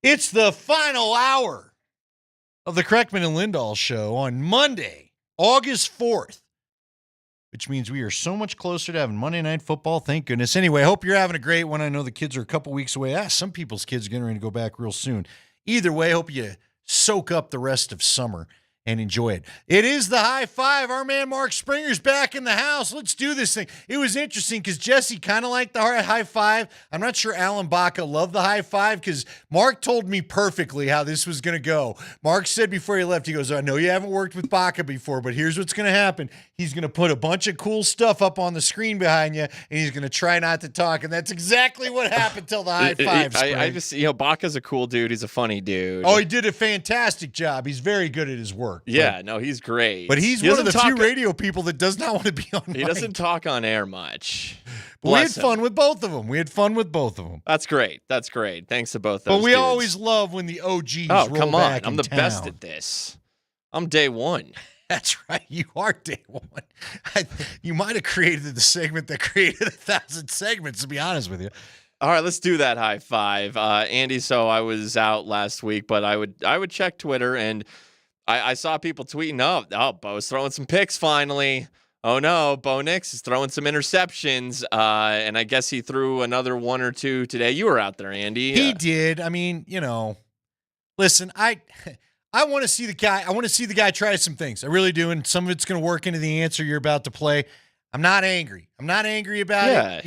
It's the final hour of the Kreckman and Lindahl show on Monday, August 4th, which means we are so much closer to having Monday Night Football. Thank goodness. Anyway, I hope you're having a great one. I know the kids are a couple weeks away. Some people's kids are getting ready to go back real soon. Either way, I hope you soak up the rest of summer and enjoy it. It is the high five. Our man Mark Springer's back in the house. Let's do this thing. It was interesting because Jesse kind of liked the high five. I'm not sure Alan Baca loved the high five because Mark told me perfectly how this was going to go. Mark said before he left, he goes, I know you haven't worked with Baca before, but here's what's going to happen. He's going to put a bunch of cool stuff up on the screen behind you, and he's going to try not to talk. And that's exactly what happened till the high five. I just, Baca's a cool dude. He's a funny dude. Oh, he did a fantastic job. He's very good at his work. Yeah, no, he's great. But he's one of the few radio people that does not want to be on mic. He doesn't talk on air much. We had fun with both of them. That's great. Thanks to both those But we dudes. always love when the OGs roll come on. back I'm the best at this. I'm day one. That's right. You are day one. You might have created the segment that created 1,000 segments, to be honest with you. All right, let's do that high five. Andy, so I was out last week, but I would check Twitter, and I saw people tweeting, oh, Bo's throwing some picks finally. Oh, no, Bo Nix is throwing some interceptions, and I guess he threw another one or two today. You were out there, Andy. He did. I mean, listen, I want to see the guy. I want to see the guy try some things. I really do, and some of it's going to work into the answer you're about to play. I'm not angry. About it.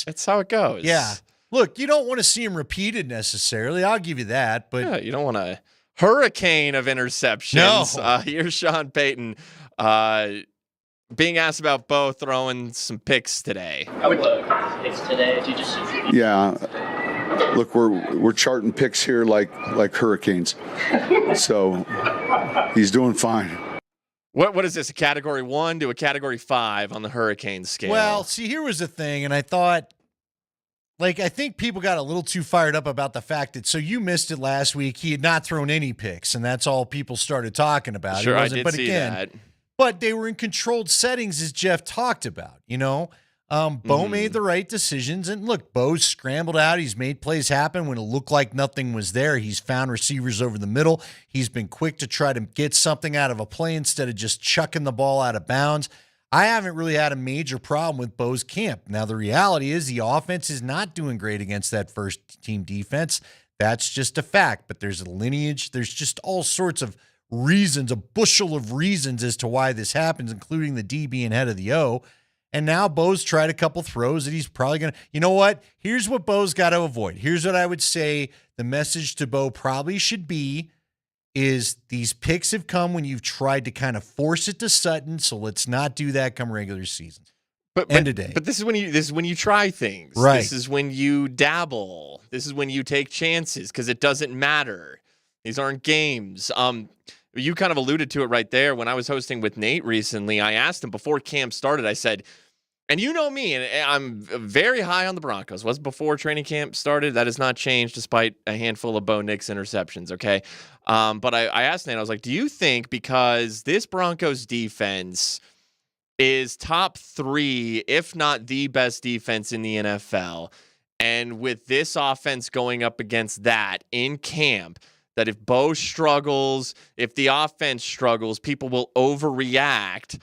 That's how it goes. Yeah. Look, you don't want to see him repeated necessarily. I'll give you that, but you don't want a hurricane of interceptions. No. Here's Sean Payton being asked about Bo throwing some picks today. Picks today? Did you just? Yeah. Look, we're charting picks here like hurricanes. So he's doing fine. What is this, a Category 1 to a Category 5 on the hurricane scale? Well, see, here was the thing, and I thought, I think people got a little too fired up about the fact that, so you missed it last week, he had not thrown any picks, and that's all people started talking about. Sure, I did see that. But they were in controlled settings, as Jeff talked about, Bo made the right decisions, and look, Bo's scrambled out. He's made plays happen when it looked like nothing was there. He's found receivers over the middle. He's been quick to try to get something out of a play instead of just chucking the ball out of bounds. I haven't really had a major problem with Bo's camp. Now, the reality is the offense is not doing great against that first-team defense. That's just a fact, but there's a lineage. There's just all sorts of reasons, a bushel of reasons as to why this happens, including the D being head of the O. And now Bo's tried a couple throws that he's probably going to, you know what? Here's what Bo's got to avoid. Here's what I would say the message to Bo probably should be is these picks have come when you've tried to kind of force it to Sutton. So let's not do that come regular season. End of day. But this is when you try things. Right. This is when you dabble. This is when you take chances because it doesn't matter. These aren't games. You kind of alluded to it right there. When I was hosting with Nate recently, I asked him before camp started, I said, and you know me, and I'm very high on the Broncos. Was before training camp started. That has not changed despite a handful of Bo Nix interceptions, okay? But I asked Nate, I was like, do you think because this Broncos defense is top 3, if not the best defense in the NFL, and with this offense going up against that in camp, that if Bo struggles, if the offense struggles, people will overreact,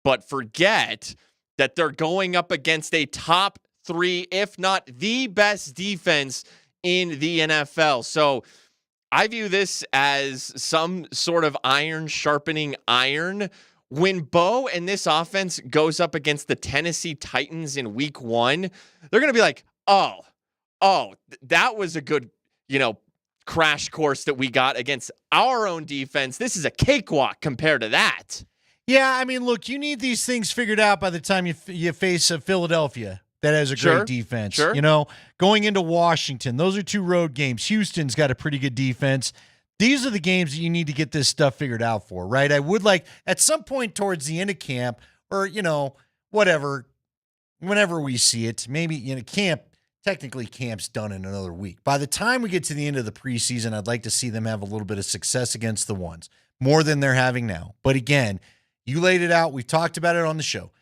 but forget that they're going up against a top 3, if not the best defense in the NFL. So I view this as some sort of iron sharpening iron. When Bo and this offense goes up against the Tennessee Titans in week 1, they're going to be like, oh, that was a good, crash course that we got against our own defense. This is a cakewalk compared to that. Yeah, I mean, look, you need these things figured out by the time you face Philadelphia that has a great defense. Sure. Going into Washington, those are 2 road games. Houston's got a pretty good defense. These are the games that you need to get this stuff figured out for, right? I would like at some point towards the end of camp or, whatever, whenever we see it, maybe camp. Technically, camp's done in another week. By the time we get to the end of the preseason, I'd like to see them have a little bit of success against the ones, more than they're having now. But again, you laid it out. We've talked about it on the show.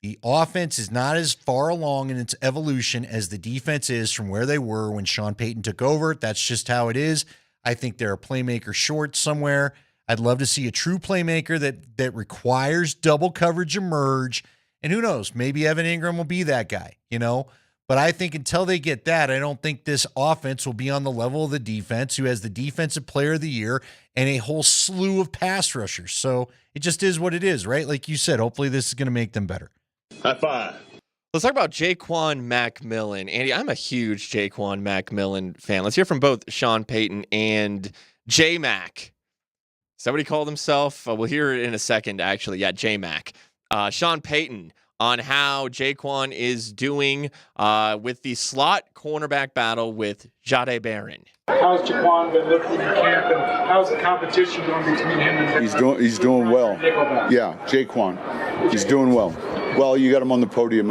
The offense is not as far along in its evolution as the defense is from where they were when Sean Payton took over. That's just how it is. I think they're a playmaker short somewhere. I'd love to see a true playmaker that requires double coverage emerge. And who knows, maybe Evan Ingram will be that guy, But I think until they get that, I don't think this offense will be on the level of the defense, who has the Defensive Player of the Year and a whole slew of pass rushers. So it just is what it is, right? Like you said, hopefully this is going to make them better. High five. Let's talk about Jaquan McMillan. Andy, I'm a huge Jaquan McMillan fan. Let's hear from both Sean Payton and DMac. Is that what he called himself? We'll hear it in a second, actually. Yeah, DMac. Sean Payton on how Jaquan is doing with the slot cornerback battle with Jahdae Barron. How's Jaquan been looking in camp, and how's the competition going between him and He's doing well. Yeah, Jaquan. He's doing well. Well, you got him on the podium.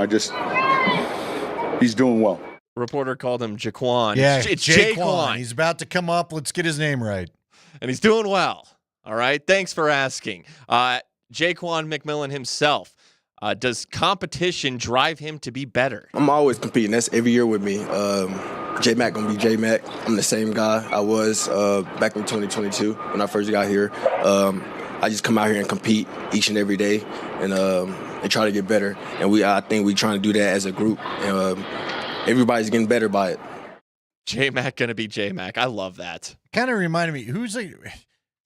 He's doing well. Reporter called him Jaquan. Yeah, it's Jaquan. He's about to come up. Let's get his name right. And he's doing well. All right. Thanks for asking. Jaquan McMillan himself. Does competition drive him to be better? I'm always competing. That's every year with me. DMac gonna be DMac. I'm the same guy I was back in 2022 when I first got here. I just come out here and compete each and every day and try to get better. And I think we're trying to do that as a group. And everybody's getting better by it. DMac gonna be DMac. I love that. Kind of reminded me,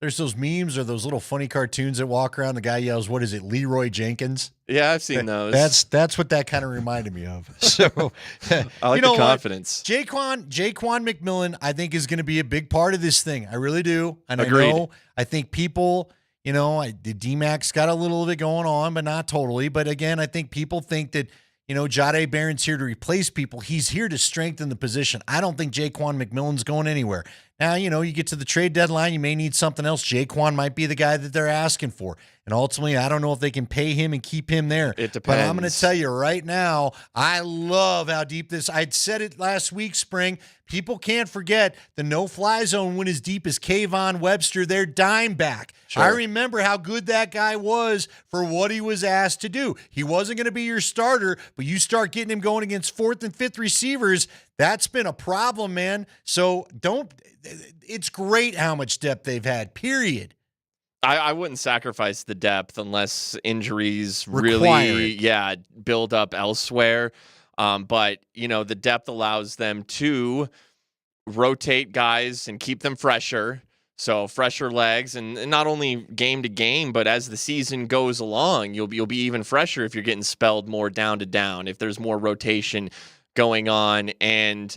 there's those memes or those little funny cartoons that walk around. The guy yells, "What is it, Leroy Jenkins?" Yeah, I've seen those. That's what that kind of reminded me of. So I like the confidence. Jaquan McMillan, I think, is going to be a big part of this thing. I really do. And Agreed. I think people, the DMac's got a little of it going on, but not totally. But again, I think people think that, Jahdae Barron's here to replace people. He's here to strengthen the position. I don't think Jaquan McMillan's going anywhere. Now, you get to the trade deadline, you may need something else. Jaquan might be the guy that they're asking for. And ultimately, I don't know if they can pay him and keep him there. It depends. But I'm going to tell you right now, I love how deep this. I'd said it last week, Spring. People can't forget the no-fly zone went as deep as Kayvon Webster, their dime back. Sure. I remember how good that guy was for what he was asked to do. He wasn't going to be your starter, but you start getting him going against fourth and fifth receivers, that's been a problem, man. So it's great how much depth they've had, period. I wouldn't sacrifice the depth unless injuries Require really, it. build up elsewhere. But, the depth allows them to rotate guys and keep them fresher. So fresher legs, and not only game to game, but as the season goes along, you'll be even fresher if you're getting spelled more down to down, if there's more rotation going on. And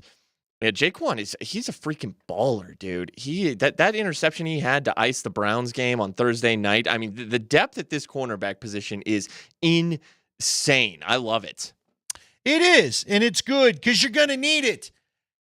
Jaquan he's a freaking baller, dude. That interception he had to ice the Browns game on Thursday night. I mean, the depth at this cornerback position is insane. I love it. It is, and it's good because you're going to need it.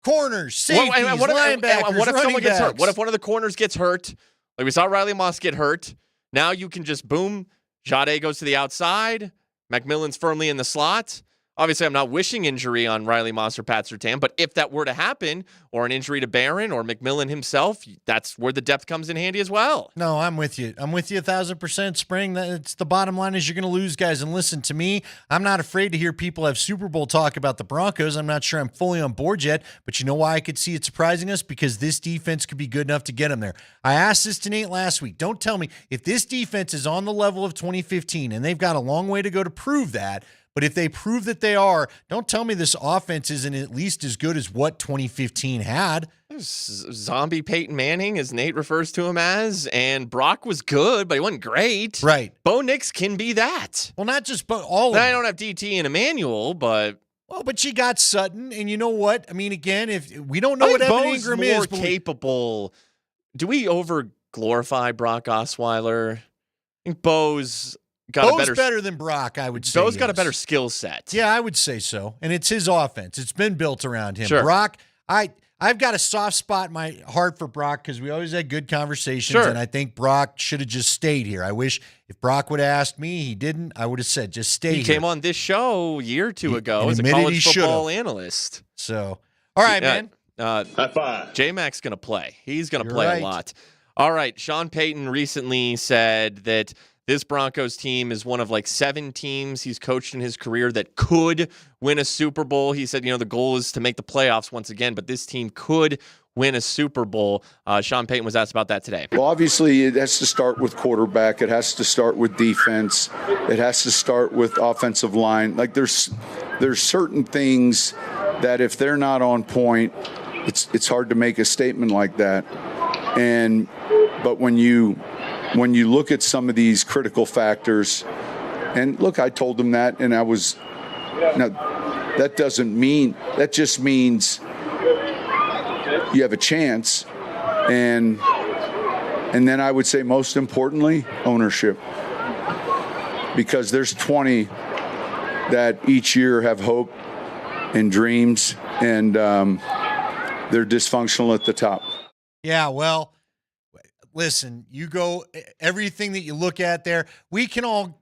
Corners, safeties, linebackers, what if someone gets hurt? backs. What if one of the corners gets hurt? Like we saw Riley Moss get hurt. Now you can just boom. Jahdae goes to the outside. McMillan's firmly in the slot. Obviously, I'm not wishing injury on Riley Moss or Pat Surtain, but if that were to happen, or an injury to Barron or McMillan himself, that's where the depth comes in handy as well. No, I'm with you. I'm with you 1,000%, Spring. That's the bottom line is you're going to lose guys. And listen to me, I'm not afraid to hear people have Super Bowl talk about the Broncos. I'm not sure I'm fully on board yet, but you know why I could see it surprising us? Because this defense could be good enough to get them there. I asked this to Nate last week. Don't tell me if this defense is on the level of 2015, and they've got a long way to go to prove that. But if they prove that they are, don't tell me this offense isn't at least as good as what 2015 had. Zombie Peyton Manning, as Nate refers to him as, and Brock was good, but he wasn't great. Right. Bo Nix can be that. Well, not just all of them. I don't have DT and Emmanuel, but... Well, but you got Sutton, and you know what? I mean, again, if we don't know what Evan Ingram is. More capable. Do we over-glorify Brock Osweiler? I think Bo's... Bo's better than Brock, I would say. Bo's got a better skill set. Yeah, I would say so. And it's his offense. It's been built around him. Sure. Brock, I've got a soft spot in my heart for Brock because we always had good conversations, Sure. and I think Brock should have just stayed here. I wish if Brock would have asked me, he didn't, I would have said, just stay here. He came on this show a year or two ago as a admitted college football analyst. So, all right, man. High five. J-Mac's going to play. He's going to You're play right. a lot. All right, Sean Payton recently said that this Broncos team is one of like 7 teams he's coached in his career that could win a Super Bowl. He said, the goal is to make the playoffs once again, but this team could win a Super Bowl. Sean Payton was asked about that today. Well, obviously, it has to start with quarterback. It has to start with defense. It has to start with offensive line. Like there's certain things that if they're not on point, it's hard to make a statement like that. But when you look at some of these critical factors, and look, I told them that, and that just means you have a chance, and then I would say most importantly, ownership, because there's 20 that each year have hope and dreams, and they're dysfunctional at the top. Yeah, well, listen, you go, everything that you look at there, we can all,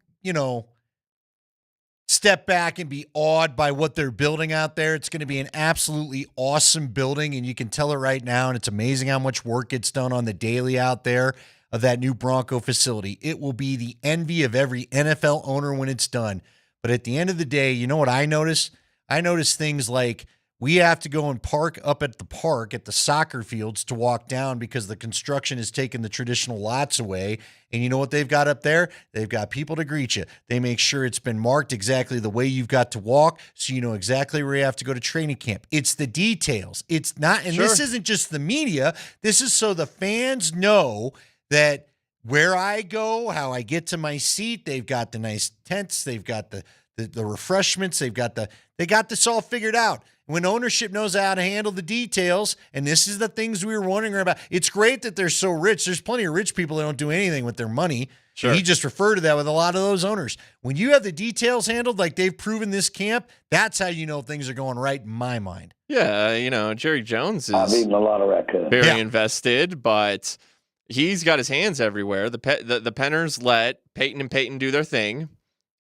step back and be awed by what they're building out there. It's going to be an absolutely awesome building, and you can tell it right now, and it's amazing how much work gets done on the daily out there of that new Bronco facility. It will be the envy of every NFL owner when it's done. But at the end of the day, you know what I notice? I notice things like we have to go and park up at the park at the soccer fields to walk down because the construction has taken the traditional lots away. And you know what they've got up there? They've got people to greet you. They make sure it's been marked exactly the way you've got to walk so you know exactly where you have to go to training camp. It's the details. It's not, and This isn't just the media. This is so the fans know that where I go, how I get to my seat, they've got the nice tents, they've got the refreshments, they got this all figured out. When ownership knows how to handle the details, and this is the things we were wondering about. It's great that they're so rich. There's plenty of rich people that don't do anything with their money. Sure. And he just referred to that with a lot of those owners. When you have the details handled like they've proven this camp, that's how you know things are going right in my mind. Yeah, Jerry Jones is eaten a lot of raccoons. Very invested, but he's got his hands everywhere. The Penners let Payton and Payton do their thing.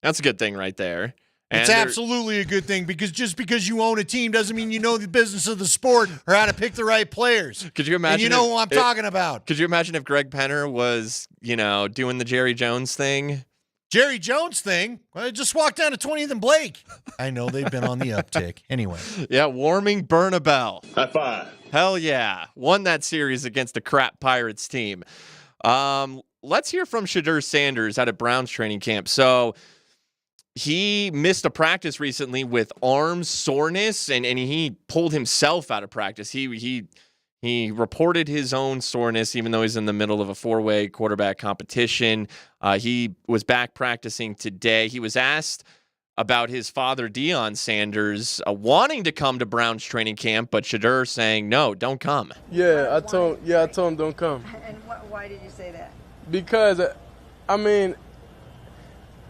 That's a good thing right there. It's absolutely a good thing because just because you own a team doesn't mean you know the business of the sport or how to pick the right players. Could you imagine? And you know who I'm talking about. Could you imagine if Greg Penner was, doing the Jerry Jones thing? Jerry Jones thing? Well, just walk down to 20th and Blake. I know they've been on the uptick. Anyway. Yeah, warming Bernabel. High five. Hell yeah. Won that series against a crap Pirates team. Let's hear from Shadur Sanders out at Browns training camp. So he missed a practice recently with arm soreness, and he pulled himself out of practice. He reported his own soreness, even though he's in the middle of a 4-way quarterback competition. He was back practicing today. He was asked about his father, Deion Sanders, wanting to come to Browns training camp, but Shadur saying, no, don't come. Yeah, I told him don't come. And why did you say that? Because,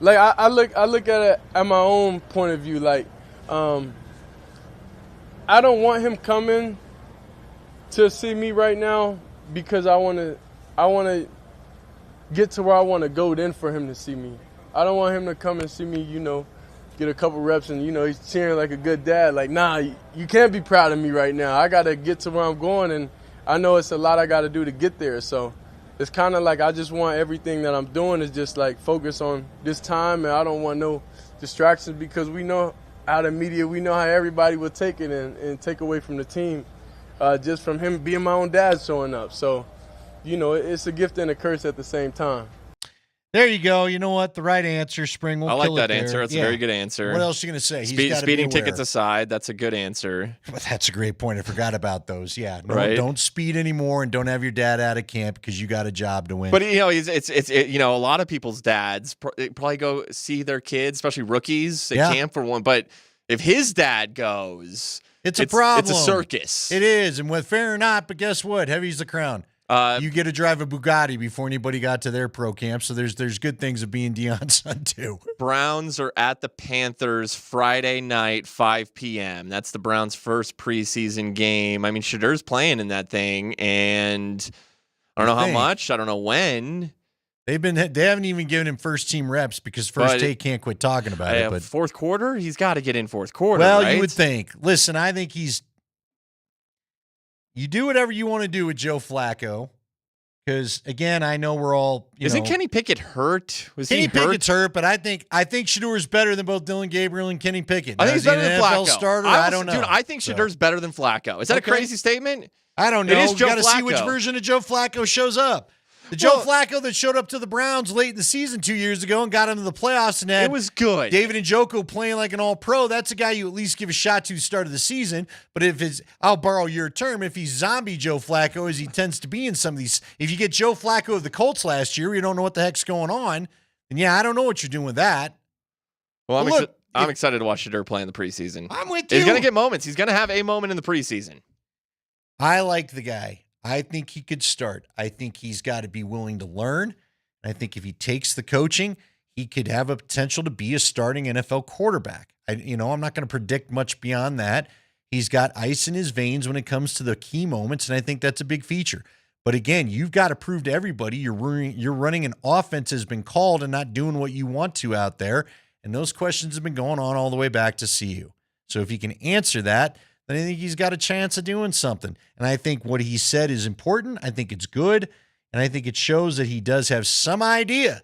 like I look at it at my own point of view. Like, I don't want him coming to see me right now because I want to get to where I want to go then for him to see me. I don't want him to come and see me, get a couple reps and he's cheering like a good dad. Like, nah, you can't be proud of me right now. I got to get to where I'm going, and I know it's a lot I got to do to get there. So it's kind of like I just want everything that I'm doing is just like focus on this time, and I don't want no distractions because we know how the media, we know how everybody will take it and take away from the team just from him being my own dad showing up. So, it's a gift and a curse at the same time. There you go. You know what? The right answer, Spring. We'll I like kill that it answer. there. That's a very good answer. What else are you going to say? Speeding tickets aside, that's a good answer. Well, that's a great point. I forgot about those. Yeah. No, right? Don't speed anymore and don't have your dad out of camp because you got a job to win. But, it's a lot of people's dads probably go see their kids, especially rookies, at camp for one. But if his dad goes, it's a problem. It's a circus. It is. And with fair or not, but guess what? Heavy's the crown. You get to drive a Bugatti before anybody got to their pro camp, so there's good things of being Deion's son too. Browns are at the Panthers Friday night, 5 p.m. That's the Browns' first preseason game. I mean, Shadur's playing in that thing, and I don't know how much. I don't know when. They haven't even given him first team reps because First Take can't quit talking about it. But fourth quarter, he's got to get in fourth quarter. Well, right? You would think. Listen, I think you do whatever you want to do with Joe Flacco Because again, I know we're all. Isn't Kenny Pickett hurt? Was Kenny he hurt? Pickett's hurt, but I think Shadur is better than both Dylan Gabriel and Kenny Pickett. I think he's better than NFL Flacco. starter. I don't know. Dude, I think Shadur's better than Flacco. Is that a crazy statement? I don't know. It is We Joe got to see Flacco. which version of Joe Flacco shows up. The Joe Flacco that showed up to the Browns late in the season 2 years ago and got into the playoffs and had It was good. David Njoku playing like an all-pro. That's a guy you at least give a shot to start of the season. But if it's, I'll borrow your term, if he's zombie Joe Flacco, as he tends to be in some of these, if you get Joe Flacco of the Colts last year, you don't know what the heck's going on, then yeah, I don't know what you're doing with that. Well, Look, I'm excited to watch Shadur play in the preseason. I'm with you. He's going to get moments. He's going to have a moment in the preseason. I like the guy. I think he could start. I think he's got to be willing to learn. I think if he takes the coaching, he could have a potential to be a starting NFL quarterback. I'm not going to predict much beyond that. He's got ice in his veins when it comes to the key moments, and I think that's a big feature. But again, you've got to prove to everybody you're running an offense has been called and not doing what you want to out there. And those questions have been going on all the way back to CU. So if he can answer that, then I think he's got a chance of doing something. And I think what he said is important. I think it's good. And I think it shows that he does have some idea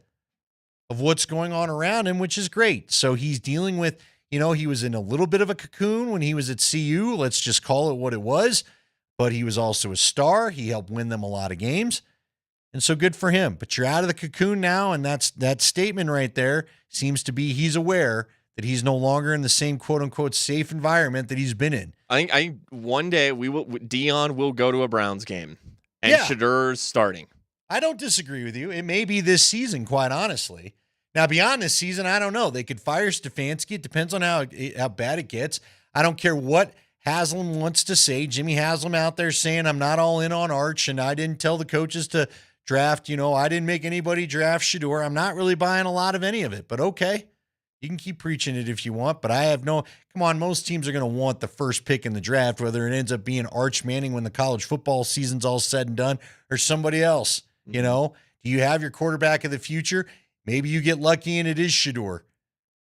of what's going on around him, which is great. So he's dealing with, he was in a little bit of a cocoon when he was at CU. Let's just call it what it was. But he was also a star. He helped win them a lot of games. And so good for him. But you're out of the cocoon now. And that statement right there seems to be he's aware that he's no longer in the same quote unquote safe environment that he's been in. I think one day Dion will go to a Browns game and Shadur's starting. I don't disagree with you. It may be this season, quite honestly. Now, beyond this season, I don't know. They could fire Stefanski. It depends on how bad it gets. I don't care what Haslam wants to say. Jimmy Haslam out there saying, I'm not all in on Arch, and I didn't tell the coaches to draft. I didn't make anybody draft Shadur. I'm not really buying a lot of any of it, but okay. You can keep preaching it if you want, but I have come on, most teams are going to want the first pick in the draft, whether it ends up being Arch Manning when the college football season's all said and done or somebody else. Do you have your quarterback of the future? Maybe you get lucky and it is Shadur.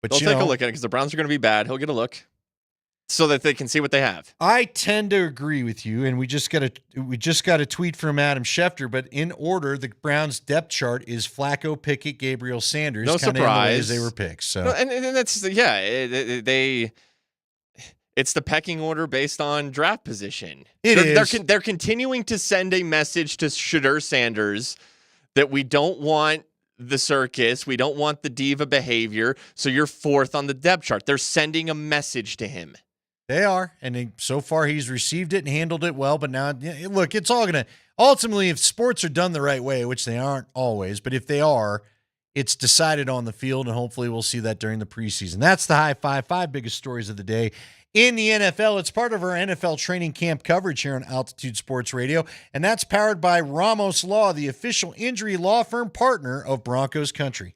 But they'll take a look at it because the Browns are going to be bad. He'll get a look so that they can see what they have. I tend to agree with you, and we just got a tweet from Adam Schefter, but in order, the Browns depth chart is Flacco, Pickett, Gabriel, Sanders. No surprise. As they were picked. So, no, and that's it's the pecking order based on draft position. They're continuing to send a message to Shadur Sanders that we don't want the circus, we don't want the diva behavior, so you're fourth on the depth chart. They're sending a message to him. They are, and so far he's received it and handled it well. But now, look, it's all going to ultimately, if sports are done the right way, which they aren't always, but if they are, it's decided on the field, and hopefully we'll see that during the preseason. That's the high five biggest stories of the day in the NFL. It's part of our NFL training camp coverage here on Altitude Sports Radio, and that's powered by Ramos Law, the official injury law firm partner of Broncos Country.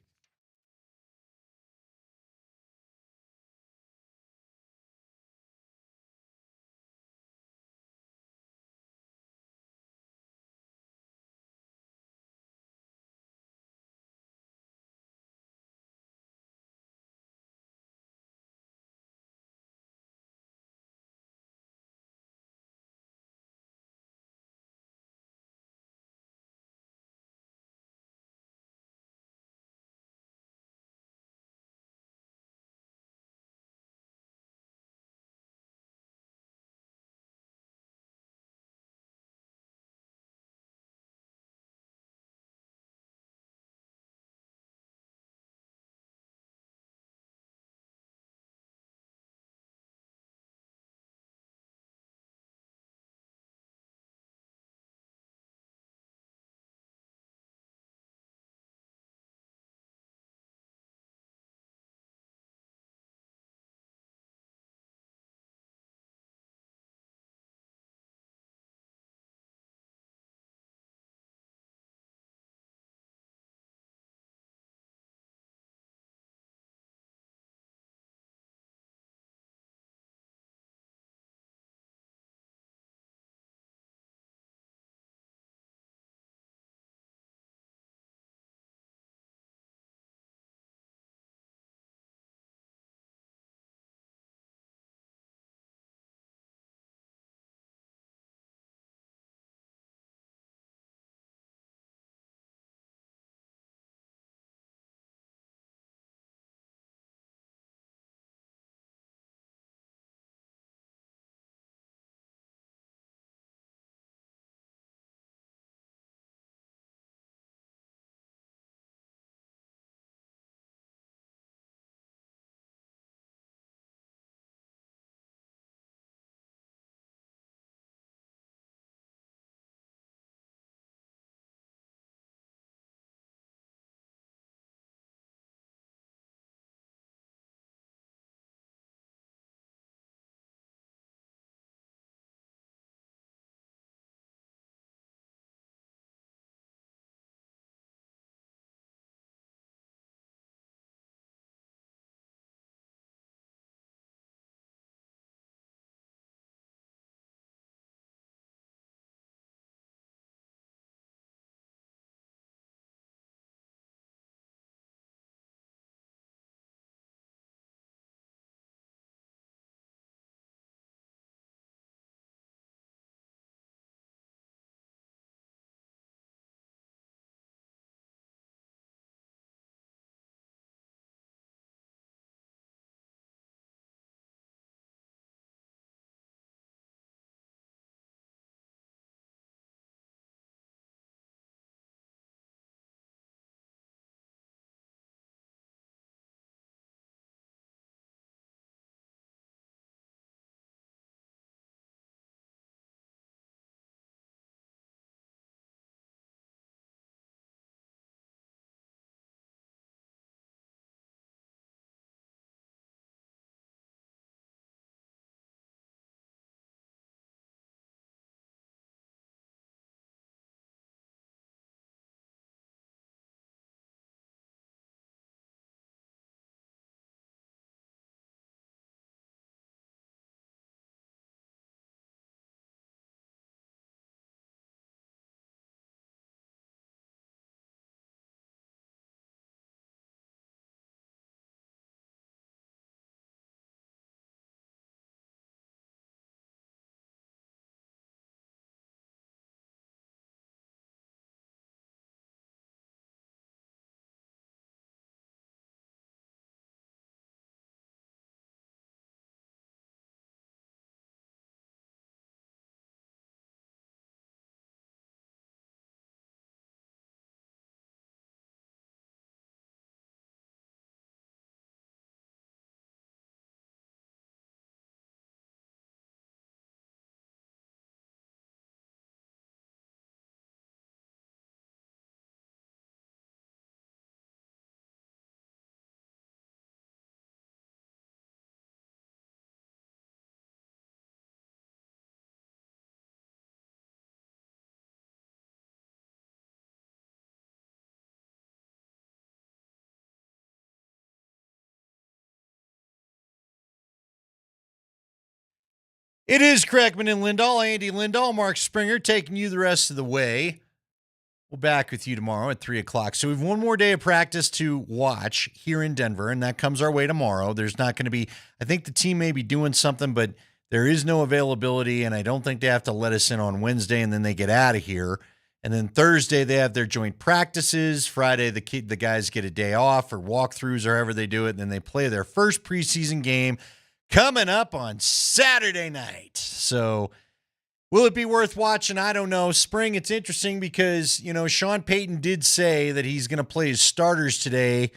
It is Kreckman and Lindahl, Andy Lindahl, Mark Springer taking you the rest of the way. We'll back with you tomorrow at 3 o'clock. So we have one more day of practice to watch here in Denver, and that comes our way tomorrow. There's not going to be, I think the team may be doing something, but there is no availability, and I don't think they have to let us in on Wednesday, and then they get out of here. And then Thursday, they have their joint practices. Friday, the guys get a day off or walkthroughs or however they do it, and then they play their first preseason game coming up on Saturday night. So will it be worth watching? I don't know. Spring, it's interesting because, Sean Payton did say that he's going to play his starters today.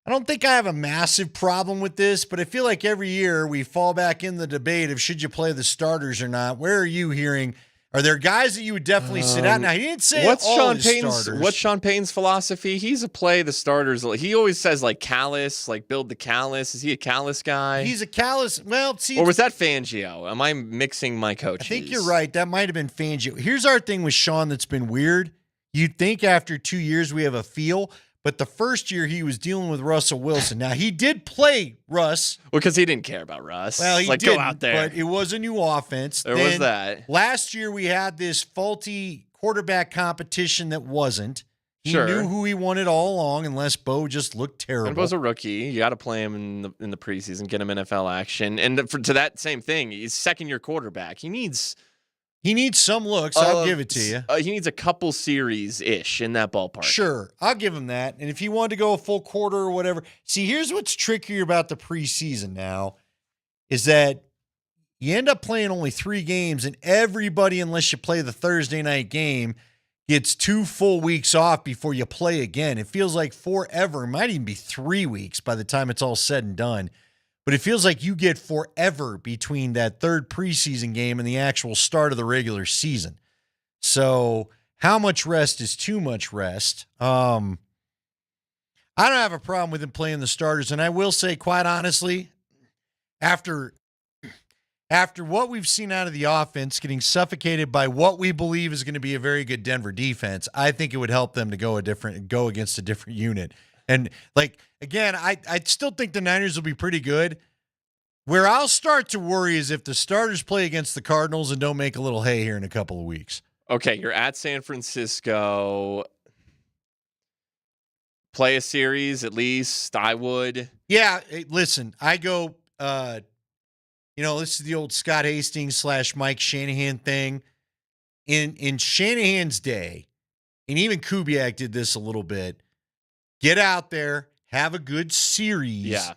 I don't think I have a massive problem with this, but I feel like every year we fall back in the debate of should you play the starters or not. Where are you hearing? Are there guys that you would definitely sit out? Now, he didn't say what's What's Sean Payton's philosophy? He's a play the starters. He always says callous, build the callous. Is he a callous guy? He's a callous. Well, see, or was that Fangio? Am I mixing my coaches? I think you're right. That might have been Fangio. Here's our thing with Sean that's been weird. You'd think after 2 years we have a feel, but the first year he was dealing with Russell Wilson. Now, he did play Russ. Well, because he didn't care about Russ. Well, he didn't, go out there. But it was a new offense. There was that. Last year we had this faulty quarterback competition that wasn't. He Sure. knew who he wanted all along, unless Bo just looked terrible. And Bo's a rookie. You got to play him in the preseason, get him NFL action. And to that same thing, he's second-year quarterback. He needs some looks. I'll give it to you. He needs a couple series-ish in that ballpark. Sure, I'll give him that. And if he wanted to go a full quarter or whatever. See, here's what's trickier about the preseason now is that you end up playing only 3 games, and everybody, unless you play the Thursday night game, gets 2 full weeks off before you play again. It feels like forever. It might even be 3 weeks by the time it's all said and done. But it feels like you get forever between that third preseason game and the actual start of the regular season. So how much rest is too much rest? I don't have a problem with him playing the starters. And I will say, quite honestly, after what we've seen out of the offense, getting suffocated by what we believe is going to be a very good Denver defense, I think it would help them to go against a different unit. And again, I still think the Niners will be pretty good. Where I'll start to worry is if the starters play against the Cardinals and don't make a little hay here in a couple of weeks. Okay, you're at San Francisco. Play a series at least, I would. Yeah, listen, I go, this is the old Scott Hastings / Mike Shanahan thing. In Shanahan's day, and even Kubiak did this a little bit, get out there, have a good series,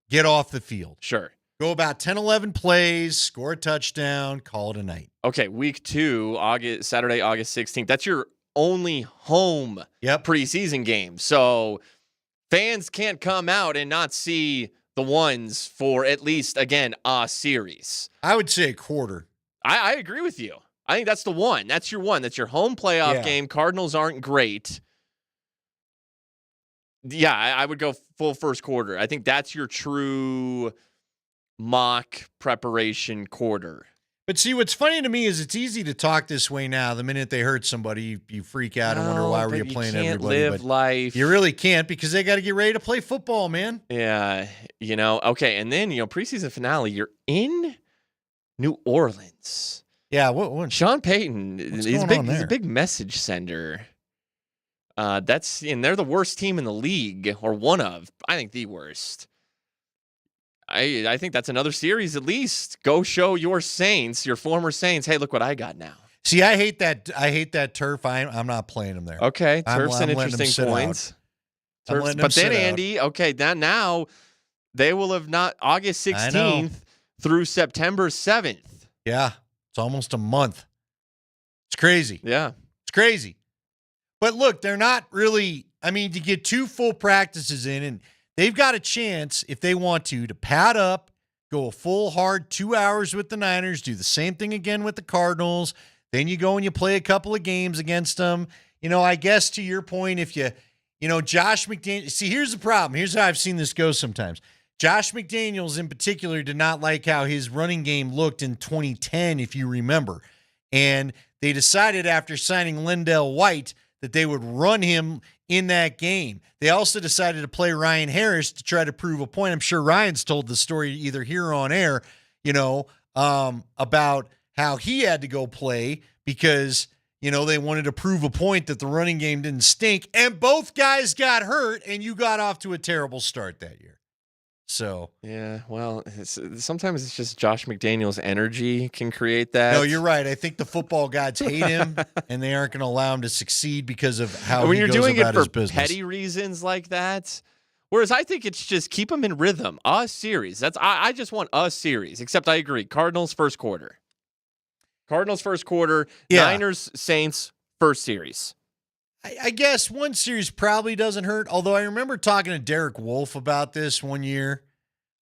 get off the field. Sure. Go about 10, 11 plays, score a touchdown, call it a night. Okay, week 2, Saturday, August 16th. That's your only home preseason game. So fans can't come out and not see the ones for at least, again, a series. I would say a quarter. I agree with you. I think that's the one. That's your one. That's your home playoff game. Cardinals aren't great. Yeah, I would go full first quarter. I think that's your true mock preparation quarter. But see, what's funny to me is it's easy to talk this way now. The minute they hurt somebody, you freak out and wonder why were you playing everybody. Live life. You really can't because they got to get ready to play football, man. Yeah, okay. And then, preseason finale, you're in New Orleans. Yeah, what Sean Payton, he's a big message sender. And they're the worst team in the league, or one of, I think, the worst. I think that's another series at least. Go show your Saints, your former Saints, hey, look what I got now. See, I hate that turf. I'm not playing them there. Okay, turf's an interesting point. But then, Andy, now they will have not August 16th through September 7th. Yeah, it's almost a month. It's crazy. Yeah. It's crazy. But look, they're not really, to get 2 full practices in, and they've got a chance, if they want to pad up, go a full hard 2 hours with the Niners, do the same thing again with the Cardinals. Then you go and you play a couple of games against them. I guess to your point, if Josh McDaniels, see, here's the problem. Here's how I've seen this go sometimes. Josh McDaniels in particular did not like how his running game looked in 2010, if you remember. And they decided after signing Lindell White that they would run him in that game. They also decided to play Ryan Harris to try to prove a point. I'm sure Ryan's told the story either here or on air, about how he had to go play because, they wanted to prove a point that the running game didn't stink, and both guys got hurt, and you got off to a terrible start that year. So yeah, well, sometimes it's just Josh McDaniels' energy can create that. No, you're right. I think the football gods hate him, and they aren't going to allow him to succeed because of how when he you're goes doing about it his for business. petty reasons like that. Whereas I think it's just keep them in rhythm. A series. I just want a series. Except I agree. Cardinals first quarter. Yeah. Niners Saints first series. I guess one series probably doesn't hurt, although I remember talking to Derek Wolfe about this one year.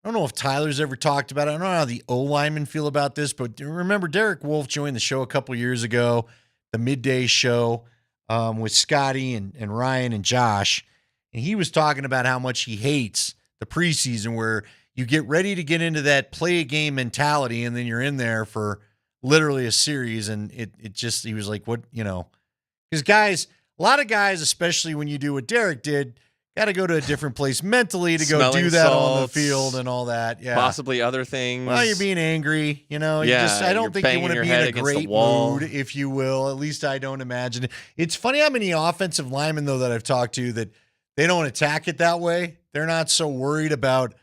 I don't know if Tyler's ever talked about it. I don't know how the O-linemen feel about this, but remember Derek Wolfe joined the show a couple years ago, the midday show with Scotty and Ryan and Josh, and he was talking about how much he hates the preseason where you get ready to get into that play-a-game mentality, and then you're in there for literally a series, and it just, he was like, what, because guys, a lot of guys, especially when you do what Derek did, got to go to a different place mentally to go do that on the field and all that. Yeah. Possibly other things. Well, you're being angry. I don't think you want to be in a great mood, if you will. At least I don't imagine it. It's funny how many offensive linemen, though, that I've talked to that they don't attack it that way. They're not so worried about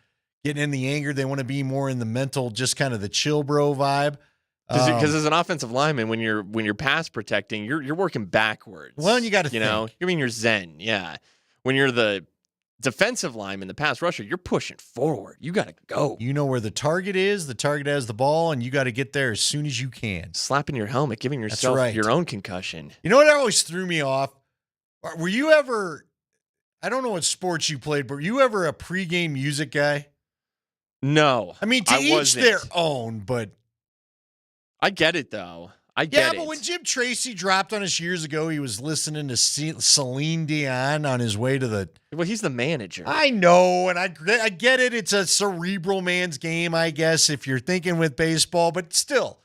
getting in the anger. They want to be more in the mental, just kind of the chill bro vibe. Because as an offensive lineman, when you're pass protecting, you're working backwards. Well, and you got to think. You're zen. Yeah. When you're the defensive lineman, the pass rusher, you're pushing forward. You got to go. You know where the target is. The target has the ball, and you got to get there as soon as you can. Slapping your helmet, giving yourself your own concussion. You know what always threw me off? Were you ever, I don't know what sports you played, but were you ever a pregame music guy? No. I mean, to each their own, but. I get it, though. I get it. Yeah, but when Jim Tracy dropped on us years ago, he was listening to Celine Dion on his way to the... Well, he's the manager. I know, and I get it. It's a cerebral man's game, I guess, if you're thinking with baseball, but still,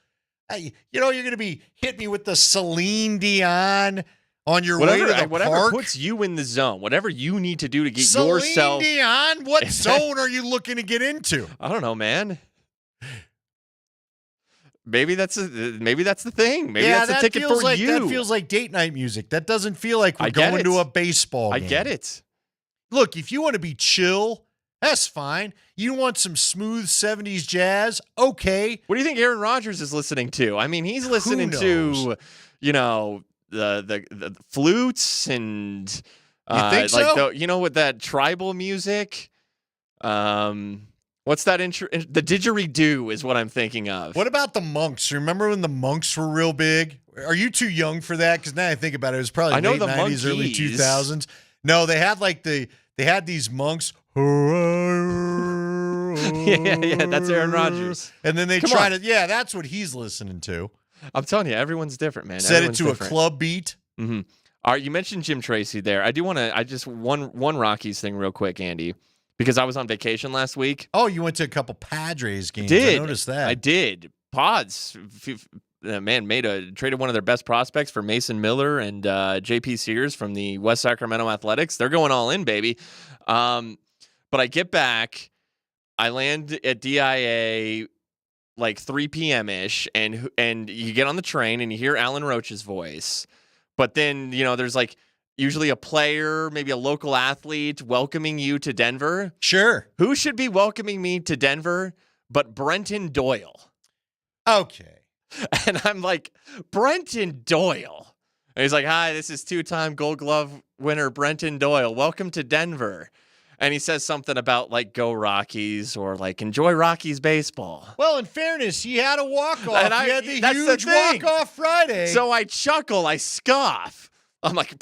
you're going to be hitting me with the Celine Dion on your way to the whatever park. Puts you in the zone. Whatever you need to do to get Celine yourself... Dion? What zone are you looking to get into? I don't know, man. Maybe that's the thing. Maybe that's the ticket for you. That feels like date night music. That doesn't feel like we're going to a baseball game. I get it. Look, if you want to be chill, that's fine. You want some smooth 70s jazz? Okay. What do you think Aaron Rodgers is listening to? I mean, he's listening to, the flutes and you think so? With that tribal music. What's that intro? The didgeridoo is what I'm thinking of. What about the Monks? Remember when the Monks were real big? Are you too young for that? Because now I think about it, it was probably late 90s, early 2000s. No, they had they had these monks. yeah, that's Aaron Rodgers. And then they try to, that's what he's listening to. I'm telling you, everyone's different, man. Set it to a club beat. Mm-hmm. All right, you mentioned Jim Tracy there. I do want to, one Rockies thing real quick, Andy. Because I was on vacation last week. Oh, you went to a couple Padres games. I noticed that. I did. Pods, traded one of their best prospects for Mason Miller and JP Sears from the West Sacramento Athletics. They're going all in, baby. But I get back, I land at DIA like 3 p.m.-ish, and you get on the train and you hear Alan Roach's voice. But then, there's usually a player, maybe a local athlete welcoming you to Denver. Sure. Who should be welcoming me to Denver but Brenton Doyle? Okay. And I'm like, Brenton Doyle. And he's like, hi, this is 2-time Gold Glove winner Brenton Doyle. Welcome to Denver. And he says something about go Rockies or enjoy Rockies baseball. Well, in fairness, he had a walk-off. He had the huge walk-off Friday. So I chuckle, I scoff. I'm like,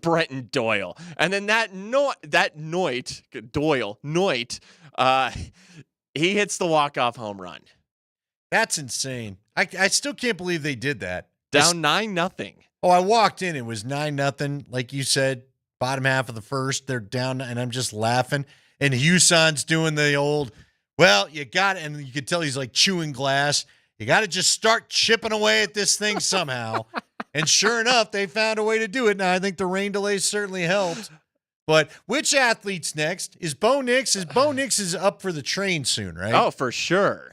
Brenton Doyle. And then Doyle, he hits the walk-off home run. That's insane. I still can't believe they did that. Down 9-0. Oh, I walked in. It was 9-0. Like you said, bottom half of the first, they're down, and I'm just laughing. And Huson's doing the old, well, you got it. And you could tell he's chewing glass. You got to just start chipping away at this thing somehow. And sure enough, they found a way to do it. Now, I think the rain delay certainly helped. But which athlete's next? Is Bo Nix? Bo Nix is up for the train soon, right? Oh, for sure.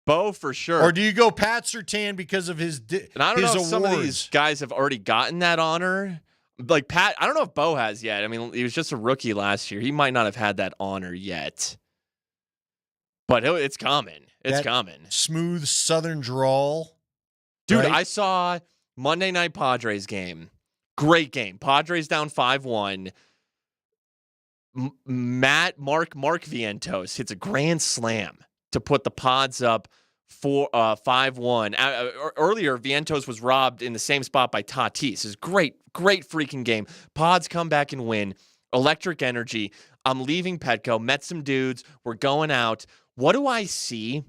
Bo for sure. Or do you go Pat Surtain because of his And I don't know if awards? some of these guys have already gotten that honor. Like Pat, I don't know if Bo has yet. I mean, he was just a rookie last year. He might not have had that honor yet. But it's coming. It's coming. Smooth Southern drawl. Dude, right? I saw Monday Night Padres game. Great game. Padres down 5-1. Mark Vientos hits a grand slam to put the Pods up 5-1. Earlier, Vientos was robbed in the same spot by Tatis. It's great freaking game. Pods come back and win. Electric energy. I'm leaving Petco. Met some dudes. We're going out. What do I see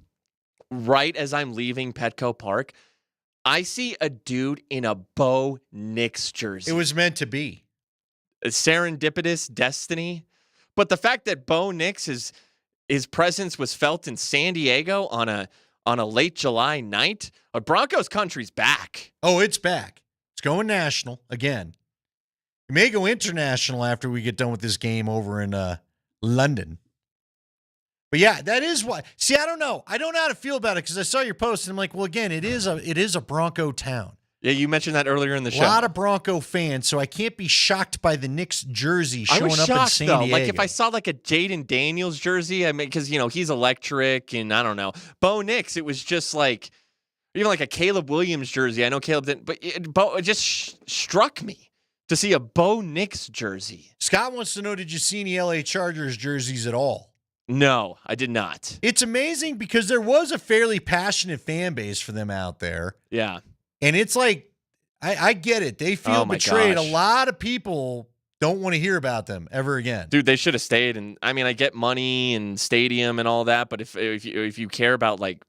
right as I'm leaving Petco Park? I see a dude in a Bo Nix jersey. It was meant to be. Serendipitous destiny. But the fact that Bo Nix, his presence was felt in San Diego on a late July night, Broncos country's back. Oh, it's back. It's going national again. It may go international after we get done with this game over in London. But yeah, that is why. See, I don't know. I don't know how to feel about it because I saw your post and I'm like, well, again, it is a Bronco town. Yeah, you mentioned that earlier in the show. A lot of Bronco fans, so I can't be shocked by the Knicks jersey showing up in San Diego. Like if I saw like a Jaden Daniels jersey, I mean, because he's electric and I don't know. Bo Nix, it was just like even like a Caleb Williams jersey. I know Caleb didn't, but it just struck me to see a Bo Nix jersey. Scott wants to know: did you see any LA Chargers jerseys at all? No, I did not. It's amazing because there was a fairly passionate fan base for them out there. Yeah. And it's like, I get it. They feel betrayed. Gosh. A lot of people don't want to hear about them ever again. Dude, they should have stayed. And I mean, I get money and stadium and all that, but if you care about like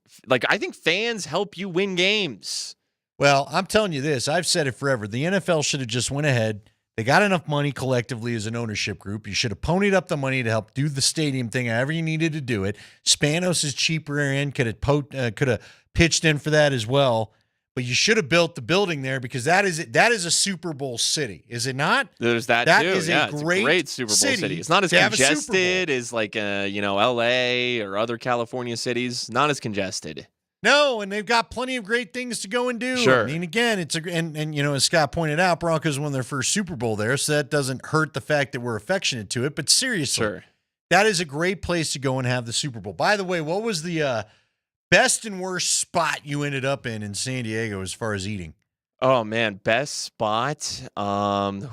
I think fans help you win games. Well, I'm telling you this. I've said it forever. The NFL should have just went ahead. They got enough money collectively as an ownership group. You should have ponied up the money to help do the stadium thing however you needed to do it. Spanos is cheaper in, could have pitched in for that as well. But you should have built the building there because that is a Super Bowl city, is it not? There's that That too. is yeah, a it's great a great Super Bowl city. It's not as to have a Super Bowl. congested as like LA or other California cities. Not as congested. No, and they've got plenty of great things to go and do. Sure. I mean, again, and as Scott pointed out, Broncos won their first Super Bowl there, so that doesn't hurt the fact that we're affectionate to it. But seriously, that is a great place to go and have the Super Bowl. By the way, what was the best and worst spot you ended up in San Diego as far as eating? Oh man, best spot. Man,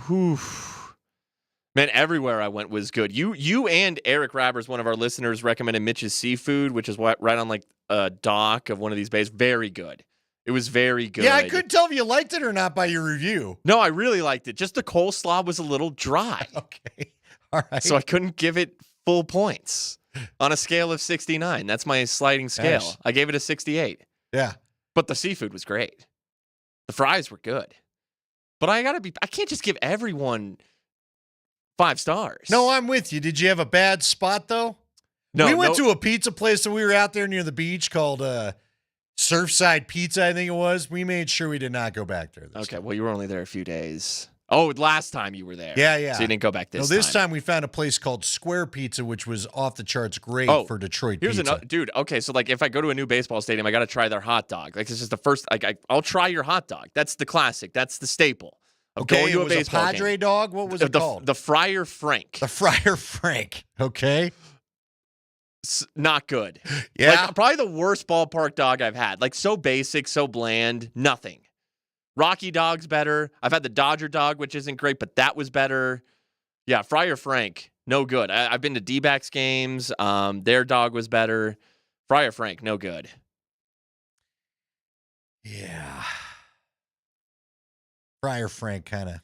everywhere I went was good. You and Eric Rabbers, one of our listeners, recommended Mitch's Seafood, which is right on like a dock of one of these bays. Very good. It was very good. Yeah, I couldn't tell if you liked it or not by your review. No, I really liked it. Just the coleslaw was a little dry. Okay. All right. So I couldn't give it full points on a scale of 69. That's my sliding scale. Nice. I gave it a 68. Yeah. But the seafood was great. The fries were good. But I can't just give everyone 5 stars. No, I'm with you. Did you have a bad spot, though? No. We went to a pizza place that we were out there near the beach called Surfside Pizza, I think it was. We made sure we did not go back there this time. Well, you were only there a few days. Oh, last time you were there. Yeah. So you didn't go back this time. No, this time we found a place called Square Pizza, which was off the charts great for Detroit here's pizza. Another, dude, okay, so like if I go to a new baseball stadium, I got to try their hot dog. Like this is the first, I'll try your hot dog. That's the classic. That's the staple. Okay, to it was a Padre game. dog? What was it called? The Friar Frank. The Friar Frank. Okay. Not good. Yeah. Like, probably the worst ballpark dog I've had. Like so basic, so bland, nothing. Rocky dog's better. I've had the Dodger dog, which isn't great, but that was better. Yeah, Friar Frank, no good. I've been to D-backs games. Their dog was better. Friar Frank, no good. Yeah. Friar Frank kind of.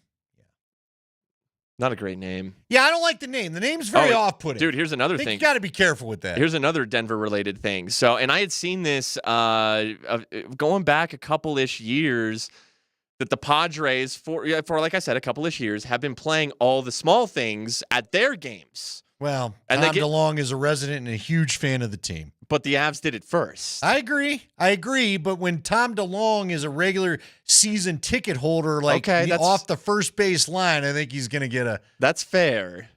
Not a great name. Yeah, I don't like the name. The name's very off-putting. Dude, here's another thing. You got to be careful with that. Here's another Denver-related thing. So, and I had seen this going back a couple-ish years that the Padres, for like I said, a couple-ish years, have been playing all the small things at their games. Well, and Tom DeLonge is a resident and a huge fan of the team. But the Avs did it first. I agree. But when Tom DeLonge is a regular season ticket holder, like off the first base line, I think he's going to get a. That's fair.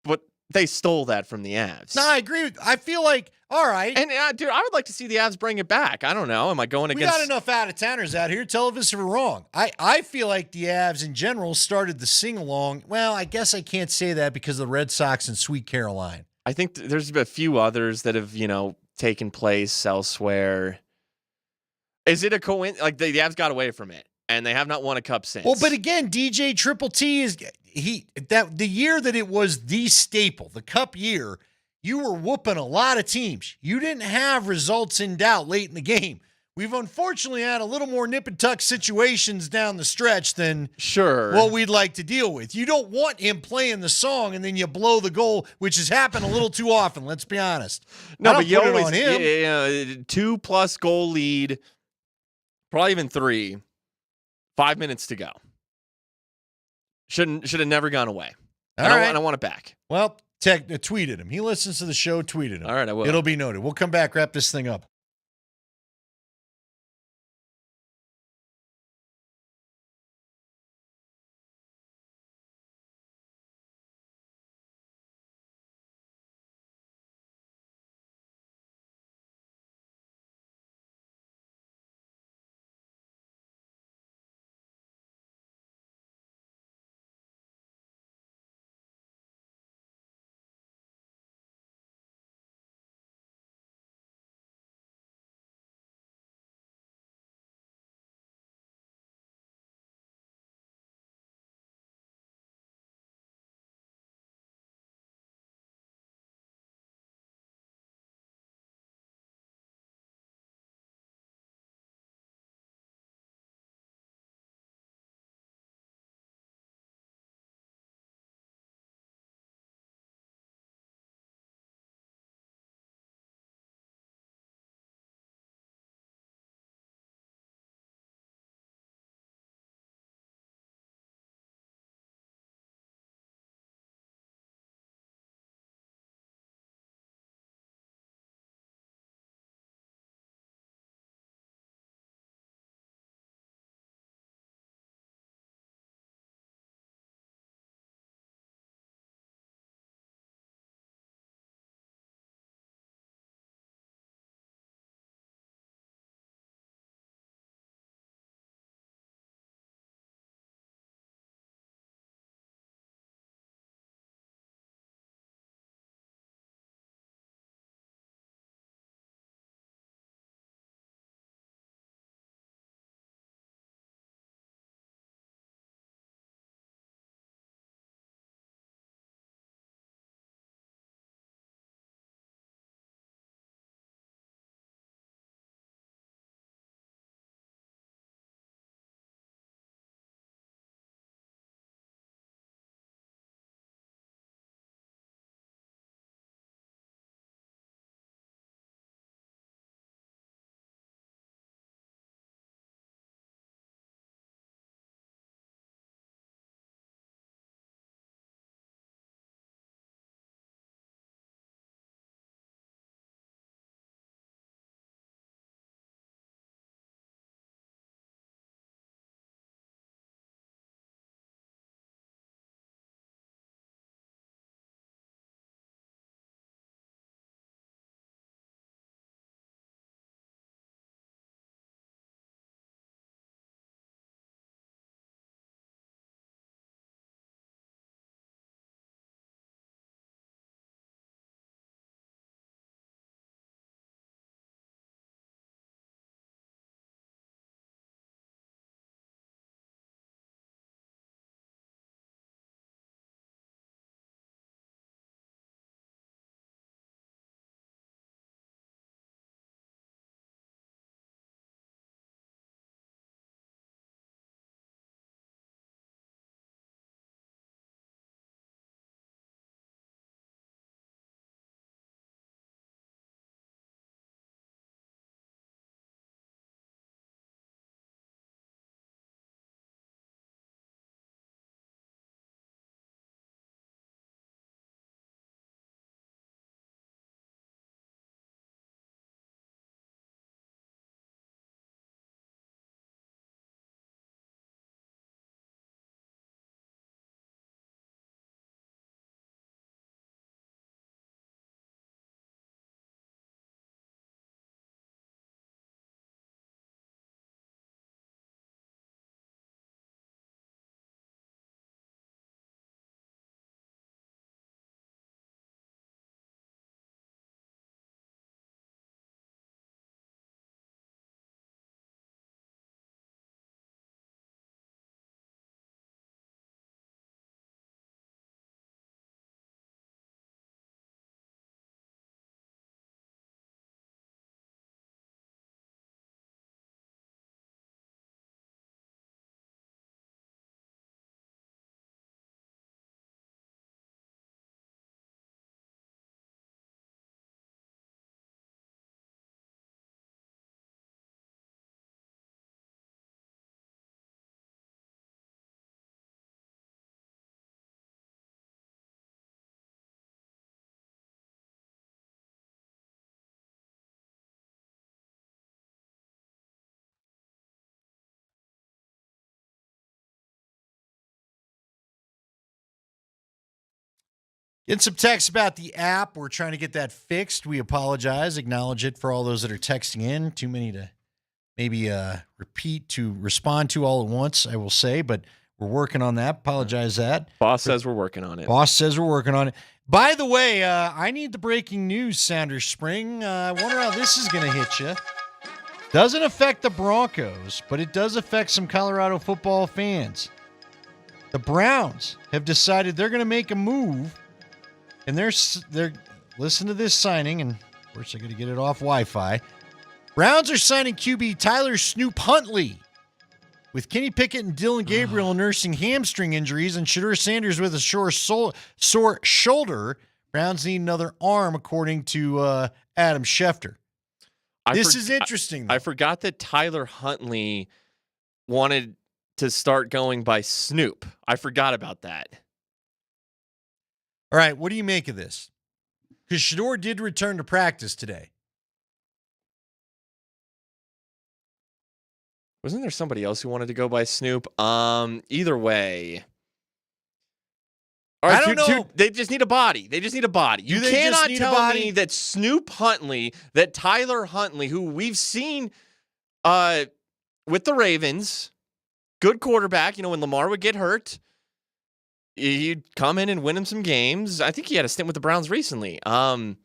But they stole that from the Avs. No, I agree. I feel like, all right. And, dude, I would like to see the Avs bring it back. I don't know. Am I going We against... got enough out-of-towners out here. Tell us if we're wrong. I feel like the Avs in general started the sing-along. Well, I guess I can't say that because of the Red Sox and Sweet Caroline. I think there's a few others that have, taken place elsewhere. Is it a coincidence? Like, the Avs got away from it, and they have not won a cup since. Well, but again, DJ Triple T is the year that it was the staple, the cup year, you were whooping a lot of teams. You didn't have results in doubt late in the game. We've unfortunately had a little more nip and tuck situations down the stretch than what we'd like to deal with. You don't want him playing the song and then you blow the goal, which has happened a little too often. Let's be honest. No, but you put it always on him. 2+ goal lead, probably even 3. 5 minutes to go. Should have never gone away. I want it back. Well, tweeted him. He listens to the show. Tweeted him. All right, I will. It'll be noted. We'll come back, wrap this thing up. Getting some texts about the app. We're trying to get that fixed. We apologize. Acknowledge it for all those that are texting in. Too many to maybe respond to all at once, I will say, but we're working on that. Apologize that. Boss says we're working on it. Boss says we're working on it. By the way, I need the breaking news, Sounder Spring. I wonder how this is going to hit you. Doesn't affect the Broncos, but it does affect some Colorado football fans. The Browns have decided they're going to make a move, and they're listen to this signing, and of course I got to get it off Wi-Fi. Browns are signing QB Tyler Snoop Huntley. With Kenny Pickett and Dylan Gabriel nursing hamstring injuries and Shadur Sanders with a sore shoulder, Browns need another arm, according to Adam Schefter. This is interesting, though. I forgot that Tyler Huntley wanted to start going by Snoop. I forgot about that. All right, what do you make of this? Because Shadur did return to practice today. Wasn't there somebody else who wanted to go by Snoop? Either way. All right, I don't know. They just need a body. They just need a body. You cannot tell me that Snoop Huntley, that Tyler Huntley, who we've seen with the Ravens, good quarterback, when Lamar would get hurt, he'd come in and win him some games. I think he had a stint with the Browns recently. But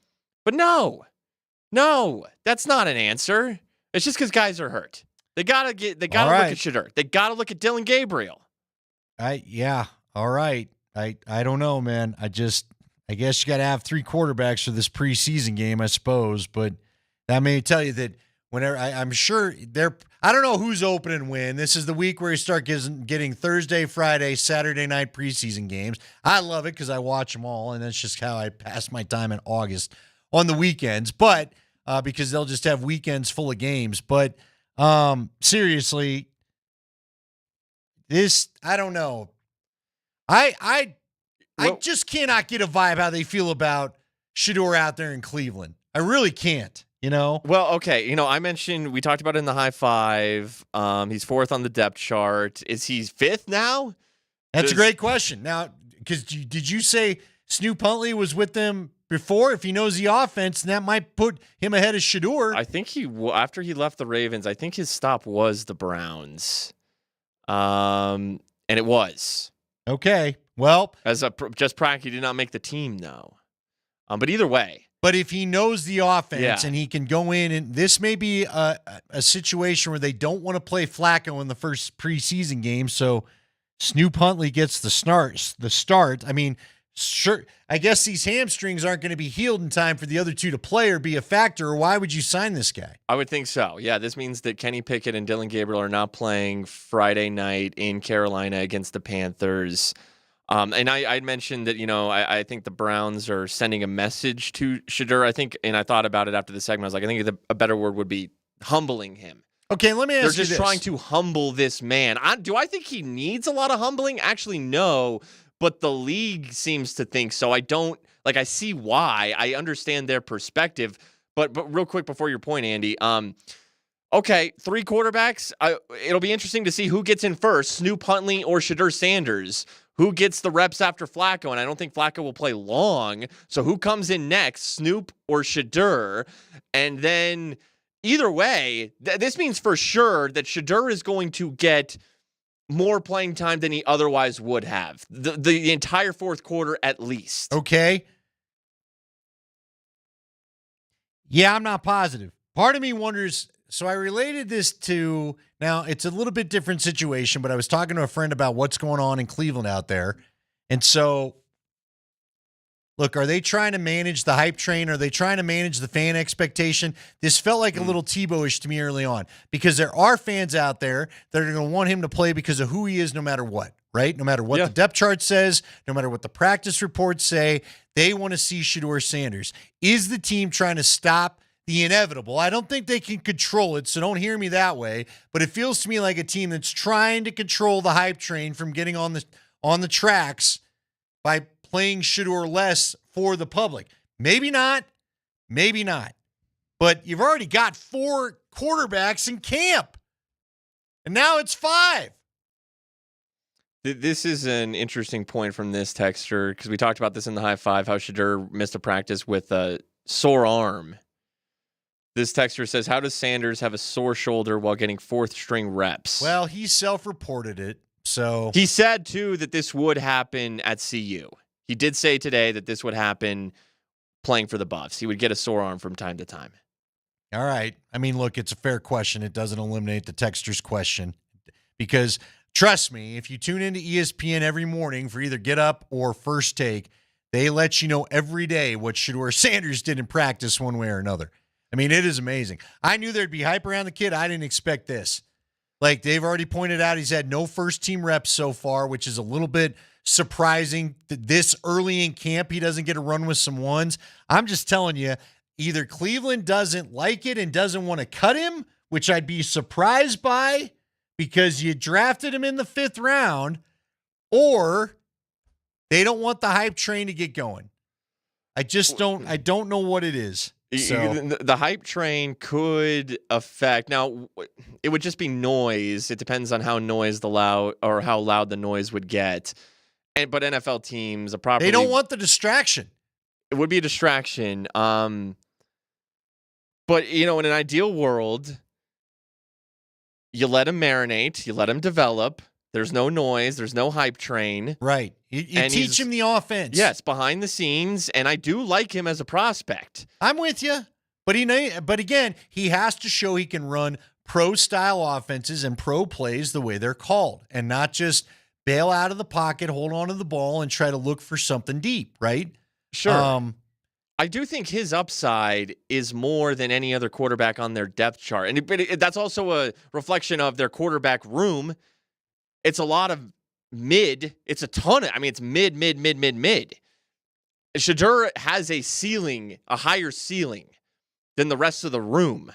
no, that's not an answer. It's just because guys are hurt. They gotta look at Shadur. They gotta look at Dylan Gabriel. All right. I don't know, man. I guess you gotta have 3 quarterbacks for this preseason game, I suppose. But that may tell you that whenever I'm sure I don't know who's open and when. This is the week where you start getting Thursday, Friday, Saturday night preseason games. I love it because I watch them all, and that's just how I pass my time in August on the weekends. But because they'll just have weekends full of games. But seriously, I don't know. I just cannot get a vibe how they feel about Shadur out there in Cleveland. I really can't, Well, okay. I mentioned, we talked about it in the high five. He's 4th on the depth chart. Is he 5th now? That's a great question. Now, because did you say Snoop Huntley was with them before? If he knows the offense, that might put him ahead of Shadur. I think after he left the Ravens, I think his stop was the Browns. And it was. Okay. Well, as just practice, he did not make the team, though. But either way. But if he knows the offense and he can go in, and this may be a situation where they don't want to play Flacco in the first preseason game, so Snoop Huntley gets the start. I mean, sure, I guess these hamstrings aren't going to be healed in time for the other two to play or be a factor, or why would you sign this guy? I would think so. Yeah, this means that Kenny Pickett and Dylan Gabriel are not playing Friday night in Carolina against the Panthers. And I mentioned that, I think the Browns are sending a message to Shadur. I think, and I thought about it after the segment. I was like, I think a better word would be humbling him. Okay, let me ask you this. They're just trying to humble this man. Do I think he needs a lot of humbling? Actually, no. But the league seems to think so. I don't, I see why. I understand their perspective. But real quick before your point, Andy, okay, 3 quarterbacks. It'll be interesting to see who gets in first, Snoop Huntley or Shadur Sanders. Who gets the reps after Flacco? And I don't think Flacco will play long. So who comes in next, Snoop or Shadur? And then either way, this means for sure that Shadur is going to get more playing time than he otherwise would have. The entire 4th quarter at least. Okay. Yeah, I'm not positive. Part of me wonders, so I related this to, now it's a little bit different situation, but I was talking to a friend about what's going on in Cleveland out there. And so, look, are they trying to manage the hype train? Are they trying to manage the fan expectation? This felt like a little Tebow-ish to me early on, because there are fans out there that are going to want him to play because of who he is no matter what, right? No matter what the depth chart says, no matter what the practice reports say, they want to see Shadur Sanders. Is the team trying to stop the inevitable? I don't think they can control it, so don't hear me that way, but it feels to me like a team that's trying to control the hype train from getting on the tracks by playing Shadur less for the public. Maybe not. But you've already got 4 quarterbacks in camp, and now it's 5. This is an interesting point from this texter because we talked about this in the high five, how Shadur missed a practice with a sore arm. This texter says, how does Sanders have a sore shoulder while getting fourth string reps? Well, he self-reported it, so. He said, too, that this would happen at CU. He did say today that this would happen playing for the Buffs. He would get a sore arm from time to time. All right. I mean, look, it's a fair question. It doesn't eliminate the texter's question because trust me, if you tune into ESPN every morning for either Get Up or First Take, they let you know every day what Shadur Sanders did in practice one way or another. I mean, it is amazing. I knew there'd be hype around the kid. I didn't expect this. Like Dave already pointed out, he's had no first-team reps so far, which is a little bit surprising that this early in camp he doesn't get a run with some ones. I'm just telling you, either Cleveland doesn't like it and doesn't want to cut him, which I'd be surprised by because you drafted him in the 5th round, or they don't want the hype train to get going. I don't know what it is. So. The hype train could affect. Now, it would just be noise. It depends on how loud the noise would get. But NFL teams, they don't want the distraction. It would be a distraction. But in an ideal world, you let him marinate, you let him develop. There's no noise. There's no hype train. Right. You teach him the offense. Yes, behind the scenes, and I do like him as a prospect. I'm with you. But again, he has to show he can run pro-style offenses and pro plays the way they're called and not just bail out of the pocket, hold on to the ball, and try to look for something deep, right? Sure. I do think his upside is more than any other quarterback on their depth chart. But that's also a reflection of their quarterback room. It's a lot of mid. It's a ton of, it's mid. Shadur has a higher ceiling than the rest of the room.